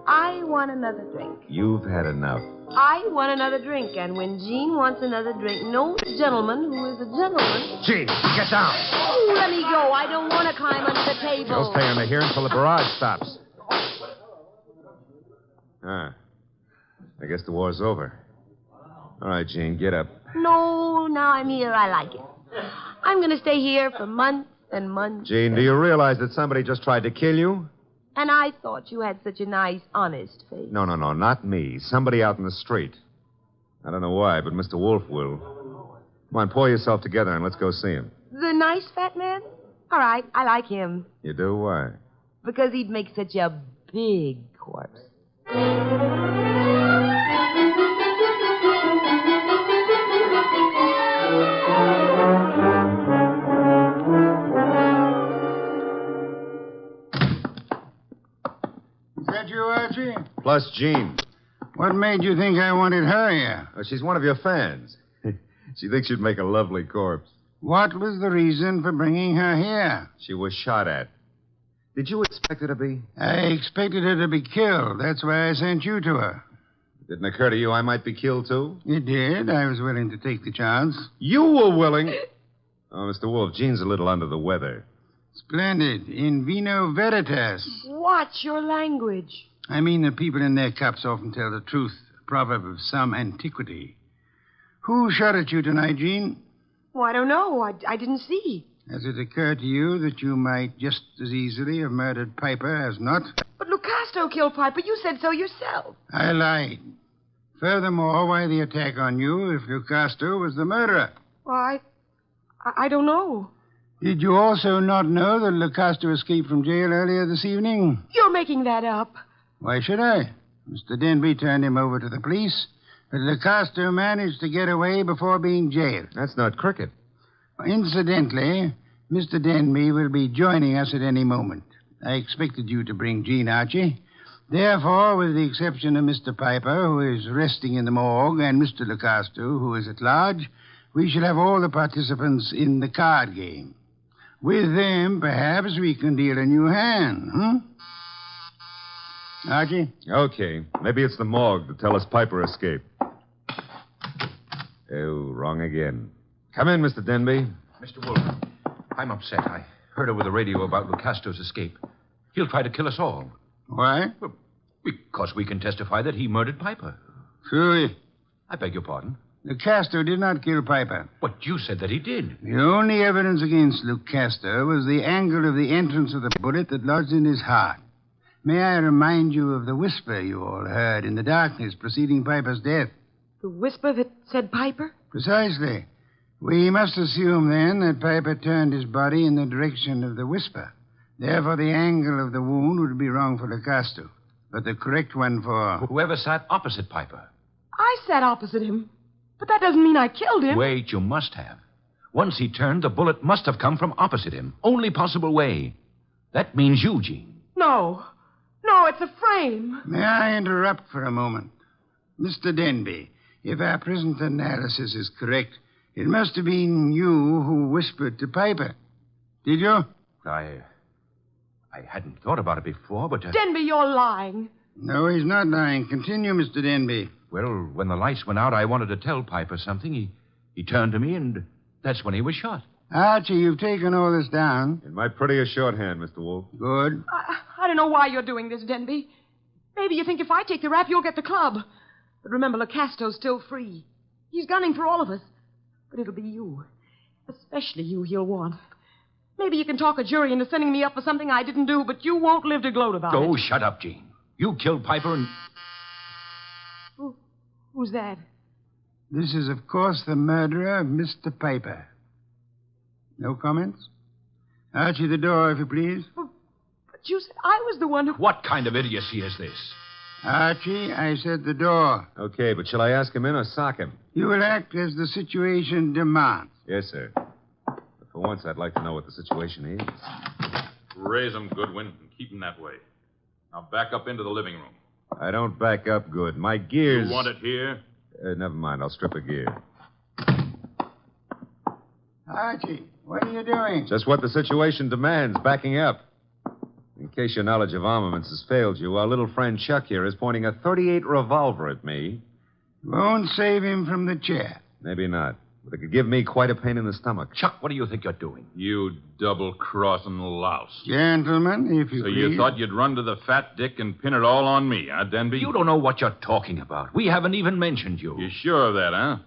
I want another drink. you've had enough. I want another drink, and when Jean wants another drink, no gentleman who is a gentleman... Jean, get down. Oh, let me go. I don't want to climb under the table. You'll stay under here until the barrage stops. I guess the war's over. All right, Jean, get up. No, now I'm here. I like it. I'm going to stay here for months and months. Jean, do you realize that somebody just tried to kill you? And I thought you had such a nice, honest face. No, not me. Somebody out in the street. I don't know why, but Mr. Wolfe will. Come on, pull yourself together and let's go see him. The nice fat man? All right, I like him. You do? Why? Because he'd make such a big corpse. Is that you, Archie? Plus Jean. What made you think I wanted her here? Oh, she's one of your fans. She thinks you'd make a lovely corpse. What was the reason for bringing her here? She was shot at. Did you expect her to be? I expected her to be killed. That's why I sent you to her. Didn't occur to you I might be killed, too? It did. I was willing to take the chance. You were willing? Oh, Mr. Wolfe, Jean's a little under the weather. Splendid. In vino veritas. Watch your language. I mean that people in their cups often tell the truth. A proverb of some antiquity. Who shot at you tonight, Jean? Oh, I don't know. I didn't see. Has it occurred to you that you might just as easily have murdered Piper as not? But Lucasto killed Piper. You said so yourself. I lied. Furthermore, why the attack on you if Lucasto was the murderer? Well, I don't know. Did you also not know that Lucasto escaped from jail earlier this evening? You're making that up. Why should I? Mr. Denby turned him over to the police, but Lucasto managed to get away before being jailed. That's not cricket. Incidentally, Mr. Denby will be joining us at any moment. I expected you to bring Jean, Archie. Therefore, with the exception of Mr. Piper, who is resting in the morgue, and Mr. Lucasto, who is at large, we shall have all the participants in the card game. With them, perhaps we can deal a new hand, Archie? Okay. Maybe it's the morgue to tell us Piper escaped. Oh, wrong again. Come in, Mr. Denby. Mr. Wolfe, I'm upset. I heard over the radio about Lucasto's escape. He'll try to kill us all. Why? Well, because we can testify that he murdered Piper. Truly. I beg your pardon. Lucasto did not kill Piper. But you said that he did. The only evidence against Lucasto was the angle of the entrance of the bullet that lodged in his heart. May I remind you of the whisper you all heard in the darkness preceding Piper's death? The whisper that said Piper? Precisely. We must assume, then, that Piper turned his body in the direction of the whisper. Therefore, the angle of the wound would be wrong for Lucasto, but the correct one for... Whoever sat opposite Piper. I sat opposite him. But that doesn't mean I killed him. Wait, you must have. Once he turned, the bullet must have come from opposite him. Only possible way. That means you, Jean. No. No, it's a frame. May I interrupt for a moment? Mr. Denby, if our present analysis is correct, it must have been you who whispered to Piper. Did you? I hadn't thought about it before, but... Denby, you're lying. No, he's not lying. Continue, Mr. Denby. Well, when the lights went out, I wanted to tell Piper something. He turned to me, and that's when he was shot. Archie, you've taken all this down. In my prettiest shorthand, Mr. Wolfe. Good. I don't know why you're doing this, Denby. Maybe you think if I take the rap, you'll get the club. But remember, Locasto's still free. He's gunning for all of us. But it'll be you. Especially you he'll want. Maybe you can talk a jury into sending me up for something I didn't do, but you won't live to gloat about it. Go, shut up, Jean. You killed Piper and... Who's that? This is, of course, the murderer of Mr. Piper. No comments? Archie, the door, if you please. But you said I was the one who... What kind of idiocy is this? Archie, I said the door. Okay, but shall I ask him in or sock him? You will act as the situation demands. Yes, sir. But for once, I'd like to know what the situation is. Raise him, Goodwin, and keep him that way. Now back up into the living room. I don't back up good. My gears... You want it here? Never mind. I'll strip a gear. Archie, what are you doing? Just what the situation demands, backing up. In case your knowledge of armaments has failed you, our little friend Chuck here is pointing a .38 revolver at me. Won't save him from the chair. Maybe not. But it could give me quite a pain in the stomach. Chuck, what do you think you're doing? You double-crossing louse. Gentlemen, if you So please. you thought you'd run to the fat dick and pin it all on me, huh, Denby? You don't know what you're talking about. We haven't even mentioned you. You sure of that, huh?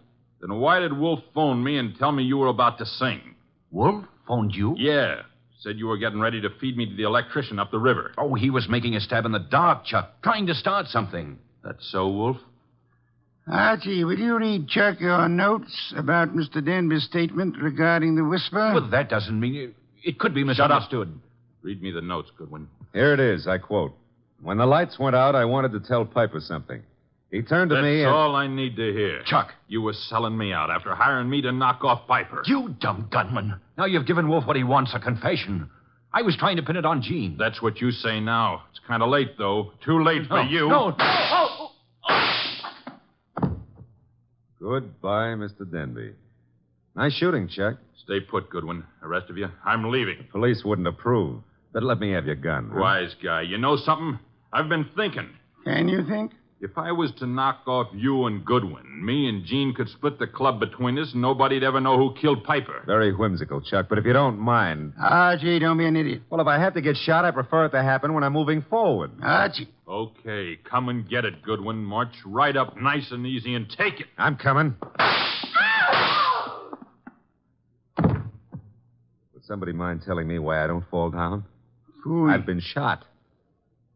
Then why did Wolf phone me and tell me you were about to sing? Wolf phoned you? Yeah. Said you were getting ready to feed me to the electrician up the river. Oh, he was making a stab in the dark, Chuck, trying to start something. That's so, Wolf? Archie, will you read Chuck your notes about Mr. Denby's statement regarding the whisper? Well, that doesn't mean it could be misunderstood. Read me the notes, Goodwin. Here it is, I quote. When the lights went out, I wanted to tell Piper something. He turned to me That's and... all I need to hear. Chuck. You were selling me out after hiring me to knock off Piper. You dumb gunman. Now you've given Wolf what he wants, a confession. I was trying to pin it on Jean. That's what you say now. It's kind of late, though. Too late for you. No. Goodbye, Mr. Denby. Nice shooting, Chuck. Stay put, Goodwin. The rest of you, I'm leaving. Police wouldn't approve. But let me have your gun. Huh? Wise guy. You know something? I've been thinking. Can you think? If I was to knock off you and Goodwin, me and Jean could split the club between us and nobody'd ever know who killed Piper. Very whimsical, Chuck, but if you don't mind... Archie, don't be an idiot. Well, if I have to get shot, I prefer it to happen when I'm moving forward. Archie. Okay, come and get it, Goodwin. March right up nice and easy and take it. I'm coming. Would somebody mind telling me why I don't fall down? Phooey. I've been shot.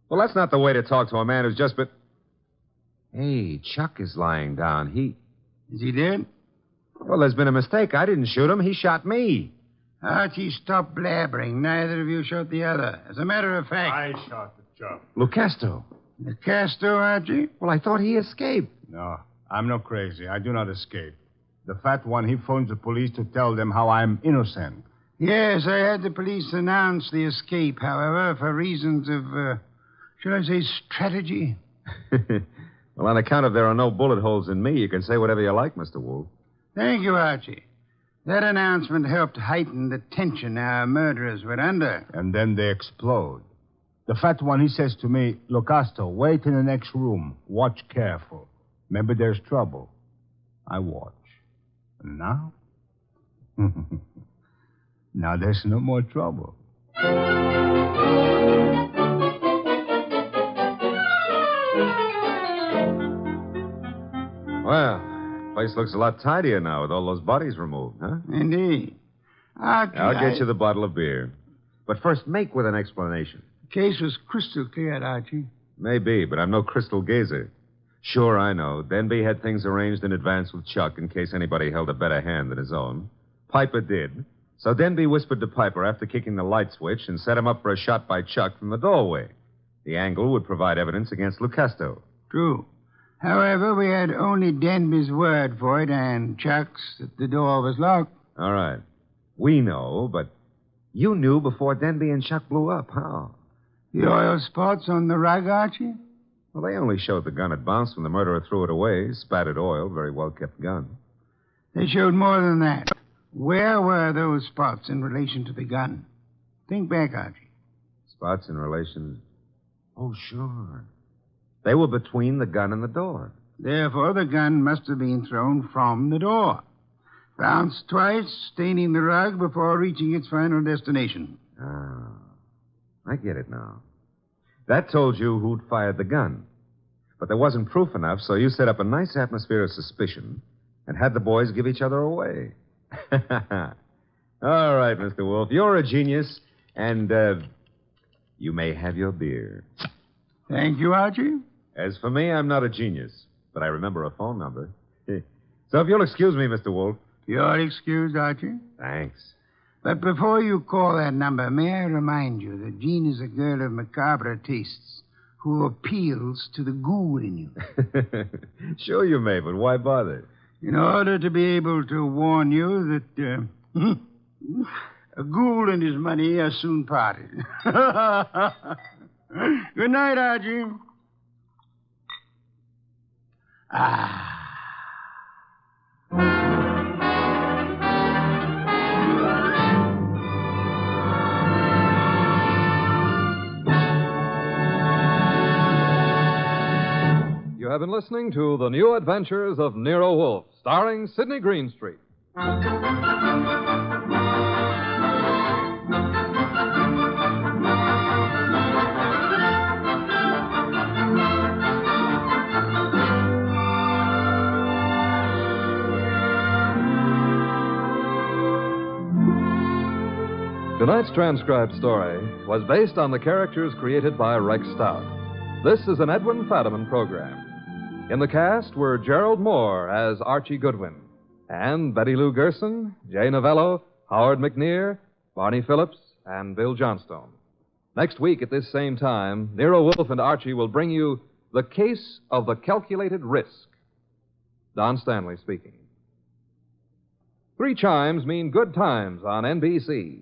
Well, that's not the way to talk to a man who's just been... Hey, Chuck is lying down. Is he dead? Well, there's been a mistake. I didn't shoot him. He shot me. Archie, stop blabbering. Neither of you shot the other. As a matter of fact... I shot the Chuck. Lucasto. Lucasto, Archie? Well, I thought he escaped. No, I'm not crazy. I do not escape. The fat one, he phones the police to tell them how I'm innocent. Yes, I had the police announce the escape, however, for reasons of, shall I say, strategy? Well, on account of there are no bullet holes in me, you can say whatever you like, Mr. Wolfe. Thank you, Archie. That announcement helped heighten the tension our murderers were under. And then they explode. The fat one, he says to me, Locasto, wait in the next room. Watch careful. Maybe there's trouble. I watch. And now? Now there's no more trouble. Well, place looks a lot tidier now with all those bodies removed, huh? Indeed. Archie, I'll get you the bottle of beer. But first, make with an explanation. The case was crystal clear, Archie. Maybe, but I'm no crystal gazer. Sure, I know. Denby had things arranged in advance with Chuck in case anybody held a better hand than his own. Piper did. So Denby whispered to Piper after kicking the light switch and set him up for a shot by Chuck from the doorway. The angle would provide evidence against Lucasto. True. However, we had only Denby's word for it and Chuck's that the door was locked. All right. We know, but you knew before Denby and Chuck blew up. How? The oil spots on the rug, Archie? Well, they only showed the gun had bounced when the murderer threw it away. Spattered oil, very well-kept gun. They showed more than that. Where were those spots in relation to the gun? Think back, Archie. Spots in relation... Oh, sure. They were between the gun and the door. Therefore, the gun must have been thrown from the door. Bounced twice, staining the rug before reaching its final destination. Ah, I get it now. That told you who'd fired the gun. But there wasn't proof enough, so you set up a nice atmosphere of suspicion and had the boys give each other away. All right, Mr. Wolfe, you're a genius, and you may have your beer. Thank you, Archie. As for me, I'm not a genius, but I remember a phone number. So if you'll excuse me, Mr. Wolfe. You're excused, Archie. Thanks. But before you call that number, may I remind you that Jean is a girl of macabre tastes who appeals to the ghoul in you. Sure you may, but why bother? In order to be able to warn you that a ghoul and his money are soon parted. Good night, Archie. You have been listening to The New Adventures of Nero Wolfe, starring Sidney Greenstreet. Tonight's transcribed story was based on the characters created by Rex Stout. This is an Edwin Fadiman program. In the cast were Gerald Moore as Archie Goodwin, and Betty Lou Gerson, Jay Novello, Howard McNear, Barney Phillips, and Bill Johnstone. Next week at this same time, Nero Wolfe and Archie will bring you The Case of the Calculated Risk. Don Stanley speaking. 3 chimes mean good times on NBC.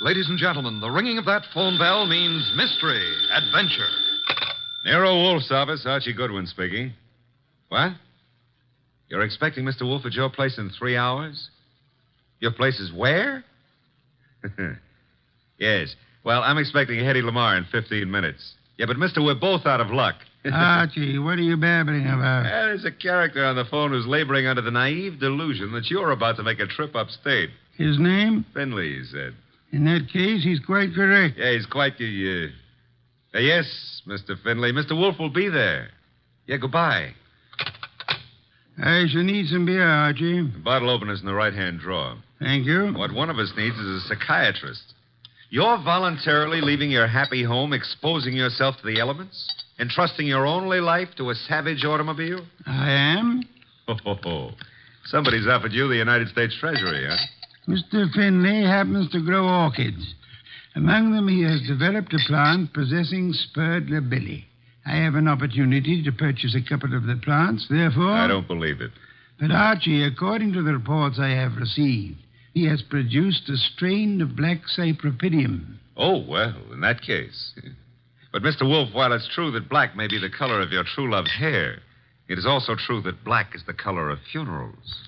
Ladies and gentlemen, the ringing of that phone bell means mystery, adventure. Nero Wolfe's office, Archie Goodwin speaking. What? You're expecting Mr. Wolfe at your place in 3 hours? Your place is where? Yes. Well, I'm expecting Hedy Lamarr in 15 minutes. Yeah, but mister, we're both out of luck. Archie, what are you babbling about? There's a character on the phone who's laboring under the naive delusion that you're about to make a trip upstate. His name? Finley, he said. In that case, he's quite correct. Yeah, he's quite the, yes, Mr. Finley. Mr. Wolfe will be there. Yeah, goodbye. I shall need some beer, Archie. The bottle opener's in the right-hand drawer. Thank you. What one of us needs is a psychiatrist. You're voluntarily leaving your happy home, exposing yourself to the elements, entrusting your only life to a savage automobile? I am. Oh. Somebody's offered you the United States Treasury, huh? Mr. Finley happens to grow orchids. Among them, he has developed a plant possessing spurred labilli. I have an opportunity to purchase a couple of the plants, therefore... I don't believe it. But, Archie, according to the reports I have received, he has produced a strain of black cypripedium. Oh, well, in that case. But, Mr. Wolfe, while it's true that black may be the color of your true love's hair, it is also true that black is the color of funerals.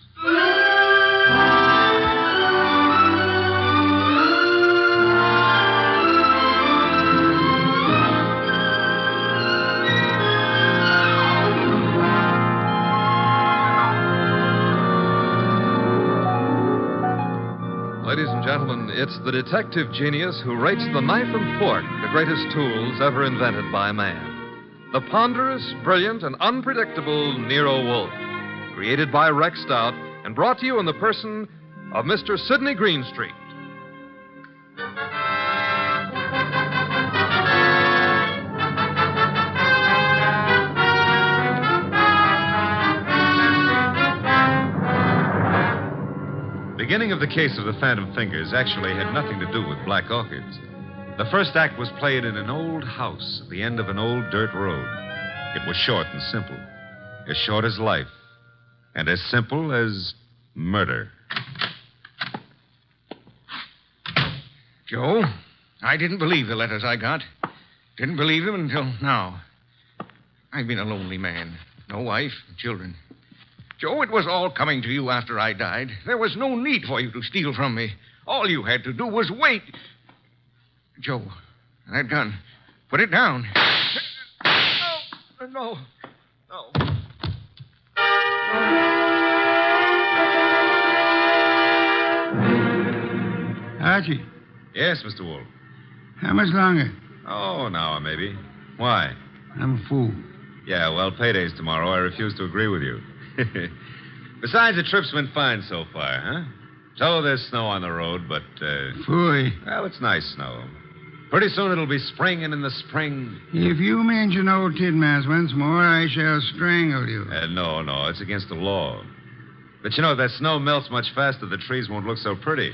Ladies and gentlemen, it's the detective genius who rates the knife and fork the greatest tools ever invented by man. The ponderous, brilliant, and unpredictable Nero Wolfe. Created by Rex Stout and brought to you in the person of Mr. Sidney Greenstreet. The beginning of the case of the Phantom Fingers actually had nothing to do with black orchids. The first act was played in an old house at the end of an old dirt road. It was short and simple. As short as life. And as simple as murder. Joe, I didn't believe the letters I got. Didn't believe them until now. I've been a lonely man. No wife, children. Joe, it was all coming to you after I died. There was no need for you to steal from me. All you had to do was wait. Joe, that gun. Put it down. No. Archie. Yes, Mr. Wolfe. How much longer? Oh, an hour, maybe. Why? I'm a fool. Yeah, well, payday's tomorrow. I refuse to agree with you. Besides, the trip's been fine so far, huh? So there's snow on the road, but, Phooey. Well, it's nice snow. Pretty soon it'll be spring, and in the spring... If you mention old Tidmarsh once more, I shall strangle you. No, it's against the law. But you know, if that snow melts much faster, the trees won't look so pretty.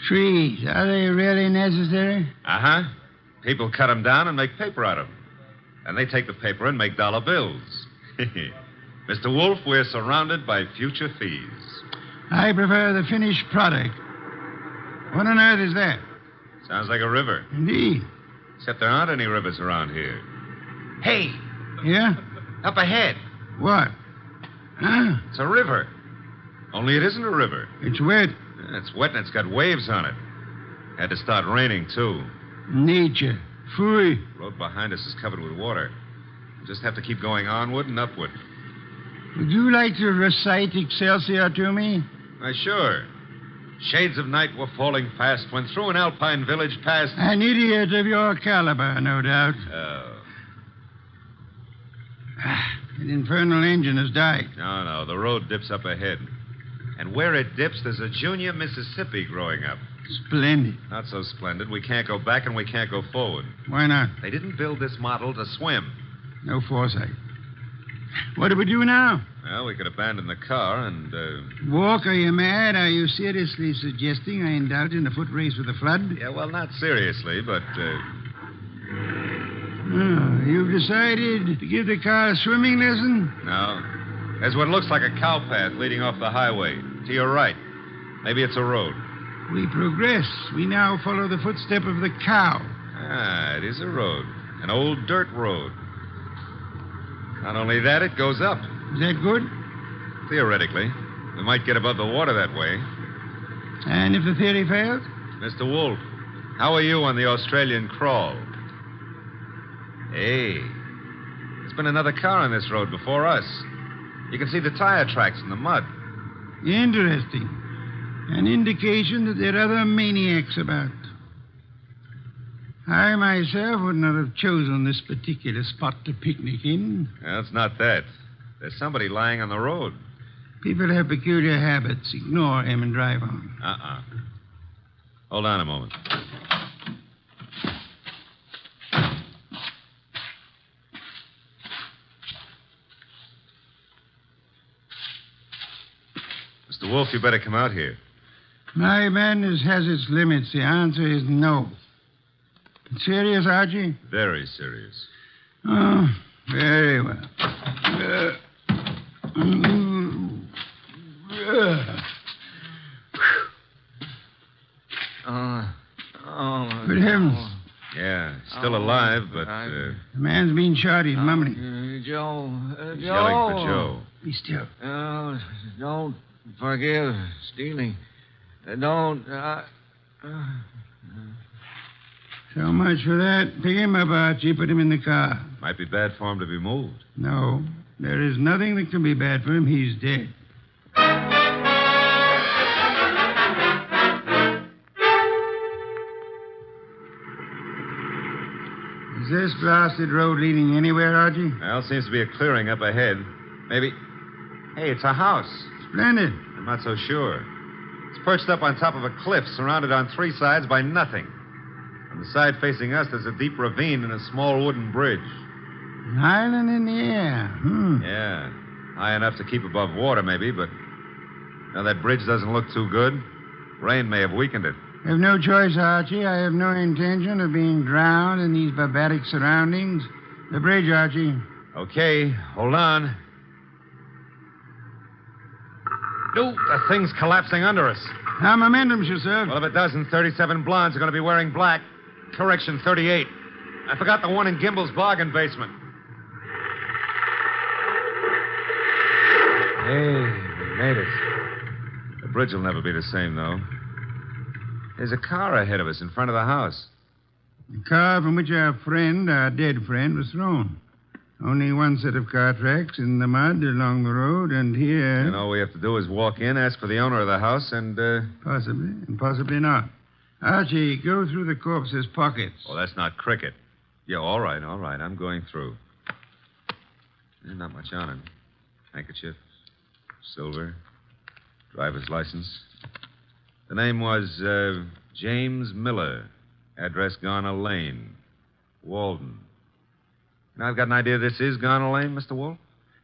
Trees, are they really necessary? Uh-huh. People cut them down and make paper out of them. And they take the paper and make dollar bills. Mr. Wolfe, we're surrounded by future fees. I prefer the finished product. What on earth is that? Sounds like a river. Indeed. Except there aren't any rivers around here. Hey! Yeah? Up ahead. What? Huh? It's a river. Only it isn't a river. It's wet. It's wet and it's got waves on it. Had to start raining, too. Nature. Phooey. The road behind us is covered with water. We just have to keep going onward and upward. Would you like to recite Excelsior to me? Why, sure. Shades of night were falling fast when through an alpine village passed... An idiot of your caliber, no doubt. Oh. That infernal engine has died. No, the road dips up ahead. And where it dips, there's a junior Mississippi growing up. Splendid. Not so splendid. We can't go back and we can't go forward. Why not? They didn't build this model to swim. No foresight. What do we do now? Well, we could abandon the car and, Walk, are you mad? Are you seriously suggesting I indulge in a foot race with the flood? Yeah, well, not seriously, but, Oh, you've decided to give the car a swimming lesson? No. There's what looks like a cow path leading off the highway. To your right. Maybe it's a road. We progress. We now follow the footstep of the cow. Ah, it is a road. An old dirt road. Not only that, it goes up. Is that good? Theoretically. We might get above the water that way. And if the theory fails? Mr. Wolfe, how are you on the Australian crawl? Hey, there's been another car on this road before us. You can see the tire tracks in the mud. Interesting. An indication that there are other maniacs about. I myself would not have chosen this particular spot to picnic in. Well, it's not that. There's somebody lying on the road. People have peculiar habits. Ignore him and drive on. Hold on a moment. Mr. Wolfe, you better come out here. My madness has its limits. The answer is no. Serious, Archie? Very serious. Oh, very well. Good heavens. Yeah, still alive, but... The man's been shot. He's mumbling. Joe. He's yelling for Joe. Be still. Don't forgive stealing. Don't. So much for that. Pick him up, Archie. Put him in the car. Might be bad for him to be moved. No. There is nothing that can be bad for him. He's dead. Is this blasted road leading anywhere, Archie? Well, seems to be a clearing up ahead. Maybe... Hey, it's a house. Splendid. I'm not so sure. It's perched up on top of a cliff, surrounded on three sides by nothing. On the side facing us, there's a deep ravine and a small wooden bridge. An island in the air. Yeah. High enough to keep above water, maybe, but... Now, that bridge doesn't look too good. Rain may have weakened it. I have no choice, Archie. I have no intention of being drowned in these barbaric surroundings. The bridge, Archie. Okay, hold on. No, the thing's collapsing under us. How momentum, sir? Well, if it doesn't, 37 blondes are going to be wearing black. Correction, 38. I forgot the one in Gimbel's bargain basement. Hey, we made it. The bridge will never be the same, though. There's a car ahead of us in front of the house. The car from which our dead friend, was thrown. Only one set of car tracks in the mud along the road, and here... And all we have to do is walk in, ask for the owner of the house, and, Possibly, and possibly not. Archie, go through the corpse's pockets. Oh, that's not cricket. Yeah, all right. I'm going through. There's not much on him. Handkerchief, silver, driver's license. The name was James Miller. Address Garner Lane, Walden. Now, I've got an idea this is Garner Lane, Mr. Wolfe.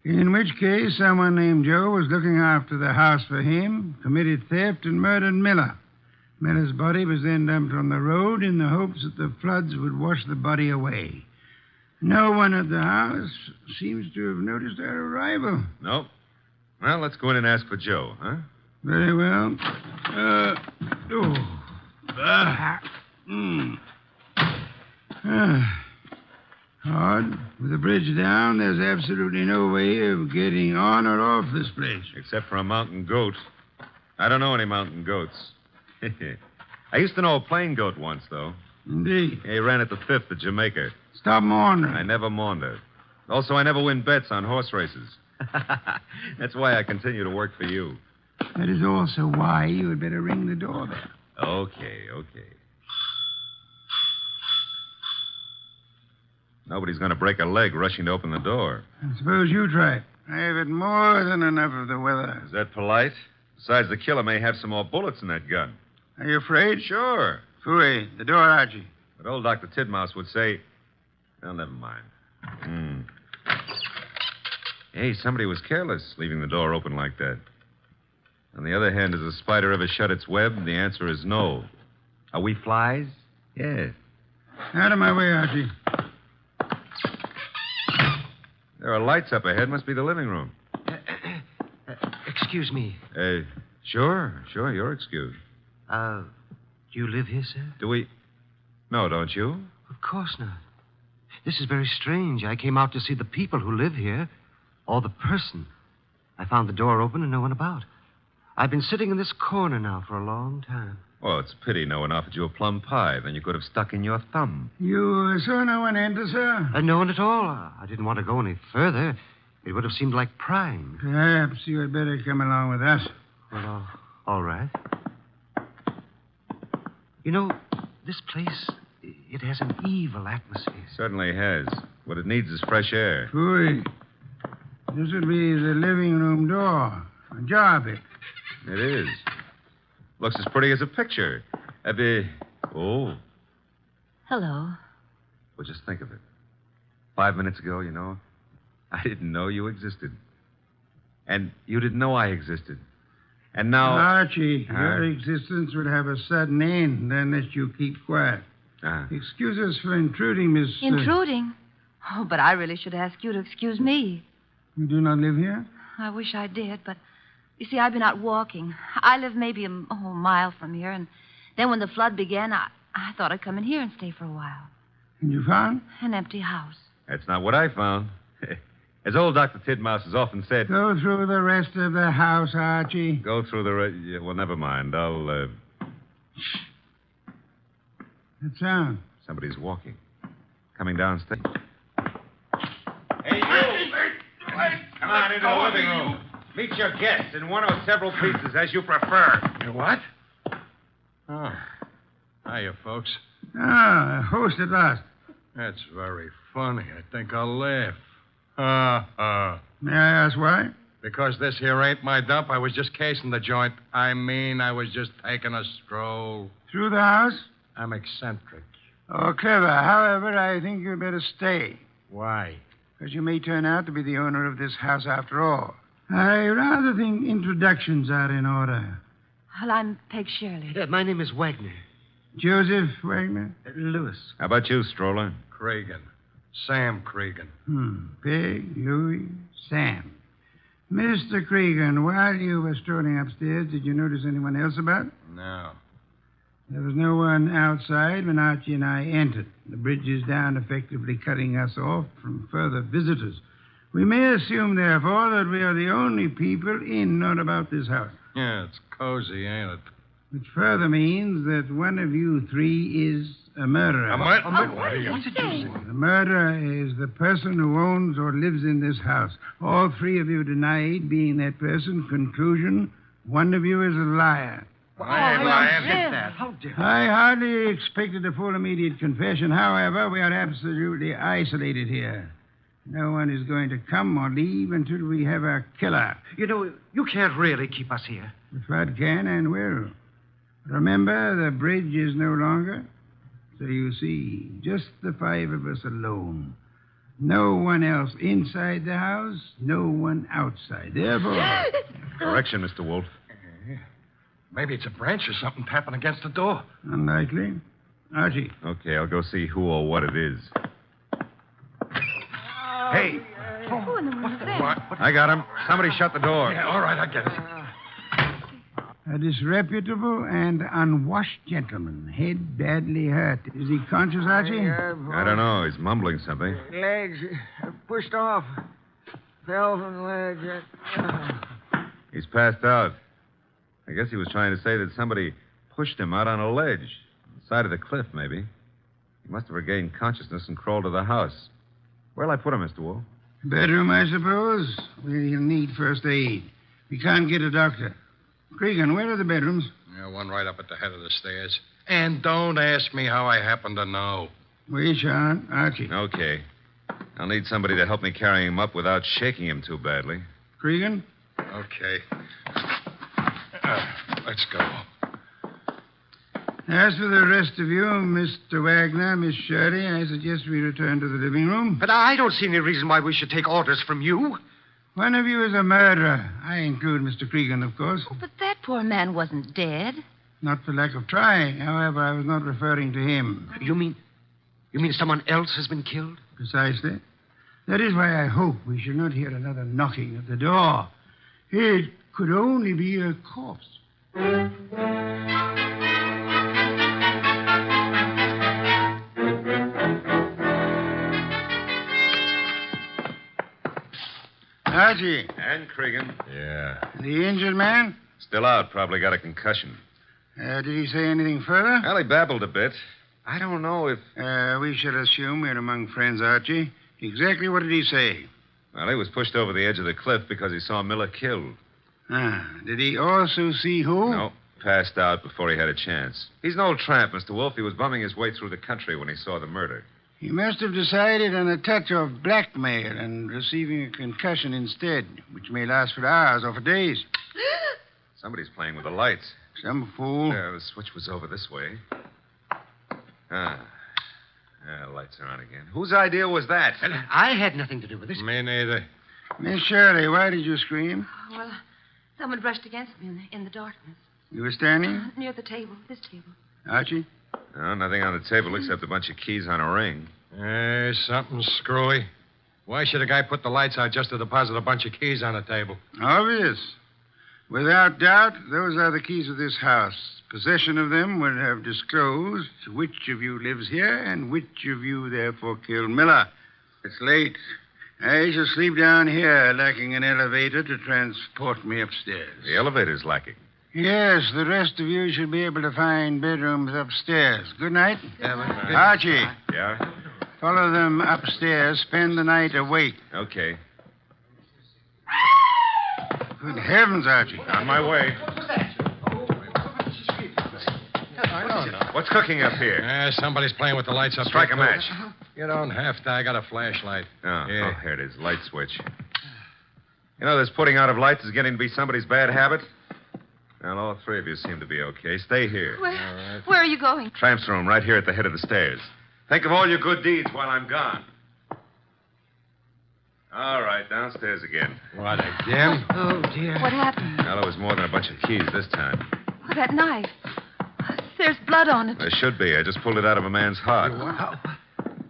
In which case, someone named Joe was looking after the house for him, committed theft, and murdered Miller. Miller's body was then dumped on the road in the hopes that the floods would wash the body away. No one at the house seems to have noticed our arrival. Nope. Well, let's go in and ask for Joe, huh? Very well. Hard. With the bridge down, there's absolutely no way of getting on or off this place. Except for a mountain goat. I don't know any mountain goats. I used to know a plain goat once, though. Indeed. He ran at the 5th at Jamaica. Stop maundering. I never maundered. Also, I never win bets on horse races. That's why I continue to work for you. That is also why you had better ring the doorbell. Okay. Nobody's going to break a leg rushing to open the door. I suppose you try it. I have had more than enough of the weather. Is that polite? Besides, the killer may have some more bullets in that gun. Are you afraid? Sure. Fooey, the door, Archie. But old Dr. Tidmouse would say... Well, never mind. Hey, somebody was careless leaving the door open like that. On the other hand, has a spider ever shut its web? The answer is no. Are we flies? Yes. Out of my way, Archie. There are lights up ahead. Must be the living room. Excuse me. Sure. You're excused. Do you live here, sir? Do we... No, don't you? Of course not. This is very strange. I came out to see the people who live here, or the person. I found the door open and no one about. I've been sitting in this corner now for a long time. Well, it's a pity no one offered you a plum pie. Then you could have stuck in your thumb. You saw no one enter, sir? No one at all. I didn't want to go any further. It would have seemed like prying. Perhaps you had better come along with us. Well, all right. You know, this place, it has an evil atmosphere. Certainly has. What it needs is fresh air. Fooey. This would be the living room door. Ajar bit. It is. Looks as pretty as a picture. Oh. Hello. Well, just think of it. 5 minutes ago, you know, I didn't know you existed. And you didn't know I existed. And now... Archie, your existence would have a sudden end unless you keep quiet. Excuse us for intruding, Miss... Intruding? Oh, but I really should ask you to excuse me. You do not live here? I wish I did, but... You see, I've been out walking. I live maybe a mile from here, and then when the flood began, I thought I'd come in here and stay for a while. And you found? An empty house. That's not what I found. As old Dr. Tidmouse has often said... Go through the rest of the house, Archie. Go through the rest... Yeah, well, never mind. I'll, That sound? Somebody's walking. Coming downstairs. Hey, you! Come on into the living room. Meet your guests in one or several pieces, as you prefer. What? Oh. Hiya, folks. A host at last. That's very funny. I think I'll laugh. May I ask why? Because this here ain't my dump. I was just casing the joint. I was just taking a stroll. Through the house? I'm eccentric. Oh, clever. However, I think you'd better stay. Why? Because you may turn out to be the owner of this house after all. I rather think introductions are in order. Well, I'm Peg Shirley. My name is Wagner. Joseph Wagner? Lewis. How about you, Stroller? Cregan. Sam Cregan. Peg, Louis, Sam. Mr. Cregan, while you were strolling upstairs, did you notice anyone else about? No. There was no one outside when Archie and I entered. The bridge is down, effectively cutting us off from further visitors. We may assume, therefore, that we are the only people in or about this house. Yeah, it's cozy, ain't it? Which further means that one of you three is a murderer. What did you say? The murderer is the person who owns or lives in this house. All three of you denied being that person. Conclusion, one of you is a liar. I hardly expected a full immediate confession. However, we are absolutely isolated here. No one is going to come or leave until we have our killer. You know, you can't really keep us here. The flood can and will. Remember, the bridge is no longer. So you see, just the five of us alone. No one else inside the house, no one outside. Therefore... Correction, Mr. Wolfe. Maybe it's a branch or something tapping against the door. Unlikely. Archie. Okay, I'll go see who or what it is. Hey. Who in the world is that? I got him. Somebody shut the door. Yeah, all right, I get it. A disreputable and unwashed gentleman. Head badly hurt. Is he conscious, Archie? I don't know. He's mumbling something. Legs pushed off. Fell from the ledge. He's passed out. I guess he was trying to say that somebody pushed him out on a ledge. On the side of the cliff, maybe. He must have regained consciousness and crawled to the house. Where'll I put him, Mr. Wolfe? Bedroom, I suppose. We'll need first aid. We can't get a doctor. Cregan, where are the bedrooms? Yeah, one right up at the head of the stairs. And don't ask me how I happen to know. We shan't. Archie. Okay. I'll need somebody to help me carry him up without shaking him too badly. Cregan? Okay. Let's go. As for the rest of you, Mr. Wagner, Miss Shirley, I suggest we return to the living room. But I don't see any reason why we should take orders from you. One of you is a murderer. I include Mr. Cregan, of course. But that poor man wasn't dead. Not for lack of trying. However, I was not referring to him. You mean someone else has been killed? Precisely. That is why I hope we shall not hear another knocking at the door. It could only be a corpse. Archie. And Cregan. Yeah. The injured man? Still out. Probably got a concussion. Did he say anything further? Well, he babbled a bit. I don't know if... We shall assume we're among friends, Archie. Exactly what did he say? Well, he was pushed over the edge of the cliff because he saw Miller killed. Did he also see who? No. Passed out before he had a chance. He's an old tramp, Mr. Wolfe. He was bumming his way through the country when he saw the murder. He must have decided on a touch of blackmail and receiving a concussion instead, which may last for hours or for days. Somebody's playing with the lights. Some fool. The switch was over this way. Lights are on again. Whose idea was that? I had nothing to do with this. Me neither. Miss Shirley, why did you scream? Well, someone brushed against me in the darkness. You were standing? Near the table, this table. Archie? No, nothing on the table except a bunch of keys on a ring. Something screwy. Why should a guy put the lights out just to deposit a bunch of keys on a table? Obvious. Without doubt, those are the keys of this house. Possession of them would have disclosed which of you lives here and which of you therefore killed Miller. It's late. I shall sleep down here, lacking an elevator to transport me upstairs. The elevator's lacking. Yes, the rest of you should be able to find bedrooms upstairs. Good night. Archie. Yeah? Follow them upstairs. Spend the night awake. Okay. Good heavens, Archie. On my way. What's cooking up here? Somebody's playing with the lights up Strike there, a match. You don't have to. I got a flashlight. Oh, Yeah. here it is. Light switch. You know, this putting out of lights is getting to be somebody's bad habit. Well, all three of you seem to be okay. Stay here. Where are you going? Tramp's room right here at the head of the stairs. Think of all your good deeds while I'm gone. All right, downstairs again. What, again? Oh, dear. What happened? Well, it was more than a bunch of keys this time. Oh, that knife. There's blood on it. There should be. I just pulled it out of a man's heart.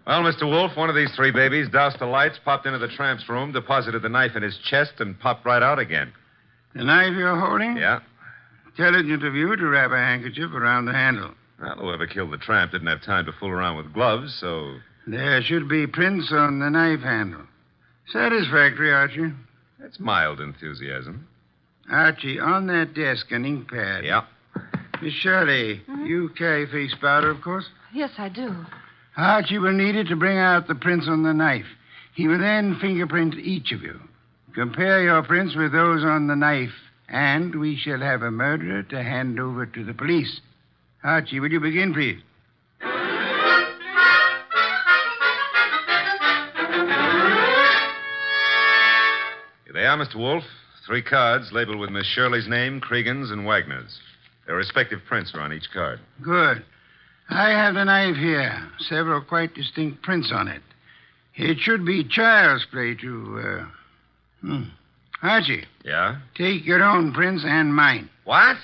Well, Mr. Wolfe, one of these three babies doused the lights, popped into the tramp's room, deposited the knife in his chest, and popped right out again. The knife you're holding? Yeah. Intelligent of you to wrap a handkerchief around the handle. Well, whoever killed the tramp didn't have time to fool around with gloves, so... There should be prints on the knife handle. Satisfactory, Archie. That's mild enthusiasm. Archie, on that desk, an ink pad. Yeah. Miss Shirley, you carry face powder, of course? Yes, I do. Archie will need it to bring out the prints on the knife. He will then fingerprint each of you. Compare your prints with those on the knife And we shall have a murderer to hand over to the police. Archie, will you begin, please? Here they are, Mr. Wolfe. 3 cards labeled with Miss Shirley's name, Cregan's, and Wagner's. Their respective prints are on each card. Good. I have the knife here. Several quite distinct prints on it. It should be child's play to, Archie. Yeah? Take your own prints and mine. What?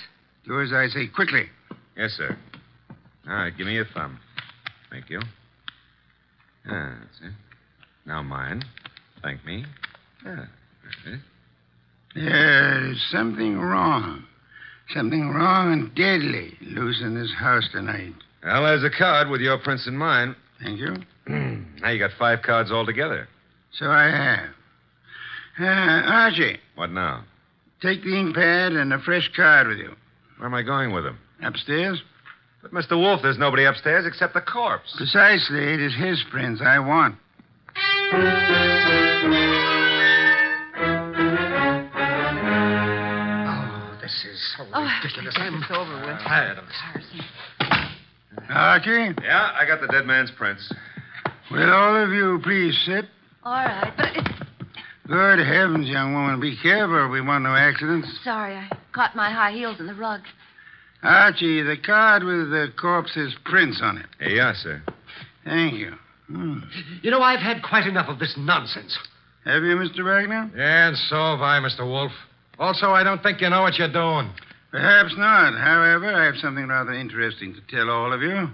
Do as I say quickly. Yes, sir. All right, give me your thumb. Thank you. That's it. Now mine. Thank me. That's it. There's something wrong. Something wrong and deadly loose in this house tonight. Well, there's a card with your prints and mine. Thank you. Now you got 5 cards altogether. So I have. Archie. What now? Take the ink pad and a fresh card with you. Where am I going with them? Upstairs? But, Mr. Wolfe, there's nobody upstairs except the corpse. Precisely. It is his prints I want. This is so Oh, ridiculous. I guess it's over with. Tired of Tiresome. Archie? Yeah, I got the dead man's prints. Will all of you please sit? All right, but Good heavens, young woman. Be careful. We want no accidents. sorry, I caught my high heels in the rug. Archie, the card with the corpse's prints on it. Here you are, sir. Thank you. You know, I've had quite enough of this nonsense. Have you, Mr. Wagner? Yeah, and so have I, Mr. Wolfe. Also, I don't think you know what you're doing. Perhaps not. However, I have something rather interesting to tell all of you.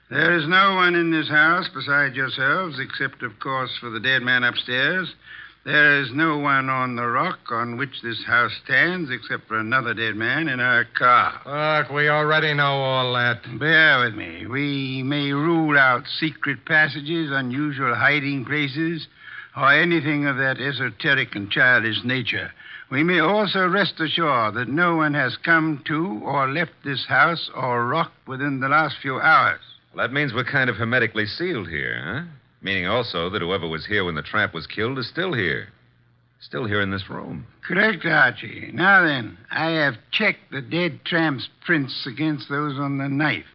There is no one in this house besides yourselves, except, of course, for the dead man upstairs. There is no one on the rock on which this house stands, except for another dead man in our car. Look, we already know all that. Bear with me. We may rule out secret passages, unusual hiding places, or anything of that esoteric and childish nature. We may also rest assured that no one has come to or left this house or rock within the last few hours. Well, that means we're kind of hermetically sealed here, huh? Meaning also that whoever was here when the tramp was killed is still here. Still here in this room. Correct, Archie. Now then, I have checked the dead tramp's prints against those on the knife.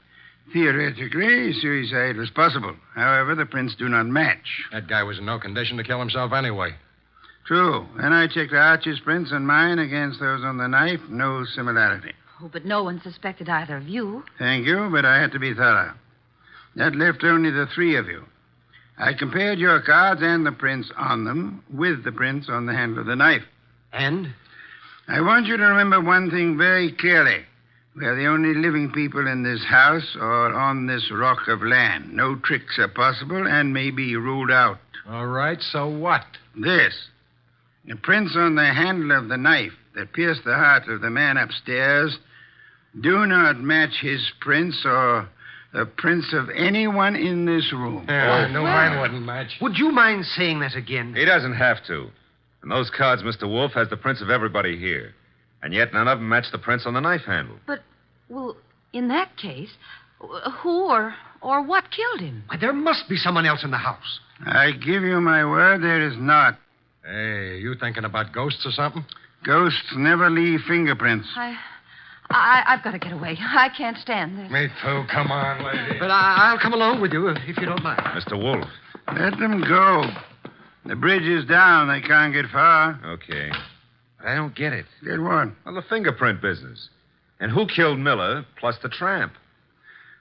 Theoretically, suicide was possible. However, the prints do not match. That guy was in no condition to kill himself anyway. True. Then I checked Archie's prints and mine against those on the knife. No similarity. Oh, but no one suspected either of you. Thank you, but I had to be thorough. That left only the 3 of you. I compared your cards and the prints on them with the prints on the handle of the knife. And? I want you to remember one thing very clearly. We are the only living people in this house or on this rock of land. No tricks are possible and may be ruled out. All right, so what? This. The prints on the handle of the knife that pierced the heart of the man upstairs do not match his prints or the prints of anyone in this room. Yeah, I knew mine wouldn't match. Would you mind saying that again? He doesn't have to. And those cards, Mr. Wolfe, has the prints of everybody here. And yet none of them match the prints on the knife handle. But, well, in that case, who or what killed him? Why, there must be someone else in the house. I give you my word, there is not. Hey, you thinking about ghosts or something? Ghosts never leave fingerprints. I've got to get away. I can't stand this. Me too. Come on, lady. But I'll come along with you if you don't mind. Mr. Wolfe. Let them go. The bridge is down. They can't get far. Okay. But I don't get it. Get what? Well, the fingerprint business. And who killed Miller plus the tramp?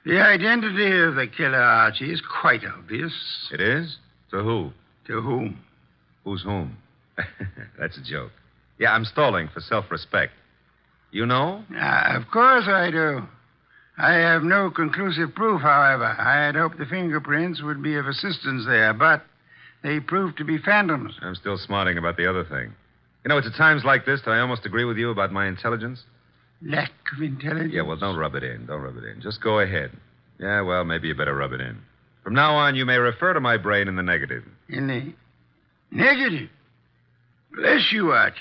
The identity of the killer, Archie, is quite obvious. It is? To who? To whom? Who's whom? That's a joke. Yeah, I'm stalling for self-respect. You know? Of course I do. I have no conclusive proof, however. I had hoped the fingerprints would be of assistance there, but they proved to be phantoms. I'm still smarting about the other thing. You know, it's at times like this that I almost agree with you about my intelligence. Lack of intelligence? Yeah, well, don't rub it in. Don't rub it in. Just go ahead. Yeah, well, maybe you better rub it in. From now on, you may refer to my brain in the negative. In the negative? Bless you, Archie.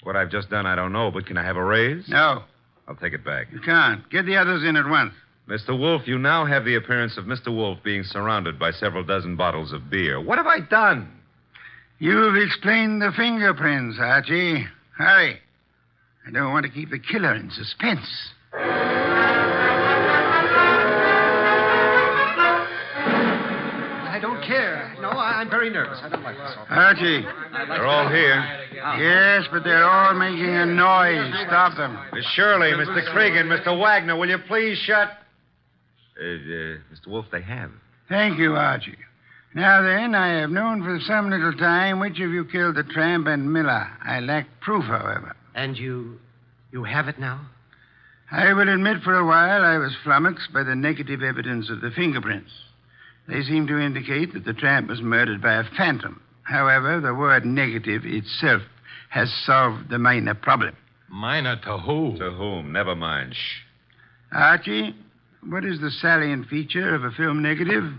What I've just done, I don't know, but can I have a raise? No. I'll take it back. You can't. Get the others in at once. Mr. Wolfe, you now have the appearance of Mr. Wolfe being surrounded by several dozen bottles of beer. What have I done? You've explained the fingerprints, Archie. Hurry. I don't want to keep the killer in suspense. I don't care. No, I'm very nervous. I don't like this. Archie. They're all here. Yes, but they're all making a noise. Stop them. Miss Shirley, Mr. Cregan, Mr. Wagner, will you please shut... Mr. Wolfe, they have. Thank you, Archie. Now then, I have known for some little time which of you killed the tramp and Miller. I lack proof, however. And you have it now? I will admit for a while I was flummoxed by the negative evidence of the fingerprints. They seem to indicate that the tramp was murdered by a phantom. However, the word negative itself has solved the minor problem. Minor to who? To whom? Never mind. Shh. Archie, what is the salient feature of a film negative?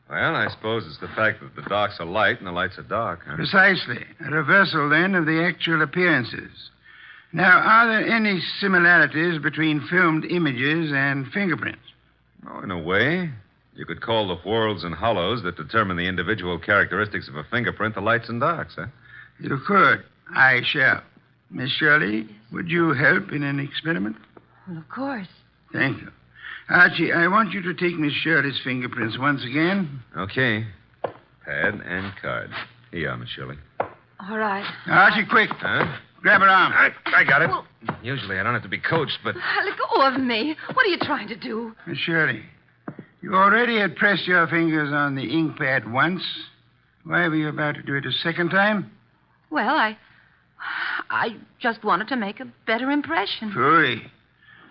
Well, I suppose it's the fact that the darks are light and the lights are dark. Huh? Precisely. A reversal, then, of the actual appearances. Now, are there any similarities between filmed images and fingerprints? Oh, in a way. You could call the whorls and hollows that determine the individual characteristics of a fingerprint the lights and darks, huh? You could. I shall. Miss Shirley, would you help in an experiment? Well, of course. Thank you. Archie, I want you to take Miss Shirley's fingerprints once again. Okay. Pad and card. Here you are, Miss Shirley. All right. Archie, quick. Huh? Grab her arm. I got it. Well, usually I don't have to be coached, but... Let go of me. What are you trying to do? Miss Shirley, you already had pressed your fingers on the ink pad once. Why were you about to do it a second time? Well, I just wanted to make a better impression. Phooey.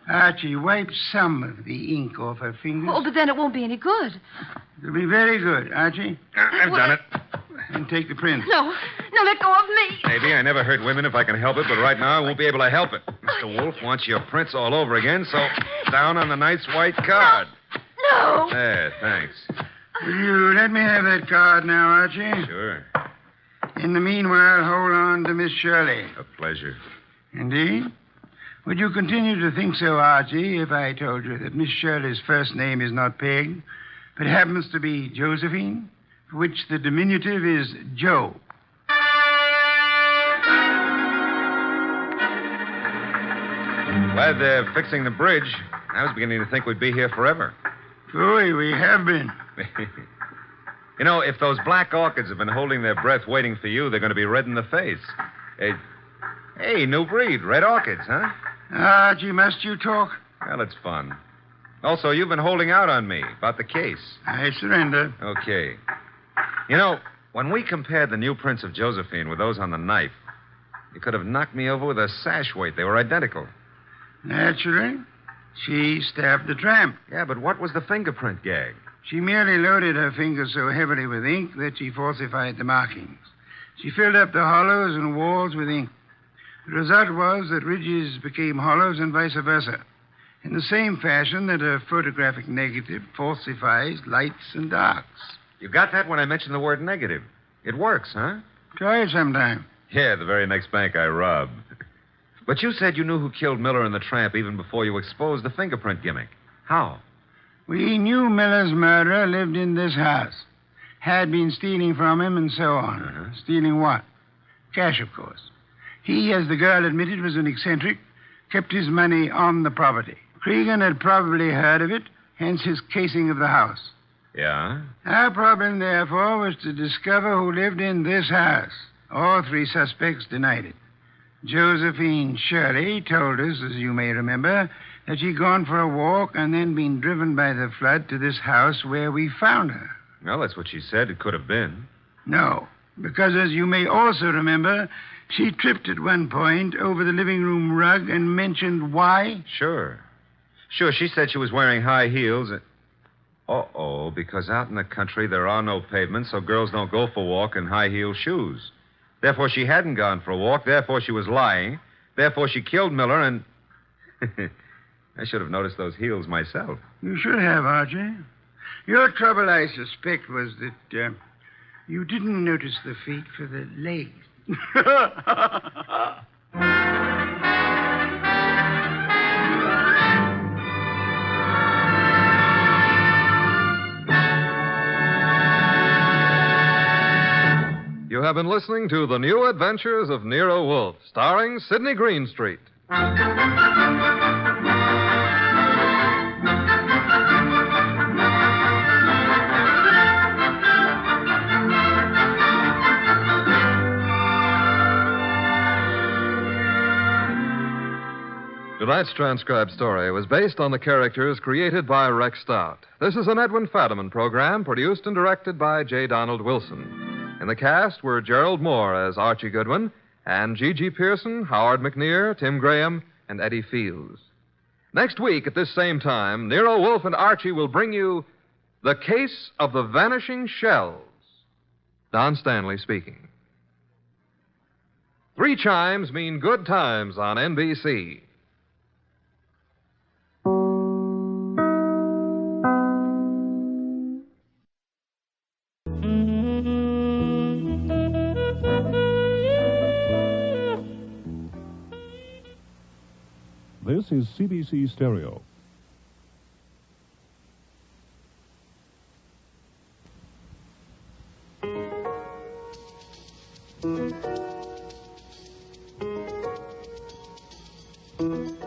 Archie, wipe some of the ink off her fingers. Oh, but then it won't be any good. It'll be very good, Archie. I've done it. And take the print. No, let go of me. Maybe. I never hurt women if I can help it, but right now I won't be able to help it. Mr. Wolfe wants your prints all over again, so down on the nice white card. No. There, thanks. Will you let me have that card now, Archie? Sure. In the meanwhile, hold on to Miss Shirley. A pleasure. Indeed? Would you continue to think so, Archie, if I told you that Miss Shirley's first name is not Peg, but happens to be Josephine, for which the diminutive is Joe? Glad they're fixing the bridge. I was beginning to think we'd be here forever. Phooey, we have been. You know, if those black orchids have been holding their breath waiting for you, they're going to be red in the face. Hey, new breed, red orchids, huh? Archie, must you talk? Well, it's fun. Also, you've been holding out on me about the case. I surrender. Okay. You know, when we compared the new prints of Josephine with those on the knife, you could have knocked me over with a sash weight. They were identical. Naturally. She stabbed the tramp. Yeah, but what was the fingerprint gag? She merely loaded her fingers so heavily with ink that she falsified the markings. She filled up the hollows and walls with ink. The result was that ridges became hollows and vice versa, in the same fashion that a photographic negative falsifies lights and darks. You got that when I mentioned the word negative. It works, huh? Try it sometime. Yeah, the very next bank I robbed. But you said you knew who killed Miller and the tramp even before you exposed the fingerprint gimmick. How? We knew Miller's murderer lived in this house, had been stealing from him, and so on. Uh-huh. Stealing what? Cash, of course. He, as the girl admitted, was an eccentric, kept his money on the property. Cregan had probably heard of it, hence his casing of the house. Yeah? Our problem, therefore, was to discover who lived in this house. All three suspects denied it. Josephine Shirley told us, as you may remember, that she'd gone for a walk and then been driven by the flood to this house where we found her. Well, that's what she said. It could have been. No, because as you may also remember, she tripped at one point over the living room rug and mentioned why. Sure. She said she was wearing high heels. Uh-oh, because out in the country there are no pavements, so girls don't go for a walk in high-heel shoes. Therefore, she hadn't gone for a walk. Therefore, she was lying. Therefore, she killed Miller, and... I should have noticed those heels myself. You should have, Archie. Your trouble, I suspect, was that you didn't notice the feet for the legs. You have been listening to The New Adventures of Nero Wolfe, starring Sidney Greenstreet. Tonight's transcribed story was based on the characters created by Rex Stout. This is an Edwin Fadiman program produced and directed by J. Donald Wilson. In the cast were Gerald Moore as Archie Goodwin and Gigi Pearson, Howard McNear, Tim Graham, and Eddie Fields. Next week at this same time, Nero Wolfe and Archie will bring you The Case of the Vanishing Shells. Don Stanley speaking. 3 chimes mean good times on NBC. This is CBC Stereo.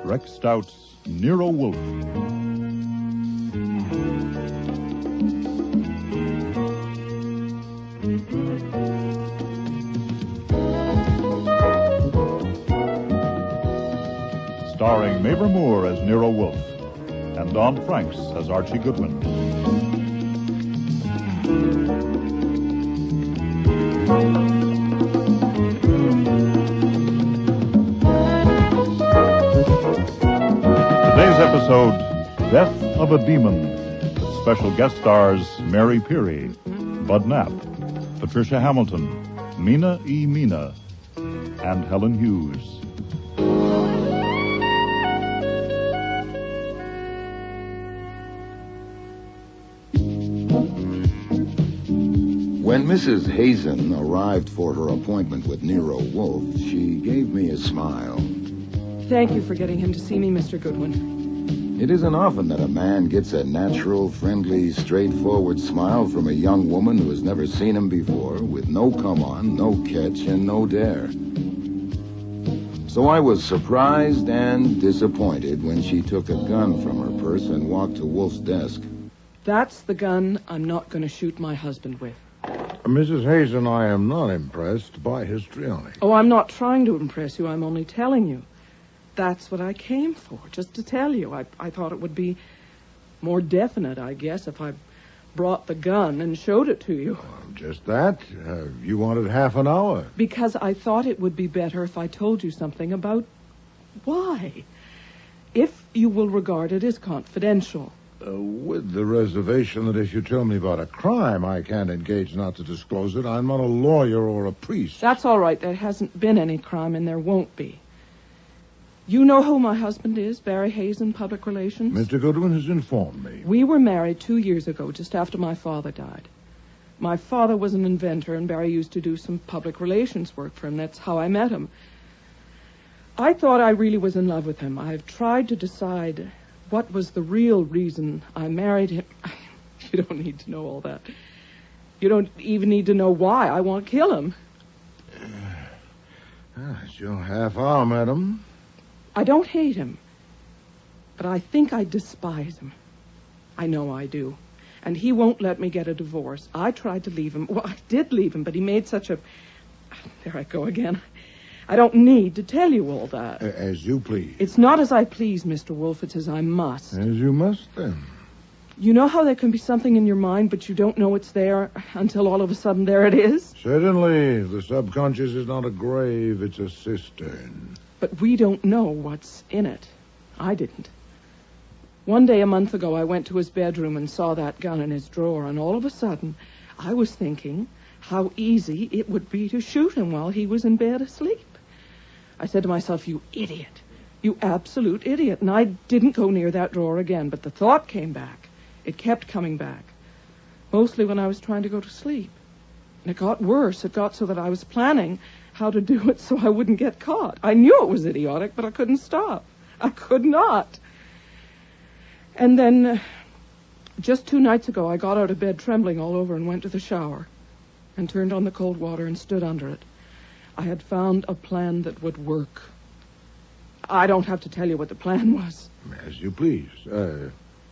Rex Stout's Nero Wolfe. Starring Mabel Moore as Nero Wolfe and Don Franks as Archie Goodwin. Today's episode, Death of a Demon, with special guest stars Mary Peary, Bud Knapp, Patricia Hamilton, Mina E. Mina, and Helen Hughes. When Mrs. Hazen arrived for her appointment with Nero Wolfe, she gave me a smile. Thank you for getting him to see me, Mr. Goodwin. It isn't often that a man gets a natural, friendly, straightforward smile from a young woman who has never seen him before, with no come-on, no catch, and no dare. So I was surprised and disappointed when she took a gun from her purse and walked to Wolfe's desk. That's the gun I'm not going to shoot my husband with. Mrs. Hazen, I am not impressed by histrionic. Oh, I'm not trying to impress you. I'm only telling you. That's what I came for, just to tell you. I thought it would be more definite, I guess, if I brought the gun and showed it to you. Just that? You wanted half an hour. Because I thought it would be better if I told you something about why. If you will regard it as confidential. With the reservation that if you tell me about a crime, I can't engage not to disclose it. I'm not a lawyer or a priest. That's all right. There hasn't been any crime, and there won't be. You know who my husband is, Barry Hazen, Public Relations? Mr. Goodwin has informed me. We were married 2 years ago, just after my father died. My father was an inventor, and Barry used to do some public relations work for him. That's how I met him. I thought I really was in love with him. I've tried to decide what was the real reason I married him. You don't need to know all that. You don't even need to know why I want to kill him. It's your half hour, madam. I don't hate him, but I think I despise him. I know I do. And he won't let me get a divorce. I tried to leave him. Well, I did leave him, but he made such a... There I go again. I don't need to tell you all that. As you please. It's not as I please, Mr. Wolfe. It's as I must. As you must, then. You know how there can be something in your mind, but you don't know it's there until all of a sudden there it is? Certainly. The subconscious is not a grave, it's a cistern. But we don't know what's in it. I didn't. One day a month ago, I went to his bedroom and saw that gun in his drawer, and all of a sudden, I was thinking how easy it would be to shoot him while he was in bed asleep. I said to myself, you idiot. You absolute idiot. And I didn't go near that drawer again, but the thought came back. It kept coming back. Mostly when I was trying to go to sleep. And it got worse. It got so that I was planning how to do it so I wouldn't get caught. I knew it was idiotic, but I couldn't stop. I could not. And then, just 2 nights ago, I got out of bed trembling all over and went to the shower and turned on the cold water and stood under it. I had found a plan that would work. I don't have to tell you what the plan was. As you please.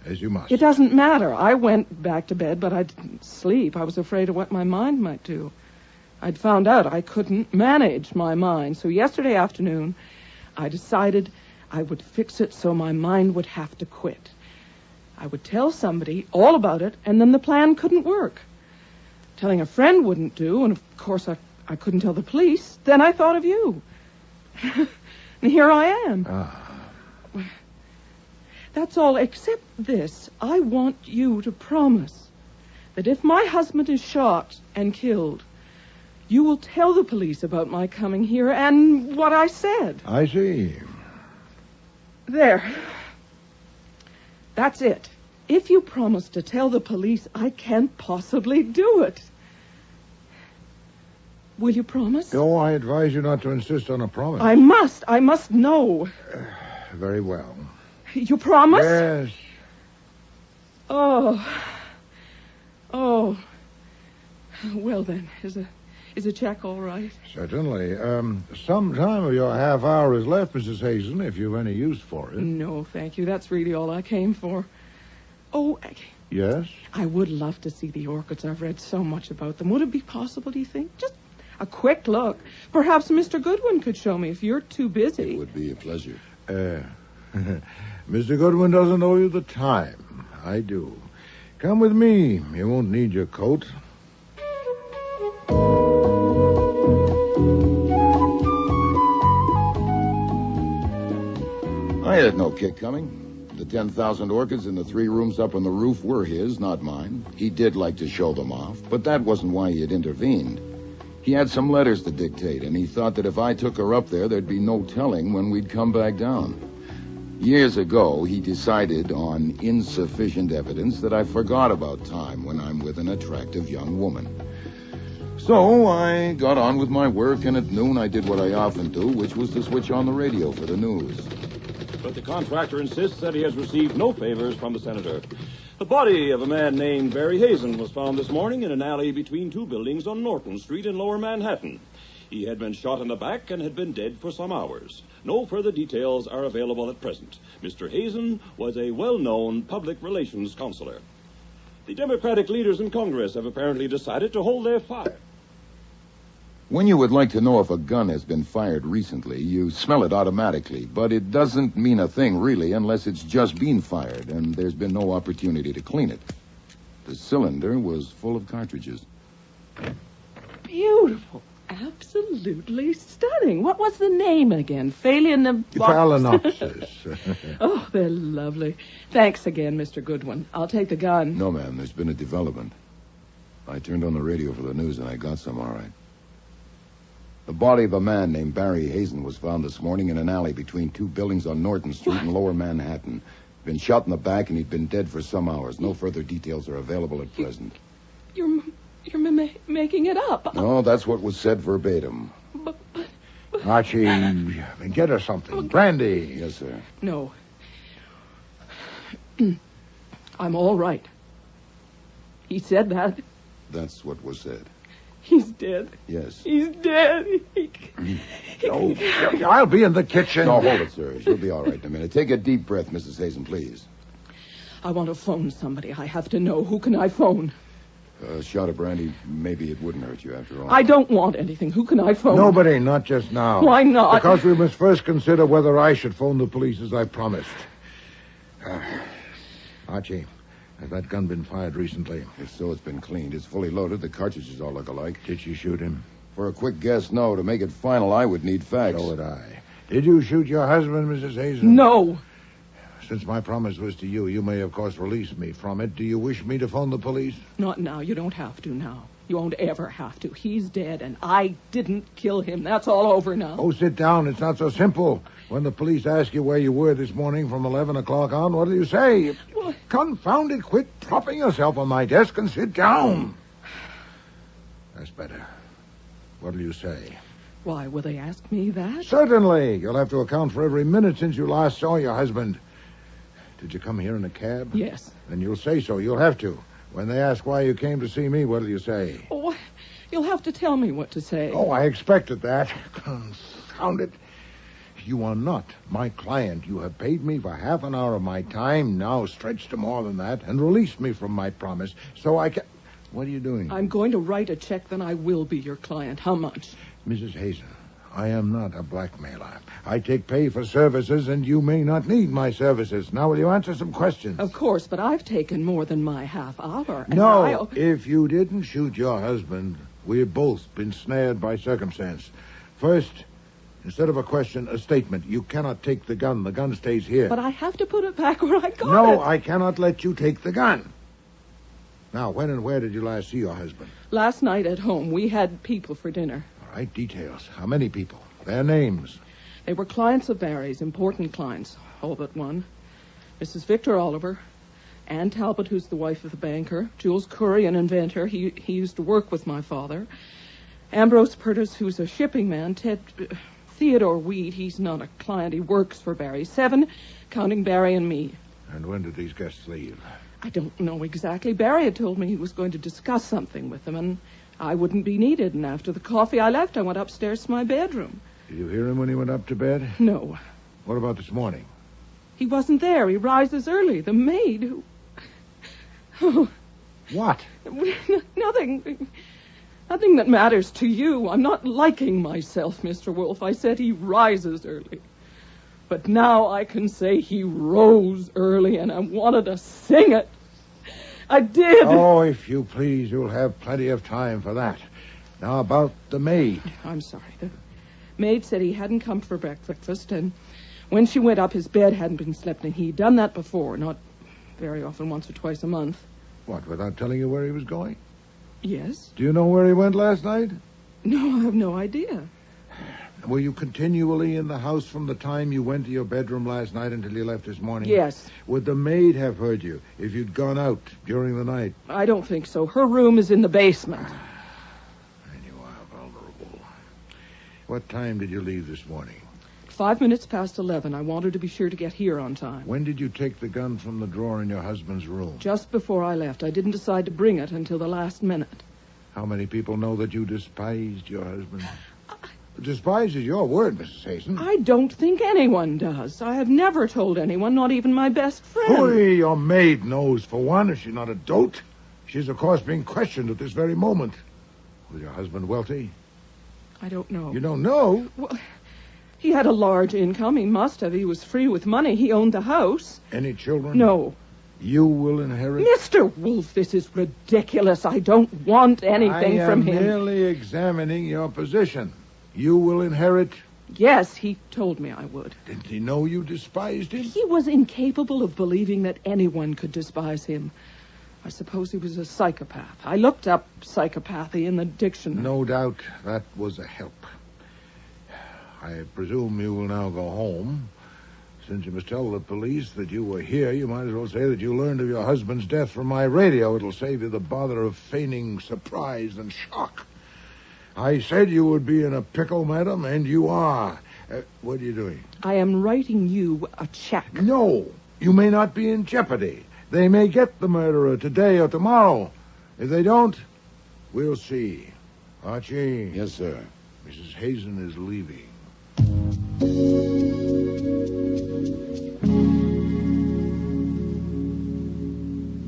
As you must. It doesn't matter. I went back to bed, but I didn't sleep. I was afraid of what my mind might do. I'd found out I couldn't manage my mind. So yesterday afternoon, I decided I would fix it so my mind would have to quit. I would tell somebody all about it, and then the plan couldn't work. Telling a friend wouldn't do, and of course I couldn't tell the police. Then I thought of you. And here I am. That's all except this. I want you to promise that if my husband is shot and killed, you will tell the police about my coming here and what I said. I see. There. That's it. If you promise to tell the police, I can't possibly do it. Will you promise? No, I advise you not to insist on a promise. I must know. Very well. You promise? Yes. Oh. Well then, is a check all right? Certainly. Some time of your half hour is left, Mrs. Hazen, if you've any use for it. No, thank you. That's really all I came for. Oh, Yes? I would love to see the orchids. I've read so much about them. Would it be possible, do you think? Just a quick look. Perhaps Mr. Goodwin could show me if you're too busy. It would be a pleasure. Mr. Goodwin doesn't owe you the time. I do. Come with me. You won't need your coat. I had no kick coming. The 10,000 orchids in the 3 rooms up on the roof were his, not mine. He did like to show them off, but that wasn't why he had intervened. He had some letters to dictate, and he thought that if I took her up there'd be no telling when we'd come back down. Years ago, he decided on insufficient evidence that I forgot about time when I'm with an attractive young woman. So I got on with my work, and at noon I did what I often do, which was to switch on the radio for the news. But the contractor insists that he has received no favors from the senator. The body of a man named Barry Hazen was found this morning in an alley between 2 buildings on Norton Street in Lower Manhattan. He had been shot in the back and had been dead for some hours. No further details are available at present. Mr. Hazen was a well-known public relations counselor. The Democratic leaders in Congress have apparently decided to hold their fire. When you would like to know if a gun has been fired recently, you smell it automatically, but it doesn't mean a thing, really, unless it's just been fired, and there's been no opportunity to clean it. The cylinder was full of cartridges. Beautiful. Absolutely stunning. What was the name again? Phalaenopsis. Oh, they're lovely. Thanks again, Mr. Goodwin. I'll take the gun. No, ma'am, there's been a development. I turned on the radio for the news, and I got some, all right. The body of a man named Barry Hazen was found this morning in an alley between 2 buildings on Norton Street in Lower Manhattan. Been shot in the back, and he'd been dead for some hours. No further details are available at present. You're making it up. No, that's what was said verbatim. Archie, get her something. Brandy. Yes, sir. No. I'm all right. He said that. That's what was said. He's dead. Yes. He's dead. I'll be in the kitchen. No, hold it, sir. She'll be all right in a minute. Take a deep breath, Mrs. Hazen, please. I want to phone somebody. I have to know. Who can I phone? A shot of brandy, maybe it wouldn't hurt you after all. I don't want anything. Who can I phone? Nobody, not just now. Why not? Because we must first consider whether I should phone the police as I promised. Archie, has that gun been fired recently? If so, it's been cleaned. It's fully loaded. The cartridges all look alike. Did she shoot him? For a quick guess, no. To make it final, I would need facts. So would I. Did you shoot your husband, Mrs. Hazen? No. Since my promise was to you, you may, of course, release me from it. Do you wish me to phone the police? Not now. You don't have to now. You won't ever have to. He's dead, and I didn't kill him. That's all over now. Oh, sit down. It's not so simple. When the police ask you where you were this morning from 11 o'clock on, what do you say? What? Confound it. Quit propping yourself on my desk and sit down. That's better. What'll you say? Why, will they ask me that? Certainly. You'll have to account for every minute since you last saw your husband. Did you come here in a cab? Yes. Then you'll say so. You'll have to. When they ask why you came to see me, what'll you say? Oh, you'll have to tell me what to say. Oh, I expected that. Confound it. you are not my client. You have paid me for half an hour of my time, now stretched to more than that, and released me from my promise, so I can... What are you doing? I'm going to write a check, then I will be your client. How much? Mrs. Hazen, I am not a blackmailer. I take pay for services, and you may not need my services. Now, will you answer some questions? Of course, but I've taken more than my half hour. And No, if you didn't shoot your husband, we've both been snared by circumstance. First, instead of a question, a statement. You cannot take the gun. The gun stays here. But I have to put it back where I got it. No, I cannot let you take the gun. Now, when and where did you last see your husband? Last night at home, we had people for dinner. All right, details. How many people? Their names. They were clients of Barry's, important clients, all but one. Mrs. Victor Oliver, Ann Talbot, who's the wife of the banker, Jules Curry, an inventor. He used to work with my father. Ambrose Purtis, who's a shipping man. Theodore Weed, he's not a client. He works for Barry. 7, counting Barry and me. And when did these guests leave? I don't know exactly. Barry had told me he was going to discuss something with them, and I wouldn't be needed. And after the coffee I left, I went upstairs to my bedroom. Did you hear him when he went up to bed? No. What about this morning? He wasn't there. He rises early. The maid who... Oh. What? Nothing. Nothing that matters to you. I'm not liking myself, Mr. Wolfe. I said he rises early. But now I can say he rose early, and I wanted to sing it. I did. Oh, if you please, you'll have plenty of time for that. Now, about the maid. I'm sorry. The maid said he hadn't come for breakfast, and when she went up, his bed hadn't been slept in. He'd done that before, not very often, once or twice a month. What, without telling you where he was going? Yes. Do you know where he went last night? No, I have no idea. Were you continually in the house from the time you went to your bedroom last night until you left this morning? Yes. Would the maid have heard you if you'd gone out during the night? I don't think so. Her room is in the basement. And you are vulnerable. What time did you leave this morning? 5 minutes past 11. I wanted to be sure to get here on time. When did you take the gun from the drawer in your husband's room? Just before I left. I didn't decide to bring it until the last minute. How many people know that you despised your husband? Despise is your word, Mrs. Hazen. I don't think anyone does. I have never told anyone, not even my best friend. Hooey, your maid knows, for one. Is she not a dolt? She's, of course, being questioned at this very moment. Was your husband wealthy? I don't know. You don't know? Well, he had a large income. He must have. He was free with money. He owned the house. Any children? No. You will inherit? Mr. Wolfe, this is ridiculous. I don't want anything from him. I am merely examining your position. You will inherit? Yes, he told me I would. Didn't he know you despised him? He was incapable of believing that anyone could despise him. I suppose he was a psychopath. I looked up psychopathy in the dictionary. No doubt that was a help. I presume you will now go home. Since you must tell the police that you were here, you might as well say that you learned of your husband's death from my radio. It'll save you the bother of feigning surprise and shock. I said you would be in a pickle, madam, and you are. What are you doing? I am writing you a check. No, you may not be in jeopardy. They may get the murderer today or tomorrow. If they don't, we'll see. Archie. Yes, sir. Mrs. Hazen is leaving.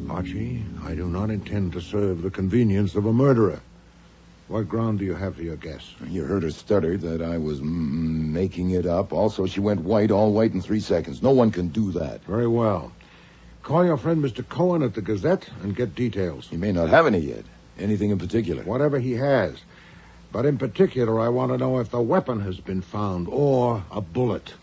Archie, I do not intend to serve the convenience of a murderer. What ground do you have for your guess? You heard her stutter that I was making it up. Also, she went white, all white in 3 seconds. No one can do that. Very well. Call your friend Mr. Cohen at the Gazette and get details. He may not have any yet. Anything in particular? Whatever he has. But in particular, I want to know if the weapon has been found or a bullet.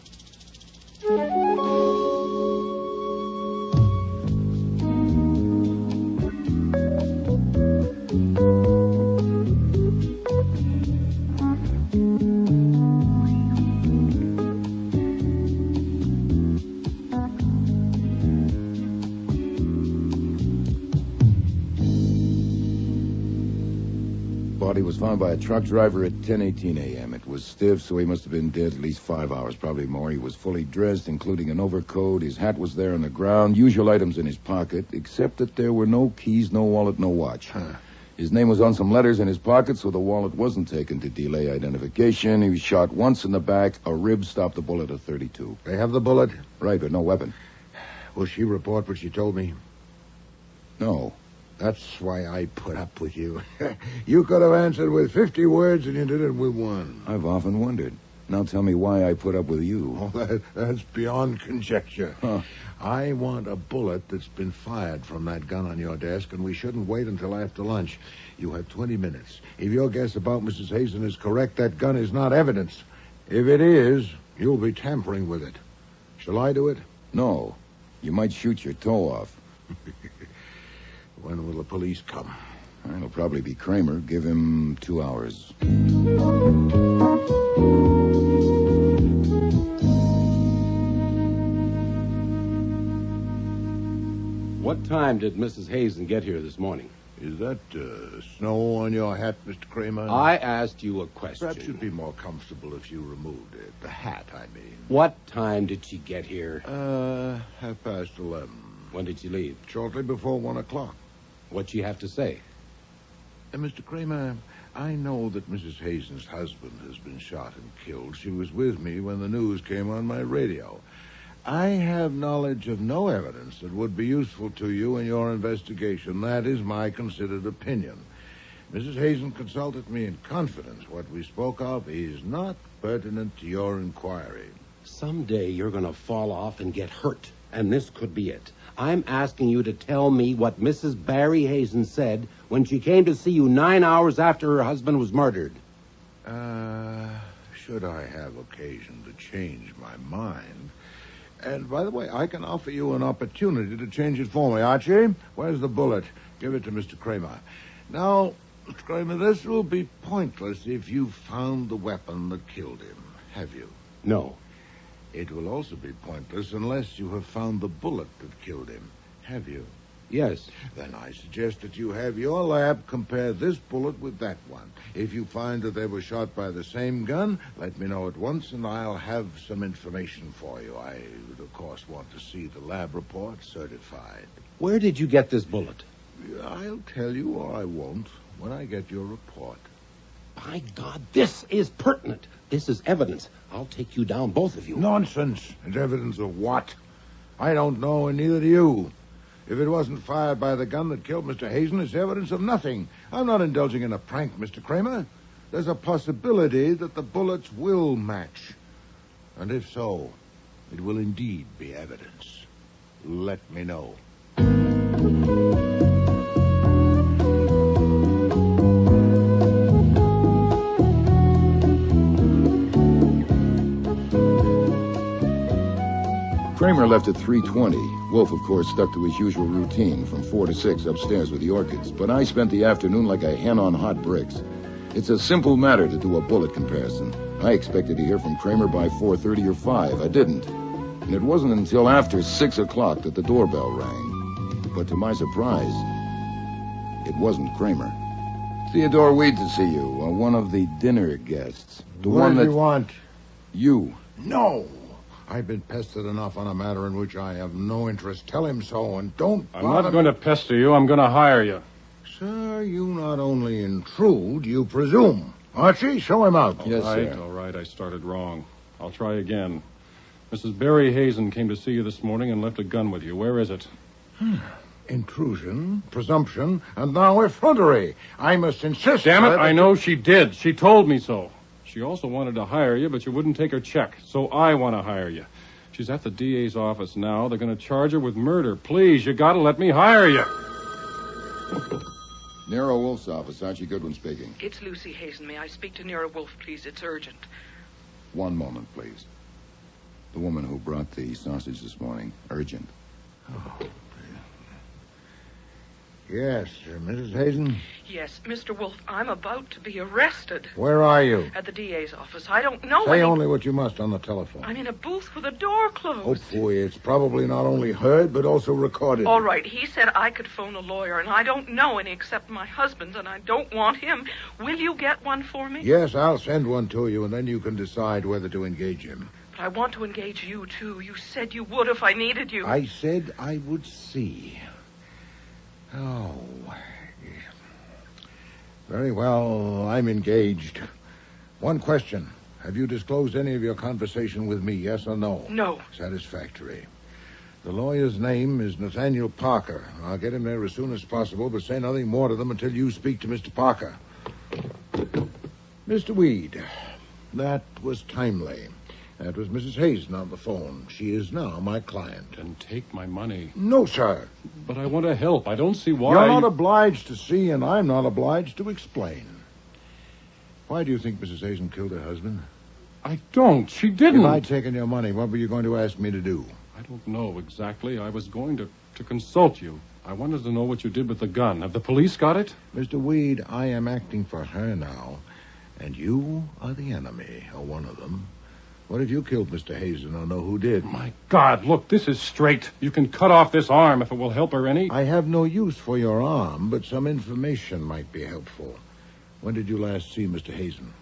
Body was found by a truck driver at 10:18 a.m. It was stiff, so he must have been dead at least 5 hours, probably more. He was fully dressed, including an overcoat. His hat was there on the ground. Usual items in his pocket, except that there were no keys, no wallet, no watch. His name was on some letters in his pocket, so the wallet wasn't taken to delay identification. He was shot once in the back. A rib stopped the bullet at 32. They have the bullet? Right, but no weapon. Will she report what she told me? No. That's why I put up with you. You could have answered with 50 words, and you did it with one. I've often wondered. Now tell me why I put up with you. Oh, that's beyond conjecture. Huh. I want a bullet that's been fired from that gun on your desk, and we shouldn't wait until after lunch. You have 20 minutes. If your guess about Mrs. Hazen is correct, that gun is not evidence. If it is, you'll be tampering with it. Shall I do it? No. You might shoot your toe off. When will the police come? It'll probably be Kramer. Give him 2 hours. What time did Mrs. Hazen get here this morning? Is that snow on your hat, Mr. Kramer? I asked you a question. Perhaps you'd be more comfortable if you removed it. The hat, I mean. What time did she get here? 11:30. When did she leave? Shortly before 1 o'clock. What'd she have to say? Mr. Kramer, I know that Mrs. Hazen's husband has been shot and killed. She was with me when the news came on my radio. I have knowledge of no evidence that would be useful to you in your investigation. That is my considered opinion. Mrs. Hazen consulted me in confidence. What we spoke of is not pertinent to your inquiry. Someday you're going to fall off and get hurt, and this could be it. I'm asking you to tell me what Mrs. Barry Hazen said when she came to see you 9 hours after her husband was murdered. Should I have occasion to change my mind... And, by the way, I can offer you an opportunity to change it for me. Archie, where's the bullet? Give it to Mr. Kramer. Now, Mr. Kramer, this will be pointless if you found the weapon that killed him. Have you? No. It will also be pointless unless you have found the bullet that killed him. Have you? Yes. Then I suggest that you have your lab compare this bullet with that one. If you find that they were shot by the same gun, let me know at once, and I'll have some information for you. I would, of course, want to see the lab report certified. Where did you get this bullet? I'll tell you, or I won't, when I get your report. By God, this is pertinent. This is evidence. I'll take you down, both of you. Nonsense. It's evidence of what? I don't know, and neither do you. If it wasn't fired by the gun that killed Mr. Hazen, it's evidence of nothing. I'm not indulging in a prank, Mr. Kramer. There's a possibility that the bullets will match. And if so, it will indeed be evidence. Let me know. Kramer left at 3:20. Wolfe, of course, stuck to his usual routine from 4 to 6 upstairs with the orchids. But I spent the afternoon like a hen on hot bricks. It's a simple matter to do a bullet comparison. I expected to hear from Kramer by 4:30 or 5. I didn't. And it wasn't until after 6 o'clock that the doorbell rang. But to my surprise, it wasn't Kramer. Theodore Weed to see you, one of the dinner guests. The what one do that... you want? You. No. I've been pestered enough on a matter in which I have no interest. Tell him so, and don't I'm not going to pester you. I'm going to hire you. Sir, you not only intrude, you presume. Archie, show him out. All right. I started wrong. I'll try again. Mrs. Barry Hazen came to see you this morning and left a gun with you. Where is it? Intrusion, presumption, and now effrontery. I must insist... Damn it, I know she did. She told me so. She also wanted to hire you, but you wouldn't take her check, so I want to hire you. She's at the DA's office now. They're going to charge her with murder. Please, you got to let me hire you. Nero Wolfe's office. Archie Goodwin speaking. It's Lucy Hazen. May I speak to Nero Wolfe, please? It's urgent. One moment, please. The woman who brought the sausage this morning. Urgent. Oh. Yes, Mrs. Hazen? Yes, Mr. Wolfe, I'm about to be arrested. Where are you? At the DA's office. I don't know Say only what you must on the telephone. I'm in a booth with a door closed. Oh, boy, it's probably not only heard, but also recorded. All right, he said I could phone a lawyer, and I don't know any except my husband's, and I don't want him. Will you get one for me? Yes, I'll send one to you, and then you can decide whether to engage him. But I want to engage you, too. You said you would if I needed you. I said I would see. Oh. Very well. I'm engaged. One question. Have you disclosed any of your conversation with me, yes or no? No. Satisfactory. The lawyer's name is Nathaniel Parker. I'll get him there as soon as possible, but say nothing more to them until you speak to Mr. Parker. Mr. Weed, that was timely. That was Mrs. Hazen on the phone. She is now my client. And take my money. No, sir. But I want to help. I don't see why. You're not obliged to see, and I'm not obliged to explain. Why do you think Mrs. Hazen killed her husband? I don't. She didn't. If I'd taken your money, what were you going to ask me to do? I don't know exactly. I was going to consult you. I wanted to know what you did with the gun. Have the police got it? Mr. Weed, I am acting for her now, and you are the enemy, or one of them. What if you killed Mr. Hazen or know who did? My God, look, this is straight. You can cut off this arm if it will help her any. I have no use for your arm, but some information might be helpful. When did you last see Mr. Hazen?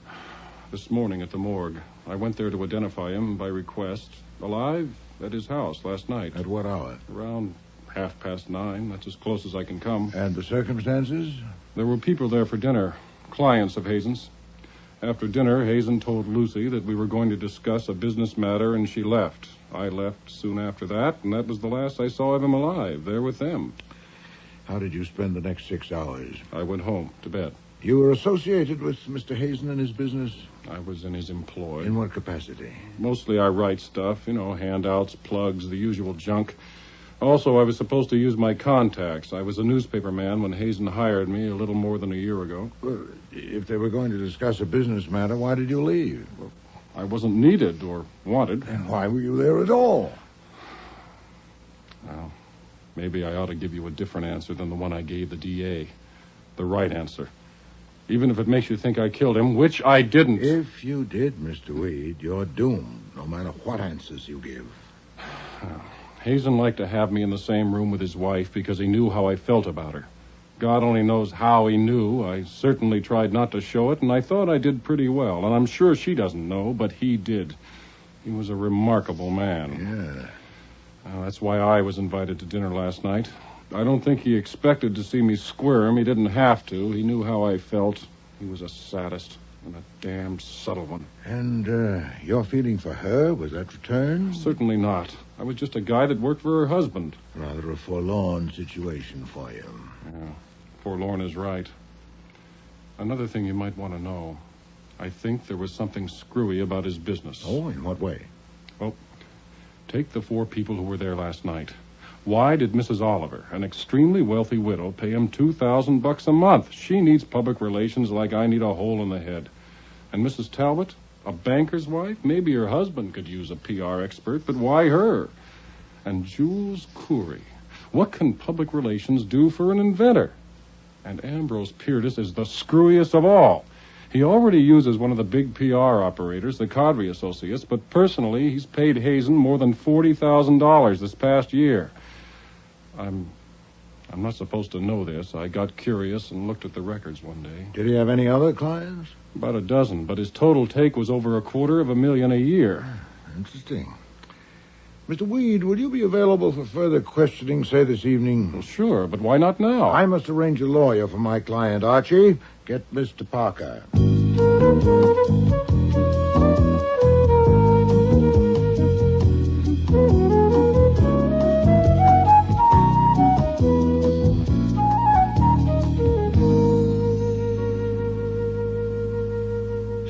This morning at the morgue. I went there to identify him by request. Alive at his house last night. At what hour? Around 9:30. That's as close as I can come. And the circumstances? There were people there for dinner. Clients of Hazen's. After dinner, Hazen told Lucy that we were going to discuss a business matter, and she left. I left soon after that, and that was the last I saw of him alive, there with them. How did you spend the next 6 hours? I went home, to bed. You were associated with Mr. Hazen and his business? I was in his employ. In what capacity? Mostly I write stuff, handouts, plugs, the usual junk. Also, I was supposed to use my contacts. I was a newspaper man when Hazen hired me a little more than a year ago. Well, if they were going to discuss a business matter, why did you leave? Well, I wasn't needed or wanted. And why were you there at all? Well, maybe I ought to give you a different answer than the one I gave the DA. The right answer. Even if it makes you think I killed him, which I didn't. If you did, Mr. Weed, you're doomed, no matter what answers you give. Hazen liked to have me in the same room with his wife because he knew how I felt about her. God only knows how he knew. I certainly tried not to show it, and I thought I did pretty well. And I'm sure she doesn't know, but he did. He was a remarkable man. Yeah. That's why I was invited to dinner last night. I don't think he expected to see me squirm. He didn't have to. He knew how I felt. He was a sadist, and a damned subtle one. And your feeling for her, was that returned? Certainly not. I was just a guy that worked for her husband. Rather a forlorn situation for you. Yeah, forlorn is right. Another thing you might want to know. I think there was something screwy about his business. Oh, in what way? Well, take the 4 people who were there last night. Why did Mrs. Oliver, an extremely wealthy widow, pay him $2,000 a month? She needs public relations like I need a hole in the head. And Mrs. Talbot, a banker's wife? Maybe her husband could use a PR expert, but why her? And Jules Coury. What can public relations do for an inventor? And Ambrose Piertis is the screwiest of all. He already uses one of the big PR operators, the Codry Associates, but personally, he's paid Hazen more than $40,000 this past year. I'm not supposed to know this. I got curious and looked at the records one day. Did he have any other clients? About a dozen, but his total take was over $250,000 a year. Interesting. Mr. Weed, will you be available for further questioning, say, this evening? Well, sure, but why not now? I must arrange a lawyer for my client, Archie. Get Mr. Parker.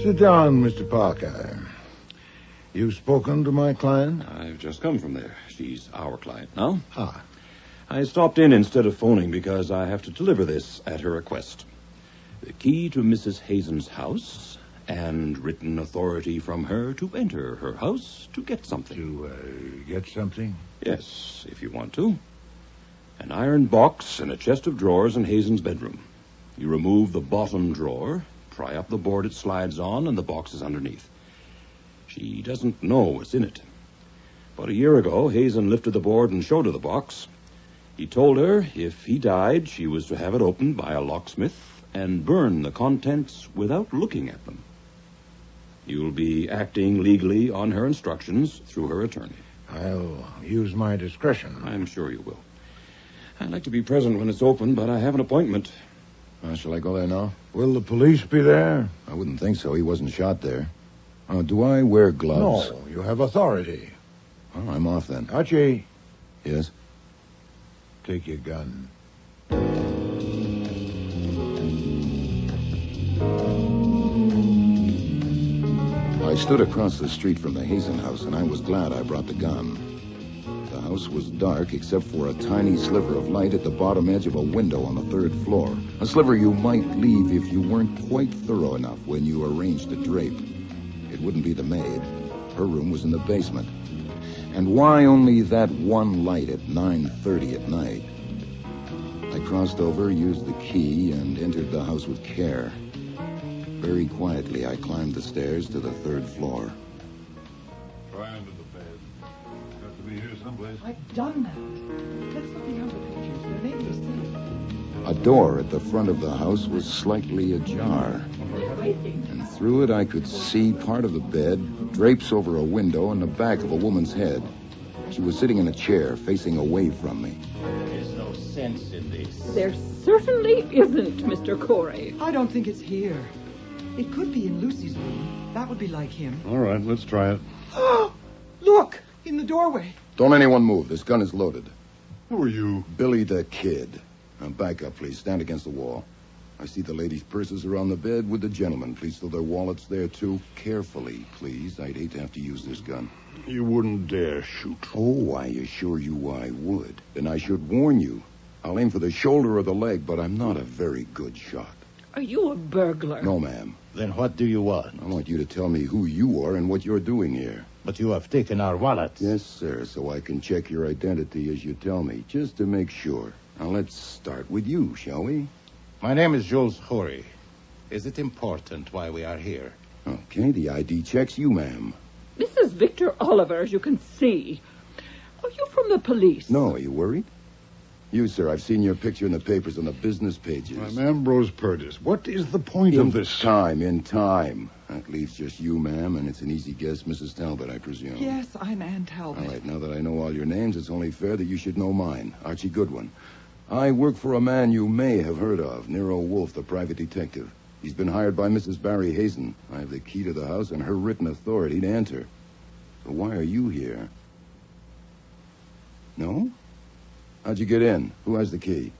Sit down, Mr. Parker. You've spoken to my client? I've just come from there. She's our client now. Ah. I stopped in instead of phoning because I have to deliver this at her request. The key to Mrs. Hazen's house and written authority from her to enter her house to get something. To get something? Yes, if you want to. An iron box and a chest of drawers in Hazen's bedroom. You remove the bottom drawer, pry up the board it slides on, and the box is underneath. She doesn't know what's in it. About a year ago, Hazen lifted the board and showed her the box. He told her if he died, she was to have it opened by a locksmith and burn the contents without looking at them. You'll be acting legally on her instructions through her attorney. I'll use my discretion. I'm sure you will. I'd like to be present when it's open, but I have an appointment. Shall I go there now? Will the police be there? I wouldn't think so. He wasn't shot there. Do I wear gloves? No, you have authority. Oh, I'm off then. Archie. Yes? Take your gun. I stood across the street from the Hazen house, and I was glad I brought the gun. The house was dark except for a tiny sliver of light at the bottom edge of a window on the 3rd floor. A sliver you might leave if you weren't quite thorough enough when you arranged the drape. It wouldn't be the maid. Her room was in the basement. And why only that one light at 9:30 at night? I crossed over, used the key, and entered the house with care. Very quietly, I climbed the stairs to the 3rd floor. Try under the bed. Got to be here someplace. I've done that. Let's look beyond the pictures. There may be a safe. A door at the front of the house was slightly ajar. And through it, I could see part of the bed, drapes over a window, and the back of a woman's head. She was sitting in a chair, facing away from me. There's no sense in this. There certainly isn't, Mr. Corey. I don't think it's here. It could be in Lucy's room. That would be like him. All right, let's try it. Look! In the doorway. Don't anyone move. This gun is loaded. Who are you? Billy the Kid. Now, back up, please. Stand against the wall. I see the ladies' purses are on the bed with the gentlemen. Please throw their wallets there, too. Carefully, please. I'd hate to have to use this gun. You wouldn't dare shoot. Oh, I assure you I would. Then I should warn you. I'll aim for the shoulder or the leg, but I'm not a very good shot. Are you a burglar? No, ma'am. Then what do you want? I want you to tell me who you are and what you're doing here. But you have taken our wallets. Yes, sir, so I can check your identity as you tell me, just to make sure. Now, let's start with you, shall we? My name is Jules Khoury. Is it important why we are here? Okay, the ID checks you, ma'am. This is Victor Oliver, as you can see. Are you from the police? No, are you worried? You, sir, I've seen your picture in the papers on the business pages. I'm Ambrose Purtis. What is the point in of this? In time. That leaves just you, ma'am, and it's an easy guess, Mrs. Talbot, I presume. Yes, I'm Ann Talbot. All right, now that I know all your names, it's only fair that you should know mine, Archie Goodwin. I work for a man you may have heard of, Nero Wolfe, the private detective. He's been hired by Mrs. Barry Hazen. I have the key to the house and her written authority to enter. So why are you here? No? How'd you get in? Who has the key?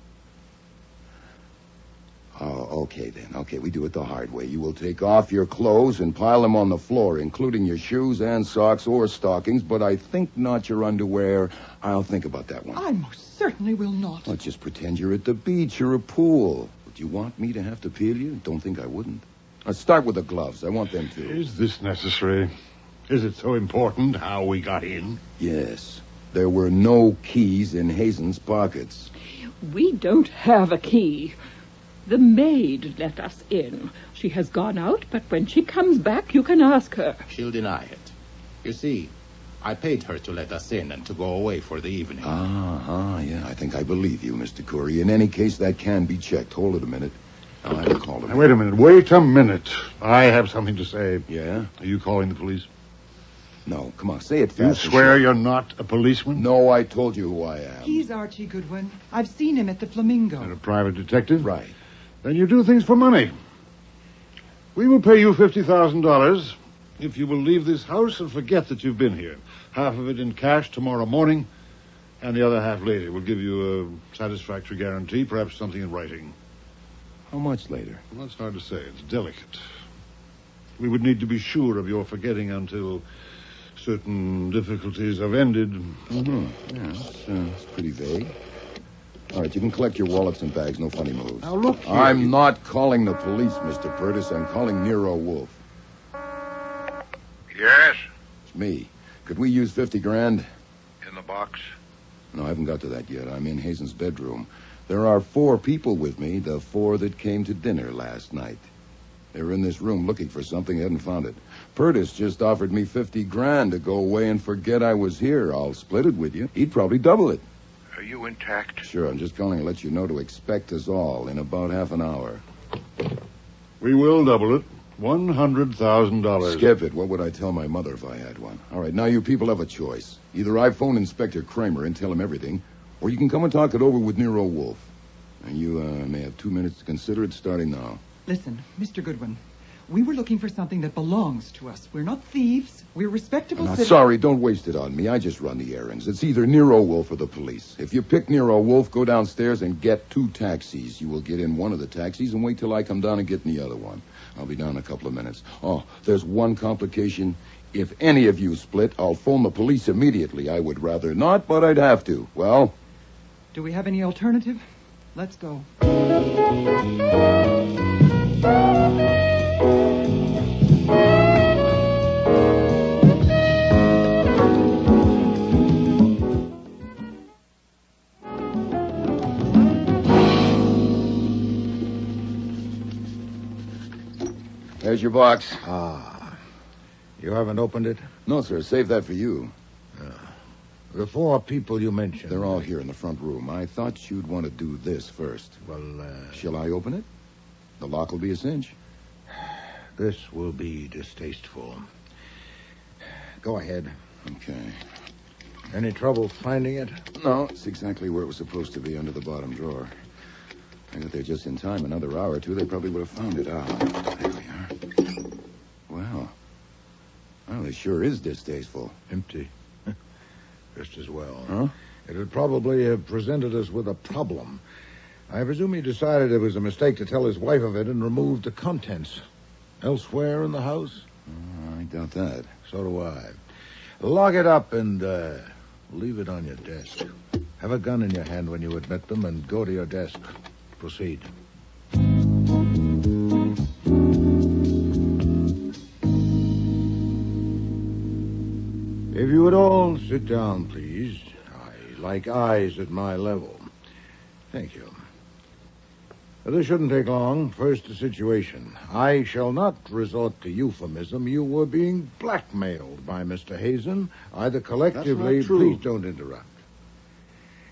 Oh, okay then. Okay, we do it the hard way. You will take off your clothes and pile them on the floor, including your shoes and socks or stockings, but I think not your underwear. I'll think about that one. I most certainly will not. Let's just pretend you're at the beach or a pool. Would you want me to have to peel you? Don't think I wouldn't. Let's start with the gloves. I want them too. Is this necessary? Is it so important how we got in? Yes. There were no keys in Hazen's pockets. We don't have a key. The maid let us in. She has gone out, but when she comes back, you can ask her. She'll deny it. You see, I paid her to let us in and to go away for the evening. Yeah, I think I believe you, Mr. Corey. In any case, that can be checked. Hold it a minute. I'll have to call them. Now, wait a minute. I have something to say. Yeah? Are you calling the police? No, come on, say it fast. You swear you're not a policeman? No, I told you who I am. He's Archie Goodwin. I've seen him at the Flamingo. And a private detective? Right. Then you do things for money. We will pay you $50,000 if you will leave this house and forget that you've been here. Half of it in cash tomorrow morning, and the other half later. We'll give you a satisfactory guarantee, perhaps something in writing. How much later? Well, that's hard to say. It's delicate. We would need to be sure of your forgetting until certain difficulties have ended. Mm-hmm. Yeah, it's pretty vague. All right, you can collect your wallets and bags. No funny moves. Now, look here. I'm not calling the police, Mr. Purtis. I'm calling Nero Wolfe. Yes? It's me. Could we use $50,000? In the box? No, I haven't got to that yet. I'm in Hazen's bedroom. There are 4 people with me, the 4 that came to dinner last night. They were in this room looking for something, hadn't found it. Purtis just offered me $50,000 to go away and forget I was here. I'll split it with you. He'd probably double it. Are you intact? Sure, I'm just calling to let you know to expect us all in about half an hour. We will double it. $100,000. Skip it. What would I tell my mother if I had one? All right, now you people have a choice. Either I phone Inspector Kramer and tell him everything, or you can come and talk it over with Nero Wolfe. And you may have 2 minutes to consider it starting now. Listen, Mr. Goodwin, we were looking for something that belongs to us. We're not thieves. We're respectable I'm citizens. sorry, don't waste it on me. I just run the errands. It's either Nero Wolfe or the police. If you pick Nero Wolfe, go downstairs and get 2 taxis. You will get in one of the taxis and wait till I come down and get in the other one. I'll be down in a couple of minutes. Oh, there's one complication. If any of you split, I'll phone the police immediately. I would rather not, but I'd have to. Well? Do we have any alternative? Let's go. There's your box. Ah. You haven't opened it? No, sir. Save that for you. The 4 people you mentioned. They're all here in the front room. I thought you'd want to do this first. Well, Shall I open it? The lock will be a cinch. This will be distasteful. Go ahead. Okay. Any trouble finding it? No, it's exactly where it was supposed to be, under the bottom drawer. I got there just in time. Another hour or 2, they probably would have found it. Ah, there we are. Well, it sure is distasteful. Empty. Just as well. Huh? It would probably have presented us with a problem. I presume he decided it was a mistake to tell his wife of it and removed the contents. Elsewhere in the house? I doubt that. So do I. Lock it up and leave it on your desk. Have a gun in your hand when you admit them and go to your desk. Proceed. If you would all sit down, please. I like eyes at my level. Thank you. This shouldn't take long. First, the situation. I shall not resort to euphemism. You were being blackmailed by Mr. Hazen, either collectively... That's not true. Please don't interrupt.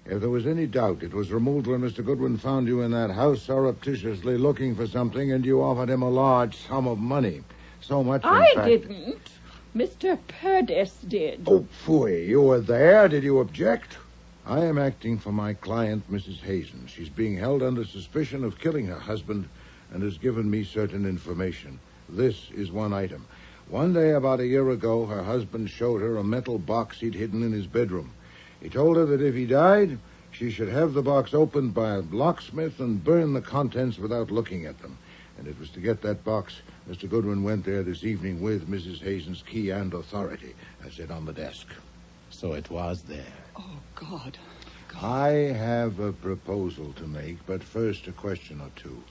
If there was any doubt, it was removed when Mr. Goodwin found you in that house surreptitiously looking for something, and you offered him a large sum of money. So much, in I fact... didn't. Mr. Purdes did. Oh, phooey. You were there. Did you object? I am acting for my client, Mrs. Hazen. She's being held under suspicion of killing her husband and has given me certain information. This is one item. One day, about a year ago, her husband showed her a metal box he'd hidden in his bedroom. He told her that if he died, she should have the box opened by a locksmith and burn the contents without looking at them. And it was to get that box Mr. Goodwin went there this evening with Mrs. Hazen's key and authority, as it on the desk. So it was there. Oh, God. I have a proposal to make, but first a question or two.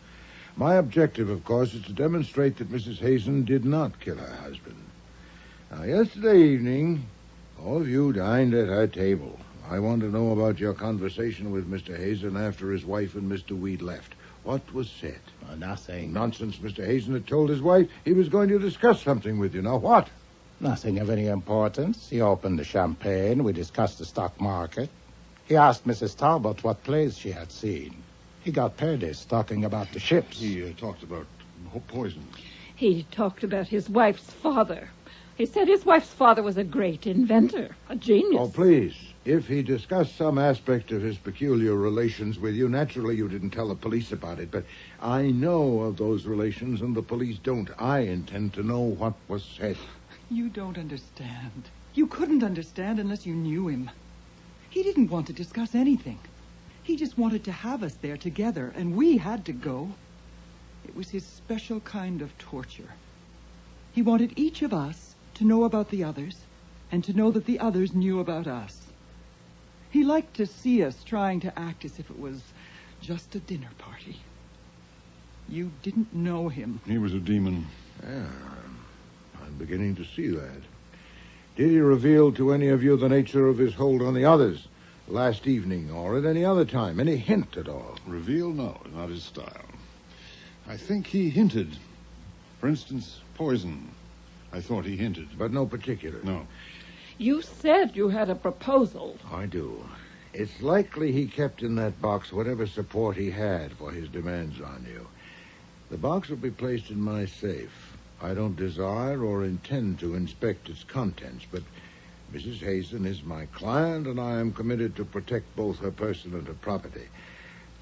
My objective, of course, is to demonstrate that Mrs. Hazen did not kill her husband. Now, yesterday evening, all of you dined at her table. I want to know about your conversation with Mr. Hazen after his wife and Mr. Weed left. What was said? Nothing. Nonsense. Mr. Hazen had told his wife he was going to discuss something with you. Now, what? Nothing of any importance. He opened the champagne. We discussed the stock market. He asked Mrs. Talbot what plays she had seen. He got Purdes talking about the ships. He talked about poison. He talked about his wife's father. He said his wife's father was a great inventor, a genius. Oh, please. If he discussed some aspect of his peculiar relations with you, naturally you didn't tell the police about it, but I know of those relations and the police don't. I intend to know what was said. You don't understand. You couldn't understand unless you knew him. He didn't want to discuss anything. He just wanted to have us there together, and we had to go. It was his special kind of torture. He wanted each of us to know about the others, and to know that the others knew about us. He liked to see us trying to act as if it was just a dinner party. You didn't know him. He was a demon. Yeah, I'm beginning to see that. Did he reveal to any of you the nature of his hold on the others last evening or at any other time? Any hint at all? Reveal? No, not his style. I think he hinted. For instance, poison. I thought he hinted. But no particular? No. You said you had a proposal. I do. It's likely he kept in that box whatever support he had for his demands on you. The box will be placed in my safe. I don't desire or intend to inspect its contents, but Mrs. Hazen is my client, and I am committed to protect both her person and her property.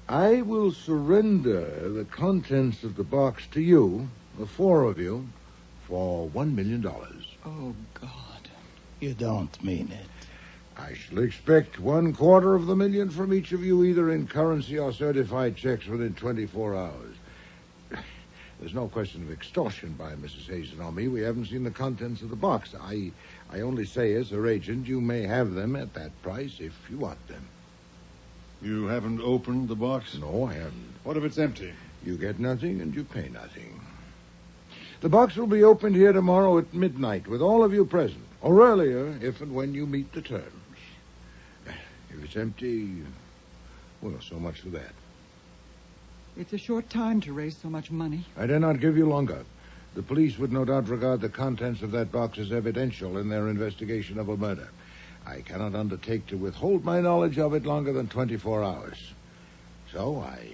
I will surrender the contents of the box to you, the four of you, for $1 million. Oh, God. You don't mean it. I shall expect $250,000 from each of you, either in currency or certified checks, within 24 hours. There's no question of extortion by Mrs. Hazen or me. We haven't seen the contents of the box. I only say, as her agent, you may have them at that price if you want them. You haven't opened the box? No, I haven't. What if it's empty? You get nothing and you pay nothing. The box will be opened here tomorrow at midnight with all of you present, or earlier if and when you meet the terms. If it's empty, well, so much for that. It's a short time to raise so much money. I dare not give you longer. The police would no doubt regard the contents of that box as evidential in their investigation of a murder. I cannot undertake to withhold my knowledge of it longer than 24 hours. So I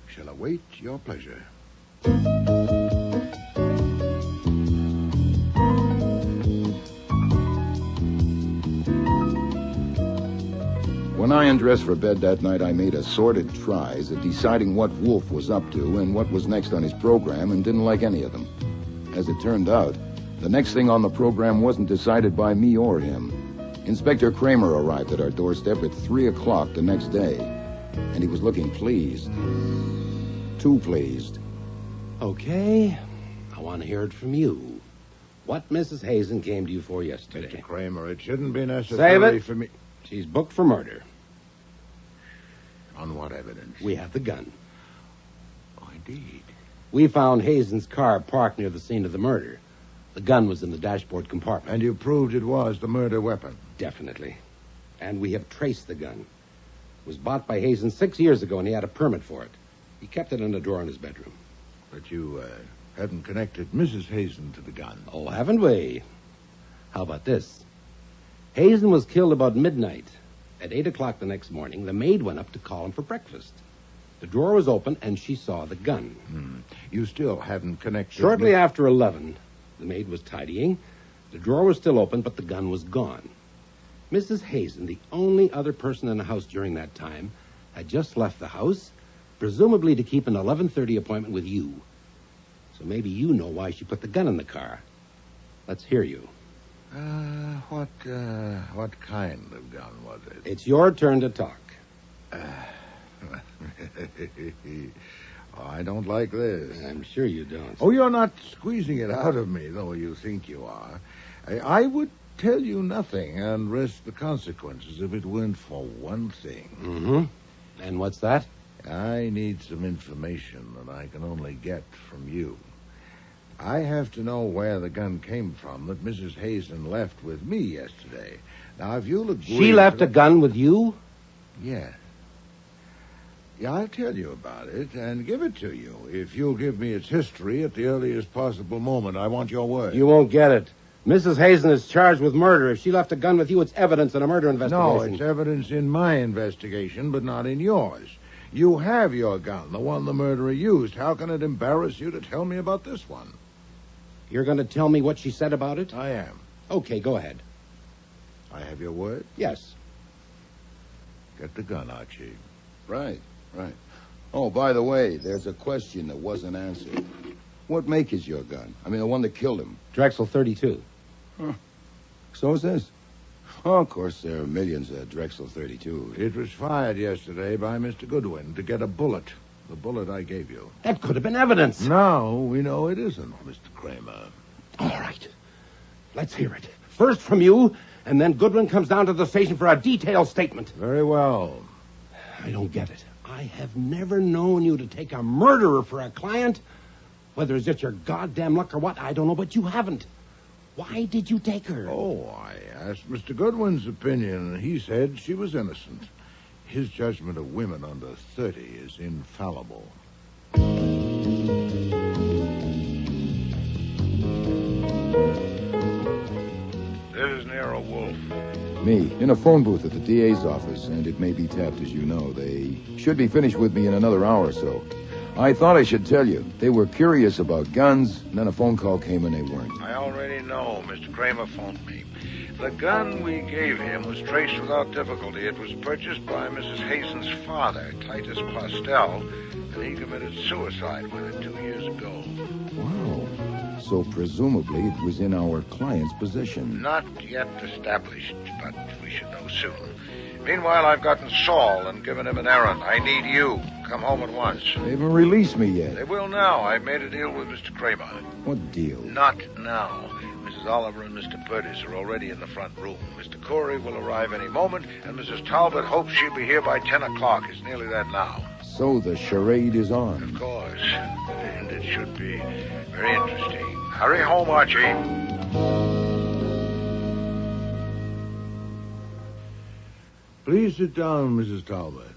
shall await your pleasure. When I undressed for bed that night, I made assorted tries at deciding what Wolfe was up to and what was next on his program, and didn't like any of them. As it turned out, the next thing on the program wasn't decided by me or him. Inspector Kramer arrived at our doorstep at 3 o'clock the next day, and he was looking pleased. Too pleased. Okay, I want to hear it from you. What Mrs. Hazen came to you for yesterday? Mr. Kramer, it shouldn't be necessary for me... She's booked for murder. On what evidence? We have the gun. Oh, indeed. We found Hazen's car parked near the scene of the murder. The gun was in the dashboard compartment. And you proved it was the murder weapon? Definitely. And we have traced the gun. It was bought by Hazen 6 years ago, and he had a permit for it. He kept it in a drawer in his bedroom. But you hadn't connected Mrs. Hazen to the gun. Oh, haven't we? How about this? Hazen was killed about midnight. At 8 o'clock the next morning, the maid went up to call him for breakfast. The drawer was open, and she saw the gun. You still haven't connected... Shortly after 11, the maid was tidying. The drawer was still open, but the gun was gone. Mrs. Hazen, the only other person in the house during that time, had just left the house, presumably to keep an 11:30 appointment with you. So maybe you know why she put the gun in the car. Let's hear you. What kind of gun was it? It's your turn to talk. I don't like this. I'm sure you don't. Oh, you're not squeezing it out of me, though you think you are. I would tell you nothing and risk the consequences if it weren't for one thing. Mm-hmm. And what's that? I need some information that I can only get from you. I have to know where the gun came from that Mrs. Hazen left with me yesterday. Now, if you'll agree... She left a gun with you? Yes. Yeah, I'll tell you about it and give it to you if you'll give me its history at the earliest possible moment. I want your word. You won't get it. Mrs. Hazen is charged with murder. If she left a gun with you, it's evidence in a murder investigation. No, it's evidence in my investigation, but not in yours. You have your gun, the one the murderer used. How can it embarrass you to tell me about this one? You're going to tell me what she said about it? I am. Okay, go ahead. I have your word? Yes. Get the gun, Archie. Right. Oh, by the way, there's a question that wasn't answered. What make is your gun? I mean, the one that killed him. Drexel 32. Huh. So is this. Oh, of course, there are millions of Drexel 32. It was fired yesterday by Mr. Goodwin to get a bullet. The bullet I gave you. That could have been evidence. No, we know it isn't, Mr. Kramer. All right. Let's hear it. First from you, and then Goodwin comes down to the station for a detailed statement. Very well. I don't get it. I have never known you to take a murderer for a client. Whether it's just your goddamn luck or what, I don't know, but you haven't. Why did you take her? Oh, I asked Mr. Goodwin's opinion, and he said she was innocent. His judgment of women under 30 is infallible. This is Nero Wolfe. Me, in a phone booth at the DA's office, and it may be tapped, as you know. They should be finished with me in another hour or so. I thought I should tell you. They were curious about guns, and then a phone call came and they weren't. I already know. Mr. Kramer phoned me. The gun we gave him was traced without difficulty. It was purchased by Mrs. Hazen's father, Titus Postel, and he committed suicide with it 2 years ago. Wow. So presumably it was in our client's possession. Not yet established, but we should know soon. Meanwhile, I've gotten Saul and given him an errand. I need you. Come home at once. They haven't released me yet. They will now. I've made a deal with Mr. Kramer. What deal? Not now. Mrs. Oliver and Mr. Purtis are already in the front room. Mr. Corey will arrive any moment, and Mrs. Talbot hopes she'll be here by 10 o'clock. It's nearly that now. So the charade is on. Of course. And it should be very interesting. Hurry home, Archie. Please sit down, Mrs. Talbot.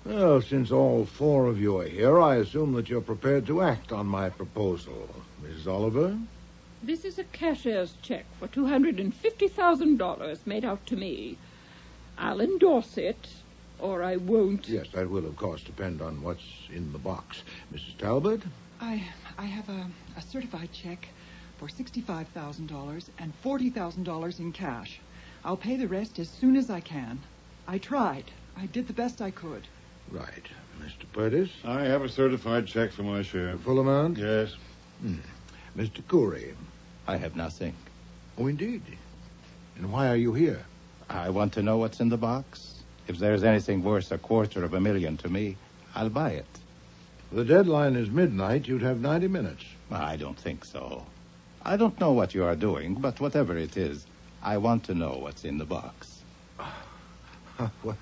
Well, since all four of you are here, I assume that you're prepared to act on my proposal. Mrs. Oliver? This is a cashier's check for $250,000 made out to me. I'll endorse it, or I won't. Yes, that will, of course, depend on what's in the box. Mrs. Talbot? I have a certified check for $65,000 and $40,000 in cash. I'll pay the rest as soon as I can. I tried. I did the best I could. Right. Mr. Purtis? I have a certified check for my share. Full amount? Yes. Mr. Corey? I have nothing. Oh, indeed. And why are you here? I want to know what's in the box. If there's anything worth $250,000 to me, I'll buy it. The deadline is midnight. You'd have 90 minutes. I don't think so. I don't know what you are doing, but whatever it is, I want to know what's in the box. Well,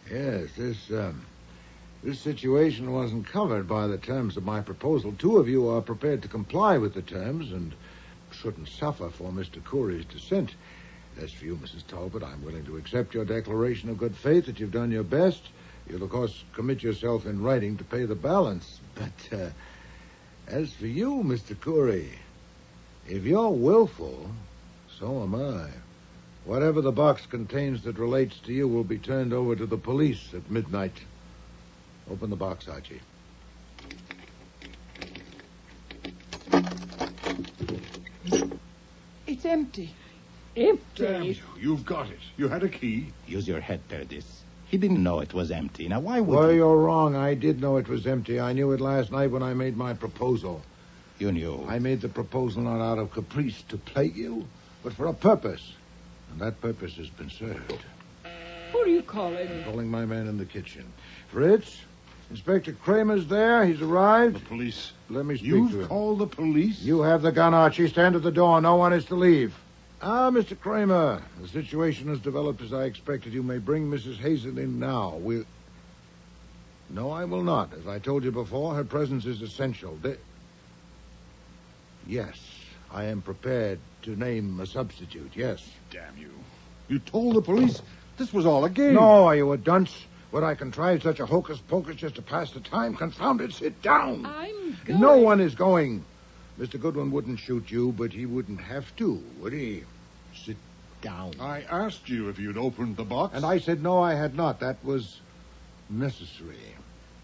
yes, this situation wasn't covered by the terms of my proposal. Two of you are prepared to comply with the terms and shouldn't suffer for Mr. Corey's dissent. As for you, Mrs. Talbot, I'm willing to accept your declaration of good faith that you've done your best. You'll, of course, commit yourself in writing to pay the balance. But as for you, Mr. Corey, if you're willful, so am I. Whatever the box contains that relates to you will be turned over to the police at midnight. Open the box, Archie. It's empty. Empty? Damn you. You've got it. You had a key. Use your head, Perdis. He didn't know it was empty. Now, why would Well, he? you're wrong. I did know it was empty. I knew it last night when I made my proposal. You knew? I made the proposal not out of caprice to plague you, but for a purpose. And that purpose has been served. Who are you calling? I'm calling my man in the kitchen. Fritz, Inspector Kramer's there. He's arrived. The police. Let me speak to him. You've called the police? You have the gun, Archie. Stand at the door. No one is to leave. Mr. Kramer, the situation has developed as I expected. You may bring Mrs. Hazen in now. No, I will not. As I told you before, her presence is essential. Yes, I am prepared to name a substitute, yes. Damn you. You told the police this was all a game. No, are you a dunce? Would I contrive such a hocus-pocus just to pass the time? Confound it, sit down. I'm going. No one is going. Mr. Goodwin wouldn't shoot you, but he wouldn't have to, would he? Sit down. I asked you if you'd opened the box. And I said no, I had not. That was necessary.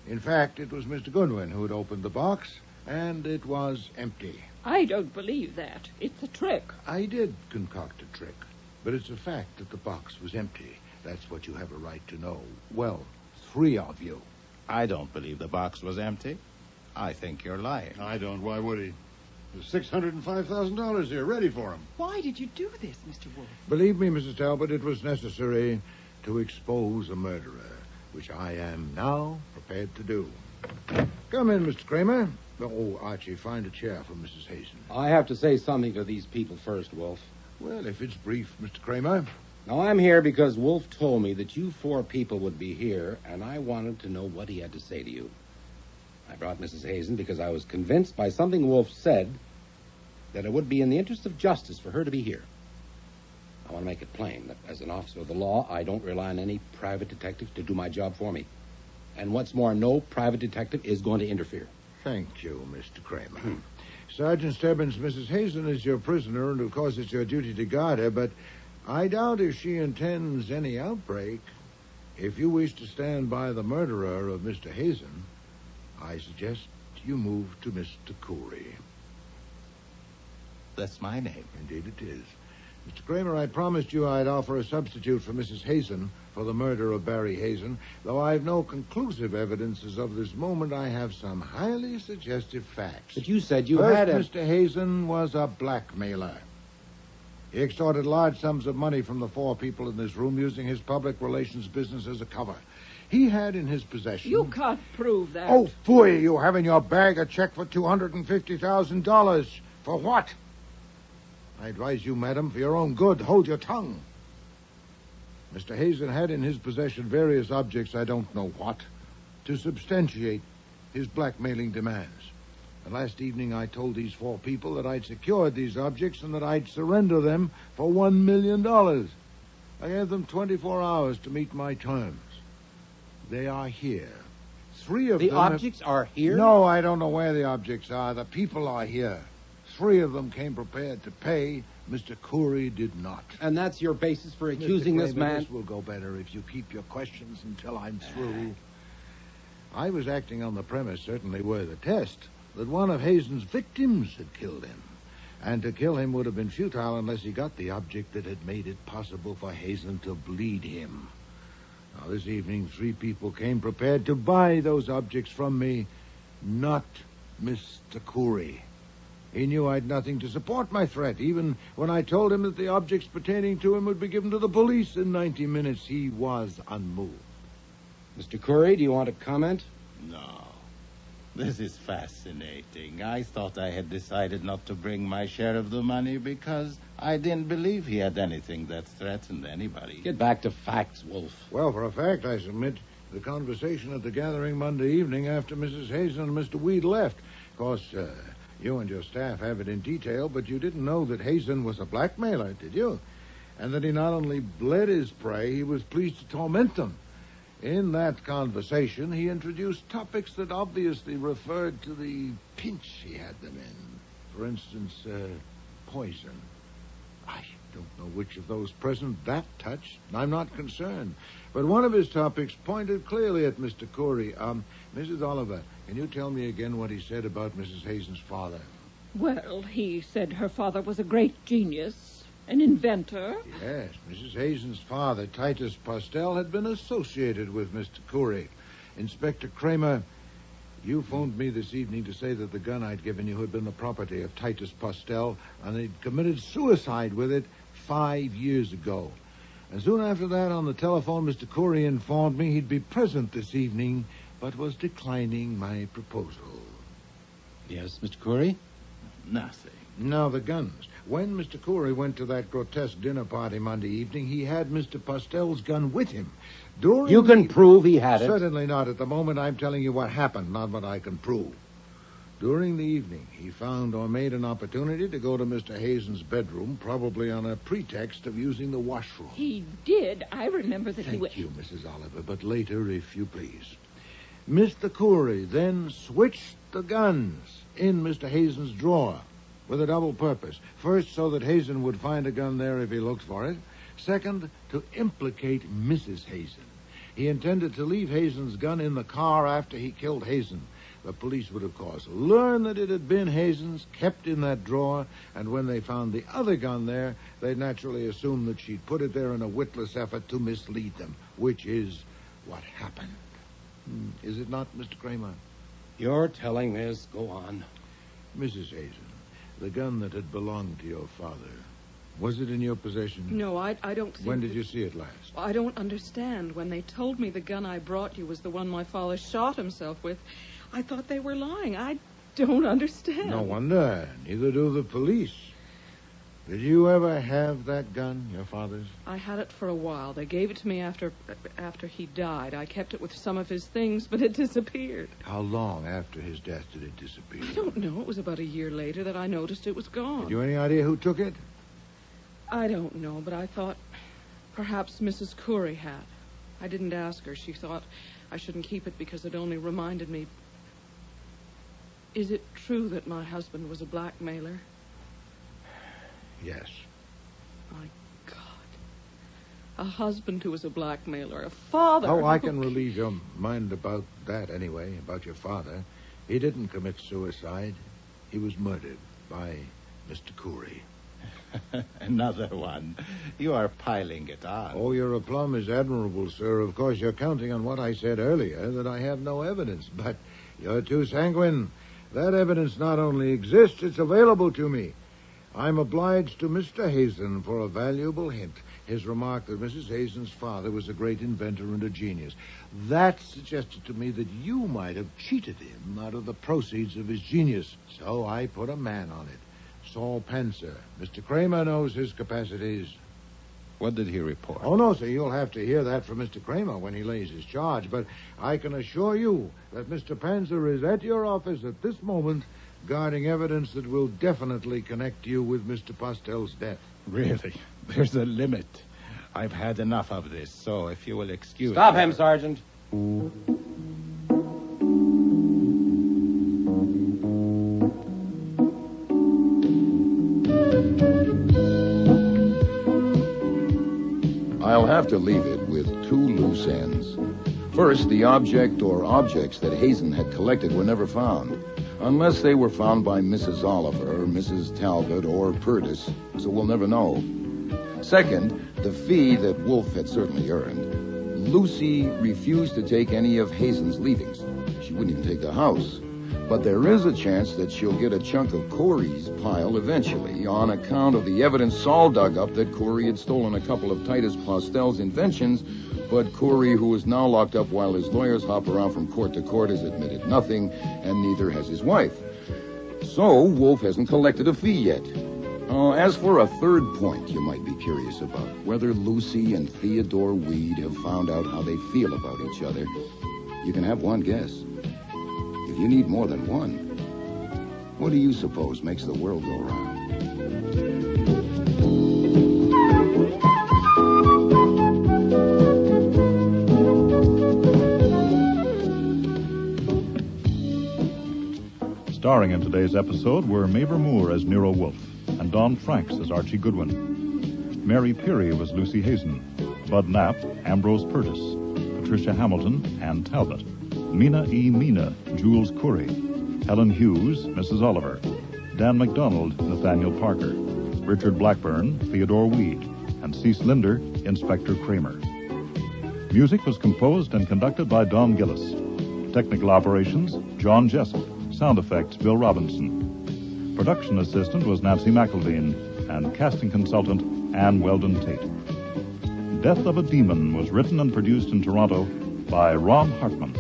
In fact, it was Mr. Goodwin who had opened the box, and it was empty. I don't believe that. It's a trick. I did concoct a trick, but it's a fact that the box was empty. That's what you have a right to know. Well, 3 of you. I don't believe the box was empty. I think you're lying. I don't. Why would he? There's $605,000 here, ready for him. Why did you do this, Mr. Wolfe? Believe me, Mrs. Talbot, it was necessary to expose a murderer, which I am now prepared to do. Come in, Mr. Kramer. Oh, Archie, find a chair for Mrs. Hazen. I have to say something to these people first, Wolfe. Well, if it's brief, Mr. Kramer. Now, I'm here because Wolfe told me that you 4 people would be here, and I wanted to know what he had to say to you. I brought Mrs. Hazen because I was convinced by something Wolfe said that it would be in the interest of justice for her to be here. I want to make it plain that as an officer of the law, I don't rely on any private detective to do my job for me. And what's more, no private detective is going to interfere. Thank you, Mr. Kramer. Sergeant Stebbins, Mrs. Hazen is your prisoner, and of course it's your duty to guard her, but I doubt if she intends any outbreak. If you wish to stand by the murderer of Mr. Hazen, I suggest you move to Mr. Corey. That's my name. Indeed it is. Mr. Kramer, I promised you I'd offer a substitute for Mrs. Hazen for the murder of Barry Hazen. Though I've no conclusive evidences of this moment, I have some highly suggestive facts. But you said you First, had a... Mr. Hazen was a blackmailer. He extorted large sums of money from the four people in this room using his public relations business as a cover. He had in his possession... You can't prove that. Oh, phooey, you have in your bag a check for $250,000. For what? I advise you, madam, for your own good, hold your tongue. Mr. Hazen had in his possession various objects, I don't know what, to substantiate his blackmailing demands. And last evening I told these four people that I'd secured these objects and that I'd surrender them for $1 million. I gave them 24 hours to meet my terms. They are here. Three of them... The objects are here? No, I don't know where the objects are. The people are here. Three of them came prepared to pay. Mr. Corey did not. And that's your basis for accusing this man? This will go better if you keep your questions until I'm through. I was acting on the premise, certainly worth a test, that one of Hazen's victims had killed him. And to kill him would have been futile unless he got the object that had made it possible for Hazen to bleed him. Now, this evening, three people came prepared to buy those objects from me, not Mr. Corey. He knew I'd nothing to support my threat. Even when I told him that the objects pertaining to him would be given to the police in 90 minutes, he was unmoved. Mr. Corey, do you want to comment? No. This is fascinating. I thought I had decided not to bring my share of the money because I didn't believe he had anything that threatened anybody. Get back to facts, Wolfe. Well, for a fact, I submit the conversation at the gathering Monday evening after Mrs. Hazen and Mr. Weed left. Of course, you and your staff have it in detail, but you didn't know that Hazen was a blackmailer, did you? And that he not only bled his prey, he was pleased to torment them. In that conversation, he introduced topics that obviously referred to the pinch he had them in. For instance, poison. I don't know which of those present that touched. I'm not concerned. But one of his topics pointed clearly at Mr. Corey. Mrs. Oliver, can you tell me again what he said about Mrs. Hazen's father? Well, he said her father was a great genius, an inventor. Yes, Mrs. Hazen's father, Titus Postel, had been associated with Mr. Corey. Inspector Kramer, you phoned me this evening to say that the gun I'd given you had been the property of Titus Postel, and he'd committed suicide with it 5 years ago. And soon after that, on the telephone, Mr. Corey informed me he'd be present this evening, but was declining my proposal. Yes, Mr. Corey? Nothing. Now, the guns. When Mr. Corey went to that grotesque dinner party Monday evening, he had Mr. Postel's gun with him. You can prove he had it? Certainly not. At the moment, I'm telling you what happened, not what I can prove. During the evening, he found or made an opportunity to go to Mr. Hazen's bedroom, probably on a pretext of using the washroom. He did. I remember that he Thank you, Mrs. Oliver, but later, if you please. Mr. Corey then switched the guns in Mr. Hazen's drawer with a double purpose. First, so that Hazen would find a gun there if he looked for it. Second, to implicate Mrs. Hazen. He intended to leave Hazen's gun in the car after he killed Hazen. The police would, of course, learn that it had been Hazen's, kept in that drawer, and when they found the other gun there, they'd naturally assume that she'd put it there in a witless effort to mislead them, which is what happened. Is it not, Mr. Kramer? You're telling this. Go on. Mrs. Hazen, the gun that had belonged to your father, was it in your possession? No, I don't think... When did you see it last? I don't understand. When they told me the gun I brought you was the one my father shot himself with, I thought they were lying. I don't understand. No wonder. Neither do the police. Did you ever have that gun, your father's? I had it for a while. They gave it to me after he died. I kept it with some of his things, but it disappeared. How long after his death did it disappear? I don't know. It was about a year later that I noticed it was gone. Had you any idea who took it? I don't know, but I thought perhaps Mrs. Corey had. I didn't ask her. She thought I shouldn't keep it because it only reminded me. Is it true that my husband was a blackmailer? Yes. My God. A husband who was a blackmailer. A father. Oh, I can relieve your mind about that anyway, about your father. He didn't commit suicide. He was murdered by Mr. Corey. Another one. You are piling it on. Oh, your aplomb is admirable, sir. Of course, you're counting on what I said earlier, that I have no evidence. But you're too sanguine. That evidence not only exists, it's available to me. I'm obliged to Mr. Hazen for a valuable hint. His remark that Mrs. Hazen's father was a great inventor and a genius. That suggested to me that you might have cheated him out of the proceeds of his genius. So I put a man on it. Saul Pencer. Mr. Kramer knows his capacities. What did he report? Oh, no, sir. You'll have to hear that from Mr. Kramer when he lays his charge. But I can assure you that Mr. Pencer is at your office at this moment guarding evidence that will definitely connect you with Mr. Postel's death. Really? There's a limit. I've had enough of this, so if you will excuse Stop me... him, Sergeant. I'll have to leave it with two loose ends. First, the object or objects that Hazen had collected were never found, unless they were found by Mrs. Oliver, Mrs. Talbot, or Purtis, so we'll never know. Second, the fee that Wolfe had certainly earned. Lucy refused to take any of Hazen's leavings. She wouldn't even take the house. But there is a chance that she'll get a chunk of Corey's pile eventually on account of the evidence Saul dug up that Corey had stolen a couple of Titus Postel's inventions, but Corey, who is now locked up while his lawyers hop around from court to court, has admitted nothing, and neither has his wife. So Wolfe hasn't collected a fee yet. As for a third point you might be curious about, whether Lucy and Theodore Weed have found out how they feel about each other, you can have one guess. If you need more than one, what do you suppose makes the world go round? Starring in today's episode were Mavor Moore as Nero Wolfe and Don Franks as Archie Goodwin. Mary Peary was Lucy Hazen. Bud Knapp, Ambrose Purtis. Patricia Hamilton, Ann Talbot. Mina E. Mina, Jules Curry. Helen Hughes, Mrs. Oliver. Dan McDonald, Nathaniel Parker. Richard Blackburn, Theodore Weed. And Cease Linder, Inspector Kramer. Music was composed and conducted by Don Gillis. Technical operations, John Jessup. Sound effects, Bill Robinson. Production assistant was Nancy McElveen, and casting consultant, Ann Weldon Tate. Death of a Demon was written and produced in Toronto by Ron Hartman.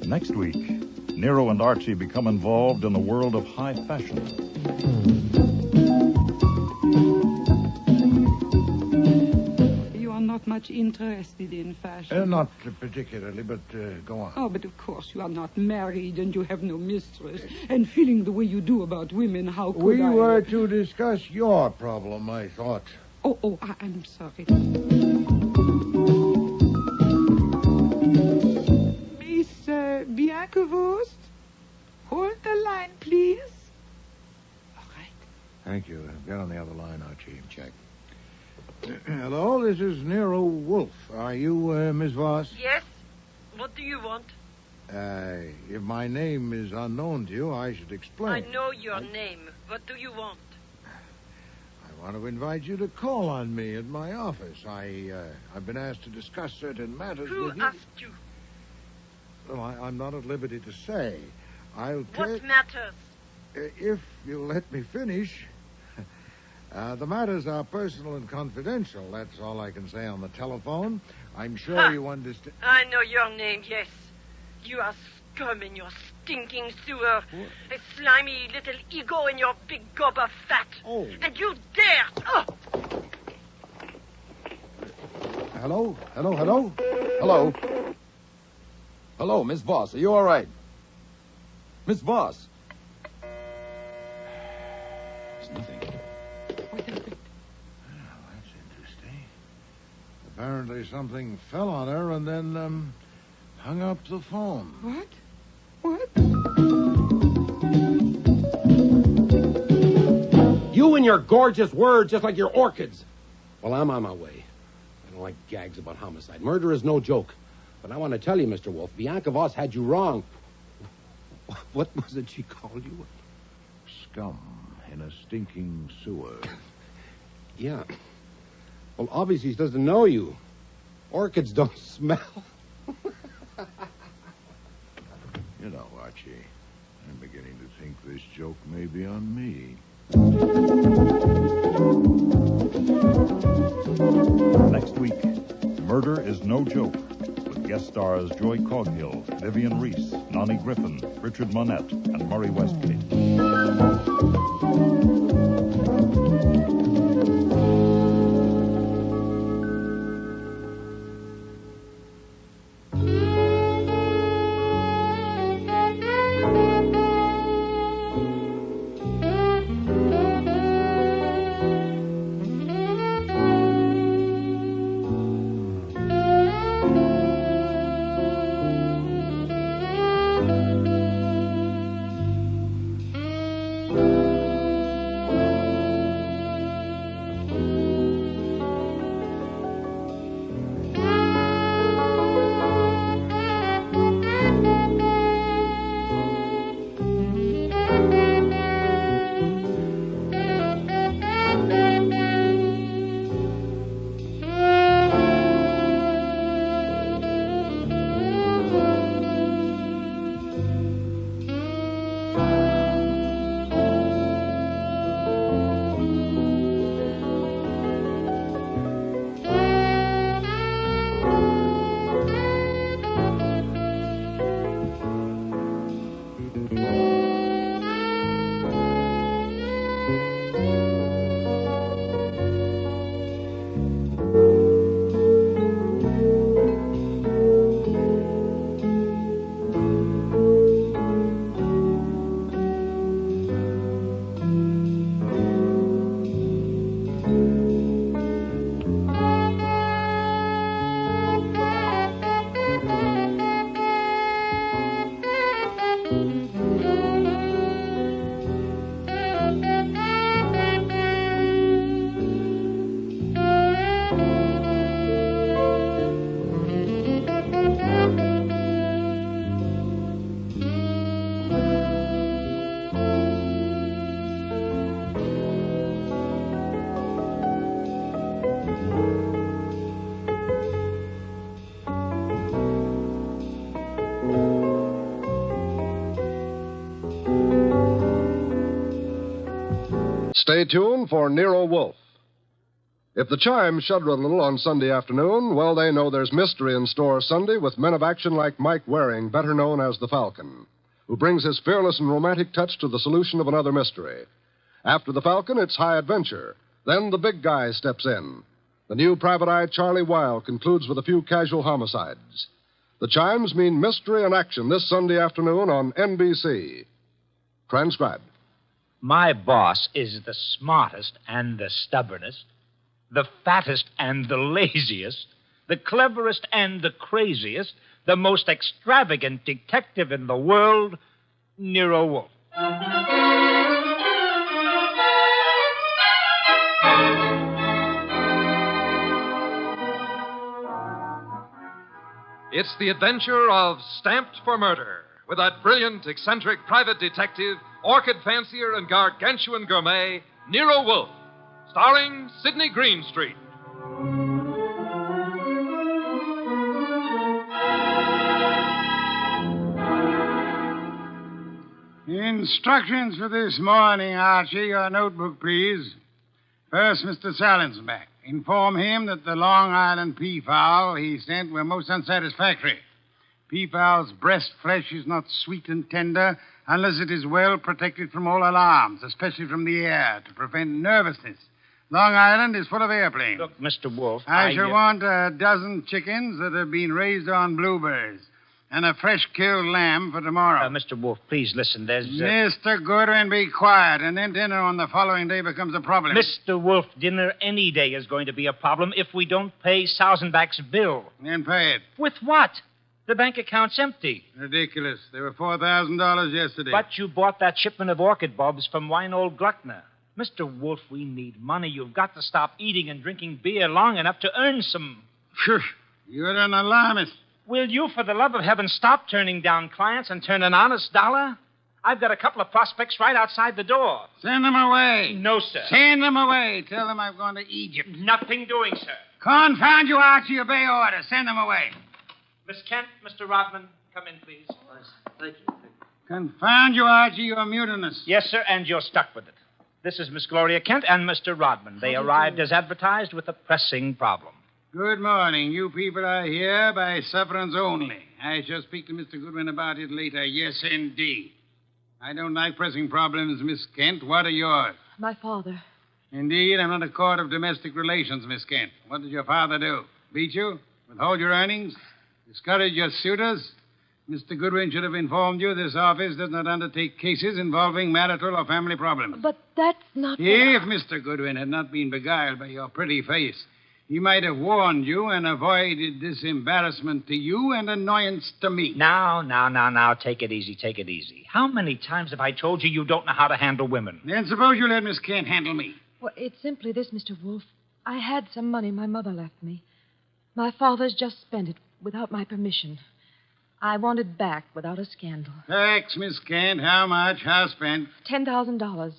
Next week, Nero and Archie become involved in the world of high fashion. You are not much interested in fashion. Not particularly, but go on. Oh, but of course you are not married and you have no mistress. And feeling the way you do about women, how could We I... were to discuss your problem, I thought. I'm sorry. Bianca-Wurst, hold the line, please. All right. Thank you. Get on the other line, Archie. Check. Hello, this is Nero Wolfe. Are you Miss Voss? Yes. What do you want? If my name is unknown to you, I should explain. I know your name. What do you want? I want to invite you to call on me at my office. I've been asked to discuss certain matters with you. Who asked you? Well, I'm not at liberty to say. What matters? If you'll let me finish. The matters are personal and confidential. That's all I can say on the telephone. I'm sure you understand. I know your name, yes. You are scum in your stinking sewer. A slimy little ego in your big gob of fat. Oh. And you dare... Oh. Hello? Hello, Miss Voss. Are you all right? Miss Voss. There's nothing. Well, that's interesting. Apparently something fell on her and then, hung up the phone. What? What? You and your gorgeous words just like your orchids. Well, I'm on my way. I don't like gags about homicide. Murder is no joke. But I want to tell you, Mr. Wolfe, Bianca Voss had you wrong. What was it she called you? Scum in a stinking sewer. Yeah. Well, obviously she doesn't know you. Orchids don't smell. You know, Archie, I'm beginning to think this joke may be on me. Next week, Murder is No Joke, with guest stars Joy Coghill, Vivian Reese, Nani Griffin, Richard Monette, and Murray Westgate. Stay tuned for Nero Wolfe. If the chimes shudder a little on Sunday afternoon, well, they know there's mystery in store Sunday with men of action like Mike Waring, better known as the Falcon, who brings his fearless and romantic touch to the solution of another mystery. After the Falcon, it's high adventure. Then the big guy steps in. The new private eye Charlie Weil concludes with a few casual homicides. The chimes mean mystery and action this Sunday afternoon on NBC. Transcribed. My boss is the smartest and the stubbornest, the fattest and the laziest, the cleverest and the craziest, the most extravagant detective in the world, Nero Wolfe. It's the adventure of Stamped for Murder, with that brilliant, eccentric private detective, orchid fancier, and gargantuan gourmet, Nero Wolfe, starring Sidney Greenstreet. Instructions for this morning, Archie. Your notebook, please. First, Mr. Salinsbeck. Inform him that the Long Island peafowl he sent were most unsatisfactory. Peafowl's breast flesh is not sweet and tender unless it is well protected from all alarms, especially from the air, to prevent nervousness. Long Island is full of airplanes. Look, Mr. Wolfe, I shall want a dozen chickens that have been raised on bluebirds. and a fresh killed lamb for tomorrow. Mr. Wolfe, please listen. There's. Mr. Goodwin, be quiet, and then dinner on the following day becomes a problem. Mr. Wolfe, dinner any day is going to be a problem if we don't pay Sausenbach's bill. Then pay it. With what? The bank account's empty. Ridiculous. There were $4,000 yesterday. But you bought that shipment of orchid bulbs from Winold Gluckner. Mr. Wolfe, we need money. You've got to stop eating and drinking beer long enough to earn some. Phew, you're an alarmist. Will you, for the love of heaven, stop turning down clients and turn an honest dollar? I've got a couple of prospects right outside the door. Send them away. No, sir. Send them away. Tell them I've gone to Egypt. Nothing doing, sir. Confound you, Archie. Obey orders. Send them away. Miss Kent, Mr. Rodman, come in, please. Thank you. Confound you, Archie. You're mutinous. Yes, sir, and you're stuck with it. This is Miss Gloria Kent and Mr. Rodman. They arrived as advertised with a pressing problem. Good morning. You people are here by sufferance only. I shall speak to Mr. Goodwin about it later. Yes, indeed. I don't like pressing problems, Miss Kent. What are yours? My father. Indeed, I'm not a court of domestic relations, Miss Kent. What did your father do? Beat you? Withhold your earnings? Discourage your suitors? Mr. Goodwin should have informed you this office does not undertake cases involving marital or family problems. But that's not... If Mr. Goodwin had not been beguiled by your pretty face, he might have warned you and avoided this embarrassment to you and annoyance to me. Now, take it easy, take it easy. How many times have I told you don't know how to handle women? Then suppose you let Miss Kent handle me. Well, it's simply this, Mr. Wolfe. I had some money my mother left me. My father's just spent it without my permission. I want it back without a scandal. Thanks, Miss Kent. How much? How spent? $10,000.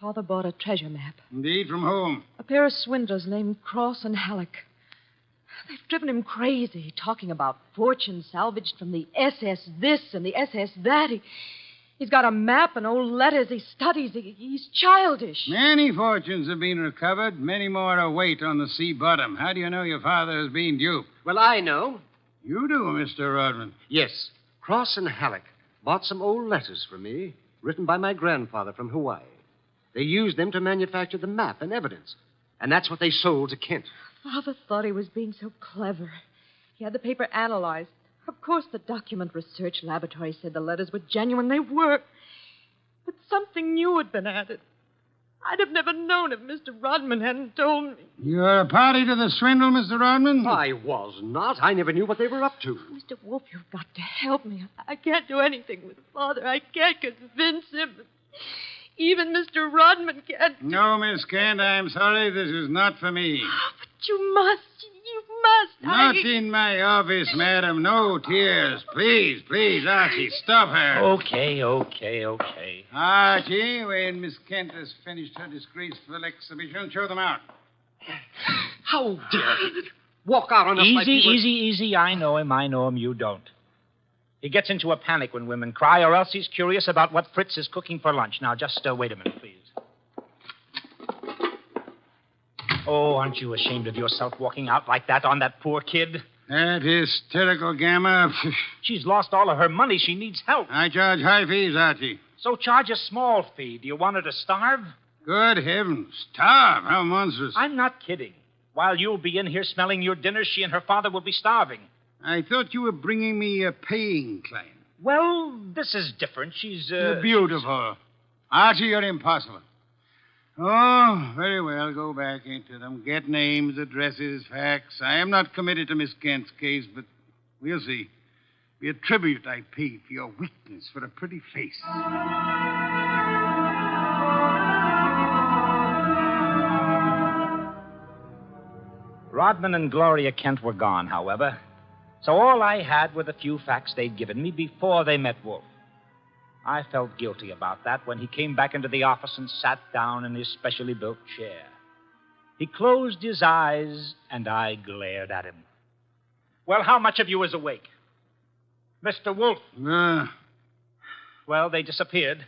Father bought a treasure map. Indeed, from whom? A pair of swindlers named Cross and Halleck. They've driven him crazy, talking about fortunes salvaged from the SS this and the SS that. He's got a map and old letters he studies. He's childish. Many fortunes have been recovered. Many more await on the sea bottom. How do you know your father has been duped? Well, I know. You do, Mr. Rodman. Yes. Cross and Halleck bought some old letters from me, written by my grandfather from Hawaii. They used them to manufacture the map and evidence. And that's what they sold to Kent. Father thought he was being so clever. He had the paper analyzed. Of course, the document research laboratory said the letters were genuine. They were. But something new had been added. I'd have never known if Mr. Rodman hadn't told me. You're a party to the swindle, Mr. Rodman? I was not. I never knew what they were up to. Mr. Wolfe, you've got to help me. I can't do anything with Father. I can't convince him. Even Mr. Rodman can't. No, Miss Kent, I'm sorry. This is not for me. Oh, but you must. You must. Not in my office, madam. No tears. Please, Archie, stop her. Okay. Archie, when Miss Kent has finished her disgraceful exhibition, show them out. How dare he walk out on us like we were... Easy. I know him. You don't. He gets into a panic when women cry, or else he's curious about what Fritz is cooking for lunch. Now, just wait a minute, please. Oh, aren't you ashamed of yourself walking out like that on that poor kid? That hysterical gamma. She's lost all of her money. She needs help. I charge high fees, Archie. So charge a small fee. Do you want her to starve? Good heavens. Starve? How monstrous. I'm not kidding. While you'll be in here smelling your dinner, she and her father will be starving. I thought you were bringing me a paying client. Well, this is different. She's, You're beautiful. Archie, you're impossible. Oh, very well. Go back into them. Get names, addresses, facts. I am not committed to Miss Kent's case, but we'll see. Be a tribute I pay for your weakness for a pretty face. Rodman and Gloria Kent were gone, however. So all I had were the few facts they'd given me before they met Wolfe. I felt guilty about that when he came back into the office and sat down in his specially built chair. He closed his eyes, and I glared at him. Well, how much of you is awake? Mr. Wolfe. Well, they disappeared.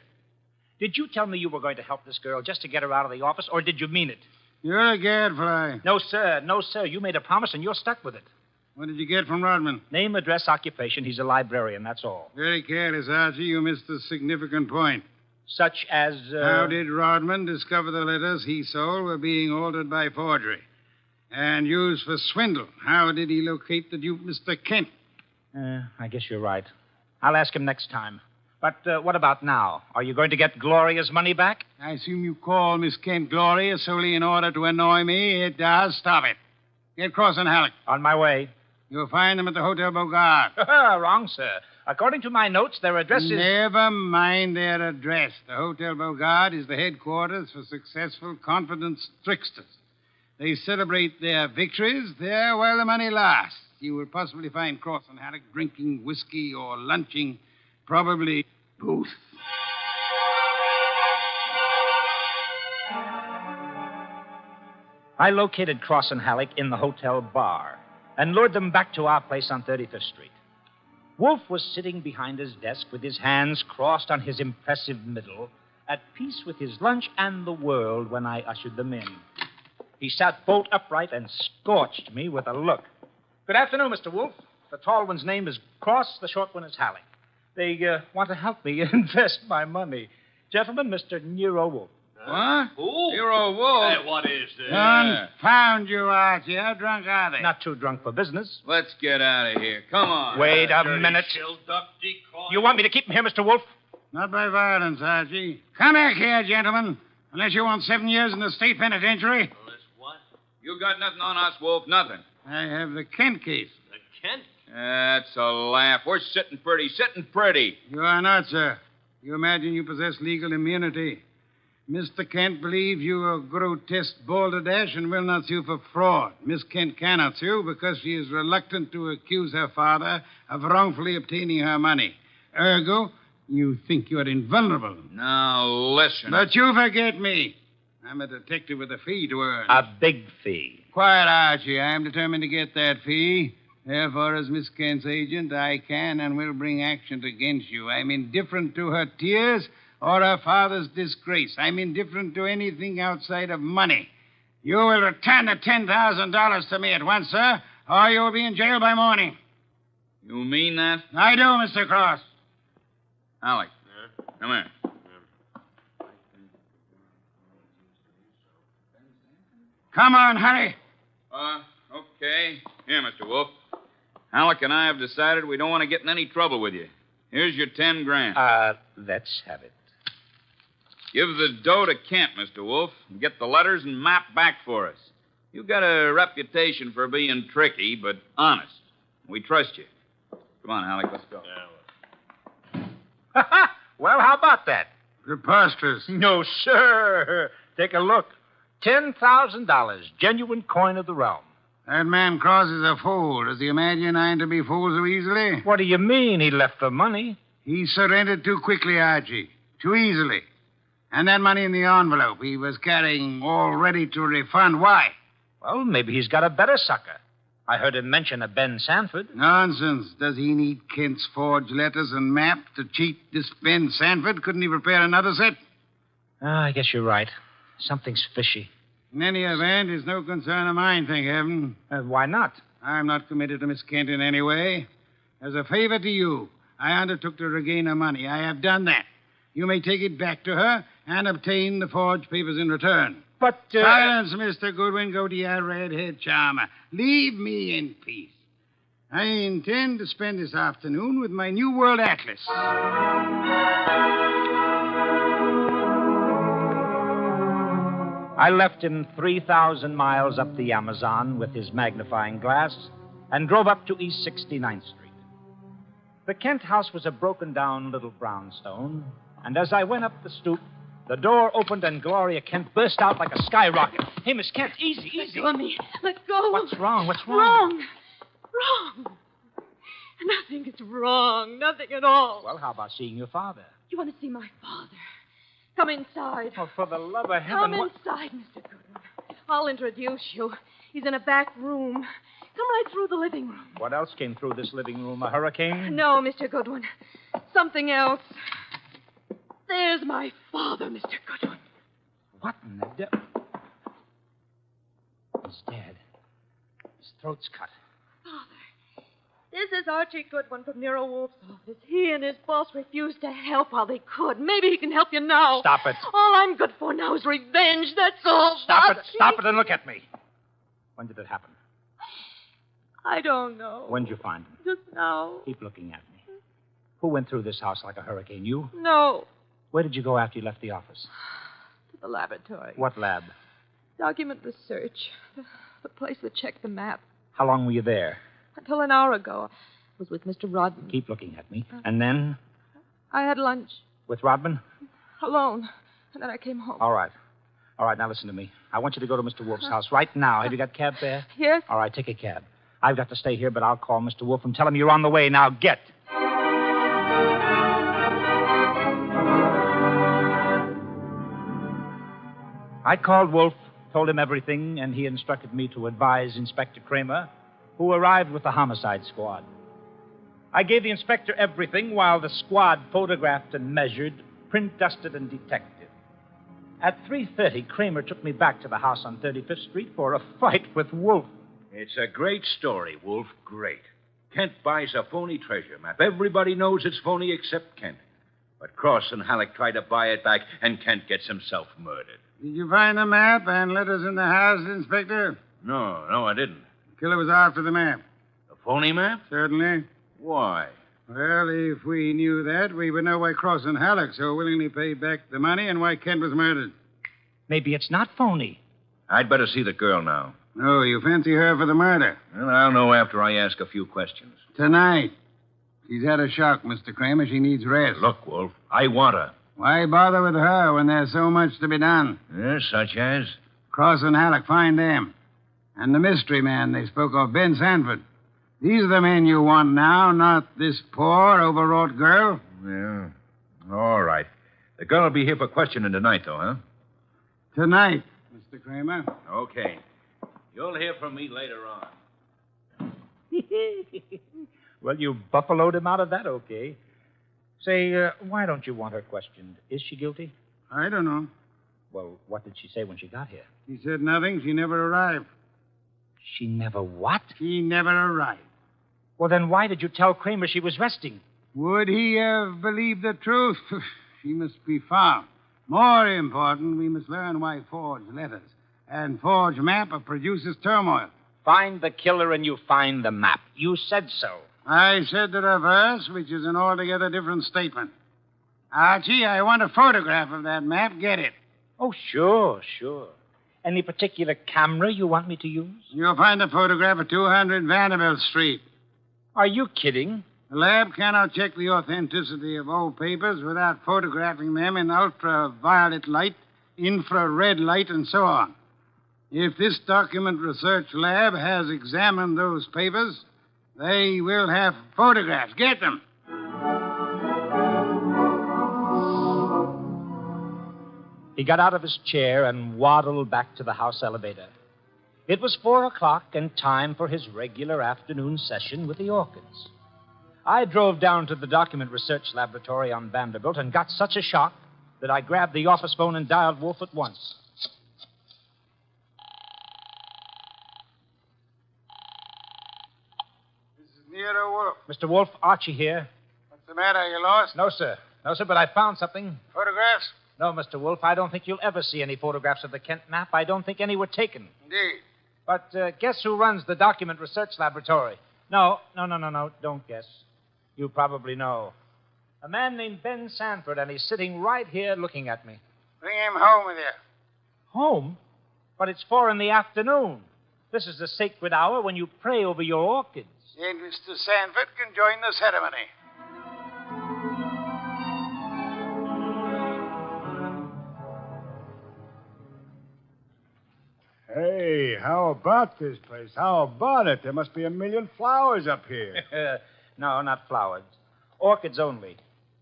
Did you tell me you were going to help this girl just to get her out of the office, or did you mean it? You're a gadfly. No, sir. You made a promise, and you're stuck with it. What did you get from Rodman? Name, address, occupation. He's a librarian, that's all. Very careless, Archie. You missed a significant point. Such as, How did Rodman discover the letters he sold were being altered by forgery and used for swindle? How did he locate the dupe, Mr. Kent? I guess you're right. I'll ask him next time. But what about now? Are you going to get Gloria's money back? I assume you call Miss Kent Gloria solely in order to annoy me. It does. Stop it. Get Cross and Halleck. On my way. You'll find them at the Hotel Bogart. Wrong, sir. According to my notes, their address is... Never mind their address. The Hotel Bogart is the headquarters for successful confidence tricksters. They celebrate their victories there while the money lasts. You will possibly find Cross and Halleck drinking whiskey or lunching, probably both. I located Cross and Halleck in the hotel bar and lured them back to our place on 35th Street. Wolfe was sitting behind his desk with his hands crossed on his impressive middle, at peace with his lunch and the world when I ushered them in. He sat bolt upright and scorched me with a look. Good afternoon, Mr. Wolfe. The tall one's name is Cross, the short one is Halleck. They want to help me invest my money. Gentlemen, Mr. Nero Wolfe. What? Who? Nero Wolfe. Hey, what is this? Confound you, Archie. How drunk are they? Not too drunk for business. Let's get out of here. Come on. Wait a minute. You want me to keep him here, Mr. Wolfe? Not by violence, Archie. Come back here, gentlemen. Unless you want 7 years in the state penitentiary. What? You got nothing on us, Wolf. Nothing. I have the Kent case. The Kent? That's a laugh. We're sitting pretty. You are not, sir. You imagine you possess legal immunity. Mr. Kent believes you are a grotesque balderdash and will not sue for fraud. Miss Kent cannot sue because she is reluctant to accuse her father of wrongfully obtaining her money. Ergo, you think you are invulnerable. Now, listen. But you forget me. I'm a detective with a fee to earn. A big fee. Quiet, Archie. I am determined to get that fee. Therefore, as Miss Kent's agent, I can and will bring action against you. I'm indifferent to her tears or her father's disgrace. I'm indifferent to anything outside of money. You will return the $10,000 to me at once, sir, or you will be in jail by morning. You mean that? I do, Mr. Cross. Alec, come here. Come on, hurry. Okay. Here, Mr. Wolf. Alec and I have decided we don't want to get in any trouble with you. Here's your 10 grand. Let's have it. Give the dough to Kent, Mr. Wolf, and get the letters and map back for us. You've got a reputation for being tricky, but honest. We trust you. Come on, Alec, let's go. Well, how about that? Preposterous. No, sir. Take a look. $10,000, genuine coin of the realm. That man Cross is a fool. Does he imagine I'm to be fooled so easily? What do you mean he left the money? He surrendered too quickly, Archie. Too easily. And that money in the envelope he was carrying all ready to refund. Why? Well, maybe he's got a better sucker. I heard him mention a Ben Sanford. Nonsense. Does he need Kent's forged letters and map to cheat this Ben Sanford? Couldn't he prepare another set? I guess you're right. Something's fishy. In any event, it's no concern of mine, thank heaven. Why not? I'm not committed to Miss Kent in any way. As a favor to you, I undertook to regain her money. I have done that. You may take it back to her and obtain the forged papers in return. But, Silence, Mr. Goodwin. Go to your red-haired charmer. Leave me in peace. I intend to spend this afternoon with my New World Atlas. I left him 3,000 miles up the Amazon with his magnifying glass and drove up to East 69th Street. The Kent house was a broken-down little brownstone, and as I went up the stoop, the door opened and Gloria Kent burst out like a skyrocket. Hey, Miss Kent, easy. Let go of me. Let go. What's wrong? Wrong. Nothing is wrong. Nothing at all. Well, how about seeing your father? You want to see my father? Come inside. Oh, for the love of heaven. Come inside, Mr. Goodwin. I'll introduce you. He's in a back room. Come right through the living room. What else came through this living room? A hurricane? No, Mr. Goodwin. Something else. There's my father, Mr. Goodwin. What in the devil? He's dead. His throat's cut. Father, this is Archie Goodwin from Nero Wolfe's office. He and his boss refused to help while they could. Maybe he can help you now. Stop it. All I'm good for now is revenge. That's all. Stop Father. it. Stop it and look at me. When did it happen? I don't know. When'd you find him? Just now. Keep looking at me. Who went through this house like a hurricane? You? No. Where did you go after you left the office? To the laboratory. What lab? Document research. The place that checked the map. How long were you there? Until an hour ago. I was with Mr. Rodman. Keep looking at me. And then? I had lunch. With Rodman? Alone. And then I came home. All right. All right, now listen to me. I want you to go to Mr. Wolfe's house right now. Have you got cab fare? Yes. All right, take a cab. I've got to stay here, but I'll call Mr. Wolfe and tell him you're on the way. Now, get. I called Wolfe, told him everything, and he instructed me to advise Inspector Kramer, who arrived with the homicide squad. I gave the inspector everything while the squad photographed and measured, print dusted and detected. At 3:30, Kramer took me back to the house on 35th Street for a fight with Wolfe. It's a great story, Wolf. Great. Kent buys a phony treasure map. Everybody knows it's phony except Kent. But Cross and Halleck try to buy it back, and Kent gets himself murdered. Did you find the map and letters in the house, Inspector? No, I didn't. The killer was after the map. The phony map? Certainly. Why? Well, if we knew that, we would know why Cross and Halleck so willingly paid back the money and why Kent was murdered. Maybe it's not phony. I'd better see the girl now. Oh, you fancy her for the murder? Well, I'll know after I ask a few questions. Tonight. She's had a shock, Mr. Kramer. She needs rest. Look, Wolf, I want her. Why bother with her when there's so much to be done? Yes, such as? Cross and Halleck, find them. And the mystery man they spoke of, Ben Sanford. These are the men you want now, not this poor, overwrought girl. Yeah. All right. The girl will be here for questioning tonight, though, huh? Tonight, Mr. Kramer. Okay. You'll hear from me later on. Well, you buffaloed him out of that, okay. Say, why don't you want her questioned? Is she guilty? I don't know. Well, what did she say when she got here? She said nothing. She never arrived. She never what? She never arrived. Well, then why did you tell Kramer she was resting? Would he have believed the truth? She must be found. More important, we must learn why forged letters and forged map produces turmoil. Find the killer and you find the map. You said so. I said the reverse, which is an altogether different statement. Archie, I want a photograph of that map. Get it. Oh, sure. Any particular camera you want me to use? You'll find a photograph of 200 Vanderbilt Street. Are you kidding? The lab cannot check the authenticity of old papers without photographing them in ultraviolet light, infrared light, and so on. If this document research lab has examined those papers, they will have photographs. Get them. He got out of his chair and waddled back to the house elevator. It was 4:00 and time for his regular afternoon session with the orchids. I drove down to the document research laboratory on Vanderbilt and got such a shock that I grabbed the office phone and dialed Wolfe at once. This is Nero Wolfe. Mr. Wolfe, Archie here. What's the matter? You lost? No, sir, but I found something. Photographs? No, Mr. Wolfe, I don't think you'll ever see any photographs of the Kent map. I don't think any were taken. Indeed. But guess who runs the document research laboratory? No, don't guess. You probably know. A man named Ben Sanford, and he's sitting right here looking at me. Bring him home with you. Home? But it's 4 p.m. This is the sacred hour when you pray over your orchids. And Mr. Sanford can join the ceremony. Hey, how about this place? How about it? There must be 1,000,000 flowers up here. No, not flowers. Orchids only.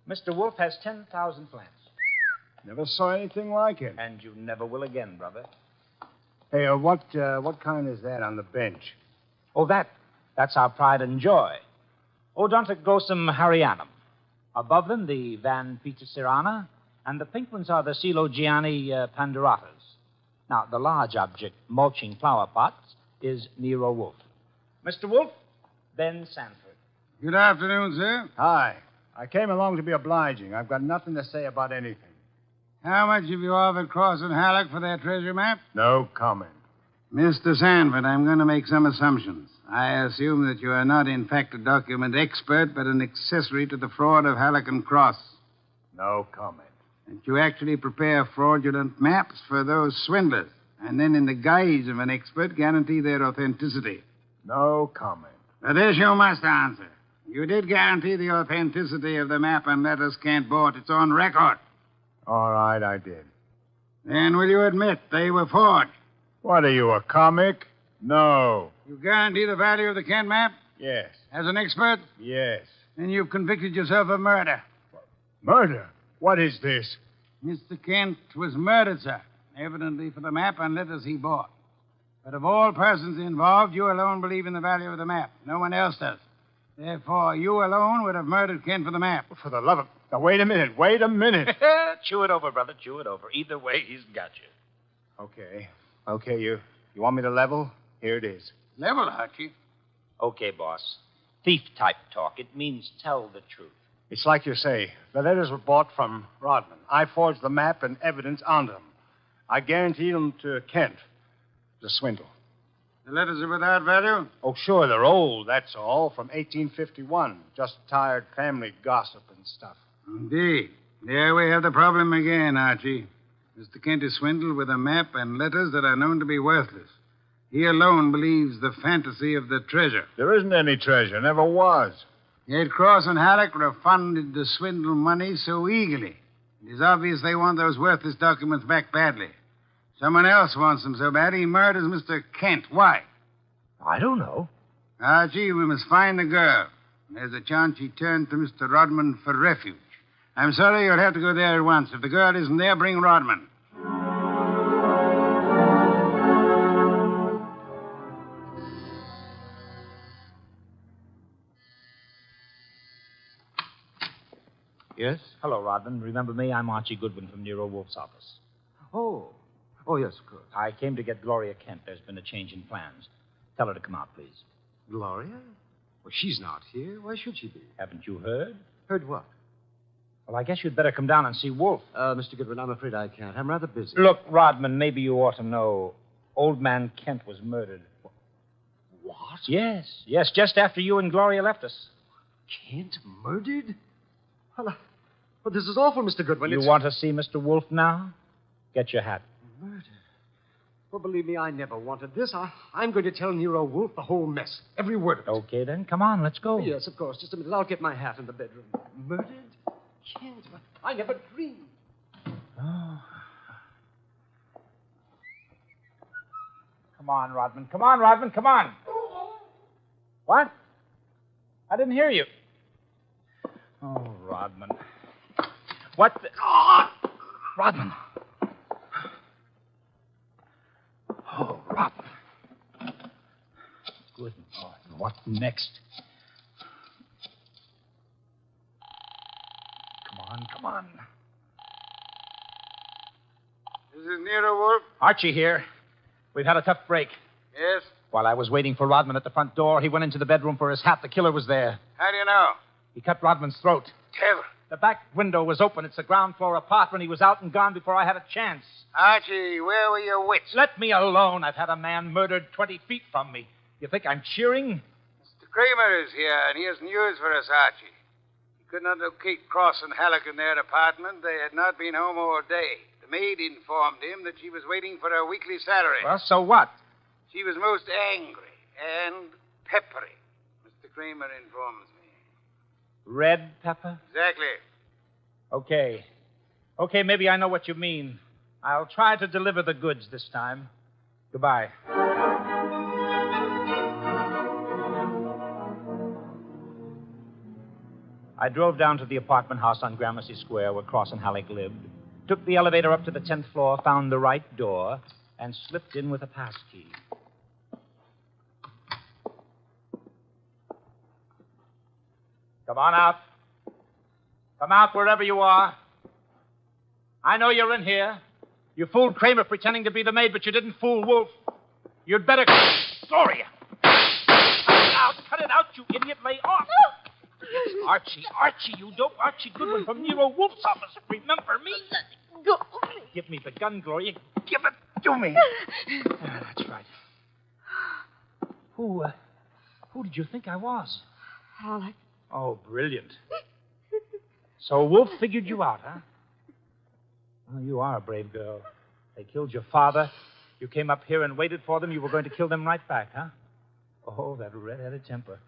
Mr. Wolfe has 10,000 plants. Never saw anything like it. And you never will again, brother. Hey, what kind is that on the bench? Oh, that's our pride and joy. Odontoglossum harryanum. Above them, the Van Petersirana, and the pink ones are the Coelogiani panduratas. Now, the large object, mulching flower pots, is Nero Wolfe. Mr. Wolfe, Ben Sanford. Good afternoon, sir. Hi. I came along to be obliging. I've got nothing to say about anything. How much have you offered Cross and Halleck for their treasure map? No comment. Mr. Sanford, I'm going to make some assumptions. I assume that you are not, in fact, a document expert, but an accessory to the fraud of Halleck and Cross. No comment. That you actually prepare fraudulent maps for those swindlers, and then, in the guise of an expert, guarantee their authenticity. No comment. But this you must answer. You did guarantee the authenticity of the map and letters Kent bought. It's on record. All right, I did. Then will you admit they were forged? What are you, a comic? No. You guarantee the value of the Kent map? Yes. As an expert? Yes. Then you've convicted yourself of murder. Murder? What is this? Mr. Kent was murdered, sir. Evidently for the map and letters he bought. But of all persons involved, you alone believe in the value of the map. No one else does. Therefore, you alone would have murdered Kent for the map. For the love of... Now, wait a minute. Chew it over, brother. Chew it over. Either way, he's got you. Okay, you want me to level? Here it is. Level, Archie. Okay, boss. Thief-type talk. It means tell the truth. It's like you say. The letters were bought from Rodman. I forged the map and evidence onto them. I guaranteed them to Kent. It was a swindle. The letters are without value? Oh, sure, they're old, that's all. From 1851. Just tired family gossip and stuff. Indeed. There we have the problem again, Archie. Mr. Kent is swindled with a map and letters that are known to be worthless. He alone believes the fantasy of the treasure. There isn't any treasure. Never was. Yet Cross and Halleck refunded the swindle money so eagerly. It is obvious they want those worthless documents back badly. Someone else wants them so bad he murders Mr. Kent. Why? I don't know. Archie, we must find the girl. There's a chance she turned to Mr. Rodman for refuge. I'm sorry you'll have to go there at once. If the girl isn't there, bring Rodman. Yes? Hello, Rodman. Remember me? I'm Archie Goodwin from Nero Wolfe's office. Oh, yes, of course. I came to get Gloria Kent. There's been a change in plans. Tell her to come out, please. Gloria? Well, she's not here. Why should she be? Haven't you heard? Heard what? Well, I guess you'd better come down and see Wolfe. Mr. Goodwin, I'm afraid I can't. I'm rather busy. Look, Rodman, maybe you ought to know. Old man Kent was murdered. What? Yes, just after you and Gloria left us. Kent murdered? Well, this is awful, Mr. Goodwin. You want to see Mr. Wolfe now? Get your hat. Murder? Well, believe me, I never wanted this. I'm going to tell Nero Wolfe the whole mess. Every word of it. Okay, then. Come on, let's go. Yes, of course. Just a minute. I'll get my hat in the bedroom. Murdered? Kent? I never dreamed. Oh. Come on, Rodman. Come on, Rodman. Come on. What? I didn't hear you. Oh, Rodman. What the... Oh! Rodman. Oh, Rodman. Good. Oh, what next? Come on. This is Nero Wolfe. Archie here. We've had a tough break. Yes? While I was waiting for Rodman at the front door, he went into the bedroom for his hat. The killer was there. How do you know? He cut Rodman's throat. Devil. The back window was open. It's a ground floor apartment. He was out and gone before I had a chance. Archie, where were your wits? Let me alone. I've had a man murdered 20 feet from me. You think I'm cheering? Mr. Kramer is here, and he has news for us, Archie. He could not locate Cross and Halleck in their apartment. They had not been home all day. The maid informed him that she was waiting for her weekly salary. Well, so what? She was most angry and peppery, Mr. Kramer informs me. Red pepper? Exactly. Okay, maybe I know what you mean. I'll try to deliver the goods this time. Goodbye. I drove down to the apartment house on Gramercy Square where Cross and Halleck lived, took the elevator up to the 10th floor, found the right door, and slipped in with a passkey. Come on out. Come out wherever you are. I know you're in here. You fooled Kramer pretending to be the maid, but you didn't fool Wolfe. You'd better... Gloria! Cut it out, you idiot. Lay off. Archie, you dope. Archie Goodwin from Nero Wolfe's office. Remember me? Go. Give me the gun, Gloria. Give it to me. That's right. Who did you think I was? Halleck. Oh, brilliant. So Wolf figured you out, huh? Well, you are a brave girl. They killed your father. You came up here and waited for them. You were going to kill them right back, huh? Oh, that red-headed temper.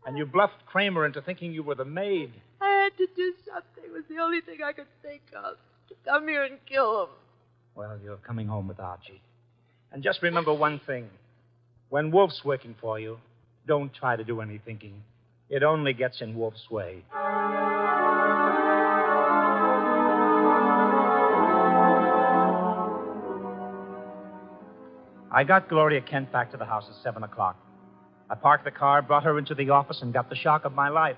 And you bluffed Kramer into thinking you were the maid. I had to do something. It was the only thing I could think of. To come here and kill him. Well, you're coming home with Archie. And just remember one thing. When Wolf's working for you, don't try to do any thinking. It only gets in Wolf's way. I got Gloria Kent back to the house at 7 o'clock. I parked the car, brought her into the office, and got the shock of my life.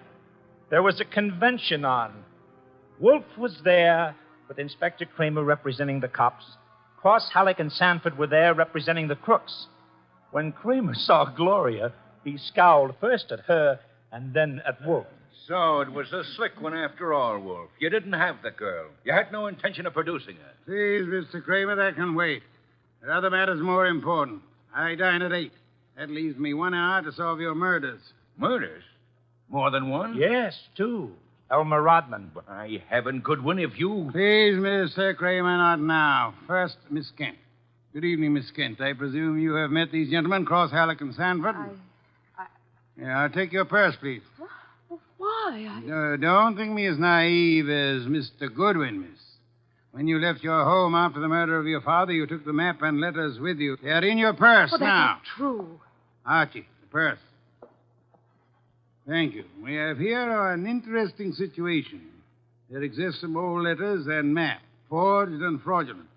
There was a convention on. Wolf was there, with Inspector Kramer representing the cops. Cross, Halleck, and Sanford were there representing the crooks. When Kramer saw Gloria, he scowled first at her and then at Wolf. So it was a slick one after all, Wolf. You didn't have the girl. You had no intention of producing her. Please, Mr. Kramer, that can wait. There are other matters more important. I dine at 8. That leaves me 1 hour to solve your murders. Murders? More than one? Yes, 2. Elmer Rodman. By heaven, Goodwin, if you... Please, Mr. Kramer, not now. First, Miss Kent. Good evening, Miss Kent. I presume you have met these gentlemen, Cross, Halleck, and Sanford? Yeah, I'll take your purse, please. Why? Don't think me as naive as Mr. Goodwin, miss. When you left your home after the murder of your father, you took the map and letters with you. They are in your purse Well, now. that's not true. Archie, the purse. Thank you. We have here an interesting situation. There exist some old letters and map, forged and fraudulent.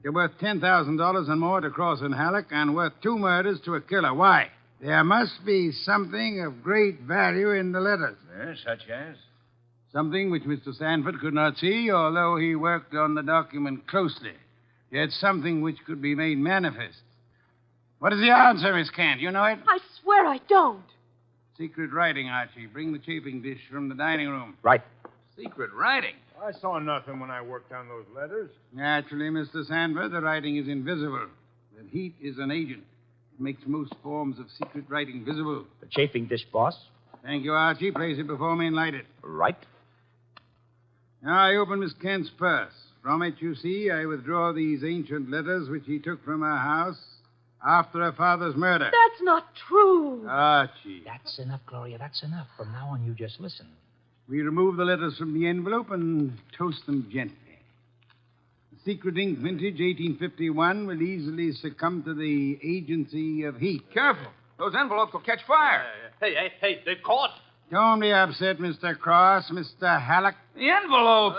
They're worth $10,000 and more to Cross and Halleck, and worth 2 murders to a killer. Why? There must be something of great value in the letters. Yes, such as? Something which Mr. Sanford could not see, although he worked on the document closely. Yet something which could be made manifest. What is the answer, Miss Kent? You know it? I swear I don't. Secret writing, Archie. Bring the chafing dish from the dining room. Right. Secret writing? I saw nothing when I worked on those letters. Naturally, Mr. Sanford, the writing is invisible. The heat is an agent. It makes most forms of secret writing visible. The chafing dish, boss. Thank you, Archie. Place it before me and light it. Right. Now I open Miss Kent's purse. From it, you see, I withdraw these ancient letters which he took from her house after her father's murder. That's not true. Archie. That's enough, Gloria. That's enough. From now on, you just listen. We remove the letters from the envelope and toast them gently. The secret ink vintage 1851 will easily succumb to the agency of heat. Careful. Those envelopes will catch fire. Hey, they're caught. Don't be upset, Mr. Cross, Mr. Halleck. The envelopes!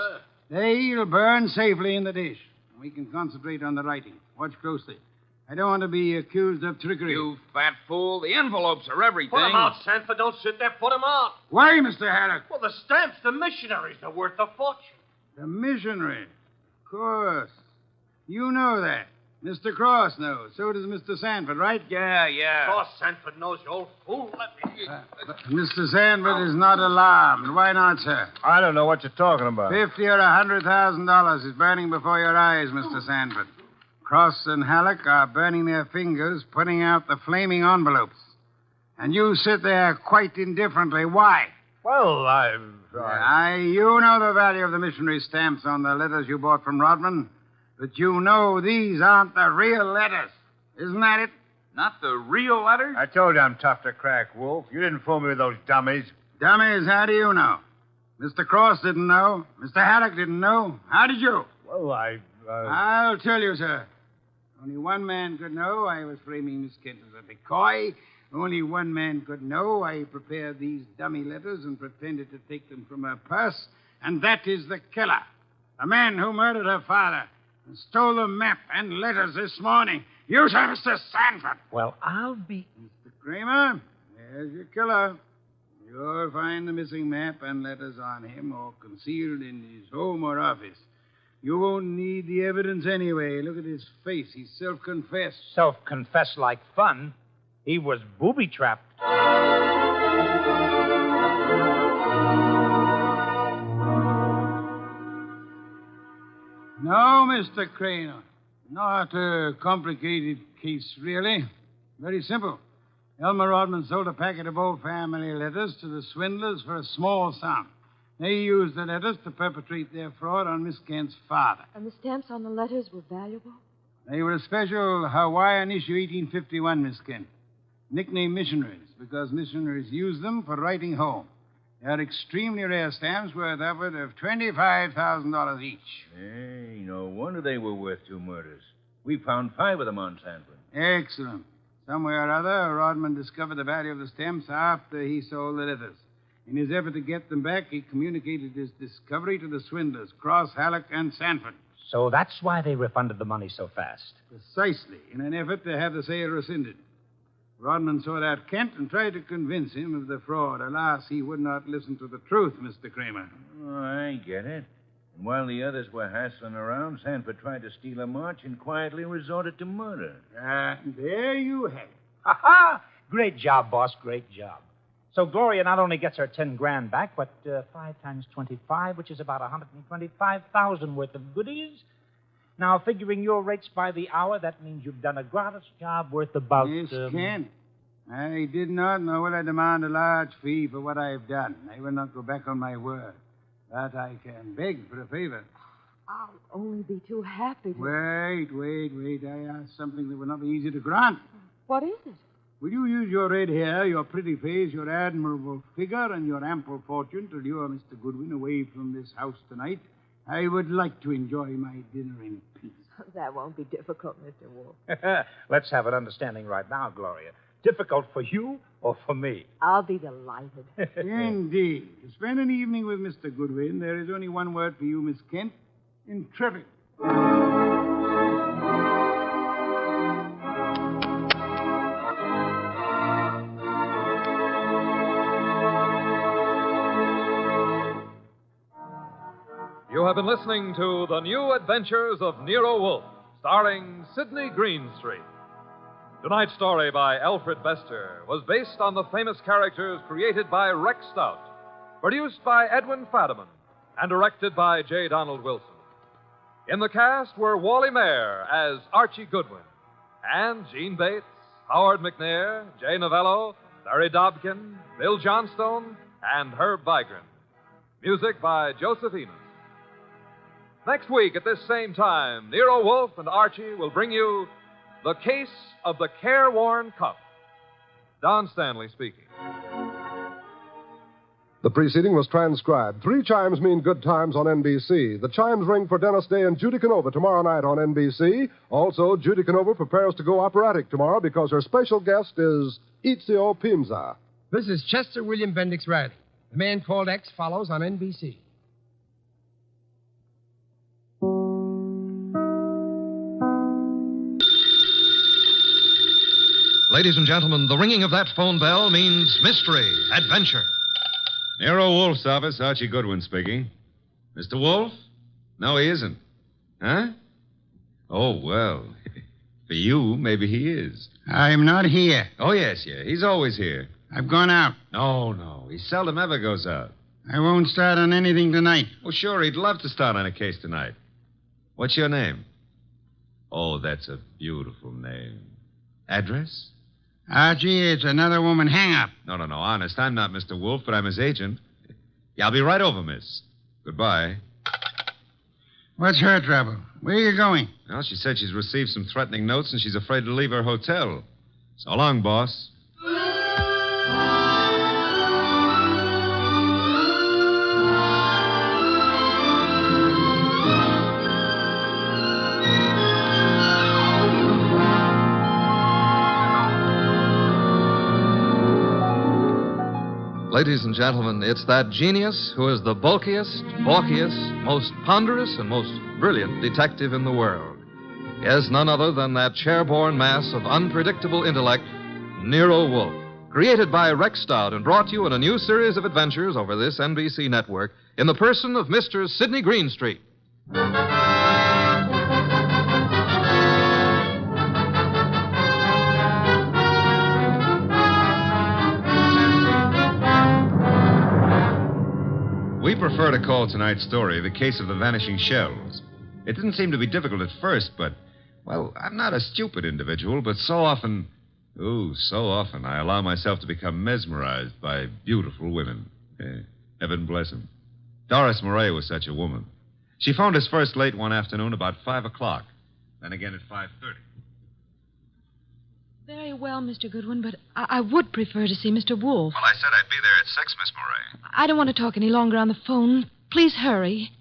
They'll burn safely in the dish. We can concentrate on the writing. Watch closely. I don't want to be accused of trickery. You fat fool. The envelopes are everything. Put 'em out, Sanford. Don't sit there. Put 'em out. Why, Mr. Haddock? Well, the stamps, the missionaries, are worth a fortune. The missionary? Of course. You know that. Mr. Cross knows. So does Mr. Sanford, right? Yeah. Cross Sanford knows, you old fool. Let me... Mr. Sanford is not alarmed. Why not, sir? I don't know what you're talking about. $50,000 or $100,000 is burning before your eyes, Mr. Sanford. Cross and Halleck are burning their fingers, putting out the flaming envelopes. And you sit there quite indifferently. Why? Well, You know the value of the missionary stamps on the letters you bought from Rodman. But you know these aren't the real letters. Isn't that it? Not the real letters? I told you I'm tough to crack, Wolf. You didn't fool me with those dummies. Dummies, how do you know? Mr. Cross didn't know. Mr. Haddock didn't know. How did you? Well, I'll tell you, sir. Only one man could know I was framing Miss Kent as a decoy. Only one man could know I prepared these dummy letters and pretended to take them from her purse. And that is the killer. The man who murdered her father and stole the map and letters this morning. You, sir, Mr. Sanford. Well, I'll be... Mr. Kramer, there's your killer. You'll find the missing map and letters on him or concealed in his home or office. You won't need the evidence anyway. Look at his face. He's self-confessed. Self-confessed like fun. He was booby-trapped. No, Mr. Kramer. Not a complicated case, really. Very simple. Elmer Rodman sold a packet of old family letters to the swindlers for a small sum. They used the letters to perpetrate their fraud on Miss Kent's father. And the stamps on the letters were valuable? They were a special Hawaiian issue 1851, Miss Kent. Nicknamed missionaries, because missionaries used them for writing home. They are extremely rare stamps worth upward of $25,000 each. Hey, no wonder they were worth 2 murders. We found 5 of them on Sanford. Excellent. Some way or other, Rodman discovered the value of the stamps after he sold the letters. In his effort to get them back, he communicated his discovery to the swindlers, Cross, Halleck, and Sanford. So that's why they refunded the money so fast. Precisely, in an effort to have the sale rescinded. Rodman sought out Kent and tried to convince him of the fraud. Alas, he would not listen to the truth, Mr. Kramer. Oh, I get it. And while the others were hassling around, Sanford tried to steal a march and quietly resorted to murder. There you have it. Ha ha! Great job, boss. Great job. So Gloria not only gets her 10 grand back, but 5 times 25, which is about 125,000 worth of goodies. Now, figuring your rates by the hour, that means you've done a gratis job worth about... Miss Kent, I did not, nor will I demand a large fee for what I have done. I will not go back on my word. But I can beg for a favor. I'll only be too happy to... Wait. I ask something that will not be easy to grant. What is it? Will you use your red hair, your pretty face, your admirable figure, and your ample fortune to lure Mr. Goodwin away from this house tonight? I would like to enjoy my dinner in peace. That won't be difficult, Mr. Wolfe. Let's have an understanding right now, Gloria. Difficult for you or for me? I'll be delighted. Indeed. To spend an evening with Mr. Goodwin, there is only one word for you, Miss Kent. Intrepid. You have been listening to The New Adventures of Nero Wolfe, starring Sidney Greenstreet. Tonight's story by Alfred Bester was based on the famous characters created by Rex Stout, produced by Edwin Fadiman, and directed by J. Donald Wilson. In the cast were Wally Mayer as Archie Goodwin, and Gene Bates, Howard McNair, Jay Novello, Larry Dobkin, Bill Johnstone, and Herb Vigran. Music by Joseph Enos. Next week at this same time, Nero Wolfe and Archie will bring you The Case of the Careworn Cup. Don Stanley speaking. The preceding was transcribed. 3 chimes mean good times on NBC. The chimes ring for Dennis Day and Judy Canova tomorrow night on NBC. Also, Judy Canova prepares to go operatic tomorrow because her special guest is Ezio Pimza. This is Chester William Bendix Riley. The Man Called X follows on NBC. Ladies and gentlemen, the ringing of that phone bell means mystery, adventure. Nero Wolfe's office, Archie Goodwin speaking. Mr. Wolfe? No, he isn't. Huh? Oh, well. For you, maybe he is. I'm not here. Oh, yes. He's always here. I've gone out. No. He seldom ever goes out. I won't start on anything tonight. Oh, sure, he'd love to start on a case tonight. What's your name? Oh, that's a beautiful name. Address? Archie, it's another woman hang-up. No, honest. I'm not Mr. Wolfe, but I'm his agent. Yeah, I'll be right over, miss. Goodbye. What's her trouble? Where are you going? Well, she said she's received some threatening notes and she's afraid to leave her hotel. So long, boss. Ladies and gentlemen, it's that genius who is the bulkiest, balkiest, most ponderous, and most brilliant detective in the world. Yes, none other than that chair-borne mass of unpredictable intellect, Nero Wolfe. Created by Rex Stout and brought you in a new series of adventures over this NBC network in the person of Mr. Sidney Greenstreet. We prefer to call tonight's story The Case of the Vanishing Shells. It didn't seem to be difficult at first, but, well, I'm not a stupid individual, but so often Oh, so often I allow myself to become mesmerized by beautiful women. Heaven bless him. Doris Murray was such a woman. She phoned us first late one afternoon about 5 o'clock, then again at 5:30. Very well, Mr. Goodwin, but I would prefer to see Mr. Wolfe. Well, I said I'd be there at 6, Miss Murray. I don't want to talk any longer on the phone. Please hurry.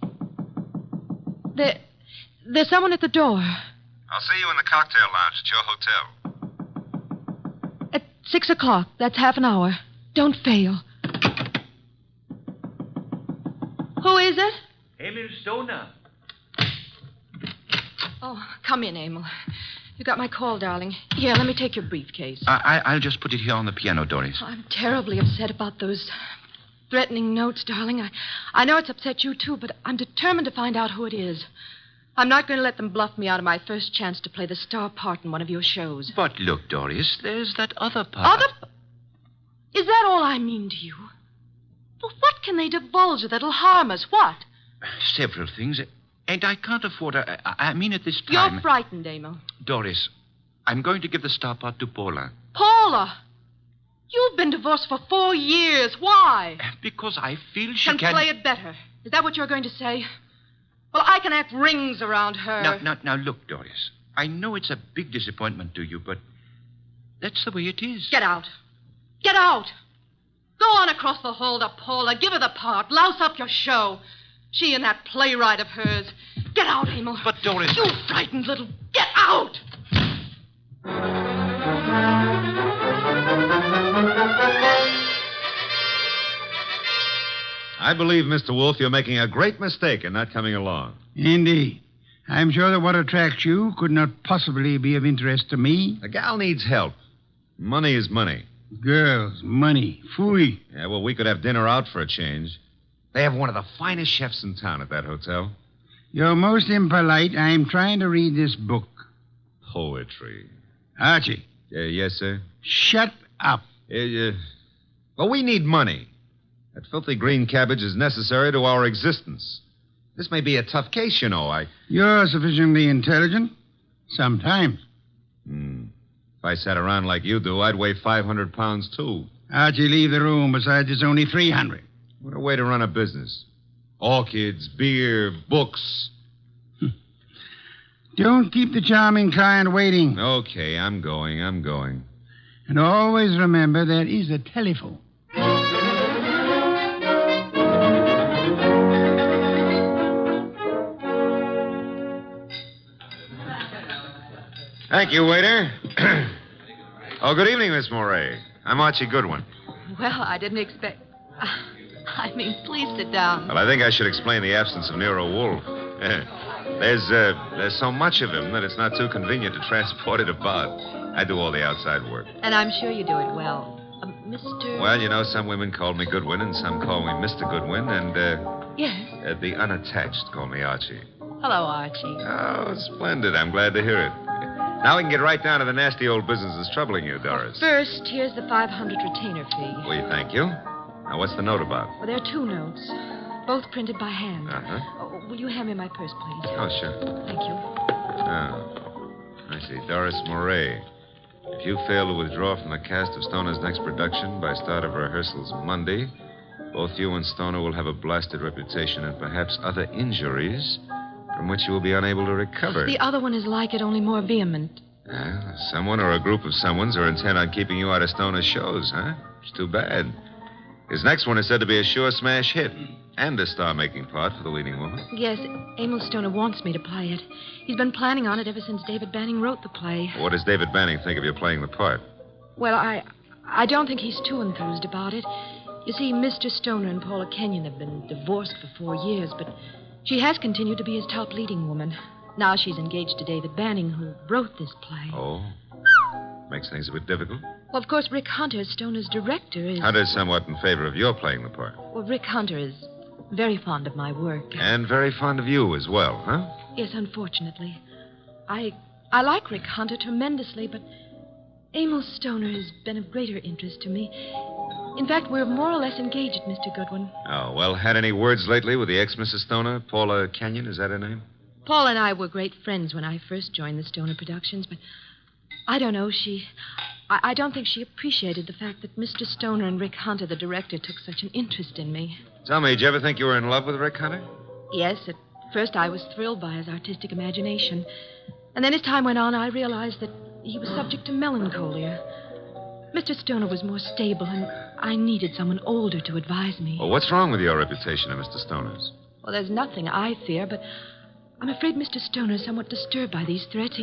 There's someone at the door. I'll see you in the cocktail lounge at your hotel. At 6 o'clock. That's half an hour. Don't fail. Who is it? Emil Stoner. Oh, come in, Emil. You got my call, darling. Here, let me take your briefcase. I'll just put it here on the piano, Doris. I'm terribly upset about those threatening notes, darling. I know it's upset you, too, but I'm determined to find out who it is. I'm not going to let them bluff me out of my first chance to play the star part in one of your shows. But look, Doris, there's that other part. Is that all I mean to you? Well, what can they divulge that'll harm us? What? Several things. And I can't afford... I mean at this time... You're frightened, Emil. Doris, I'm going to give the star part to Paula. Paula! You've been divorced for 4 years. Why? Because I feel she can play it better. Is that what you're going to say? Well, I can act rings around her. Now, look, Doris. I know it's a big disappointment to you, but that's the way it is. Get out. Get out. Go on across the hall to Paula. Give her the part. Louse up your show. She and that playwright of hers. Get out, Emil. But, Doris... You frightened little... Get out! I believe, Mr. Wolfe, you're making a great mistake in not coming along. Indeed. I'm sure that what attracts you could not possibly be of interest to me. A gal needs help. Money is money. Girls, money, phooey. Yeah, well, we could have dinner out for a change. They have one of the finest chefs in town at that hotel. You're most impolite. I'm trying to read this book. Poetry. Archie. Yes, sir? Shut up. Well, we need money. That filthy green cabbage is necessary to our existence. This may be a tough case, you know. You're sufficiently intelligent. Sometimes. If I sat around like you do, I'd weigh 500 pounds, too. Archie, leave the room. Besides, it's only 300. What a way to run a business. Orchids, beer, books. Don't keep the charming client waiting. Okay, I'm going. And always remember there is a telephone. Thank you, waiter. Oh, good evening, Miss Moray. I'm Archie Goodwin. Well, I didn't expect... please sit down. Well, I think I should explain the absence of Nero Wolfe. There's so much of him that it's not too convenient to transport it about. I do all the outside work. And I'm sure you do it well. Mr... Well, you know, some women call me Goodwin and some call me Mr. Goodwin, and, Yes? the unattached call me Archie. Hello, Archie. Oh, splendid. I'm glad to hear it. Now we can get right down to the nasty old business that's troubling you, Doris. First, here's the 500 retainer fee. We thank you. Now, what's the note about? Well, there are 2 notes, both printed by hand. Uh-huh. Oh, will you hand me my purse, please? Oh, sure. Thank you. Oh, I see. Doris Moray. If you fail to withdraw from the cast of Stoner's next production by start of rehearsals Monday, both you and Stoner will have a blasted reputation and perhaps other injuries from which you will be unable to recover. The other one is like it, only more vehement. Someone or a group of someones are intent on keeping you out of Stoner's shows, huh? It's too bad. His next one is said to be a sure smash hit and a star-making part for the leading woman. Yes, Emil Stoner wants me to play it. He's been planning on it ever since David Banning wrote the play. What does David Banning think of you playing the part? Well, I don't think he's too enthused about it. You see, Mr. Stoner and Paula Kenyon have been divorced for 4 years, but she has continued to be his top leading woman. Now she's engaged to David Banning, who wrote this play. Oh? Makes things a bit difficult. Well, of course, Rick Hunter, Stoner's director, is... Hunter's somewhat in favor of your playing the part. Well, Rick Hunter is very fond of my work. And very fond of you as well, huh? Yes, unfortunately. I like Rick Hunter tremendously, but Emil Stoner has been of greater interest to me. In fact, we're more or less engaged, Mr. Goodwin. Oh, well, had any words lately with the ex-Mrs. Stoner? Paula Kenyon, is that her name? Paul and I were great friends when I first joined the Stoner Productions, but I don't know, I don't think she appreciated the fact that Mr. Stoner and Rick Hunter, the director, took such an interest in me. Tell me, did you ever think you were in love with Rick Hunter? Yes, at first I was thrilled by his artistic imagination. And then as time went on, I realized that he was subject to melancholia. Mr. Stoner was more stable, and I needed someone older to advise me. Well, what's wrong with your reputation of Mr. Stoner's? Well, there's nothing I fear, but I'm afraid Mr. Stoner is somewhat disturbed by these threats.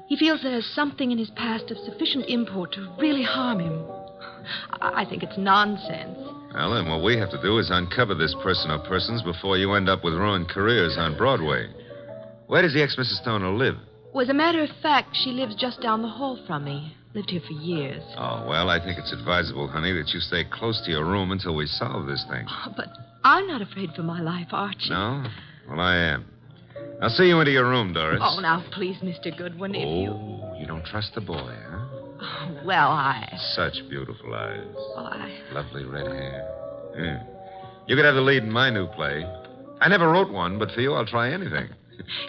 He feels there's something in his past of sufficient import to really harm him. I think it's nonsense. Well, then what we have to do is uncover this person or persons before you end up with ruined careers on Broadway. Where does the ex-Mrs. Stoner live? Well, as a matter of fact, she lives just down the hall from me. Lived here for years. Oh, well, I think it's advisable, honey, that you stay close to your room until we solve this thing. Oh, but I'm not afraid for my life, Archie. No? Well, I am. I'll see you into your room, Doris. Oh, now, please, Mr. Goodwin, if you... Oh, you don't trust the boy, huh? Oh, well, Such beautiful eyes. Oh, Lovely red hair. Yeah. You could have the lead in my new play. I never wrote one, but for you, I'll try anything.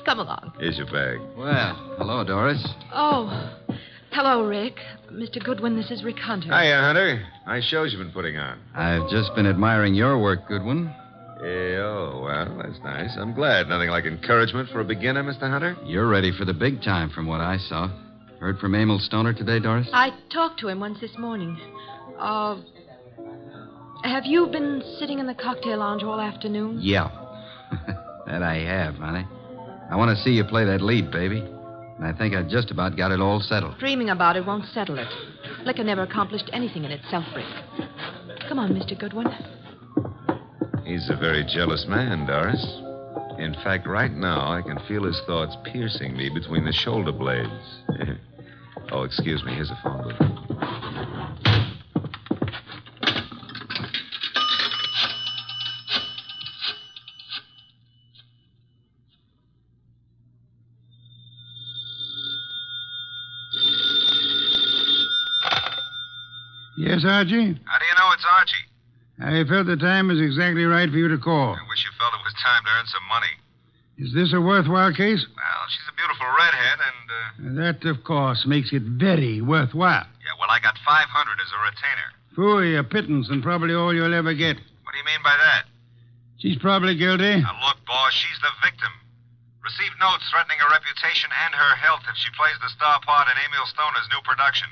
Come along. Here's your bag. Well, hello, Doris. Oh, hello, Rick. Mr. Goodwin, this is Rick Hunter. Hiya, Hunter. Nice shows you've been putting on. I've just been admiring your work, Goodwin. Oh, well, that's nice. I'm glad. Nothing like encouragement for a beginner, Mr. Hunter. You're ready for the big time from what I saw. Heard from Emil Stoner today, Doris? I talked to him once this morning. Have you been sitting in the cocktail lounge all afternoon? Yeah. That I have, honey. I want to see you play that lead, baby. And I think I just about got it all settled. Dreaming about it won't settle it. Liquor never accomplished anything in itself, Rick. Come on, Mr. Goodwin. He's a very jealous man, Doris. In fact, right now, I can feel his thoughts piercing me between the shoulder blades. Oh, excuse me. Here's a phone booth. Yes, Archie? How do you know it's Archie? I felt the time was exactly right for you to call. I wish you felt it was time to earn some money. Is this a worthwhile case? Well, she's a beautiful redhead, and, That, of course, makes it very worthwhile. Yeah, well, I got 500 as a retainer. Phooey, a pittance, and probably all you'll ever get. What do you mean by that? She's probably guilty. Now, look, boss, she's the victim. Received notes threatening her reputation and her health if she plays the star part in Emil Stoner's new production.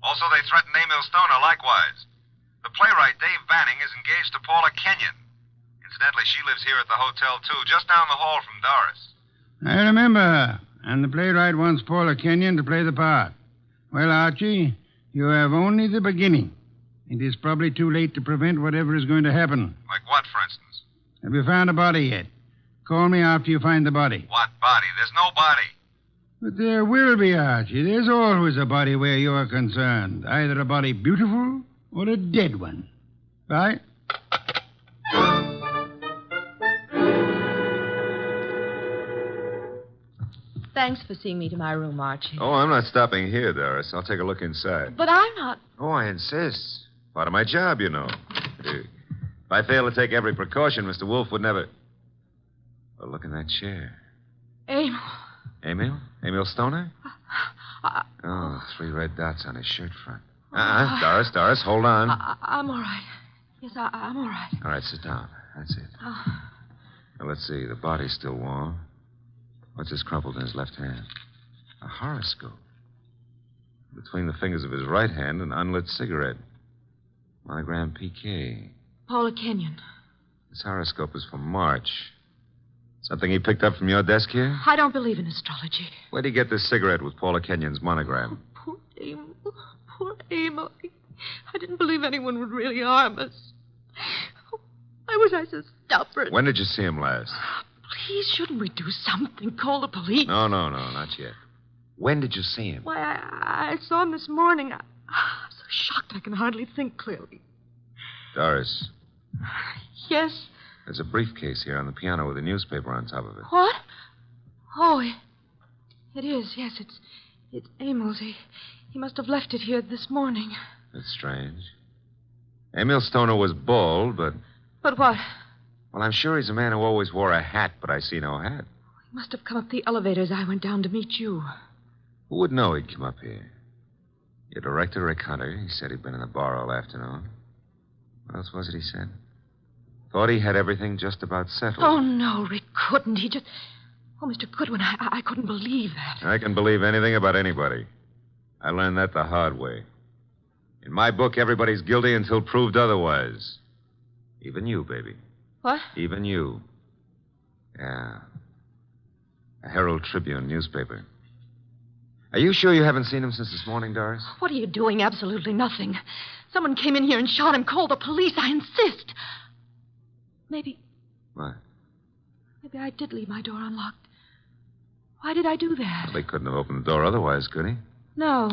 Also, they threatened Emil Stoner likewise. The playwright, Dave Banning, is engaged to Paula Kenyon. Incidentally, she lives here at the hotel, too, just down the hall from Doris. I remember her. And the playwright wants Paula Kenyon to play the part. Well, Archie, you have only the beginning. It is probably too late to prevent whatever is going to happen. Like what, for instance? Have you found a body yet? Call me after you find the body. What body? There's no body. But there will be, Archie. There's always a body where you're concerned. Either a body beautiful or a dead one. Bye. Thanks for seeing me to my room, Archie. Oh, I'm not stopping here, Doris. I'll take a look inside. But I'm not... Oh, I insist. Part of my job, you know. If I fail to take every precaution, Mr. Wolfe would never... Well, look in that chair. Emil. Emil? Emil Stoner? Oh, 3 red dots on his shirt front. Doris, hold on. I'm all right. Yes, I'm all right. All right, sit down. That's it. Now, let's see. The body's still warm. What's this crumpled in his left hand? A horoscope. Between the fingers of his right hand, an unlit cigarette. Monogram PK. Paula Kenyon. This horoscope is for March. Something he picked up from your desk here? I don't believe in astrology. Where'd he get this cigarette with Paula Kenyon's monogram? Poor Emil. Poor Emil. I didn't believe anyone would really harm us. Why was I so stubborn? When did you see him last? Please, shouldn't we do something? Call the police? No, not yet. When did you see him? Why, I saw him this morning. I'm so shocked I can hardly think clearly. Doris. Yes? There's a briefcase here on the piano with a newspaper on top of it. What? Oh, it is. Yes, it's Emil's. He must have left it here this morning. That's strange. Emil Stoner was bald, but... But what? Well, I'm sure he's a man who always wore a hat, but I see no hat. He must have come up the elevator as I went down to meet you. Who would know he'd come up here? Your director, Rick Hunter, he said he'd been in the bar all afternoon. What else was it he said? Thought he had everything just about settled. Oh, no, Rick couldn't. He just... Oh, Mr. Goodwin, I couldn't believe that. I can believe anything about anybody. I learned that the hard way. In my book, everybody's guilty until proved otherwise. Even you, baby. What? Even you. Yeah. A Herald Tribune newspaper. Are you sure you haven't seen him since this morning, Doris? What are you doing? Absolutely nothing. Someone came in here and shot him. Call the police. I insist. Maybe What? I did leave my door unlocked. Why did I do that? Well, they couldn't have opened the door otherwise, could he? No.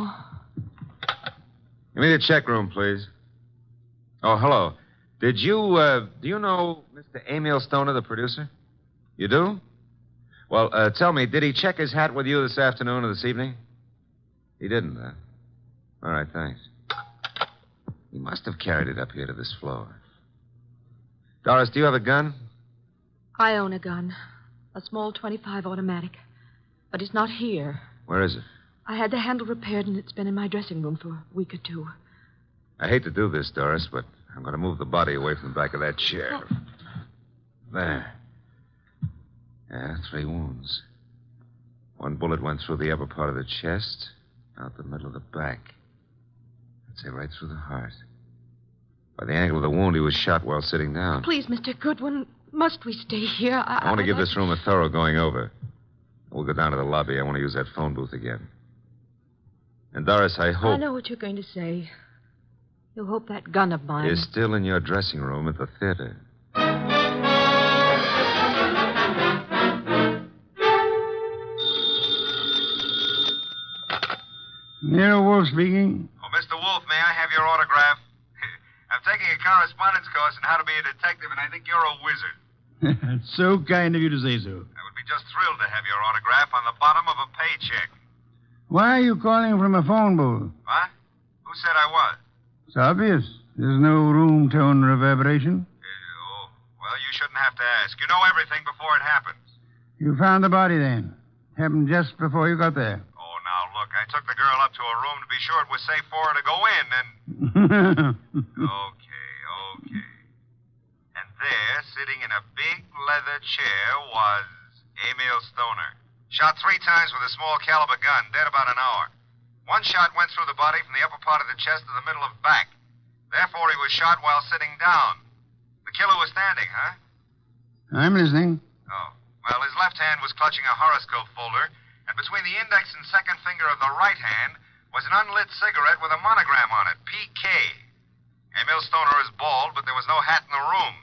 Give me the check room, please. Oh, hello. Do you know Mr. Emil Stoner, the producer? You do? Well, tell me, did he check his hat with you this afternoon or this evening? He didn't, huh? All right, thanks. He must have carried it up here to this floor. Doris, do you have a gun? I own a gun. A small .25 automatic. But it's not here. Where is it? I had the handle repaired, and it's been in my dressing room for a week or two. I hate to do this, Doris, but I'm going to move the body away from the back of that chair. Oh. There. Yeah, 3 wounds. One bullet went through the upper part of the chest, out the middle of the back. I'd say right through the heart. By the angle of the wound, he was shot while sitting down. Please, Mr. Goodwin, must we stay here? I want to give this room a thorough going over. We'll go down to the lobby. I want to use that phone booth again. And, Doris, I hope... I know what you're going to say. You'll hope that gun of mine... is still in your dressing room at the theater. Nero Wolfe speaking. Oh, Mr. Wolfe, may I have your autograph? I'm taking a correspondence course on how to be a detective, and I think you're a wizard. It's so kind of you to say so. I would be just thrilled to have your autograph on the bottom of a paycheck. Why are you calling from a phone booth? What? Who said I was? It's obvious. There's no room tone reverberation. Well, you shouldn't have to ask. You know everything before it happens. You found the body then. Happened just before you got there. Oh, now, look, I took the girl up to her room to be sure it was safe for her to go in, and... Okay. And there, sitting in a big leather chair, was Emil Stoner. Shot 3 times with a small caliber gun, dead about an hour. One shot went through the body from the upper part of the chest to the middle of back. Therefore, he was shot while sitting down. The killer was standing, huh? I'm listening. Oh. Well, his left hand was clutching a horoscope folder, and between the index and second finger of the right hand was an unlit cigarette with a monogram on it, PK. Emil Stoner is bald, but there was no hat in the room.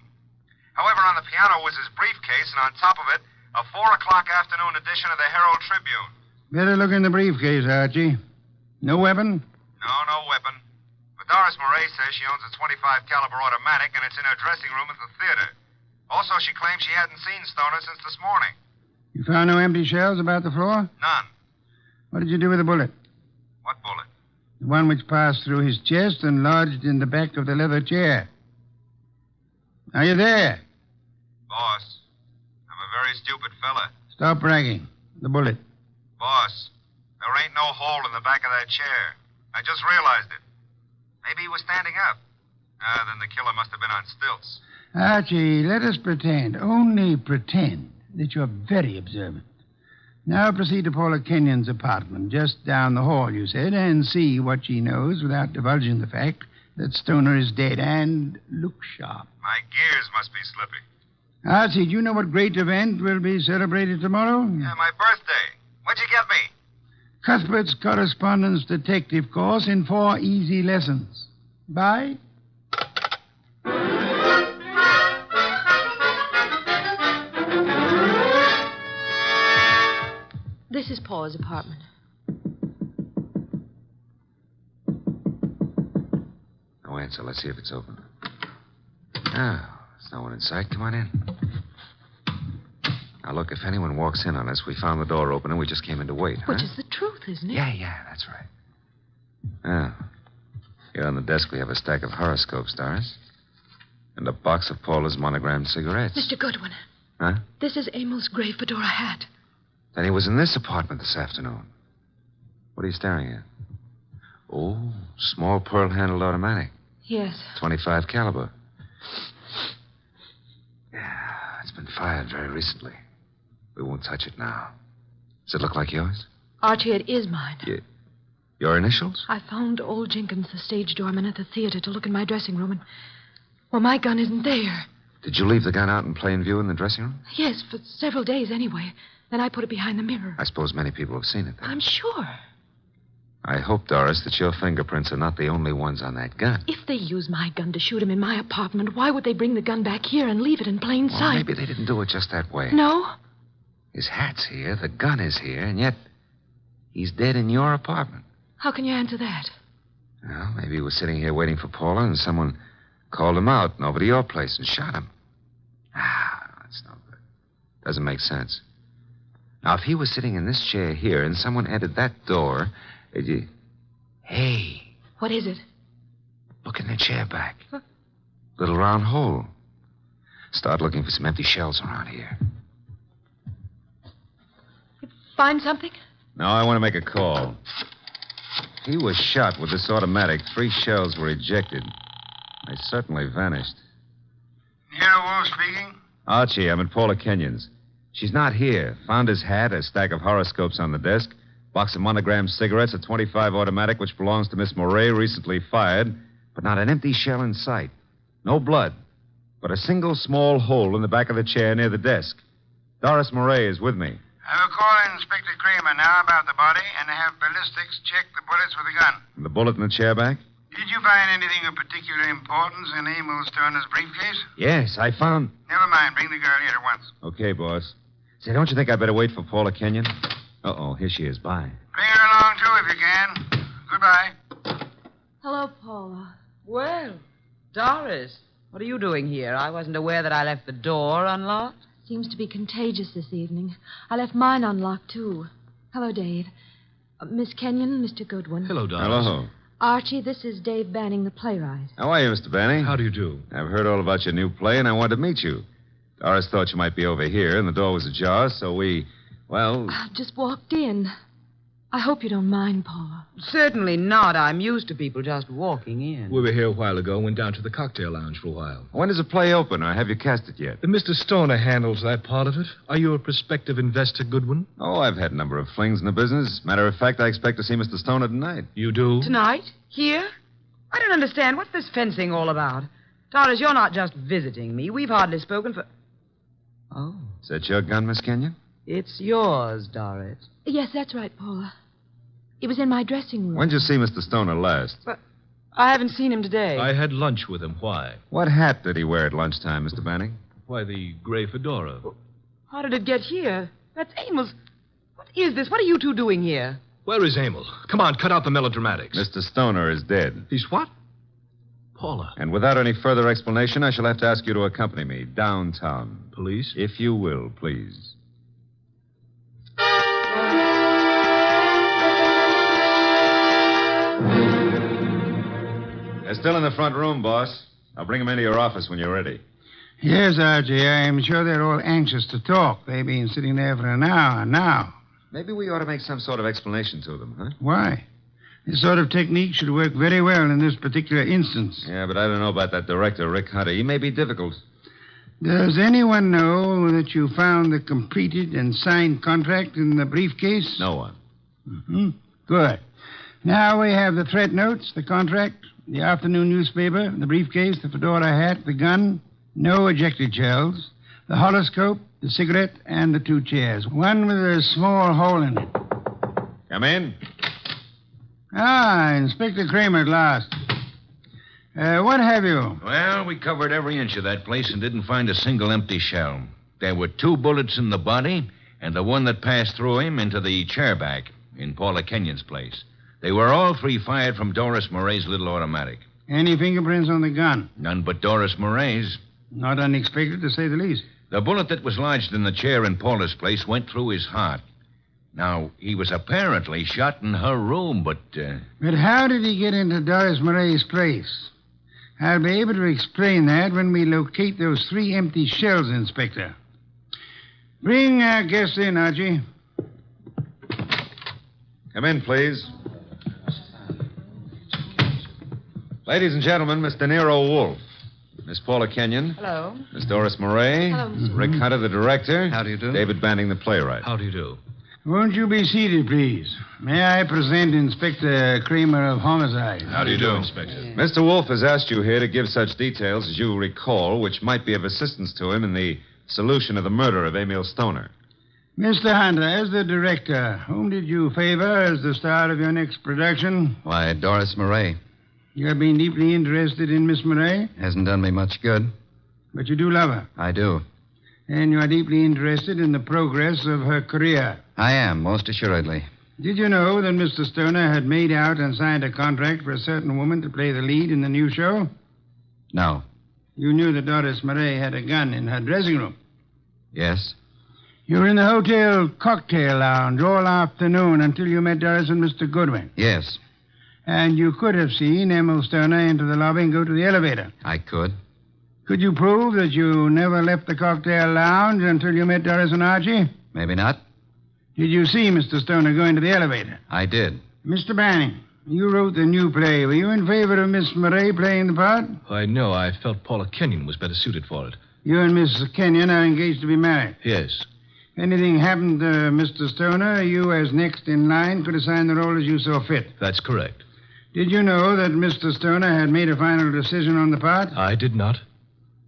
However, on the piano was his briefcase, and on top of it, a 4:00 afternoon edition of the Herald Tribune. Better look in the briefcase, Archie. No weapon? No weapon. But Doris Murray says she owns a .25 caliber automatic, and it's in her dressing room at the theater. Also, she claims she hadn't seen Stoner since this morning. You found no empty shells about the floor? None. What did you do with the bullet? What bullet? The one which passed through his chest and lodged in the back of the leather chair. Are you there? Boss, I'm a very stupid fella. Stop bragging. The bullet. Boss, there ain't no hole in the back of that chair. I just realized it. Maybe he was standing up. Then the killer must have been on stilts. Archie, let us pretend, only pretend, that you're very observant. Now proceed to Paula Kenyon's apartment, just down the hall, you said, and see what she knows without divulging the fact that Stoner is dead, and look sharp. My gears must be slipping. Archie, do you know what great event will be celebrated tomorrow? Yeah, my birthday. What'd you get me? Cuthbert's correspondence detective course in 4 easy lessons. Bye. This is Paula's apartment. No answer. Let's see if it's open. Oh, there's no one in sight. Come on in. Now, look, if anyone walks in on us, we found the door open and we just came in to wait, huh? Which is the truth, isn't it? Yeah, that's right. Oh. Here on the desk we have a stack of horoscopes, Doris. And a box of Paula's monogrammed cigarettes. Mr. Goodwin. Huh? This is Emil's grave fedora hat. Then he was in this apartment this afternoon. What are you staring at? Oh, small pearl-handled automatic. Yes. 25 caliber. Yeah, it's been fired very recently. We won't touch it now. Does it look like yours? Archie, it is mine. Your initials? I found old Jenkins, the stage doorman, at the theater to look in my dressing room, and... well, my gun isn't there. Did you leave the gun out in plain view in the dressing room? Yes, for several days anyway. Then I put it behind the mirror. I suppose many people have seen it then. I'm sure. I hope, Doris, that your fingerprints are not the only ones on that gun. If they use my gun to shoot him in my apartment, why would they bring the gun back here and leave it in plain Well, sight? maybe they didn't do it just that way. No? His hat's here, the gun is here, and yet he's dead in your apartment. How can you answer that? Well, maybe he was sitting here waiting for Paula, and someone called him out and over to your place and shot him. That's no good. Doesn't make sense. Now, if he was sitting in this chair here and someone entered that door, Hey. What is it? Look in the chair back. Little round hole. Start looking for some empty shells around here. Find something? No, I want to make a call. He was shot with this automatic. 3 shells were ejected. They certainly vanished. Nero Wolfe speaking. Archie, I'm at Paula Kenyon's. She's not here. Found his hat, a stack of horoscopes on the desk, box of monogrammed cigarettes, a .25 automatic which belongs to Miss Moray, recently fired, but not an empty shell in sight. No blood, but a single small hole in the back of the chair near the desk. Doris Moray is with me. I will call Inspector Kramer now about the body and have ballistics check the bullets with the gun. The bullet in the chair back? Did you find anything of particular importance in Emil Stoner's briefcase? Yes, I found... Never mind. Bring the girl here at once. Okay, boss. Say, don't you think I'd better wait for Paula Kenyon? Uh-oh, here she is. Bye. Bring her along, too, if you can. Goodbye. Hello, Paula. Well, Doris, what are you doing here? I wasn't aware that I left the door unlocked. Seems to be contagious this evening. I left mine unlocked, too. Hello, Dave. Miss Kenyon, Mr. Goodwin. Hello, Doris. Hello. Archie, this is Dave Banning, the playwright. How are you, Mr. Banning? How do you do? I've heard all about your new play, and I wanted to meet you. Doris thought you might be over here, and the door was ajar, so we, well... I just walked in. I hope you don't mind, Paula. Certainly not. I'm used to people just walking in. We were here a while ago and went down to the cocktail lounge for a while. When does the play open, or have you cast it yet? Mr. Stoner handles that part of it. Are you a prospective investor, Goodwin? Oh, I've had a number of flings in the business. Matter of fact, I expect to see Mr. Stoner tonight. You do? Tonight? Here? I don't understand. What's this fencing all about? Doris, you're not just visiting me. We've hardly spoken for... Oh. Is that your gun, Miss Kenyon? It's yours, Doris. Yes, that's right, Paula. It was in my dressing room. When did you see Mr. Stoner last? But I haven't seen him today. I had lunch with him. Why? What hat did he wear at lunchtime, Mr. Banning? Why, the gray fedora. How did it get here? That's Emil's. What is this? What are you two doing here? Where is Emil? Come on, cut out the melodramatics. Mr. Stoner is dead. He's what? Paula. And without any further explanation, I shall have to ask you to accompany me downtown. Police? If you will, please. They're still in the front room, boss. I'll bring them into your office when you're ready. Yes, Archie, I'm sure they're all anxious to talk. They've been sitting there for an hour now. Maybe we ought to make some sort of explanation to them, huh? Why? This sort of technique should work very well in this particular instance. Yeah, but I don't know about that director, Rick Hunter. He may be difficult. Does anyone know that you found the completed and signed contract in the briefcase? No one. Mm-hmm. Good. Now we have the threat notes, the contract, the afternoon newspaper, the briefcase, the fedora hat, the gun, no ejected shells, the horoscope, the cigarette, and the 2 chairs. One with a small hole in it. Come in. Ah, Inspector Kramer at last. What have you? Well, we covered every inch of that place and didn't find a single empty shell. There were 2 bullets in the body and the one that passed through him into the chair back in Paula Kenyon's place. They were all 3 fired from Doris Moray's little automatic. Any fingerprints on the gun? None but Doris Moray's. Not unexpected, to say the least. The bullet that was lodged in the chair in Paula's place went through his heart. Now, he was apparently shot in her room, but... But how did he get into Doris Moray's place? I'll be able to explain that when we locate those 3 empty shells, Inspector. Bring our guest in, Archie. Come in, please. Ladies and gentlemen, Mr. Nero Wolfe. Miss Paula Kenyon. Hello. Miss Doris Murray. Hello, Mr. Rick Hunter, the director. How do you do? David Banning, the playwright. How do you do? Won't you be seated, please? May I present Inspector Kramer of Homicide? How do you do, Inspector? Mr. Wolfe has asked you here to give such details as you recall, which might be of assistance to him in the solution of the murder of Emil Stoner. Mr. Hunter, as the director, whom did you favor as the star of your next production? Why, Doris Murray. You have been deeply interested in Miss Murray, Hasn't done me much good. but you do love her. I do. And you are deeply interested in the progress of her career. I am, most assuredly. Did you know that Mr. Stoner had made out and signed a contract for a certain woman to play the lead in the new show? No. You knew that Doris Murray had a gun in her dressing room. Yes? You were in the hotel cocktail lounge all afternoon until you met Doris and Mr. Goodwin. Yes, And you could have seen Emil Stoner enter the lobby and go to the elevator. I could. Could you prove that you never left the cocktail lounge until you met Doris and Archie? Maybe not. Did you see Mr. Stoner go into the elevator? I did. Mr. Banning, you wrote the new play. Were you in favor of Miss Murray playing the part? Why, no, I felt Paula Kenyon was better suited for it. You and Miss Kenyon are engaged to be married. Yes. If anything happened to Mr. Stoner, you, as next in line, could assign the role as you saw fit. That's correct. Did you know that Mr. Stoner had made a final decision on the part? I did not.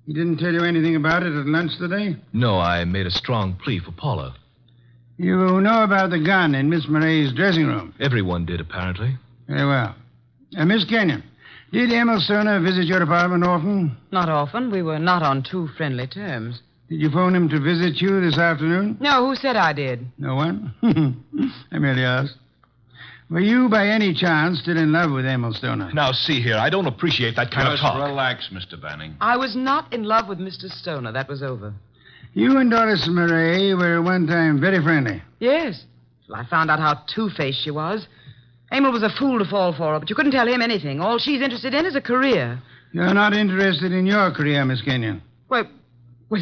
He didn't tell you anything about it at lunch today? No, I made a strong plea for Paula. You know about the gun in Miss Murray's dressing room? Everyone did, apparently. Very well. Miss Kenyon, did Emil Stoner visit your apartment often? Not often. We were not on too friendly terms. Did you phone him to visit you this afternoon? No, who said I did? No one? I merely asked. Were you, by any chance, still in love with Emil Stoner? Now, see here, I don't appreciate that kind of Just talk. relax, Mr. Banning. I was not in love with Mr. Stoner. That was over. You and Doris Murray were at one time very friendly. Yes. Well, I found out how two-faced she was. Emil was a fool to fall for her, but you couldn't tell him anything. All she's interested in is a career. You're not interested in your career, Miss Kenyon. Well,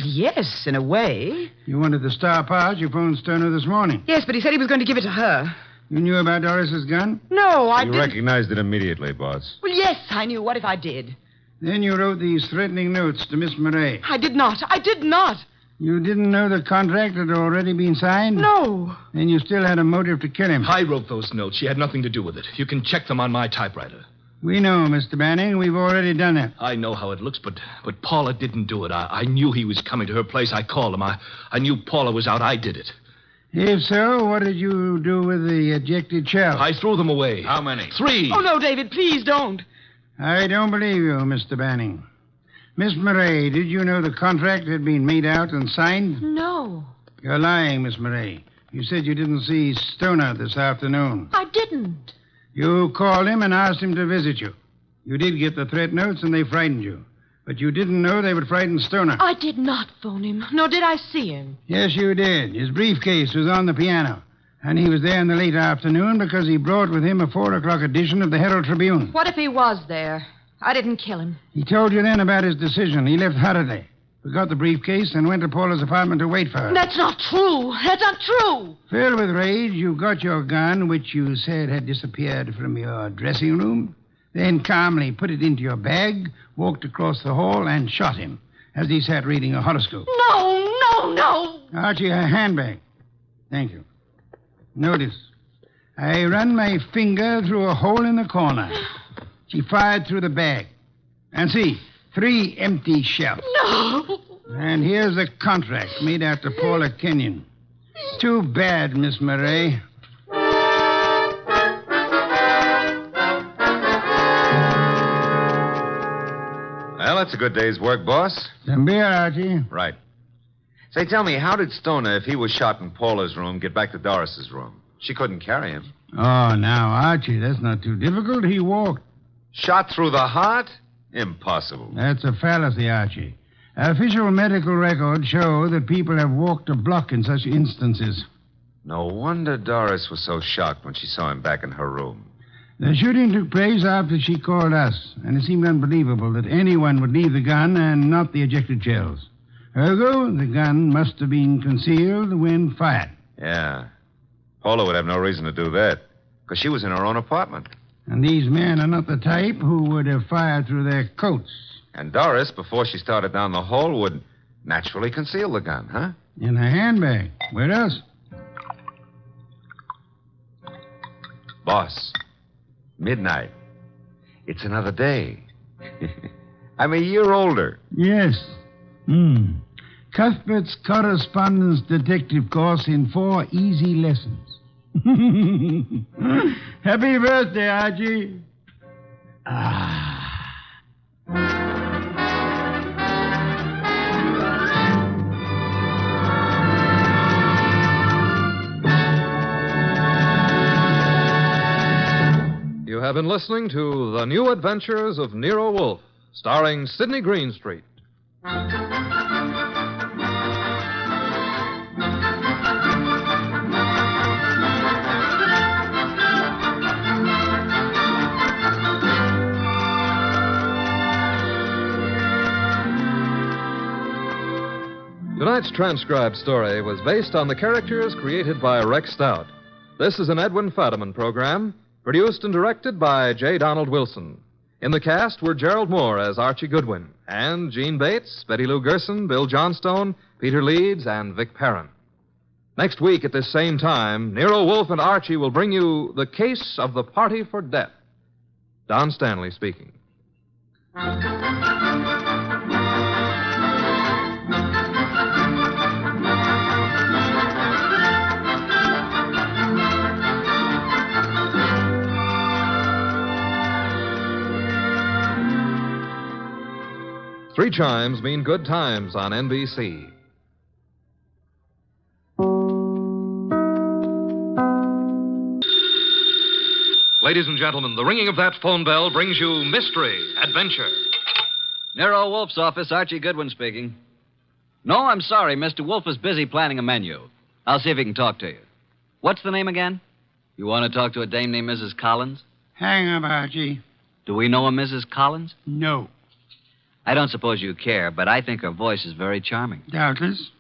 yes, in a way. You wanted the star part. You phoned Stoner this morning. Yes, but he said he was going to give it to her. You knew about Doris's gun? No, I You didn't. recognized it immediately, boss. Well, yes, I knew. What if I did? Then you wrote these threatening notes to Miss Murray. I did not. I did not. You didn't know the contract had already been signed? No. Then you still had a motive to kill him. I wrote those notes. She had nothing to do with it. You can check them on my typewriter. We know, Mr. Banning. We've already done it. I know how it looks, but Paula didn't do it. I knew he was coming to her place. I called him. I knew Paula was out. I did it. If so, what did you do with the ejected shell? I threw them away. How many? 3. Oh, no, David, please don't. I don't believe you, Mr. Banning. Miss Murray, did you know the contract had been made out and signed? No, You're lying, Miss Murray. You said you didn't see Stoner this afternoon. I didn't. You called him and asked him to visit you. You did get the threat notes, and they frightened you. But you didn't know they would frighten Stoner. I did not phone him, nor did I see him. Yes, you did. His briefcase was on the piano. And he was there in the late afternoon because he brought with him a 4 o'clock edition of the Herald Tribune. What if he was there? I didn't kill him. He told you then about his decision. He left hurriedly, forgot the briefcase, and went to Paula's apartment to wait for her. That's not true. That's not true. Filled with rage, you got your gun, which you said had disappeared from your dressing room, then calmly put it into your bag, walked across the hall, and shot him as he sat reading a horoscope. No. Archie, her handbag. Thank you. Notice, I run my finger through a hole in the corner. She fired through the bag. And see, 3 empty shells. No. And here's the contract made out to Paula Kenyon. Too bad, Miss Murray. Well, that's a good day's work, boss. Some beer, Archie. Right. Say, tell me, how did Stoner, if he was shot in Paula's room, get back to Doris's room? She couldn't carry him. Oh, now, Archie, that's not too difficult. He walked. Shot through the heart? Impossible. That's a fallacy, Archie. Official medical records show that people have walked a block in such instances. No wonder Doris was so shocked when she saw him back in her room. The shooting took place after she called us, and it seemed unbelievable that anyone would leave the gun and not the ejected shells. Ergo, the gun must have been concealed when fired. Yeah. Paula would have no reason to do that, because she was in her own apartment. And these men are not the type who would have fired through their coats. And Doris, before she started down the hall, would naturally conceal the gun, huh? In her handbag. Where else? Boss, midnight. It's another day. I'm a year older. Yes. Cuthbert's correspondence detective course in 4 easy lessons. Happy birthday, Archie. You have been listening to The New Adventures of Nero Wolfe, starring Sidney Greenstreet. Tonight's transcribed story was based on the characters created by Rex Stout. This is an Edwin Fadiman program, produced and directed by J. Donald Wilson. In the cast were Gerald Moore as Archie Goodwin, and Gene Bates, Betty Lou Gerson, Bill Johnstone, Peter Leeds, and Vic Perrin. Next week at this same time, Nero Wolfe and Archie will bring you The Case of the Party for Death. Don Stanley speaking. Three chimes mean good times on NBC. Ladies and gentlemen, the ringing of that phone bell brings you mystery, adventure. Nero Wolfe's office, Archie Goodwin speaking. No, I'm sorry. Mr. Wolfe is busy planning a menu. I'll see if he can talk to you. What's the name again? You want to talk to a dame named Mrs. Collins? Hang up, Archie. Do we know a Mrs. Collins? No. I don't suppose you care, but I think her voice is very charming. Doubtless.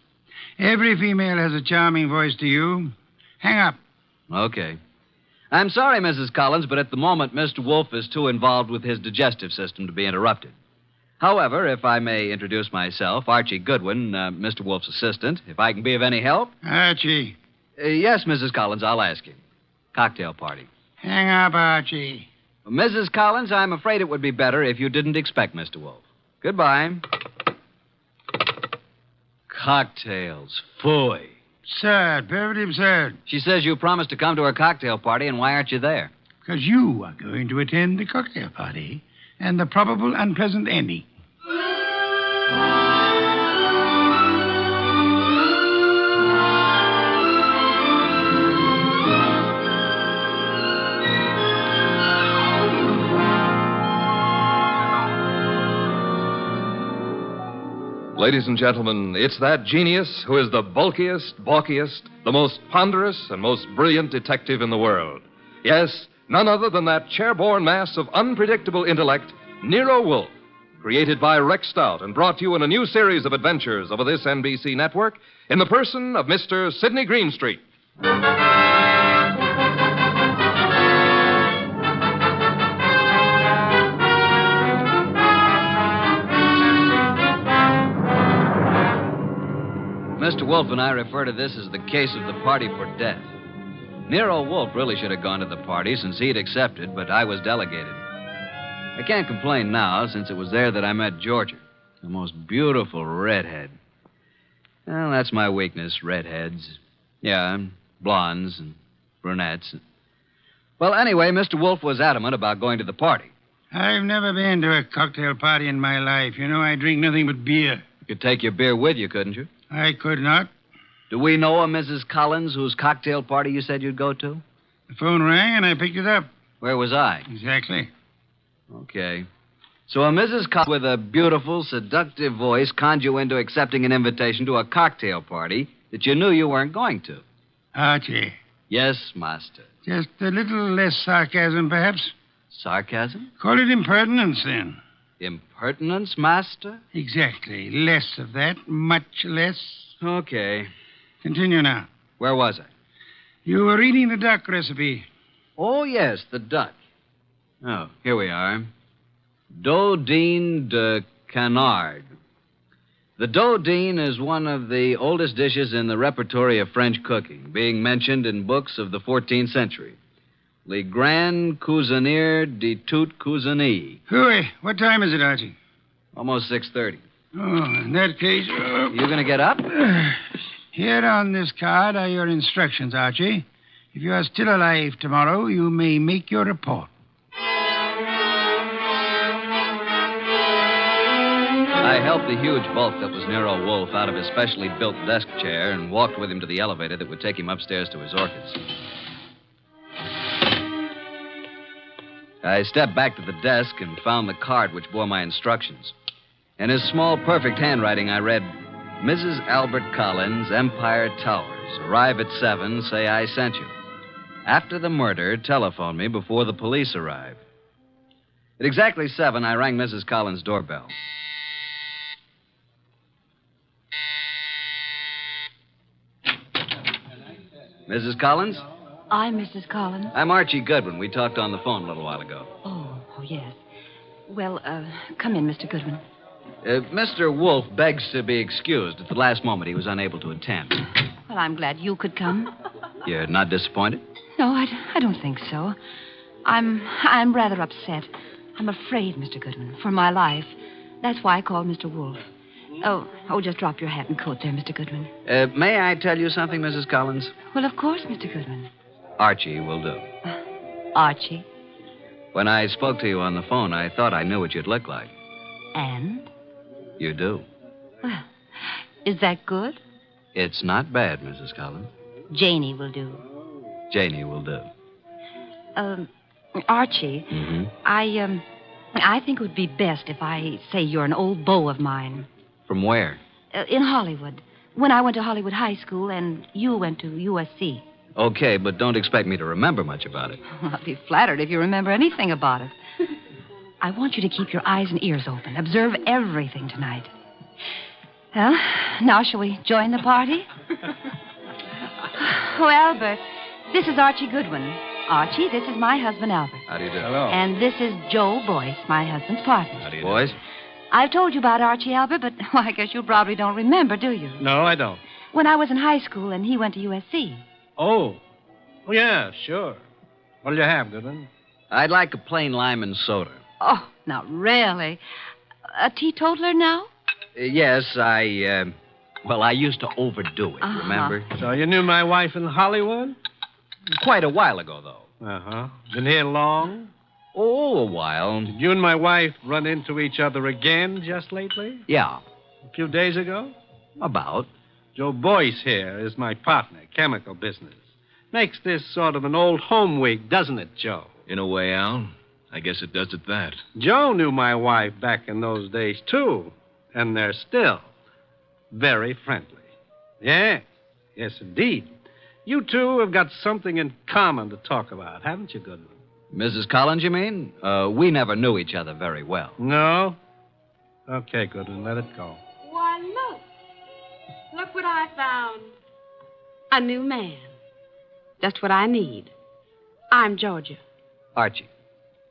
Every female has a charming voice to you. Hang up. Okay. I'm sorry, Mrs. Collins, but at the moment, Mr. Wolfe is too involved with his digestive system to be interrupted. However, if I may introduce myself, Archie Goodwin, Mr. Wolfe's assistant, if I can be of any help. Archie. Yes, Mrs. Collins, I'll ask you. Cocktail party. Hang up, Archie. Mrs. Collins, I'm afraid it would be better if you didn't expect Mr. Wolfe. Goodbye. Cocktails. Phooey. Absurd. Perfectly absurd. She says you promised to come to her cocktail party, and why aren't you there? Because you are going to attend the cocktail party and the probable unpleasant ending. Ladies and gentlemen, it's that genius who is the bulkiest, balkiest, the most ponderous, and most brilliant detective in the world. Yes, none other than that chair-borne mass of unpredictable intellect, Nero Wolfe, created by Rex Stout and brought to you in a new series of adventures over this NBC network in the person of Mr. Sidney Greenstreet. Mr. Wolfe and I refer to this as the case of the party for death. Nero Wolfe really should have gone to the party since he'd accepted, but I was delegated. I can't complain now since it was there that I met Georgia, the most beautiful redhead. Well, that's my weakness, redheads. Yeah, and blondes and brunettes. Well, anyway, Mr. Wolfe was adamant about going to the party. I've never been to a cocktail party in my life. You know, I drink nothing but beer. You could take your beer with you, couldn't you? I could not. Do we know a Mrs. Collins whose cocktail party you said you'd go to? The phone rang and I picked it up. Where was I? Exactly. Okay. So a Mrs. Collins with a beautiful, seductive voice conned you into accepting an invitation to a cocktail party that you knew you weren't going to. Archie. Yes, master. Just a little less sarcasm, perhaps. Sarcasm? Call it impertinence, then. Impertinence, master? Exactly. Less of that. Much less. Okay. Continue now. Where was I? You were reading the duck recipe. Oh, yes, the duck. Oh, here we are. Dodine de Canard. The dodine is one of the oldest dishes in the repertory of French cooking, being mentioned in books of the 14th century. Le Grand Cuisinier de Toute Cuisine. Hooey, what time is it, Archie? Almost 6:30. Oh, in that case... You going to get up? Here on this card are your instructions, Archie. If you are still alive tomorrow, you may make your report. I helped the huge bulk that was Nero Wolfe out of his specially built desk chair and walked with him to the elevator that would take him upstairs to his orchids. I stepped back to the desk and found the card which bore my instructions. In his small, perfect handwriting, I read, Mrs. Albert Collins, Empire Towers. Arrive at 7, say I sent you. After the murder, telephone me before the police arrive. At exactly 7, I rang Mrs. Collins' doorbell. Mrs. Collins? I'm Mrs. Collins. I'm Archie Goodwin. We talked on the phone a little while ago. Oh, yes. Well, come in, Mr. Goodwin. Mr. Wolfe begs to be excused. At the last moment, he was unable to attend. Well, I'm glad you could come. You're not disappointed? No, I don't think so. I'm rather upset. I'm afraid, Mr. Goodwin, for my life. That's why I called Mr. Wolfe. Oh, just drop your hat and coat there, Mr. Goodwin. May I tell you something, Mrs. Collins? Well, of course, Mr. Goodwin. Archie will do. Archie? When I spoke to you on the phone, I thought I knew what you'd look like. And? You do. Well, is that good? It's not bad, Mrs. Collins. Janie will do. Janie will do. Archie, Mm-hmm. I think it would be best if I say you're an old beau of mine. From where? In Hollywood. When I went to Hollywood High School and you went to USC. Okay, but don't expect me to remember much about it. Well, I'd be flattered if you remember anything about it. I want you to keep your eyes and ears open. Observe everything tonight. Well, now shall we join the party? Oh, Albert, this is Archie Goodwin. Archie, this is my husband, Albert. How do you do? Hello. And this is Joe Boyce, my husband's partner. How do you do? Boys? I've told you about Archie, Albert, but well, I guess you probably don't remember, do you? No, I don't. When I was in high school and he went to USC. Oh, yeah, sure. What'll you have, Goodwin? I'd like a plain lime and soda. Oh, now, really? A teetotaler now? Yes, I used to overdo it, remember? So you knew my wife in Hollywood? Quite a while ago, though. Uh-huh. Been here long? Oh, a while. Did you and my wife run into each other again just lately? Yeah. A few days ago? About. Joe Boyce here is my partner, chemical business. Makes this sort of an old home week, doesn't it, Joe? In a way, Al. I guess it does at that. Joe knew my wife back in those days, too. And they're still very friendly. Yes, indeed. You two have got something in common to talk about, haven't you, Goodwin? Mrs. Collins, you mean? We never knew each other very well. No? Okay, Goodwin, let it go. Why, look. Look what I found. A new man. Just what I need. I'm Georgia. Archie.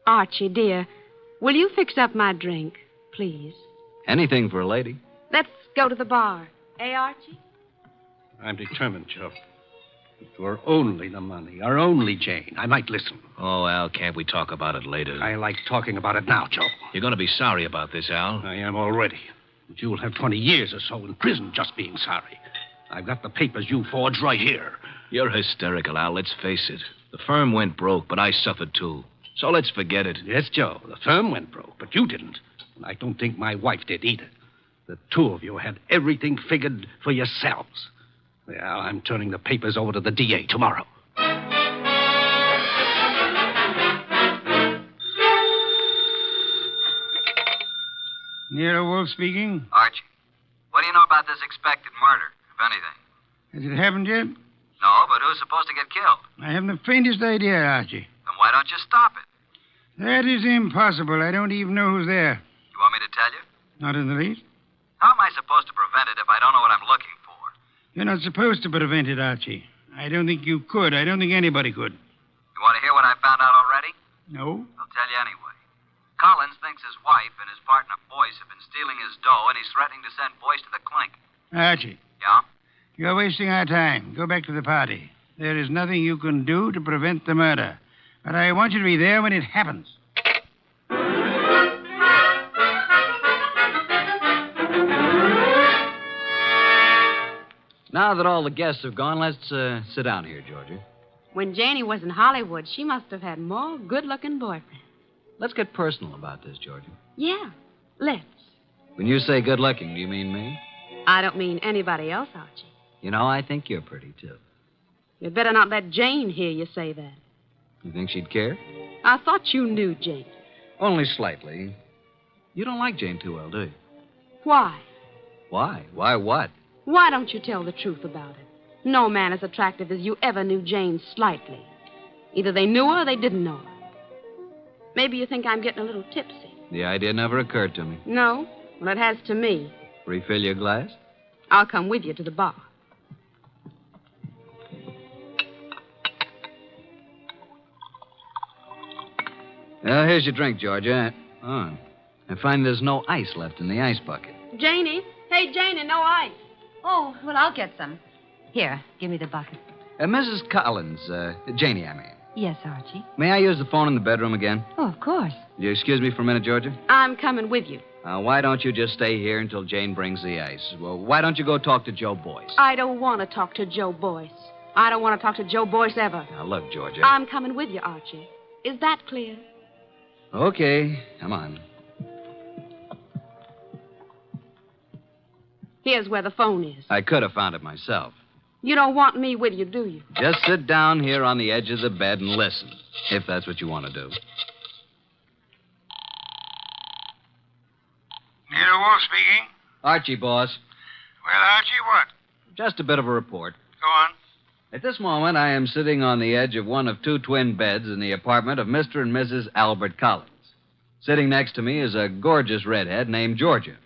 Archie, dear, will you fix up my drink, please? Anything for a lady. Let's go to the bar. Eh, Archie? I'm determined, Joe. If it were only the money, or only Jane, I might listen. Oh, Al, can't we talk about it later? I like talking about it now, Joe. You're going to be sorry about this, Al. I am already. But you'll have 20 years or so in prison just being sorry. I've got the papers you forged right here. You're hysterical, Al. Let's face it. The firm went broke, but I suffered too. So let's forget it. Yes, Joe. The firm went broke, but you didn't. And I don't think my wife did either. The two of you had everything figured for yourselves. Well, I'm turning the papers over to the DA tomorrow. Nero Wolfe speaking. Archie, what do you know about this expected murder, if anything? Has it happened yet? No, but who's supposed to get killed? I haven't the faintest idea, Archie. Then why don't you stop it? That is impossible. I don't even know who's there. You want me to tell you? Not in the least. How am I supposed to prevent it if I don't know what I'm looking for? You're not supposed to prevent it, Archie. I don't think you could. I don't think anybody could. You want to hear what I found out already? No? I'll tell you anyway. Collins thinks his wife and his partner Boyce have been stealing his dough, and he's threatening to send Boyce to the clink. Archie. Yeah? You're wasting our time. Go back to the party. There is nothing you can do to prevent the murder. But I want you to be there when it happens. Now that all the guests have gone, let's sit down here, Georgia. When Janie was in Hollywood, she must have had more good-looking boyfriends. Let's get personal about this, Georgia. Yeah, let's. When you say good looking, do you mean me? I don't mean anybody else, Archie. You know, I think you're pretty, too. You'd better not let Jane hear you say that. You think she'd care? I thought you knew Jane. Only slightly. You don't like Jane too well, do you? Why? Why? Why what? Why don't you tell the truth about it? No man as attractive as you ever knew Jane slightly. Either they knew her or they didn't know her. Maybe you think I'm getting a little tipsy. The idea never occurred to me. No? Well, it has to me. Refill your glass? I'll come with you to the bar. Here's your drink, Georgia. Oh, I find there's no ice left in the ice bucket. Janie? Hey, Janie, no ice. Oh, well, I'll get some. Here, give me the bucket. Mrs. Collins, Janie, I mean. Yes, Archie. May I use the phone in the bedroom again? Oh, of course. Will you excuse me for a minute, Georgia? I'm coming with you. Why don't you just stay here until Jane brings the ice? Well, why don't you go talk to Joe Boyce? I don't want to talk to Joe Boyce. I don't want to talk to Joe Boyce ever. Now, look, Georgia. I'm coming with you, Archie. Is that clear? Okay, come on. Here's where the phone is. I could have found it myself. You don't want me with you, do you? Just sit down here on the edge of the bed and listen, if that's what you want to do. Nero Wolfe speaking. Archie, boss. Well, Archie, what? Just a bit of a report. Go on. At this moment, I am sitting on the edge of one of two twin beds in the apartment of Mr. and Mrs. Albert Collins. Sitting next to me is a gorgeous redhead named Georgia.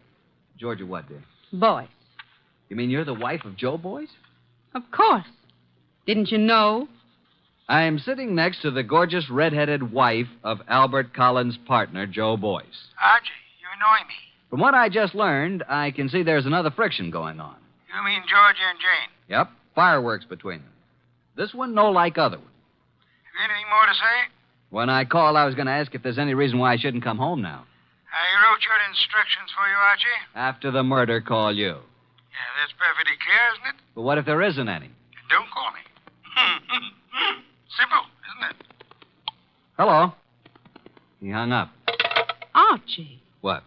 Georgia what, dear? Boyce. You mean you're the wife of Joe Boyce? Of course. Didn't you know? I am sitting next to the gorgeous redheaded wife of Albert Collins' partner, Joe Boyce. Archie, you annoy me. From what I just learned, I can see there's another friction going on. You mean Georgia and Jane? Yep, fireworks between them. This one no like other one. Have you anything more to say? When I called, I was going to ask if there's any reason why I shouldn't come home now. I wrote your instructions for you, Archie. After the murder, call you. Yeah, that's perfectly clear, isn't it? But what if there isn't any? Don't call me. Simple, isn't it? Hello. He hung up. Archie. What?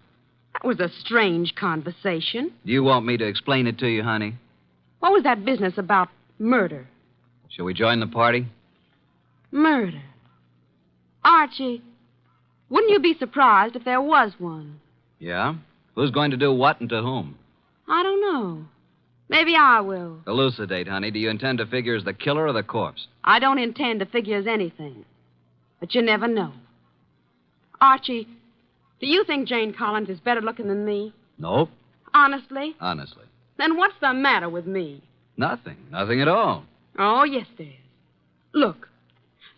That was a strange conversation. Do you want me to explain it to you, honey? What was that business about murder? Shall we join the party? Murder. Archie, wouldn't you be surprised if there was one? Yeah? Who's going to do what and to whom? I don't know. Maybe I will. Elucidate, honey. Do you intend to figure as the killer or the corpse? I don't intend to figure as anything. But you never know. Archie, do you think Jane Collins is better looking than me? Nope. Honestly? Honestly. Then what's the matter with me? Nothing. Nothing at all. Oh, yes, there is. Look,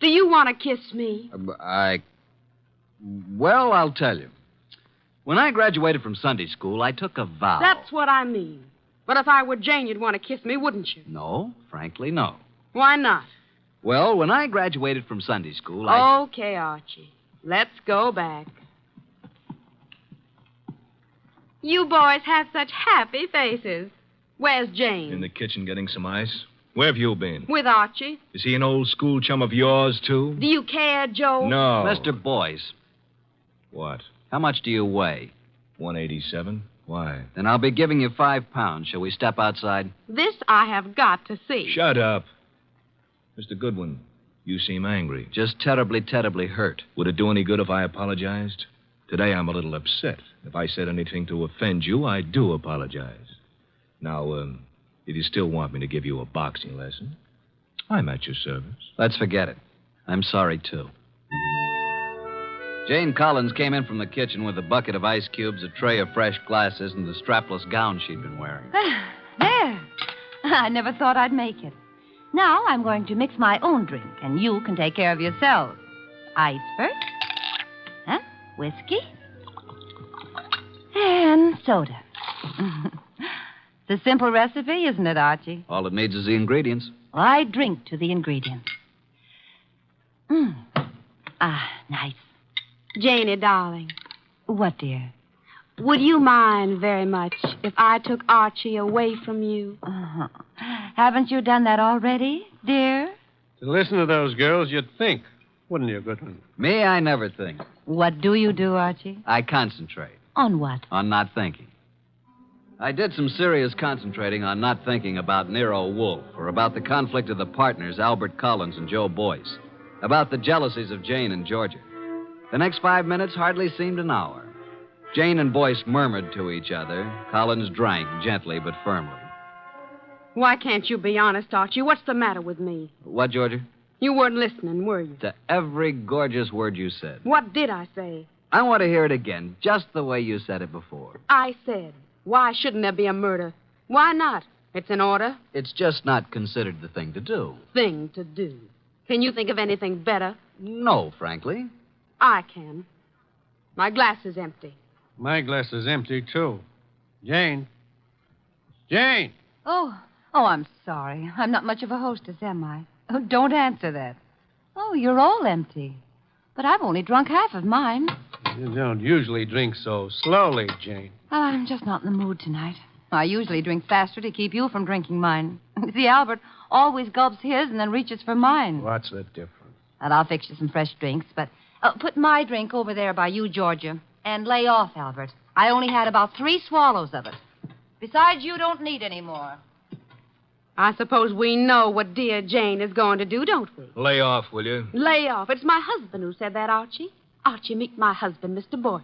do you want to kiss me? Well, I'll tell you. When I graduated from Sunday school, I took a vow. That's what I mean. But if I were Jane, you'd want to kiss me, wouldn't you? No, frankly, no. Why not? Well, when I graduated from Sunday school, Okay, Archie. Let's go back. You boys have such happy faces. Where's Jane? In the kitchen getting some ice. Where have you been? With Archie. Is he an old school chum of yours, too? Do you care, Joe? No. Mr. Boyce. What? How much do you weigh? 187. Why? Then I'll be giving you 5 pounds. Shall we step outside? This I have got to see. Shut up. Mr. Goodwin, you seem angry. Just terribly, terribly hurt. Would it do any good if I apologized? Today I'm a little upset. If I said anything to offend you, I do apologize. Now, if you still want me to give you a boxing lesson, I'm at your service. Let's forget it. I'm sorry, too. Jane Collins came in from the kitchen with a bucket of ice cubes, a tray of fresh glasses, and the strapless gown she'd been wearing. There. I never thought I'd make it. Now I'm going to mix my own drink, and you can take care of yourselves. ice first. Huh? Whiskey. And soda. It's a simple recipe, isn't it, Archie? All it needs is the ingredients. I drink to the ingredients. Nice. Janie, darling. What, dear? Would you mind very much if I took Archie away from you? Haven't you done that already, dear? To listen to those girls, you'd think, wouldn't you, Goodwin? Me, I never think. What do you do, Archie? I concentrate. On what? On not thinking. I did some serious concentrating on not thinking about Nero Wolfe or about the conflict of the partners, Albert Collins and Joe Boyce, about the jealousies of Jane and Georgia. The next 5 minutes hardly seemed an hour. Jane and Boyce murmured to each other. Collins drank gently but firmly. Why can't you be honest, Archie? What's the matter with me? What, Georgia? You weren't listening, were you? To every gorgeous word you said. What did I say? I want to hear it again, just the way you said it before. I said, why shouldn't there be a murder? Why not? It's in order. It's just not considered the thing to do. Thing to do. Can you think of anything better? No, frankly. I can. My glass is empty. My glass is empty, too. Jane. Jane! Oh, I'm sorry. I'm not much of a hostess, am I? Oh, don't answer that. Oh, you're all empty. But I've only drunk half of mine. You don't usually drink so slowly, Jane. Oh, I'm just not in the mood tonight. I usually drink faster to keep you from drinking mine. See, Albert always gulps his and then reaches for mine. What's the difference? And I'll fix you some fresh drinks, but put my drink over there by you, Georgia. And lay off, Albert. I only had about 3 swallows of it. Besides, you don't need any more. I suppose we know what dear Jane is going to do, don't we? Lay off, will you? Lay off. It's my husband who said that, Archie. Archie, meet my husband, Mr. Boyce.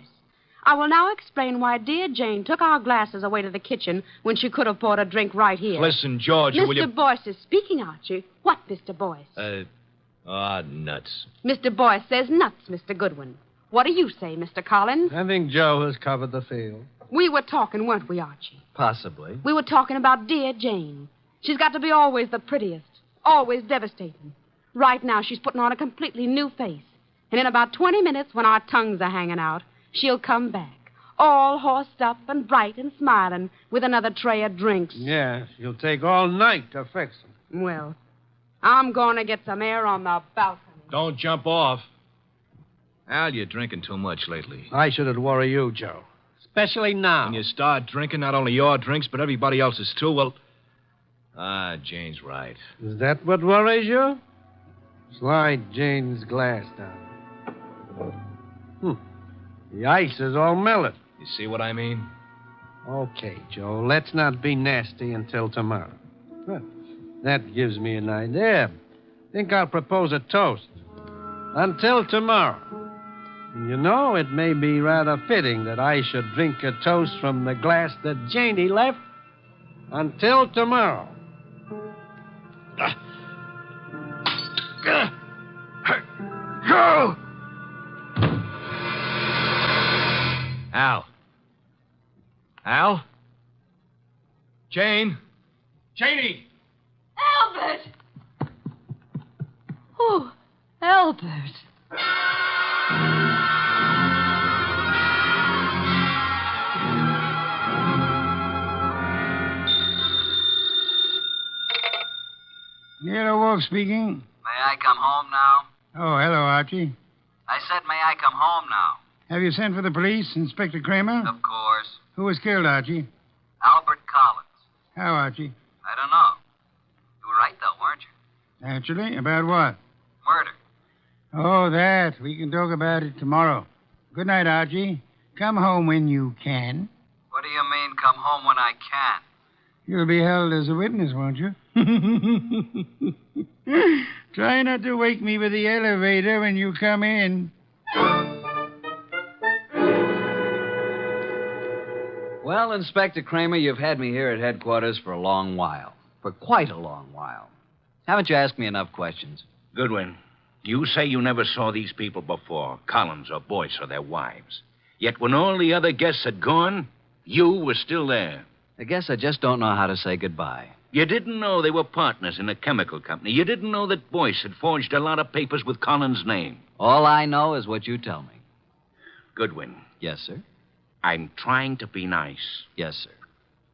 I will now explain why dear Jane took our glasses away to the kitchen when she could have poured a drink right here. Listen, Georgia, will you... Mr. Boyce is speaking, Archie. What, Mr. Boyce? Nuts. Mr. Boyce says nuts, Mr. Goodwin. What do you say, Mr. Collins? I think Joe has covered the field. We were talking, weren't we, Archie? Possibly. We were talking about dear Jane. She's got to be always the prettiest, always devastating. Right now, she's putting on a completely new face. And in about 20 minutes, when our tongues are hanging out, she'll come back, all horsed up and bright and smiling, with another tray of drinks. Yeah, she'll take all night to fix them. Well, I'm going to get some air on the balcony. Don't jump off. Al, you're drinking too much lately. I shouldn't worry you, Joe. Especially now. When you start drinking, not only your drinks, but everybody else's too, well... Jane's right. Is that what worries you? Slide Jane's glass down. The ice is all melted. You see what I mean? Okay, Joe, let's not be nasty until tomorrow. Well, that gives me an idea. Think I'll propose a toast. Until tomorrow. And you know, it may be rather fitting that I should drink a toast from the glass that Janie left. Until tomorrow. Go! Al. Al? Jane? Janie! Albert! Oh, Albert. Nero Wolfe speaking. May I come home now? Oh, hello, Archie. I said, may I come home now? Have you sent for the police, Inspector Kramer? Of course. Who was killed, Archie? Albert Collins. How, Archie? I don't know. You were right, though, weren't you? Naturally. About what? Murder. Oh, that. We can talk about it tomorrow. Good night, Archie. Come home when you can. What do you mean, come home when I can? You'll be held as a witness, won't you? Try not to wake me with the elevator when you come in. Well, Inspector Kramer, you've had me here at headquarters for a long while. For quite a long while. Haven't you asked me enough questions? Goodwin, you say you never saw these people before, Collins or Boyce or their wives. Yet when all the other guests had gone, you were still there. I guess I just don't know how to say goodbye. You didn't know they were partners in a chemical company. You didn't know that Boyce had forged a lot of papers with Collins' name. All I know is what you tell me. Goodwin. Yes, sir. I'm trying to be nice. Yes, sir.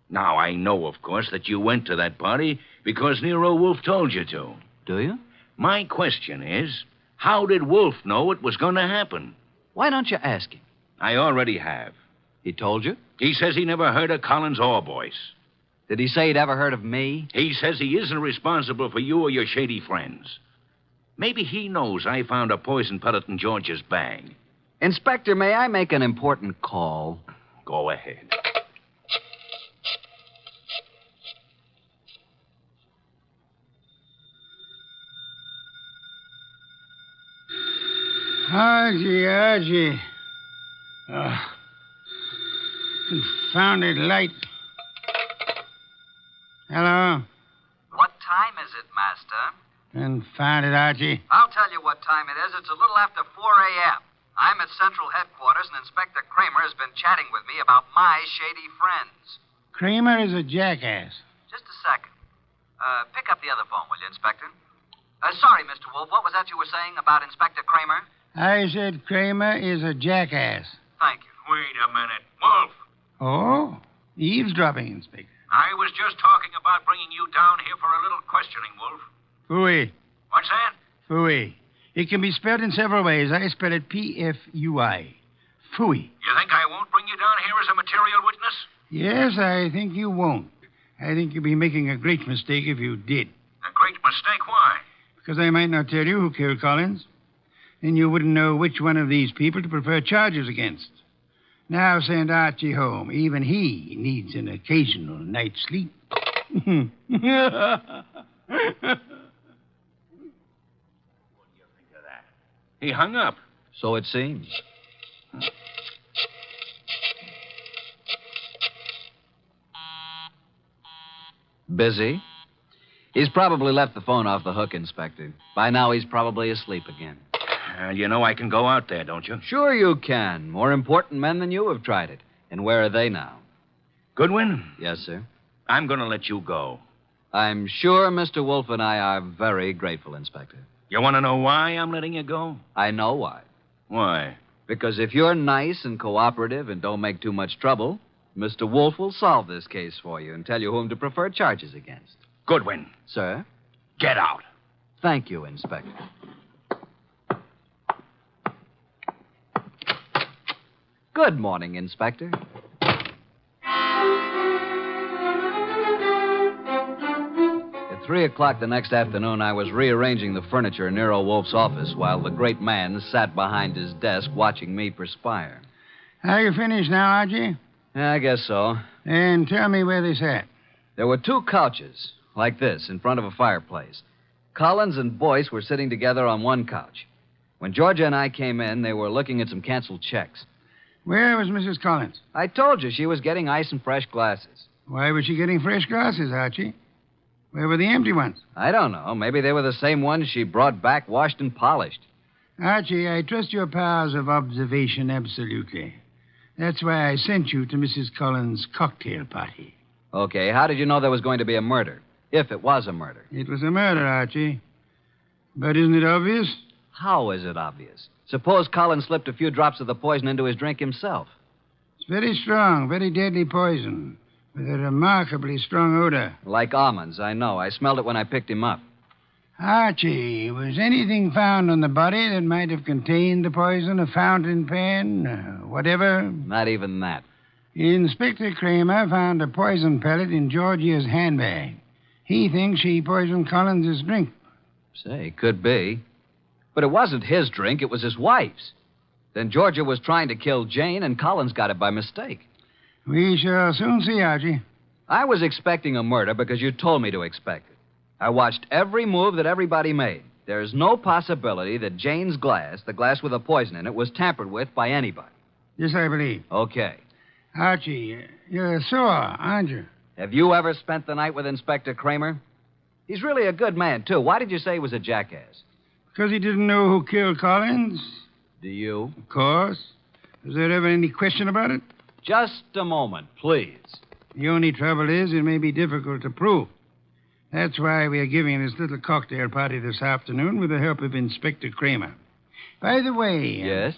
Now, I know, of course, that you went to that party because Nero Wolfe told you to. Do you? My question is, how did Wolfe know it was going to happen? Why don't you ask him? I already have. He told you? He says he never heard of Collins or Boyce. Did he say he'd ever heard of me? He says he isn't responsible for you or your shady friends. Maybe he knows I found a poison pellet in George's bag. Inspector, may I make an important call? Go ahead. Archie. Confounded light. Hello? What time is it, Master? Confounded, Archie. I'll tell you what time it is. It's a little after 4 a.m. I'm at Central Headquarters, and Inspector Kramer has been chatting with me about my shady friends. Kramer is a jackass. Just a second. Pick up the other phone, will you, Inspector? Sorry, Mr. Wolfe. What was that you were saying about Inspector Kramer? I said Kramer is a jackass. Thank you. Wait a minute. Wolf, Oh? Eavesdropping, Inspector. I was just talking about bringing you down here for a little questioning, Wolf. Fooey. What's that? Fooey. It can be spelled in several ways. I spell it P-F-U-I. Fooey. You think I won't bring you down here as a material witness? Yes, I think you won't. I think you'd be making a great mistake if you did. A great mistake. Why? Because I might not tell you who killed Collins. Then you wouldn't know which one of these people to prefer charges against. Now send Archie home. Even he needs an occasional night's sleep. He hung up. So it seems. Busy? He's probably left the phone off the hook, Inspector. By now, he's probably asleep again. You know I can go out there, don't you? Sure you can. More important men than you have tried it. And where are they now? Goodwin? Yes, sir. I'm going to let you go. I'm sure Mr. Wolfe and I are very grateful, Inspector. You want to know why I'm letting you go? I know why. Why? Because if you're nice and cooperative and don't make too much trouble, Mr. Wolfe will solve this case for you and tell you whom to prefer charges against. Goodwin. Sir? Get out. Thank you, Inspector. Good morning, Inspector. At 3 o'clock the next afternoon, I was rearranging the furniture in Nero Wolfe's office while the great man sat behind his desk watching me perspire. Are you finished now, Archie? Yeah, I guess so. And tell me where they sat. There were 2 couches, like this, in front of a fireplace. Collins and Boyce were sitting together on one couch. When Georgia and I came in, they were looking at some canceled checks. Where was Mrs. Collins? I told you she was getting ice and fresh glasses. Why was she getting fresh glasses, Archie? Where were the empty ones? I don't know. Maybe they were the same ones she brought back washed and polished. Archie, I trust your powers of observation absolutely. That's why I sent you to Mrs. Collins' cocktail party. Okay, how did you know there was going to be a murder? If it was a murder. It was a murder, Archie. But isn't it obvious? How is it obvious? Suppose Collins slipped a few drops of the poison into his drink himself. It's very strong, very deadly poison, with a remarkably strong odor. Like almonds, I know. I smelled it when I picked him up. Archie, was anything found on the body that might have contained the poison? A fountain pen, whatever? Not even that. Inspector Kramer found a poison pellet in Georgia's handbag. He thinks she poisoned Collins' drink. Say, could be. But it wasn't his drink, it was his wife's. Then Georgia was trying to kill Jane, and Collins got it by mistake. We shall soon see, Archie. I was expecting a murder because you told me to expect it. I watched every move that everybody made. There's no possibility that Jane's glass, the glass with the poison in it, was tampered with by anybody. Yes, I believe. Okay. Archie, you're sore, aren't you? Have you ever spent the night with Inspector Kramer? He's really a good man, too. Why did you say he was a jackass? Because he didn't know who killed Collins? Do you? Of course. Was there ever any question about it? Just a moment, please. The only trouble is it may be difficult to prove. That's why we are giving this little cocktail party this afternoon with the help of Inspector Kramer. By the way... Yes?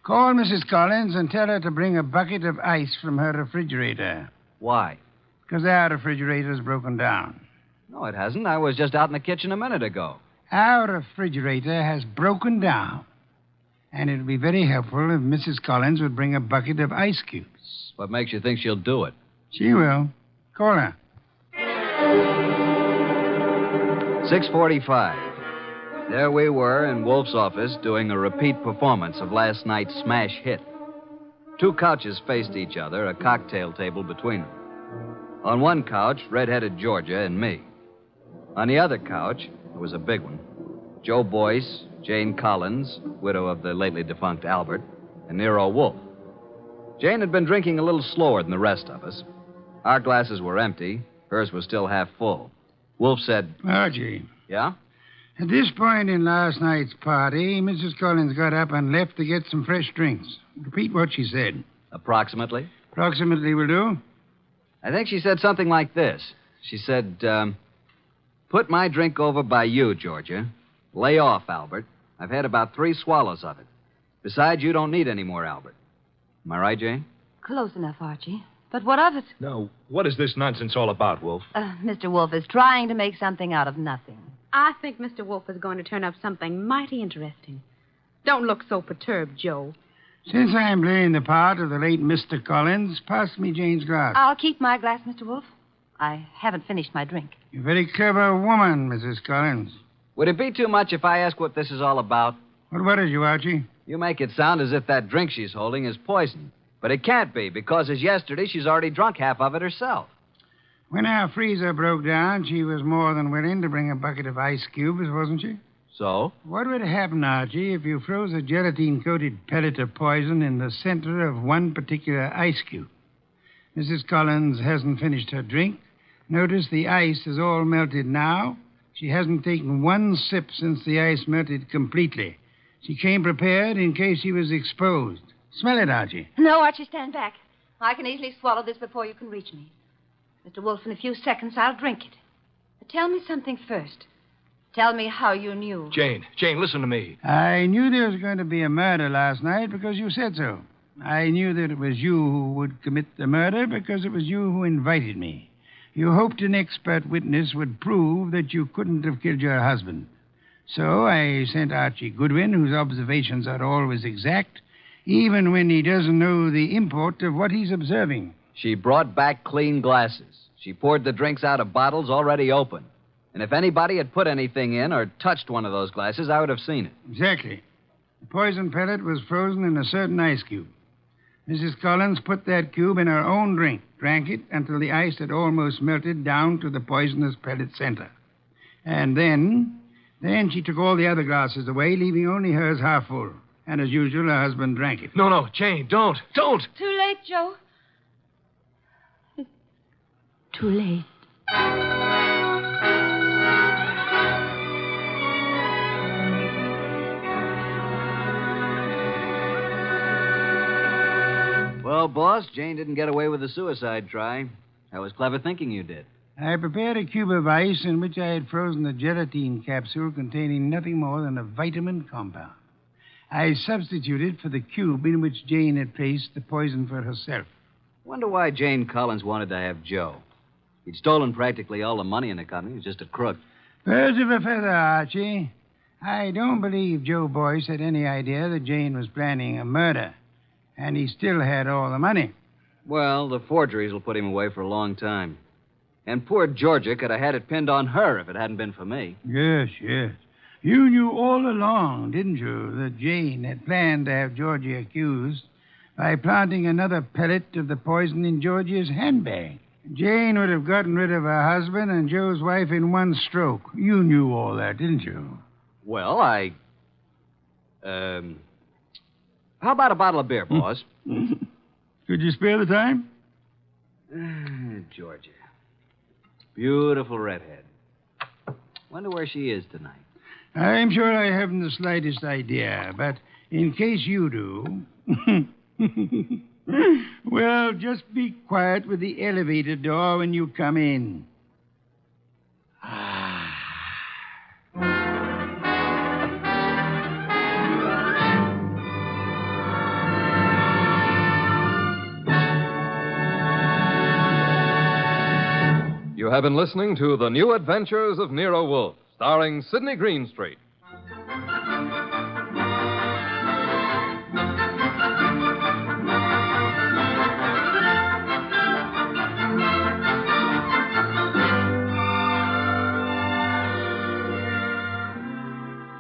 Call Mrs. Collins and tell her to bring a bucket of ice from her refrigerator. Why? Because our refrigerator's broken down. No, it hasn't. I was just out in the kitchen a minute ago. Our refrigerator has broken down. And it would be very helpful if Mrs. Collins would bring a bucket of ice cubes. What makes you think she'll do it? She will. Call her. 6:45. There we were in Wolfe's office doing a repeat performance of last night's smash hit. 2 couches faced each other, a cocktail table between them. On one couch, red-headed Georgia and me. On the other couch, it was a big one, Joe Boyce, Jane Collins, widow of the lately defunct Albert, and Nero Wolfe. Jane had been drinking a little slower than the rest of us. Our glasses were empty. Hers was still half full. Wolfe said... Archie. Yeah? At this point in last night's party, Mrs. Collins got up and left to get some fresh drinks. Repeat what she said. Approximately? Approximately will do. I think she said something like this. She said, put my drink over by you, Georgia. Lay off, Albert. I've had about 3 swallows of it. Besides, you don't need any more, Albert. Am I right, Jane? Close enough, Archie. But what of it? Now, what is this nonsense all about, Wolfe? Mr. Wolfe is trying to make something out of nothing. I think Mr. Wolfe is going to turn up something mighty interesting. Don't look so perturbed, Joe. Since I'm playing the part of the late Mr. Collins, pass me Jane's glass. I'll keep my glass, Mr. Wolfe. I haven't finished my drink. You're a very clever woman, Mrs. Collins. Would it be too much if I ask what this is all about? What worries you, Archie? You make it sound as if that drink she's holding is poison. But it can't be, because as yesterday, she's already drunk half of it herself. When our freezer broke down, she was more than willing to bring a bucket of ice cubes, wasn't she? So? What would happen, Archie, if you froze a gelatine-coated pellet of poison in the center of one particular ice cube? Mrs. Collins hasn't finished her drink. Notice the ice is all melted now. She hasn't taken one sip since the ice melted completely. She came prepared in case she was exposed. Smell it, Archie. No, Archie, stand back. I can easily swallow this before you can reach me. Mr. Wolfe, in a few seconds, I'll drink it. But tell me something first. Tell me how you knew. Jane, listen to me. I knew there was going to be a murder last night because you said so. I knew that it was you who would commit the murder because it was you who invited me. You hoped an expert witness would prove that you couldn't have killed your husband. So I sent Archie Goodwin, whose observations are always exact, even when he doesn't know the import of what he's observing. She brought back clean glasses. She poured the drinks out of bottles already open. And if anybody had put anything in or touched one of those glasses, I would have seen it. Exactly. The poison pellet was frozen in a certain ice cube. Mrs. Collins put that cube in her own drink, drank it until the ice had almost melted down to the poisonous pellet center. And then she took all the other glasses away, leaving only hers half full. And as usual, her husband drank it. No, Jane, don't. Too late, Joe. Too late. Well, boss, Jane didn't get away with a suicide try. That was clever thinking you did. I prepared a cube of ice in which I had frozen a gelatine capsule containing nothing more than a vitamin compound. I substituted for the cube in which Jane had placed the poison for herself. Wonder why Jane Collins wanted to have Joe. He'd stolen practically all the money in the company. He was just a crook. Birds of a feather, Archie. I don't believe Joe Boyce had any idea that Jane was planning a murder. And he still had all the money. Well, the forgeries will put him away for a long time. And poor Georgia could have had it pinned on her if it hadn't been for me. Yes. You knew all along, didn't you, that Jane had planned to have Georgia accused by planting another pellet of the poison in Georgia's handbag. Jane would have gotten rid of her husband and Joe's wife in one stroke. You knew all that, didn't you? Well, how about a bottle of beer, boss? Could you spare the time? Georgia. Beautiful redhead. Wonder where she is tonight. I'm sure I haven't the slightest idea, but in case you do... well, just be quiet with the elevator door when you come in. have been listening to The New Adventures of Nero Wolfe, starring Sidney Greenstreet.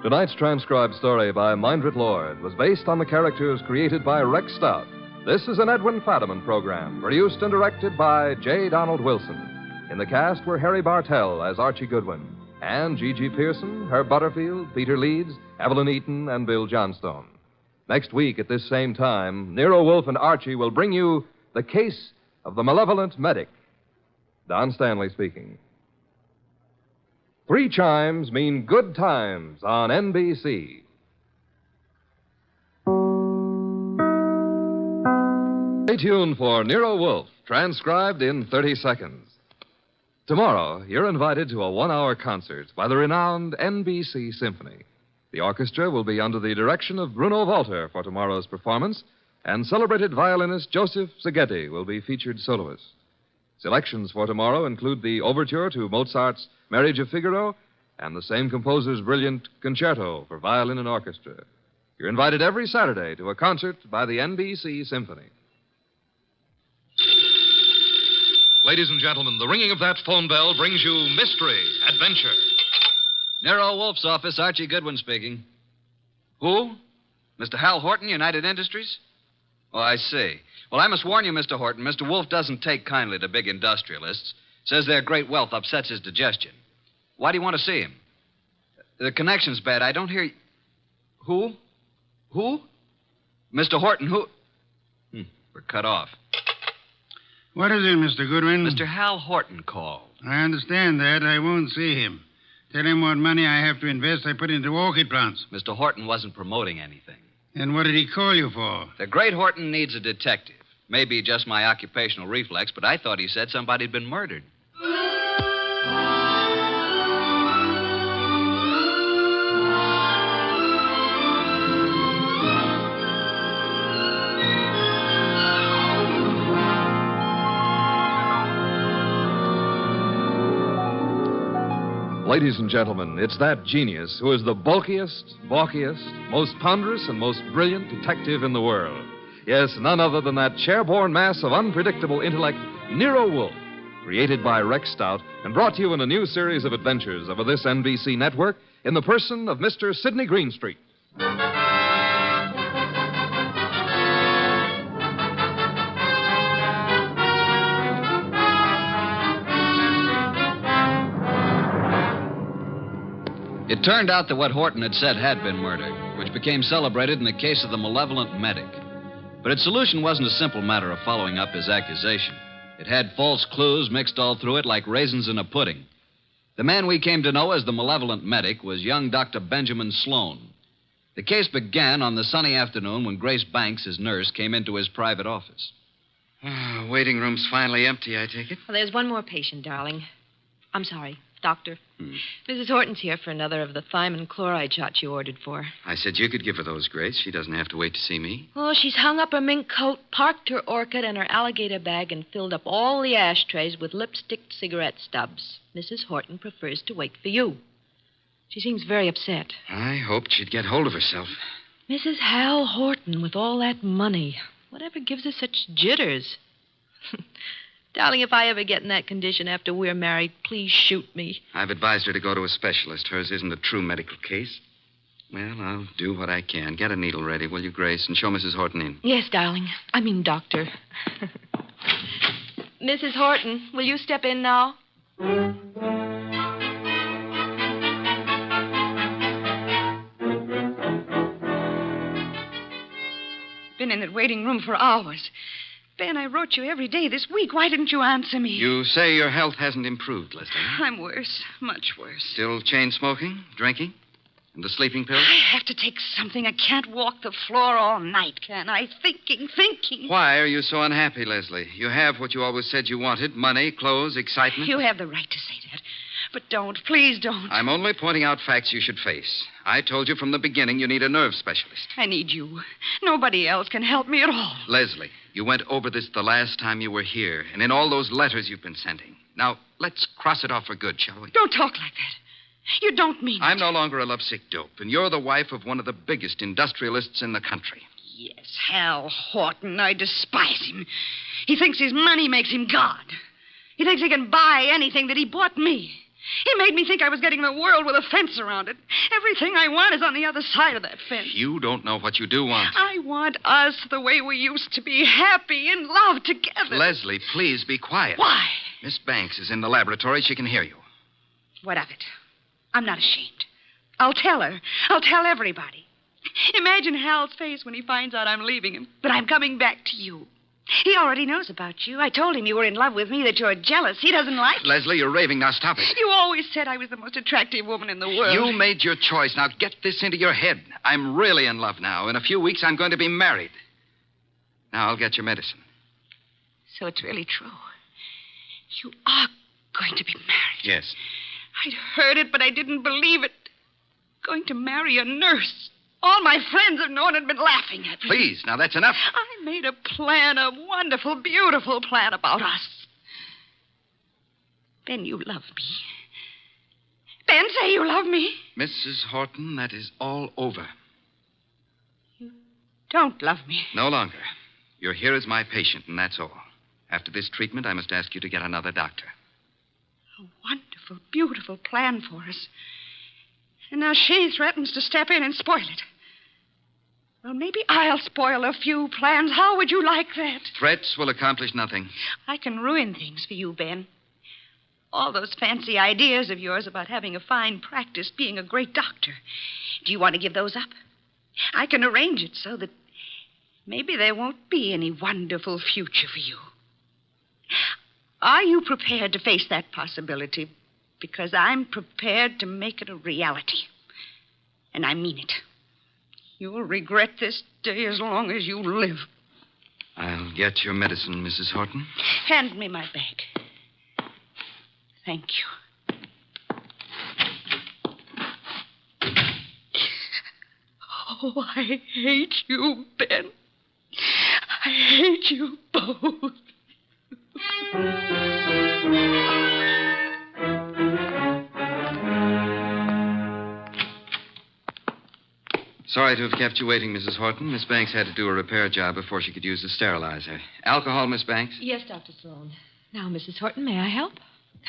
Tonight's transcribed story by Mindred Lord was based on the characters created by Rex Stout. This is an Edwin Fadiman program, produced and directed by J. Donald Wilson. In the cast were Harry Bartell as Archie Goodwin, and G.G. Pearson, Herb Butterfield, Peter Leeds, Evelyn Eaton, and Bill Johnstone. Next week at this same time, Nero Wolfe and Archie will bring you The Case of the Malevolent Medic. Don Stanley speaking. 3 chimes mean good times on NBC. Stay tuned for Nero Wolfe, transcribed in 30 seconds. Tomorrow, you're invited to a 1-hour concert by the renowned NBC Symphony. The orchestra will be under the direction of Bruno Walter for tomorrow's performance, and celebrated violinist Joseph Szigeti will be featured soloist. Selections for tomorrow include the overture to Mozart's Marriage of Figaro and the same composer's brilliant concerto for violin and orchestra. You're invited every Saturday to a concert by the NBC Symphony. Ladies and gentlemen, the ringing of that phone bell brings you mystery, adventure. Nero Wolfe's office, Archie Goodwin speaking. Who? Mr. Hal Horton, United Industries? Oh, I see. Well, I must warn you, Mr. Horton, Mr. Wolfe doesn't take kindly to big industrialists. Says their great wealth upsets his digestion. Why do you want to see him? The connection's bad. I don't hear you. Who? Who? Mr. Horton, who? We're cut off. What is it, Mr. Goodwin? Mr. Hal Horton called. I understand that. I won't see him. Tell him what money I have to invest I put into orchid plants. Mr. Horton wasn't promoting anything. And what did he call you for? The great Horton needs a detective. Maybe just my occupational reflex, but I thought he said somebody'd been murdered. Ladies and gentlemen, it's that genius who is the bulkiest, balkiest, most ponderous, and most brilliant detective in the world. Yes, none other than that chairborne mass of unpredictable intellect, Nero Wolfe, created by Rex Stout and brought to you in a new series of adventures over this NBC network in the person of Mr. Sidney Greenstreet. It turned out that what Horton had said had been murder, which became celebrated in the case of the malevolent medic. But its solution wasn't a simple matter of following up his accusation. It had false clues mixed all through it like raisins in a pudding. The man we came to know as the malevolent medic was young Dr. Benjamin Sloan. The case began on the sunny afternoon when Grace Banks, his nurse, came into his private office. Waiting room's finally empty, I take it? Well, there's one more patient, darling. I'm sorry, doctor. Mrs. Horton's here for another of the thiamine chloride shots you ordered for. I said you could give her those, Grace. She doesn't have to wait to see me. Oh, she's hung up her mink coat, parked her orchid and her alligator bag, and filled up all the ashtrays with lipstick cigarette stubs. Mrs. Horton prefers to wait for you. She seems very upset. I hoped she'd get hold of herself. Mrs. Hal Horton with all that money. Whatever gives her such jitters? Darling, if I ever get in that condition after we're married, please shoot me. I've advised her to go to a specialist. Hers isn't a true medical case. Well, I'll do what I can. Get a needle ready, will you, Grace, and show Mrs. Horton in. Yes, darling. I mean, doctor. Mrs. Horton, will you step in now? Been in that waiting room for hours. Ben, I wrote you every day this week. Why didn't you answer me? You say your health hasn't improved, Leslie. I'm worse. Much worse. Still chain smoking, drinking, and the sleeping pills? I have to take something. I can't walk the floor all night, can I? Thinking. Why are you so unhappy, Leslie? You have what you always said you wanted: money, clothes, excitement. You have the right to say that. But don't. Please don't. I'm only pointing out facts you should face. I told you from the beginning you need a nerve specialist. I need you. Nobody else can help me at all. Leslie, you went over this the last time you were here, and in all those letters you've been sending. Now, let's cross it off for good, shall we? Don't talk like that. You don't mean I'm no longer a lovesick dope, and you're the wife of one of the biggest industrialists in the country. Yes, Hal Horton. I despise him. He thinks his money makes him God. He thinks he can buy anything that he bought me. He made me think I was getting the world with a fence around it. Everything I want is on the other side of that fence. You don't know what you do want. I want us the way we used to be, happy in love together. Leslie, please be quiet. Why? Miss Banks is in the laboratory. She can hear you. What of it? I'm not ashamed. I'll tell her. I'll tell everybody. Imagine Hal's face when he finds out I'm leaving him, but I'm coming back to you. He already knows about you. I told him you were in love with me, that you're jealous. He doesn't like it. Leslie, you're raving. Now stop it. You always said I was the most attractive woman in the world. You made your choice. Now get this into your head. I'm really in love now. In a few weeks, I'm going to be married. Now I'll get your medicine. So it's really true. You are going to be married. Yes. I'd heard it, but I didn't believe it. Going to marry a nurse. All my friends have known and been laughing at me. Please, now that's enough. I made a plan, a wonderful, beautiful plan about us. Ben, you love me. Ben, say you love me. Mrs. Horton, that is all over. Don't love me. No longer. You're here as my patient, and that's all. After this treatment, I must ask you to get another doctor. A wonderful, beautiful plan for us. And now she threatens to step in and spoil it. Well, maybe I'll spoil a few plans. How would you like that? Threats will accomplish nothing. I can ruin things for you, Ben. All those fancy ideas of yours about having a fine practice, being a great doctor. Do you want to give those up? I can arrange it so that maybe there won't be any wonderful future for you. Are you prepared to face that possibility? Because I'm prepared to make it a reality. And I mean it. You'll regret this day as long as you live. I'll get your medicine, Mrs. Horton. Hand me my bag. Thank you. Oh, I hate you, Ben. I hate you both. Sorry to have kept you waiting, Mrs. Horton. Miss Banks had to do a repair job before she could use the sterilizer. Alcohol, Miss Banks? Yes, Dr. Sloan. Now, Mrs. Horton, may I help?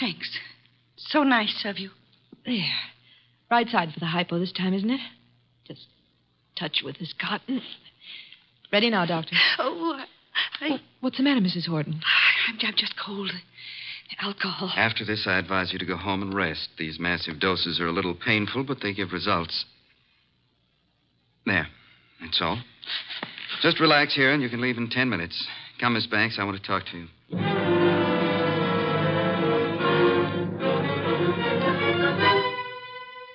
Thanks. So nice of you. There. Right side for the hypo this time, isn't it? Just touch with this cotton. Ready now, Doctor. Oh, what's the matter, Mrs. Horton? I'm just cold. The alcohol. After this, I advise you to go home and rest. These massive doses are a little painful, but they give results. There. That's all. Just relax here, and you can leave in 10 minutes. Come, Miss Banks. I want to talk to you.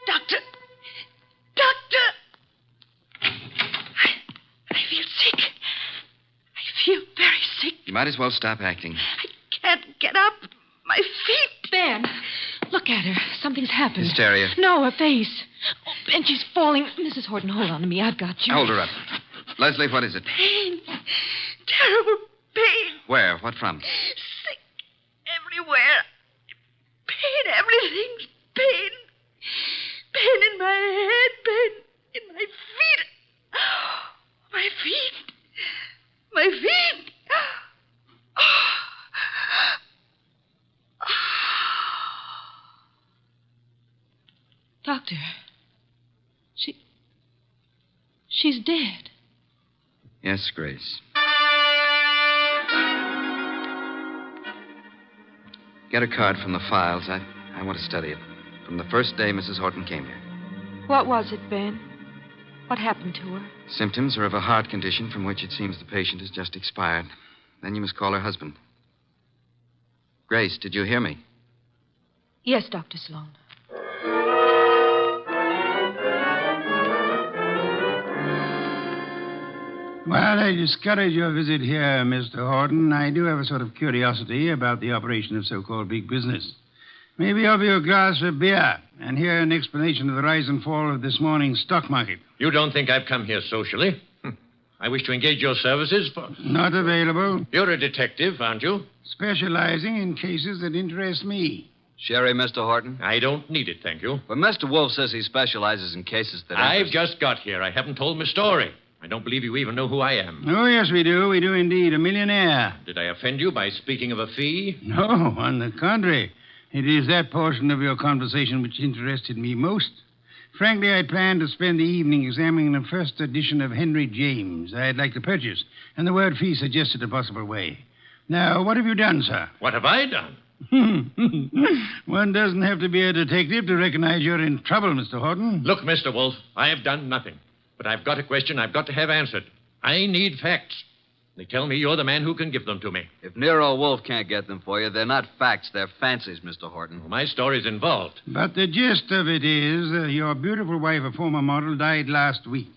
Doctor! Doctor! I feel sick. I feel very sick. You might as well stop acting. I can't get up. My feet. Ben, look at her. Something's happened. Hysteria. No, her face. Oh, Ben, she's falling. Mrs. Horton, hold on to me. I've got you. Hold her up. Leslie, what is it? Pain. Terrible pain. Where? What from? Sick everywhere. Pain. Everything's pain. Pain in my head. Pain in my feet. My feet. My feet. Doctor, she's dead. Yes, Grace. Get a card from the files. I want to study it. From the first day Mrs. Horton came here. What was it, Ben? What happened to her? Symptoms are of a heart condition from which it seems the patient has just expired. Then you must call her husband. Grace, did you hear me? Yes, Dr. Sloan. While I discourage your visit here, Mr. Horton, I do have a sort of curiosity about the operation of so-called big business. Maybe offer you a glass of beer and hear an explanation of the rise and fall of this morning's stock market. You don't think I've come here socially? I wish to engage your services for... Not available. You're a detective, aren't you? Specializing in cases that interest me. Sherry, Mr. Horton? I don't need it, thank you. But Mr. Wolfe says he specializes in cases that I've just got here. I haven't told my story. I don't believe you even know who I am. Oh, yes, we do. We do indeed. A millionaire. Did I offend you by speaking of a fee? No, on the contrary. It is that portion of your conversation which interested me most. Frankly, I planned to spend the evening examining the first edition of Henry James I'd like to purchase, and the word fee suggested a possible way. Now, what have you done, sir? What have I done? One doesn't have to be a detective to recognize you're in trouble, Mr. Horton. Look, Mr. Wolfe, I have done nothing. But I've got a question I've got to have answered. I need facts. They tell me you're the man who can give them to me. If Nero Wolfe can't get them for you, they're not facts, they're fancies, Mr. Horton. Well, my story's involved. But the gist of it is your beautiful wife, a former model, died last week.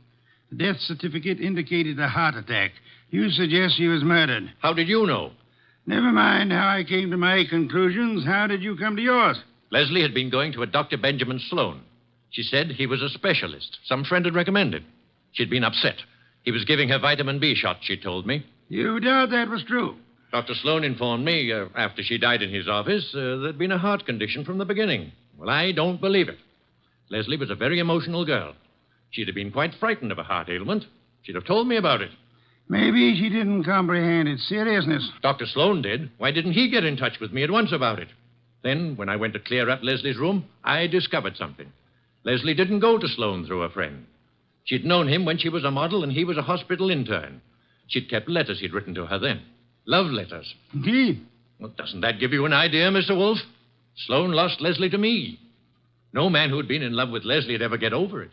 The death certificate indicated a heart attack. You suggest she was murdered. How did you know? Never mind how I came to my conclusions. How did you come to yours? Leslie had been going to a Dr. Benjamin Sloan. She said he was a specialist. Some friend had recommended. She'd been upset. He was giving her vitamin B shot, she told me. You doubt that was true? Dr. Sloan informed me, after she died in his office, there'd been a heart condition from the beginning. Well, I don't believe it. Leslie was a very emotional girl. She'd have been quite frightened of a heart ailment. She'd have told me about it. Maybe she didn't comprehend its seriousness. Dr. Sloan did. Why didn't he get in touch with me at once about it? Then, when I went to clear up Leslie's room, I discovered something. Leslie didn't go to Sloan through a friend. She'd known him when she was a model and he was a hospital intern. She'd kept letters he'd written to her then. Love letters. Indeed. Well, doesn't that give you an idea, Mr. Wolfe? Sloan lost Leslie to me. No man who'd been in love with Leslie would ever get over it.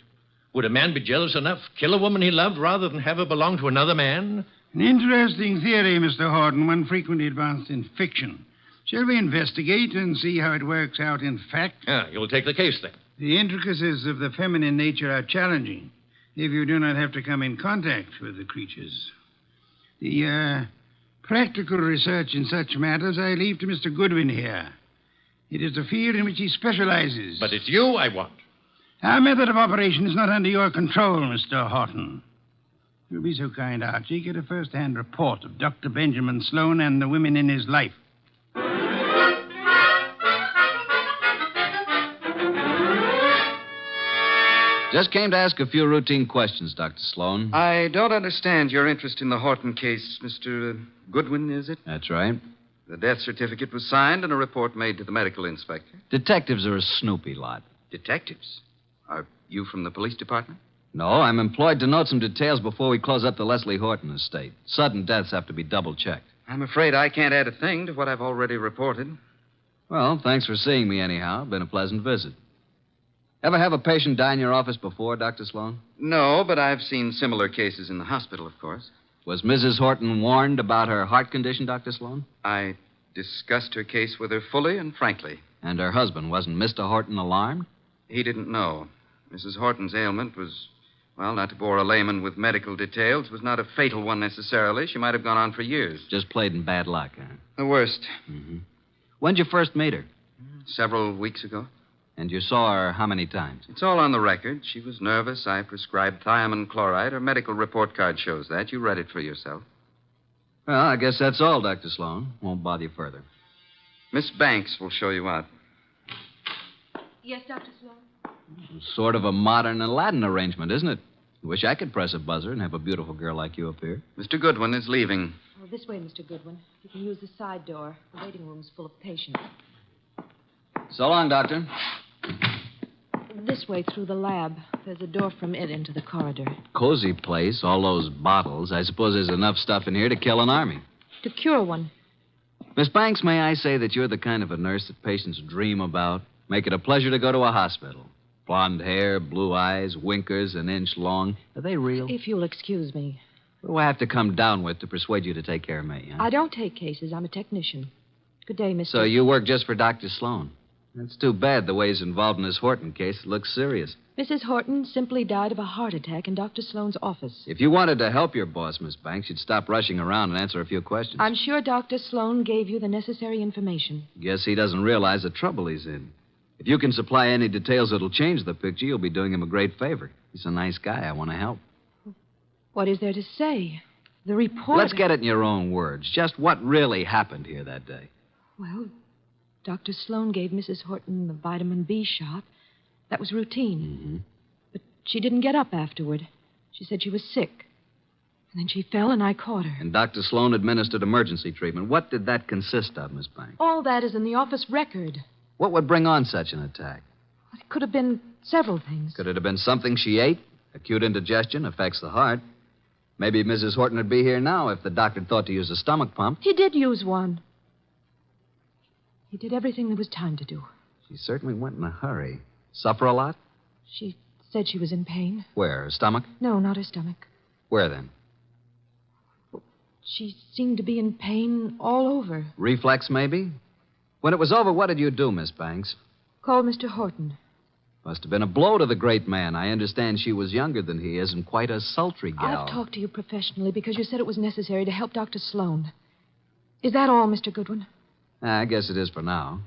Would a man be jealous enough, kill a woman he loved, rather than have her belong to another man? An interesting theory, Mr. Horton, one frequently advanced in fiction. Shall we investigate and see how it works out in fact? Yeah, you'll take the case, then. The intricacies of the feminine nature are challenging if you do not have to come in contact with the creatures. The practical research in such matters I leave to Mr. Goodwin here. It is the field in which he specializes. But it's you I want. Our method of operation is not under your control, Mr. Horton. If you'll be so kind, Archie, get a first-hand report of Dr. Benjamin Sloan and the women in his life. Just came to ask a few routine questions, Dr. Sloan. I don't understand your interest in the Horton case, Mr. Goodwin, is it? That's right. The death certificate was signed and a report made to the medical inspector. Detectives are a snoopy lot. Detectives? Are you from the police department? No, I'm employed to note some details before we close up the Leslie Horton estate. Sudden deaths have to be double-checked. I'm afraid I can't add a thing to what I've already reported. Well, thanks for seeing me anyhow. Been a pleasant visit. Ever have a patient die in your office before, Dr. Sloan? No, but I've seen similar cases in the hospital, of course. Was Mrs. Horton warned about her heart condition, Dr. Sloan? I discussed her case with her fully and frankly. And her husband, wasn't Mr. Horton alarmed? He didn't know. Mrs. Horton's ailment was, well, not to bore a layman with medical details, was not a fatal one necessarily. She might have gone on for years. Just played in bad luck, huh? The worst. Mm-hmm. When'd you first meet her? Several weeks ago. And you saw her how many times? It's all on the record. She was nervous. I prescribed thiamine chloride. Her medical report card shows that. You read it for yourself. Well, I guess that's all, Dr. Sloan. Won't bother you further. Miss Banks will show you out. Yes, Dr. Sloan? Sort of a modern Aladdin arrangement, isn't it? Wish I could press a buzzer and have a beautiful girl like you appear. Mr. Goodwin is leaving. Oh, this way, Mr. Goodwin. You can use the side door. The waiting room's full of patients. So long, Doctor. This way through the lab. There's a door from it into the corridor. Cozy place, all those bottles. I suppose there's enough stuff in here to kill an army. To cure one. Miss Banks, may I say that you're the kind of a nurse that patients dream about? Make it a pleasure to go to a hospital. Blonde hair, blue eyes, winkers an inch long. Are they real? If you'll excuse me. What do I have to come down with to persuade you to take care of me? Huh? I don't take cases. I'm a technician. Good day, Mr. So you work just for Dr. Sloan? It's too bad the way he's involved in this Horton case. It looks serious. Mrs. Horton simply died of a heart attack in Dr. Sloane's office. If you wanted to help your boss, Miss Banks, you'd stop rushing around and answer a few questions. I'm sure Dr. Sloane gave you the necessary information. Guess he doesn't realize the trouble he's in. If you can supply any details that'll change the picture, you'll be doing him a great favor. He's a nice guy. I want to help. What is there to say? The report... Let's get it in your own words. Just what really happened here that day. Well, Dr. Sloane gave Mrs. Horton the vitamin B shot. That was routine. Mm-hmm. But she didn't get up afterward. She said she was sick. And then she fell and I caught her. And Dr. Sloane administered emergency treatment. What did that consist of, Miss Banks? All that is in the office record. What would bring on such an attack? It could have been several things. Could it have been something she ate? Acute indigestion affects the heart. Maybe Mrs. Horton would be here now if the doctor thought to use a stomach pump. He did use one. He did everything there was time to do. She certainly went in a hurry. Suffer a lot? She said she was in pain. Where? Her stomach? No, not her stomach. Where then? She seemed to be in pain all over. Reflex, maybe? When it was over, what did you do, Miss Banks? Called Mr. Horton. Must have been a blow to the great man. I understand she was younger than he is and quite a sultry gal. I've talked to you professionally because you said it was necessary to help Dr. Sloane. Is that all, Mr. Goodwin? I guess it is for now.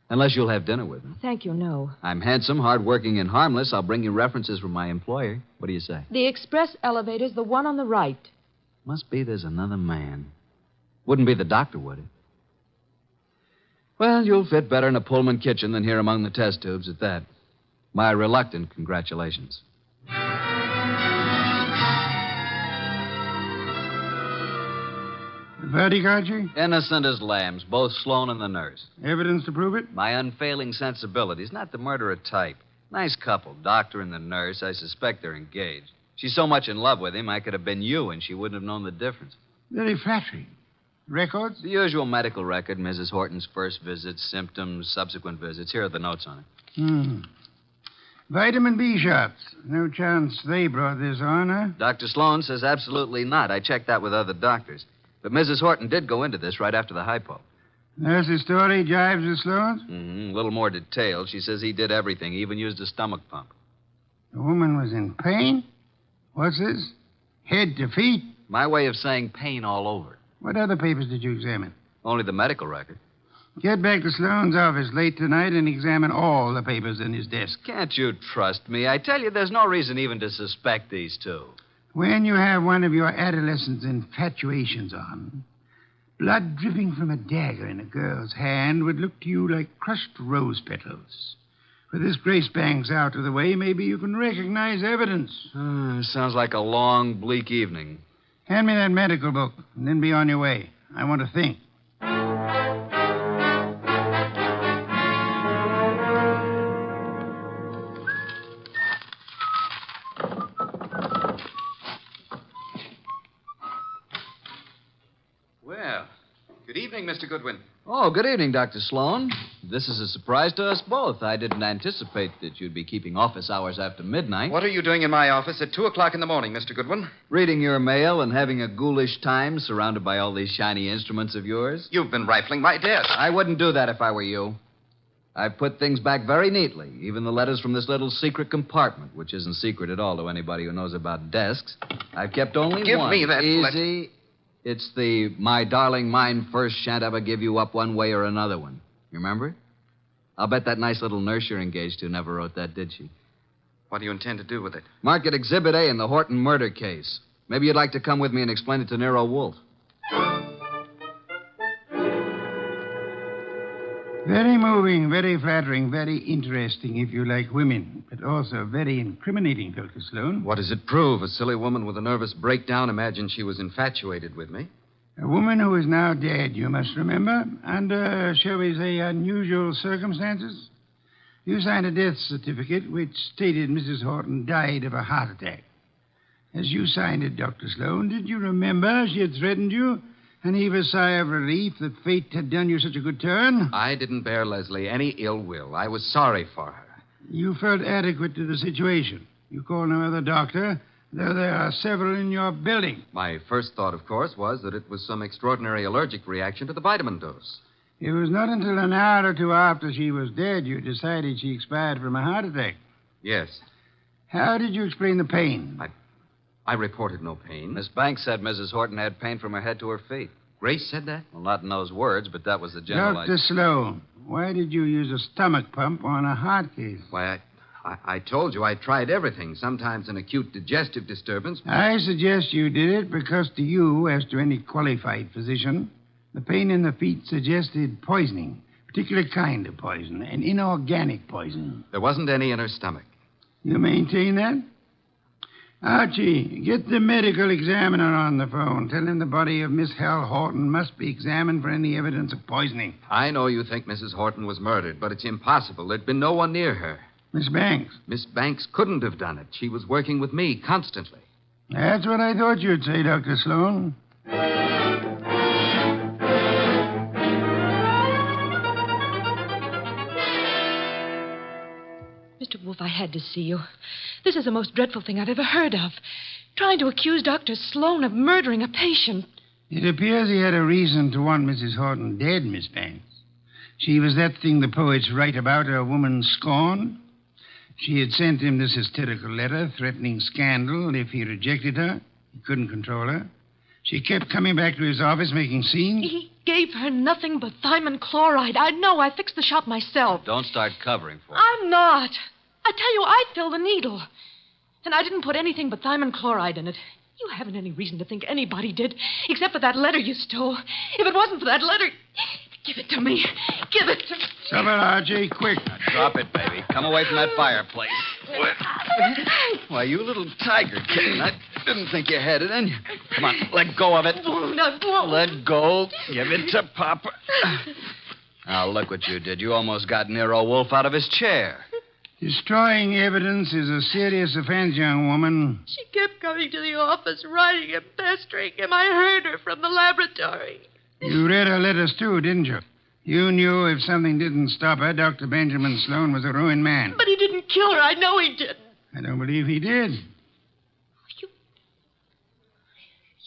Unless you'll have dinner with me. Thank you, no. I'm handsome, hardworking, and harmless. I'll bring you references from my employer. What do you say? The express elevator's the one on the right. Must be there's another man. Wouldn't be the doctor, would it? Well, you'll fit better in a Pullman kitchen than here among the test tubes at that. My reluctant congratulations. The verdict, Archie? Innocent as lambs, both Sloane and the nurse. Evidence to prove it? My unfailing sensibilities, not the murderer type. Nice couple, doctor and the nurse. I suspect they're engaged. She's so much in love with him, I could have been you, and she wouldn't have known the difference. Very flattering. Records? The usual medical record, Mrs. Horton's first visits, symptoms, subsequent visits. Here are the notes on it. Vitamin B shots. No chance they brought this on, huh? Dr. Sloane says absolutely not. I checked that with other doctors. But Mrs. Horton did go into this right after the hypo. Nurse's story jives with Sloane's? A little more detailed. She says he did everything, even used a stomach pump. The woman was in pain? What's this? Head to feet? My way of saying pain all over. What other papers did you examine? Only the medical record. Get back to Sloane's office late tonight and examine all the papers in his desk. Can't you trust me? I tell you, there's no reason even to suspect these two. When you have one of your adolescent infatuations on, blood dripping from a dagger in a girl's hand would look to you like crushed rose petals. With this Grace Banks out of the way, maybe you can recognize evidence. Sounds like a long, bleak evening. Hand me that medical book, and then be on your way. I want to think. Well, good evening, Mr. Goodwin. Oh, good evening, Dr. Sloane. This is a surprise to us both. I didn't anticipate that you'd be keeping office hours after midnight. What are you doing in my office at 2 o'clock in the morning, Mr. Goodwin? Reading your mail and having a ghoulish time surrounded by all these shiny instruments of yours. You've been rifling my desk. I wouldn't do that if I were you. I've put things back very neatly, even the letters from this little secret compartment, which isn't secret at all to anybody who knows about desks. I've kept only Give one. me that Easy. It's the my darling, mine first, shan't ever give you up one way or another one. You remember it? I'll bet that nice little nurse you're engaged to never wrote that, did she? What do you intend to do with it? Mark it Exhibit A in the Horton murder case. Maybe you'd like to come with me and explain it to Nero Wolfe. Very moving, very flattering, very interesting if you like women, but also very incriminating, Dr. Sloane. What does it prove? A silly woman with a nervous breakdown imagined she was infatuated with me. A woman who is now dead, you must remember, under, shall we say, unusual circumstances. You signed a death certificate which stated Mrs. Horton died of a heart attack. As you signed it, Dr. Sloane, did you remember she had threatened you and heave a sigh of relief that fate had done you such a good turn? I didn't bear Leslie any ill will. I was sorry for her. You felt adequate to the situation. You called no other doctor, though there are several in your building. My first thought, of course, was that it was some extraordinary allergic reaction to the vitamin dose. It was not until an hour or two after she was dead you decided she expired from a heart attack. Yes. How did you explain the pain? I reported no pain. Miss Banks said Mrs. Horton had pain from her head to her feet. Grace said that? Well, not in those words, but that was the general Dr. Sloan, why did you use a stomach pump on a heart case? Why, I told you I tried everything. Sometimes an acute digestive disturbance. I suggest you did it because to you, as to any qualified physician, the pain in the feet suggested poisoning, a particular kind of poison, an inorganic poison. There wasn't any in her stomach. You maintain that? Archie, get the medical examiner on the phone. Tell him the body of Miss Hal Horton must be examined for any evidence of poisoning. I know you think Mrs. Horton was murdered, but it's impossible. There'd been no one near her. Miss Banks? Miss Banks couldn't have done it. She was working with me constantly. That's what I thought you'd say, Dr. Sloan. Mr. Wolfe, I had to see you. This is the most dreadful thing I've ever heard of. Trying to accuse Dr. Sloan of murdering a patient. It appears he had a reason to want Mrs. Horton dead, Miss Banks. She was that thing the poets write about, a woman scorned. She had sent him this hysterical letter threatening scandal if he rejected her. He couldn't control her. She kept coming back to his office making scenes. He gave her nothing but thiamine chloride. I know. I fixed the shot myself. Don't start covering for her. I'm not. I tell you, I filled the needle. And I didn't put anything but thiamine chloride in it. You haven't any reason to think anybody did, except for that letter you stole. If it wasn't for that letter, give it to me. Give it to me. Stop it, Archie, quick. Now, drop it, baby. Come away from that fireplace. Why, you little tiger kitten. I didn't think you had it in you. Come on, let go of it. Let go. Give it to Papa. Now, look what you did. You almost got Nero Wolfe out of his chair. Destroying evidence is a serious offense, young woman. She kept coming to the office, writing and pestering him. I heard her from the laboratory. You read her letters, too, didn't you? You knew if something didn't stop her, Dr. Benjamin Sloan was a ruined man. But he didn't kill her. I know he didn't. I don't believe he did.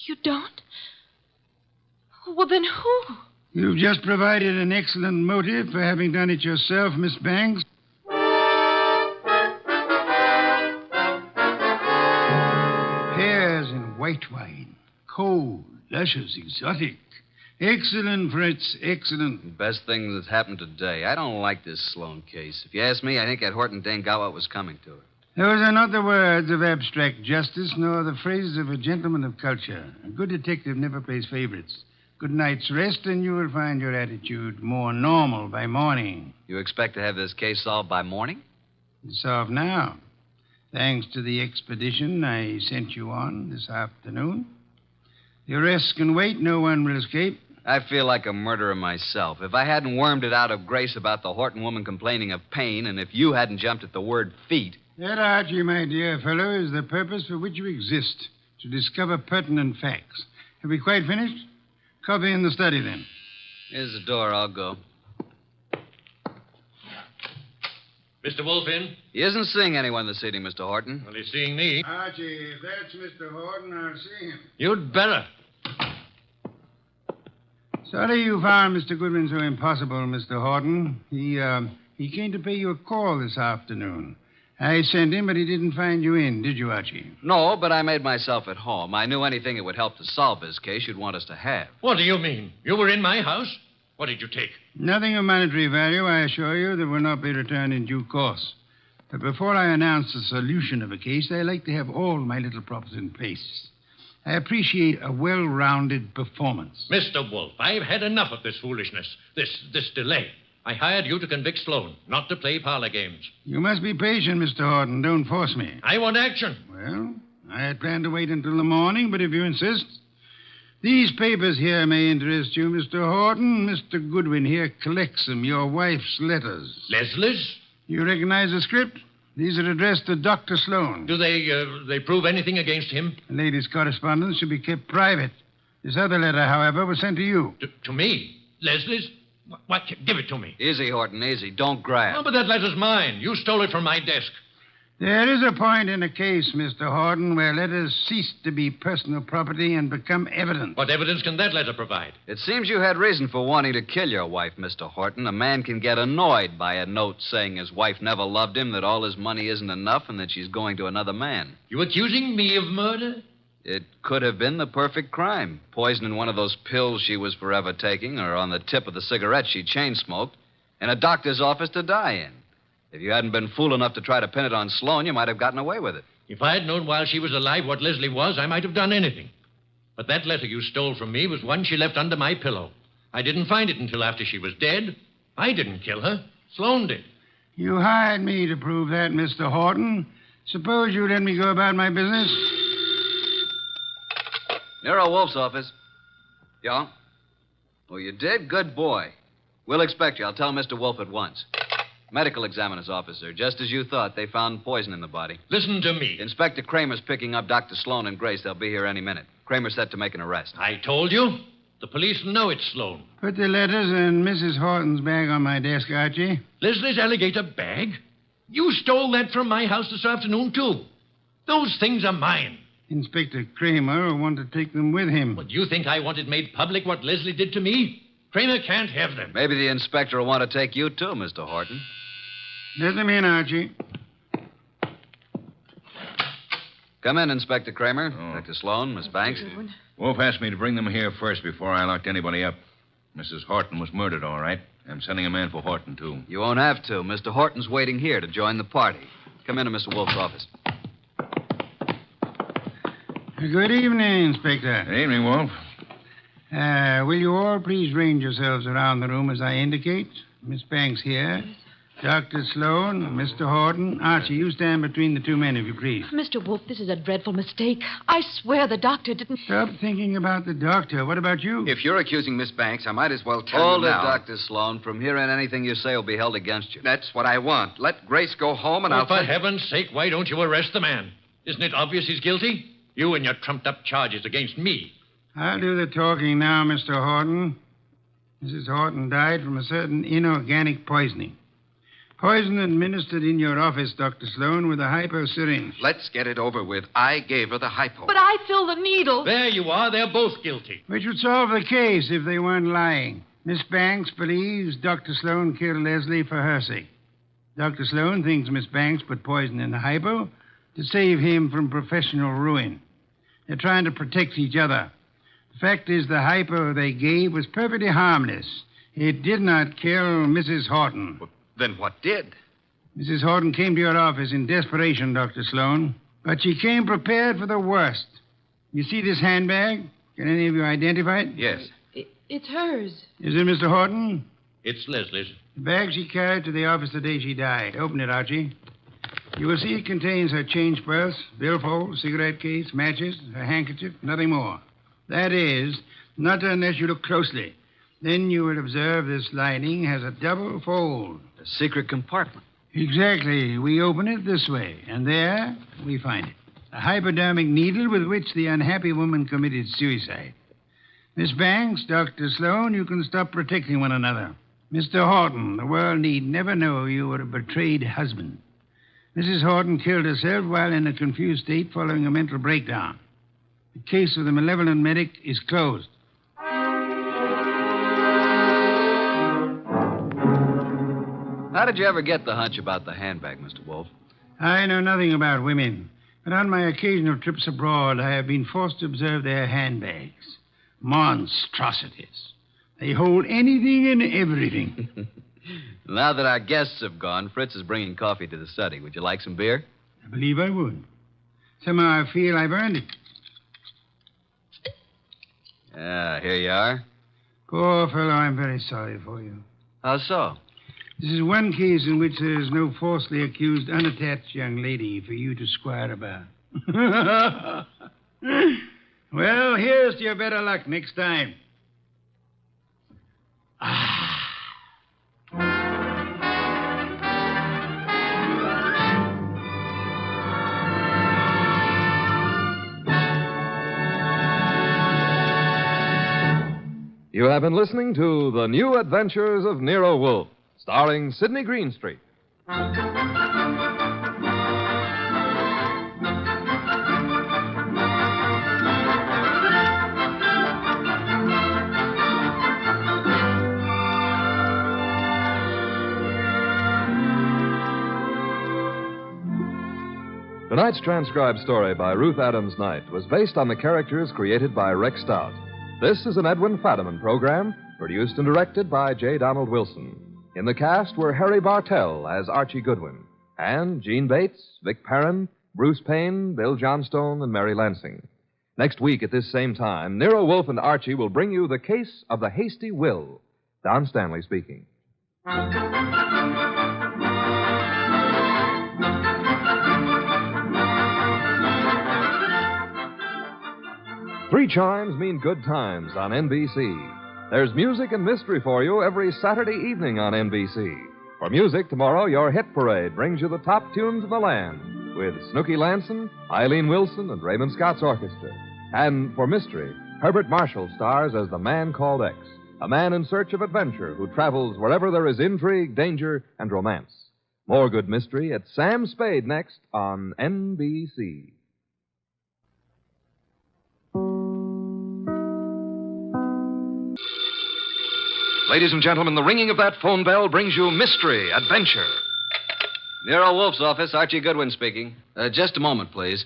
You don't? Well, then who? You've just provided an excellent motive for having done it yourself, Miss Banks. Pears and white wine. Cold, luscious, exotic. Excellent, Fritz, excellent. Best thing that's happened today. I don't like this Sloan case. If you ask me, I think that Horton dame got what was coming to her. Those are not the words of abstract justice, nor the phrases of a gentleman of culture. A good detective never plays favorites. Good night's rest, and you will find your attitude more normal by morning. You expect to have this case solved by morning? It's solved now. Thanks to the expedition I sent you on this afternoon. The arrests can wait. No one will escape. I feel like a murderer myself. If I hadn't wormed it out of Grace about the Horton woman complaining of pain, and if you hadn't jumped at the word feet... That, Archie, my dear fellow, is the purpose for which you exist, to discover pertinent facts. Have we quite finished? Coffee in the study, then. Here's the door. I'll go. Mr. Wolfe in? He isn't seeing anyone this evening, Mr. Horton. Well, he's seeing me. Archie, if that's Mr. Horton, I'll see him. You'd better. Sorry you found Mr. Goodwin so impossible, Mr. Horton. He came to pay you a call this afternoon. I sent him, but he didn't find you in, did you, Archie? No, but I made myself at home. I knew anything that would help to solve this case you'd want us to have. What do you mean? You were in my house? What did you take? Nothing of monetary value, I assure you, that will not be returned in due course. But before I announce the solution of a case, I like to have all my little props in place. I appreciate a well-rounded performance. Mr. Wolfe, I've had enough of this foolishness, this delay. I hired you to convict Sloan, not to play parlor games. You must be patient, Mr. Horton. Don't force me. I want action. Well, I had planned to wait until the morning, but if you insist... These papers here may interest you, Mr. Horton. Mr. Goodwin here collects them, your wife's letters. Leslie's? You recognize the script? These are addressed to Dr. Sloan. Do they prove anything against him? The lady's correspondence should be kept private. This other letter, however, was sent to you. To me? Leslie's? What? Give it to me. Easy, Horton, easy. Don't grab. Oh, but that letter's mine. You stole it from my desk. There is a point in a case, Mr. Horton, where letters cease to be personal property and become evidence. What evidence can that letter provide? It seems you had reason for wanting to kill your wife, Mr. Horton. A man can get annoyed by a note saying his wife never loved him, that all his money isn't enough, and that she's going to another man. You accusing me of murder? It could have been the perfect crime. Poison in one of those pills she was forever taking, or on the tip of the cigarette she chain-smoked, in a doctor's office to die in. If you hadn't been fool enough to try to pin it on Sloan, you might have gotten away with it. If I had known while she was alive what Leslie was, I might have done anything. But that letter you stole from me was one she left under my pillow. I didn't find it until after she was dead. I didn't kill her. Sloan did. You hired me to prove that, Mr. Horton. Suppose you let me go about my business. Nero Wolfe's office. Yeah? Oh, you did? Good boy. We'll expect you. I'll tell Mr. Wolfe at once. Medical examiner's officer. Just as you thought, they found poison in the body. Listen to me. Inspector Kramer's picking up Dr. Sloan and Grace. They'll be here any minute. Kramer's set to make an arrest. I told you. The police know it's Sloan. Put the letters in Mrs. Horton's bag on my desk, Archie. Leslie's alligator bag? You stole that from my house this afternoon, too. Those things are mine. Inspector Kramer will want to take them with him. What, do you think I wanted made public what Leslie did to me? Kramer can't have them. Maybe the inspector will want to take you, too, Mr. Horton. Let them in, Archie. Come in, Inspector Kramer. Dr. Sloan, Miss Banks. Wolf asked me to bring them here first before I locked anybody up. Mrs. Horton was murdered, all right. I'm sending a man for Horton, too. You won't have to. Mr. Horton's waiting here to join the party. Come into Mr. Wolfe's office. Good evening, Inspector. Good evening, Wolf. Will you all please range yourselves around the room as I indicate? Miss Banks here. Dr. Sloan, Mr. Horton. Archie, you stand between the two men, if you please. Mr. Wolfe, this is a dreadful mistake. I swear the doctor didn't... Stop thinking about the doctor. What about you? If you're accusing Miss Banks, I might as well tell Hold you it, now. Dr. Sloan. From here on, anything you say will be held against you. That's what I want. Let Grace go home and Oh, I'll... for heaven's sake, why don't you arrest the man? Isn't it obvious he's guilty? You and your trumped-up charges against me. I'll do the talking now, Mr. Horton. Mrs. Horton died from a certain inorganic poisoning. Poison administered in your office, Dr. Sloan, with a hypo syringe. Let's get it over with. I gave her the hypo. But I filled the needle. There you are. They're both guilty. Which would solve the case if they weren't lying. Miss Banks believes Dr. Sloan killed Leslie for her sake. Dr. Sloan thinks Miss Banks put poison in the hypo to save him from professional ruin. They're trying to protect each other. The fact is, the hypo they gave was perfectly harmless. It did not kill Mrs. Horton. Then what did? Mrs. Horton came to your office in desperation, Dr. Sloan. But she came prepared for the worst. You see this handbag? Can any of you identify it? Yes. It's hers. Is it Mr. Horton? It's Leslie's. The bag she carried to the office the day she died. Open it, Archie. You will see it contains her change purse, billfold, cigarette case, matches, her handkerchief, nothing more. That is, not unless you look closely. Then you will observe this lining has a double fold. A secret compartment. Exactly. We open it this way, and there we find it. A hypodermic needle with which the unhappy woman committed suicide. Miss Banks, Dr. Sloan, you can stop protecting one another. Mr. Horton, the world need never know you were a betrayed husband. Mrs. Horton killed herself while in a confused state following a mental breakdown. The case of the malevolent medic is closed. How did you ever get the hunch about the handbag, Mr. Wolfe? I know nothing about women, but on my occasional trips abroad, I have been forced to observe their handbags. Monstrosities. They hold anything and everything. Now that our guests have gone, Fritz is bringing coffee to the study. Would you like some beer? I believe I would. Somehow I feel I've earned it. Here you are. Poor fellow, I'm very sorry for you. How so? This is one case in which there is no falsely accused, unattached young lady for you to squire about. Well, here's to your better luck next time. You have been listening to The New Adventures of Nero Wolfe, starring Sidney Greenstreet. Tonight's transcribed story by Ruth Adams Knight was based on the characters created by Rex Stout. This is an Edwin Fadiman program, produced and directed by J. Donald Wilson. In the cast were Harry Bartell as Archie Goodwin, and Gene Bates, Vic Perrin, Bruce Payne, Bill Johnstone, and Mary Lansing. Next week at this same time, Nero Wolfe and Archie will bring you The Case of the Hasty Will. Don Stanley speaking. Three chimes mean good times on NBC. There's music and mystery for you every Saturday evening on NBC. For music, tomorrow, your hit parade brings you the top tunes of the land with Snooky Lanson, Eileen Wilson, and Raymond Scott's orchestra. And for mystery, Herbert Marshall stars as the man called X, a man in search of adventure who travels wherever there is intrigue, danger, and romance. More good mystery at Sam Spade next on NBC. Ladies and gentlemen, the ringing of that phone bell brings you mystery, adventure. Nero Wolfe's office, Archie Goodwin speaking. Just a moment, please.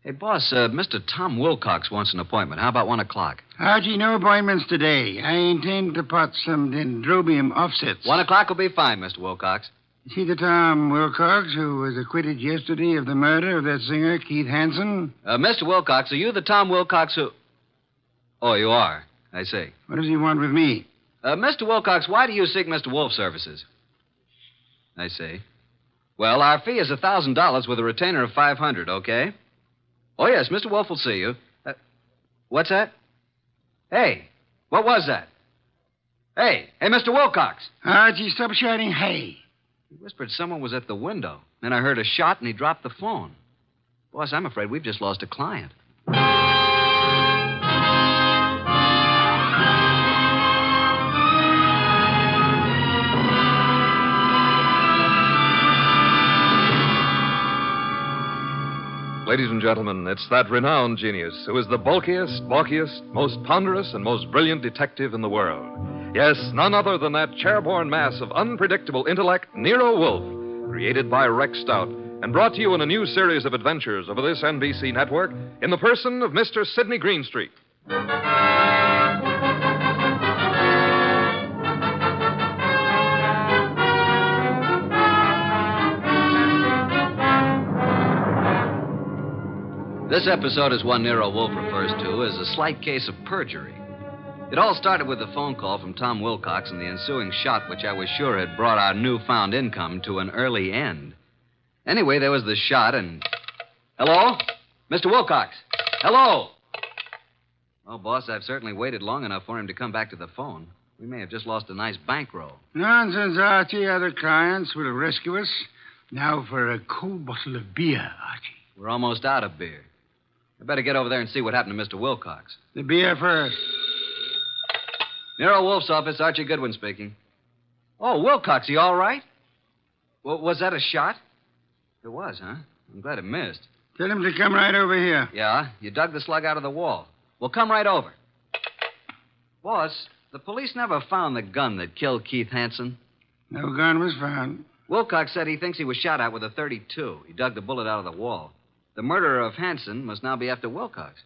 Hey, boss, Mr. Tom Wilcox wants an appointment. How about 1 o'clock? Archie, no appointments today. I intend to pot some dendrobium offsets. 1 o'clock will be fine, Mr. Wilcox. You see the Tom Wilcox who was acquitted yesterday of the murder of that singer, Keith Hansen? Mr. Wilcox, are you the Tom Wilcox who... Oh, you are. I see. What does he want with me? Mr. Wilcox, why do you seek Mr. Wolfe's services? I see. Well, our fee is $1,000 with a retainer of $500, okay? Oh, yes, Mr. Wolfe will see you. What's that? Hey, what was that? Hey, Mr. Wilcox. Archie, stop shouting, hey. He whispered someone was at the window. Then I heard a shot and he dropped the phone. Boss, I'm afraid we've just lost a client. Ladies and gentlemen, it's that renowned genius who is the bulkiest, most ponderous, and most brilliant detective in the world. Yes, none other than that chairborne mass of unpredictable intellect, Nero Wolfe, created by Rex Stout, and brought to you in a new series of adventures over this NBC network in the person of Mr. Sidney Greenstreet. This episode is one Nero Wolfe refers to as a slight case of perjury. It all started with a phone call from Tom Wilcox and the ensuing shot, which I was sure had brought our newfound income to an early end. Anyway, there was the shot and... Hello? Mr. Wilcox? Hello? Well, boss, I've certainly waited long enough for him to come back to the phone. We may have just lost a nice bankroll. Nonsense, Archie. Other clients will rescue us. Now for a cold bottle of beer, Archie. We're almost out of beer. I better get over there and see what happened to Mr. Wilcox. The beer first. Nero Wolfe's office, Archie Goodwin speaking. Oh, Wilcox, you all right? Well, was that a shot? It was, huh? I'm glad it missed. Tell him to come right over here. Yeah, you dug the slug out of the wall. Well, come right over. Boss, the police never found the gun that killed Keith Hansen. No gun was found. Wilcox said he thinks he was shot at with a .32. He dug the bullet out of the wall. The murderer of Hansen must now be after Wilcox.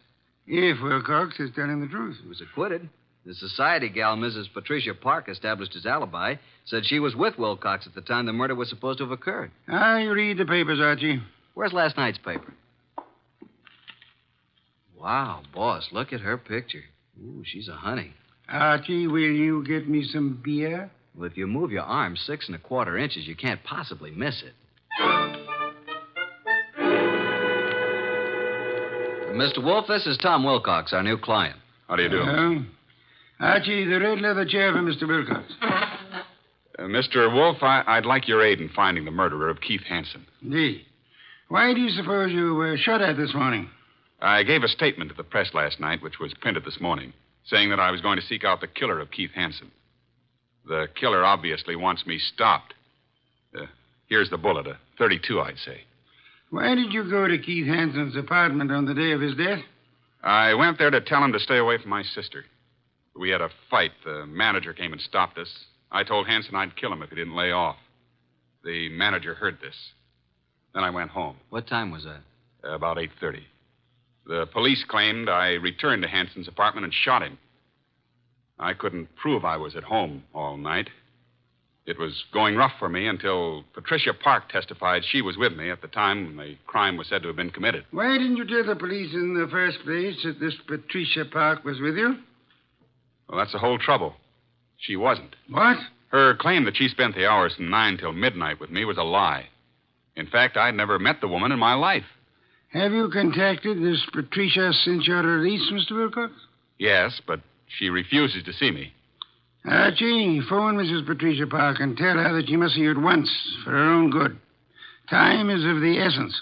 If Wilcox is telling the truth. He was acquitted. The society gal, Mrs. Patricia Park, established his alibi, said she was with Wilcox at the time the murder was supposed to have occurred. I read the papers, Archie. Where's last night's paper? Wow, boss, look at her picture. Ooh, she's a honey. Archie, will you get me some beer? Well, if you move your arm 6 1/4 inches, you can't possibly miss it. Mr. Wolfe, this is Tom Wilcox, our new client. How do you do? Archie, the red leather chair for Mr. Wilcox. Mr. Wolfe, I'd like your aid in finding the murderer of Keith Hansen. Indeed. Why do you suppose you were shot at this morning? I gave a statement to the press last night, which was printed this morning, saying that I was going to seek out the killer of Keith Hansen. The killer obviously wants me stopped. Here's the bullet, a .32, I'd say. Why did you go to Keith Hansen's apartment on the day of his death? I went there to tell him to stay away from my sister. We had a fight. The manager came and stopped us. I told Hansen I'd kill him if he didn't lay off. The manager heard this. Then I went home. What time was that? About 8:30. The police claimed I returned to Hanson's apartment and shot him. I couldn't prove I was at home all night. It was going rough for me until Patricia Park testified she was with me at the time the crime was said to have been committed. Why didn't you tell the police in the first place that this Patricia Park was with you? Well, that's the whole trouble. She wasn't. What? Her claim that she spent the hours from 9 till midnight with me was a lie. In fact, I'd never met the woman in my life. Have you contacted this Patricia since your release, Mr. Wilcox? Yes, but she refuses to see me. Archie, phone Mrs. Patricia Park and tell her that she must see you at once for her own good. Time is of the essence.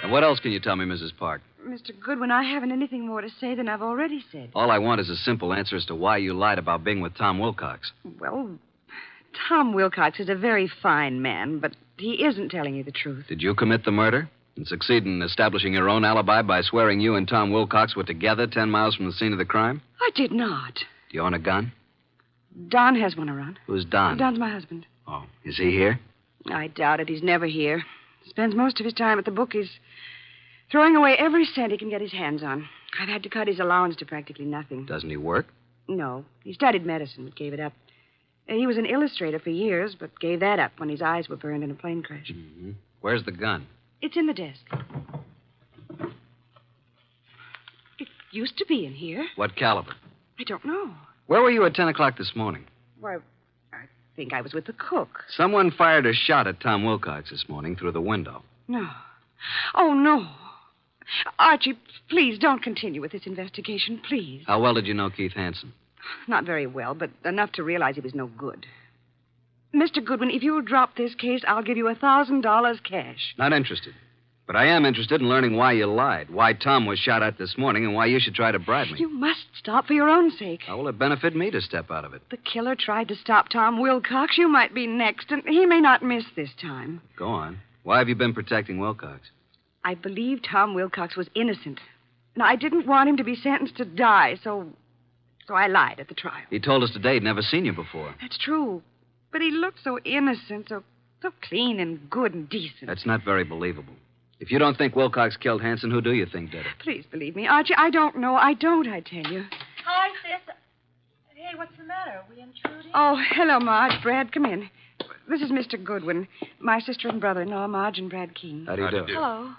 And what else can you tell me, Mrs. Park? Mr. Goodwin, I haven't anything more to say than I've already said. All I want is a simple answer as to why you lied about being with Tom Wilcox. Well, Tom Wilcox is a very fine man, but he isn't telling you the truth. Did you commit the murder and succeed in establishing your own alibi by swearing you and Tom Wilcox were together 10 miles from the scene of the crime? I did not. Do you own a gun? Don has one around. Who's Don? Don's my husband. Oh, is he here? I doubt it. He's never here. Spends most of his time at the bookies, throwing away every cent he can get his hands on. I've had to cut his allowance to practically nothing. Doesn't he work? No. He studied medicine, but gave it up. He was an illustrator for years, but gave that up when his eyes were burned in a plane crash. Mm-hmm. Where's the gun? It's in the desk. It used to be in here. What caliber? I don't know. Where were you at 10 o'clock this morning? Why, I think I was with the cook. Someone fired a shot at Tom Wilcox this morning through the window. No. Oh, no. Archie, please don't continue with this investigation, please. How well did you know Keith Hansen? Not very well, but enough to realize he was no good. Mr. Goodwin, if you'll drop this case, I'll give you $1,000 cash. Not interested. But I am interested in learning why you lied, why Tom was shot at this morning, and why you should try to bribe me. You must stop for your own sake. How will it benefit me to step out of it? The killer tried to stop Tom Wilcox. You might be next, and he may not miss this time. Go on. Why have you been protecting Wilcox? I believed Tom Wilcox was innocent. And I didn't want him to be sentenced to die, so I lied at the trial. He told us today he'd never seen you before. That's true. But he looked so innocent, so clean and good and decent. That's not very believable. If you don't think Wilcox killed Hansen, who do you think did it? Please believe me, Archie. I don't know. I tell you. Hi, sis. Hey, what's the matter? Are we intruding? Oh, hello, Marge. Brad, come in. This is Mr. Goodwin, my sister and brother-in-law, Marge and Brad Keene. How do you do? Hello.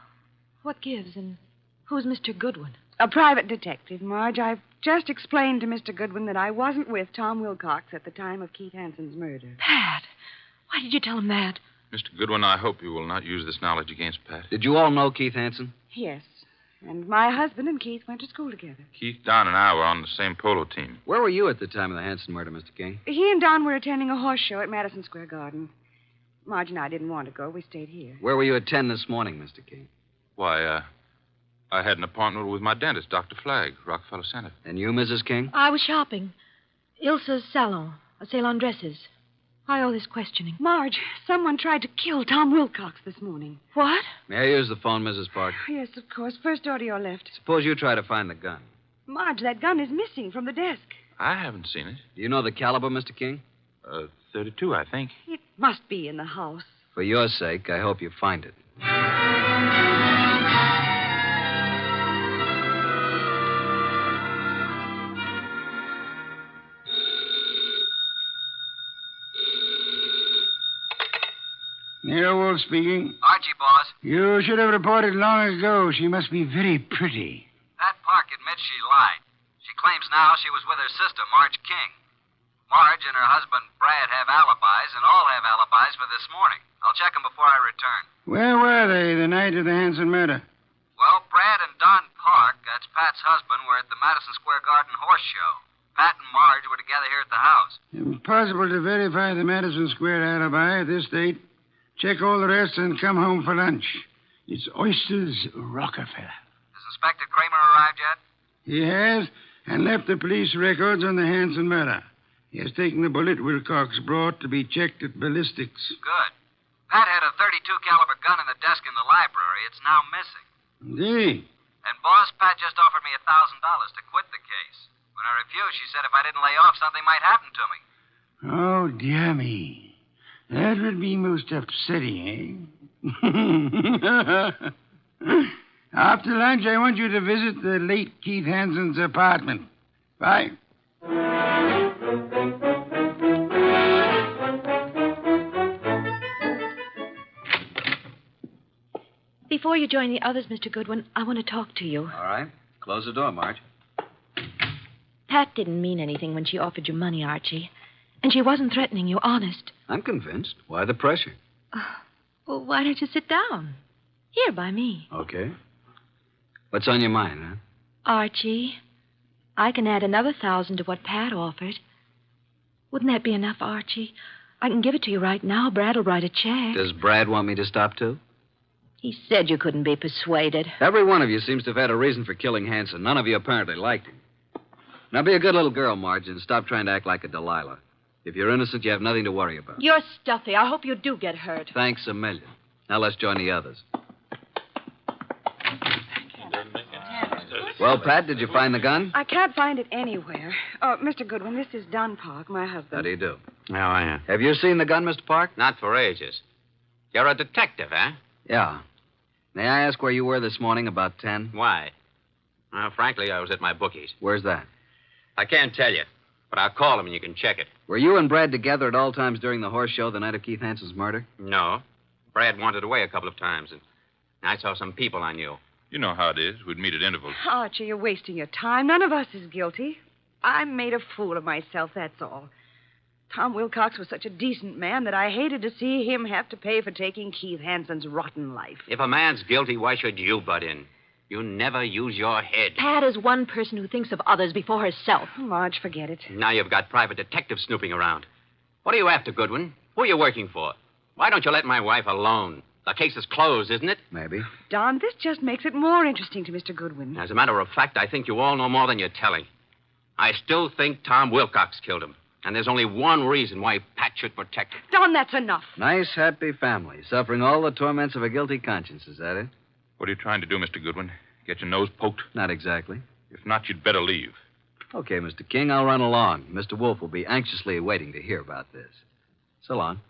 What gives, and who's Mr. Goodwin? A private detective, Marge. I've just explained to Mr. Goodwin that I wasn't with Tom Wilcox at the time of Keith Hansen's murder. Pat, why did you tell him that? Mr. Goodwin, I hope you will not use this knowledge against Pat. Did you all know Keith Hansen? Yes. And my husband and Keith went to school together. Keith, Don, and I were on the same polo team. Where were you at the time of the Hansen murder, Mr. King? He and Don were attending a horse show at Madison Square Garden. Marge and I didn't want to go. We stayed here. Where were you at 10 this morning, Mr. King? Why, I had an appointment with my dentist, Dr. Flagg, Rockefeller Center. And you, Mrs. King? I was shopping. Ilsa's salon, a sale on dresses. Why all this questioning? Marge, someone tried to kill Tom Wilcox this morning. What? May I use the phone, Mrs. Park? Yes, of course. First door to your left. Suppose you try to find the gun. Marge, that gun is missing from the desk. I haven't seen it. Do you know the caliber, Mr. King? 32, I think. It must be in the house. For your sake, I hope you find it. Nero Wolfe speaking. Archie, boss. You should have reported long ago. She must be very pretty. Pat Park admits she lied. She claims now she was with her sister, Marge King. Marge and her husband, Brad, have alibis, and all have alibis for this morning. I'll check them before I return. Where were they the night of the Hansen murder? Well, Brad and Don Park, that's Pat's husband, were at the Madison Square Garden horse show. Pat and Marge were together here at the house. Impossible to verify the Madison Square alibi at this date. Check all the rest and come home for lunch. It's Oysters Rockefeller. Has Inspector Kramer arrived yet? He has, and left the police records on the Hansen murder. He has taken the bullet Wilcox brought to be checked at ballistics. Good. Pat had a .32 caliber gun in the desk in the library. It's now missing. Indeed. And, boss, Pat just offered me $1,000 to quit the case. When I refused, she said if I didn't lay off, something might happen to me. Oh, dear me. That would be most upsetting, eh? After lunch, I want you to visit the late Keith Hanson's apartment. Bye. Before you join the others, Mr. Goodwin, I want to talk to you. All right. Close the door, Marge. Pat didn't mean anything when she offered you money, Archie. And she wasn't threatening you, honest. I'm convinced. Why the pressure? Well, why don't you sit down? Here, by me. Okay. What's on your mind, huh? Archie, I can add another 1,000 to what Pat offered. Wouldn't that be enough, Archie? I can give it to you right now. Brad will write a check. Does Brad want me to stop, too? He said you couldn't be persuaded. Every one of you seems to have had a reason for killing Hanson. None of you apparently liked him. Now, be a good little girl, Marge, and stop trying to act like a Delilah. If you're innocent, you have nothing to worry about. You're stuffy. I hope you do get hurt. Thanks a million. Now let's join the others. Well, Pat, did you find the gun? I can't find it anywhere. Mr. Goodwin, this is Don Park, my husband. How do you do? How are you? Have you seen the gun, Mr. Park? Not for ages. You're a detective, eh? Yeah. May I ask where you were this morning about 10? Why? Well, frankly, I was at my bookies. Where's that? I can't tell you, but I'll call him and you can check it. Were you and Brad together at all times during the horse show the night of Keith Hanson's murder? No. Brad wandered away a couple of times, and I saw some people I knew. You know how it is. We'd meet at intervals. Archie, you're wasting your time. None of us is guilty. I made a fool of myself, that's all. Tom Wilcox was such a decent man that I hated to see him have to pay for taking Keith Hanson's rotten life. If a man's guilty, why should you butt in? You never use your head. Pat is one person who thinks of others before herself. Marge, forget it. Now you've got private detectives snooping around. What are you after, Goodwin? Who are you working for? Why don't you let my wife alone? The case is closed, isn't it? Maybe. Don, this just makes it more interesting to Mr. Goodwin. As a matter of fact, I think you all know more than you're telling. I still think Tom Wilcox killed him. And there's only one reason why Pat should protect him. Don, that's enough. Nice, happy family, suffering all the torments of a guilty conscience. Is that it? What are you trying to do, Mr. Goodwin? Get your nose poked? Not exactly. If not, you'd better leave. Okay, Mr. King, I'll run along. Mr. Wolfe will be anxiously waiting to hear about this. So long.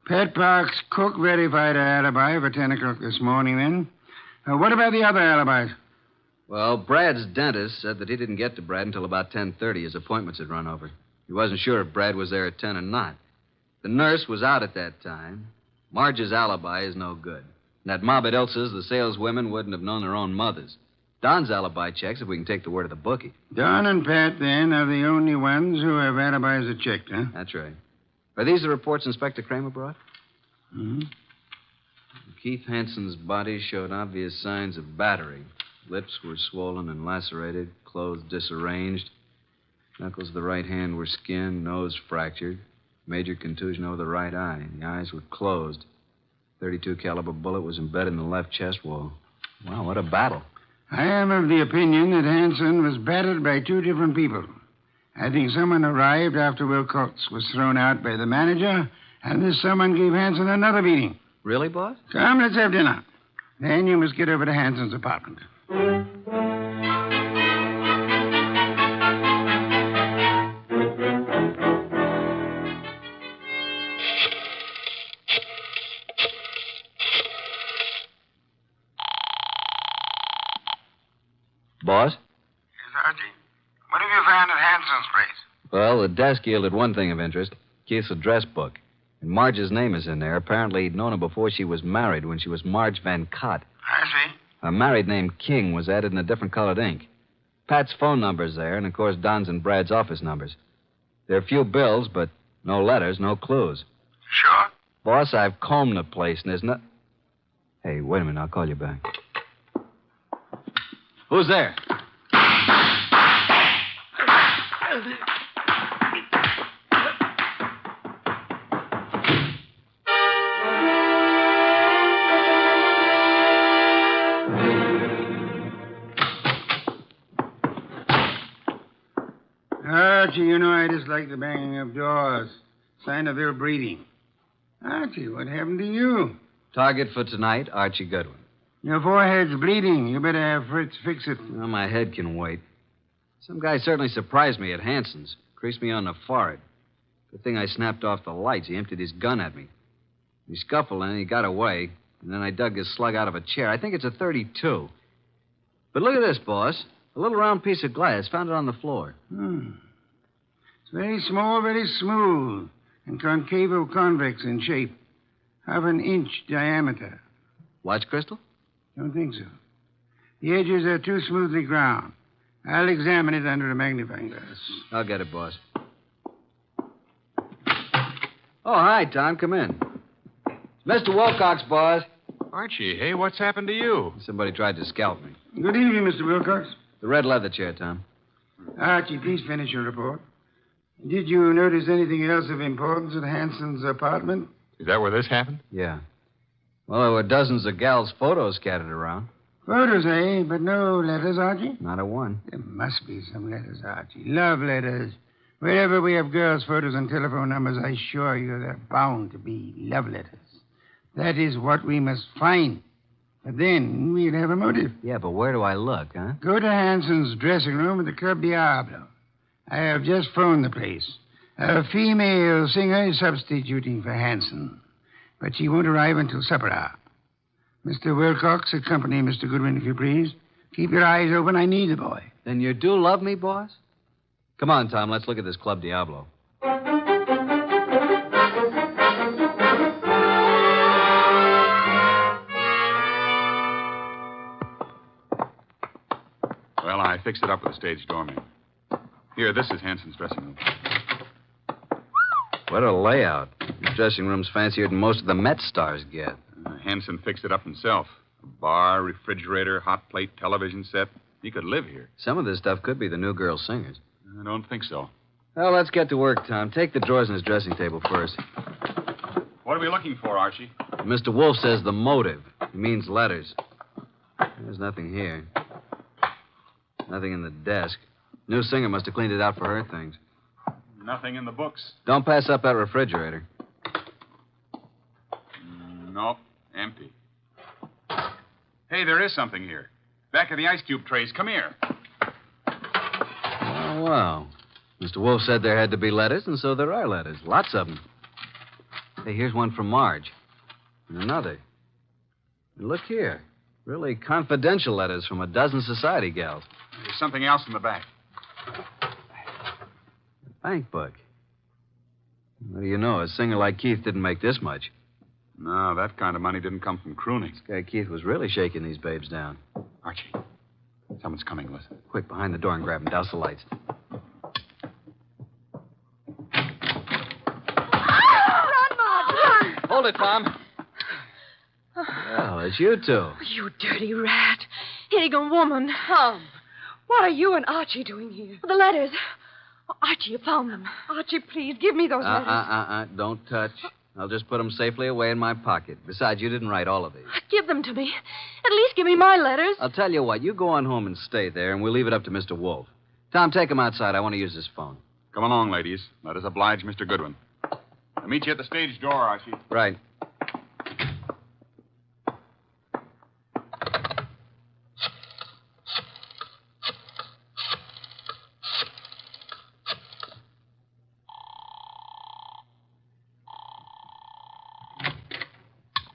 Pat Park's cook verified her alibi for 10 o'clock this morning, then. What about the other alibis? Well, Brad's dentist said that he didn't get to Brad until about 10:30. His appointments had run over. He wasn't sure if Brad was there at 10 or not. The nurse was out at that time. Marge's alibi is no good. And at mob at Ilsa's, the saleswomen wouldn't have known their own mothers. Don's alibi checks if we can take the word of the bookie. Don and Pat, then, are the only ones who have alibis that checked, huh? That's right. Are these the reports Inspector Kramer brought? Hmm? Keith Hanson's body showed obvious signs of battery. Lips were swollen and lacerated, clothes disarranged. Knuckles of the right hand were skinned, nose fractured. Major contusion over the right eye. The eyes were closed. .32 caliber bullet was embedded in the left chest wall. Wow, what a battle. I am of the opinion that Hanson was battered by two different people. I think someone arrived after Wilcox was thrown out by the manager, and this someone gave Hanson another beating. Really, boss? Come, let's have dinner. Then you must get over to Hanson's apartment. Boss? Yes, Archie? What have you found at Hanson's place? Well, the desk yielded one thing of interest. Keith's address book. And Marge's name is in there. Apparently, he'd known her before she was married, when she was Marge Van Cott. I see. A married name King was added in a different colored ink. Pat's phone number's there, and of course Don's and Brad's office numbers. There are few bills, but no letters, no clues. Sure? Boss, I've combed the place, and there's no... Hey, wait a minute, I'll call you back. Who's there? Archie, you know I dislike the banging of doors. Sign of ill breeding. Archie, what happened to you? Target for tonight, Archie Goodwin. Your forehead's bleeding. You better have Fritz fix it. Well, my head can wait. Some guy certainly surprised me at Hanson's. Creased me on the forehead. Good thing I snapped off the lights. He emptied his gun at me. We scuffled and he got away. And then I dug his slug out of a chair. I think it's a 32. But look at this, boss. A little round piece of glass. Found it on the floor. It's very small, very smooth, and concavo-convex in shape. Half an inch diameter. Watch crystal? Don't think so. The edges are too smoothly ground. I'll examine it under a magnifying glass. I'll get it, boss. Oh, hi, Tom. Come in. Mr. Wilcox, boss. Archie, hey, what's happened to you? Somebody tried to scalp me. Good evening, Mr. Wilcox. The red leather chair, Tom. Archie, please finish your report. Did you notice anything else of importance at Hanson's apartment? Is that where this happened? Yeah. Well, there were dozens of gals' photos scattered around. Photos, eh? But no letters, Archie? Not a one. There must be some letters, Archie. Love letters. Wherever we have girls' photos and telephone numbers, I assure you there are bound to be love letters. That is what we must find. But then we'll have a motive. Yeah, but where do I look, huh? Go to Hanson's dressing room at the Club Diablo. I have just phoned the place. A female singer is substituting for Hanson, but she won't arrive until supper hour. Mr. Wilcox, accompany Mr. Goodwin, if you please. Keep your eyes open. I need the boy. Then you do love me, boss? Come on, Tom. Let's look at this Club Diablo. Well, I fixed it up with the stage doorman. Here, this is Hanson's dressing room. What a layout. This dressing room's fancier than most of the Met stars get. Hanson fixed it up himself. A bar, refrigerator, hot plate, television set. He could live here. Some of this stuff could be the new girl singers. I don't think so. Well, let's get to work, Tom. Take the drawers in his dressing table first. What are we looking for, Archie? Mr. Wolfe says the motive. He means letters. There's nothing here. Nothing in the desk. New singer must have cleaned it out for her things. Nothing in the books. Don't pass up that refrigerator. Nope, empty. Hey, there is something here. Back of the ice cube trays. Come here. Oh, wow. Mr. Wolfe said there had to be letters, and so there are letters. Lots of them. Hey, here's one from Marge. And another. And look here. Really confidential letters from a dozen society gals. There's something else in the back. Bank book. What do you know? A singer like Keith didn't make this much. No, that kind of money didn't come from crooning. This guy Keith was really shaking these babes down. Archie, someone's coming, listen. Quick, behind the door and grab him. Douse the lights. Run, Marge, run! Hold it, Tom. Well, it's you two. You dirty rat. Higgin woman. What are you and Archie doing here? The letters. Oh, Archie, you found them. Archie, please, give me those letters. Don't touch. I'll just put them safely away in my pocket. Besides, you didn't write all of these. Give them to me. At least give me my letters. I'll tell you what. You go on home and stay there, and we'll leave it up to Mr. Wolfe. Tom, take him outside. I want to use his phone. Come along, ladies. Let us oblige Mr. Goodwin. I'll meet you at the stage door, Archie. Right.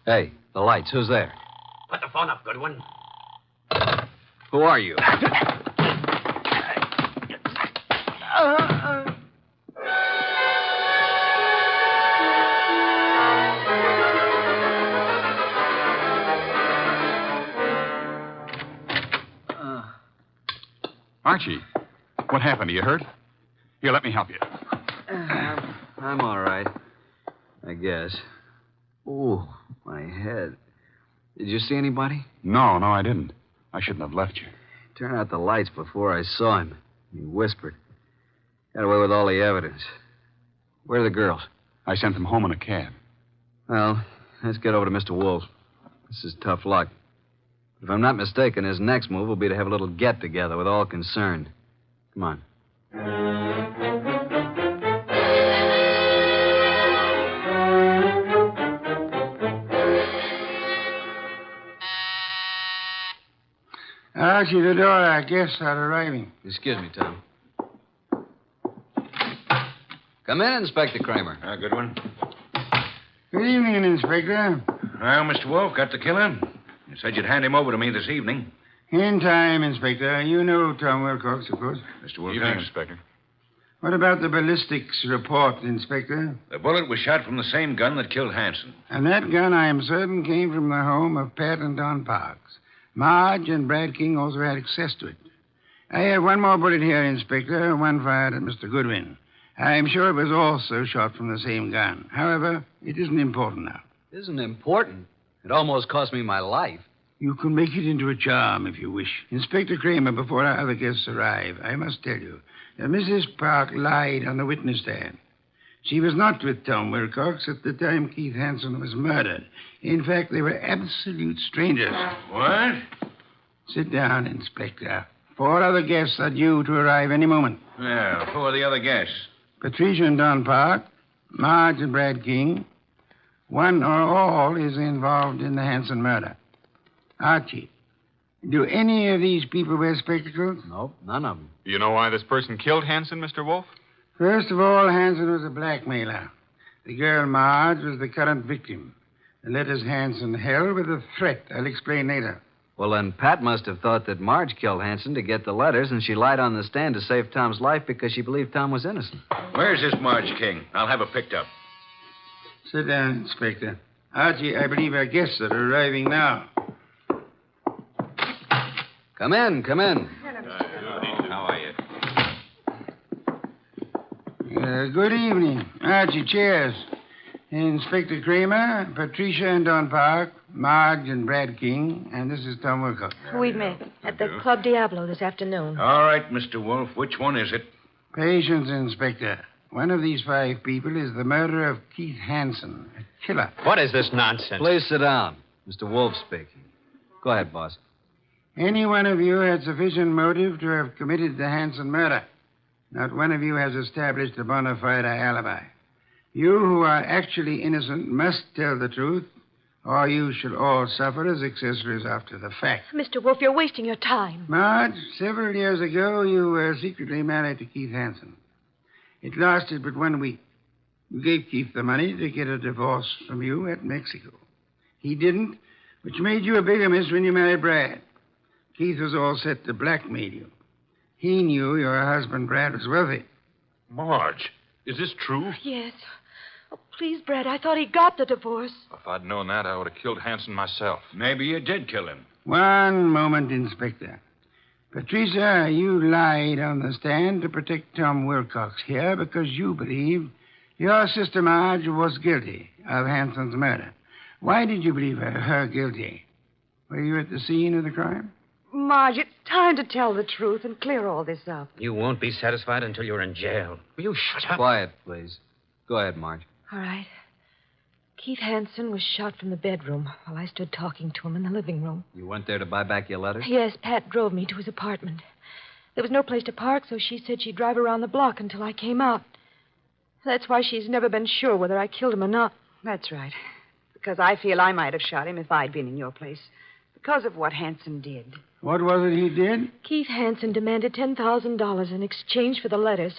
Hey, the lights. Who's there? Put the phone up, Goodwin. Who are you? Archie, what happened? Are you hurt? Here, let me help you. I'm all right. I guess. Ooh, my head. Did you see anybody? No, I didn't. I shouldn't have left you. Turn out the lights before I saw him. He whispered. Got away with all the evidence. Where are the girls? I sent them home in a cab. Well, let's get over to Mr. Wolfe. This is tough luck. If I'm not mistaken, his next move will be to have a little get-together with all concerned. Come on. Archie, the door, our guests are arriving. Excuse me, Tom. Come in, Inspector Kramer. Goodwin. Good evening, Inspector. Well, Mr. Wolfe, got the killer? You said you'd hand him over to me this evening. In time, Inspector. You know Tom Wilcox, of course. Mr. Wolfe. Evening, Inspector. What about the ballistics report, Inspector? The bullet was shot from the same gun that killed Hanson. And that gun, I am certain, came from the home of Pat and Don Parks. Marge and Brad King also had access to it. I have one more bullet here, Inspector, one fired at Mr. Goodwin. I am sure it was also shot from the same gun. However, it isn't important now. Isn't important? It almost cost me my life. You can make it into a charm if you wish. Inspector Kramer, before our other guests arrive, I must tell you that Mrs. Park lied on the witness stand. She was not with Tom Wilcox at the time Keith Hansen was murdered. In fact, they were absolute strangers. What? Sit down, Inspector. 4 other guests are due to arrive any moment. Well, who are the other guests? Patricia and Don Park, Marge and Brad King. One or all is involved in the Hansen murder. Archie, do any of these people wear spectacles? Nope, none of them. You know why this person killed Hansen, Mr. Wolfe? First of all, Hansen was a blackmailer. The girl Marge was the current victim. The letters Hansen held were the threat. I'll explain later. Well, then Pat must have thought that Marge killed Hansen to get the letters, and she lied on the stand to save Tom's life because she believed Tom was innocent. Where's this Marge King? I'll have her picked up. Sit down, Inspector. Archie, I believe our guests are arriving now. Come in, come in. How are you? Good evening. Archie, cheers. Inspector Kramer, Patricia and Don Park, Marge and Brad King, and this is Tom Wilcox. We met at the Club Diablo this afternoon. All right, Mr. Wolfe. Which one is it? Patience, Inspector. One of these 5 people is the murderer of Keith Hansen, a killer. What is this nonsense? Please sit down. Mr. Wolfe speaking. Go ahead, boss. Any one of you had sufficient motive to have committed the Hansen murder. Not one of you has established a bona fide alibi. You who are actually innocent must tell the truth, or you shall all suffer as accessories after the fact. Mr. Wolfe, you're wasting your time. Marge, several years ago, you were secretly married to Keith Hansen. It lasted but 1 week. You gave Keith the money to get a divorce from you at Mexico. He didn't, which made you a bigamist when you married Brad. Keith was all set to blackmail you. He knew your husband, Brad, was wealthy. Marge, is this true? Yes. Oh, please, Brad, I thought he got the divorce. If I'd known that, I would have killed Hansen myself. Maybe you did kill him. One moment, Inspector. Patricia, you lied on the stand to protect Tom Wilcox here because you believed your sister Marge was guilty of Hansen's murder. Why did you believe her guilty? Were you at the scene of the crime? Marge, it's time to tell the truth and clear all this up. You won't be satisfied until you're in jail. Will you shut up? Quiet, please. Go ahead, Marge. All right. Keith Hansen was shot from the bedroom while I stood talking to him in the living room. You went there to buy back your letters? Yes, Pat drove me to his apartment. There was no place to park, so she said she'd drive around the block until I came out. That's why she's never been sure whether I killed him or not. That's right. Because I feel I might have shot him if I'd been in your place. Because of what Hansen did. What was it he did? Keith Hansen demanded $10,000 in exchange for the letters.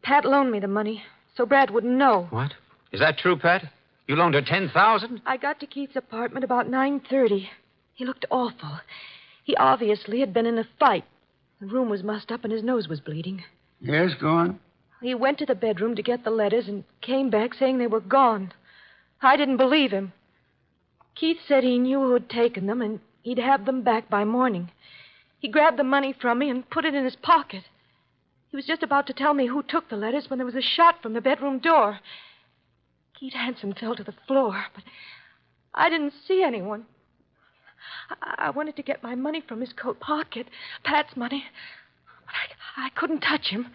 Pat loaned me the money, so Brad wouldn't know. What? Is that true, Pat? You loaned her $10,000? I got to Keith's apartment about 9:30. He looked awful. He obviously had been in a fight. The room was mussed up and his nose was bleeding. Yes, go on. He went to the bedroom to get the letters and came back saying they were gone. I didn't believe him. Keith said he knew who had taken them and he'd have them back by morning. He grabbed the money from me and put it in his pocket. He was just about to tell me who took the letters when there was a shot from the bedroom door. Keith Hansen fell to the floor, but I didn't see anyone. I wanted to get my money from his coat pocket, Pat's money, but I couldn't touch him.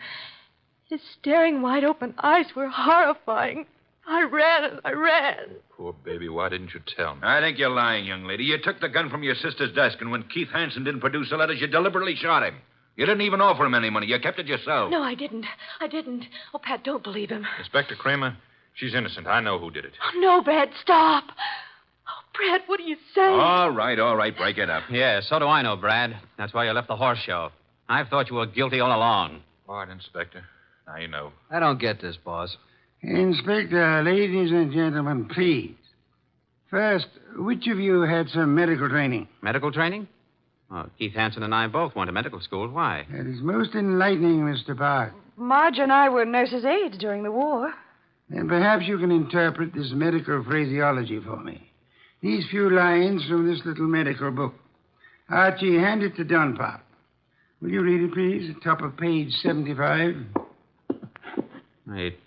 His staring, wide-open eyes were horrifying. I ran. Poor baby, why didn't you tell me? I think you're lying, young lady. You took the gun from your sister's desk, and when Keith Hansen didn't produce the letters, you deliberately shot him. You didn't even offer him any money. You kept it yourself. No, I didn't. Oh, Pat, don't believe him. Inspector Kramer, she's innocent. I know who did it. Oh, no, Brad, stop. Oh, Brad, what are you saying? All right. Break it up. Yeah, so do I know, Brad. That's why you left the horse show. I've thought you were guilty all along. All right, Inspector. Now you know. I don't get this, boss. Inspector, ladies and gentlemen, please. First, which of you had some medical training? Medical training? Oh, Keith Hansen and I both went to medical school. Why? That is most enlightening, Mr. Park. Marge and I were nurses' aides during the war. Then perhaps you can interpret this medical phraseology for me. These few lines from this little medical book. Archie, hand it to Don Pop. Will you read it, please? Top of page 75. It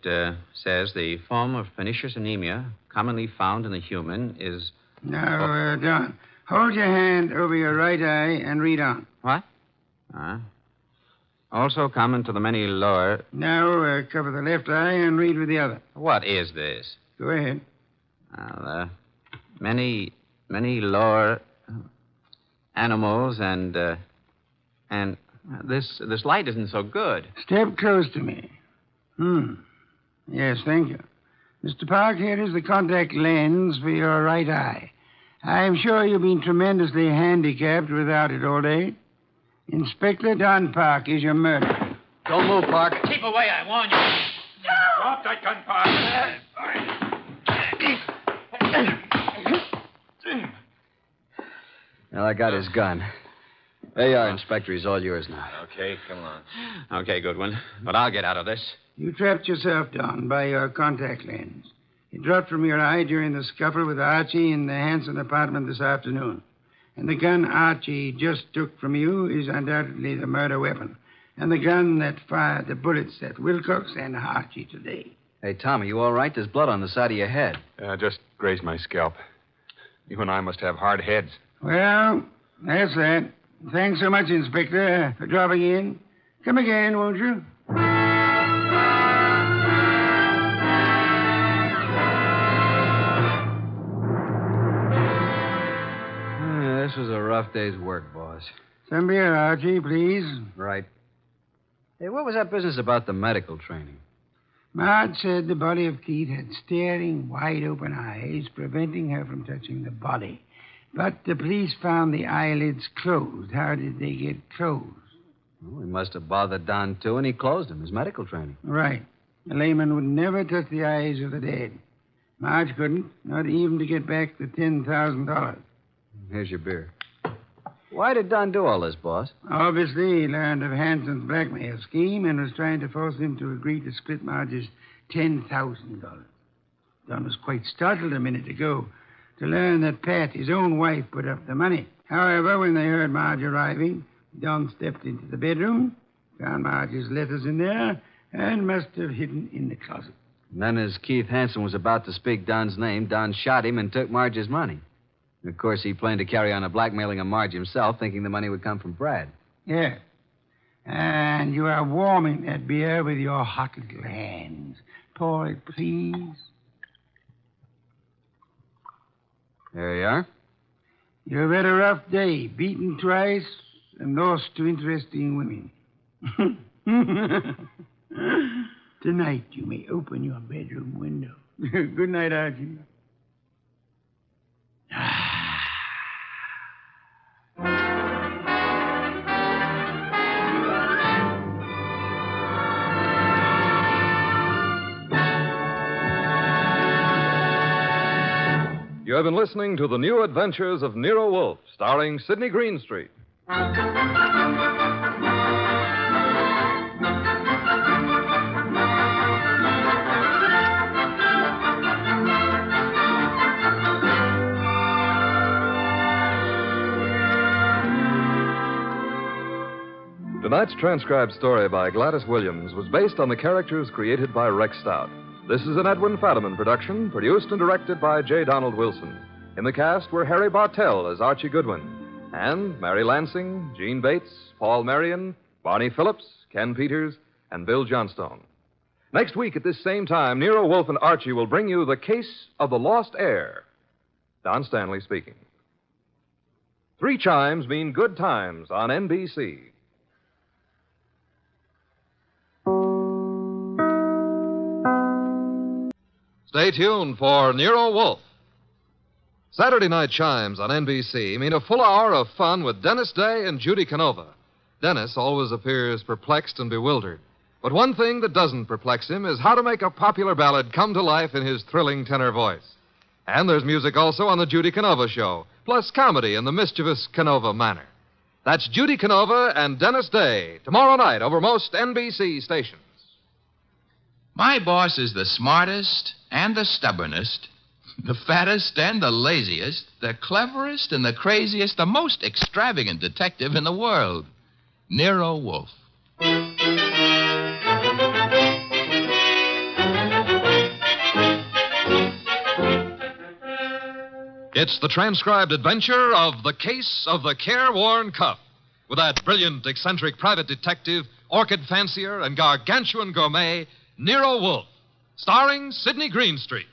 says the form of pernicious anemia commonly found in the human is... Now, Don, hold your hand over your right eye and read on. What? Also common to the many lower... Now, cover the left eye and read with the other. What is this? Go ahead. Many lower animals and this light isn't so good. Step close to me. Yes, thank you. Mr. Park, here is the contact lens for your right eye. I'm sure you've been tremendously handicapped without it all day. Inspector Don Park is your murderer. Don't move, Park. Keep away, I warn you. Drop that gun, Park. Well, I got his gun. There you are, Inspector. He's all yours now. Okay, come on. Okay, Goodwin. But I'll get out of this. You trapped yourself, Don, by your contact lens. It dropped from your eye during the scuffle with Archie in the Hanson apartment this afternoon. And the gun Archie just took from you is undoubtedly the murder weapon. And the gun that fired the bullets at Wilcox and Archie today. Hey, Tom, are you all right? There's blood on the side of your head. Just grazed my scalp. You and I must have hard heads. Well, that's that. Thanks so much, Inspector, for dropping in. Come again, won't you? This was a rough day's work, boss. Some beer, Archie, please. Right. Hey, what was that business about the medical training? Marge said the body of Keith had staring, wide-open eyes, preventing her from touching the body. But the police found the eyelids closed. How did they get closed? Well, he must have bothered Don, too, and he closed them. His medical training. Right. A layman would never touch the eyes of the dead. Marge couldn't, not even to get back the $10,000. Here's your beer. Why did Don do all this, boss? Obviously, he learned of Hanson's blackmail scheme and was trying to force him to agree to split Marge's $10,000. Don was quite startled a minute ago to learn that Pat, his own wife, put up the money. However, when they heard Marge arriving, Don stepped into the bedroom, found Marge's letters in there, and must have hidden in the closet. And then as Keith Hansen was about to speak Don's name, Don shot him and took Marge's money. And of course, he planned to carry on a blackmailing of Marge himself, thinking the money would come from Brad. Yeah. And you are warming that beer with your hot little hands. Pour it, please. There you are. You've had a rough day, beaten twice and lost to interesting women. Tonight you may open your bedroom window. Good night, Archie. You have been listening to The New Adventures of Nero Wolfe, starring Sidney Greenstreet. Tonight's transcribed story by Gladys Williams was based on the characters created by Rex Stout. This is an Edwin Fadiman production, produced and directed by J. Donald Wilson. In the cast were Harry Bartell as Archie Goodwin, and Mary Lansing, Gene Bates, Paul Marion, Barney Phillips, Ken Peters, and Bill Johnstone. Next week at this same time, Nero Wolfe and Archie will bring you The Case of the Lost Heir. Don Stanley speaking. 3 chimes mean good times on NBC. Stay tuned for Nero Wolfe. Saturday night chimes on NBC mean a full hour of fun with Dennis Day and Judy Canova. Dennis always appears perplexed and bewildered. But one thing that doesn't perplex him is how to make a popular ballad come to life in his thrilling tenor voice. And there's music also on the Judy Canova Show, plus comedy in the mischievous Canova manner. That's Judy Canova and Dennis Day, tomorrow night over most NBC stations. My boss is the smartest and the stubbornest, the fattest and the laziest, the cleverest and the craziest, the most extravagant detective in the world, Nero Wolfe. It's the transcribed adventure of The Case of the Careworn Cup, with that brilliant, eccentric private detective, orchid fancier, and gargantuan gourmet, Nero Wolfe, starring Sidney Greenstreet.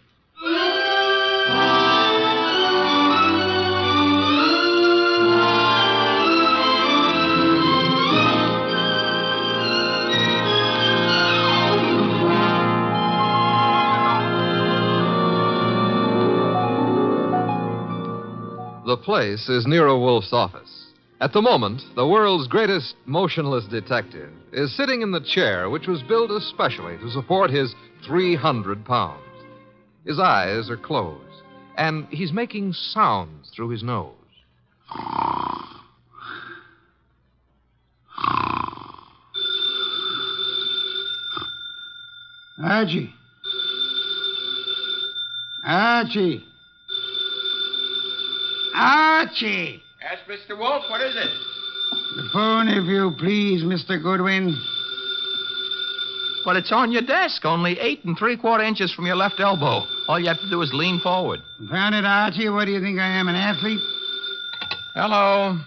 The place is Nero Wolfe's office. At the moment, the world's greatest motionless detective is sitting in the chair which was built especially to support his 300 pounds. His eyes are closed, and he's making sounds through his nose. Archie. Archie. Archie! Yes, Mr. Wolfe, what is it? The phone, if you please, Mr. Goodwin. Well, it's on your desk, only 8 3/4 inches from your left elbow. All you have to do is lean forward. Found it, Archie. What do you think I am, an athlete? Hello.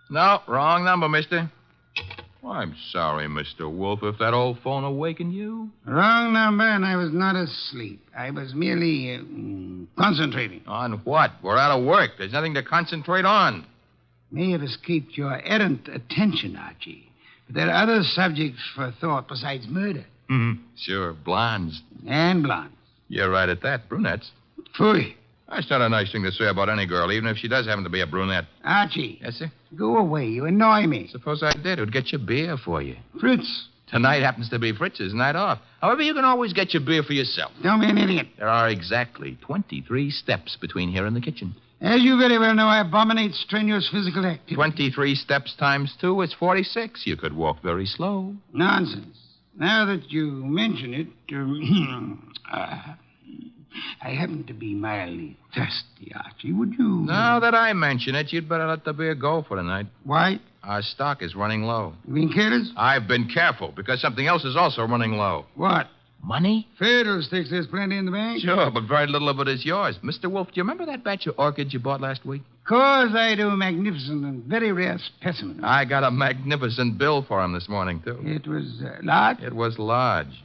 No, wrong number, mister. Well, I'm sorry, Mr. Wolfe, if that old phone awakened you. Wrong number, and I was not asleep. I was merely concentrating. On what? We're out of work. There's nothing to concentrate on. May have escaped your errant attention, Archie. But there are other subjects for thought besides murder. Mm-hmm. Sure, blondes. And blondes. You're right at that. Brunettes. Phooey. That's not a nice thing to say about any girl, even if she does happen to be a brunette. Archie. Yes, sir? Go away. You annoy me. Suppose I did. It would get you beer for you. Fritz. Tonight happens to be Fritz's night off. However, you can always get your beer for yourself. Don't be an idiot. There are exactly 23 steps between here and the kitchen. As you very well know, I abominate strenuous physical activity. 23 steps times 2 is 46. You could walk very slow. Nonsense. Now that you mention it, I happen to be mildly thirsty, Archie. Would you... Now that I mention it, you'd better let the beer go for tonight. Why? Our stock is running low. You being careless? I've been careful, because something else is also running low. What? Money? Fiddlesticks, there's plenty in the bank. Sure, but very little of it is yours. Mr. Wolfe, do you remember that batch of orchids you bought last week? Of course I do. Magnificent and very rare specimen. I got a magnificent bill for him this morning, too. It was large? It was large.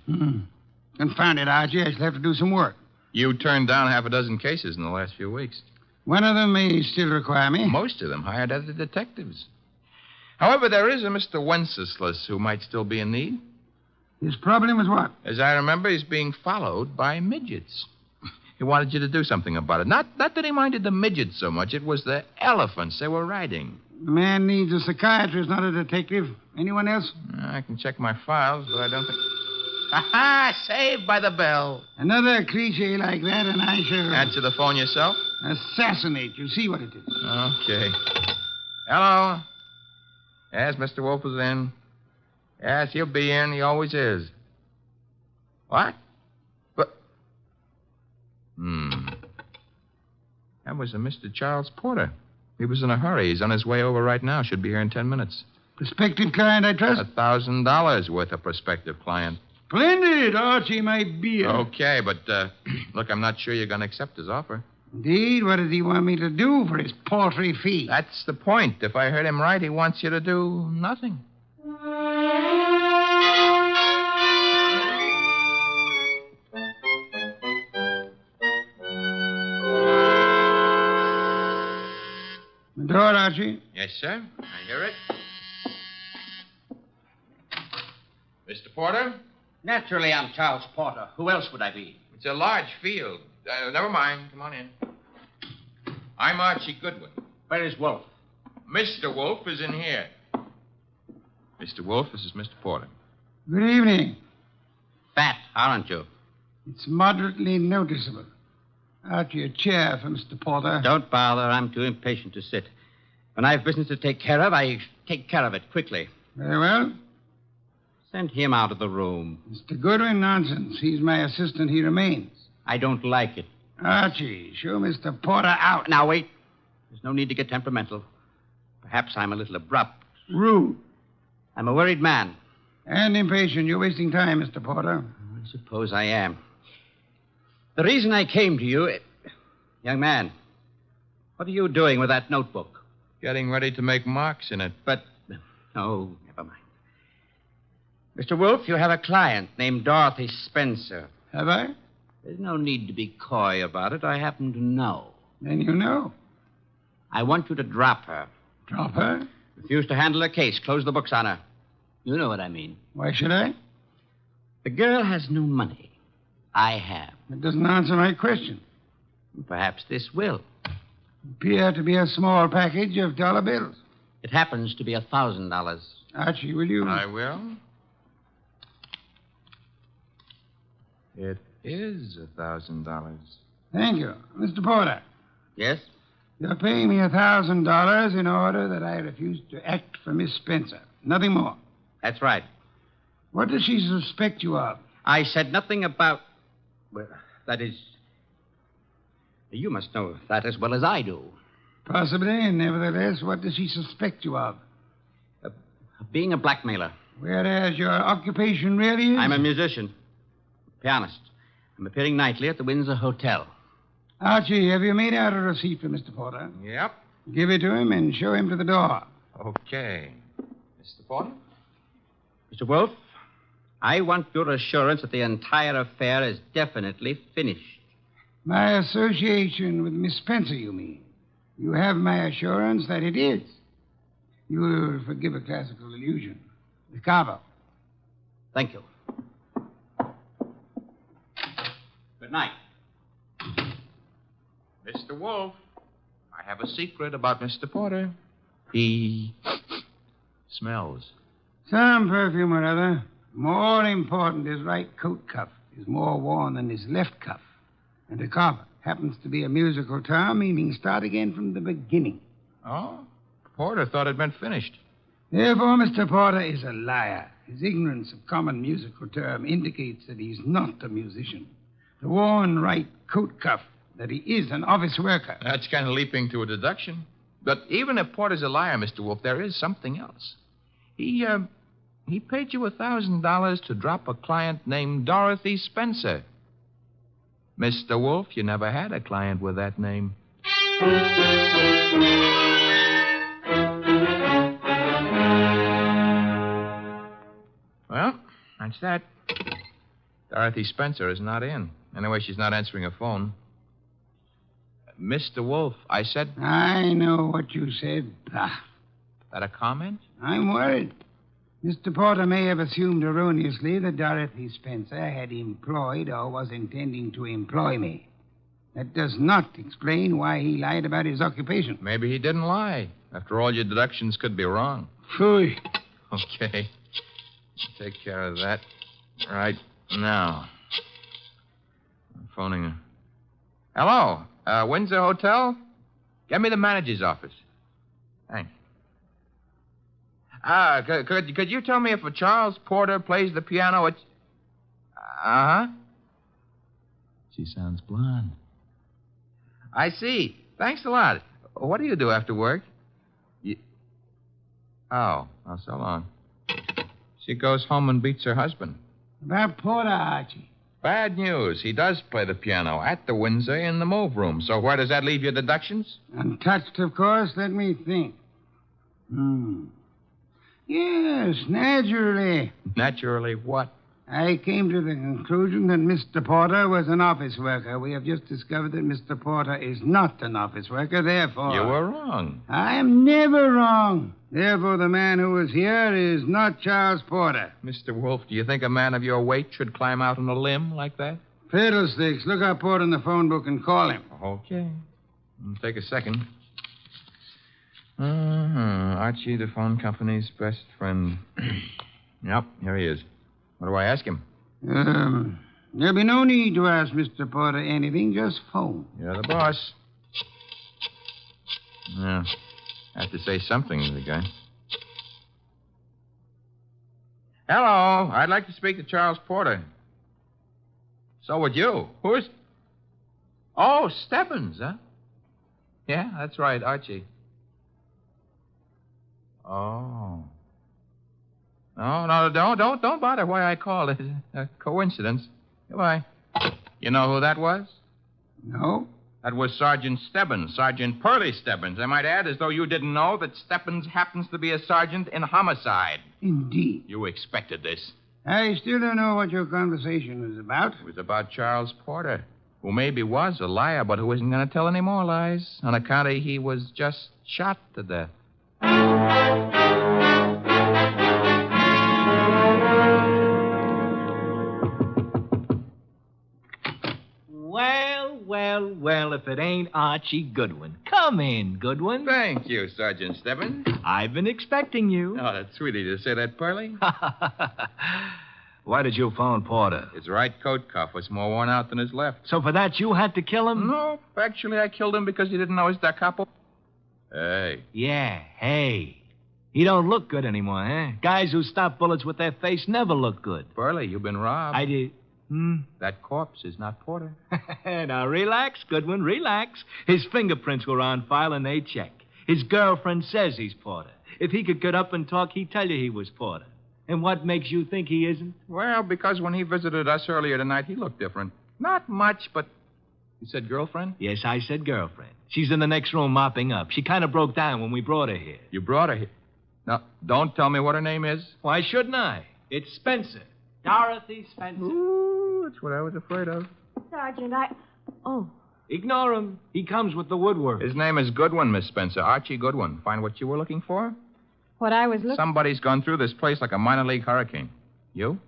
Confound it, Archie. I shall have to do some work. You turned down half a dozen cases in the last few weeks. One of them may still require me. Most of them hired other detectives. However, there is a Mr. Wenceslas who might still be in need. His problem is what? As I remember, he's being followed by midgets. He wanted you to do something about it. Not that he minded the midgets so much. It was the elephants they were riding. The man needs a psychiatrist, not a detective. Anyone else? I can check my files, but I don't think... Ha-ha! Saved by the bell. Another cliche like that, and I shall... Answer the phone yourself? Assassinate. You see what it is. Okay. Hello? Yes, Mr. Wolfe is in. Yes, he'll be in. He always is. What? But... That was a Mr. Charles Porter. He was in a hurry. He's on his way over right now. Should be here in 10 minutes. Prospective client, I trust? $1,000 worth of prospective client. Splendid, Archie, my beer. Okay, but, look, I'm not sure you're going to accept his offer. Indeed? What does he want me to do for his paltry fee? That's the point. If I heard him right, he wants you to do nothing. The door, Archie. Yes, sir. I hear it. Mr. Porter? Naturally, I'm Charles Porter. Who else would I be? It's a large field. Never mind. Come on in. I'm Archie Goodwin. Where is Wolfe? Mr. Wolfe is in here. Mr. Wolfe, this is Mr. Porter. Good evening. Fat, aren't you? It's moderately noticeable. Archie, a chair for Mr. Porter. Don't bother. I'm too impatient to sit. When I have business to take care of, I take care of it quickly. Very well. Send him out of the room. Mr. Goodwin, nonsense. He's my assistant. He remains. I don't like it. Archie, show Mr. Porter out. Now, wait. There's no need to get temperamental. Perhaps I'm a little abrupt. Rude. I'm a worried man. And impatient. You're wasting time, Mr. Porter. I suppose I am. The reason I came to you... Young man, what are you doing with that notebook? Getting ready to make marks in it. But... Oh, never mind. Mr. Wolfe, you have a client named Dorothy Spencer. Have I? There's no need to be coy about it. I happen to know. Then you know. I want you to drop her. Drop her? Refuse to handle her case. Close the books on her. You know what I mean. Why should I? The girl has no money. I have. That doesn't answer my question. Perhaps this will. Appear to be a small package of dollar bills. It happens to be $1,000. Archie, will you? I will. It is $1,000. Thank you. Mr. Porter. Yes? You're paying me $1,000 in order that I refuse to act for Miss Spencer. Nothing more. That's right. What does she suspect you of? I said nothing about... Well, that is... You must know that as well as I do. Possibly, and nevertheless, what does she suspect you of? Being a blackmailer. Whereas your occupation really is? I'm a musician. Pianist. I'm appearing nightly at the Windsor Hotel. Archie, have you made out a receipt for Mr. Porter? Yep. Give it to him and show him to the door. Okay. Mr. Porter? Mr. Wolfe, I want your assurance that the entire affair is definitely finished. My association with Miss Spencer, you mean? You have my assurance that it is. You will forgive a classical allusion. The Cabo. Thank you. Good night. Mr. Wolfe, I have a secret about Mr. Porter. He smells. Some perfume or other. More important, his right coat cuff is more worn than his left cuff. And a carver happens to be a musical term meaning start again from the beginning. Oh? Porter thought it'd been finished. Therefore, Mr. Porter is a liar. His ignorance of common musical term indicates that he's not a musician. The worn right coat cuff, that he is an office worker. That's kind of leaping to a deduction. But even if Porter's a liar, Mr. Wolfe, there is something else. He paid you $1,000 to drop a client named Dorothy Spencer. Mr. Wolfe, you never had a client with that name. Well, that's that. Dorothy Spencer is not in. Anyway, she's not answering her phone. Mr. Wolfe, I said... I know what you said. Bah. That a comment? I'm worried. Mr. Porter may have assumed erroneously that Dorothy Spencer had employed or was intending to employ me. That does not explain why he lied about his occupation. Maybe he didn't lie. After all, your deductions could be wrong. Phooey. Okay. Take care of that right now. I'm phoning her. Hello? Windsor Hotel? Get me the manager's office. Thanks. Could you tell me if a Charles Porter plays the piano at... Uh-huh. She sounds blonde. I see. Thanks a lot. What do you do after work? Oh, so long. She goes home and beats her husband. About Porter, Archie. Bad news. He does play the piano at the Windsor in the move room. So where does that leave your deductions? Untouched, of course. Let me think. Yes, naturally. Naturally what? I came to the conclusion that Mr. Porter was an office worker. We have just discovered that Mr. Porter is not an office worker, therefore... You were wrong. I am never wrong. Therefore, the man who was here is not Charles Porter. Mr. Wolfe, do you think a man of your weight should climb out on a limb like that? Fiddlesticks. Look up Porter in the phone book and call him. Okay. Take a second. Archie, the phone company's best friend. Yep, here he is. What do I ask him? There'll be no need to ask Mr. Porter anything. Just phone. You're the boss. Yeah. Have to say something to the guy. Hello. I'd like to speak to Charles Porter. So would you. Who's... Oh, Stebbins, huh? Yeah, that's right, Archie. Oh. No, don't bother why I called. It's a coincidence. Goodbye. You know who that was? No. That was Sergeant Stebbins, Sergeant Pearlie Stebbins. I might add, as though you didn't know, that Stebbins happens to be a sergeant in homicide. Indeed. You expected this. I still don't know what your conversation was about. It was about Charles Porter, who maybe was a liar, but who isn't going to tell any more lies on account of he was just shot to death. Well, if it ain't Archie Goodwin. Come in, Goodwin. Thank you, Sergeant Stebbins. I've been expecting you. Oh, that's sweet of you to say that, Pearlie. Why did you phone Porter? His right coat cuff was more worn out than his left. So for that, you had to kill him? No, actually, I killed him because he didn't know his da capo. Hey. Yeah, hey. He don't look good anymore, huh? Guys who stop bullets with their face never look good. Pearlie, you've been robbed. I did. That corpse is not Porter. Now, relax, Goodwin, relax. His fingerprints were on file and they check. His girlfriend says he's Porter. If he could get up and talk, he'd tell you he was Porter. And what makes you think he isn't? Well, because when he visited us earlier tonight, he looked different. Not much, but... You said girlfriend? Yes, I said girlfriend. She's in the next room mopping up. She kind of broke down when we brought her here. You brought her here? Now, don't tell me what her name is. Why shouldn't I? It's Spencer. Dorothy Spencer. Ooh, that's what I was afraid of. Sergeant, Oh. Ignore him. He comes with the woodwork. His name is Goodwin, Miss Spencer. Archie Goodwin. Find what you were looking for? What I was looking... Somebody's gone through this place like a minor league hurricane. You?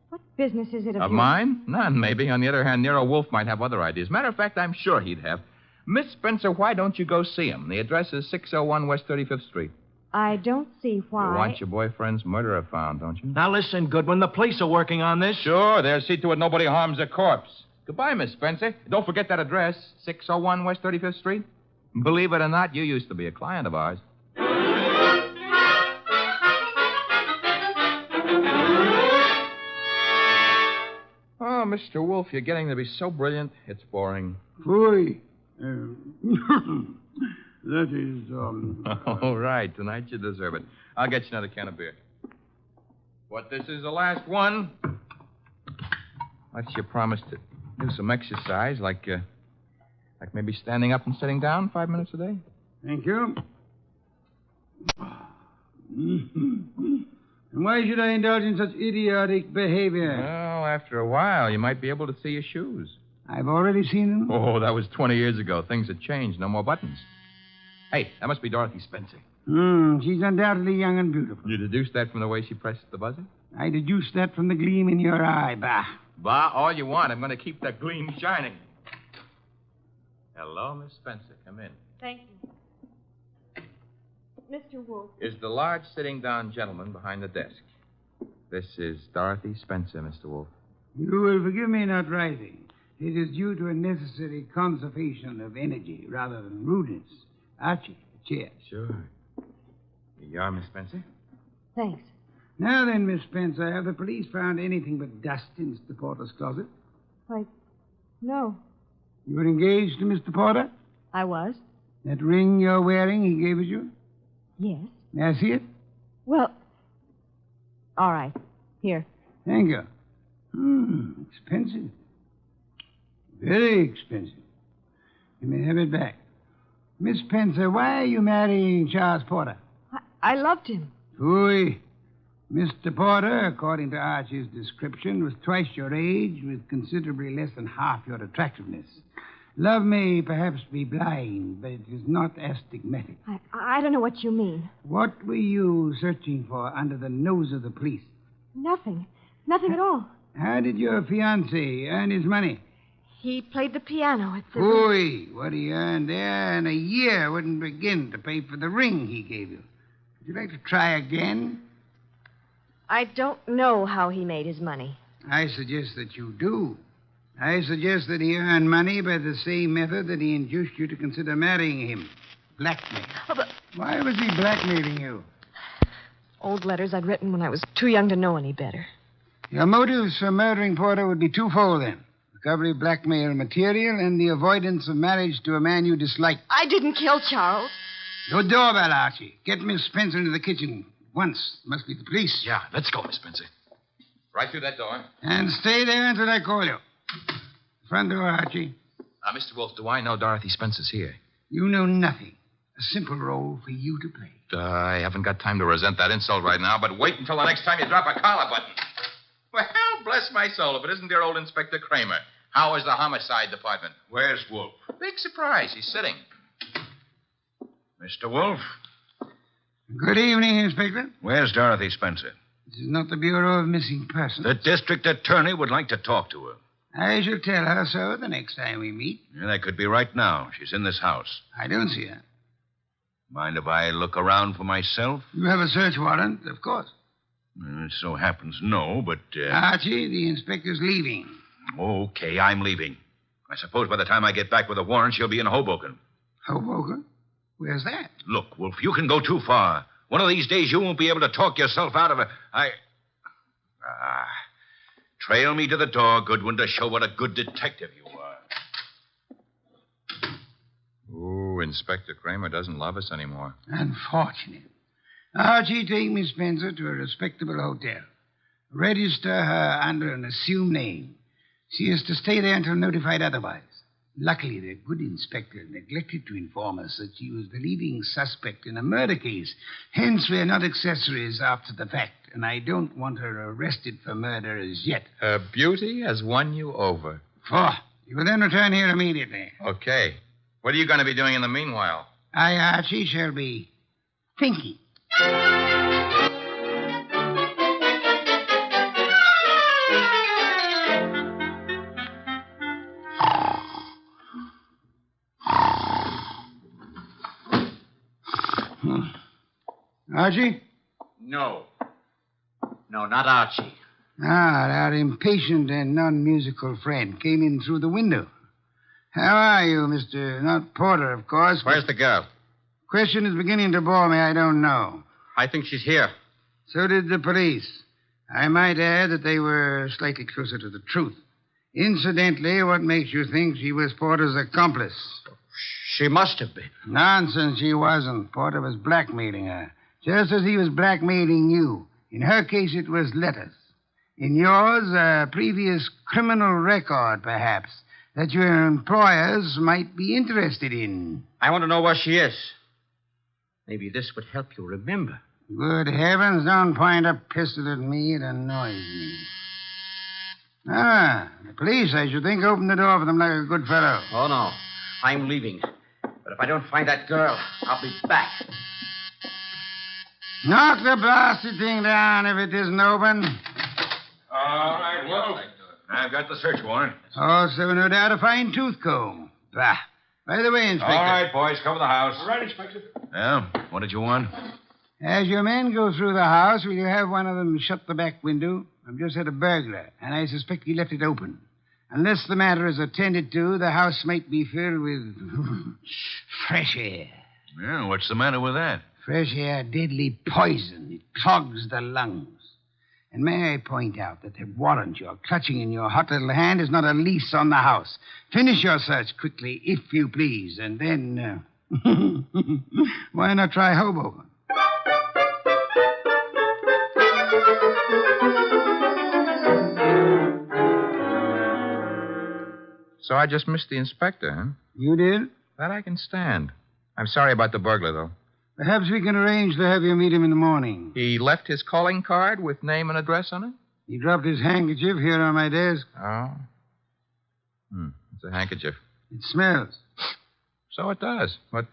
What business is it of yours? Mine? None, maybe. On the other hand, Nero Wolfe might have other ideas. Matter of fact, I'm sure he'd have. Miss Spencer, why don't you go see him? The address is 601 West 35th Street. I don't see why. You want your boyfriend's murderer found, don't you? Now listen, Goodwin, the police are working on this. Sure, they'll see to it nobody harms a corpse. Goodbye, Miss Spencer. Don't forget that address, 601 West 35th Street. Believe it or not, you used to be a client of ours. Oh, Mr. Wolfe, you're getting to be so brilliant, it's boring. Phooey. That is, All right, tonight you deserve it. I'll get you another can of beer. But this is the last one. What's your promise to do some exercise, like maybe standing up and sitting down 5 minutes a day? Thank you. And why should I indulge in such idiotic behavior? Well, after a while, you might be able to see your shoes. I've already seen them. Oh, that was 20 years ago. Things had changed. No more buttons. Hey, that must be Dorothy Spencer. She's undoubtedly young and beautiful. You deduced that from the way she pressed the buzzer? I deduced that from the gleam in your eye, Bah. Bah, all you want. I'm going to keep that gleam shining. Hello, Miss Spencer. Come in. Thank you. Mr. Wolfe. Is the large sitting-down gentleman behind the desk. This is Dorothy Spencer, Mr. Wolfe. You will forgive me not rising. It is due to a necessary conservation of energy rather than rudeness. Archie, a chair. Sure. Here you are, Miss Spencer. Thanks. Now then, Miss Spencer, have the police found anything but dust in Mr. Porter's closet? Why, no. You were engaged to Mr. Porter? I was. That ring you're wearing he gave it you? Yes. May I see it? Well, all right. Here. Thank you. Expensive. Very expensive. You may have it back. Miss Spencer, why are you marrying Charles Porter? I loved him. Phooey. Mr. Porter, according to Archie's description, was twice your age with considerably less than half your attractiveness. Love may perhaps be blind, but it is not astigmatic. I don't know what you mean. What were you searching for under the nose of the police? Nothing. Nothing at all. How did your fiancé earn his money? He played the piano at the... Ooh, what he earned there in a year wouldn't begin to pay for the ring he gave you. Would you like to try again? I don't know how he made his money. I suggest that you do. I suggest that he earned money by the same method that he induced you to consider marrying him. Blackmail. Oh, but... Why was he blackmailing you? Old letters I'd written when I was too young to know any better. Your motives for murdering Porter would be twofold, then. Recovery of blackmail material and the avoidance of marriage to a man you dislike. I didn't kill Charles. Your doorbell, Archie. Get Miss Spencer into the kitchen. Once. Must be the police. Yeah, let's go, Miss Spencer. Right through that door. And stay there until I call you. Front door, Archie. Mr. Wolfe, do I know Dorothy Spencer's here? You know nothing. A simple role for you to play. I haven't got time to resent that insult right now, but wait until the next time you drop a collar button. Well, bless my soul, if it isn't dear old Inspector Kramer. How is the homicide department? Where's Wolfe? Big surprise. He's sitting. Mr. Wolfe? Good evening, Inspector. Where's Dorothy Spencer? This is not the Bureau of Missing Persons. The district attorney would like to talk to her. I shall tell her so the next time we meet. Yeah, that could be right now. She's in this house. I don't see her. Mind if I look around for myself? You have a search warrant, of course. It so happens no, but... Archie, the inspector's leaving. Okay, I'm leaving. I suppose by the time I get back with a warrant, she'll be in Hoboken. Hoboken? Where's that? Look, Wolf, you can go too far. One of these days you won't be able to talk yourself out of it. Trail me to the door, Goodwin, to show what a good detective you are. Ooh, Inspector Kramer doesn't love us anymore. Unfortunate. Archie, take Miss Spencer to a respectable hotel. Register her under an assumed name. She is to stay there until notified otherwise. Luckily, the good inspector neglected to inform us that she was the leading suspect in a murder case. Hence, we are not accessories after the fact, and I don't want her arrested for murder as yet. Her beauty has won you over. You will then return here immediately. Okay. What are you going to be doing in the meanwhile? I, Archie, shall be thinking. Archie? No. No, not Archie. Our impatient and non-musical friend came in through the window. How are you, Mr. Not Porter, of course. Where's the girl? Question is beginning to bore me. I don't know. I think she's here. So did the police. I might add that they were slightly closer to the truth. Incidentally, what makes you think she was Porter's accomplice? She must have been. Nonsense, she wasn't. Porter was blackmailing her, just as he was blackmailing you. In her case, it was letters. In yours, a previous criminal record, perhaps, that your employers might be interested in. I want to know where she is. Maybe this would help you remember. Good heavens, don't point a pistol at me. It annoys me. The police, I should think, opened the door for them like a good fellow. Oh, no. I'm leaving. But if I don't find that girl, I'll be back. Knock the blasted thing down if it isn't open. All right, well, I've got the search warrant. Also, no doubt, a fine tooth comb. Bah. By the way, Inspector. All right, boys, cover the house. All right, Inspector. Yeah, what did you want? As your men go through the house, will you have one of them shut the back window? I've just had a burglar, and I suspect he left it open. Unless the matter is attended to, the house might be filled with fresh air. Yeah, what's the matter with that? Fresh air, deadly poison. It clogs the lungs. And may I point out that the warrant you're clutching in your hot little hand is not a lease on the house. Finish your search quickly, if you please, and then, why not try Hoboken? So I just missed the inspector, huh? You did? That I can stand. I'm sorry about the burglar, though. Perhaps we can arrange to have you meet him in the morning. He left his calling card with name and address on it? He dropped his handkerchief here on my desk. Oh. It's a handkerchief. It smells. So it does. But,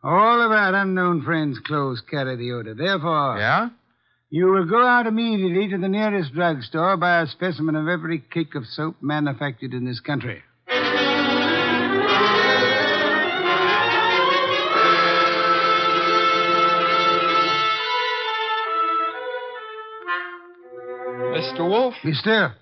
all of our unknown friends' clothes carry the odor. Therefore... Yeah? You will go out immediately to the nearest drugstore, buy a specimen of every cake of soap manufactured in this country. Mr. Wolfe? Be still.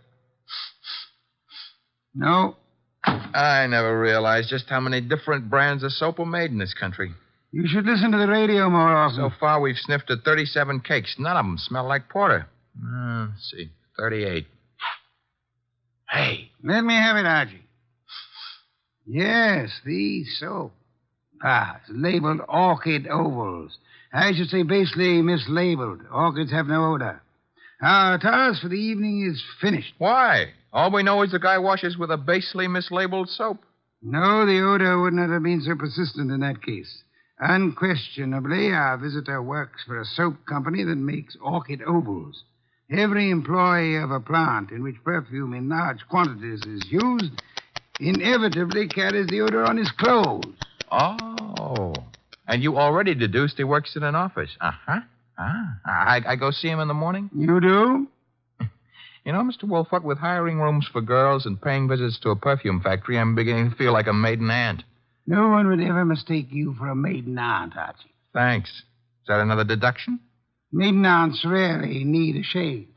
No. I never realized just how many different brands of soap are made in this country. You should listen to the radio more often. So far, we've sniffed at 37 cakes. None of them smell like porter. Let's see. 38. Hey. Let me have it, Archie. Yes, the soap. It's labeled Orchid Ovals. I should say basically mislabeled. Orchids have no odor. Our task for the evening is finished. Why? All we know is the guy washes with a basely mislabeled soap. No, the odor would not have been so persistent in that case. Unquestionably, our visitor works for a soap company that makes orchid ovals. Every employee of a plant in which perfume in large quantities is used inevitably carries the odor on his clothes. Oh. And you already deduced he works in an office. Uh-huh. I go see him in the morning? You do? You know, Mr. Wolfe, what with hiring rooms for girls and paying visits to a perfume factory, I'm beginning to feel like a maiden aunt. No one would ever mistake you for a maiden aunt, Archie. Thanks. Is that another deduction? Maiden aunts rarely need a shave.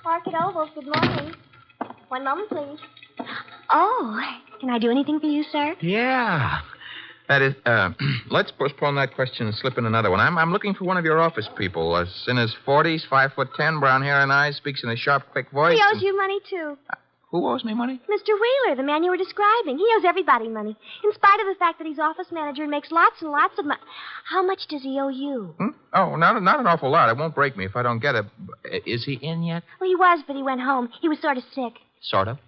Orchid Ovals, good morning. One moment, please. Oh, can I do anything for you, sir? Yeah. That is, let's postpone that question and slip in another one. I'm looking for one of your office people. In his 40s, 5'10", brown hair and eyes, speaks in a sharp, quick voice. He owes you money, too. Who owes me money? Mr. Wheeler, the man you were describing. He owes everybody money, in spite of the fact that he's office manager and makes lots and lots of money. How much does he owe you? Oh, not an awful lot. It won't break me if I don't get it. Is he in yet? Well, he was, but he went home. He was sort of sick. Sort of.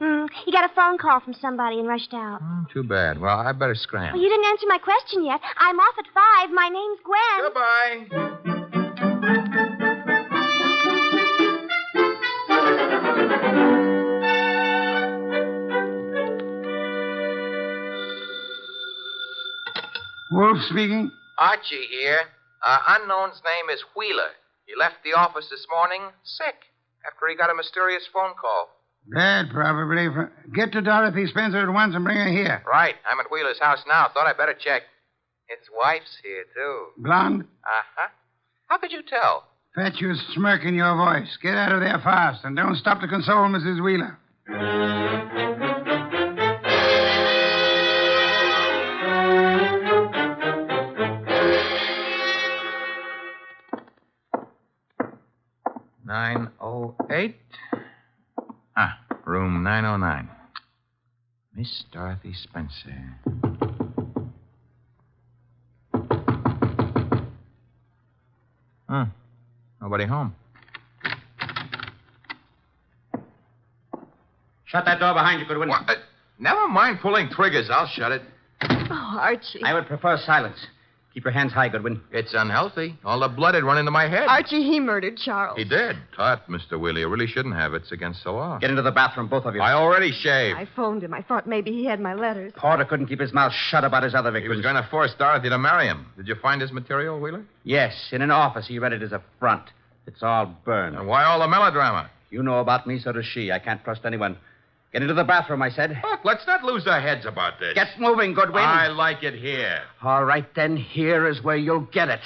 He got a phone call from somebody and rushed out. Too bad. Well, I better scram. Well, you didn't answer my question yet. I'm off at 5. My name's Gwen. Goodbye. Wolf speaking. Archie here. Unknown's name is Wheeler. He left the office this morning sick after he got a mysterious phone call. Bad, probably. Get to Dorothy Spencer at once and bring her here. Right. I'm at Wheeler's house now. Thought I'd better check. His wife's here, too. Blonde? Uh-huh. How could you tell? Fatuous smirk in your voice. Get out of there fast, and don't stop to console Mrs. Wheeler. Room 909. Miss Dorothy Spencer. Nobody home. Shut that door behind you, Goodwin. Never mind pulling triggers. I'll shut it. Oh, Archie. I would prefer silence. Keep your hands high, Goodwin. It's unhealthy. All the blood had run into my head. Archie, he murdered Charles. He did. Tut, Mr. Wheeler. You really shouldn't have. It's against the law. Get into the bathroom, both of you. I already shaved. I phoned him. I thought maybe he had my letters. Porter couldn't keep his mouth shut about his other He victims. was going to force Dorothy to marry him. Did you find his material, Wheeler? Yes, in an office. He read it as a front. It's all burned. And why all the melodrama? You know about me, so does she. I can't trust anyone. Get into the bathroom, I said. Look, let's not lose our heads about this. Get moving, Goodwin. I like it here. All right, then. Here is where you'll get it.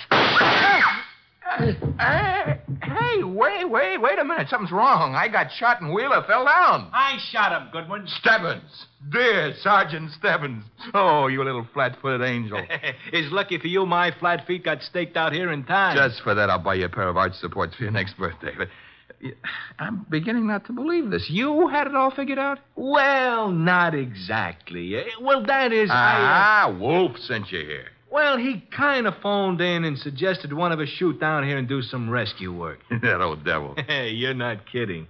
Hey, wait a minute. Something's wrong. I got shot and Wheeler fell down. I shot him, Goodwin. Stebbins. Dear Sergeant Stebbins. Oh, you little flat-footed angel. It's lucky for you my flat feet got staked out here in time. Just for that, I'll buy you a pair of arch supports for your next birthday. But I'm beginning not to believe this. You had it all figured out? Well, not exactly. Well, that is, Wolfe sent you here. Well, he kind of phoned in and suggested one of us shoot down here and do some rescue work. That old devil. Hey, you're not kidding.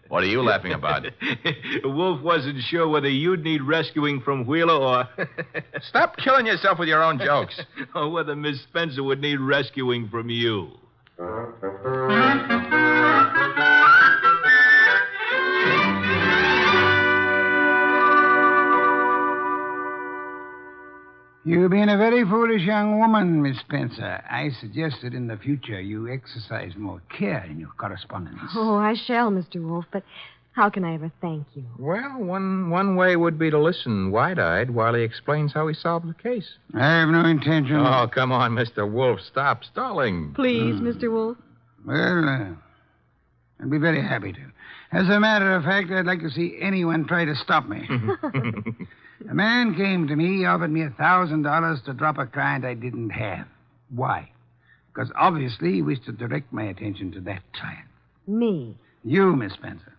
What are you laughing about? Wolf wasn't sure whether you'd need rescuing from Wheeler or... Stop killing yourself with your own jokes. Or whether Miss Spencer would need rescuing from you. You've been a very foolish young woman, Miss Spencer. I suggest that in the future you exercise more care in your correspondence. Oh, I shall, Mr. Wolfe, but how can I ever thank you? Well, one way would be to listen wide-eyed while he explains how he solved the case. I have no intention. Oh, come on, Mr. Wolfe. Stop stalling. Please, Mr. Wolfe. Well, I'd be very happy to. As a matter of fact, I'd like to see anyone try to stop me. A man came to me, offered me $1,000 to drop a client I didn't have. Why? Because obviously he wished to direct my attention to that client. Me? You, Miss Spencer.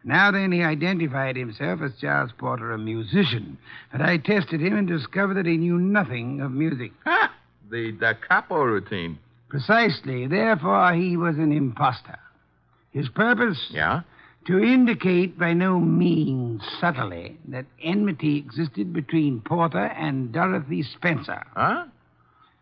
Now then, he identified himself as Charles Porter, a musician. But I tested him and discovered that he knew nothing of music. Ha! The da capo routine. Precisely. Therefore, he was an imposter. His purpose? Yeah? To indicate by no means subtly that enmity existed between Porter and Dorothy Spencer. Huh?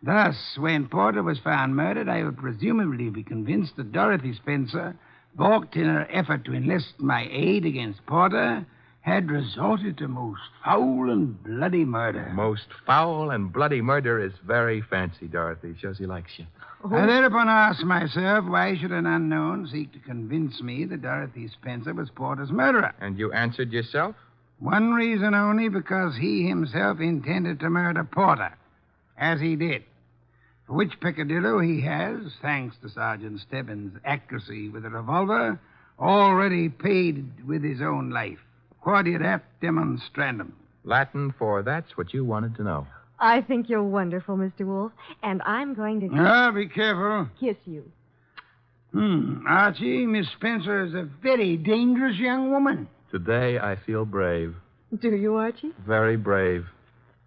Thus, when Porter was found murdered, I would presumably be convinced that Dorothy Spencer, balked in her effort to enlist my aid against Porter, had resorted to most foul and bloody murder. Most foul and bloody murder is very fancy, Dorothy. Shows he likes you. I thereupon asked myself, why should an unknown seek to convince me that Dorothy Spencer was Porter's murderer? And you answered yourself? One reason only, because he himself intended to murder Porter, as he did. For which peccadillo he has, thanks to Sergeant Stebbins' accuracy with a revolver, already paid with his own life. Quodirat demonstrandum. Latin for that's what you wanted to know. I think you're wonderful, Mr. Wolfe, and I'm going to... Ah, be careful. Kiss you. Archie, Miss Spencer is a very dangerous young woman. Today I feel brave. Do you, Archie? Very brave.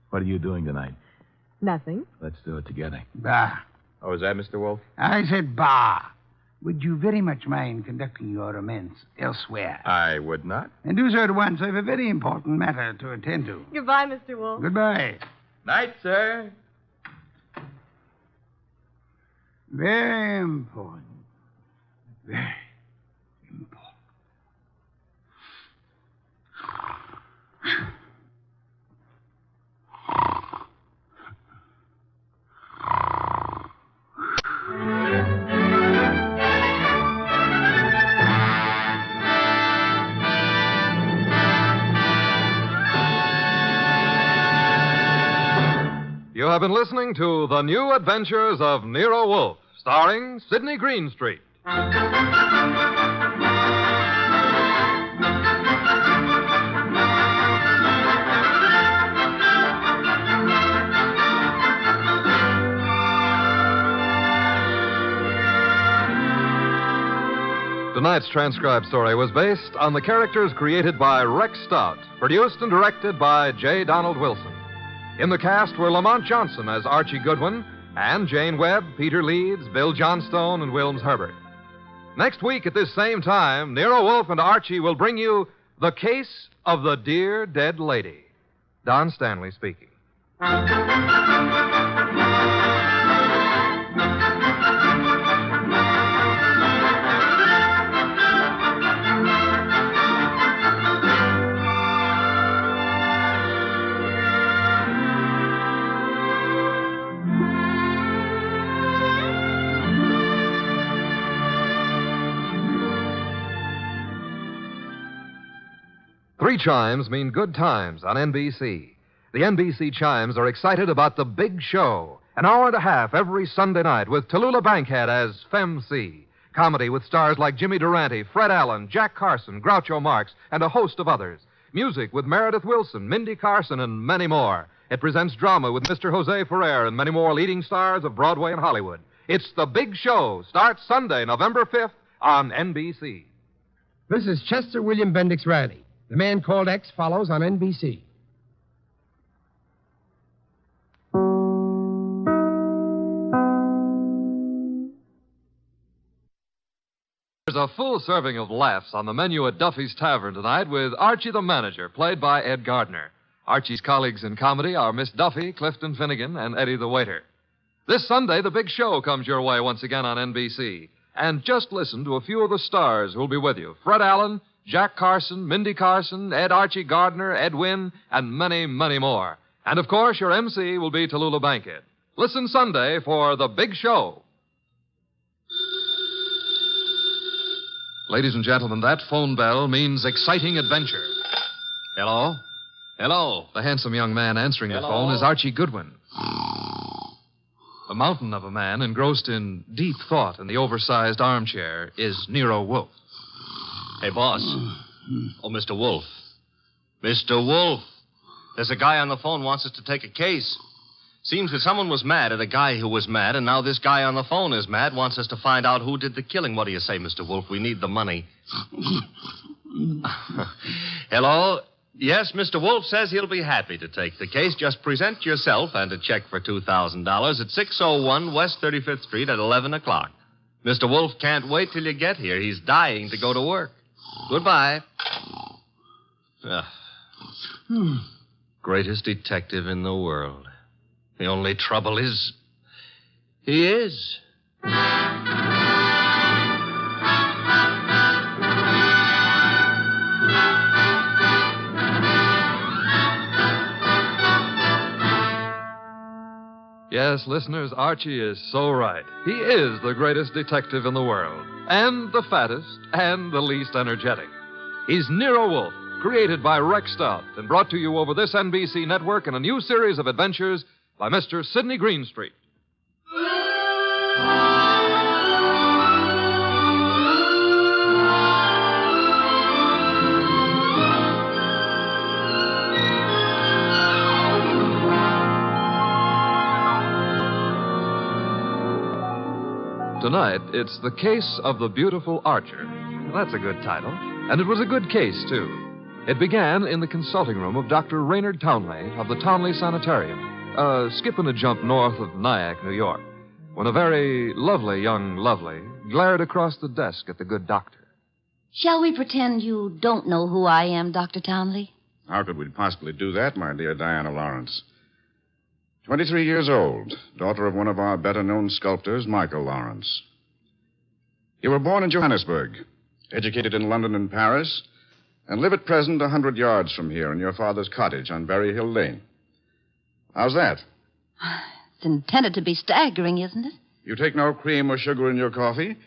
What are you doing tonight? Nothing. Let's do it together. Bah. Oh, is that Mr. Wolfe? I said bah. Would you very much mind conducting your romance elsewhere? I would not. And do so at once. I have a very important matter to attend to. Goodbye, Mr. Wolfe. Goodbye. Night, sir. Very important. Very important. You have been listening to The New Adventures of Nero Wolfe, starring Sidney Greenstreet. Tonight's transcribed story was based on the characters created by Rex Stout, produced and directed by J. Donald Wilson. In the cast were Lamont Johnson as Archie Goodwin, and Jane Webb, Peter Leeds, Bill Johnstone, and Wilms Herbert. Next week at this same time, Nero Wolfe and Archie will bring you The Case of the Dear Dead Lady. Don Stanley speaking. Three chimes mean good times on NBC. The NBC chimes are excited about The Big Show, an hour and a half every Sunday night with Tallulah Bankhead as Femme C. Comedy with stars like Jimmy Durante, Fred Allen, Jack Carson, Groucho Marx, and a host of others. Music with Meredith Wilson, Mindy Carson, and many more. It presents drama with Mr. Jose Ferrer and many more leading stars of Broadway and Hollywood. It's The Big Show. Starts Sunday, November 5th on NBC. This is Chester William Bendix Riley. The Man Called X follows on NBC. There's a full serving of laughs on the menu at Duffy's Tavern tonight with Archie the Manager, played by Ed Gardner. Archie's colleagues in comedy are Miss Duffy, Clifton Finnegan, and Eddie the Waiter. This Sunday, The Big Show comes your way once again on NBC. And just listen to a few of the stars who'll be with you. Fred Allen, Jack Carson, Mindy Carson, Ed Archie Gardner, Ed Wynn, and many, many more. And, of course, your MC will be Tallulah Bankhead. Listen Sunday for The Big Show. Ladies and gentlemen, that phone bell means exciting adventure. Hello? Hello. The handsome young man answering the phone is Archie Goodwin. A mountain of a man engrossed in deep thought in the oversized armchair is Nero Wolfe. Hey, boss. Oh, Mr. Wolfe. Mr. Wolfe. There's a guy on the phone wants us to take a case. Seems that someone was mad at a guy who was mad, and now this guy on the phone is mad, wants us to find out who did the killing. What do you say, Mr. Wolfe? We need the money. Hello? Yes, Mr. Wolfe says he'll be happy to take the case. Just present yourself and a check for $2,000 at 601 West 35th Street at 11 o'clock. Mr. Wolfe can't wait till you get here. He's dying to go to work. Goodbye. Greatest detective in the world. The only trouble is, he is. Yes, listeners, Archie is so right. He is the greatest detective in the world, and the fattest, and the least energetic. He's Nero Wolfe, created by Rex Stout, and brought to you over this NBC network in a new series of adventures by Mr. Sidney Greenstreet. Tonight, it's The Case of the Beautiful Archer. That's a good title. And it was a good case, too. It began in the consulting room of Dr. Raynard Townley of the Townley Sanitarium, skipping a jump north of Nyack, New York, when a very lovely young lovely glared across the desk at the good doctor. Shall we pretend you don't know who I am, Dr. Townley? How could we possibly do that, my dear Diana Lawrence? 23 years old, daughter of one of our better-known sculptors, Michael Lawrence. You were born in Johannesburg, educated in London and Paris, and live at present 100 yards from here in your father's cottage on Berry Hill Lane. How's that? It's intended to be staggering, isn't it? You take no cream or sugar in your coffee,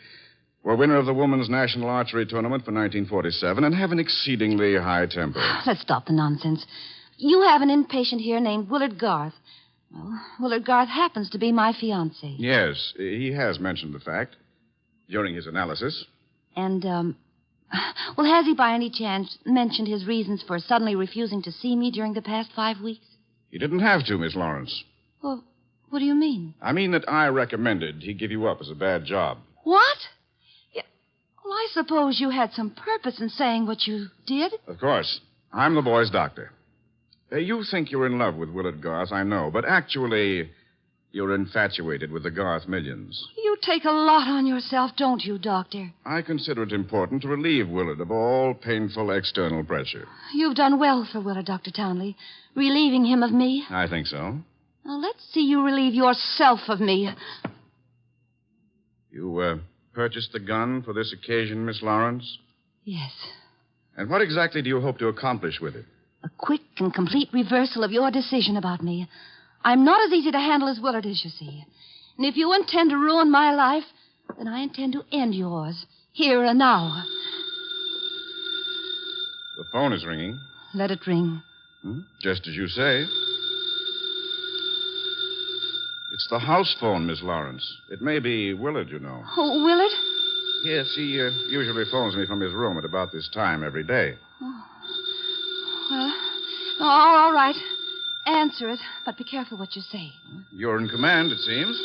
were winner of the Women's National Archery Tournament for 1947, and have an exceedingly high temper. Let's stop the nonsense. You have an inpatient here named Willard Garth. Well, Willard Garth happens to be my fiancé. Yes, he has mentioned the fact during his analysis. And, well, has he by any chance mentioned his reasons for suddenly refusing to see me during the past 5 weeks? He didn't have to, Miss Lawrence. Well, what do you mean? I mean that I recommended he give you up as a bad job. What? Yeah, well, I suppose you had some purpose in saying what you did. Of course. I'm the boy's doctor. You think you're in love with Willard Garth, I know, but actually, you're infatuated with the Garth millions. You take a lot on yourself, don't you, Doctor? I consider it important to relieve Willard of all painful external pressure. You've done well for Willard, Dr. Townley, relieving him of me. I think so. Now, let's see you relieve yourself of me. You, purchased the gun for this occasion, Miss Lawrence? Yes. And what exactly do you hope to accomplish with it? A quick and complete reversal of your decision about me. I'm not as easy to handle as Willard is, you see. And if you intend to ruin my life, then I intend to end yours, here and now. The phone is ringing. Let it ring. Just as you say. It's the house phone, Miss Lawrence. It may be Willard, you know. Oh, Willard? Yes, he usually phones me from his room at about this time every day. Oh. Well, all right. Answer it, but be careful what you say. You're in command, it seems.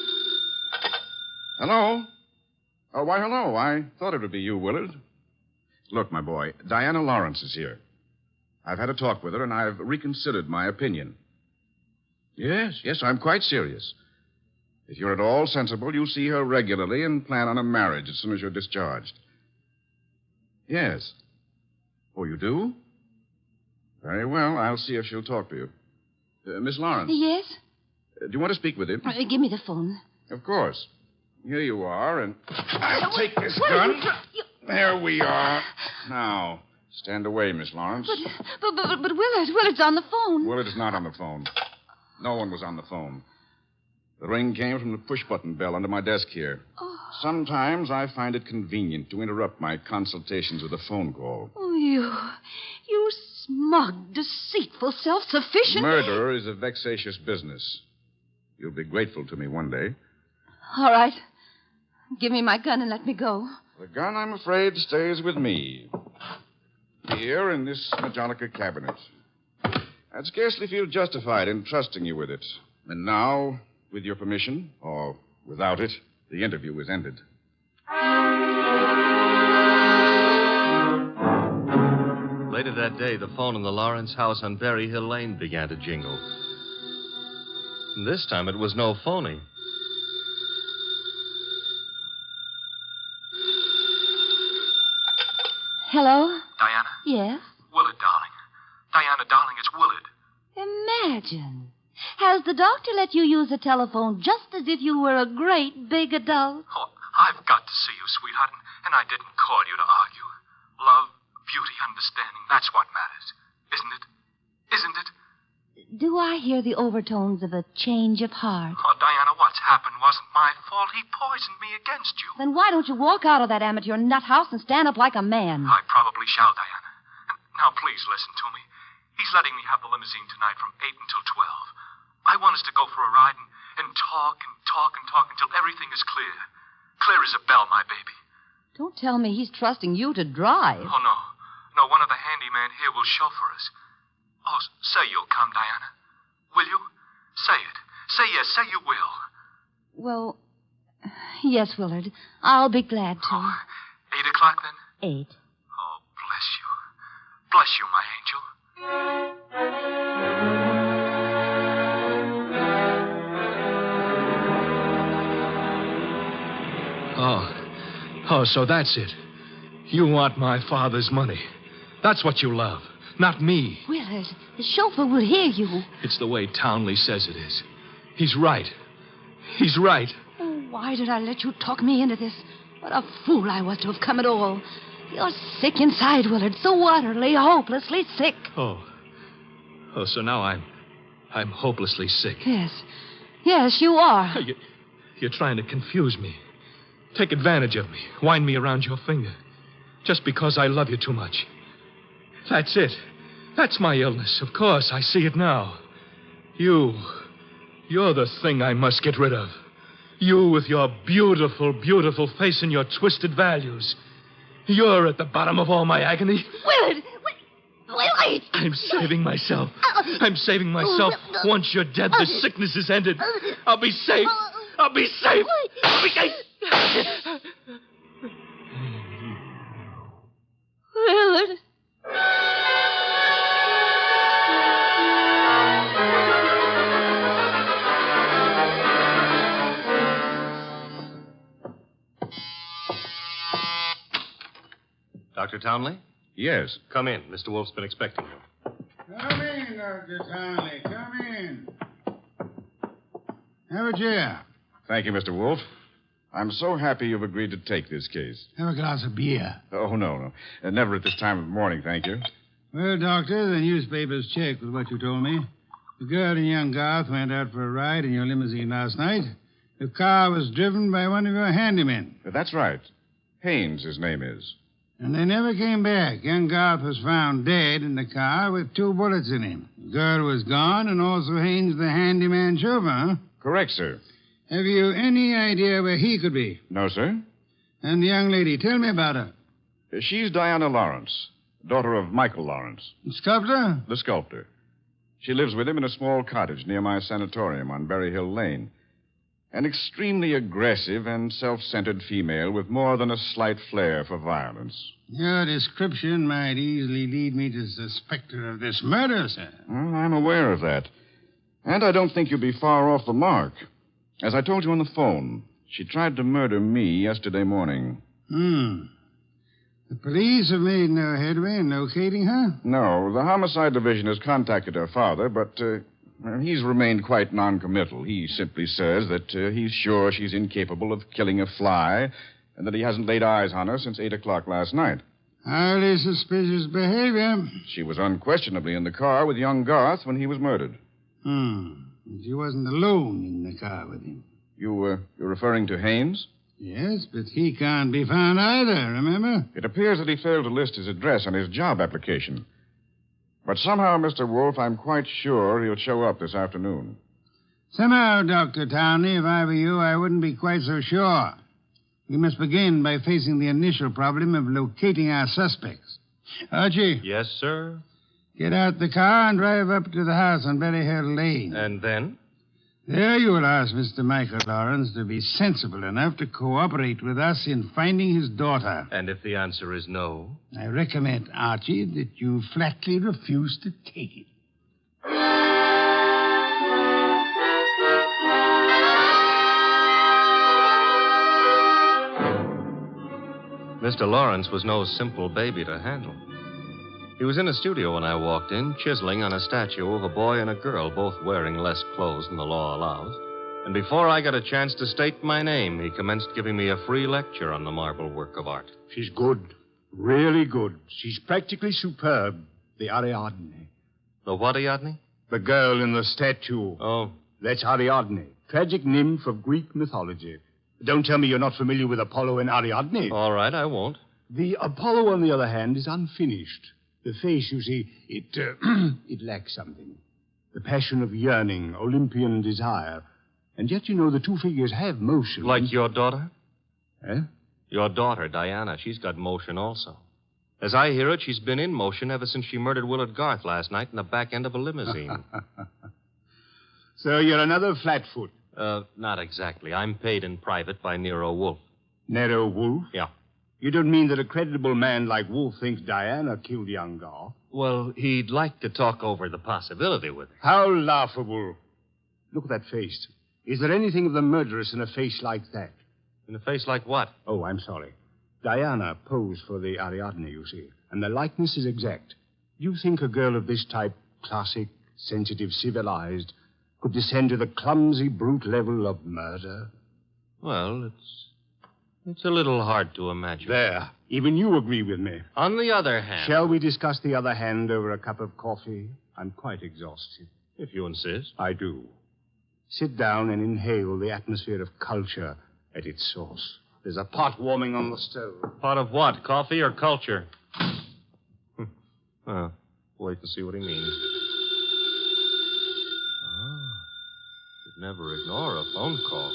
Hello? Oh, why, hello. I thought it would be you, Willard. Look, my boy, Diana Lawrence is here. I've had a talk with her, and I've reconsidered my opinion. Yes, I'm quite serious. If you're at all sensible, you see her regularly and plan on a marriage as soon as you're discharged. Yes. Oh, you do? Very well. I'll see if she'll talk to you. Miss Lawrence. Yes? Do you want to speak with him? Give me the phone. Of course. Here you are, and I'll take this gun. There we are. Now, stand away, Miss Lawrence. But Willard's on the phone. Willard is not on the phone. No one was on the phone. The ring came from the push-button bell under my desk here. Oh. Sometimes I find it convenient to interrupt my consultations with a phone call. Oh, you smug, deceitful, self-sufficient... Murder is a vexatious business. You'll be grateful to me one day. All right. Give me my gun and let me go. The gun, I'm afraid, stays with me. Here in this Majolica cabinet. I'd scarcely feel justified in trusting you with it. And now, with your permission, or without it, the interview is ended. Later that day, the phone in the Lawrence house on Berry Hill Lane began to jingle. And this time it was no phony. Hello? Diana? Yes? Willard, darling. Diana, darling, it's Willard. Imagine. Has the doctor let you use the telephone just as if you were a great big adult? Oh, I've got to see you, sweetheart, and I didn't call you to argue. Love, beauty, understanding, that's what matters. Isn't it? Isn't it? Do I hear the overtones of a change of heart? Oh, Diana, what's happened wasn't my fault. He poisoned me against you. Then why don't you walk out of that amateur nut house and stand up like a man? I probably shall, Diana. And now, please listen to me. He's letting me have the limousine tonight from 8 until 12. I want us to go for a ride and talk and talk and talk until everything is clear. Clear as a bell, my baby. Don't tell me he's trusting you to drive. Oh, no. No, one of the handyman here will chauffeur us. Oh, say you'll come, Diana. Will you? Say it. Say yes. Say you will. Well, yes, Willard. I'll be glad to. 8 o'clock, then? 8. Oh, bless you. Bless you, my angel. Oh, so that's it. You want my father's money. That's what you love, not me. Willard, the chauffeur will hear you. It's the way Townley says it is. He's right. He's right. Oh, why did I let you talk me into this? What a fool I was to have come at all. You're sick inside, Willard, so utterly, hopelessly sick. Oh, so now I'm hopelessly sick. Yes, you are. You're trying to confuse me. Take advantage of me. Wind me around your finger. Just because I love you too much. That's it. That's my illness. Of course, I see it now. You're the thing I must get rid of. You with your beautiful, beautiful face and your twisted values. You're at the bottom of all my agony. Willard! Wait! I'm saving myself. I'm saving myself. Once you're dead, the sickness is ended. I'll be safe. I'll be safe. I'll be safe. Willard. Dr. Townley? Yes. Come in. Mr. Wolfe's been expecting you. Come in, Dr. Townley. Come in. Have a chair. Thank you, Mr. Wolfe. I'm so happy you've agreed to take this case. Have a glass of beer. Oh, no. Never at this time of the morning, thank you. Well, Doctor, the newspapers check with what you told me. The girl and young Garth went out for a ride in your limousine last night. The car was driven by one of your handymen. That's right. Haynes, his name is. And they never came back. Young Garth was found dead in the car with 2 bullets in him. The girl was gone, and also Haynes, the handyman chauffeur, huh? Correct, sir. Have you any idea where he could be? No, sir. And the young lady, tell me about her. She's Diana Lawrence, daughter of Michael Lawrence. The sculptor? The sculptor. She lives with him in a small cottage near my sanatorium on Berry Hill Lane. An extremely aggressive and self-centered female with more than a slight flair for violence. Your description might easily lead me to suspect her of this murder, sir. Well, I'm aware of that. And I don't think you'll be far off the mark. As I told you on the phone, she tried to murder me yesterday morning. The police have made no headway in locating her? No, the homicide division has contacted her father, but he's remained quite noncommittal. He simply says that he's sure she's incapable of killing a fly and that he hasn't laid eyes on her since 8 o'clock last night. Highly suspicious behavior. She was unquestionably in the car with young Garth when he was murdered. And she wasn't alone in the car with him. You're referring to Haynes? Yes, but he can't be found either, remember? It appears that he failed to list his address on his job application. But somehow, Mr. Wolfe, I'm quite sure he'll show up this afternoon. Somehow, Dr. Townley, if I were you, I wouldn't be quite so sure. We must begin by facing the initial problem of locating our suspects. Archie? Yes, sir? Get out the car and drive up to the house on Berry Hill Lane. And then? There you will ask Mr. Michael Lawrence to be sensible enough to cooperate with us in finding his daughter. And if the answer is no? I recommend, Archie, that you flatly refuse to take it. Mr. Lawrence was no simple baby to handle. He was in a studio when I walked in, chiseling on a statue of a boy and a girl, both wearing less clothes than the law allows. And before I got a chance to state my name, he commenced giving me a free lecture on the marble work of art. She's good. Really good. She's practically superb. The Ariadne. The what Ariadne? The girl in the statue. Oh. That's Ariadne, tragic nymph of Greek mythology. Don't tell me you're not familiar with Apollo and Ariadne. All right, I won't. The Apollo, on the other hand, is unfinished. The face, you see, it lacks something. The passion of yearning, Olympian desire. And yet, you know, the two figures have motion. Like your daughter? Eh? Your daughter, Diana, she's got motion also. As I hear it, she's been in motion ever since she murdered Willard Garth last night in the back end of a limousine. So you're another flatfoot? Not exactly. I'm paid in private by Nero Wolfe. Nero Wolfe? Yeah. You don't mean that a creditable man like Wolfe thinks Diana killed young Garth? Well, he'd like to talk over the possibility with her. How laughable. Look at that face. Is there anything of the murderous in a face like that? In a face like what? Oh, I'm sorry. Diana posed for the Ariadne, you see, and the likeness is exact. Do you think a girl of this type, classic, sensitive, civilized, could descend to the clumsy, brute level of murder? Well, it's a little hard to imagine. There. Even you agree with me. On the other hand... Shall we discuss the other hand over a cup of coffee? I'm quite exhausted. If you insist. I do. Sit down and inhale the atmosphere of culture at its source. There's a pot warming on the stove. Pot of what? Coffee or culture? Well, wait and see what he means. Should never ignore a phone call.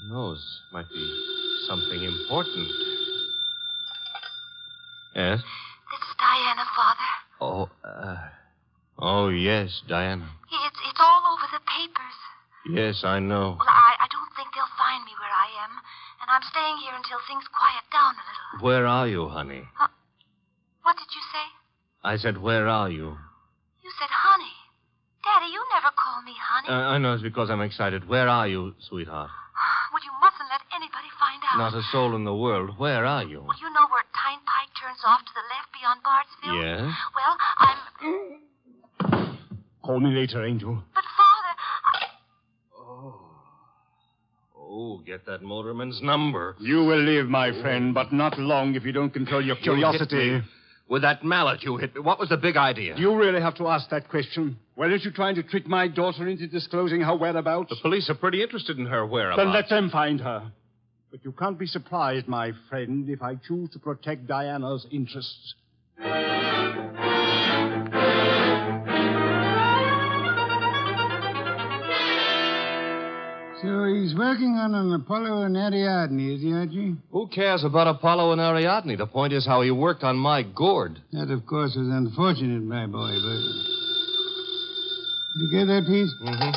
Who knows? Might be something important. Yes? This is Diana, Father. Oh, yes, Diana. It's all over the papers. Yes, I know. Well, I don't think they'll find me where I am, and I'm staying here until things quiet down a little. Where are you, honey? What did you say? I said, where are you? You said honey. Daddy, you never call me honey. I know it's because I'm excited. Where are you, sweetheart? Well, you mustn't let anybody find out. Not a soul in the world. Where are you? Well, you know where Tyne Pike turns off to the left beyond Bartsville? Yes? Well, I'm... Call me later, Angel. But, Father, Oh, get that motorman's number. You will live, my friend, but not long if you don't control your curiosity. You hit me. With that mallet you hit me. What was the big idea? Do you really have to ask that question? Weren't you trying to trick my daughter into disclosing her whereabouts? The police are pretty interested in her whereabouts. Then let them find her. But you can't be surprised, my friend, if I choose to protect Diana's interests. So he's working on an Apollo and Ariadne, is he, Archie? Who cares about Apollo and Ariadne? The point is how he worked on my gourd. That, of course, was unfortunate, my boy, but... Did you get that piece? Mm-hmm.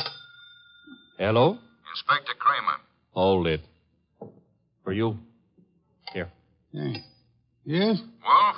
Hello? Inspector Kramer. Hold it. For you. Here. Thanks. Yes? Wolf?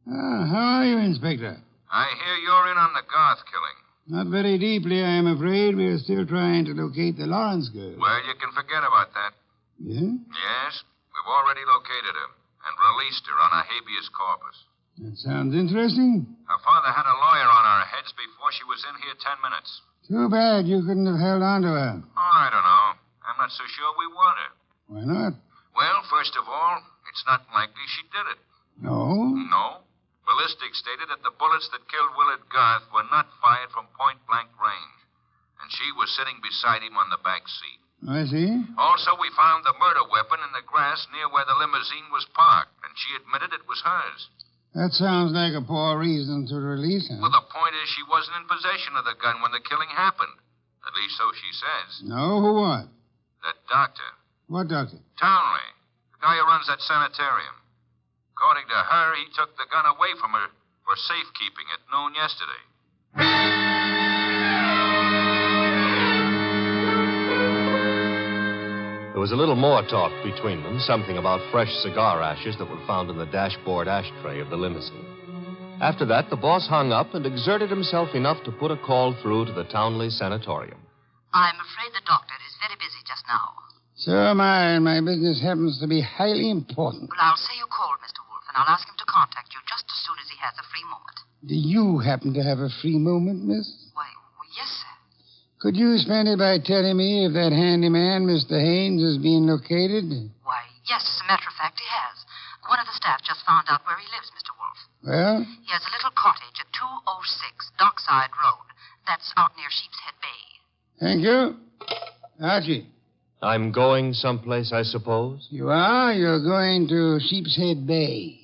How are you, Inspector? I hear you're in on the Garth killing. Not very deeply, I am afraid. We are still trying to locate the Lawrence girl. Well, you can forget about that. Yeah? Yes, we've already located her and released her on a habeas corpus. That sounds interesting. Her father had a lawyer on our heads before she was in here 10 minutes. Too bad you couldn't have held on to her. Oh, I don't know. I'm not so sure we want her. Why not? Well, first of all, it's not likely she did it. No? No. Ballistics stated that the bullets that killed Willard Garth were not fired from point-blank range, and she was sitting beside him on the back seat. I see. Also, we found the murder weapon in the grass near where the limousine was parked, and she admitted it was hers. That sounds like a poor reason to release her. Well, the point is she wasn't in possession of the gun when the killing happened. At least so she says. No, who what? That doctor. What doctor? Townley. The guy who runs that sanitarium. According to her, he took the gun away from her for safekeeping at noon yesterday. There was a little more talk between them, something about fresh cigar ashes that were found in the dashboard ashtray of the limousine. After that, the boss hung up and exerted himself enough to put a call through to the Townley Sanatorium. I'm afraid the doctor is very busy just now. So am I, and my business happens to be highly important. But I'll say you called, Mr. Wolfe, and I'll ask him to contact you just as soon as he has a free moment. Do you happen to have a free moment, miss? Why, well, yes, sir. Could you spend it by telling me if that handyman, Mr. Haynes, has been located? Why, yes, as a matter of fact, he has. One of the staff just found out where he lives, Mr. Wolfe. Well? He has a little cottage at 206 Dockside Road. That's out near Sheepshead Bay. Thank you. Archie. I'm going someplace, I suppose? You are? You're going to Sheepshead Bay.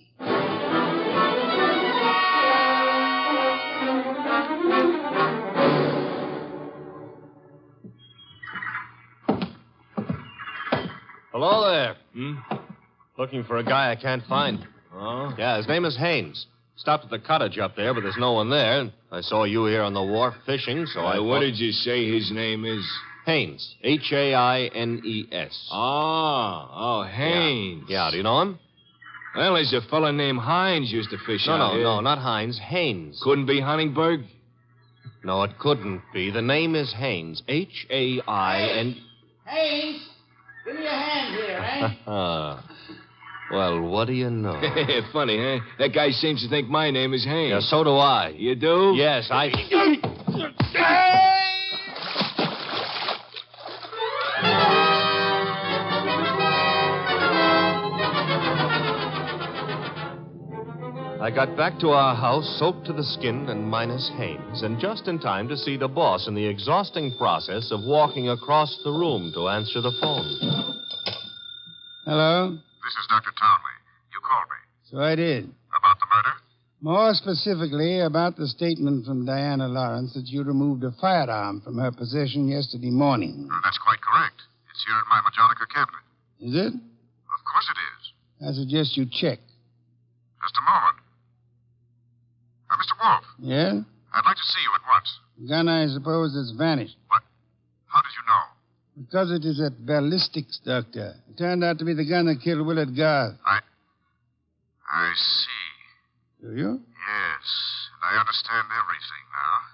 Hello there. Looking for a guy I can't find. Oh? Yeah, his name is Haynes. Stopped at the cottage up there, but there's no one there. I saw you here on the wharf fishing, so I... What did you say his name is? Haynes. Haines. Oh, Haynes. Yeah, do you know him? Well, there's a fella named Hines used to fish out here. No, not Hines. Haynes. Couldn't be Huntingburg? No, it couldn't be. The name is Haynes. Hain... Haynes, give me a hand here, eh? Well, what do you know? Funny, huh? That guy seems to think my name is Haynes. Yeah, so do I. You do? Yes, I got back to our house soaked to the skin and minus Haynes, and just in time to see the boss in the exhausting process of walking across the room to answer the phone. Hello? This is Dr. Townley. You called me. So I did. About the murder? More specifically, about the statement from Diana Lawrence that you removed a firearm from her possession yesterday morning. That's quite correct. It's here in my Majonica cabinet. Is it? Of course it is. I suggest you check. Just a moment. Mr. Wolfe. Yeah? I'd like to see you at once. The gun, I suppose, has vanished. What? How did you know? Because it is at ballistics, Doctor. It turned out to be the gun that killed Willard Garth. I see. Do you? Yes. I understand everything now.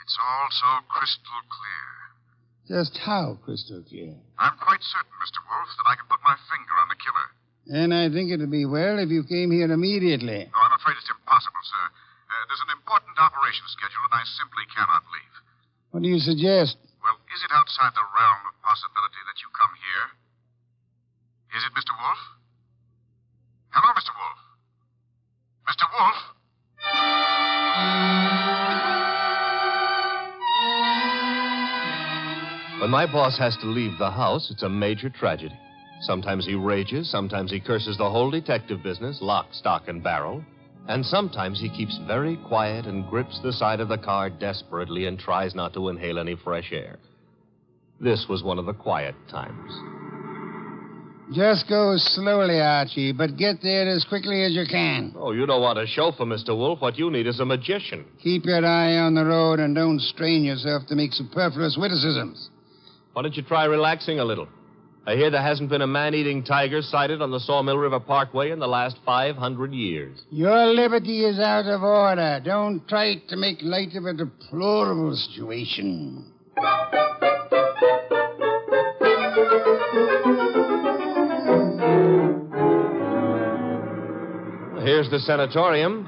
It's all so crystal clear. Just how crystal clear? I'm quite certain, Mr. Wolfe, that I can put my finger on the killer. And I think it would be well if you came here immediately. No, I'm afraid it's impossible, sir. There's an important operation scheduled, and I simply cannot leave. What do you suggest? Well, is it outside the realm of possibility that you come here? Is it, Mr. Wolfe? Hello, Mr. Wolfe? Mr. Wolfe? When my boss has to leave the house, it's a major tragedy. Sometimes he rages, sometimes he curses the whole detective business, lock, stock, and barrel. And sometimes he keeps very quiet and grips the side of the car desperately and tries not to inhale any fresh air. This was one of the quiet times. Just go slowly, Archie, but get there as quickly as you can. Oh, you don't want a chauffeur, Mr. Wolfe. What you need is a magician. Keep your eye on the road and don't strain yourself to make superfluous witticisms. Why don't you try relaxing a little? I hear there hasn't been a man-eating tiger sighted on the Sawmill River Parkway in the last 500 years. Your liberty is out of order. Don't try to make light of a deplorable situation. Here's the sanatorium.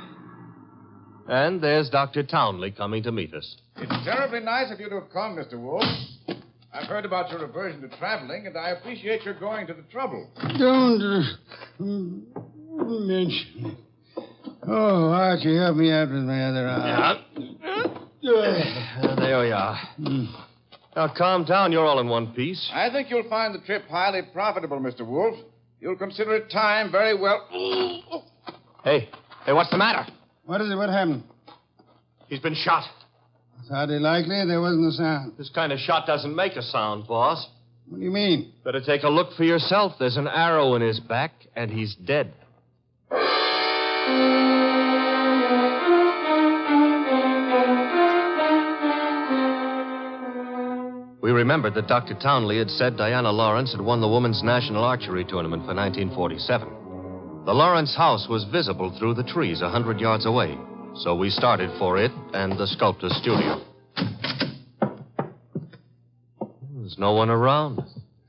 And there's Dr. Townley coming to meet us. It's terribly nice of you to have come, Mr. Wolfe. I've heard about your aversion to traveling, and I appreciate your going to the trouble. Don't mention it. Oh, Archie, help me out with my other arm. There we are. Now, calm down. You're all in one piece. I think you'll find the trip highly profitable, Mr. Wolfe. You'll consider it time very well. Hey, what's the matter? What is it? What happened? He's been shot. It's hardly likely. There wasn't a sound. This kind of shot doesn't make a sound, boss. What do you mean? Better take a look for yourself. There's an arrow in his back, and he's dead. We remembered that Dr. Townley had said Diana Lawrence had won the Women's National Archery Tournament for 1947. The Lawrence house was visible through the trees 100 yards away, so we started for it and the sculptor's studio. There's no one around.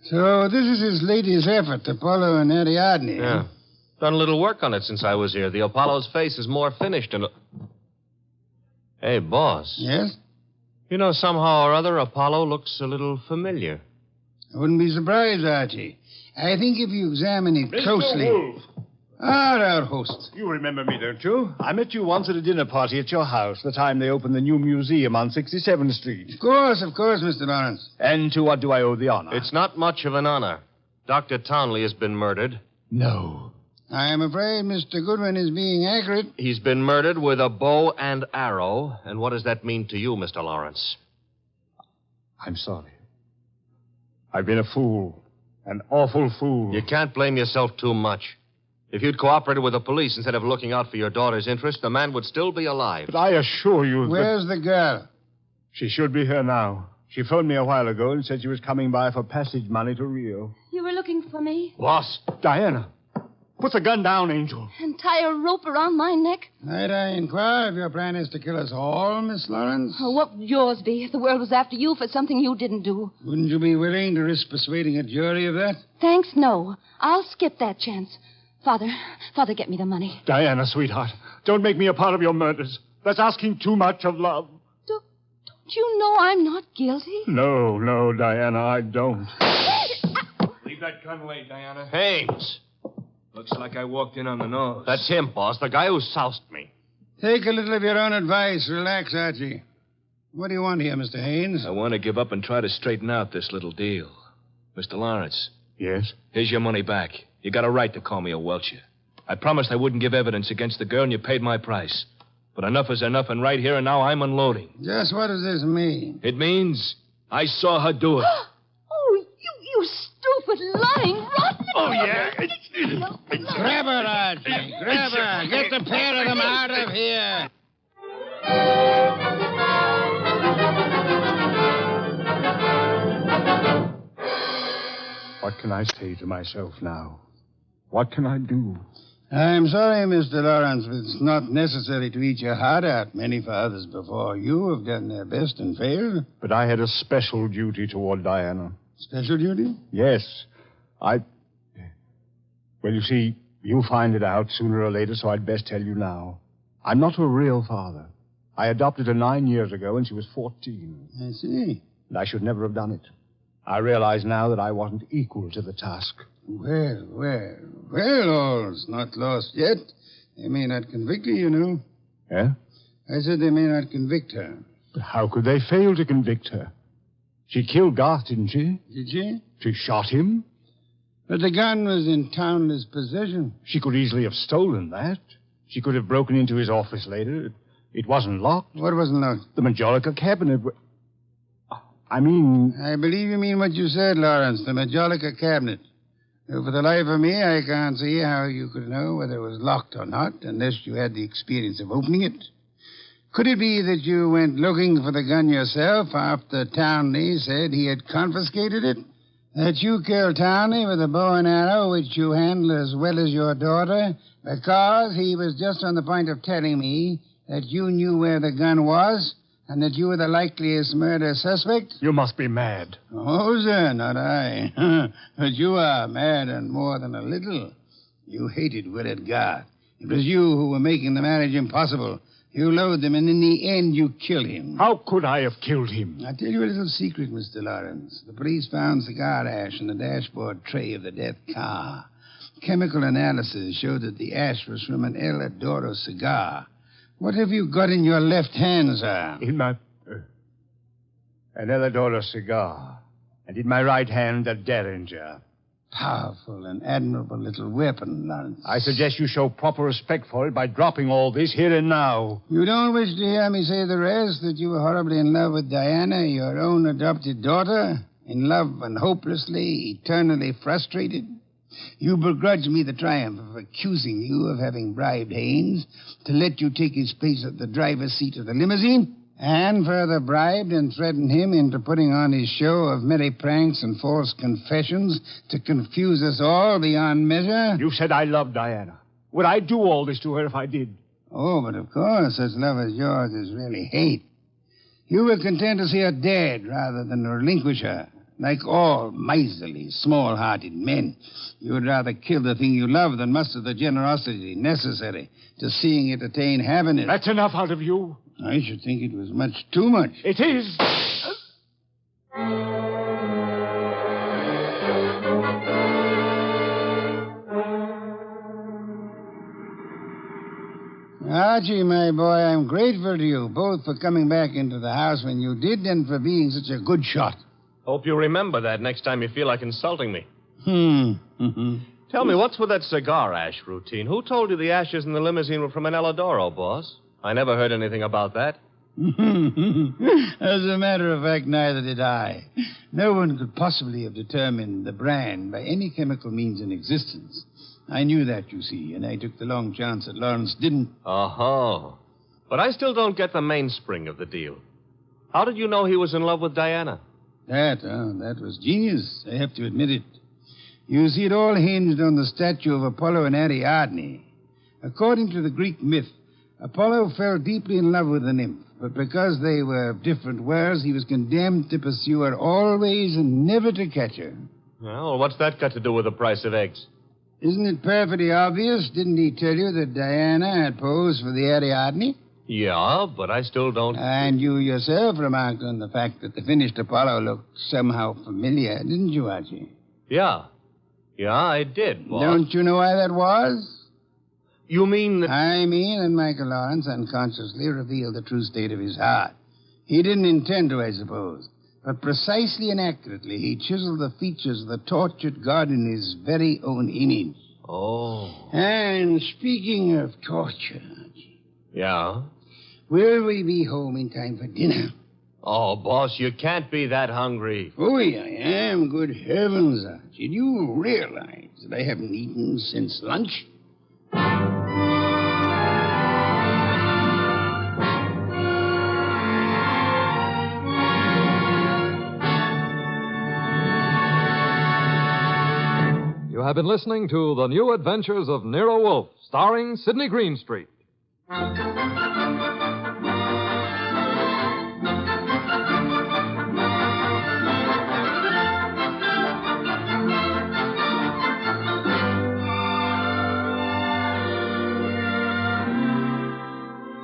So this is his latest effort, Apollo and Ariadne. Yeah. Done a little work on it since I was here. The Apollo's face is more finished and... Hey, boss. Yes? You know, somehow or other, Apollo looks a little familiar. I wouldn't be surprised, Archie. I think if you examine it closely... Mr. Wolfe. Our host. You remember me, don't you? I met you once at a dinner party at your house, the time they opened the new museum on 67th Street. Of course, Mr. Lawrence. And to what do I owe the honor? It's not much of an honor. Dr. Townley has been murdered. No. I am afraid Mr. Goodwin is being accurate. He's been murdered with a bow and arrow. And what does that mean to you, Mr. Lawrence? I'm sorry. I've been a fool. An awful fool. You can't blame yourself too much. If you'd cooperated with the police instead of looking out for your daughter's interest, the man would still be alive. But I assure you Where's the girl? She should be here now. She phoned me a while ago and said she was coming by for passage money to Rio. You were looking for me? Boss, Diana. Put the gun down, Angel. And tie a rope around my neck? Might I inquire if your plan is to kill us all, Miss Lawrence? Oh, what would yours be if the world was after you for something you didn't do? Wouldn't you be willing to risk persuading a jury of that? Thanks, no. I'll skip that chance. Father, get me the money. Diana, sweetheart, don't make me a part of your murders. That's asking too much of love. Don't you know I'm not guilty? No, Diana, I don't. Leave that gun away, Diana. Haynes. Looks like I walked in on the nose. That's him, boss, the guy who soused me. Take a little of your own advice. Relax, Archie. What do you want here, Mr. Haynes? I want to give up and try to straighten out this little deal. Mr. Lawrence. Yes? Here's your money back. You got a right to call me a welcher. I promised I wouldn't give evidence against the girl, and you paid my price. But enough is enough, and right here and now I'm unloading. Just what does this mean? It means I saw her do it. Oh, you stupid, lying, rotten... Oh, yeah. Grab her, Archie. Grab her. Get the pair of them out of here. What can I say to myself now? What can I do? I'm sorry, Mr. Lawrence, but it's not necessary to eat your heart out. Many fathers before you have done their best and failed. But I had a special duty toward Diana. Special duty? Yes. Well, you see, you'll find it out sooner or later, so I'd best tell you now. I'm not her real father. I adopted her 9 years ago when she was 14. I see. And I should never have done it. I realize now that I wasn't equal to the task. Well, all's not lost yet. They may not convict her, you know. Yeah? I said they may not convict her. But how could they fail to convict her? She killed Garth, didn't she? Did she? She shot him. But the gun was in Townley's possession. She could easily have stolen that. She could have broken into his office later. It wasn't locked. What wasn't locked? The Majolica cabinet. I believe you mean what you said, Lawrence, the Majolica cabinet. For the life of me, I can't see how you could know whether it was locked or not, unless you had the experience of opening it. Could it be that you went looking for the gun yourself after Townley said he had confiscated it? That you killed Townley with a bow and arrow, which you handle as well as your daughter, because he was just on the point of telling me that you knew where the gun was? And that you were the likeliest murder suspect? You must be mad. Oh, sir, not I. But you are mad and more than a little. You hated Willard Garth. It was you who were making the marriage impossible. You loathed him, and in the end, you killed him. How could I have killed him? I'll tell you a little secret, Mr. Lawrence. The police found cigar ash in the dashboard tray of the death car. Chemical analysis showed that the ash was from an El Adoro cigar. What have you got in your left hand, sir? In my... an El Adoro cigar. And in my right hand, a derringer. Powerful and admirable little weapon, Lawrence. I suggest you show proper respect for it by dropping all this here and now. You don't wish to hear me say the rest, that you were horribly in love with Diana, your own adopted daughter? In love and hopelessly, eternally frustrated? You begrudge me the triumph of accusing you of having bribed Haynes to let you take his place at the driver's seat of the limousine? And further bribed and threatened him into putting on his show of merry pranks and false confessions to confuse us all beyond measure? You said I loved Diana. Would I do all this to her if I did? Oh, but of course, such love as yours is really hate. You were content to see her dead rather than relinquish her. Like all miserly, small-hearted men, you would rather kill the thing you love than muster the generosity necessary to seeing it attain happiness. That's enough out of you. I should think it was much too much. It is. Archie, my boy, I'm grateful to you, both for coming back into the house when you did and for being such a good shot. Hope you remember that next time you feel like insulting me. Mm-hmm. Tell me, what's with that cigar ash routine? Who told you the ashes in the limousine were from an El Adoro, boss? I never heard anything about that. As a matter of fact, neither did I. No one could possibly have determined the brand by any chemical means in existence. I knew that, you see, and I took the long chance that Lawrence didn't. Oh. But I still don't get the mainspring of the deal. How did you know he was in love with Diana? That was genius. I have to admit it. You see, it all hinged on the statue of Apollo and Ariadne. According to the Greek myth, Apollo fell deeply in love with the nymph, but because they were of different worlds, he was condemned to pursue her always and never to catch her. Well, what's that got to do with the price of eggs? Isn't it perfectly obvious? Didn't he tell you that Diana had posed for the Ariadne? Yeah, but I still don't... And you yourself remarked on the fact that the finished Apollo looked somehow familiar, didn't you, Archie? Yeah, I did, boss. Don't you know why that was? You mean that... I mean that Michael Lawrence unconsciously revealed the true state of his heart. He didn't intend to, I suppose. But precisely and accurately, he chiseled the features of the tortured God in his very own image. Oh. And speaking of torture... Yeah? Will we be home in time for dinner? Oh, boss, you can't be that hungry. Oh, I am. Good heavens, Archie. Do you realize that I haven't eaten since lunch? You have been listening to The New Adventures of Nero Wolfe, starring Sidney Greenstreet.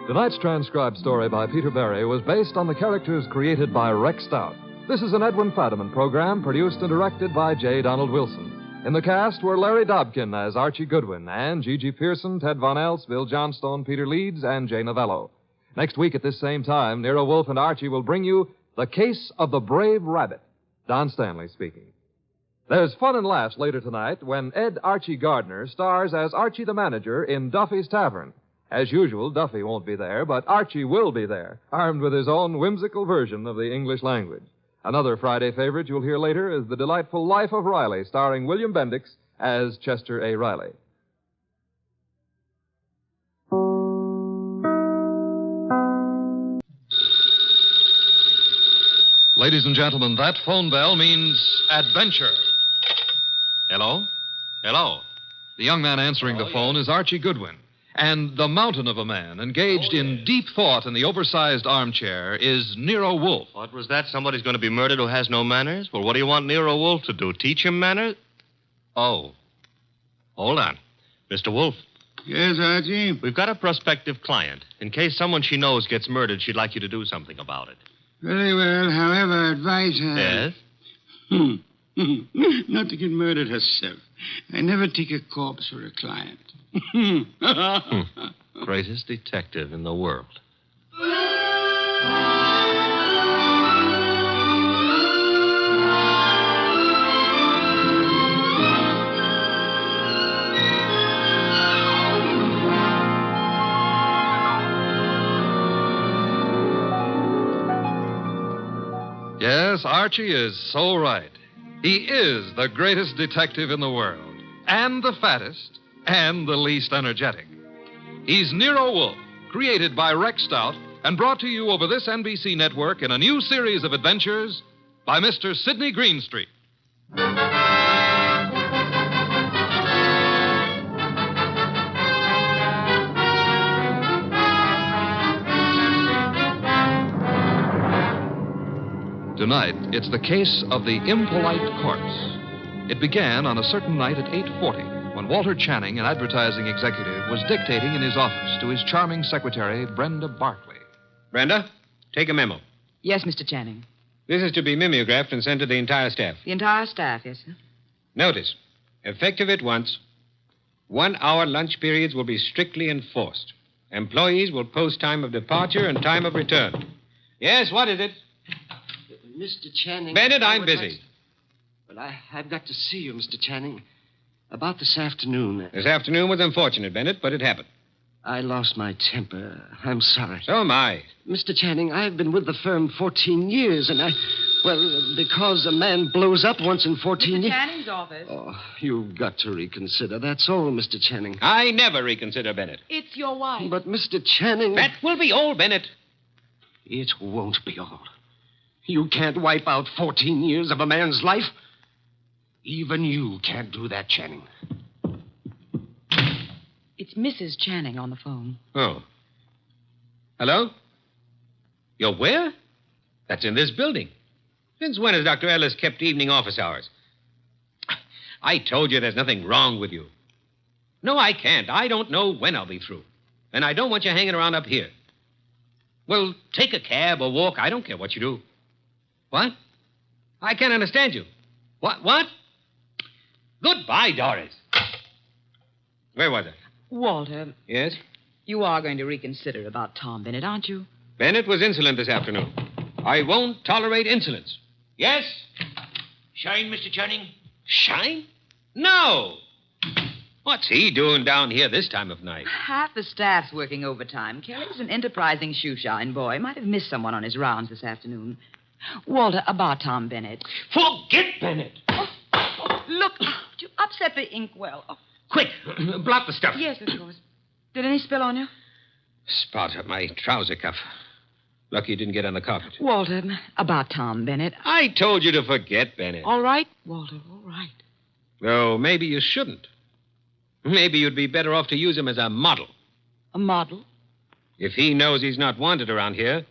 Tonight's transcribed story by Peter Berry was based on the characters created by Rex Stout. This is an Edwin Fadiman program produced and directed by J. Donald Wilson. In the cast were Larry Dobkin as Archie Goodwin and Gigi Pearson, Ted Von Elst, Bill Johnstone, Peter Leeds, and Jay Novello. Next week at this same time, Nero Wolfe and Archie will bring you The Case of the Brave Rabbit. Don Stanley speaking. There's fun and laughs later tonight when Ed Archie Gardner stars as Archie the manager in Duffy's Tavern. As usual, Duffy won't be there, but Archie will be there, armed with his own whimsical version of the English language. Another Friday favorite you'll hear later is The Delightful Life of Riley, starring William Bendix as Chester A. Riley. Ladies and gentlemen, that phone bell means adventure. Hello? Hello. The young man answering the phone is Archie Goodwin. And the mountain of a man engaged in deep thought in the oversized armchair is Nero Wolfe. What was that? Somebody's going to be murdered who has no manners? Well, what do you want Nero Wolfe to do? Teach him manners? Oh. Hold on. Mr. Wolfe. Yes, Archie? We've got a prospective client. In case someone she knows gets murdered, she'd like you to do something about it. Very well. However, advise her. Yes? Not to get murdered herself. I never take a corpse for a client. Greatest detective in the world. Yes, Archie is so right. He is the greatest detective in the world, and the fattest, and the least energetic. He's Nero Wolfe, created by Rex Stout and brought to you over this NBC network in a new series of adventures by Mr. Sidney Greenstreet. Tonight, it's the case of the impolite corpse. It began on a certain night at 8:40 when Walter Channing, an advertising executive, was dictating in his office to his charming secretary, Brenda Barkley. Brenda, take a memo. Yes, Mr. Channing. This is to be mimeographed and sent to the entire staff. The entire staff, yes, sir. Notice, effective at once, 1-hour lunch periods will be strictly enforced. Employees will post time of departure and time of return. Yes, what is it? Mr. Channing. Bennett, I'm busy. Well, I've got to see you, Mr. Channing. About this afternoon. This afternoon was unfortunate, Bennett, but it happened. I lost my temper. I'm sorry. So am I. Mr. Channing, I've been with the firm 14 years, and well, because a man blows up once in 14 years. Mr. Channing's office. Oh, you've got to reconsider. That's all, Mr. Channing. I never reconsider, Bennett. It's your wife. But, Mr. Channing. That will be all, Bennett. It won't be all. You can't wipe out 14 years of a man's life. Even you can't do that, Channing. It's Mrs. Channing on the phone. Oh. Hello? You're where? That's in this building. Since when has Dr. Ellis kept evening office hours? I told you there's nothing wrong with you. No, I can't. I don't know when I'll be through. And I don't want you hanging around up here. Well, take a cab or walk. I don't care what you do. What? I can't understand you. What? Goodbye, Doris. Where was I? Walter. Yes? You are going to reconsider about Tom Bennett, aren't you? Bennett was insolent this afternoon. I won't tolerate insolence. Yes? Shine, Mr. Channing? Shine? No. What's he doing down here this time of night? Half the staff's working overtime. Kelly's an enterprising shoeshine boy. Might have missed someone on his rounds this afternoon. Walter, about Tom Bennett. Forget Bennett. Look, you upset the inkwell. Oh. Quick, blot the stuff. Yes, of course. Did any spill on you? Spot up my trouser cuff. Lucky it didn't get on the carpet. Walter, about Tom Bennett. I told you to forget Bennett. All right, Walter, all right. Though maybe you shouldn't. Maybe you'd be better off to use him as a model. A model? If he knows he's not wanted around here,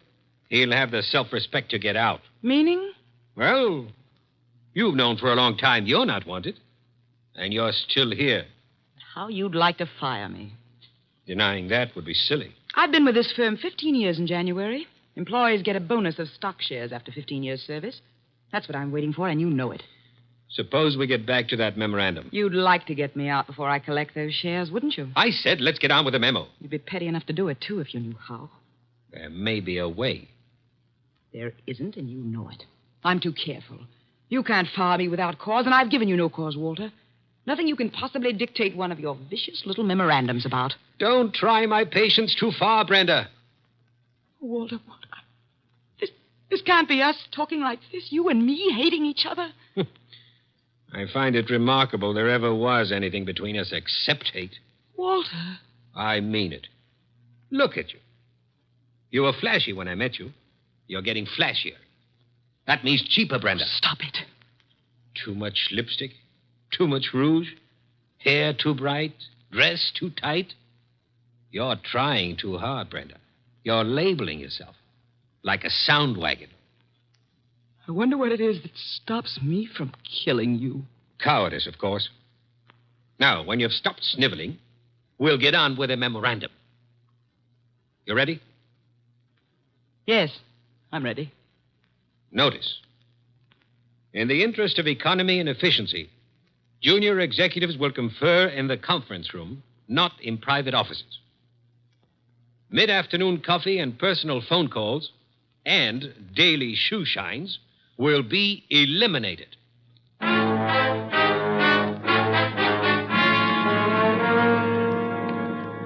he'll have the self-respect to get out. Meaning? Well, you've known for a long time you're not wanted. And you're still here. How you'd like to fire me. Denying that would be silly. I've been with this firm 15 years in January. Employees get a bonus of stock shares after 15 years' service. That's what I'm waiting for, and you know it. Suppose we get back to that memorandum. You'd like to get me out before I collect those shares, wouldn't you? I said let's get on with the memo. You'd be petty enough to do it, too, if you knew how. There may be a way. There isn't, and you know it. I'm too careful. You can't fire me without cause, and I've given you no cause, Walter. Nothing you can possibly dictate one of your vicious little memorandums about. Don't try my patience too far, Brenda. Walter, what? This can't be us talking like this, you and me hating each other. I find it remarkable there ever was anything between us except hate. Walter. I mean it. Look at you. You were flashy when I met you. You're getting flashier. That means cheaper, Brenda. Stop it. Too much lipstick? Too much rouge? Hair too bright? Dress too tight? You're trying too hard, Brenda. You're labeling yourself like a sound wagon. I wonder what it is that stops me from killing you. Cowardice, of course. Now, when you've stopped sniveling, we'll get on with a memorandum. You ready? Yes, I'm ready. Notice. In the interest of economy and efficiency, junior executives will confer in the conference room, not in private offices. Mid-afternoon coffee and personal phone calls and daily shoe shines will be eliminated.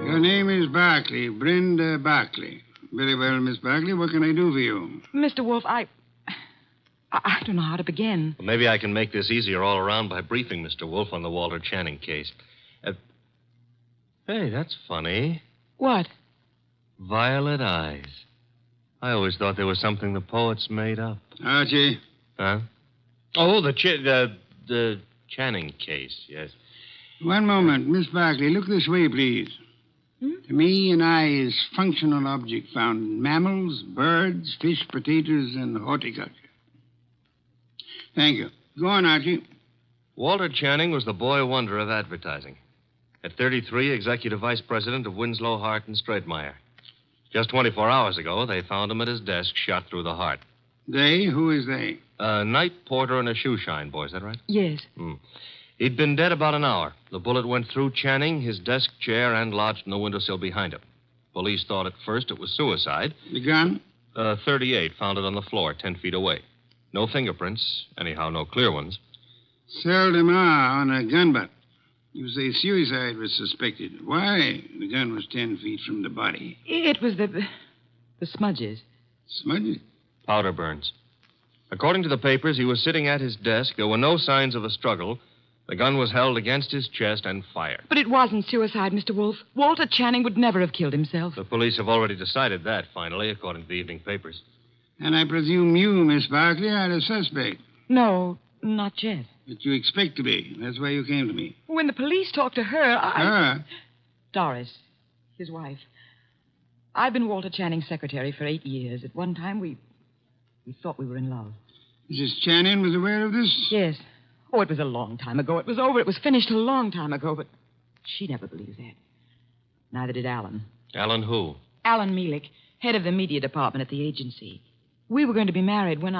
Your name is Barkley, Brenda Barkley. Very well, Miss Barkley. What can I do for you? Mr. Wolfe, I don't know how to begin. Well, maybe I can make this easier all around by briefing Mr. Wolfe on the Walter Channing case. Hey, that's funny. What? Violet eyes. I always thought they were something the poets made up. Archie. Huh? Oh, the Channing case, yes. One moment. Miss Barkley, look this way, please. To me, an eye is functional object found in mammals, birds, fish, potatoes, and horticulture. Thank you. Go on, Archie. Walter Channing was the boy wonder of advertising. At 33, executive vice president of Winslow, Hart, and Straightmeyer. Just 24 hours ago, they found him at his desk, shot through the heart. They? Who is they? A night porter and a shoe shine boy, is that right? Yes. He'd been dead about an hour. The bullet went through Channing, his desk chair, and lodged in the windowsill behind him. Police thought at first it was suicide. The gun? 38, found it on the floor, 10 feet away. No fingerprints, anyhow, no clear ones. Seldom are on a gun butt. You say suicide was suspected. Why? The gun was 10 feet from the body. It was the smudges. Smudges? Powder burns. According to the papers, he was sitting at his desk. There were no signs of a struggle. The gun was held against his chest and fired. But it wasn't suicide, Mr. Wolfe. Walter Channing would never have killed himself. The police have already decided that, finally, according to the evening papers. And I presume you, Miss Barkley, are the suspect. No, not yet. But you expect to be. That's why you came to me. When the police talked to her, Her? Doris, his wife. I've been Walter Channing's secretary for 8 years. At one time, we thought we were in love. Mrs. Channing was aware of this? Yes. Oh, it was a long time ago. It was over. It was finished a long time ago, but she never believed that. Neither did Alan. Alan who? Alan Mielik, head of the media department at the agency. We were going to be married when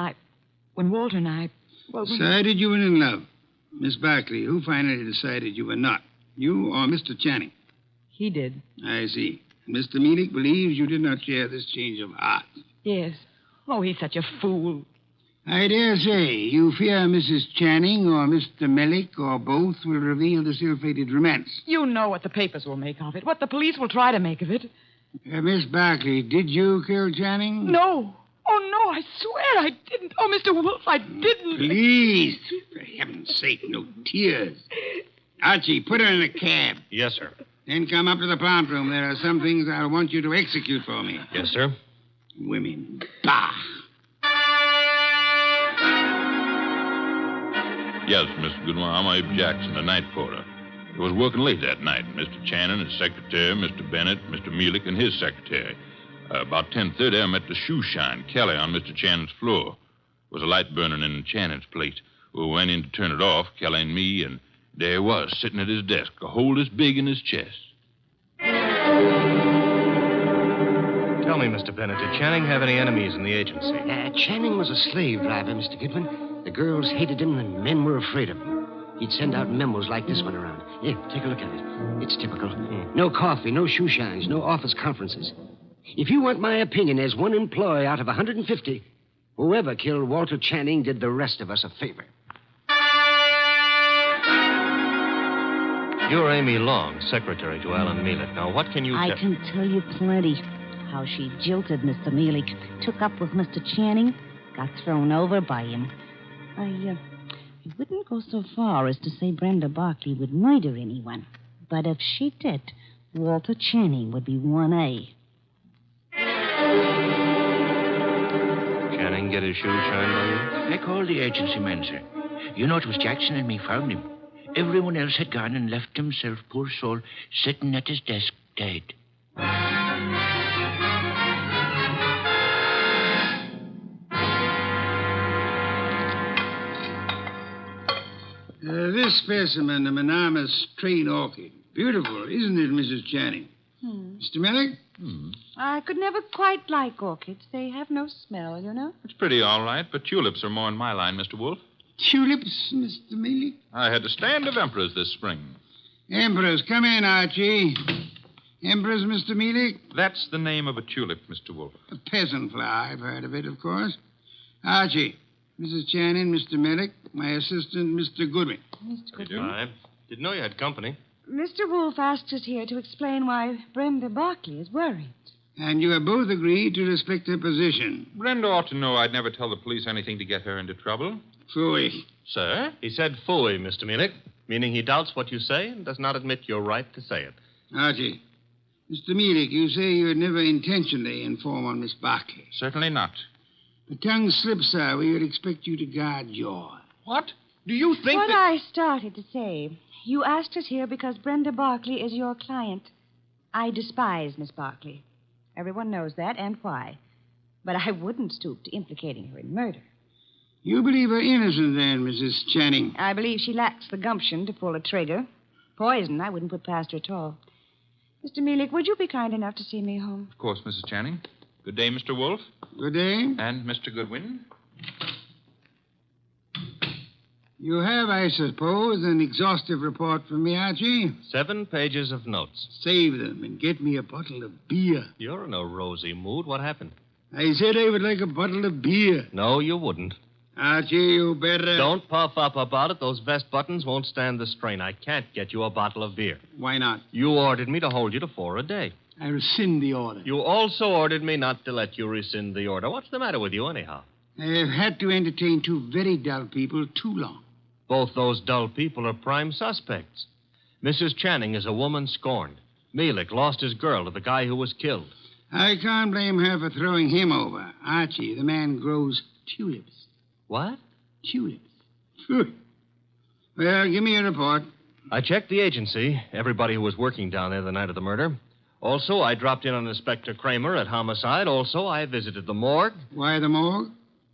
Walter and I... Well, Decided you were in love. Miss Barkley, who finally decided you were not? You or Mr. Channing? He did. I see. Mr. Mielik believes you did not share this change of heart. Yes. Oh, he's such a fool. I dare say you fear Mrs. Channing or Mr. Mielik or both will reveal the ill-fated romance. You know what the papers will make of it, what the police will try to make of it. Miss Barkley, did you kill Channing? No. Oh, no, I swear I didn't. Oh, Mr. Wolfe, I didn't. Please, for heaven's sake, no tears. Archie, put her in a cab. Yes, sir. Then come up to the plant room. There are some things I'll want you to execute for me. Yes, sir. Women. Bah! Yes, Mr. Goodwin, I'm Abe Jackson, the night porter. I was working late that night. Mr. Channing, his secretary, Mr. Bennett, Mr. Mielik, and his secretary. About 10:30, I met the shoe shine, Kelly, on Mr. Channing's floor. There was a light burning in Channing's plate. We went in to turn it off, Kelly and me, and there he was, sitting at his desk, a hole this big in his chest. Tell me, Mr. Bennett, did Channing have any enemies in the agency? Channing was a slave driver, Mr. Goodwin. The girls hated him, and men were afraid of him. He'd send out memos like this one around. Here, take a look at it. It's typical. No coffee, no shoe shines, no office conferences. If you want my opinion, as one employee out of 150, whoever killed Walter Channing did the rest of us a favor. You're Amy Long, secretary to Alan Mielik. Now, what can you I can tell you plenty. How she jilted Mr. Mielik, took up with Mr. Channing, got thrown over by him. I wouldn't go so far as to say Brenda Barkley would murder anyone. But if she did, Walter Channing would be 1A. Channing get his shoe shined by you? I called the agency men, sir. You know, it was Jackson and me found him. Everyone else had gone and left himself, poor soul, sitting at his desk, dead. This specimen, the monogamous train orchid. Beautiful, isn't it, Mrs. Channing? Mr. Mielik? I could never quite like orchids. They have no smell, you know. It's pretty all right, but tulips are more in my line, Mr. Wolfe. Tulips, Mr. Mealy? I had a stand of emperors this spring. Emperors, come in, Archie. Emperors, Mr. Mealy? That's the name of a tulip, Mr. Wolfe. A peasant flower. I've heard of it, of course. Archie, Mrs. Channing, Mr. Mellick, my assistant, Mr. Goodwin. Mr. Goodwin? I didn't know you had company. Mr. Wolfe asked us here to explain why Brenda Barkley is worried. And you have both agreed to respect her position. Brenda ought to know I'd never tell the police anything to get her into trouble. Phooey. Sir? He said phooey, Mr. Mealy, meaning he doubts what you say and does not admit your right to say it. Archie, Mr. Mealy, you say you would never intentionally inform on Miss Barkley. Certainly not. The tongue slips, sir. We would expect you to guard your. What? Do you think what that... I started to say. You asked us here because Brenda Barkley is your client. I despise Miss Barkley. Everyone knows that, and why. But I wouldn't stoop to implicating her in murder. You believe her innocent, then, Mrs. Channing? I believe she lacks the gumption to pull a trigger. Poison, I wouldn't put past her at all. Mr. Mealy, would you be kind enough to see me home? Of course, Mrs. Channing. Good day, Mr. Wolfe. Good day. And Mr. Goodwin. You have, I suppose, an exhaustive report from me, Archie? 7 pages of notes. Save them and get me a bottle of beer. You're in a rosy mood. What happened? I said I would like a bottle of beer. No, you wouldn't. Archie, you better... Don't puff up about it. Those vest buttons won't stand the strain. I can't get you a bottle of beer. Why not? You ordered me to hold you to 4 a day. I rescind the order. You also ordered me not to let you rescind the order. What's the matter with you, anyhow? I have had to entertain 2 very dull people too long. Both those dull people are prime suspects. Mrs. Channing is a woman scorned. Mealy lost his girl to the guy who was killed. I can't blame her for throwing him over. Archie, the man grows tulips. What? Tulips. Well, give me a report. I checked the agency, everybody who was working down there the night of the murder. Also, I dropped in on Inspector Kramer at homicide. Also, I visited the morgue. Why the morgue?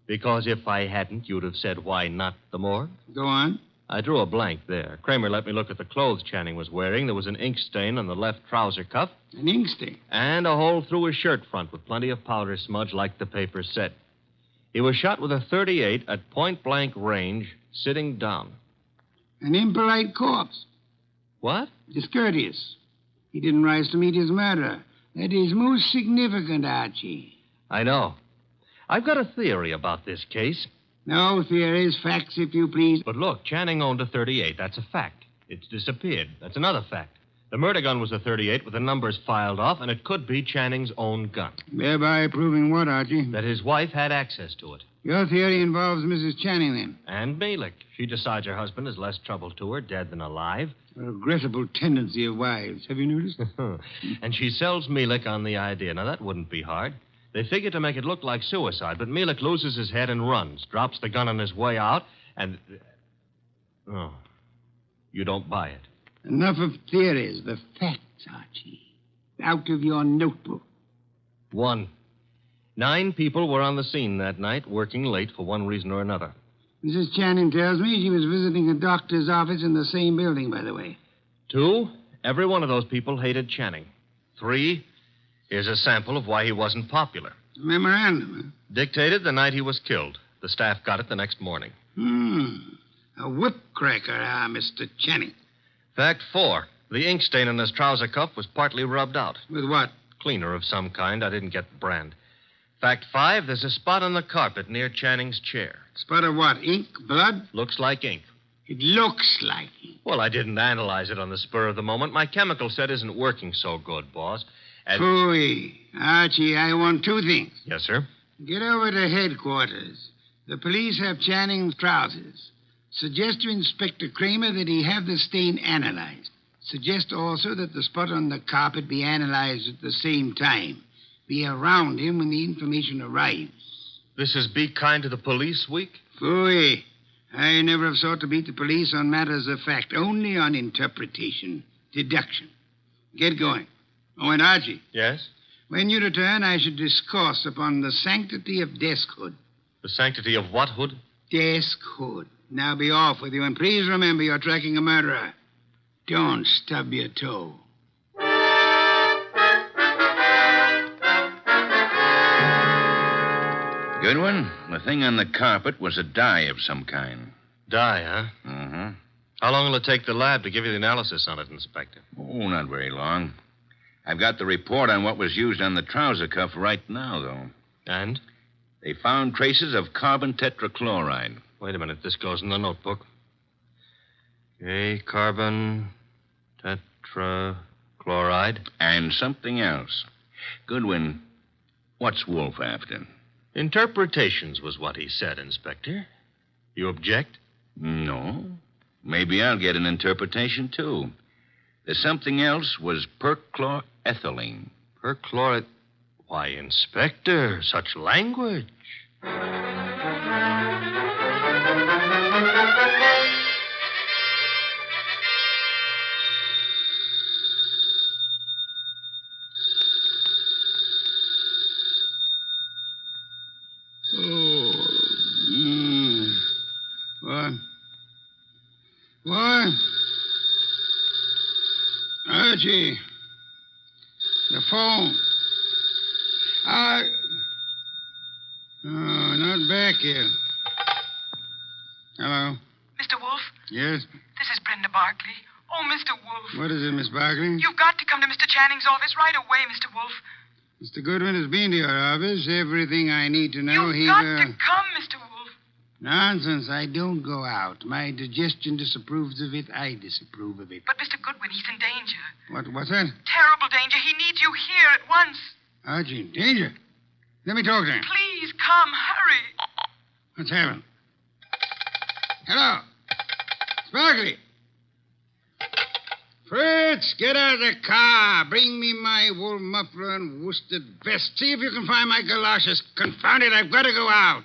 Because if I hadn't, you'd have said, why not the morgue? Go on. I drew a blank there. Kramer let me look at the clothes Channing was wearing. There was an ink stain on the left trouser cuff. An ink stain? And a hole through his shirt front with plenty of powder smudge like the paper said. He was shot with a .38 at point-blank range, sitting down. An impolite corpse. What? Discourteous. He didn't rise to meet his murderer. That is most significant, Archie. I know. I've got a theory about this case. No theories, facts, if you please. But look, Channing owned a .38. That's a fact. It's disappeared. That's another fact. The murder gun was a .38 with the numbers filed off, and it could be Channing's own gun. Thereby proving what, Archie? That his wife had access to it. Your theory involves Mrs. Channing, then? And Mealy. She decides her husband is less trouble to her, dead than alive. A regrettable tendency of wives. Have you noticed? And she sells Mealy on the idea. Now, that wouldn't be hard. They figure to make it look like suicide, but Mealy loses his head and runs, drops the gun on his way out, and... Oh, you don't buy it. Enough of theories. The facts, Archie. Out of your notebook. 1. 9 people were on the scene that night, working late for one reason or another. Mrs. Channing tells me she was visiting a doctor's office in the same building, by the way. 2. Every one of those people hated Channing. 3. Here's a sample of why he wasn't popular. Memorandum. Dictated the night he was killed. The staff got it the next morning. A whip cracker, Mr. Channing. Fact 4. The ink stain on his trouser cuff was partly rubbed out. With what? Cleaner of some kind. I didn't get the brand. Fact 5. There's a spot on the carpet near Channing's chair. Spot of what? Ink? Blood? Looks like ink. It looks like ink. Well, I didn't analyze it on the spur of the moment. My chemical set isn't working so good, boss. Phooey. Archie, I want 2 things. Yes, sir? Get over to headquarters. The police have Channing's trousers. Suggest to Inspector Kramer that he have the stain analyzed. Suggest also that the spot on the carpet be analyzed at the same time. Be around him when the information arrives. This is Be Kind to the Police Week? Phooey. I never have sought to beat the police on matters of fact, only on interpretation, deduction. Get going. Oh, and Archie. Yes? When you return, I should discourse upon the sanctity of deskhood. The sanctity of what hood? Deskhood. Now be off with you, and please remember you're tracking a murderer. Don't stub your toe. Goodwin, the thing on the carpet was a dye of some kind. Die, huh? Mm-hmm. How long will it take the lab to give you the analysis on it, Inspector? Oh, not very long. I've got the report on what was used on the trouser cuff right now, though. And? They found traces of carbon tetrachloride. Wait a minute. This goes in the notebook. Okay, carbon tetrachloride. And something else. Goodwin, what's Wolfe after? Interpretations was what he said, Inspector. You object? No. Maybe I'll get an interpretation, too. The something else was perchlorethylene. Why, Inspector, such language. What? Archie. The phone. Oh, not back yet. Hello? Mr. Wolfe? Yes? This is Brenda Barkley. Oh, Mr. Wolfe. What is it, Miss Barkley? You've got to come to Mr. Channing's office right away, Mr. Wolfe. Mr. Goodwin has been to your office. Everything I need to know. You've got to come, Mr. Wolfe. Nonsense. I don't go out. My digestion disapproves of it. I disapprove of it. But Mr. Goodwin, he's in danger. What's that? Terrible danger. He needs you here at once. Archie, danger? Let me talk to him. Please come. Hurry. What's happened? Hello. Sparkly. Fritz, get out of the car. Bring me my wool muffler and worsted vest. See if you can find my galoshes. Confound it, I've got to go out.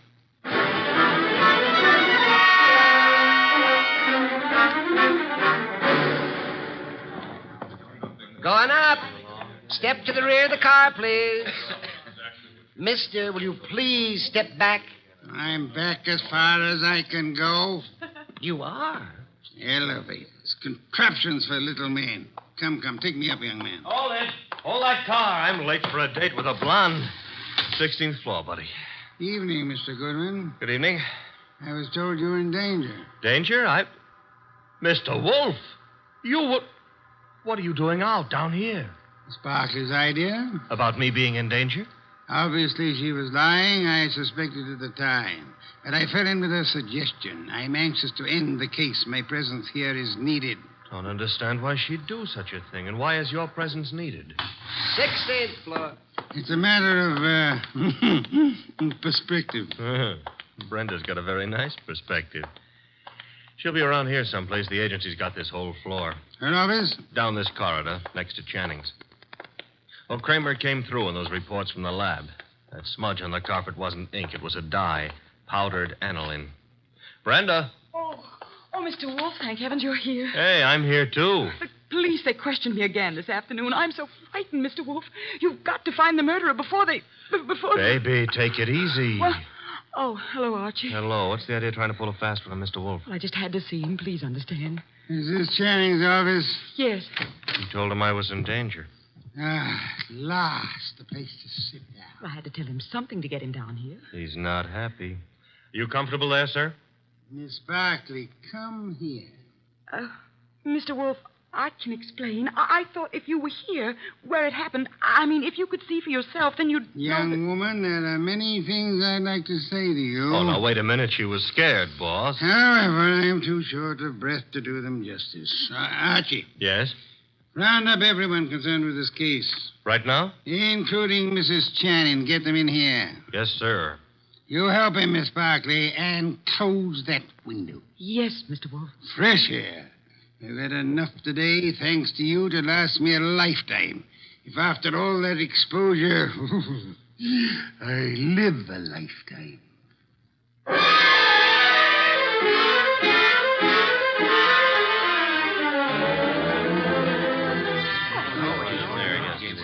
Going up. Step to the rear of the car, please. Mister, will you please step back? I'm back as far as I can go. You are? Elevators, contraptions for little men. Come, take me up, young man. Hold it. Hold that car. I'm late for a date with a blonde. 16th floor, buddy. Evening, Mr. Goodwin. Good evening. I was told you were in danger. Danger? Mr. Wolfe, what are you doing out down here? Miss Barkley's idea? About me being in danger? Obviously, she was lying. I suspected at the time. But I fell in with her suggestion. I'm anxious to end the case. My presence here is needed. Don't understand why she'd do such a thing. And why is your presence needed? 16th floor. It's a matter of perspective. Brenda's got a very nice perspective. She'll be around here someplace. The agency's got this whole floor. Her office? Down this corridor, next to Channing's. Well, Kramer came through on those reports from the lab. That smudge on the carpet wasn't ink. It was a dye. Powdered aniline. Brenda. Oh, Mr. Wolfe, thank heavens you're here. Hey, I'm here, too. The police, they questioned me again this afternoon. I'm so frightened, Mr. Wolfe. You've got to find the murderer before they... Baby, take it easy. Well, hello, Archie. Hello. What's the idea of trying to pull a fast one on Mr. Wolfe? Well, I just had to see him. Please understand. Is this Channing's office? Yes. You told him I was in danger. At last, the place to sit down. Well, I had to tell him something to get him down here. He's not happy. You comfortable there, sir? Miss Barkley, come here. Mr. Wolfe, I can explain. I thought if you were here, where it happened, I mean, if you could see for yourself, then you'd Young woman, there are many things I'd like to say to you. Oh, now, wait a minute. She was scared, boss. However, I am too short of breath to do them justice. Archie. Yes? Round up everyone concerned with this case. Right now? Including Mrs. Channing. Get them in here. Yes, sir. You help him, Miss Barkley, and close that window. Yes, Mr. Wolfe. Fresh air. I've had enough today, thanks to you, to last me a lifetime. If after all that exposure, I live a lifetime.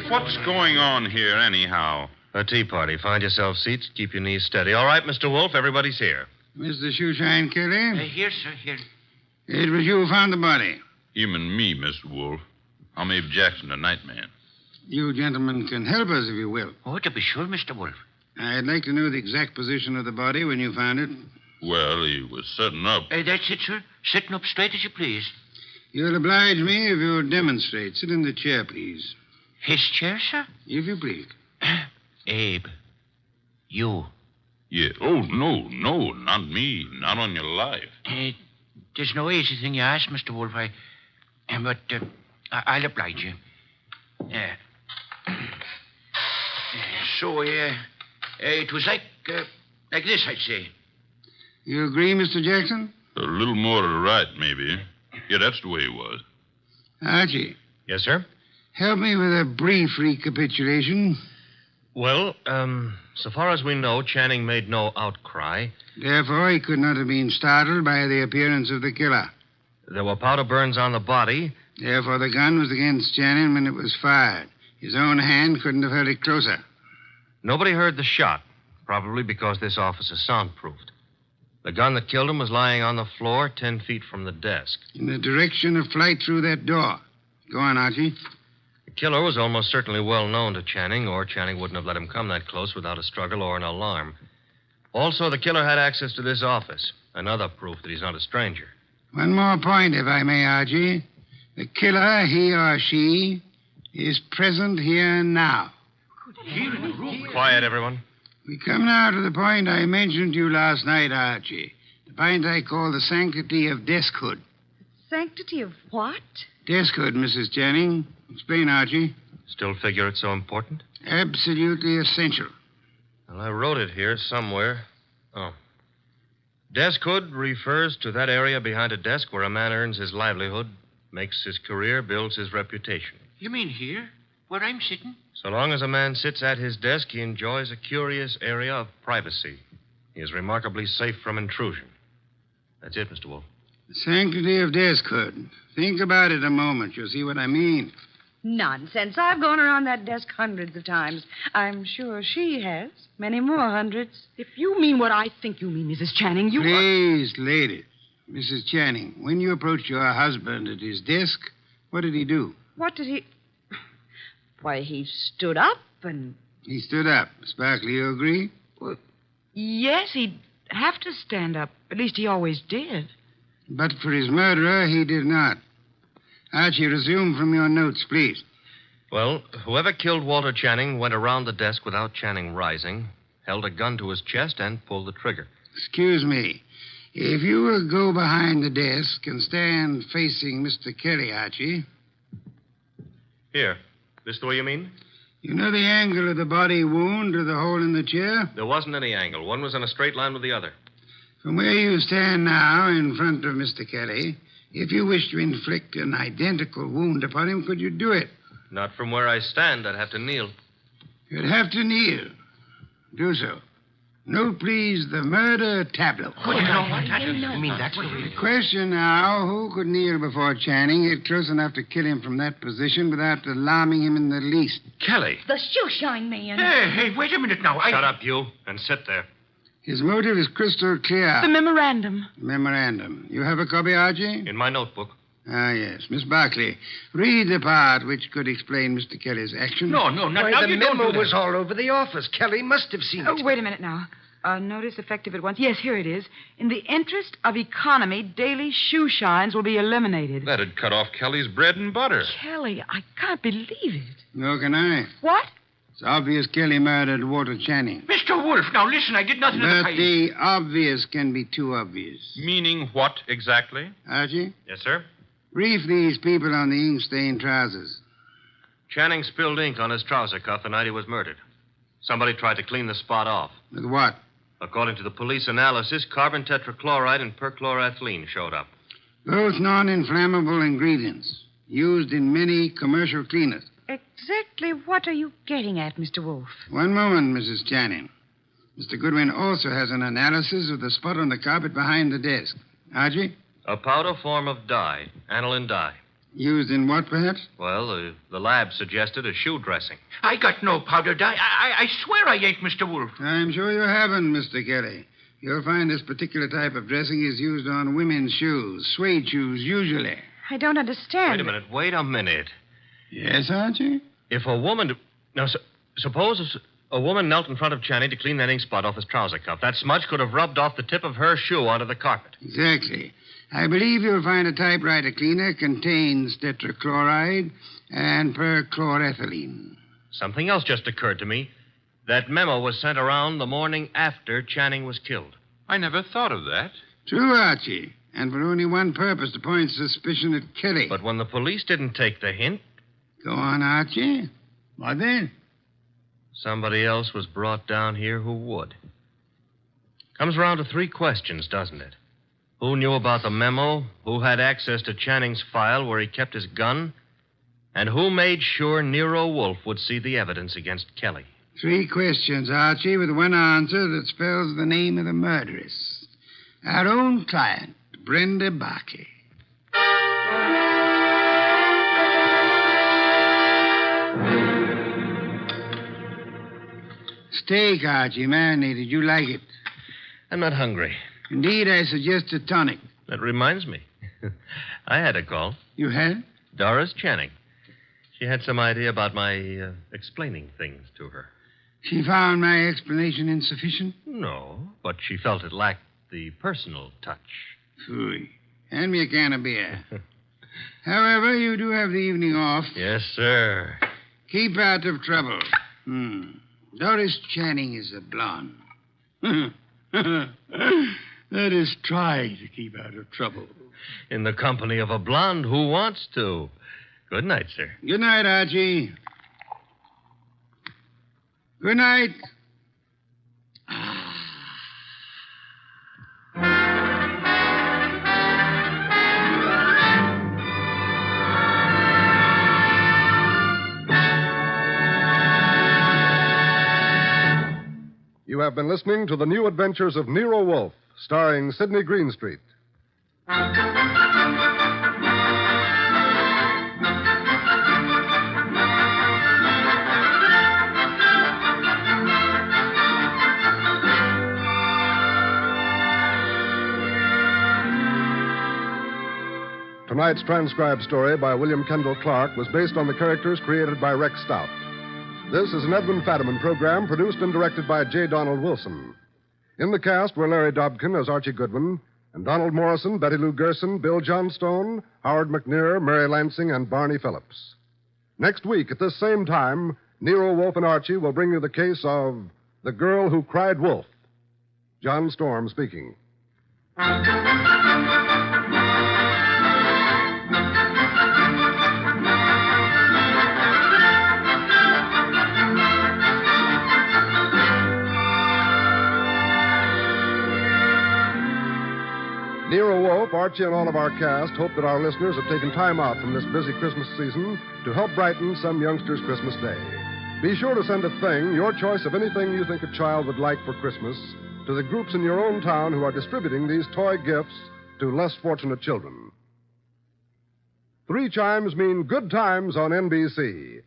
What's going on here, anyhow? A tea party. Find yourself seats. Keep your knees steady. All right, Mr. Wolfe, everybody's here. Mr. Shoeshine Kelly? Here, sir, here. It was you who found the body. Him and me, Mr. Wolfe. I'm Abe Jackson, the night man. You gentlemen can help us if you will. Oh, to be sure, Mr. Wolfe. I'd like to know the exact position of the body when you found it. Well, he was sitting up. That's it, sir. Sitting up straight as you please. You'll oblige me if you'll demonstrate. Sit in the chair, please. His chair, sir? If you please. Abe, you. Yeah. Oh, no, not me. Not on your life. There's no easy thing you ask, Mr. Wolfe. But I'll oblige you. So, it was like this, I'd say. You agree, Mr. Jackson? A little more to the right, maybe. Yeah, that's the way it was. Archie. Yes, sir? Help me with a brief recapitulation. Well, so far as we know, Channing made no outcry. Therefore, he could not have been startled by the appearance of the killer. There were powder burns on the body. Therefore, the gun was against Channing when it was fired. His own hand couldn't have held it closer. Nobody heard the shot, probably because this office is soundproofed. The gun that killed him was lying on the floor 10 feet from the desk. In the direction of flight through that door. Go on, Archie. The killer was almost certainly well known to Channing, or Channing wouldn't have let him come that close without a struggle or an alarm. Also, the killer had access to this office. Another proof that he's not a stranger. One more point, if I may, Archie. The killer, he or she, is present here now. Here in the room. Quiet, everyone. We come now to the point I mentioned to you last night, Archie. The point I call the sanctity of deskhood. Sanctity of what? Deskhood, Mrs. Channing. Explain, Archie. Still figure it's so important? Absolutely essential. Well, I wrote it here somewhere. Oh. Deskhood refers to that area behind a desk where a man earns his livelihood, makes his career, builds his reputation. You mean here? Where I'm sitting? So long as a man sits at his desk, he enjoys a curious area of privacy. He is remarkably safe from intrusion. That's it, Mr. Wolfe. The sanctity of deskhood. Think about it a moment. You'll see what I mean. Nonsense. I've gone around that desk hundreds of times. I'm sure she has. Many more hundreds. If you mean what I think you mean, Mrs. Channing, you... Please, ladies. Mrs. Channing, when you approached your husband at his desk, what did he do? What did he... Why, he stood up and... He stood up. Sparkley, you agree? Well, yes, he'd have to stand up. At least he always did. But for his murderer, he did not. Archie, resume from your notes, please. Well, whoever killed Walter Channing went around the desk without Channing rising, held a gun to his chest, and pulled the trigger. Excuse me. If you will go behind the desk and stand facing Mr. Kelly, Archie. Here. This the way you mean? You know the angle of the body wound to the hole in the chair? There wasn't any angle. One was in a straight line with the other. From where you stand now in front of Mr. Kelly, if you wish to inflict an identical wound upon him, could you do it? Not from where I stand. I'd have to kneel. You'd have to kneel. Do so. Note, please, the murder tableau. You mean that's The question now, who could kneel before Channing, get close enough to kill him from that position without alarming him in the least? Kelly. The shoeshine man. Hey, wait a minute now. Shut up, you, and sit there. His motive is crystal clear. The memorandum. Memorandum. You have a copy, Archie? In my notebook. Ah, yes. Miss Barclay, read the part which could explain Mr. Kelly's action. No, not now. The memo was all over the office. Kelly must have seen it. Oh, wait a minute now. Notice effective at once. Yes, here it is. In the interest of economy, daily shoe shines will be eliminated. That'd cut off Kelly's bread and butter. Kelly, I can't believe it. Nor can I. What? It's obvious Kelly murdered Walter Channing. Mr. Wolfe, now listen, I did nothing of the But kind. the obvious can be too obvious. Meaning what exactly? Archie, Yes, sir? brief these people on the ink-stained trousers. Channing spilled ink on his trouser cuff the night he was murdered. Somebody tried to clean the spot off. With what? According to the police analysis, carbon tetrachloride and perchloroethylene showed up. Both non-inflammable ingredients used in many commercial cleaners. Exactly what are you getting at, Mr. Wolfe? One moment, Mrs. Channing. Mr. Goodwin also has an analysis of the spot on the carpet behind the desk. Archie? A powder form of dye, aniline dye. Used in what, perhaps? Well, the lab suggested a shoe dressing. I got no powder dye. I swear I ain't, Mr. Wolfe. I'm sure you haven't, Mr. Kelly. You'll find this particular type of dressing is used on women's shoes, suede shoes, usually. I don't understand. Wait a minute. Yes, Archie? If a woman... Now, suppose A woman knelt in front of Channing to clean that ink spot off his trouser cuff. That smudge could have rubbed off the tip of her shoe onto the carpet. Exactly. I believe you'll find a typewriter cleaner contains tetrachloride and perchlorethylene. Something else just occurred to me. That memo was sent around the morning after Channing was killed. I never thought of that. True, Archie. And for only one purpose, to point suspicion at Kelly. But when the police didn't take the hint... Go on, Archie. What then? Somebody else was brought down here who would. Comes around to 3 questions, doesn't it? Who knew about the memo? Who had access to Channing's file where he kept his gun? And who made sure Nero Wolfe would see the evidence against Kelly? 3 questions, Archie, with one answer that spells the name of the murderess. Our own client, Brenda Barkey. Steak, Archie, marinated. You like it? I'm not hungry. Indeed, I suggest a tonic. That reminds me. I had a call. You had? Doris Channing. She had some idea about my explaining things to her. She found my explanation insufficient? No, but she felt it lacked the personal touch. Phooey. Hand me a can of beer. However, you do have the evening off. Yes, sir. Keep out of trouble. Doris Channing is a blonde. That is, try to keep out of trouble. In the company of a blonde who wants to. Good night, sir. Good night, Archie. Good night. You have been listening to The New Adventures of Nero Wolfe, starring Sidney Greenstreet. Tonight's transcribed story by William Kendall Clark was based on the characters created by Rex Stout. This is an Edwin Fadiman program produced and directed by J. Donald Wilson. In the cast were Larry Dobkin as Archie Goodwin, and Donald Morrison, Betty Lou Gerson, Bill Johnstone, Howard McNear, Mary Lansing, and Barney Phillips. Next week, at this same time, Nero Wolfe and Archie will bring you the case of The Girl Who Cried Wolf. John Storm speaking. Nero Wolfe, Archie, and all of our cast hope that our listeners have taken time out from this busy Christmas season to help brighten some youngster's Christmas day. Be sure to send a thing, your choice of anything you think a child would like for Christmas, to the groups in your own town who are distributing these toy gifts to less fortunate children. 3 chimes mean good times on NBC.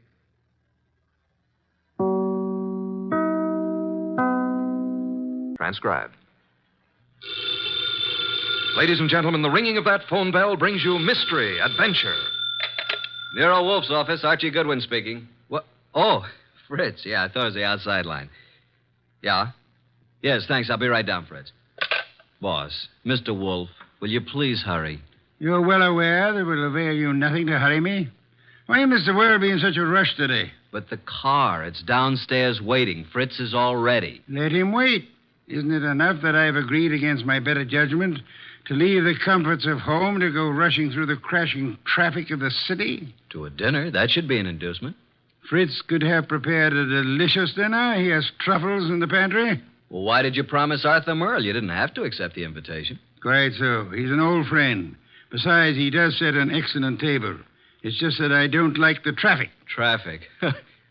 Transcribed. Ladies and gentlemen, the ringing of that phone bell brings you mystery, adventure. Nero Wolfe's office, Archie Goodwin speaking. What? Oh, Fritz. Yeah, I thought it was the outside line. Yeah? Yes, thanks. I'll be right down, Fritz. Boss, Mr. Wolfe, will you please hurry? You're well aware that it will avail you nothing to hurry me. Why, Mr. World, be in such a rush today? But the car, it's downstairs waiting. Fritz is all ready. Let him wait. Isn't it enough that I've agreed against my better judgment to leave the comforts of home to go rushing through the crashing traffic of the city? To a dinner? That should be an inducement. Fritz could have prepared a delicious dinner. He has truffles in the pantry. Well, why did you promise Arthur Merle? You didn't have to accept the invitation. Quite so. He's an old friend. Besides, he does set an excellent table. It's just that I don't like the traffic. Traffic?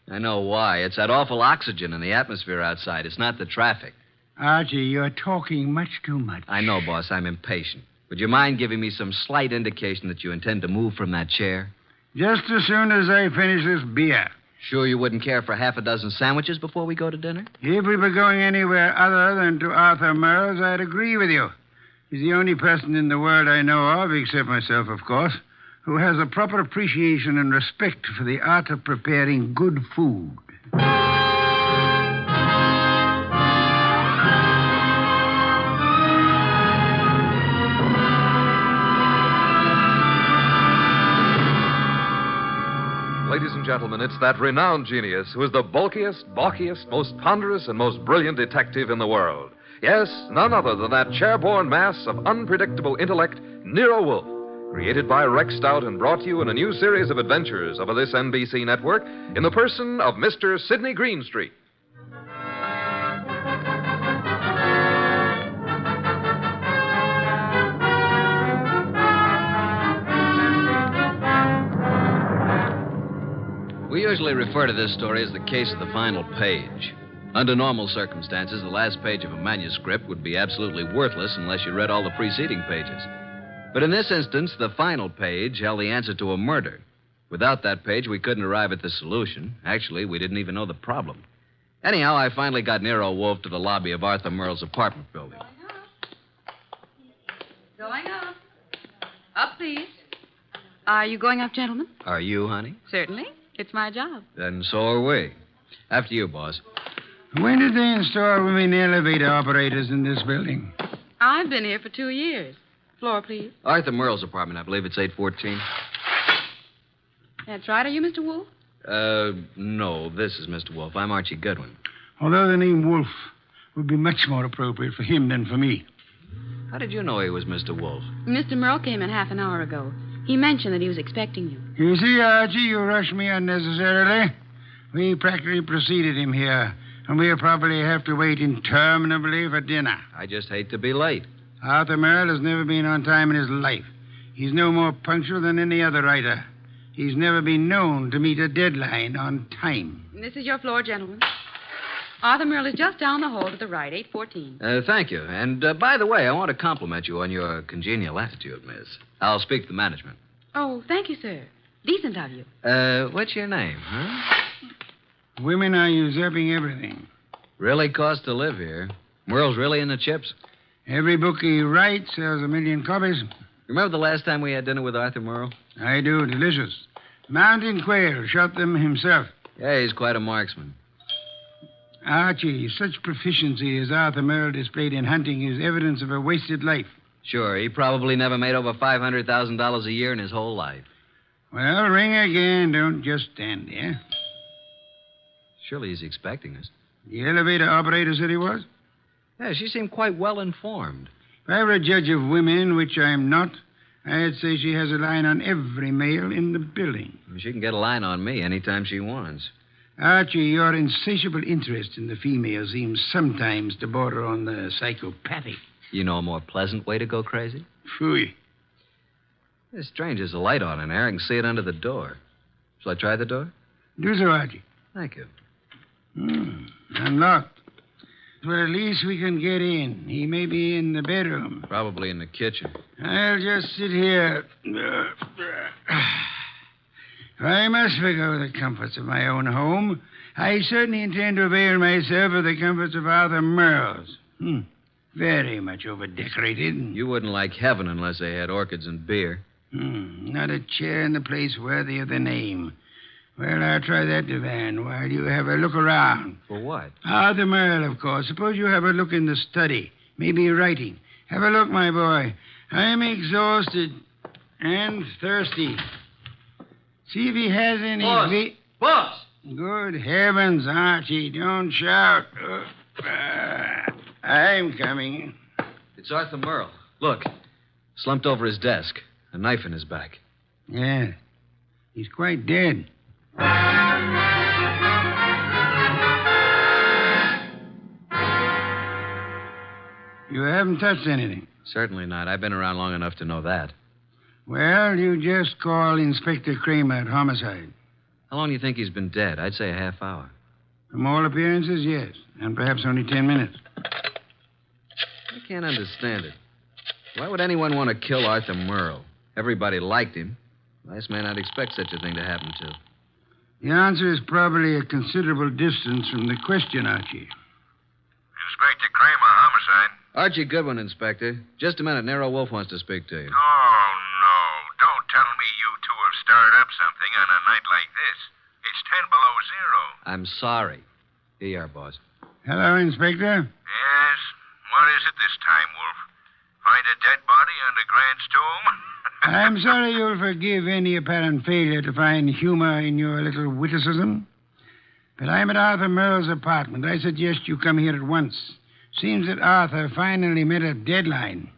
I know why. It's that awful oxygen in the atmosphere outside. It's not the traffic. Archie, you're talking much too much. I know, boss. I'm impatient. Would you mind giving me some slight indication that you intend to move from that chair? Just as soon as I finish this beer. Sure you wouldn't care for half a dozen sandwiches before we go to dinner? If we were going anywhere other than to Arthur Merle's, I'd agree with you. He's the only person in the world I know of, except myself, of course, who has a proper appreciation and respect for the art of preparing good food. Ladies and gentlemen, it's that renowned genius who is the bulkiest, balkiest, most ponderous, and most brilliant detective in the world. Yes, none other than that chairborne mass of unpredictable intellect, Nero Wolfe, created by Rex Stout and brought to you in a new series of adventures over this NBC network in the person of Mr. Sidney Greenstreet. We usually refer to this story as the case of the final page. Under normal circumstances, the last page of a manuscript would be absolutely worthless unless you read all the preceding pages. But in this instance, the final page held the answer to a murder. Without that page, we couldn't arrive at the solution. Actually, we didn't even know the problem. Anyhow, I finally got Nero Wolfe to the lobby of Arthur Merle's apartment building. Going up. Up, please. Are you going up, gentlemen? Are you, honey? Certainly. It's my job. Then so are we. After you, boss. When did they install women elevator operators in this building? I've been here for 2 years. Floor, please. Arthur Merle's apartment, I believe it's 814. That's right. Are you Mr. Wolfe? No, this is Mr. Wolfe. I'm Archie Goodwin. Although the name Wolfe would be much more appropriate for him than for me. How did you know he was Mr. Wolfe? Mr. Merle came in half an hour ago. He mentioned that he was expecting you. You see, Archie, you rushed me unnecessarily. We practically preceded him here, and we'll probably have to wait interminably for dinner. I just hate to be late. Arthur Merle has never been on time in his life. He's no more punctual than any other writer. He's never been known to meet a deadline on time. This is your floor, gentlemen. Arthur Merle is just down the hall to the right, 814. Thank you. And by the way, I want to compliment you on your congenial attitude, miss. I'll speak to the management. Oh, thank you, sir. Decent of you. What's your name, huh? Women are usurping everything. Really costs to live here. Merle's really in the chips. Every book he writes sells 1 million copies. Remember the last time we had dinner with Arthur Merle? I do. Delicious. Mountain quail. Shot them himself. Yeah, he's quite a marksman. Archie, such proficiency as Arthur Merle displayed in hunting is evidence of a wasted life. Sure, he probably never made over $500,000 a year in his whole life. Well, ring again. Don't just stand there. Surely he's expecting us. The elevator operator said he was? Yeah, she seemed quite well informed. If I were a judge of women, which I'm not, I'd say she has a line on every male in the building. She can get a line on me anytime she wants. Archie, your insatiable interest in the female seems sometimes to border on the psychopathic. You know a more pleasant way to go crazy? Phooey. It's strange. There's a light on in there. I can see it under the door. Shall I try the door? Do so, Archie. Thank you. Unlocked. Well, at least we can get in. He may be in the bedroom. Probably in the kitchen. I'll just sit here. I must forgo the comforts of my own home. I certainly intend to avail myself of the comforts of Arthur Merle's. Very much overdecorated. You wouldn't like heaven unless they had orchids and beer. Not a chair in the place worthy of the name. Well, I'll try that divan while you have a look around. For what? Arthur Merle, of course. Suppose you have a look in the study. Maybe writing. Have a look, my boy. I'm exhausted and thirsty. See if he has any... Boss! Good heavens, Archie, don't shout. I'm coming. It's Arthur Merle. Look, slumped over his desk, a knife in his back. Yeah, he's quite dead. You haven't touched anything? Certainly not. I've been around long enough to know that. Well, you just call Inspector Kramer at homicide. How long do you think he's been dead? I'd say a half hour. From all appearances, yes. And perhaps only 10 minutes. I can't understand it. Why would anyone want to kill Arthur Merle? Everybody liked him. Last man I'd expect such a thing to happen to. The answer is probably a considerable distance from the question, Archie. Inspector Kramer, homicide. Archie Goodwin, Inspector. Just a minute. Nero Wolfe wants to speak to you. Oh, no. Don't tell me you two have stirred up something on a night like this. It's 10 below zero. I'm sorry. Here you are, boss. Hello, Inspector. Yes? What is it this time, Wolf? Find a dead body under Grant's tomb? I'm sorry you'll forgive any apparent failure to find humor in your little witticism. But I'm at Arthur Merle's apartment. I suggest you come here at once. Seems that Arthur finally met a deadline.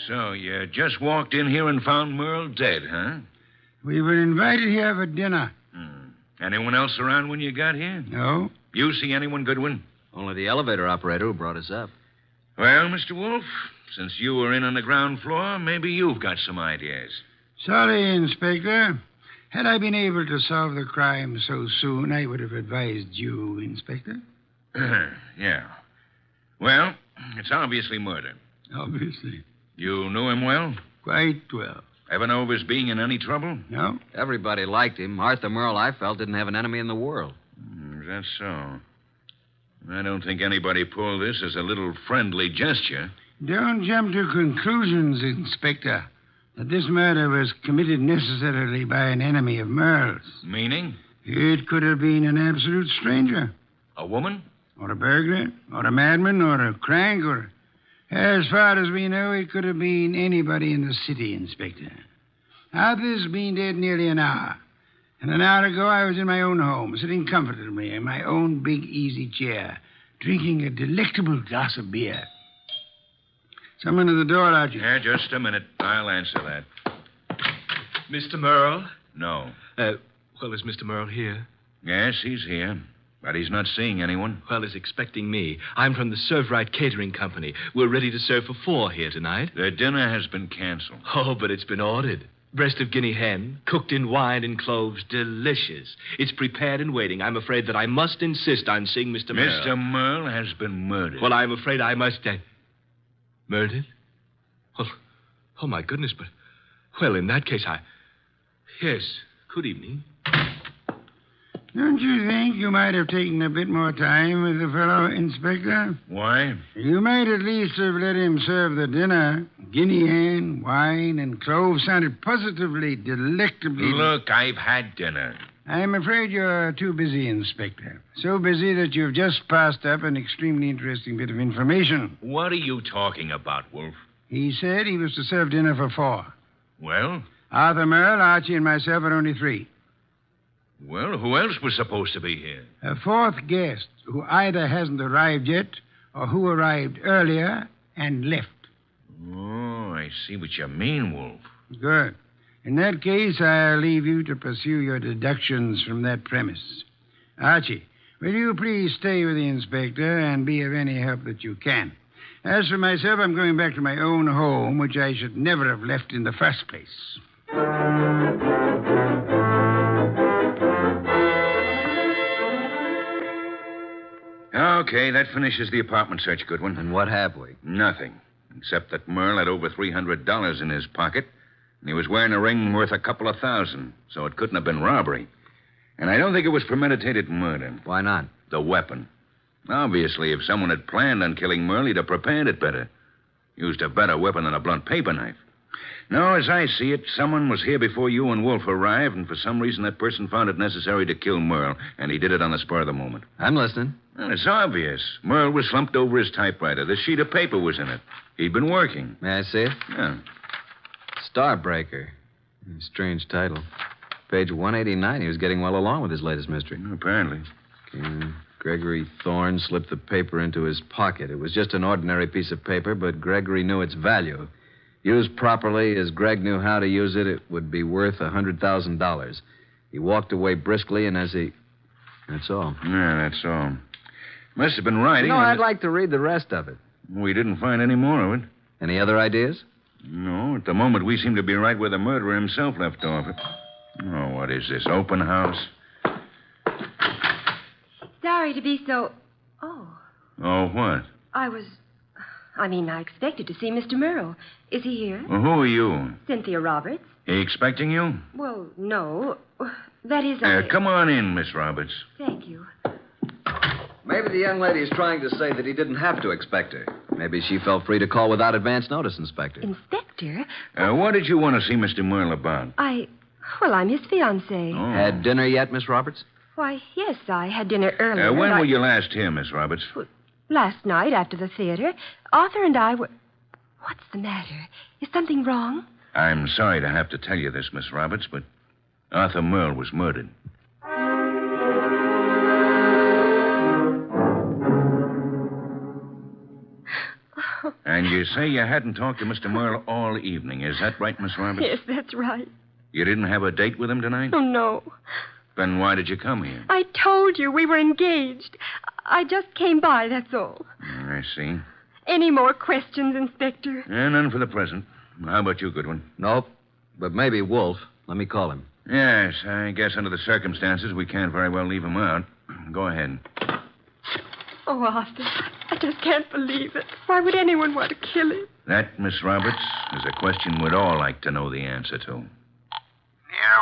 So you just walked in here and found Merle dead, huh? We were invited here for dinner. Anyone else around when you got here? No. You see anyone, Goodwin? Only the elevator operator who brought us up. Well, Mr. Wolfe, since you were in on the ground floor, maybe you've got some ideas. Sorry, Inspector. Had I been able to solve the crime so soon, I would have advised you, Inspector. Yeah. Well, it's obviously murder. Obviously. You knew him well? Quite well. Ever know of his being in any trouble? No. Everybody liked him. Arthur Merle, I felt, didn't have an enemy in the world. Is that so? I don't think anybody pulled this as a little friendly gesture. Don't jump to conclusions, Inspector, that this murder was committed necessarily by an enemy of Merle's. Meaning? It could have been an absolute stranger. A woman? Or a burglar, or a madman, or a crank, or... As far as we know, it could have been anybody in the city, Inspector. Arthur's been dead nearly an hour. And an hour ago, I was in my own home, sitting comfortably in my own big easy chair, drinking a delectable glass of beer. Someone at the door, Archie. Yeah, just a minute. I'll answer that. Mr. Merle? No. Well, is Mr. Merle here? Yes, he's here. But he's not seeing anyone. Well, he's expecting me. I'm from the Serve Right Catering Company. We're ready to serve for 4 here tonight. The dinner has been canceled. Oh, but it's been ordered. Breast of guinea hen, cooked in wine and cloves, delicious. It's prepared and waiting. I'm afraid that I must insist on seeing Mr. Merle. Mr. Merle has been murdered. Well, I'm afraid I must... Murdered? Well, oh, my goodness, but... Well, in that case, Yes, good evening. Don't you think you might have taken a bit more time with the fellow, Inspector? Why? You might at least have let him serve the dinner. Guinea hen, wine, and cloves sounded positively delectably... Look, I've had dinner. I'm afraid you're too busy, Inspector. So busy that you've just passed up an extremely interesting bit of information. What are you talking about, Wolfe? He said he was to serve dinner for 4. Well? Arthur Merle, Archie, and myself are only 3. Well, who else was supposed to be here? A 4th guest who either hasn't arrived yet or who arrived earlier and left. Oh, I see what you mean, Wolfe. Good. In that case, I'll leave you to pursue your deductions from that premise. Archie, will you please stay with the inspector and be of any help that you can? As for myself, I'm going back to my own home, which I should never have left in the first place. Okay, that finishes the apartment search, Goodwin. And what have we? Nothing. Except that Merle had over $300 in his pocket, and he was wearing a ring worth a couple of $1,000, so it couldn't have been robbery. And I don't think it was premeditated murder. Why not? The weapon. Obviously, if someone had planned on killing Merle, he'd have prepared it better. Used a better weapon than a blunt paper knife. No, as I see it, someone was here before you and Wolfe arrived, and for some reason that person found it necessary to kill Merle, and he did it on the spur of the moment. I'm listening. Well, it's obvious. Merle was slumped over his typewriter. This sheet of paper was in it. He'd been working. May I see it? Yeah. Starbreaker. Strange title. Page 189. He was getting well along with his latest mystery. Apparently. Gregory Thorne slipped the paper into his pocket. It was just an ordinary piece of paper, but Gregory knew its value. Used properly, as Greg knew how to use it, it would be worth $100,000. He walked away briskly, and as he... That's all. Yeah, that's all. Must have been writing. No, I'd like to read the rest of it. We didn't find any more of it. Any other ideas? No, at the moment we seem to be right where the murderer himself left off. Oh, what is this, open house? Sorry to be so... Oh. Oh, what? I expected to see Mr. Merle. Is he here? Well, who are you? Cynthia Roberts. He expecting you? Well, no. That is... Come on in, Miss Roberts. Thank you. Maybe the young lady is trying to say that he didn't have to expect her. Maybe she felt free to call without advance notice, Inspector. Inspector? What did you want to see Mr. Merle about? I'm his fiancée. Oh. Had dinner yet, Miss Roberts? Why, yes, I had dinner earlier. When were you last here, Miss Roberts? Last night after the theater, Arthur and I were... What's the matter? Is something wrong? I'm sorry to have to tell you this, Miss Roberts, but Arthur Merle was murdered. And you say you hadn't talked to Mr. Merle all evening. Is that right, Miss Roberts? Yes, that's right. You didn't have a date with him tonight? Oh, no. Then why did you come here? I told you we were engaged. I just came by, that's all. I see. Any more questions, Inspector? None for the present. How about you, Goodwin? Nope. But maybe Wolfe. Let me call him. Yes, I guess under the circumstances, we can't very well leave him out. Go ahead. Oh, Arthur, I just can't believe it. Why would anyone want to kill him? That, Miss Roberts, is a question we'd all like to know the answer to. Nero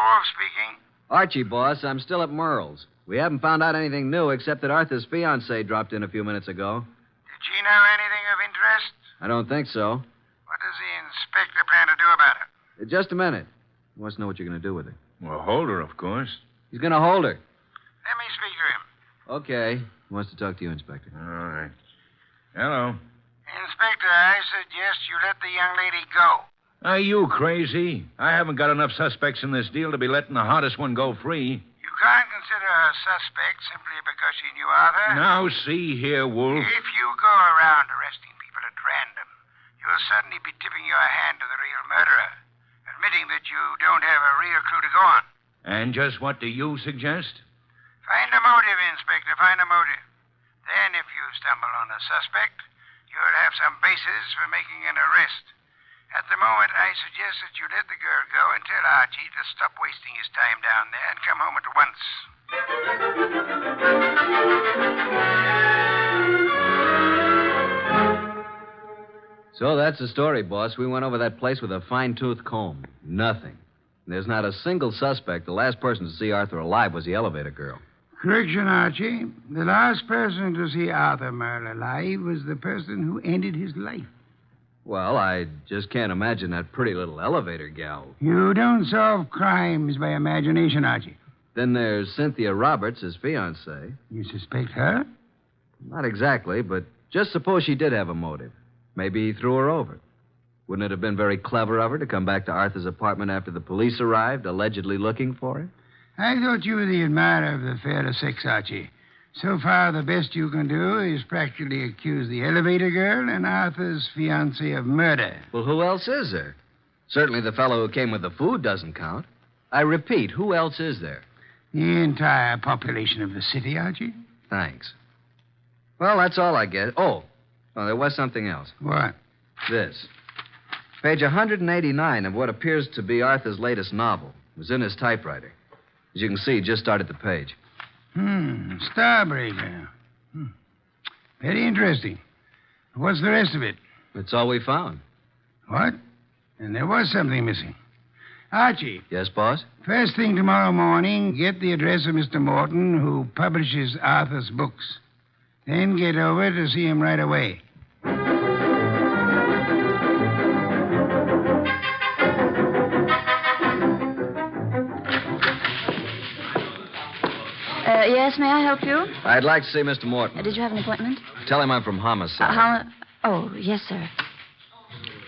Wolfe speaking. Archie, boss, I'm still at Merle's. We haven't found out anything new except that Arthur's fiancée dropped in a few minutes ago. Did she know anything of interest? I don't think so. What does the inspector plan to do about her? Just a minute. He wants to know what you're going to do with her. Well, hold her, of course. He's going to hold her. Let me speak to him. Okay. He wants to talk to you, Inspector. All right. Hello. Inspector, I suggest you let the young lady go. Are you crazy? I haven't got enough suspects in this deal to be letting the hottest one go free. You can't consider her suspect simply because she knew Arthur. Now, see here, Wolf. If you go around arresting people at random, you'll suddenly be tipping your hand to the real murderer, admitting that you don't have a real clue to go on. And just what do you suggest? Find a motive, Inspector, find a motive. Then, if you stumble on a suspect, you'll have some basis for making an arrest. At the moment, I suggest that you let the girl go and tell Archie to stop wasting his time down there and come home at once. So that's the story, boss. We went over that place with a fine-tooth comb. Nothing. There's not a single suspect. The last person to see Arthur alive was the elevator girl. Correction, Archie. The last person to see Arthur Merle alive was the person who ended his life. Well, I just can't imagine that pretty little elevator gal. You don't solve crimes by imagination, Archie. Then there's Cynthia Roberts, his fiancée. You suspect her? Not exactly, but just suppose she did have a motive. Maybe he threw her over. Wouldn't it have been very clever of her to come back to Arthur's apartment after the police arrived, allegedly looking for her? I thought you were the admirer of the fairer sex, Archie. So far, the best you can do is practically accuse the elevator girl and Arthur's fiancée of murder. Well, who else is there? Certainly the fellow who came with the food doesn't count. I repeat, who else is there? The entire population of the city, Archie. Thanks. Well, that's all I get. Oh, there was something else. What? This. Page 189 of what appears to be Arthur's latest novel. It was in his typewriter. As you can see, just started the page. Starbreaker. Very interesting. What's the rest of it? That's all we found. What? And there was something missing. Archie. Yes, boss? First thing tomorrow morning, get the address of Mr. Morton, who publishes Arthur's books. Then get over to see him right away. Yes, may I help you? I'd like to see Mr. Morton. Did you have an appointment? Tell him I'm from homicide. Oh, yes, sir.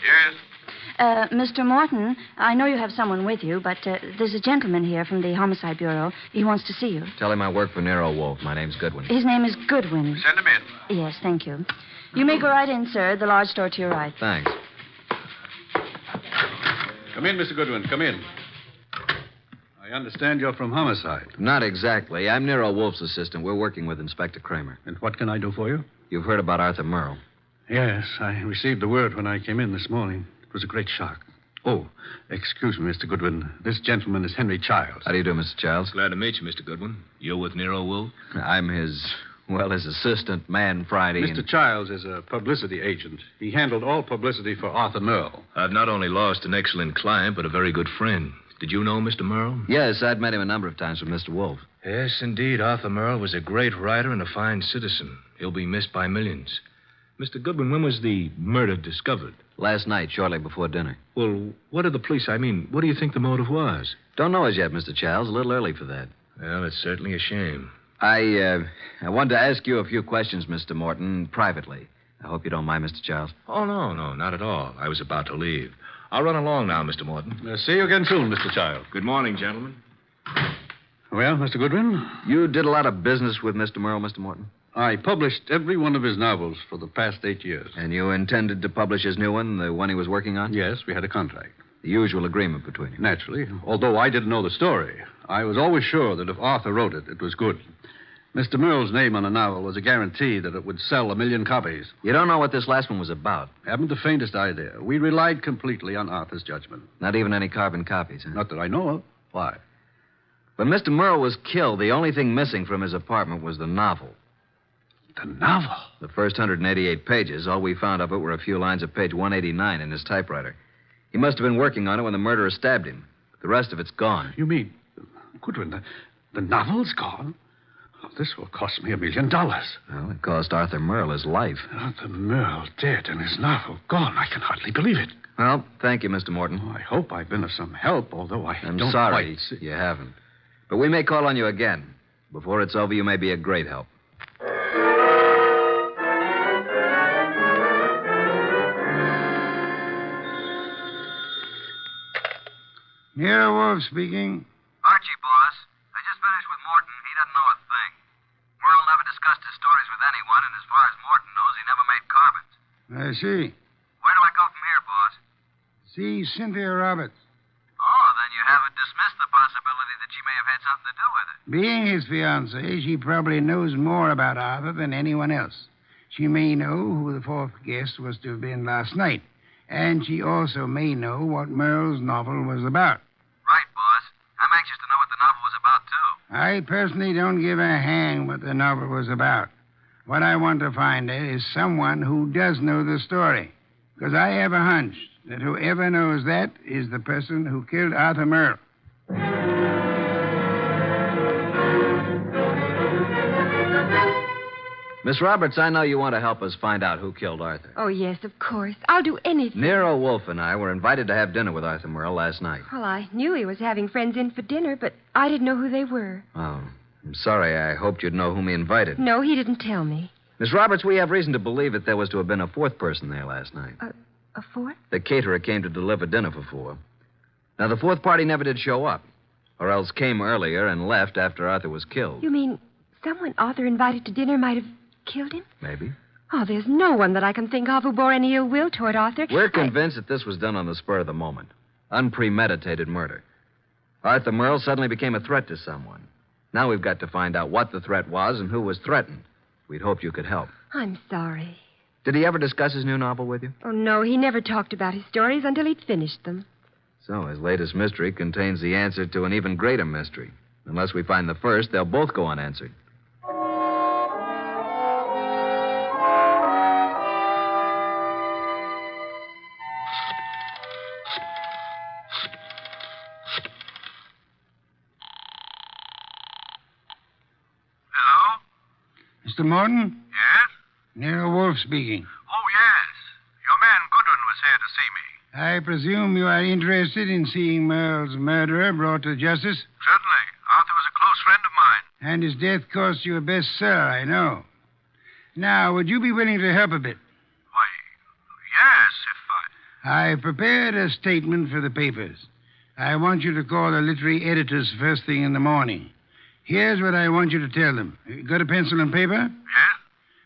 Yes? Mr. Morton, I know you have someone with you, but there's a gentleman here from the Homicide Bureau. He wants to see you. Tell him I work for Nero Wolfe. My name's Goodwin. His name is Goodwin. Send him in. Yes, thank you. You may go right in, sir. The large door to your right. Thanks. Come in, Mr. Goodwin. Come in. I understand you're from homicide. Not exactly. I'm Nero Wolfe's assistant. We're working with Inspector Kramer. And what can I do for you? You've heard about Arthur Merle. Yes, I received the word when I came in this morning. It was a great shock. Oh, excuse me, Mr. Goodwin. This gentleman is Henry Childs. How do you do, Mr. Childs? Glad to meet you, Mr. Goodwin. You're with Nero Wolfe? I'm his assistant, man Friday. Mr. Childs is a publicity agent. He handled all publicity for Arthur Merle. I've not only lost an excellent client, but a very good friend. Did you know Mr. Merle? Yes, I'd met him a number of times with Mr. Wolfe. Yes, indeed. Arthur Merle was a great writer and a fine citizen. He'll be missed by millions. Mr. Goodwin, when was the murder discovered? Last night, shortly before dinner. Well, what do the police, what do you think the motive was? Don't know as yet, Mr. Childs. A little early for that. Well, it's certainly a shame. I wanted to ask you a few questions, Mr. Morton, privately. I hope you don't mind, Mr. Childs. Oh, no, not at all. I was about to leave. I'll run along now, Mr. Morton. See you again soon, Mr. Child. Good morning, gentlemen. Well, Mr. Goodwin? You did a lot of business with Mr. Merle, Mr. Morton? I published every one of his novels for the past 8 years. And you intended to publish his new one, the one he was working on? Yes, we had a contract. The usual agreement between you. Naturally. Although I didn't know the story, I was always sure that if Arthur wrote it, it was good. Mr. Merle's name on the novel was a guarantee that it would sell 1 million copies. You don't know what this last one was about? Haven't the faintest idea. We relied completely on Arthur's judgment. Not even any carbon copies, huh? Not that I know of. Why? When Mr. Merle was killed, the only thing missing from his apartment was the novel. The novel? The first 188 pages, all we found of it were a few lines of page 189 in his typewriter. He must have been working on it when the murderer stabbed him. The rest of it's gone. You mean, Goodwin, the novel's gone? Oh, this will cost me $1 million. Well, it cost Arthur Merle his life. Arthur Merle dead and his novel gone. I can hardly believe it. Well, thank you, Mr. Morton. Oh, I hope I've been of some help, although I'm don't sorry quite see. you haven't. But we may call on you again. Before it's over, you may be a great help. Nero Wolfe speaking. Archie, boss. I just finished with Morton. He doesn't know a thing. Merle never discussed his stories with anyone, and as far as Morton knows, he never made carbons. I see. Where do I go from here, boss? See Cynthia Roberts. Oh, then you haven't dismissed the possibility that she may have had something to do with it. Being his fiancée, she probably knows more about Arthur than anyone else. She may know who the fourth guest was to have been last night. And she also may know what Merle's novel was about. Right, boss. I'm anxious to know what the novel was about, too. I personally don't give a hang what the novel was about. What I want to find is someone who does know the story. Because I have a hunch that whoever knows that is the person who killed Arthur Merle. Miss Roberts, I know you want to help us find out who killed Arthur. Oh, yes, of course. I'll do anything. Nero Wolfe and I were invited to have dinner with Arthur Merle last night. Well, I knew he was having friends in for dinner, but I didn't know who they were. Oh, I'm sorry. I hoped you'd know whom he invited. No, he didn't tell me. Miss Roberts, we have reason to believe that there was to have been a fourth person there last night. A fourth? The caterer came to deliver dinner for 4. Now, the fourth party never did show up, or else came earlier and left after Arthur was killed. You mean someone Arthur invited to dinner might have killed him? Maybe. Oh, there's no one that I can think of who bore any ill will toward Arthur. We're convinced that this was done on the spur of the moment. Unpremeditated murder. Arthur Merle suddenly became a threat to someone. Now we've got to find out what the threat was and who was threatened. We'd hoped you could help. I'm sorry. Did he ever discuss his new novel with you? Oh, no, he never talked about his stories until he'd finished them. So his latest mystery contains the answer to an even greater mystery. Unless we find the first, they'll both go unanswered. Mr. Morton? Yes? Nero Wolfe speaking. Oh, yes. Your man Goodwin was here to see me. I presume you are interested in seeing Merle's murderer brought to justice? Certainly. Arthur was a close friend of mine. And his death cost you a bestseller, I know. Now, would you be willing to help a bit? Why, yes, if I... I've prepared a statement for the papers. I want you to call the literary editors first thing in the morning. Here's what I want you to tell them. Got a pencil and paper? Yes.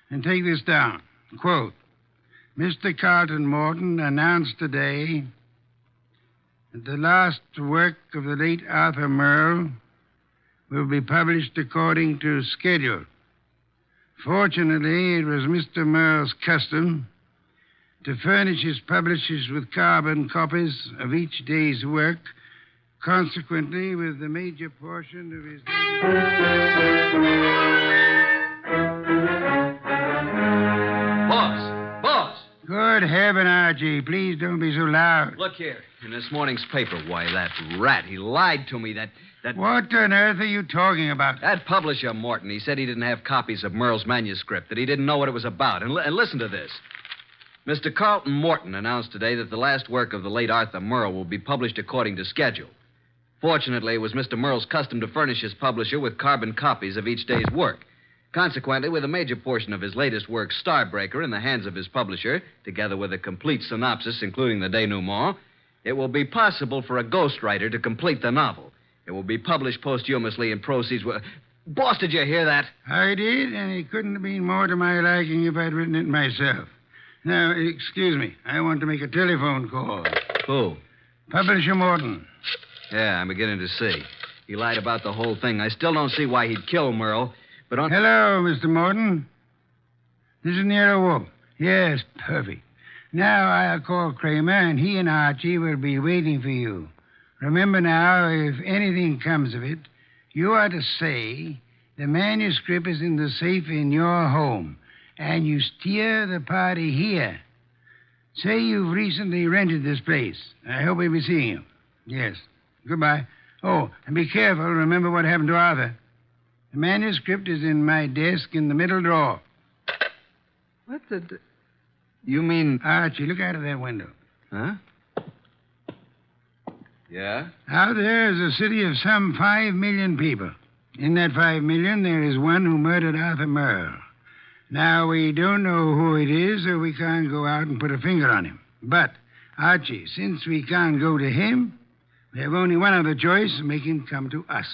And take this down. Quote, Mr. Carlton Morton announced today that the last work of the late Arthur Merle will be published according to schedule. Fortunately, it was Mr. Merle's custom to furnish his publishers with carbon copies of each day's work. Consequently, with the major portion of his... Boss! Good heaven, Archie. Please don't be so loud. Look here. In this morning's paper, why, that rat, he lied to me. That... What on earth are you talking about? That publisher, Morton, he said he didn't have copies of Merle's manuscript, that he didn't know what it was about. And listen to this. Mr. Carlton Morton announced today that the last work of the late Arthur Merle will be published according to schedule. Fortunately, it was Mr. Merle's custom to furnish his publisher with carbon copies of each day's work. Consequently, with a major portion of his latest work, Starbreaker, in the hands of his publisher, together with a complete synopsis, including the denouement, it will be possible for a ghostwriter to complete the novel. It will be published posthumously and proceeds with... Boss, did you hear that? I did, and it couldn't have been more to my liking if I'd written it myself. Now, excuse me. I want to make a telephone call. Who? Publisher Morton. Yeah, I'm beginning to see. He lied about the whole thing. I still don't see why he'd kill Merle, but on... Hello, Mr. Morton. This is Nero Wolfe. Yes, perfect. Now I'll call Kramer, and he and Archie will be waiting for you. Remember now, if anything comes of it, you are to say the manuscript is in the safe in your home, and you steer the party here. Say you've recently rented this place. I hope we'll be seeing you. Yes. Goodbye. Oh, and be careful. Remember what happened to Arthur. The manuscript is in my desk in the middle drawer. What the... You mean... Archie, look out of that window. Huh? Yeah? Out there is a city of some 5 million people. In that 5 million, there is one who murdered Arthur Merle. Now, we don't know who it is, so we can't go out and put a finger on him. But, Archie, since we can't go to him, we have only one other choice: make him come to us.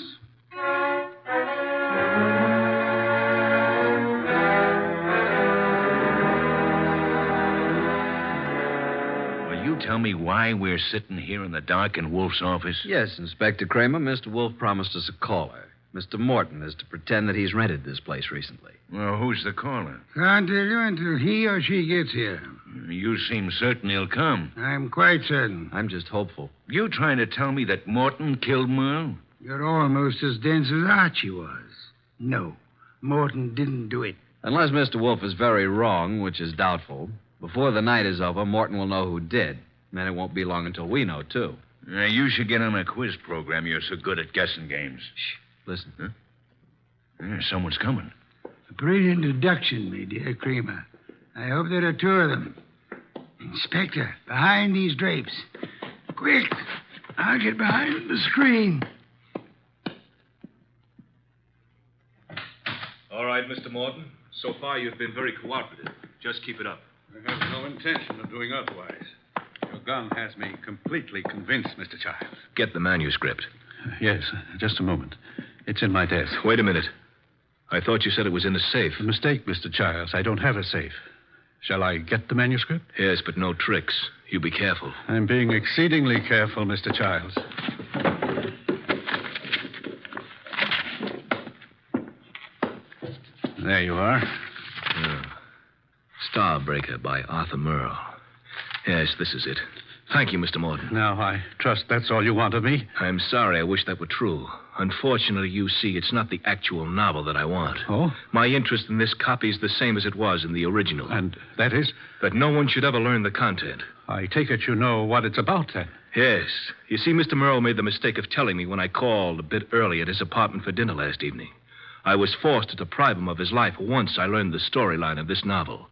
Will you tell me why we're sitting here in the dark in Wolfe's office? Yes, Inspector Kramer. Mr. Wolfe promised us a caller. Mr. Morton is to pretend that he's rented this place recently. Well, who's the caller? Can't tell you until he or she gets here. You seem certain he'll come. I'm quite certain. I'm just hopeful. You trying to tell me that Morton killed Merle? You're almost as dense as Archie was. No, Morton didn't do it. Unless Mr. Wolfe is very wrong, which is doubtful, before the night is over, Morton will know who did. And then it won't be long until we know, too. You should get on a quiz program. You're so good at guessing games. Shh. Listen. Huh? Someone's coming. A brilliant deduction, my dear Kramer. I hope there are 2 of them. Inspector, behind these drapes. Quick! I'll get behind the screen. All right, Mr. Morton. So far, you've been very cooperative. Just keep it up. I have no intention of doing otherwise. Your gun has me completely convinced, Mr. Childs. Get the manuscript. Yes, just a moment. It's in my desk. Wait a minute. I thought you said it was in the safe. A mistake, Mr. Childs. I don't have a safe. Shall I get the manuscript? Yes, but no tricks. You be careful. I'm being exceedingly careful, Mr. Childs. There you are. Starbreaker by Arthur Merle. Yes, this is it. Thank you, Mr. Morton. Now, I trust that's all you want of me. I'm sorry. I wish that were true. Unfortunately, you see, it's not the actual novel that I want. Oh? My interest in this copy is the same as it was in the original. And that is? That no one should ever learn the content. I take it you know what it's about, then. Yes. You see, Mr. Merle made the mistake of telling me when I called a bit early at his apartment for dinner last evening. I was forced to deprive him of his life once I learned the storyline of this novel.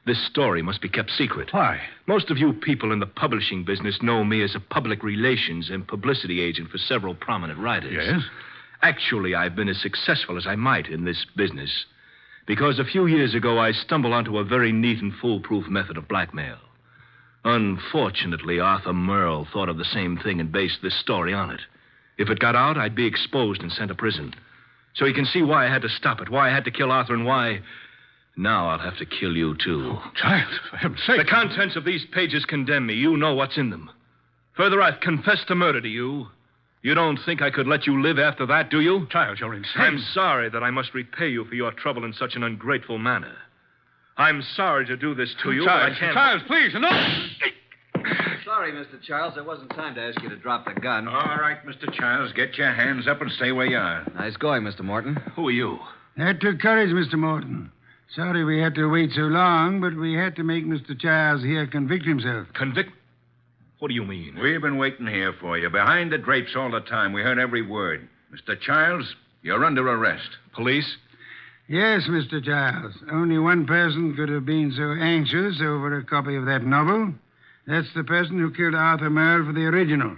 This story must be kept secret. Why? Most of you people in the publishing business know me as a public relations and publicity agent for several prominent writers. Yes? Actually, I've been as successful as I might in this business because a few years ago I stumbled onto a very neat and foolproof method of blackmail. Unfortunately, Arthur Merle thought of the same thing and based this story on it. If it got out, I'd be exposed and sent to prison. So you can see why I had to stop it, why I had to kill Arthur, and why... Now I'll have to kill you, too. Oh, child, for heaven's sake. The contents of these pages condemn me. You know what's in them. Further, I've confessed to murder to you. You don't think I could let you live after that, do you? Child, you're insane. I'm sorry that I must repay you for your trouble in such an ungrateful manner. I'm sorry to do this to you, Child, but I can't... Child, please, no! Sorry, Mr. Childs. There wasn't time to ask you to drop the gun. All right, Mr. Childs, get your hands up and stay where you are. Nice going, Mr. Morton. Who are you? That took courage, Mr. Morton. Sorry we had to wait so long, but we had to make Mr. Childs here convict himself. Convict? What do you mean? We've been waiting here for you, behind the drapes all the time. We heard every word. Mr. Childs, you're under arrest. Police? Yes, Mr. Childs. Only one person could have been so anxious over a copy of that novel. That's the person who killed Arthur Merle for the original.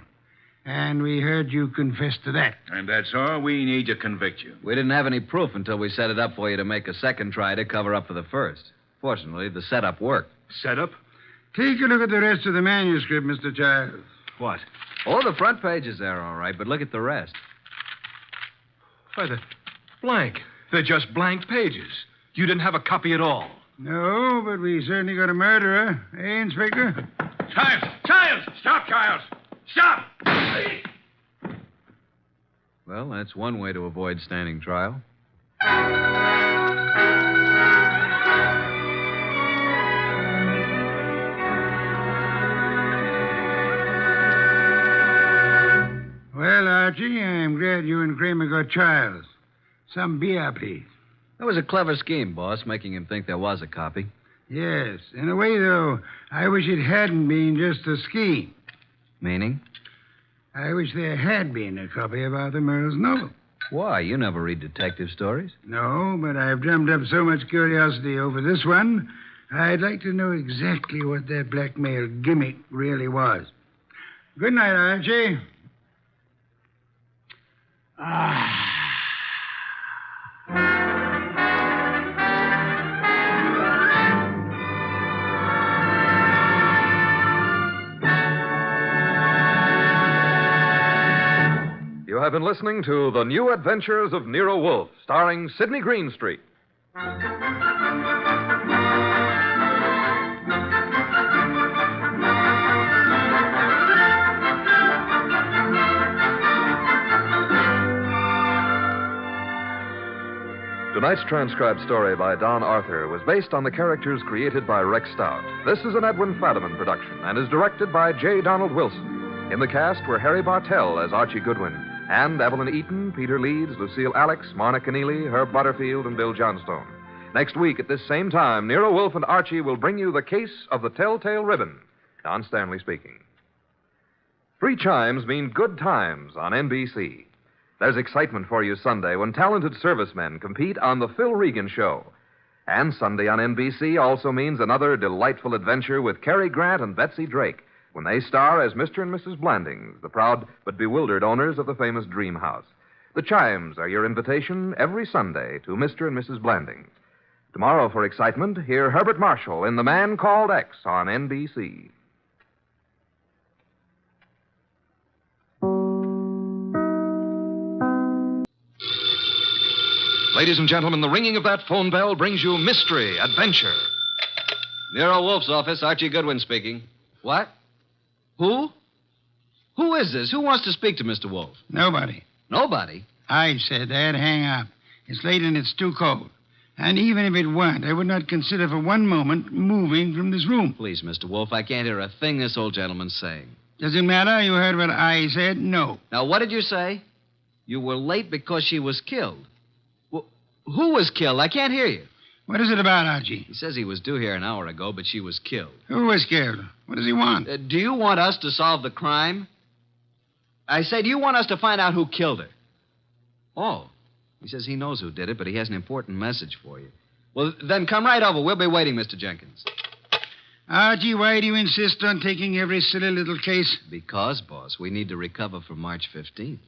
And we heard you confess to that. And that's all we need to convict you. We didn't have any proof until we set it up for you to make a second try to cover up for the first. Fortunately, the setup worked. Setup? Take a look at the rest of the manuscript, Mr. Childs. What? Oh, the front page is there, all right, but look at the rest. Why, they're blank. They're just blank pages. You didn't have a copy at all. No, but we certainly got a murderer. Eh, Inspector? Childs! Childs! Stop, Childs! Stop! Well, that's one way to avoid standing trial. Well, Archie, I'm glad you and Kramer got Childs. Some beer, please. That was a clever scheme, boss, making him think there was a copy. Yes. In a way, though, I wish it hadn't been just a scheme. Meaning? I wish there had been a copy of Arthur Merle's novel. Why? You never read detective stories. No, but I've drummed up so much curiosity over this one, I'd like to know exactly what that blackmail gimmick really was. Good night, Archie. You have been listening to The New Adventures of Nero Wolfe, starring Sidney Greenstreet. Tonight's transcribed story by Don Arthur was based on the characters created by Rex Stout. This is an Edwin Fadiman production and is directed by J. Donald Wilson. In the cast were Harry Bartell as Archie Goodwin, and Evelyn Eaton, Peter Leeds, Lucille Alex, Marna Keneally, Herb Butterfield, and Bill Johnstone. Next week at this same time, Nero Wolfe and Archie will bring you The Case of the Telltale Ribbon. Don Stanley speaking. 3 chimes mean good times on NBC. There's excitement for you Sunday when talented servicemen compete on The Phil Regan Show. And Sunday on NBC also means another delightful adventure with Cary Grant and Betsy Drake when they star as Mr. and Mrs. Blandings, the proud but bewildered owners of the famous Dream House. The chimes are your invitation every Sunday to Mr. and Mrs. Blandings. Tomorrow for excitement, hear Herbert Marshall in The Man Called X on NBC. Ladies and gentlemen, the ringing of that phone bell brings you mystery, adventure. Nero Wolfe's office, Archie Goodwin speaking. What? Who? Who is this? Who wants to speak to Mr. Wolfe? Nobody. Nobody? I said that. Hang up. It's late and it's too cold. And even if it weren't, I would not consider for one moment moving from this room. Please, Mr. Wolfe, I can't hear a thing this old gentleman's saying. Does it matter? You heard what I said? No. Now, what did you say? You were late because she was killed. Who was killed? I can't hear you. What is it about, Archie? He says he was due here an hour ago, but she was killed. Who was killed? What does he want? Do you want us to solve the crime? I say, do you want us to find out who killed her? Oh. He says he knows who did it, but he has an important message for you. Well, then come right over. We'll be waiting, Mr. Jenkins. Archie, why do you insist on taking every silly little case? Because, boss, we need to recover for March 15th.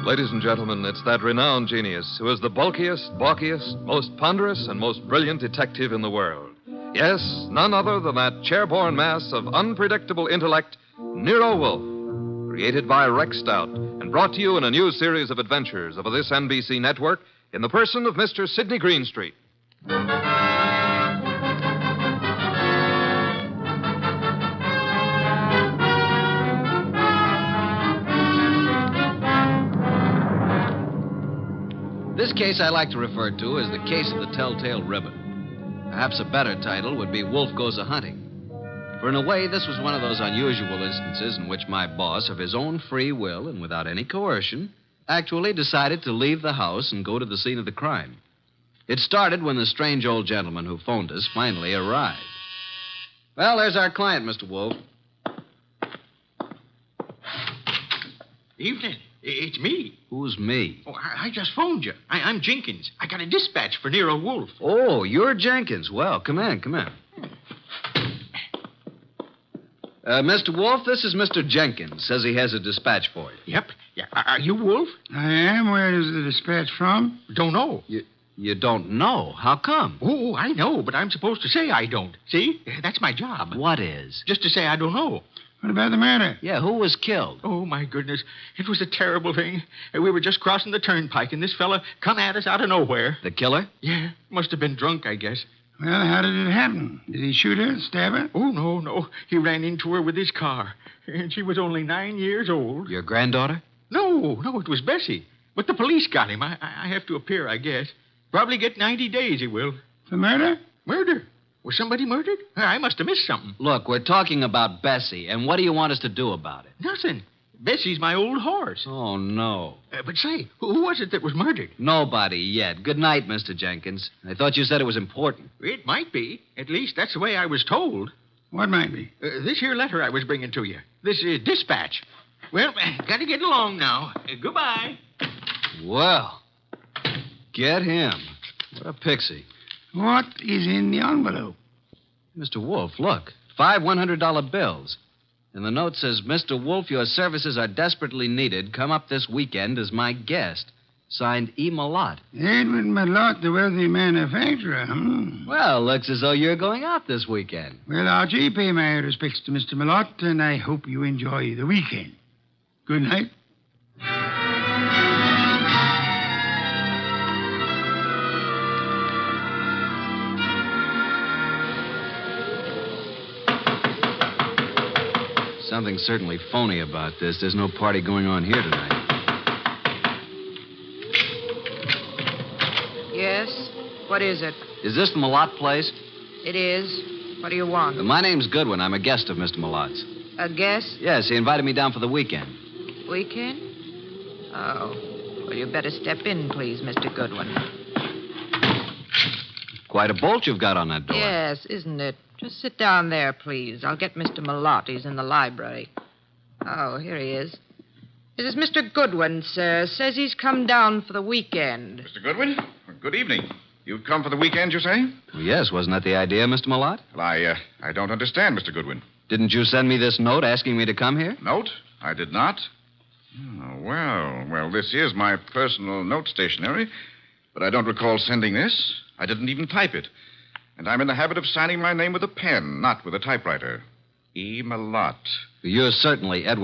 Ladies and gentlemen, it's that renowned genius who is the bulkiest, balkiest, most ponderous, and most brilliant detective in the world. Yes, none other than that chairborne mass of unpredictable intellect, Nero Wolfe, created by Rex Stout and brought to you in a new series of adventures of this NBC network in the person of Mr. Sidney Greenstreet. This case I like to refer to as the case of the Telltale Ribbon. Perhaps a better title would be Wolfe Goes A-Hunting. For in a way, this was one of those unusual instances in which my boss, of his own free will and without any coercion, actually decided to leave the house and go to the scene of the crime. It started when the strange old gentleman who phoned us finally arrived. Well, there's our client, Mr. Wolfe. Evening. It's me. Who's me? Oh, I just phoned you. I'm Jenkins. I got a dispatch for Nero Wolfe. Oh, you're Jenkins. Well, come in. Mr. Wolfe, this is Mr. Jenkins. Says he has a dispatch for you. Yep. Yeah. Are you Wolfe? I am. Where is the dispatch from? Don't know. You don't know? How come? Oh, I know, but I'm supposed to say I don't. See? That's my job. What is? Just to say I don't know. What about the murder? Yeah, who was killed? Oh, my goodness. It was a terrible thing. We were just crossing the turnpike, and this fella come at us out of nowhere. The killer? Yeah. Must have been drunk, I guess. Well, how did it happen? Did he shoot her, stab her? Oh, no. He ran into her with his car. And she was only 9 years old. Your granddaughter? No, it was Bessie. But the police got him. I have to appear, I guess. Probably get 90 days, he will. For murder? Murder? Was somebody murdered? I must have missed something. Look, we're talking about Bessie, and what do you want us to do about it? Nothing. Bessie's my old horse. Oh, no. But say, who was it that was murdered? Nobody yet. Good night, Mr. Jenkins. I thought you said it was important. It might be. At least that's the way I was told. What might be? This here letter I was bringing to you. This dispatch. Well, gotta get along now. Goodbye. Well, get him. What a pixie. What is in the envelope? Mr. Wolfe, look. 5 $100 bills. And the note says, Mr. Wolfe, your services are desperately needed. Come up this weekend as my guest. Signed E. Malott. Edward Malott, the wealthy manufacturer. Well, looks as though you're going out this weekend. Well, Archie, pay my respects to Mr. Malott, and I hope you enjoy the weekend. Good night. Something certainly phony about this. There's no party going on here tonight. Yes? What is it? Is this the Malott place? It is. What do you want? My name's Goodwin. I'm a guest of Mr. Malott's. A guest? Yes, he invited me down for the weekend. Weekend? Oh. Well, you better step in, please, Mr. Goodwin. Quite a bolt you've got on that door. Yes, isn't it? Just sit down there, please. I'll get Mr. Malott. He's in the library. Oh, here he is. This is Mr. Goodwin, sir. Says he's come down for the weekend. Mr. Goodwin, good evening. You've come for the weekend, you say? Well, yes, wasn't that the idea, Mr. Malott? Well, I don't understand, Mr. Goodwin. Didn't you send me this note asking me to come here? Note? I did not. Oh, well, this is my personal note stationery, but I don't recall sending this. I didn't even type it. And I'm in the habit of signing my name with a pen, not with a typewriter. E. Malott. You're certainly Edward